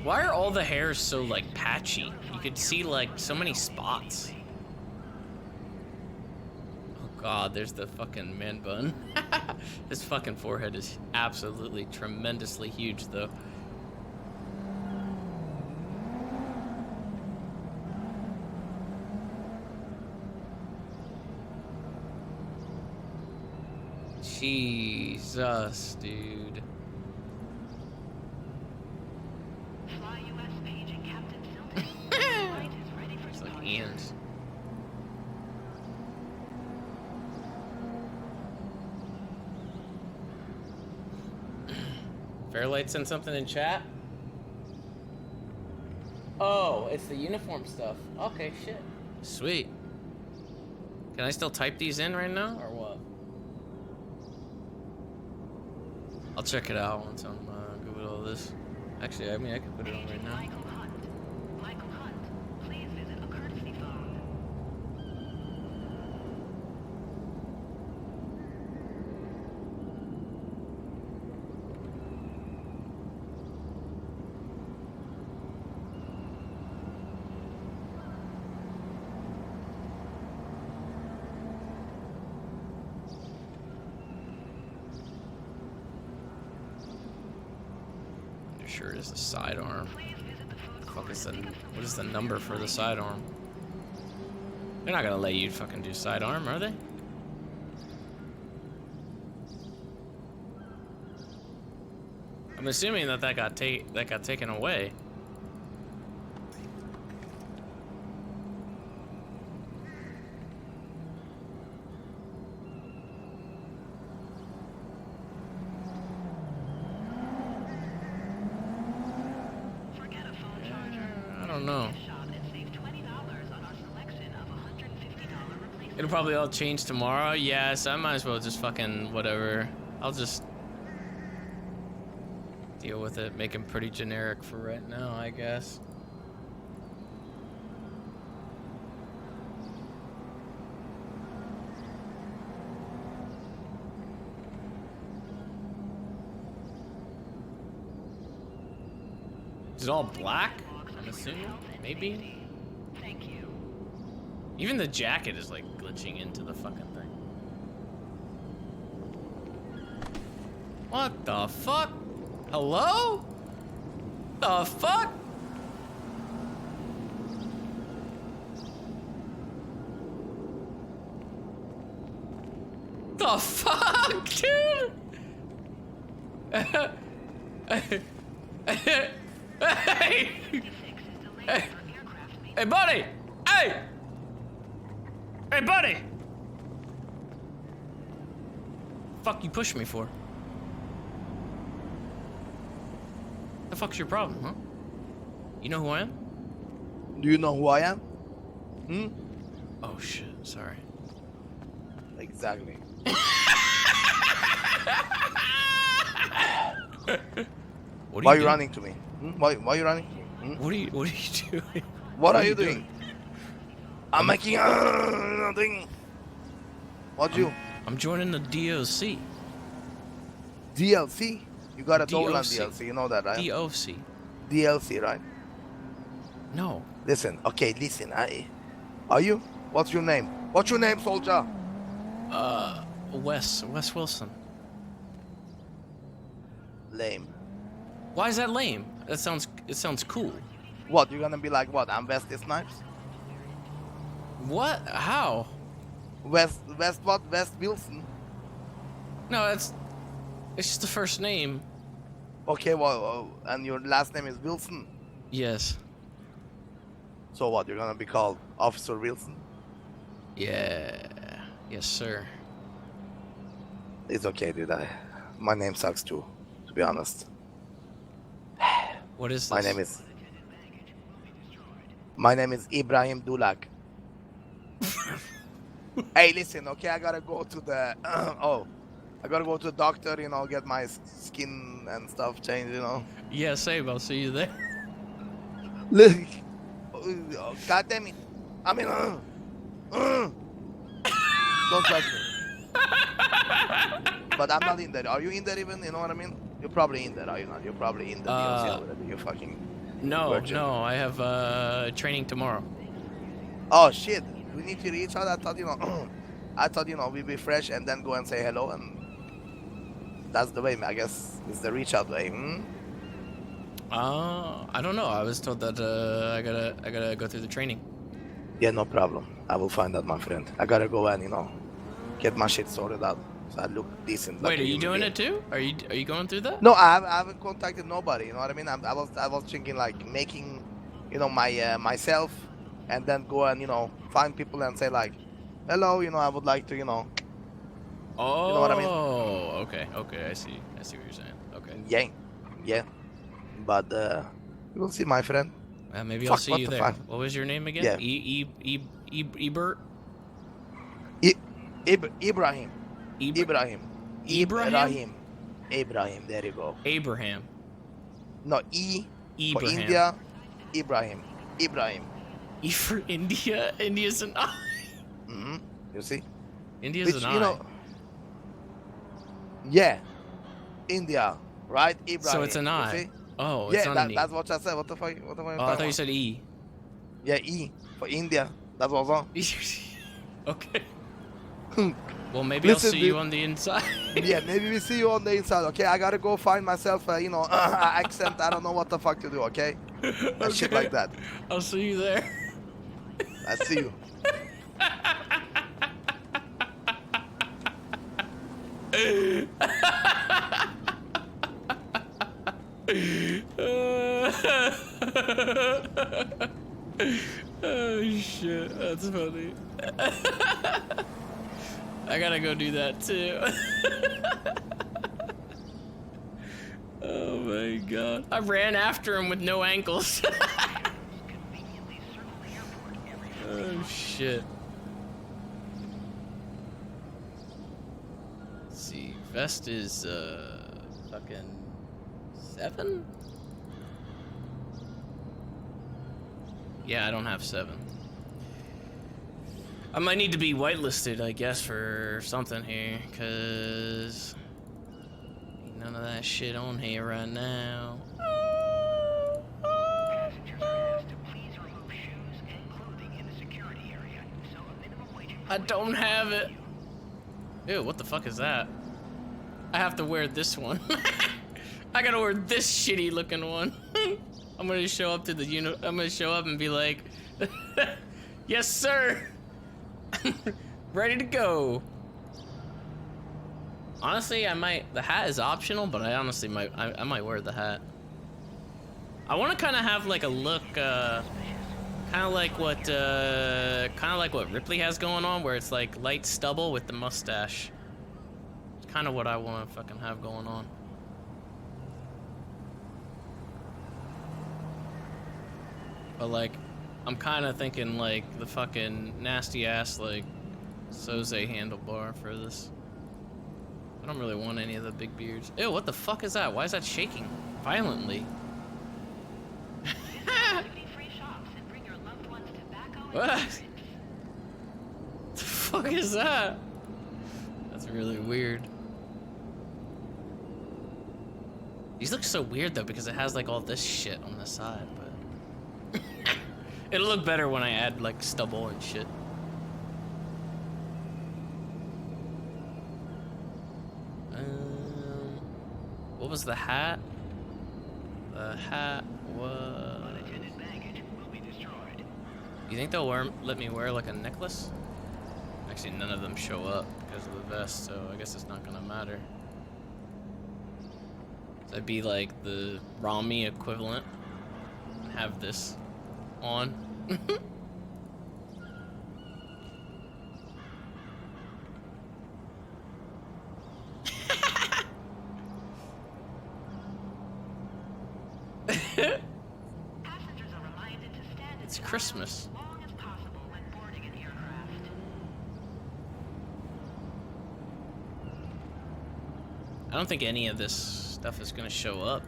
Why are all the hairs so like patchy? You could see like so many spots. Oh god, there's the fucking man bun. His fucking forehead is absolutely tremendously huge though. Jesus, dude. It's like Ian's. Fairlight sent something in chat. Oh, it's the uniform stuff. Okay, shit. Sweet. Can I still type these in right now, or what? I'll check it out once I'm good with all this. Actually, I mean, I could put it on right now. Sure is the sidearm. Fuck is what is the number for the sidearm? They're not gonna let you fucking do sidearm, are they? I'm assuming that got taken away. No. It'll probably all change tomorrow. Yes, I might as well just fucking whatever. I'll just deal with it. Make them pretty generic for right now, I guess. Is it all black? I'm assuming, maybe. Thank you. Even the jacket is like glitching into the fucking thing. What the fuck? Hello? The fuck? The fuck, dude? Hey! Hey, buddy! Hey! Hey, buddy! Fuck you push me for? The fuck's your problem, huh? You know who I am? Do you know who I am? Oh shit, sorry. Exactly. Why are you running to me? Why are you running? What are you doing? What are you doing? I'm making nothing. What you? I'm joining the DOC. DLC? You got a Dolan DOC. DLC, you know that, right? DOC. DLC, right? No. Listen, okay, listen. Are you? What's your name? What's your name, soldier? Wes Wilson. Lame. Why is that lame? It sounds cool. What, you're gonna be like, what, I'm Wesley Snipes? What? How? West what? West Wilson? No, it's just the first name. Okay, well, and your last name is Wilson? Yes. So what, you're gonna be called Officer Wilson? Yeah. Yes, sir. It's okay, dude. My name sucks too, to be honest. What is this? My name is Ibrahim Dulak. Hey, listen, okay, I gotta go to the I gotta go to the doctor, you know, get my skin and stuff changed, you know. Yeah, same. I'll see you there. Look, God damn it! I mean, don't touch me. But I'm not in there. Are you in there even? You know what I mean? You're probably in there, are you not? You're probably in the DLC already. You fucking. No, virgin. no. I have training tomorrow. Oh shit! We need to reach out. I thought we'd be fresh and then go and say hello, and that's the way. I guess it's the reach out way. I don't know. I was told that I gotta go through the training. Yeah, no problem. I will find out, my friend. I gotta go and get my shit sorted out so I look decent. Wait, are you doing it too? Are you going through that? No, I haven't contacted nobody. You know what I mean? I was thinking like making, my myself, and then go and find people and say like, hello, I would like to, Oh. You know what I mean? Okay. I see what you're saying. Okay. Yeah. But we'll see, my friend. Maybe I'll see you there. Fuck? What was your name again? Yeah. Ebert? Ibrahim. Ibrahim? Ibrahim. There you go. Abraham. No, Ibrahim. For India. Ibrahim. E for India. India's an I. You see? India's an I. Yeah. India, right? Ibrahim. So it's an I. See? Oh, it's not an E. That's what I said. What the fuck? What am I Oh, I thought you said E. Yeah, E for India. That's what's on. Okay. Well, maybe I'll see you on the inside. Yeah, maybe we see you on the inside. Okay, I gotta go find myself a accent. I don't know what the fuck to do. Okay, and shit like that. I'll see you there. I see you. Oh shit, that's funny. I gotta go do that too. Oh my god. I ran after him with no ankles. Oh shit. Let's see, vest is fucking 7? Yeah, I don't have 7. I might need to be whitelisted, I guess, for something here, cause ain't none of that shit on here right now. I don't have it. Ew, what the fuck is that? I have to wear this one. I gotta wear this shitty looking one. I'm gonna show up to the I'm gonna show up and be like, yes, sir. Ready to go. Honestly, the hat is optional, but I honestly I might wear the hat. I want to kind of have like a look, kind of like what Ripley has going on, where it's like light stubble with the mustache. It's kind of what I want to fucking have going on. But like, I'm kind of thinking like the fucking nasty ass like Soze handlebar for this. I don't really want any of the big beards. Ew, what the fuck is that? Why is that shaking violently? What? The fuck is that? It's really weird. These look so weird though because it has like all this shit on the side, but it'll look better when I add like stubble and shit. What was the hat? The hat was... You think they'll let me wear like a necklace? Actually, none of them show up because of the vest, so I guess it's not gonna matter. So I'd be like the Rami equivalent and have this on. It's Christmas. I don't think any of this stuff is gonna show up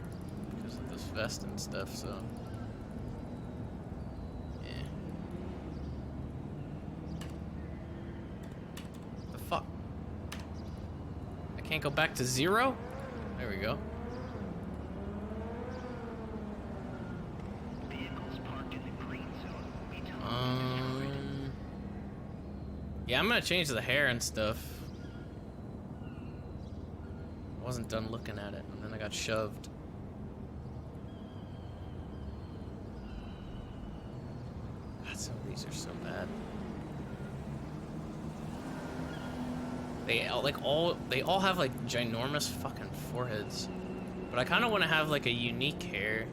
because of this vest and stuff, so yeah. The fuck? I can't go back to 0? There we go. Yeah, I'm gonna change the hair and stuff. I wasn't done looking at it, and then I got shoved. God, some of these are so bad. They all have like ginormous fucking foreheads, but I kind of want to have like a unique hair.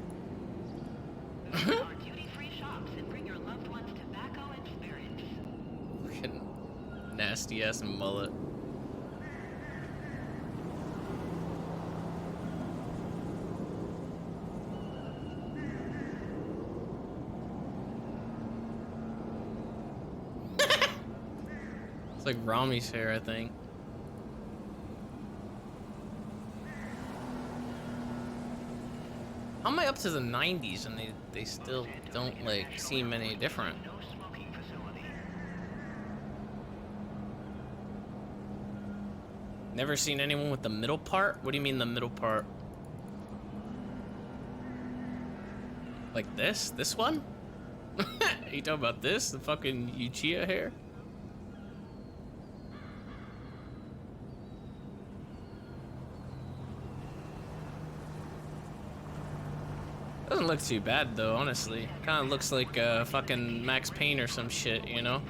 Fucking nasty ass mullet. It's like Rami's hair, I think. How am I up to the 90s and they still don't like seem any different? Never seen anyone with the middle part? What do you mean the middle part? Like this? This one? Are you talking about this? The fucking Uchiha hair? Doesn't look too bad though, honestly. Kind of looks like fucking Max Payne or some shit, you know?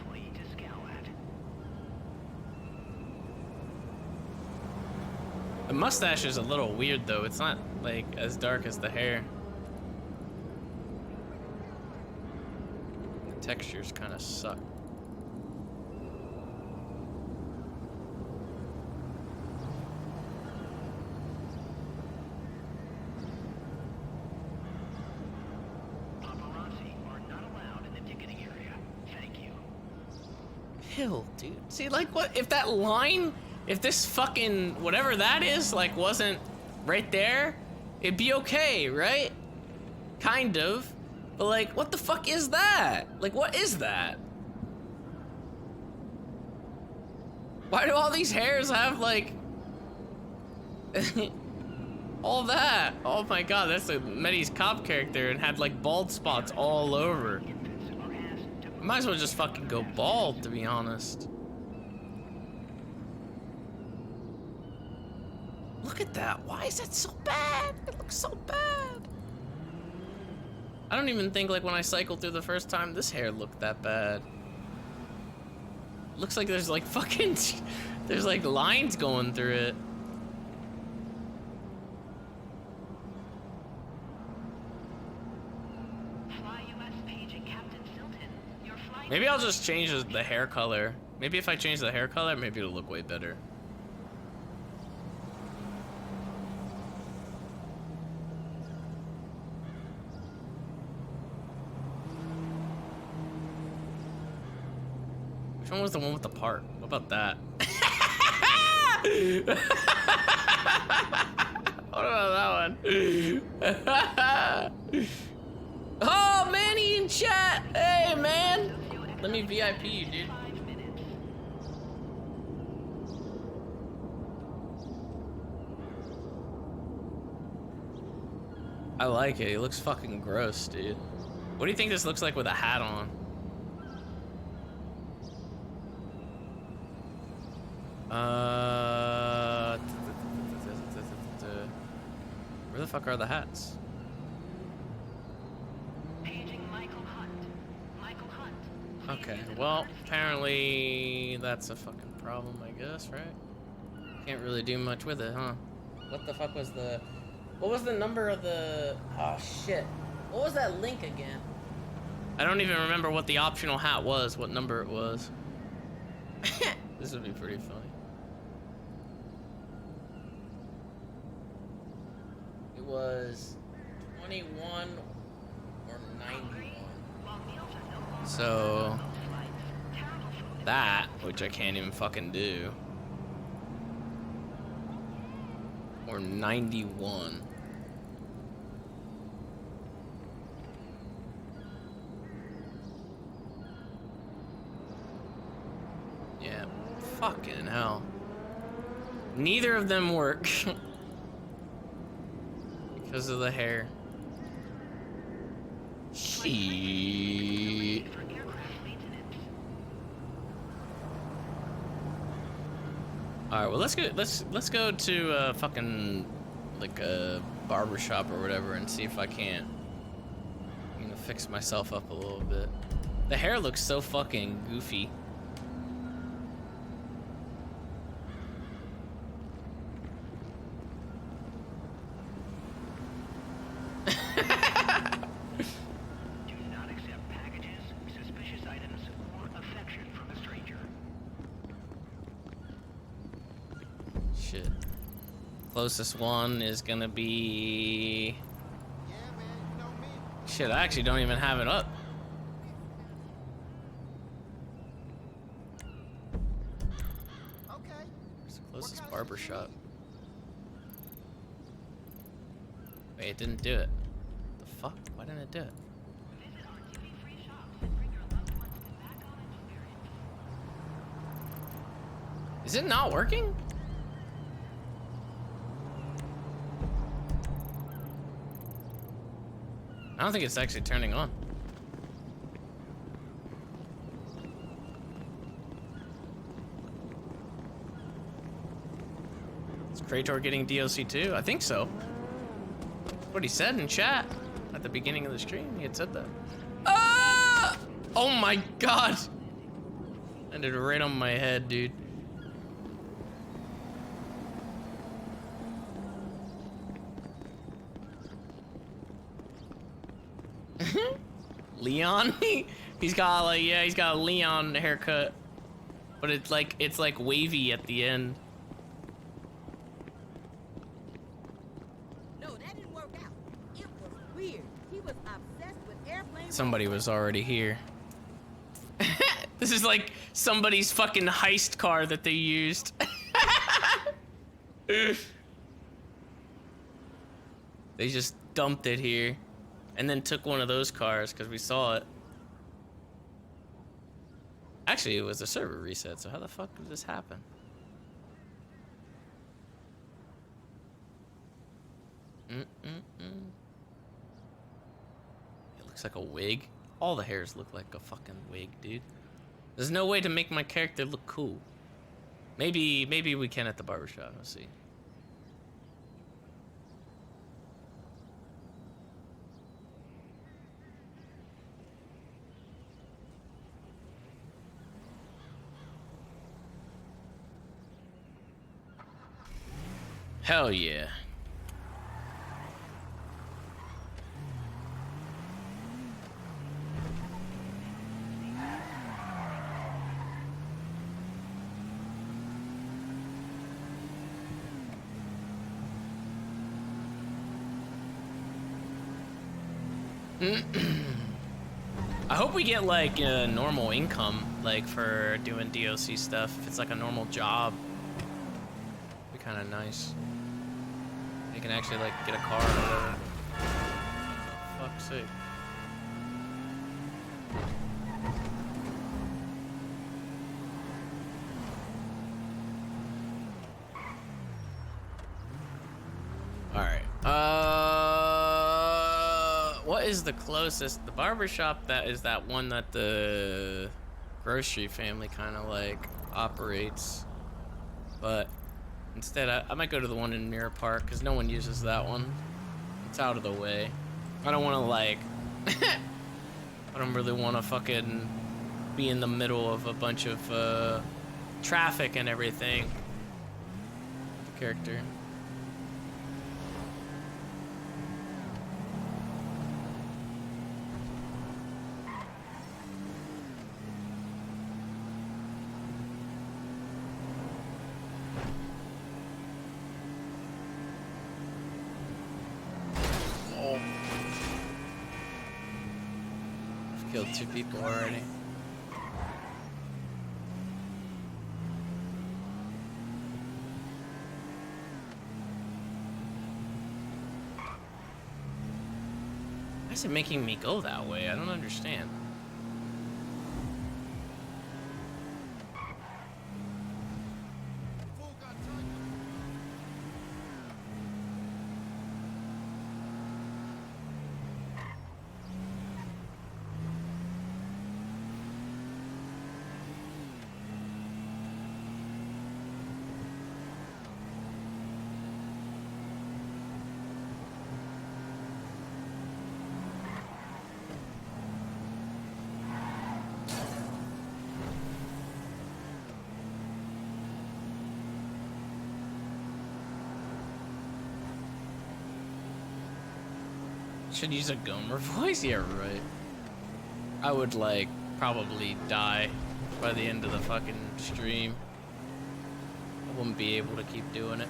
The mustache is a little weird though. It's not like as dark as the hair. The textures kind of suck. Hill, dude. See, like, what if that line, if this fucking whatever that is, like, wasn't right there, it'd be okay, right? Kind of. But like, what the fuck is that? Like, what is that? Why do all these hairs have like all that? Oh my god, that's a Medi's cop character and had like bald spots all over. Might as well just fucking go bald, to be honest. Look at that. Why is that so bad? It looks so bad. I don't even think like when I cycled through the first time, this hair looked that bad. Looks like there's like fucking, there's like lines going through it. Maybe I'll just change the hair color. Maybe if I change the hair color, maybe it'll look way better. Which one was the one with the part? What about that? What about that one? Oh, Manny in chat! Hey, man! Let me VIP you, dude. I like it. He looks fucking gross, dude. What do you think this looks like with a hat on? Where the fuck are the hats? Okay, well, apparently that's a fucking problem, I guess, right? Can't really do much with it, huh? What the fuck was the... What was the number of the... Oh, shit. What was that link again? I don't even remember what the optional hat was, what number it was. This would be pretty funny. It was 21 or 91. So that, which I can't even fucking do, or 91. Yeah, fucking hell. Neither of them work because of the hair. Shit. All right, well let's go to fucking like a barber shop or whatever and see if I can't, you know, fix myself up a little bit. The hair looks so fucking goofy. Shit. Closest one is gonna be... Shit, I actually don't even have it up. Where's the closest barber shop? Wait, it didn't do it. The fuck? Why didn't it do it? Is it not working? I don't think it's actually turning on. Is Krator getting DLC too? I think so. What he said in chat at the beginning of the stream, he had said that. Ah! Oh my god! Ended right on my head, dude. Leon? He's got like, yeah, he's got a Leon haircut. But it's like wavy at the end. No, that didn't work out. It was weird. He was obsessed with airplanes. Somebody was already here. This is like somebody's fucking heist car that they used. They just dumped it here and then took one of those cars because we saw it. Actually, it was a server reset, so how the fuck did this happen? It looks like a wig. All the hairs look like a fucking wig, dude. There's no way to make my character look cool. Maybe we can at the barbershop. Let's see. Hell yeah. I hope we get like a normal income, like for doing DOC stuff. If it's like a normal job, it'd be kind of nice. You can actually like get a car or whatever. Fuck's sake. All right. What is the closest? The barbershop that is that one that the grocery family kind of like operates. But instead, I might go to the one in Mirror Park because no one uses that one. It's out of the way. I don't want to like. I don't really want to fucking be in the middle of a bunch of traffic and everything. The character. Killed 2 people already. Why is it making me go that way? I don't understand. Should use a Gomer voice? Yeah, right. I would like probably die by the end of the fucking stream. I wouldn't be able to keep doing it.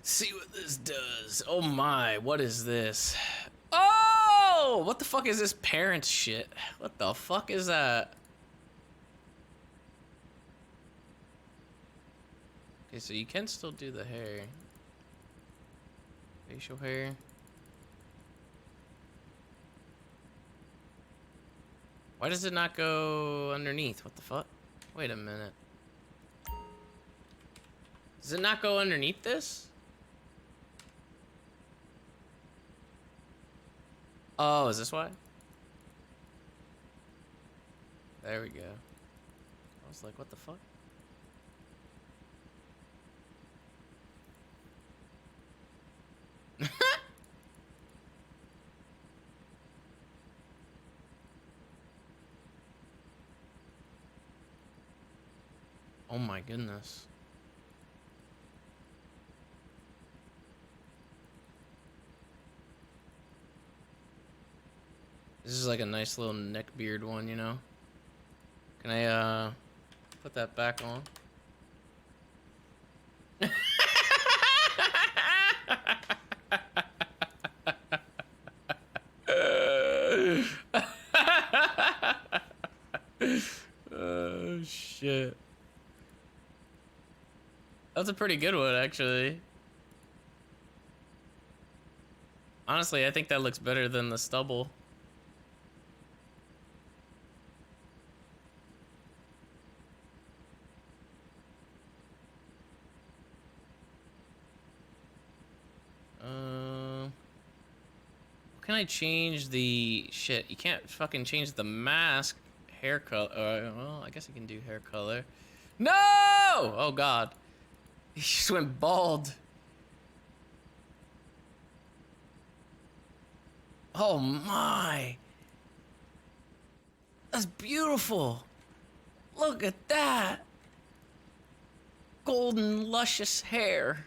See what this does. Oh my, what is this? Oh, what the fuck is this parents shit? What the fuck is that? Okay, so you can still do the hair. Facial hair. Why does it not go underneath? What the fuck? Wait a minute. Does it not go underneath this? Oh, is this why? There we go. I was like, what the fuck? Oh my goodness. This is like a nice little neck beard one, you know? Can I, put that back on? Oh, shit. That's a pretty good one, actually. Honestly, I think that looks better than the stubble. Can I change the shit? You can't fucking change the mask hair color. Well, I guess you can do hair color. No! Oh god, he just went bald. Oh my. That's beautiful. Look at that. Golden, luscious hair.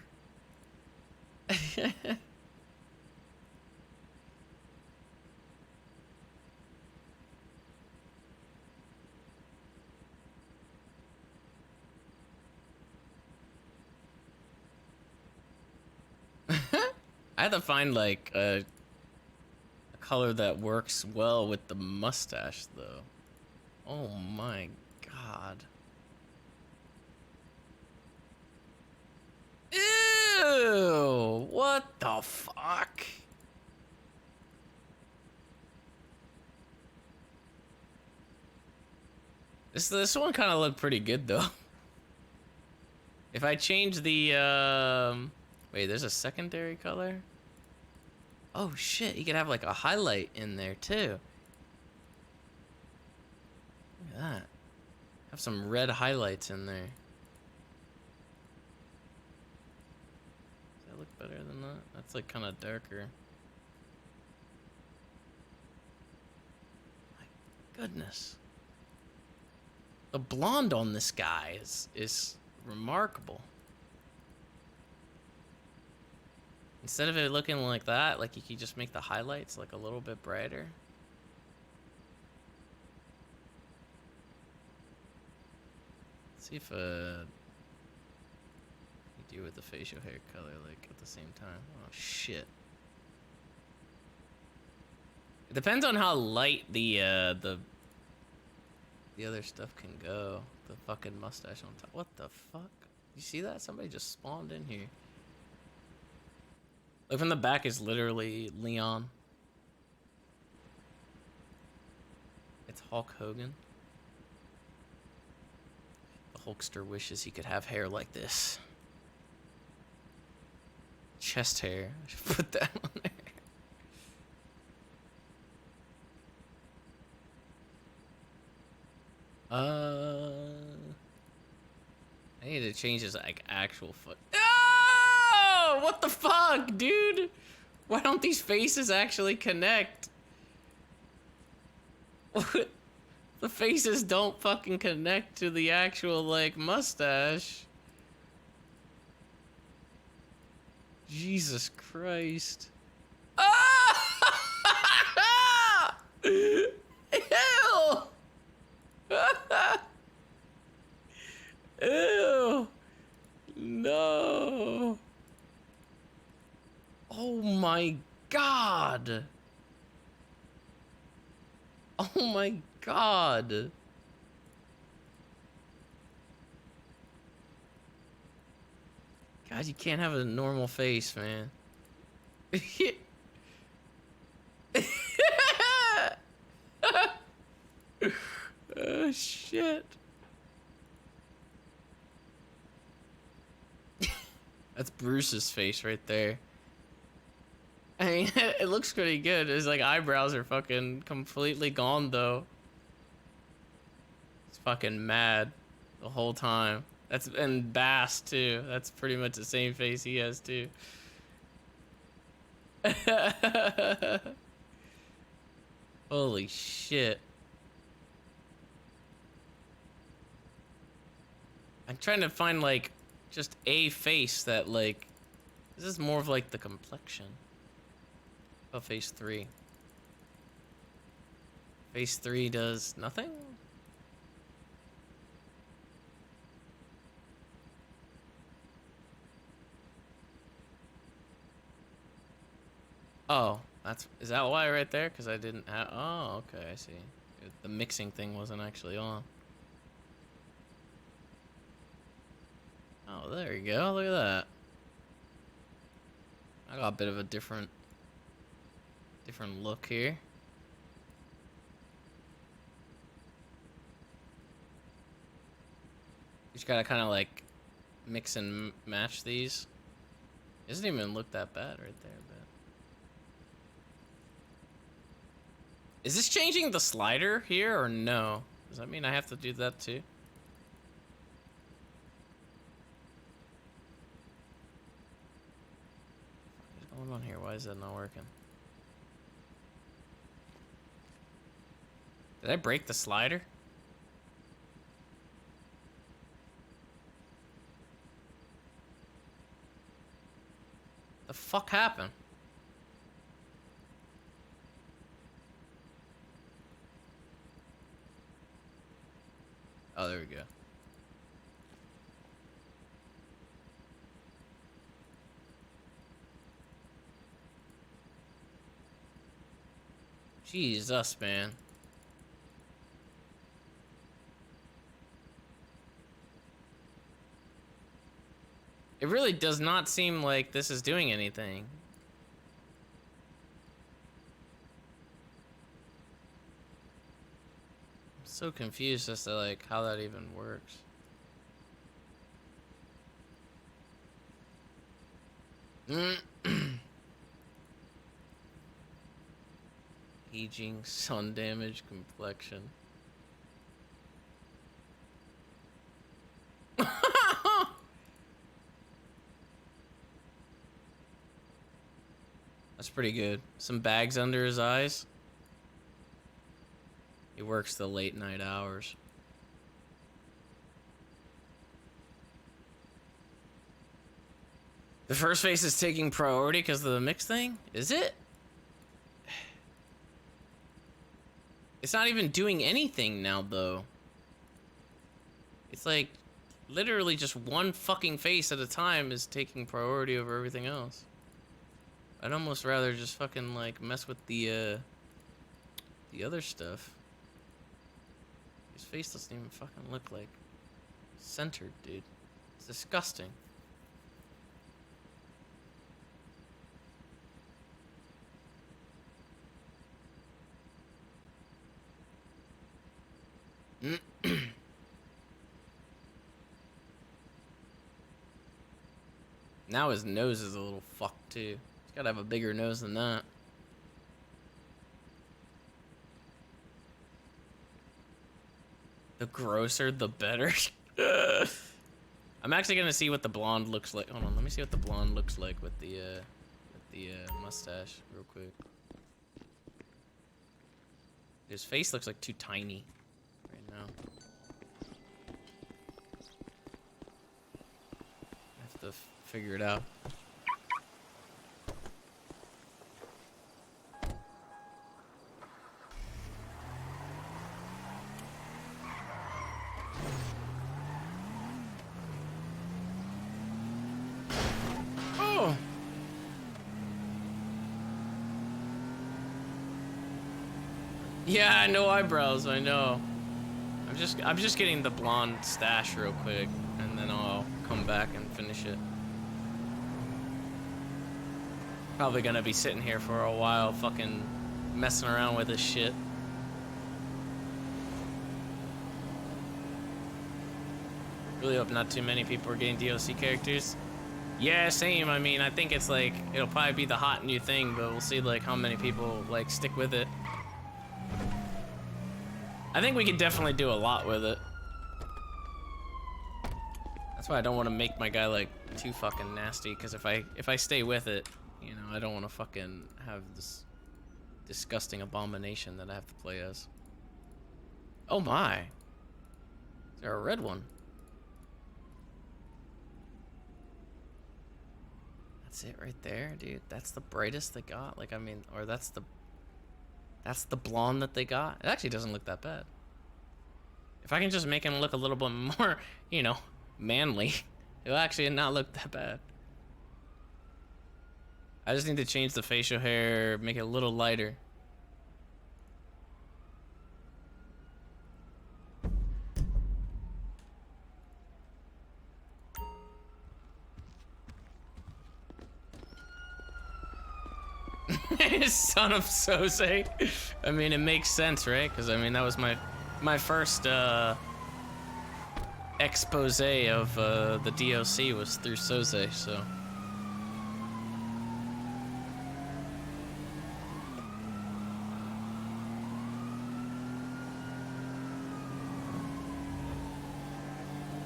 I had to find like a color that works well with the mustache though. Oh my god. Ew! What the fuck? This one kind of looked pretty good though. If I change the wait, there's a secondary color? Oh shit, you could have like a highlight in there too. Look at that. Have some red highlights in there. Does that look better than that? That's like kind of darker. My goodness. The blonde on this guy is remarkable. Instead of it looking like that, like you could just make the highlights like a little bit brighter. Let's see if you do with the facial hair color like at the same time. Oh shit. It depends on how light the other stuff can go. The fucking mustache on top. What the fuck? You see that? Somebody just spawned in here. Look, from the back is literally Leon. It's Hulk Hogan. The Hulkster wishes he could have hair like this. Chest hair. I should put that on there. I need to change his like actual foot. Oh, what the fuck, dude? Why don't these faces actually connect? What? The faces don't fucking connect to the actual like mustache. Jesus Christ. Ah! Ew! Ew! No! Oh my god! Oh my god! God, you can't have a normal face, man. Oh shit. That's Bruce's face right there. I mean, it looks pretty good. His like eyebrows are fucking completely gone though. He's fucking mad the whole time. That's and Bass too. That's pretty much the same face he has too. Holy shit. I'm trying to find like just a face that like this is more of like the complexion of phase 3. Phase 3 does nothing? Oh, is that why right there? Because I didn't have, oh, okay, I see. The mixing thing wasn't actually on. Oh, there you go, look at that. I got a bit of a different look here. You just gotta kind of like mix and match these. It doesn't even look that bad right there, but. Is this changing the slider here or no? Does that mean I have to do that too? What's going on here? Why is that not working? Did I break the slider? The fuck happened? Oh, there we go. Jesus, man. It really does not seem like this is doing anything. I'm so confused as to like how that even works. Aging, sun damage, complexion. That's pretty good. Some bags under his eyes. He works the late night hours. The first face is taking priority because of the mix thing? Is it? It's not even doing anything now, though. It's like literally just one fucking face at a time is taking priority over everything else. I'd almost rather just fucking like mess with the other stuff. His face doesn't even fucking look like centered, dude. It's disgusting. Now his nose is a little fucked too. He's gotta have a bigger nose than that. The grosser, the better. I'm actually gonna see what the blonde looks like. Hold on, let me see what the blonde looks like with the mustache real quick. His face looks like too tiny right now. I have to figure it out. Oh. Yeah, no eyebrows, I know. I'm just getting the blonde stash real quick, and then I'll come back and finish it. Probably gonna be sitting here for a while, fucking messing around with this shit. Really hope not too many people are getting DLC characters. Yeah, same. I mean, I think it's like, it'll probably be the hot new thing, but we'll see like how many people like stick with it. I think we could definitely do a lot with it. That's why I don't want to make my guy like too fucking nasty, because if I stay with it, you know, I don't want to fucking have this disgusting abomination that I have to play as. Oh my. Is there a red one? That's it right there, dude. That's the brightest they got. Like, I mean, or that's the blonde that they got. It actually doesn't look that bad. If I can just make him look a little bit more, you know, manly, it'll actually not look that bad. I just need to change the facial hair, make it a little lighter. Son of Sose. I mean, it makes sense, right? Because I mean, that was my first expose of the DLC was through Sose, so.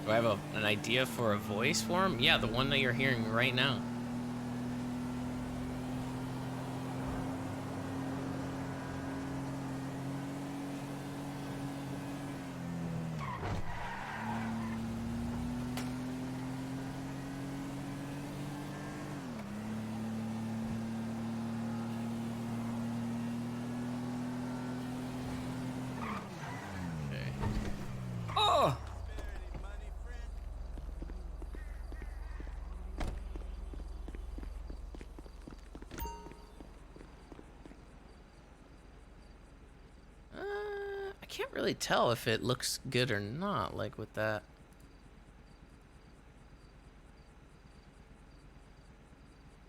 Do I have an idea for a voice for him? Yeah, the one that you're hearing right now. can't really tell if it looks good or not, like with that.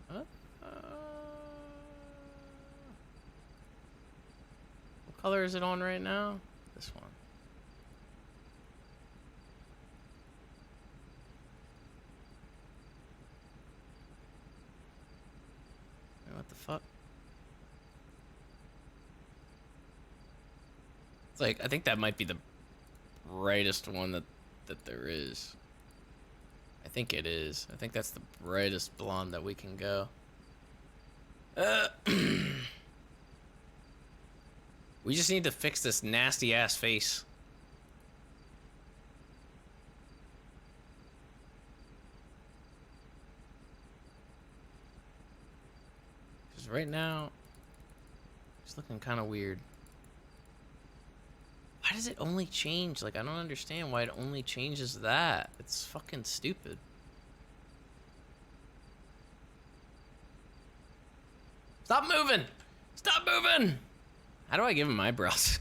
What color is it on right now? This one. What the fuck? It's like, I think that might be the brightest one that there is. I think it is. I think that's the brightest blonde that we can go. We just need to fix this nasty ass face. Because right now, it's looking kind of weird. Why does it only change? Like, I don't understand why it only changes that. It's fucking stupid. Stop moving! Stop moving! How do I give him eyebrows?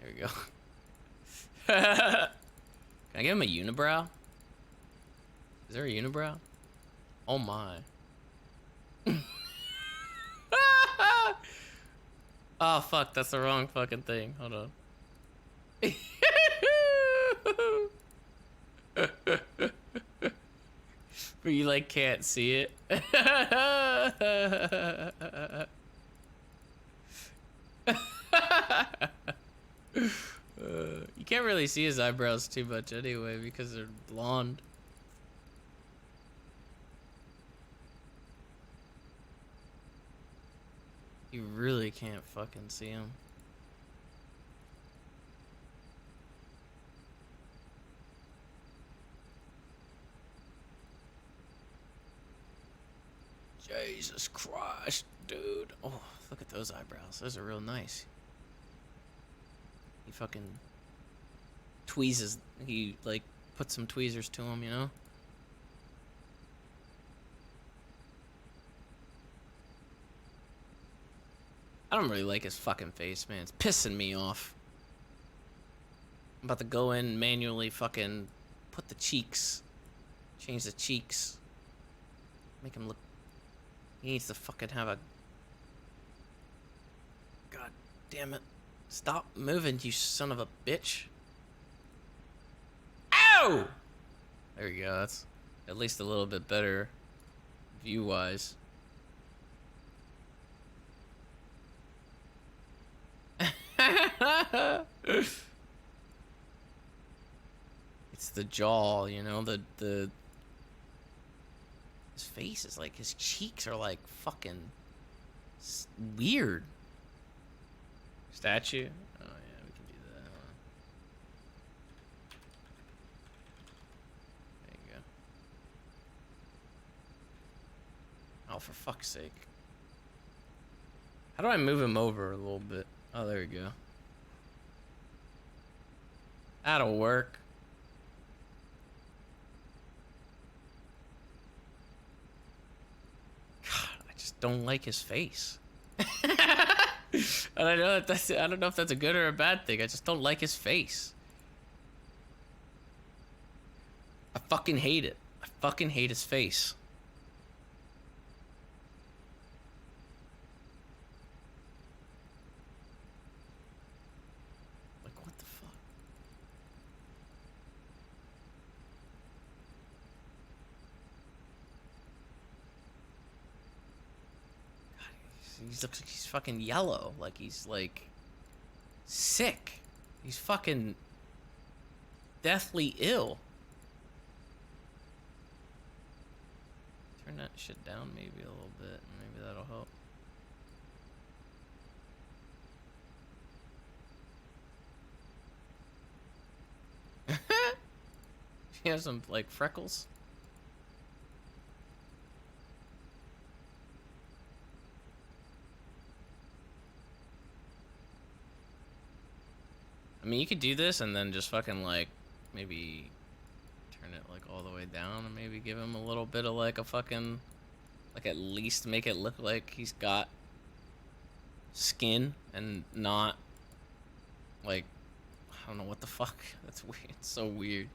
There we go. Can I give him a unibrow? Is there a unibrow? Oh my. Oh fuck, that's the wrong fucking thing. Hold on. But you like can't see it. You can't really see his eyebrows too much anyway because they're blonde. You really can't fucking see him. Jesus Christ, dude. Oh, look at those eyebrows. Those are real nice. He fucking tweezes. He, like, puts some tweezers to him, you know? I don't really like his fucking face, man. It's pissing me off. I'm about to go in manually fucking put the cheeks. Change the cheeks. Make him look... He needs to fucking have a... God damn it. Stop moving, you son of a bitch. Ow! There we go. That's at least a little bit better view-wise. It's the jaw, you know, the his face is like, his cheeks are like fucking weird. Statue? Oh yeah, we can do that. Hold on. There you go. Oh, for fuck's sake. How do I move him over a little bit? Oh, there we go. That'll work. God, I just don't like his face. And I don't know if that's a good or a bad thing. I just don't like his face. I fucking hate it. I fucking hate his face. Like, what the fuck? God, he looks like he's fucking yellow. Like he's like sick. He's fucking deathly ill. Turn that shit down maybe a little bit, and maybe that'll help. She has some like freckles. I mean, you could do this and then just fucking like maybe like all the way down, and maybe give him a little bit of like a fucking, like at least make it look like he's got skin and not like, I don't know what the fuck. That's weird. It's so weird.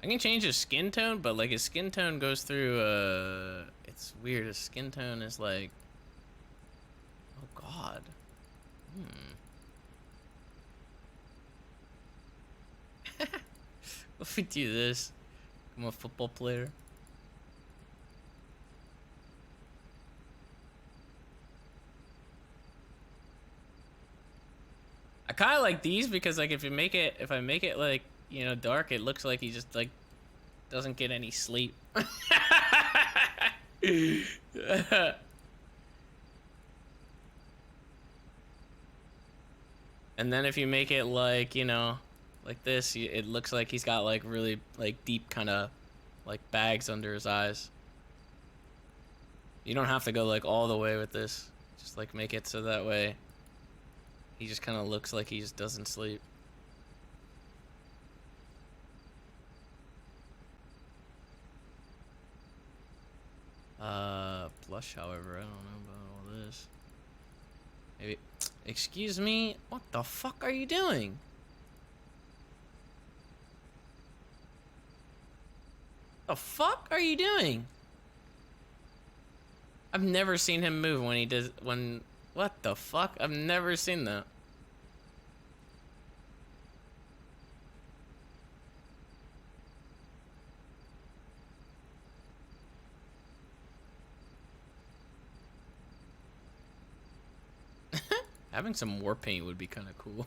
I can change his skin tone, but like his skin tone goes through it's weird. His skin tone is like, oh god. If we do this, I'm a football player. I kind of like these because like if I make it like, you know, dark, it looks like he just like doesn't get any sleep. And then if you make it like, you know, like this, it looks like he's got like really like deep kind of like bags under his eyes. You don't have to go like all the way with this. Just like make it so that way he just kind of looks like he just doesn't sleep. Blush, however, I don't know about all this. Maybe, excuse me, what the fuck are you doing? The fuck are you doing? I've never seen him move when he does, what the fuck? I've never seen that. Having some war paint would be kind of cool.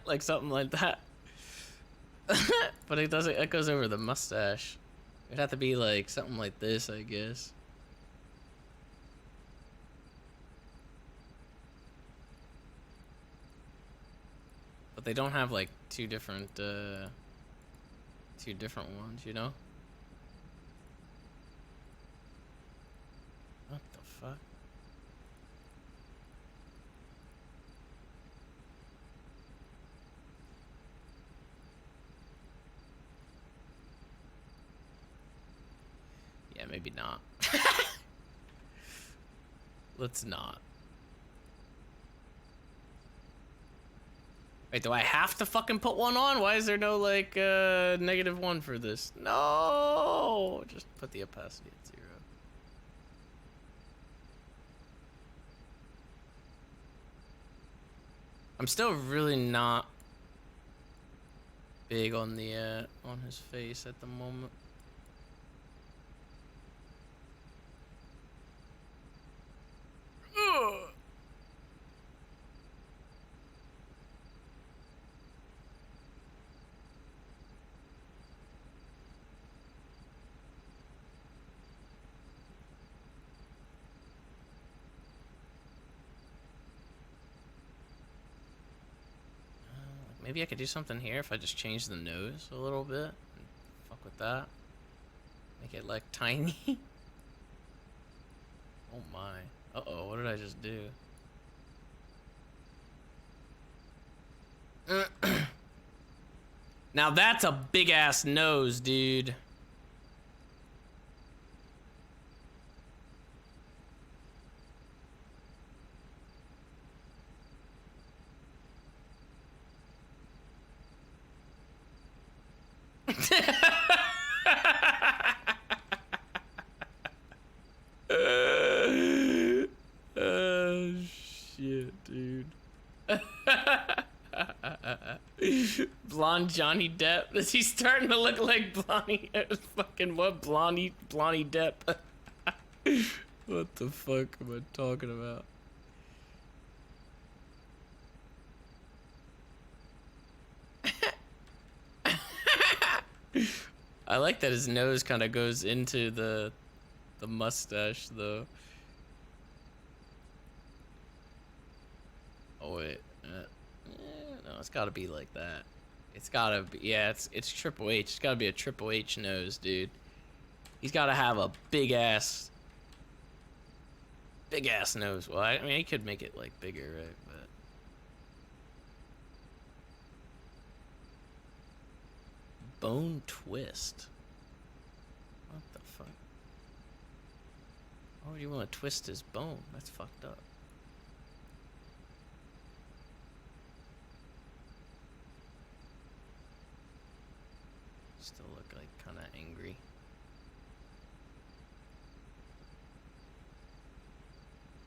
Like something like that. But it doesn't, it goes over the mustache. It'd have to be like something like this, I guess. But they don't have like two different ones, you know? What the fuck? Yeah, maybe not. Let's not. Wait, do I have to fucking put one on? Why is there no like -1 for this? No, just put the opacity at 0. I'm still really not big on the on his face at the moment. Ugh. Maybe I could do something here if I just change the nose a little bit. And fuck with that. Make it like tiny. Oh my. Uh-oh, what did I just do? Now that's a big ass nose, dude. Shit, dude. Blonde Johnny Depp. Is he starting to look like Blondie? Fucking what? Blondie Depp. What the fuck am I talking about? I like that his nose kind of goes into the mustache though. Oh wait, no, it's got to be like that. It's got to be, yeah. It's Triple H. It's got to be a Triple H nose, dude. He's got to have a big ass Big ass nose. Well, I mean, he could make it like bigger, right? But bone twist. What the fuck? Why would you want to twist his bone? That's fucked up. Still look like kind of angry.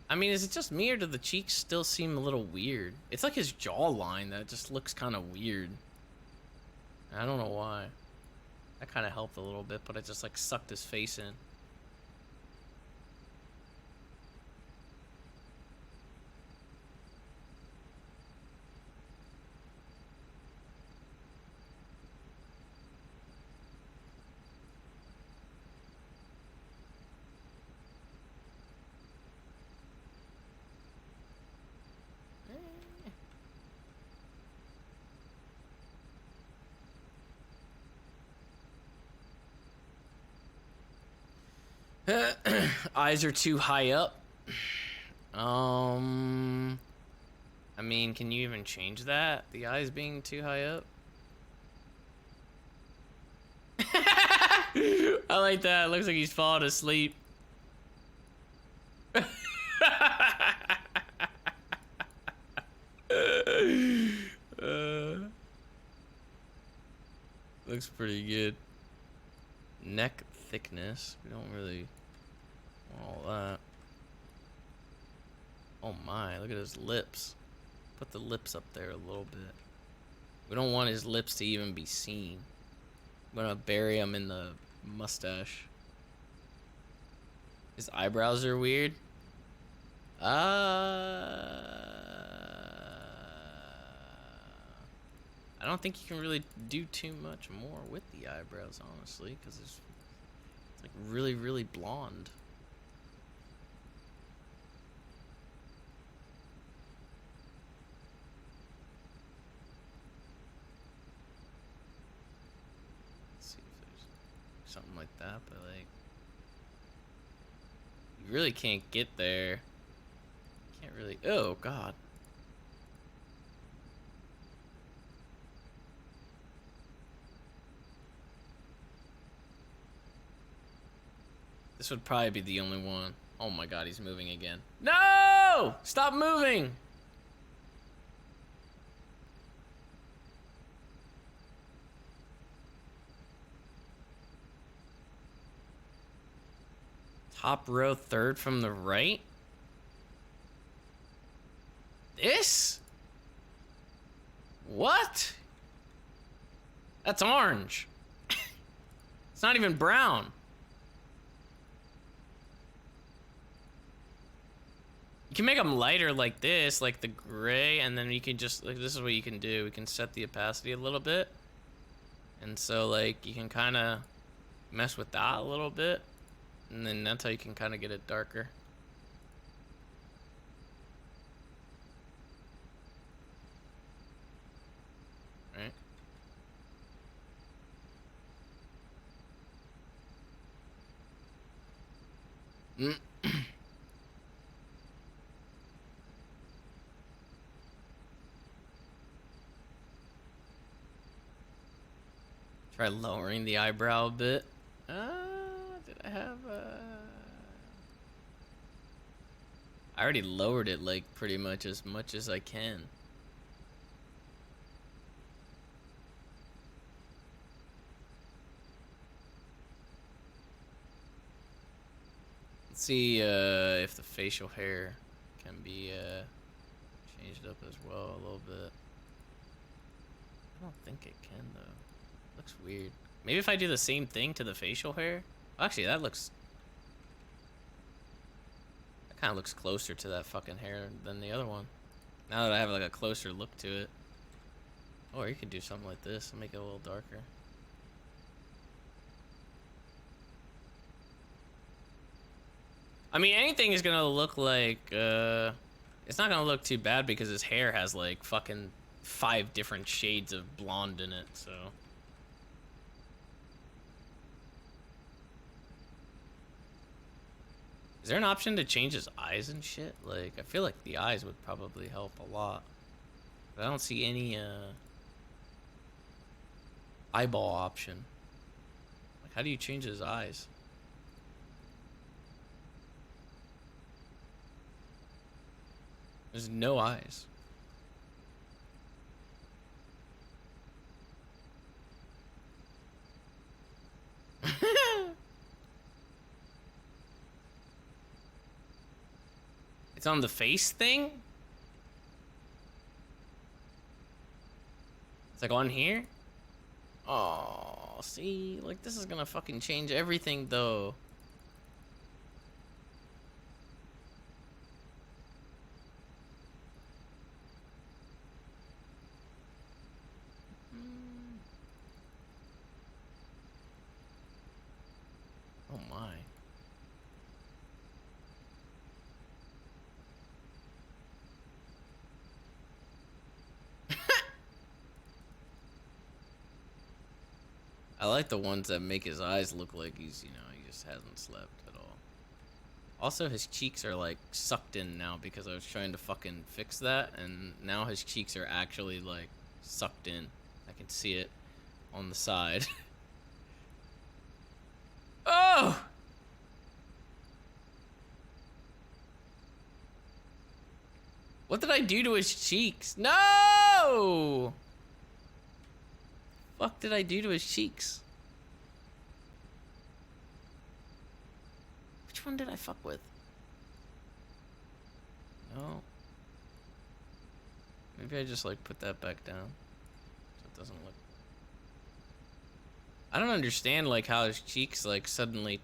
I mean, is it just me or do the cheeks still seem a little weird? It's like his jawline that just looks kind of weird. I don't know why. That kind of helped a little bit, but it just like sucked his face in. Eyes are too high up. I mean, can you even change that? The eyes being too high up? I like that. It looks like he's falling asleep. Looks pretty good. Neck thickness. We don't really want all that. Oh my, look at his lips. Put the lips up there a little bit. We don't want his lips to even be seen. I'm gonna bury him in the mustache. His eyebrows are weird. I don't think you can really do too much more with the eyebrows, honestly, because it's like really, really blonde. Let's see if there's something like that, but like, you really can't get there. Can't really. Oh God. This would probably be the only one. Oh my God, he's moving again. No! Stop moving! Top row, third from the right? This? What? That's orange. It's not even brown. You can make them lighter like this, like the gray, and then you can just, like, this is what you can do. We can set the opacity a little bit. And so, like, you can kind of mess with that a little bit. And then that's how you can kind of get it darker. Right? Try lowering the eyebrow a bit. Did I have I already lowered it like pretty much as I can. Let's see if the facial hair can be changed up as well a little bit. I don't think it can though. Looks weird. Maybe if I do the same thing to the facial hair. Actually, that kind of looks closer to that fucking hair than the other one. Now that I have like a closer look to it. Or you could do something like this and make it a little darker. I mean, anything is gonna look like, it's not gonna look too bad because his hair has like fucking 5 different shades of blonde in it, so. Is there an option to change his eyes and shit? Like, I feel like the eyes would probably help a lot. But I don't see any, eyeball option. Like, how do you change his eyes? There's no eyes. It's on the face thing? It's like on here? Oh, see? Like, this is gonna fucking change everything, though. Oh my. I like the ones that make his eyes look like he's, you know, he just hasn't slept at all. Also, his cheeks are like sucked in now because I was trying to fucking fix that, and now his cheeks are actually like sucked in. I can see it on the side. Oh! What did I do to his cheeks? No! Fuck did I do to his cheeks? Which one did I fuck with? No. Maybe I just like put that back down so it doesn't look. I don't understand like how his cheeks like suddenly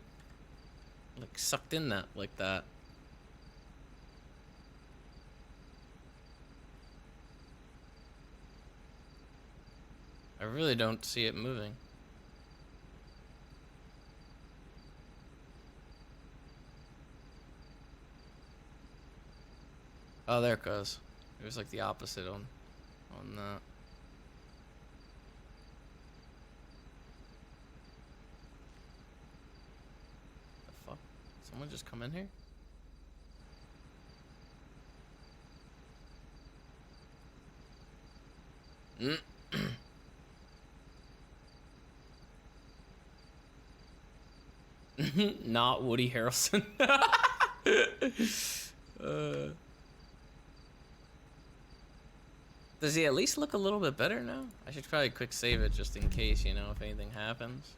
like sucked in that like that. I really don't see it moving. Oh, there it goes. It was like the opposite on that. The fuck? Someone just come in here? Not Woody Harrelson. Does he at least look a little bit better now? I should probably quick save it just in case, you know, if anything happens.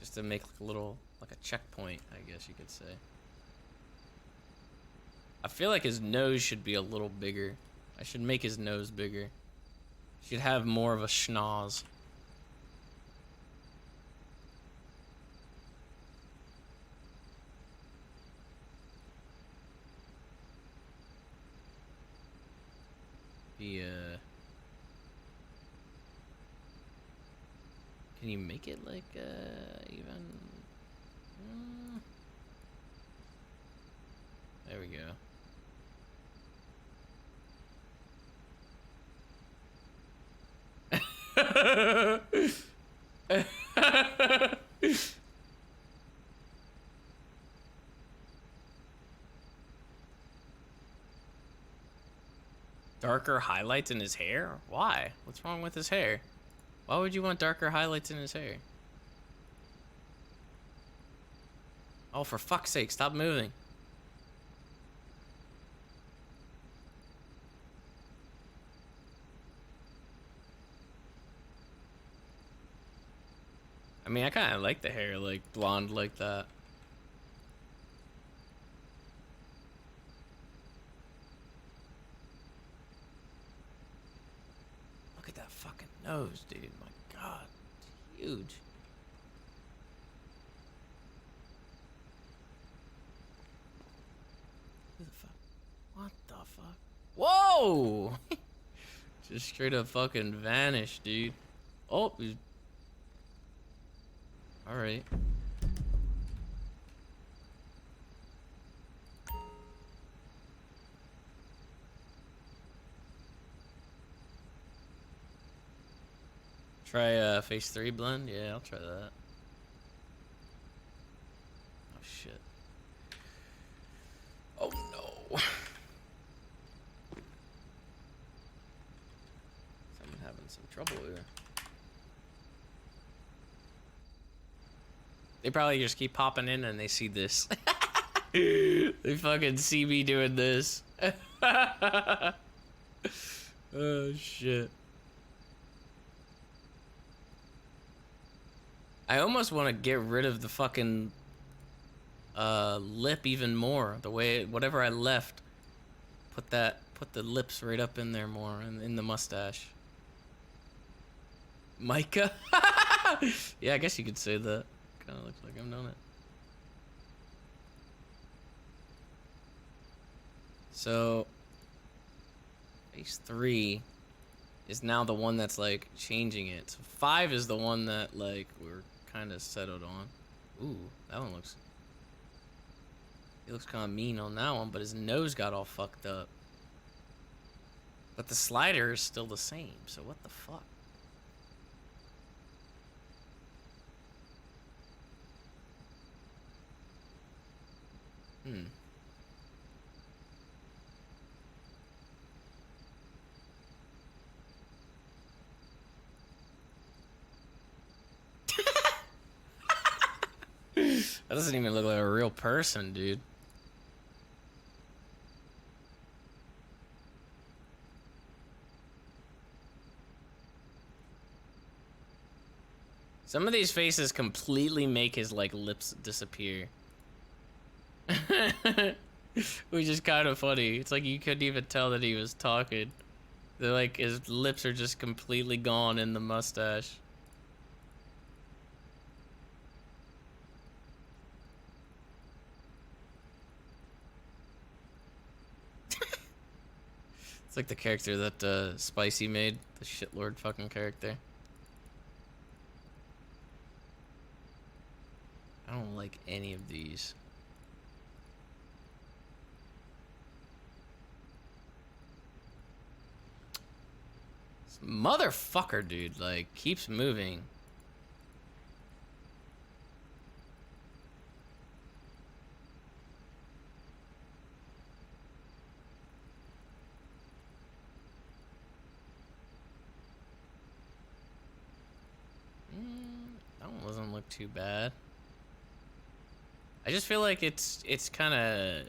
Just to make like a little, like a checkpoint, I guess you could say. I feel like his nose should be a little bigger. I should make his nose bigger. Should have more of a schnoz. Can you make it like even? There we go. Darker highlights in his hair? Why? What's wrong with his hair? Why would you want darker highlights in his hair? Oh, for fuck's sake, stop moving. I mean, I kind of like the hair, like, blonde like that. Look at that fucking nose, dude. My God. It's huge. Who the fuck? What the fuck? Whoa! Just straight up fucking vanished, dude. Oh, he's... Alright. Try phase 3 blend? Yeah, I'll try that. Oh shit. trouble here. They probably just keep popping in and they see this. They fucking see me doing this. Oh shit. I almost want to get rid of the fucking lip even more. The way whatever I left, put the lips right up in there more and in the mustache. Micah? Yeah, I guess you could say that. Kind of looks like I'm doing it. So, phase 3 is now the one that's like changing it. So 5 is the one that like we're kind of settled on. Ooh, that one looks. He looks kind of mean on that one, but his nose got all fucked up. But the slider is still the same. So what the fuck? Hmm. That doesn't even look like a real person, dude. Some of these faces completely make his like lips disappear. Which is kind of funny. It's like you couldn't even tell that he was talking. They're like his lips are just completely gone in the mustache. It's like the character that Spicy made, the shitlord fucking character. I don't like any of these. This motherfucker, dude, like, keeps moving. That one doesn't look too bad. I just feel like it's kind of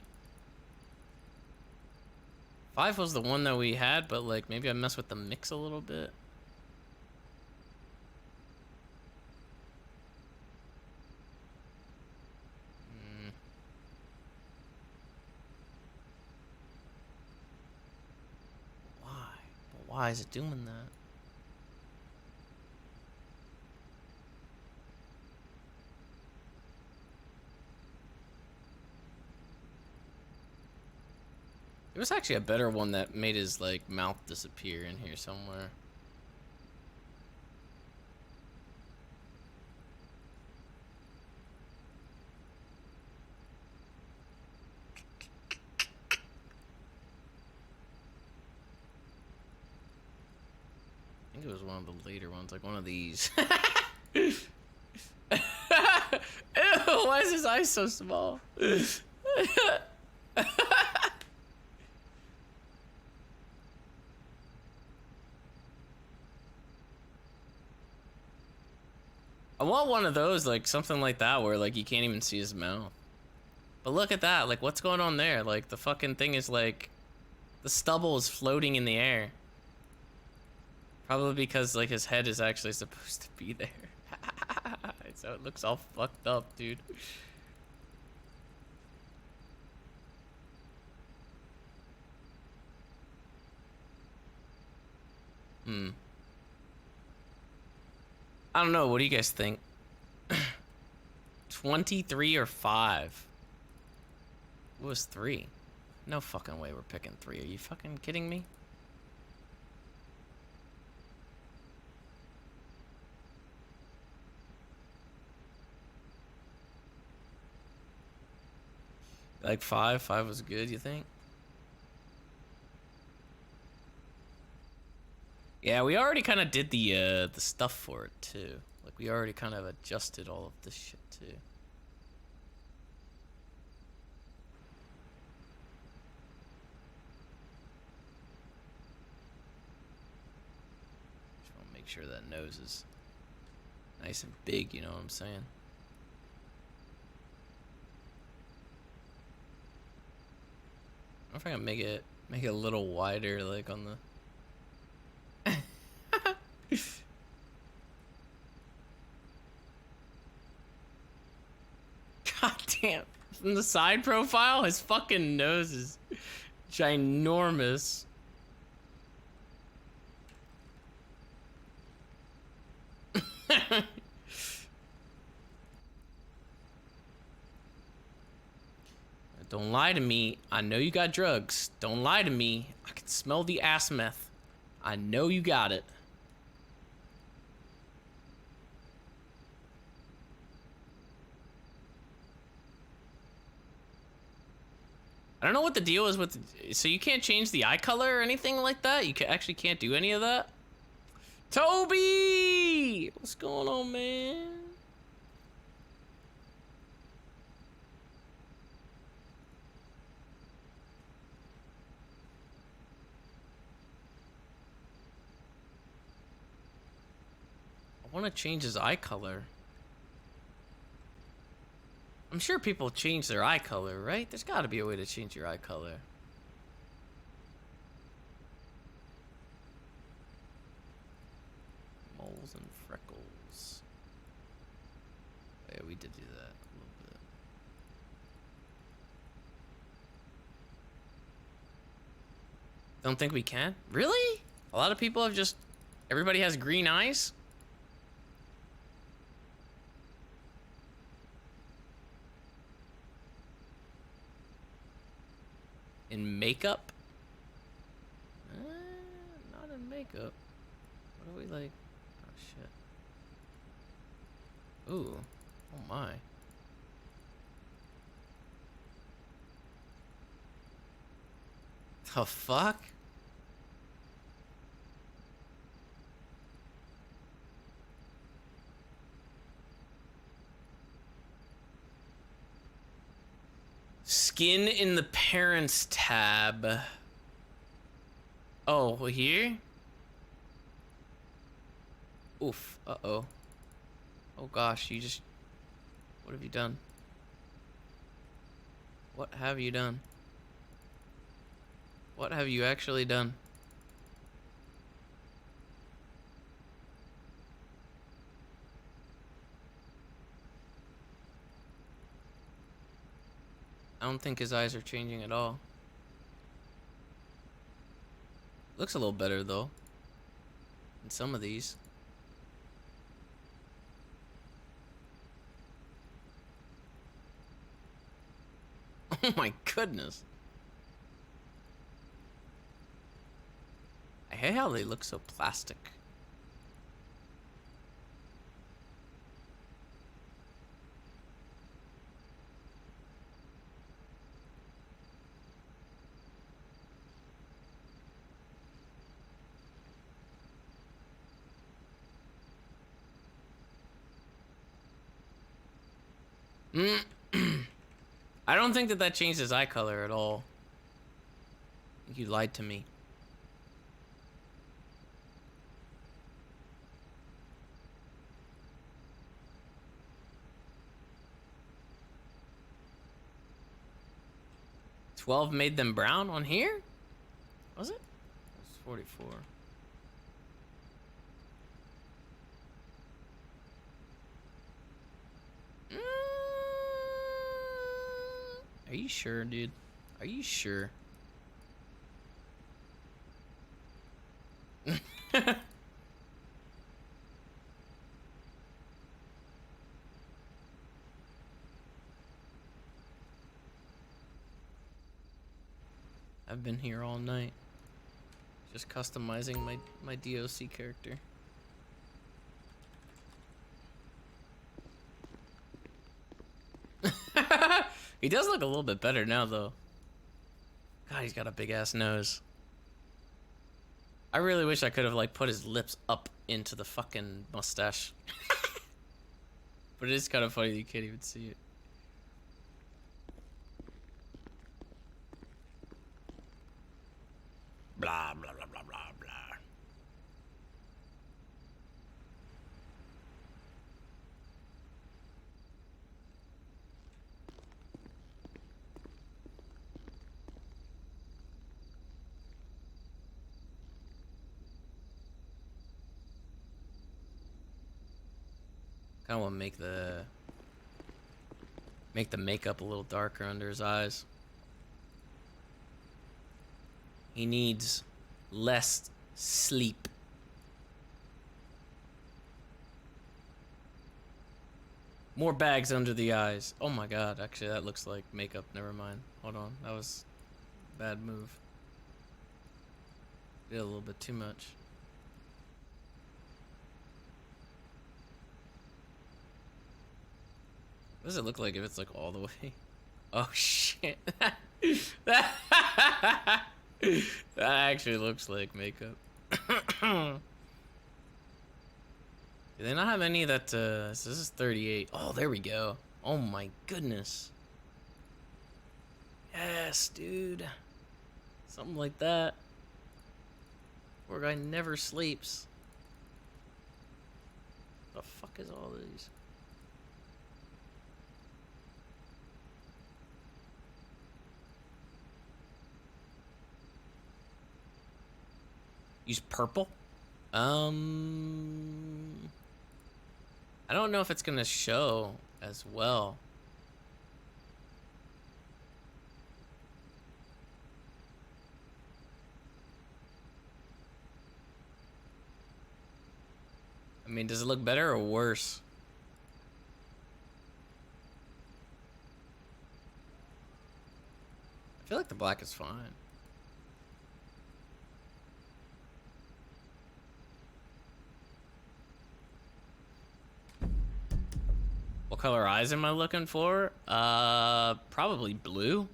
5 was the one that we had, but like maybe I messed with the mix a little bit. Why? But why is it doing that? There was actually a better one that made his like mouth disappear in here somewhere. I think it was one of the later ones, like one of these. Ew, why is his eyes so small? I want one of those, like something like that, where like you can't even see his mouth. But look at that, like what's going on there? Like the fucking thing is like, the stubble is floating in the air. Probably because like his head is actually supposed to be there. So it looks all fucked up, dude. I don't know, what do you guys think? 23 or 5? What was 3? No fucking way we're picking 3. Are you fucking kidding me? Like 5? 5 was good, you think? Yeah, we already kind of did the stuff for it too. Like we already kind of adjusted all of this shit too. Just want to make sure that nose is nice and big, you know what I'm saying? I wonder if I can make it a little wider, like on the. God damn! From the side profile, his fucking nose is ginormous. Don't lie to me. I know you got drugs. Don't lie to me. I can smell the ass meth. I know you got it. I don't know what the deal is with. So you can't change the eye color or anything like that? You actually can't do any of that? Toby! What's going on, man? I want to change his eye color. I'm sure people change their eye color, right? There's got to be a way to change your eye color. Moles and freckles. Oh, yeah, we did do that a little bit. Don't think we can? Really? A lot of people have just... Everybody has green eyes? In makeup? Not in makeup. What do we like? Oh shit. Ooh. Oh my. The fuck? Skin in the parents tab. Oh, here? Oof. Uh-oh. Oh gosh, you just... What have you done? What have you done? What have you actually done? I don't think his eyes are changing at all. Looks a little better though. In some of these. Oh my goodness. I hate how they look so plastic. I don't think that changed his eye color at all. I think you lied to me. "12 made them brown" on here? Was it? It was 44. Are you sure, dude? Are you sure? I've been here all night, just customizing my DOC character. He does look a little bit better now, though. God, he's got a big ass nose. I really wish I could have like put his lips up into the fucking mustache. But it is kind of funny that you can't even see it. Blah blah blah blah blah blah. I want to make the makeup a little darker under his eyes. He needs less sleep. More bags under the eyes. Oh my god, actually that looks like makeup. Never mind. Hold on. That was a bad move. Did a little bit too much. What does it look like if it's like all the way? Oh shit. That actually looks like makeup. Do they not have any that, so this is 38. Oh, there we go. Oh my goodness. Yes, dude. Something like that. Poor guy never sleeps. The fuck is all these? Use purple? I don't know if it's gonna show as well. I mean, does it look better or worse? I feel like the black is fine. What color eyes am I looking for? Probably blue.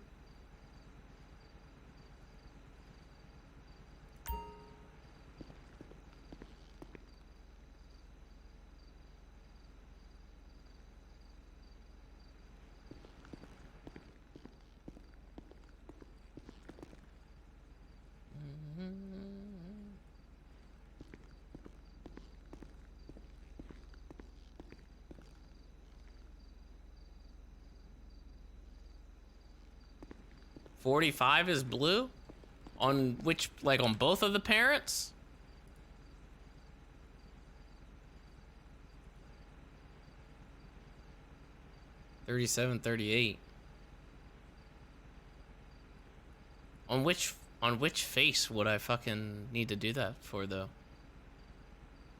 $45 is blue? On which, like on both of the parents? $37, $38. On which face would I fucking need to do that for though?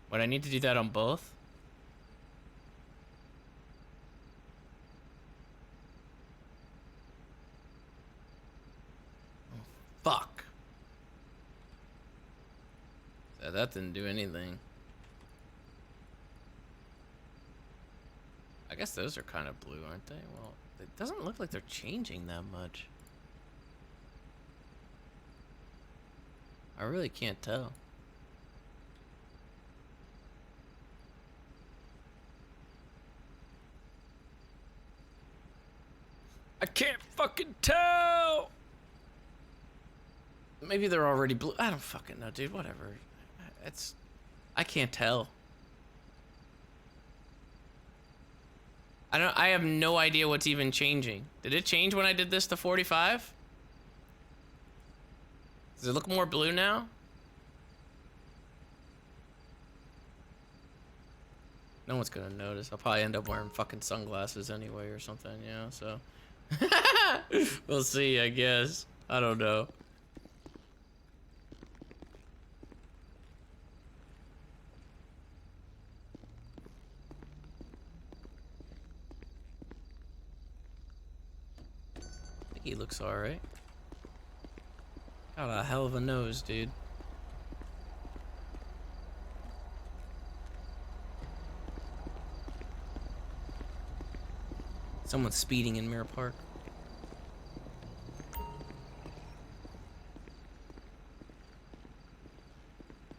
Would I need to do that on both? Fuck. So that didn't do anything. I guess those are kind of blue, aren't they? Well, it doesn't look like they're changing that much. I really can't tell. I can't fucking tell! Maybe they're already blue. I don't fucking know, dude. Whatever. I can't tell. I have no idea what's even changing. Did it change when I did this to 45? Does it look more blue now? No one's gonna notice. I'll probably end up wearing fucking sunglasses anyway or something, you know, so. We'll see, I guess. I don't know. He looks alright. Got a hell of a nose, dude. Someone's speeding in Mirror Park.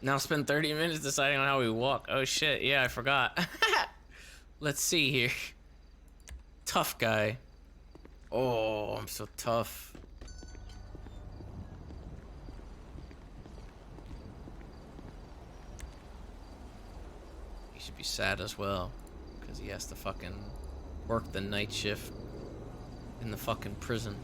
Now spend 30 minutes deciding on how we walk. Oh shit, yeah, I forgot. Let's see here. Tough guy. Oh, I'm so tough. He should be sad as well, because he has to fucking work the night shift in the fucking prison.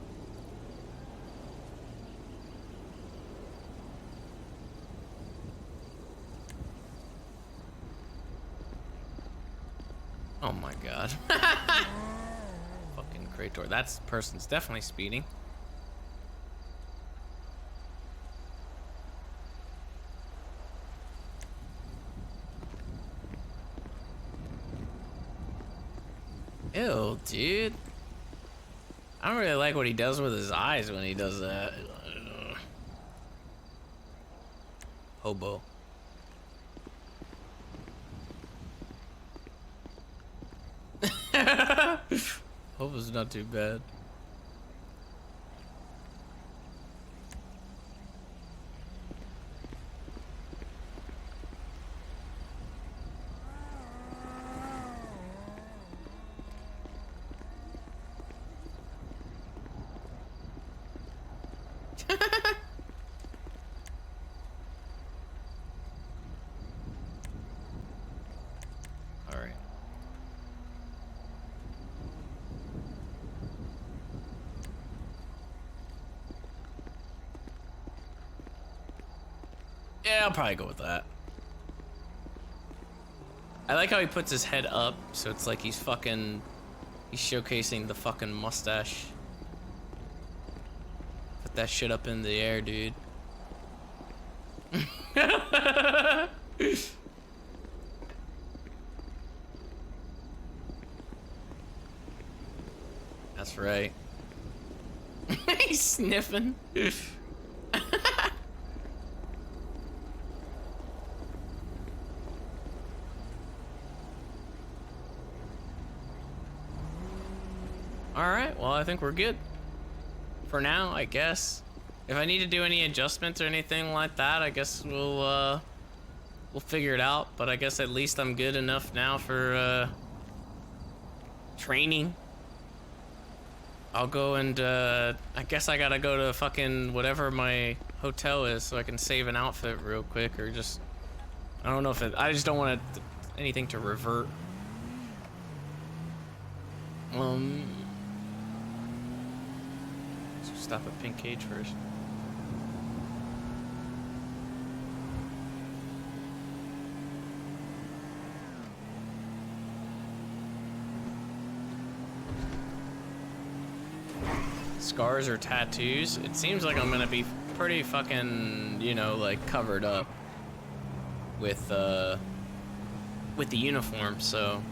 Oh my god. Fucking Krator. That person's definitely speeding. Ew, dude. I don't really like what he does with his eyes when he does that. Hobo. Hobo's not too bad. All right. Yeah, I'll probably go with that. I like how he puts his head up, so it's like he's showcasing the fucking mustache. Put that shit up in the air, dude. That's right. He's sniffing. Alright, well, I think we're good. For now, I guess. If I need to do any adjustments or anything like that, I guess we'll figure it out. But I guess at least I'm good enough now for, training. I'll go and, I guess I gotta go to fucking whatever my hotel is so I can save an outfit real quick, or just... I don't know if I just don't want anything to revert. Stop at Pink Cage first. Scars or tattoos? It seems like I'm gonna be pretty fucking, you know, like covered up with the uniform, so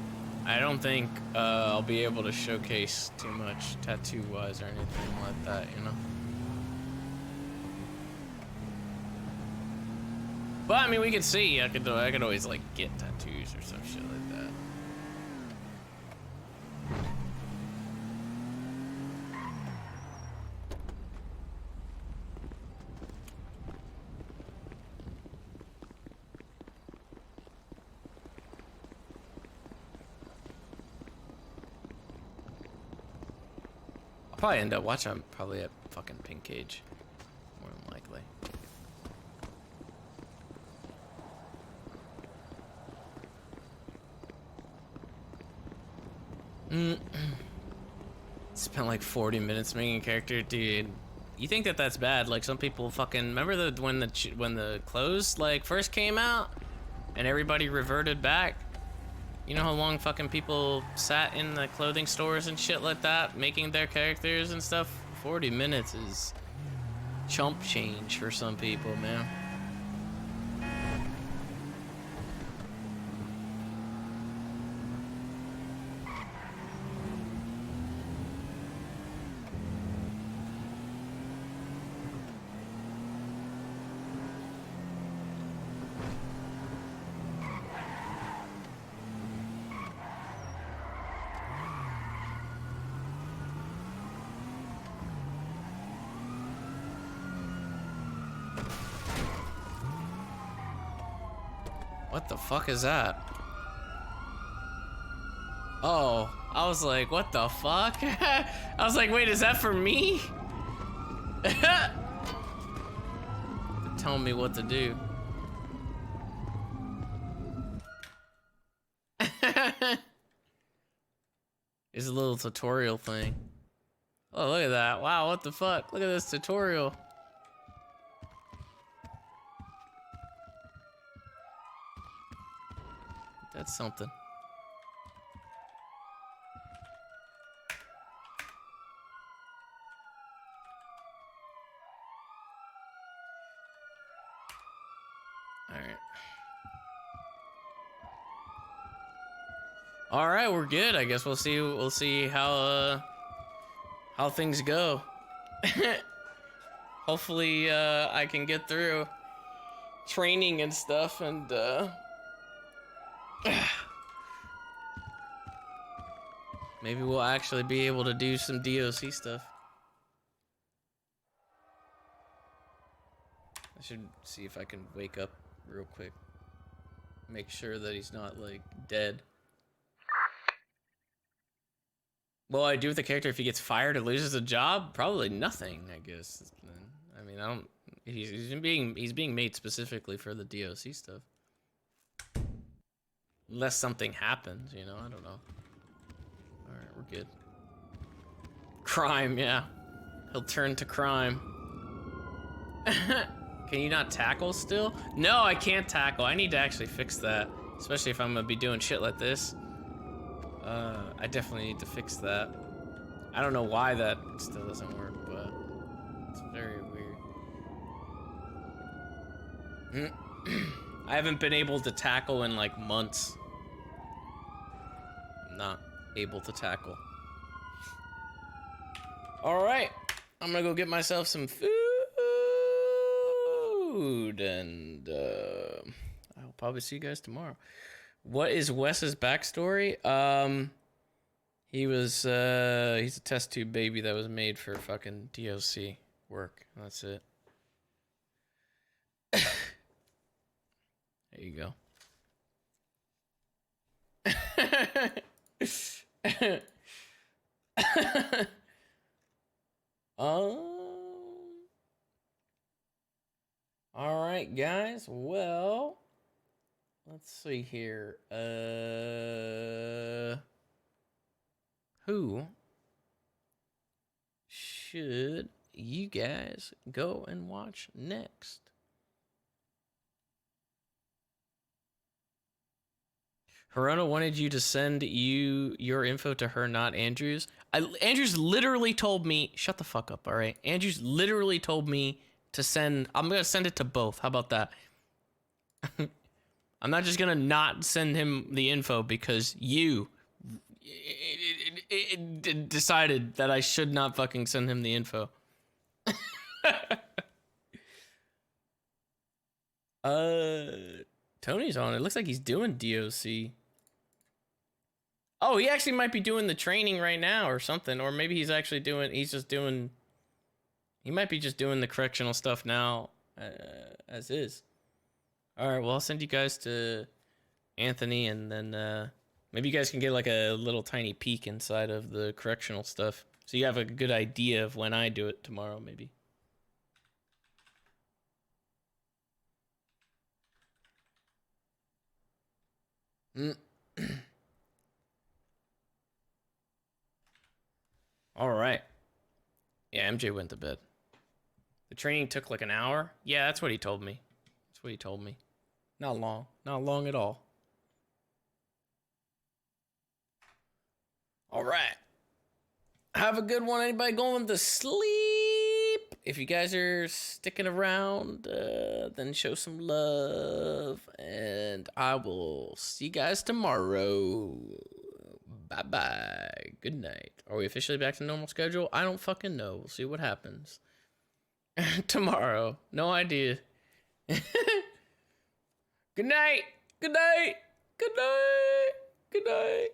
I don't think I'll be able to showcase too much tattoo-wise or anything like that, you know? But I mean, we could see. I could always like get tattoos or some shit like that. I'll probably end up watching probably at fucking Pink Cage, more than likely. Spent like 40 minutes making a character, dude. You think that that's bad? Like some people fucking remember when the clothes like first came out and everybody reverted back. You know how long fucking people sat in the clothing stores and shit like that making their characters and stuff? 40 minutes is chump change for some people, man. What the fuck is that? Oh, I was like, what the fuck? I was like, wait, is that for me? Tell me what to do. It's a little tutorial thing. Oh, look at that. Wow, what the fuck? Look at this tutorial. That's something. All right, we're good. I guess we'll see how things go. Hopefully, I can get through training and stuff, and maybe we'll actually be able to do some DOC stuff. I should see if I can wake up real quick. Make sure that he's not, like, dead. What will I do with the character if he gets fired or loses a job? Probably nothing, I guess. I mean, I don't... He's being made specifically for the DOC stuff. Unless something happens, you know? I don't know. Alright, we're good. Crime, yeah. He'll turn to crime. Can you not tackle still? No, I can't tackle. I need to actually fix that. Especially if I'm gonna be doing shit like this. I definitely need to fix that. I don't know why that still doesn't work, but it's very weird. I haven't been able to tackle in like months. I'm not able to tackle. All right, I'm gonna go get myself some food, and I'll probably see you guys tomorrow. What is Wes's backstory? He's a test tube baby that was made for fucking DOC work. That's it. There you go. All right, guys. Well, let's see here. Who should you guys go and watch next? Hirona wanted you to send your info to her, not Andrew's. Andrew's literally told me, shut the fuck up, all right? Andrew's literally told me to send, I'm going to send it to both. How about that? I'm not just going to not send him the info because you it decided that I should not fucking send him the info. Tony's on. It looks like he's doing DOC. Oh, he actually might be doing the training right now or something. Or maybe he's actually doing, he might be just doing the correctional stuff now as is. All right, well, I'll send you guys to Anthony, and then maybe you guys can get like a little tiny peek inside of the correctional stuff. So you have a good idea of when I do it tomorrow, maybe. All right. Yeah, MJ went to bed. The training took like an hour. Yeah, that's what he told me. That's what he told me. Not long. Not long at all. All right. Have a good one. Anybody going to sleep? If you guys are sticking around, then show some love. And I will see you guys tomorrow. Bye-bye. Good night. Are we officially back to normal schedule? I don't fucking know. We'll see what happens. Tomorrow. No idea. Good night. Good night. Good night. Good night.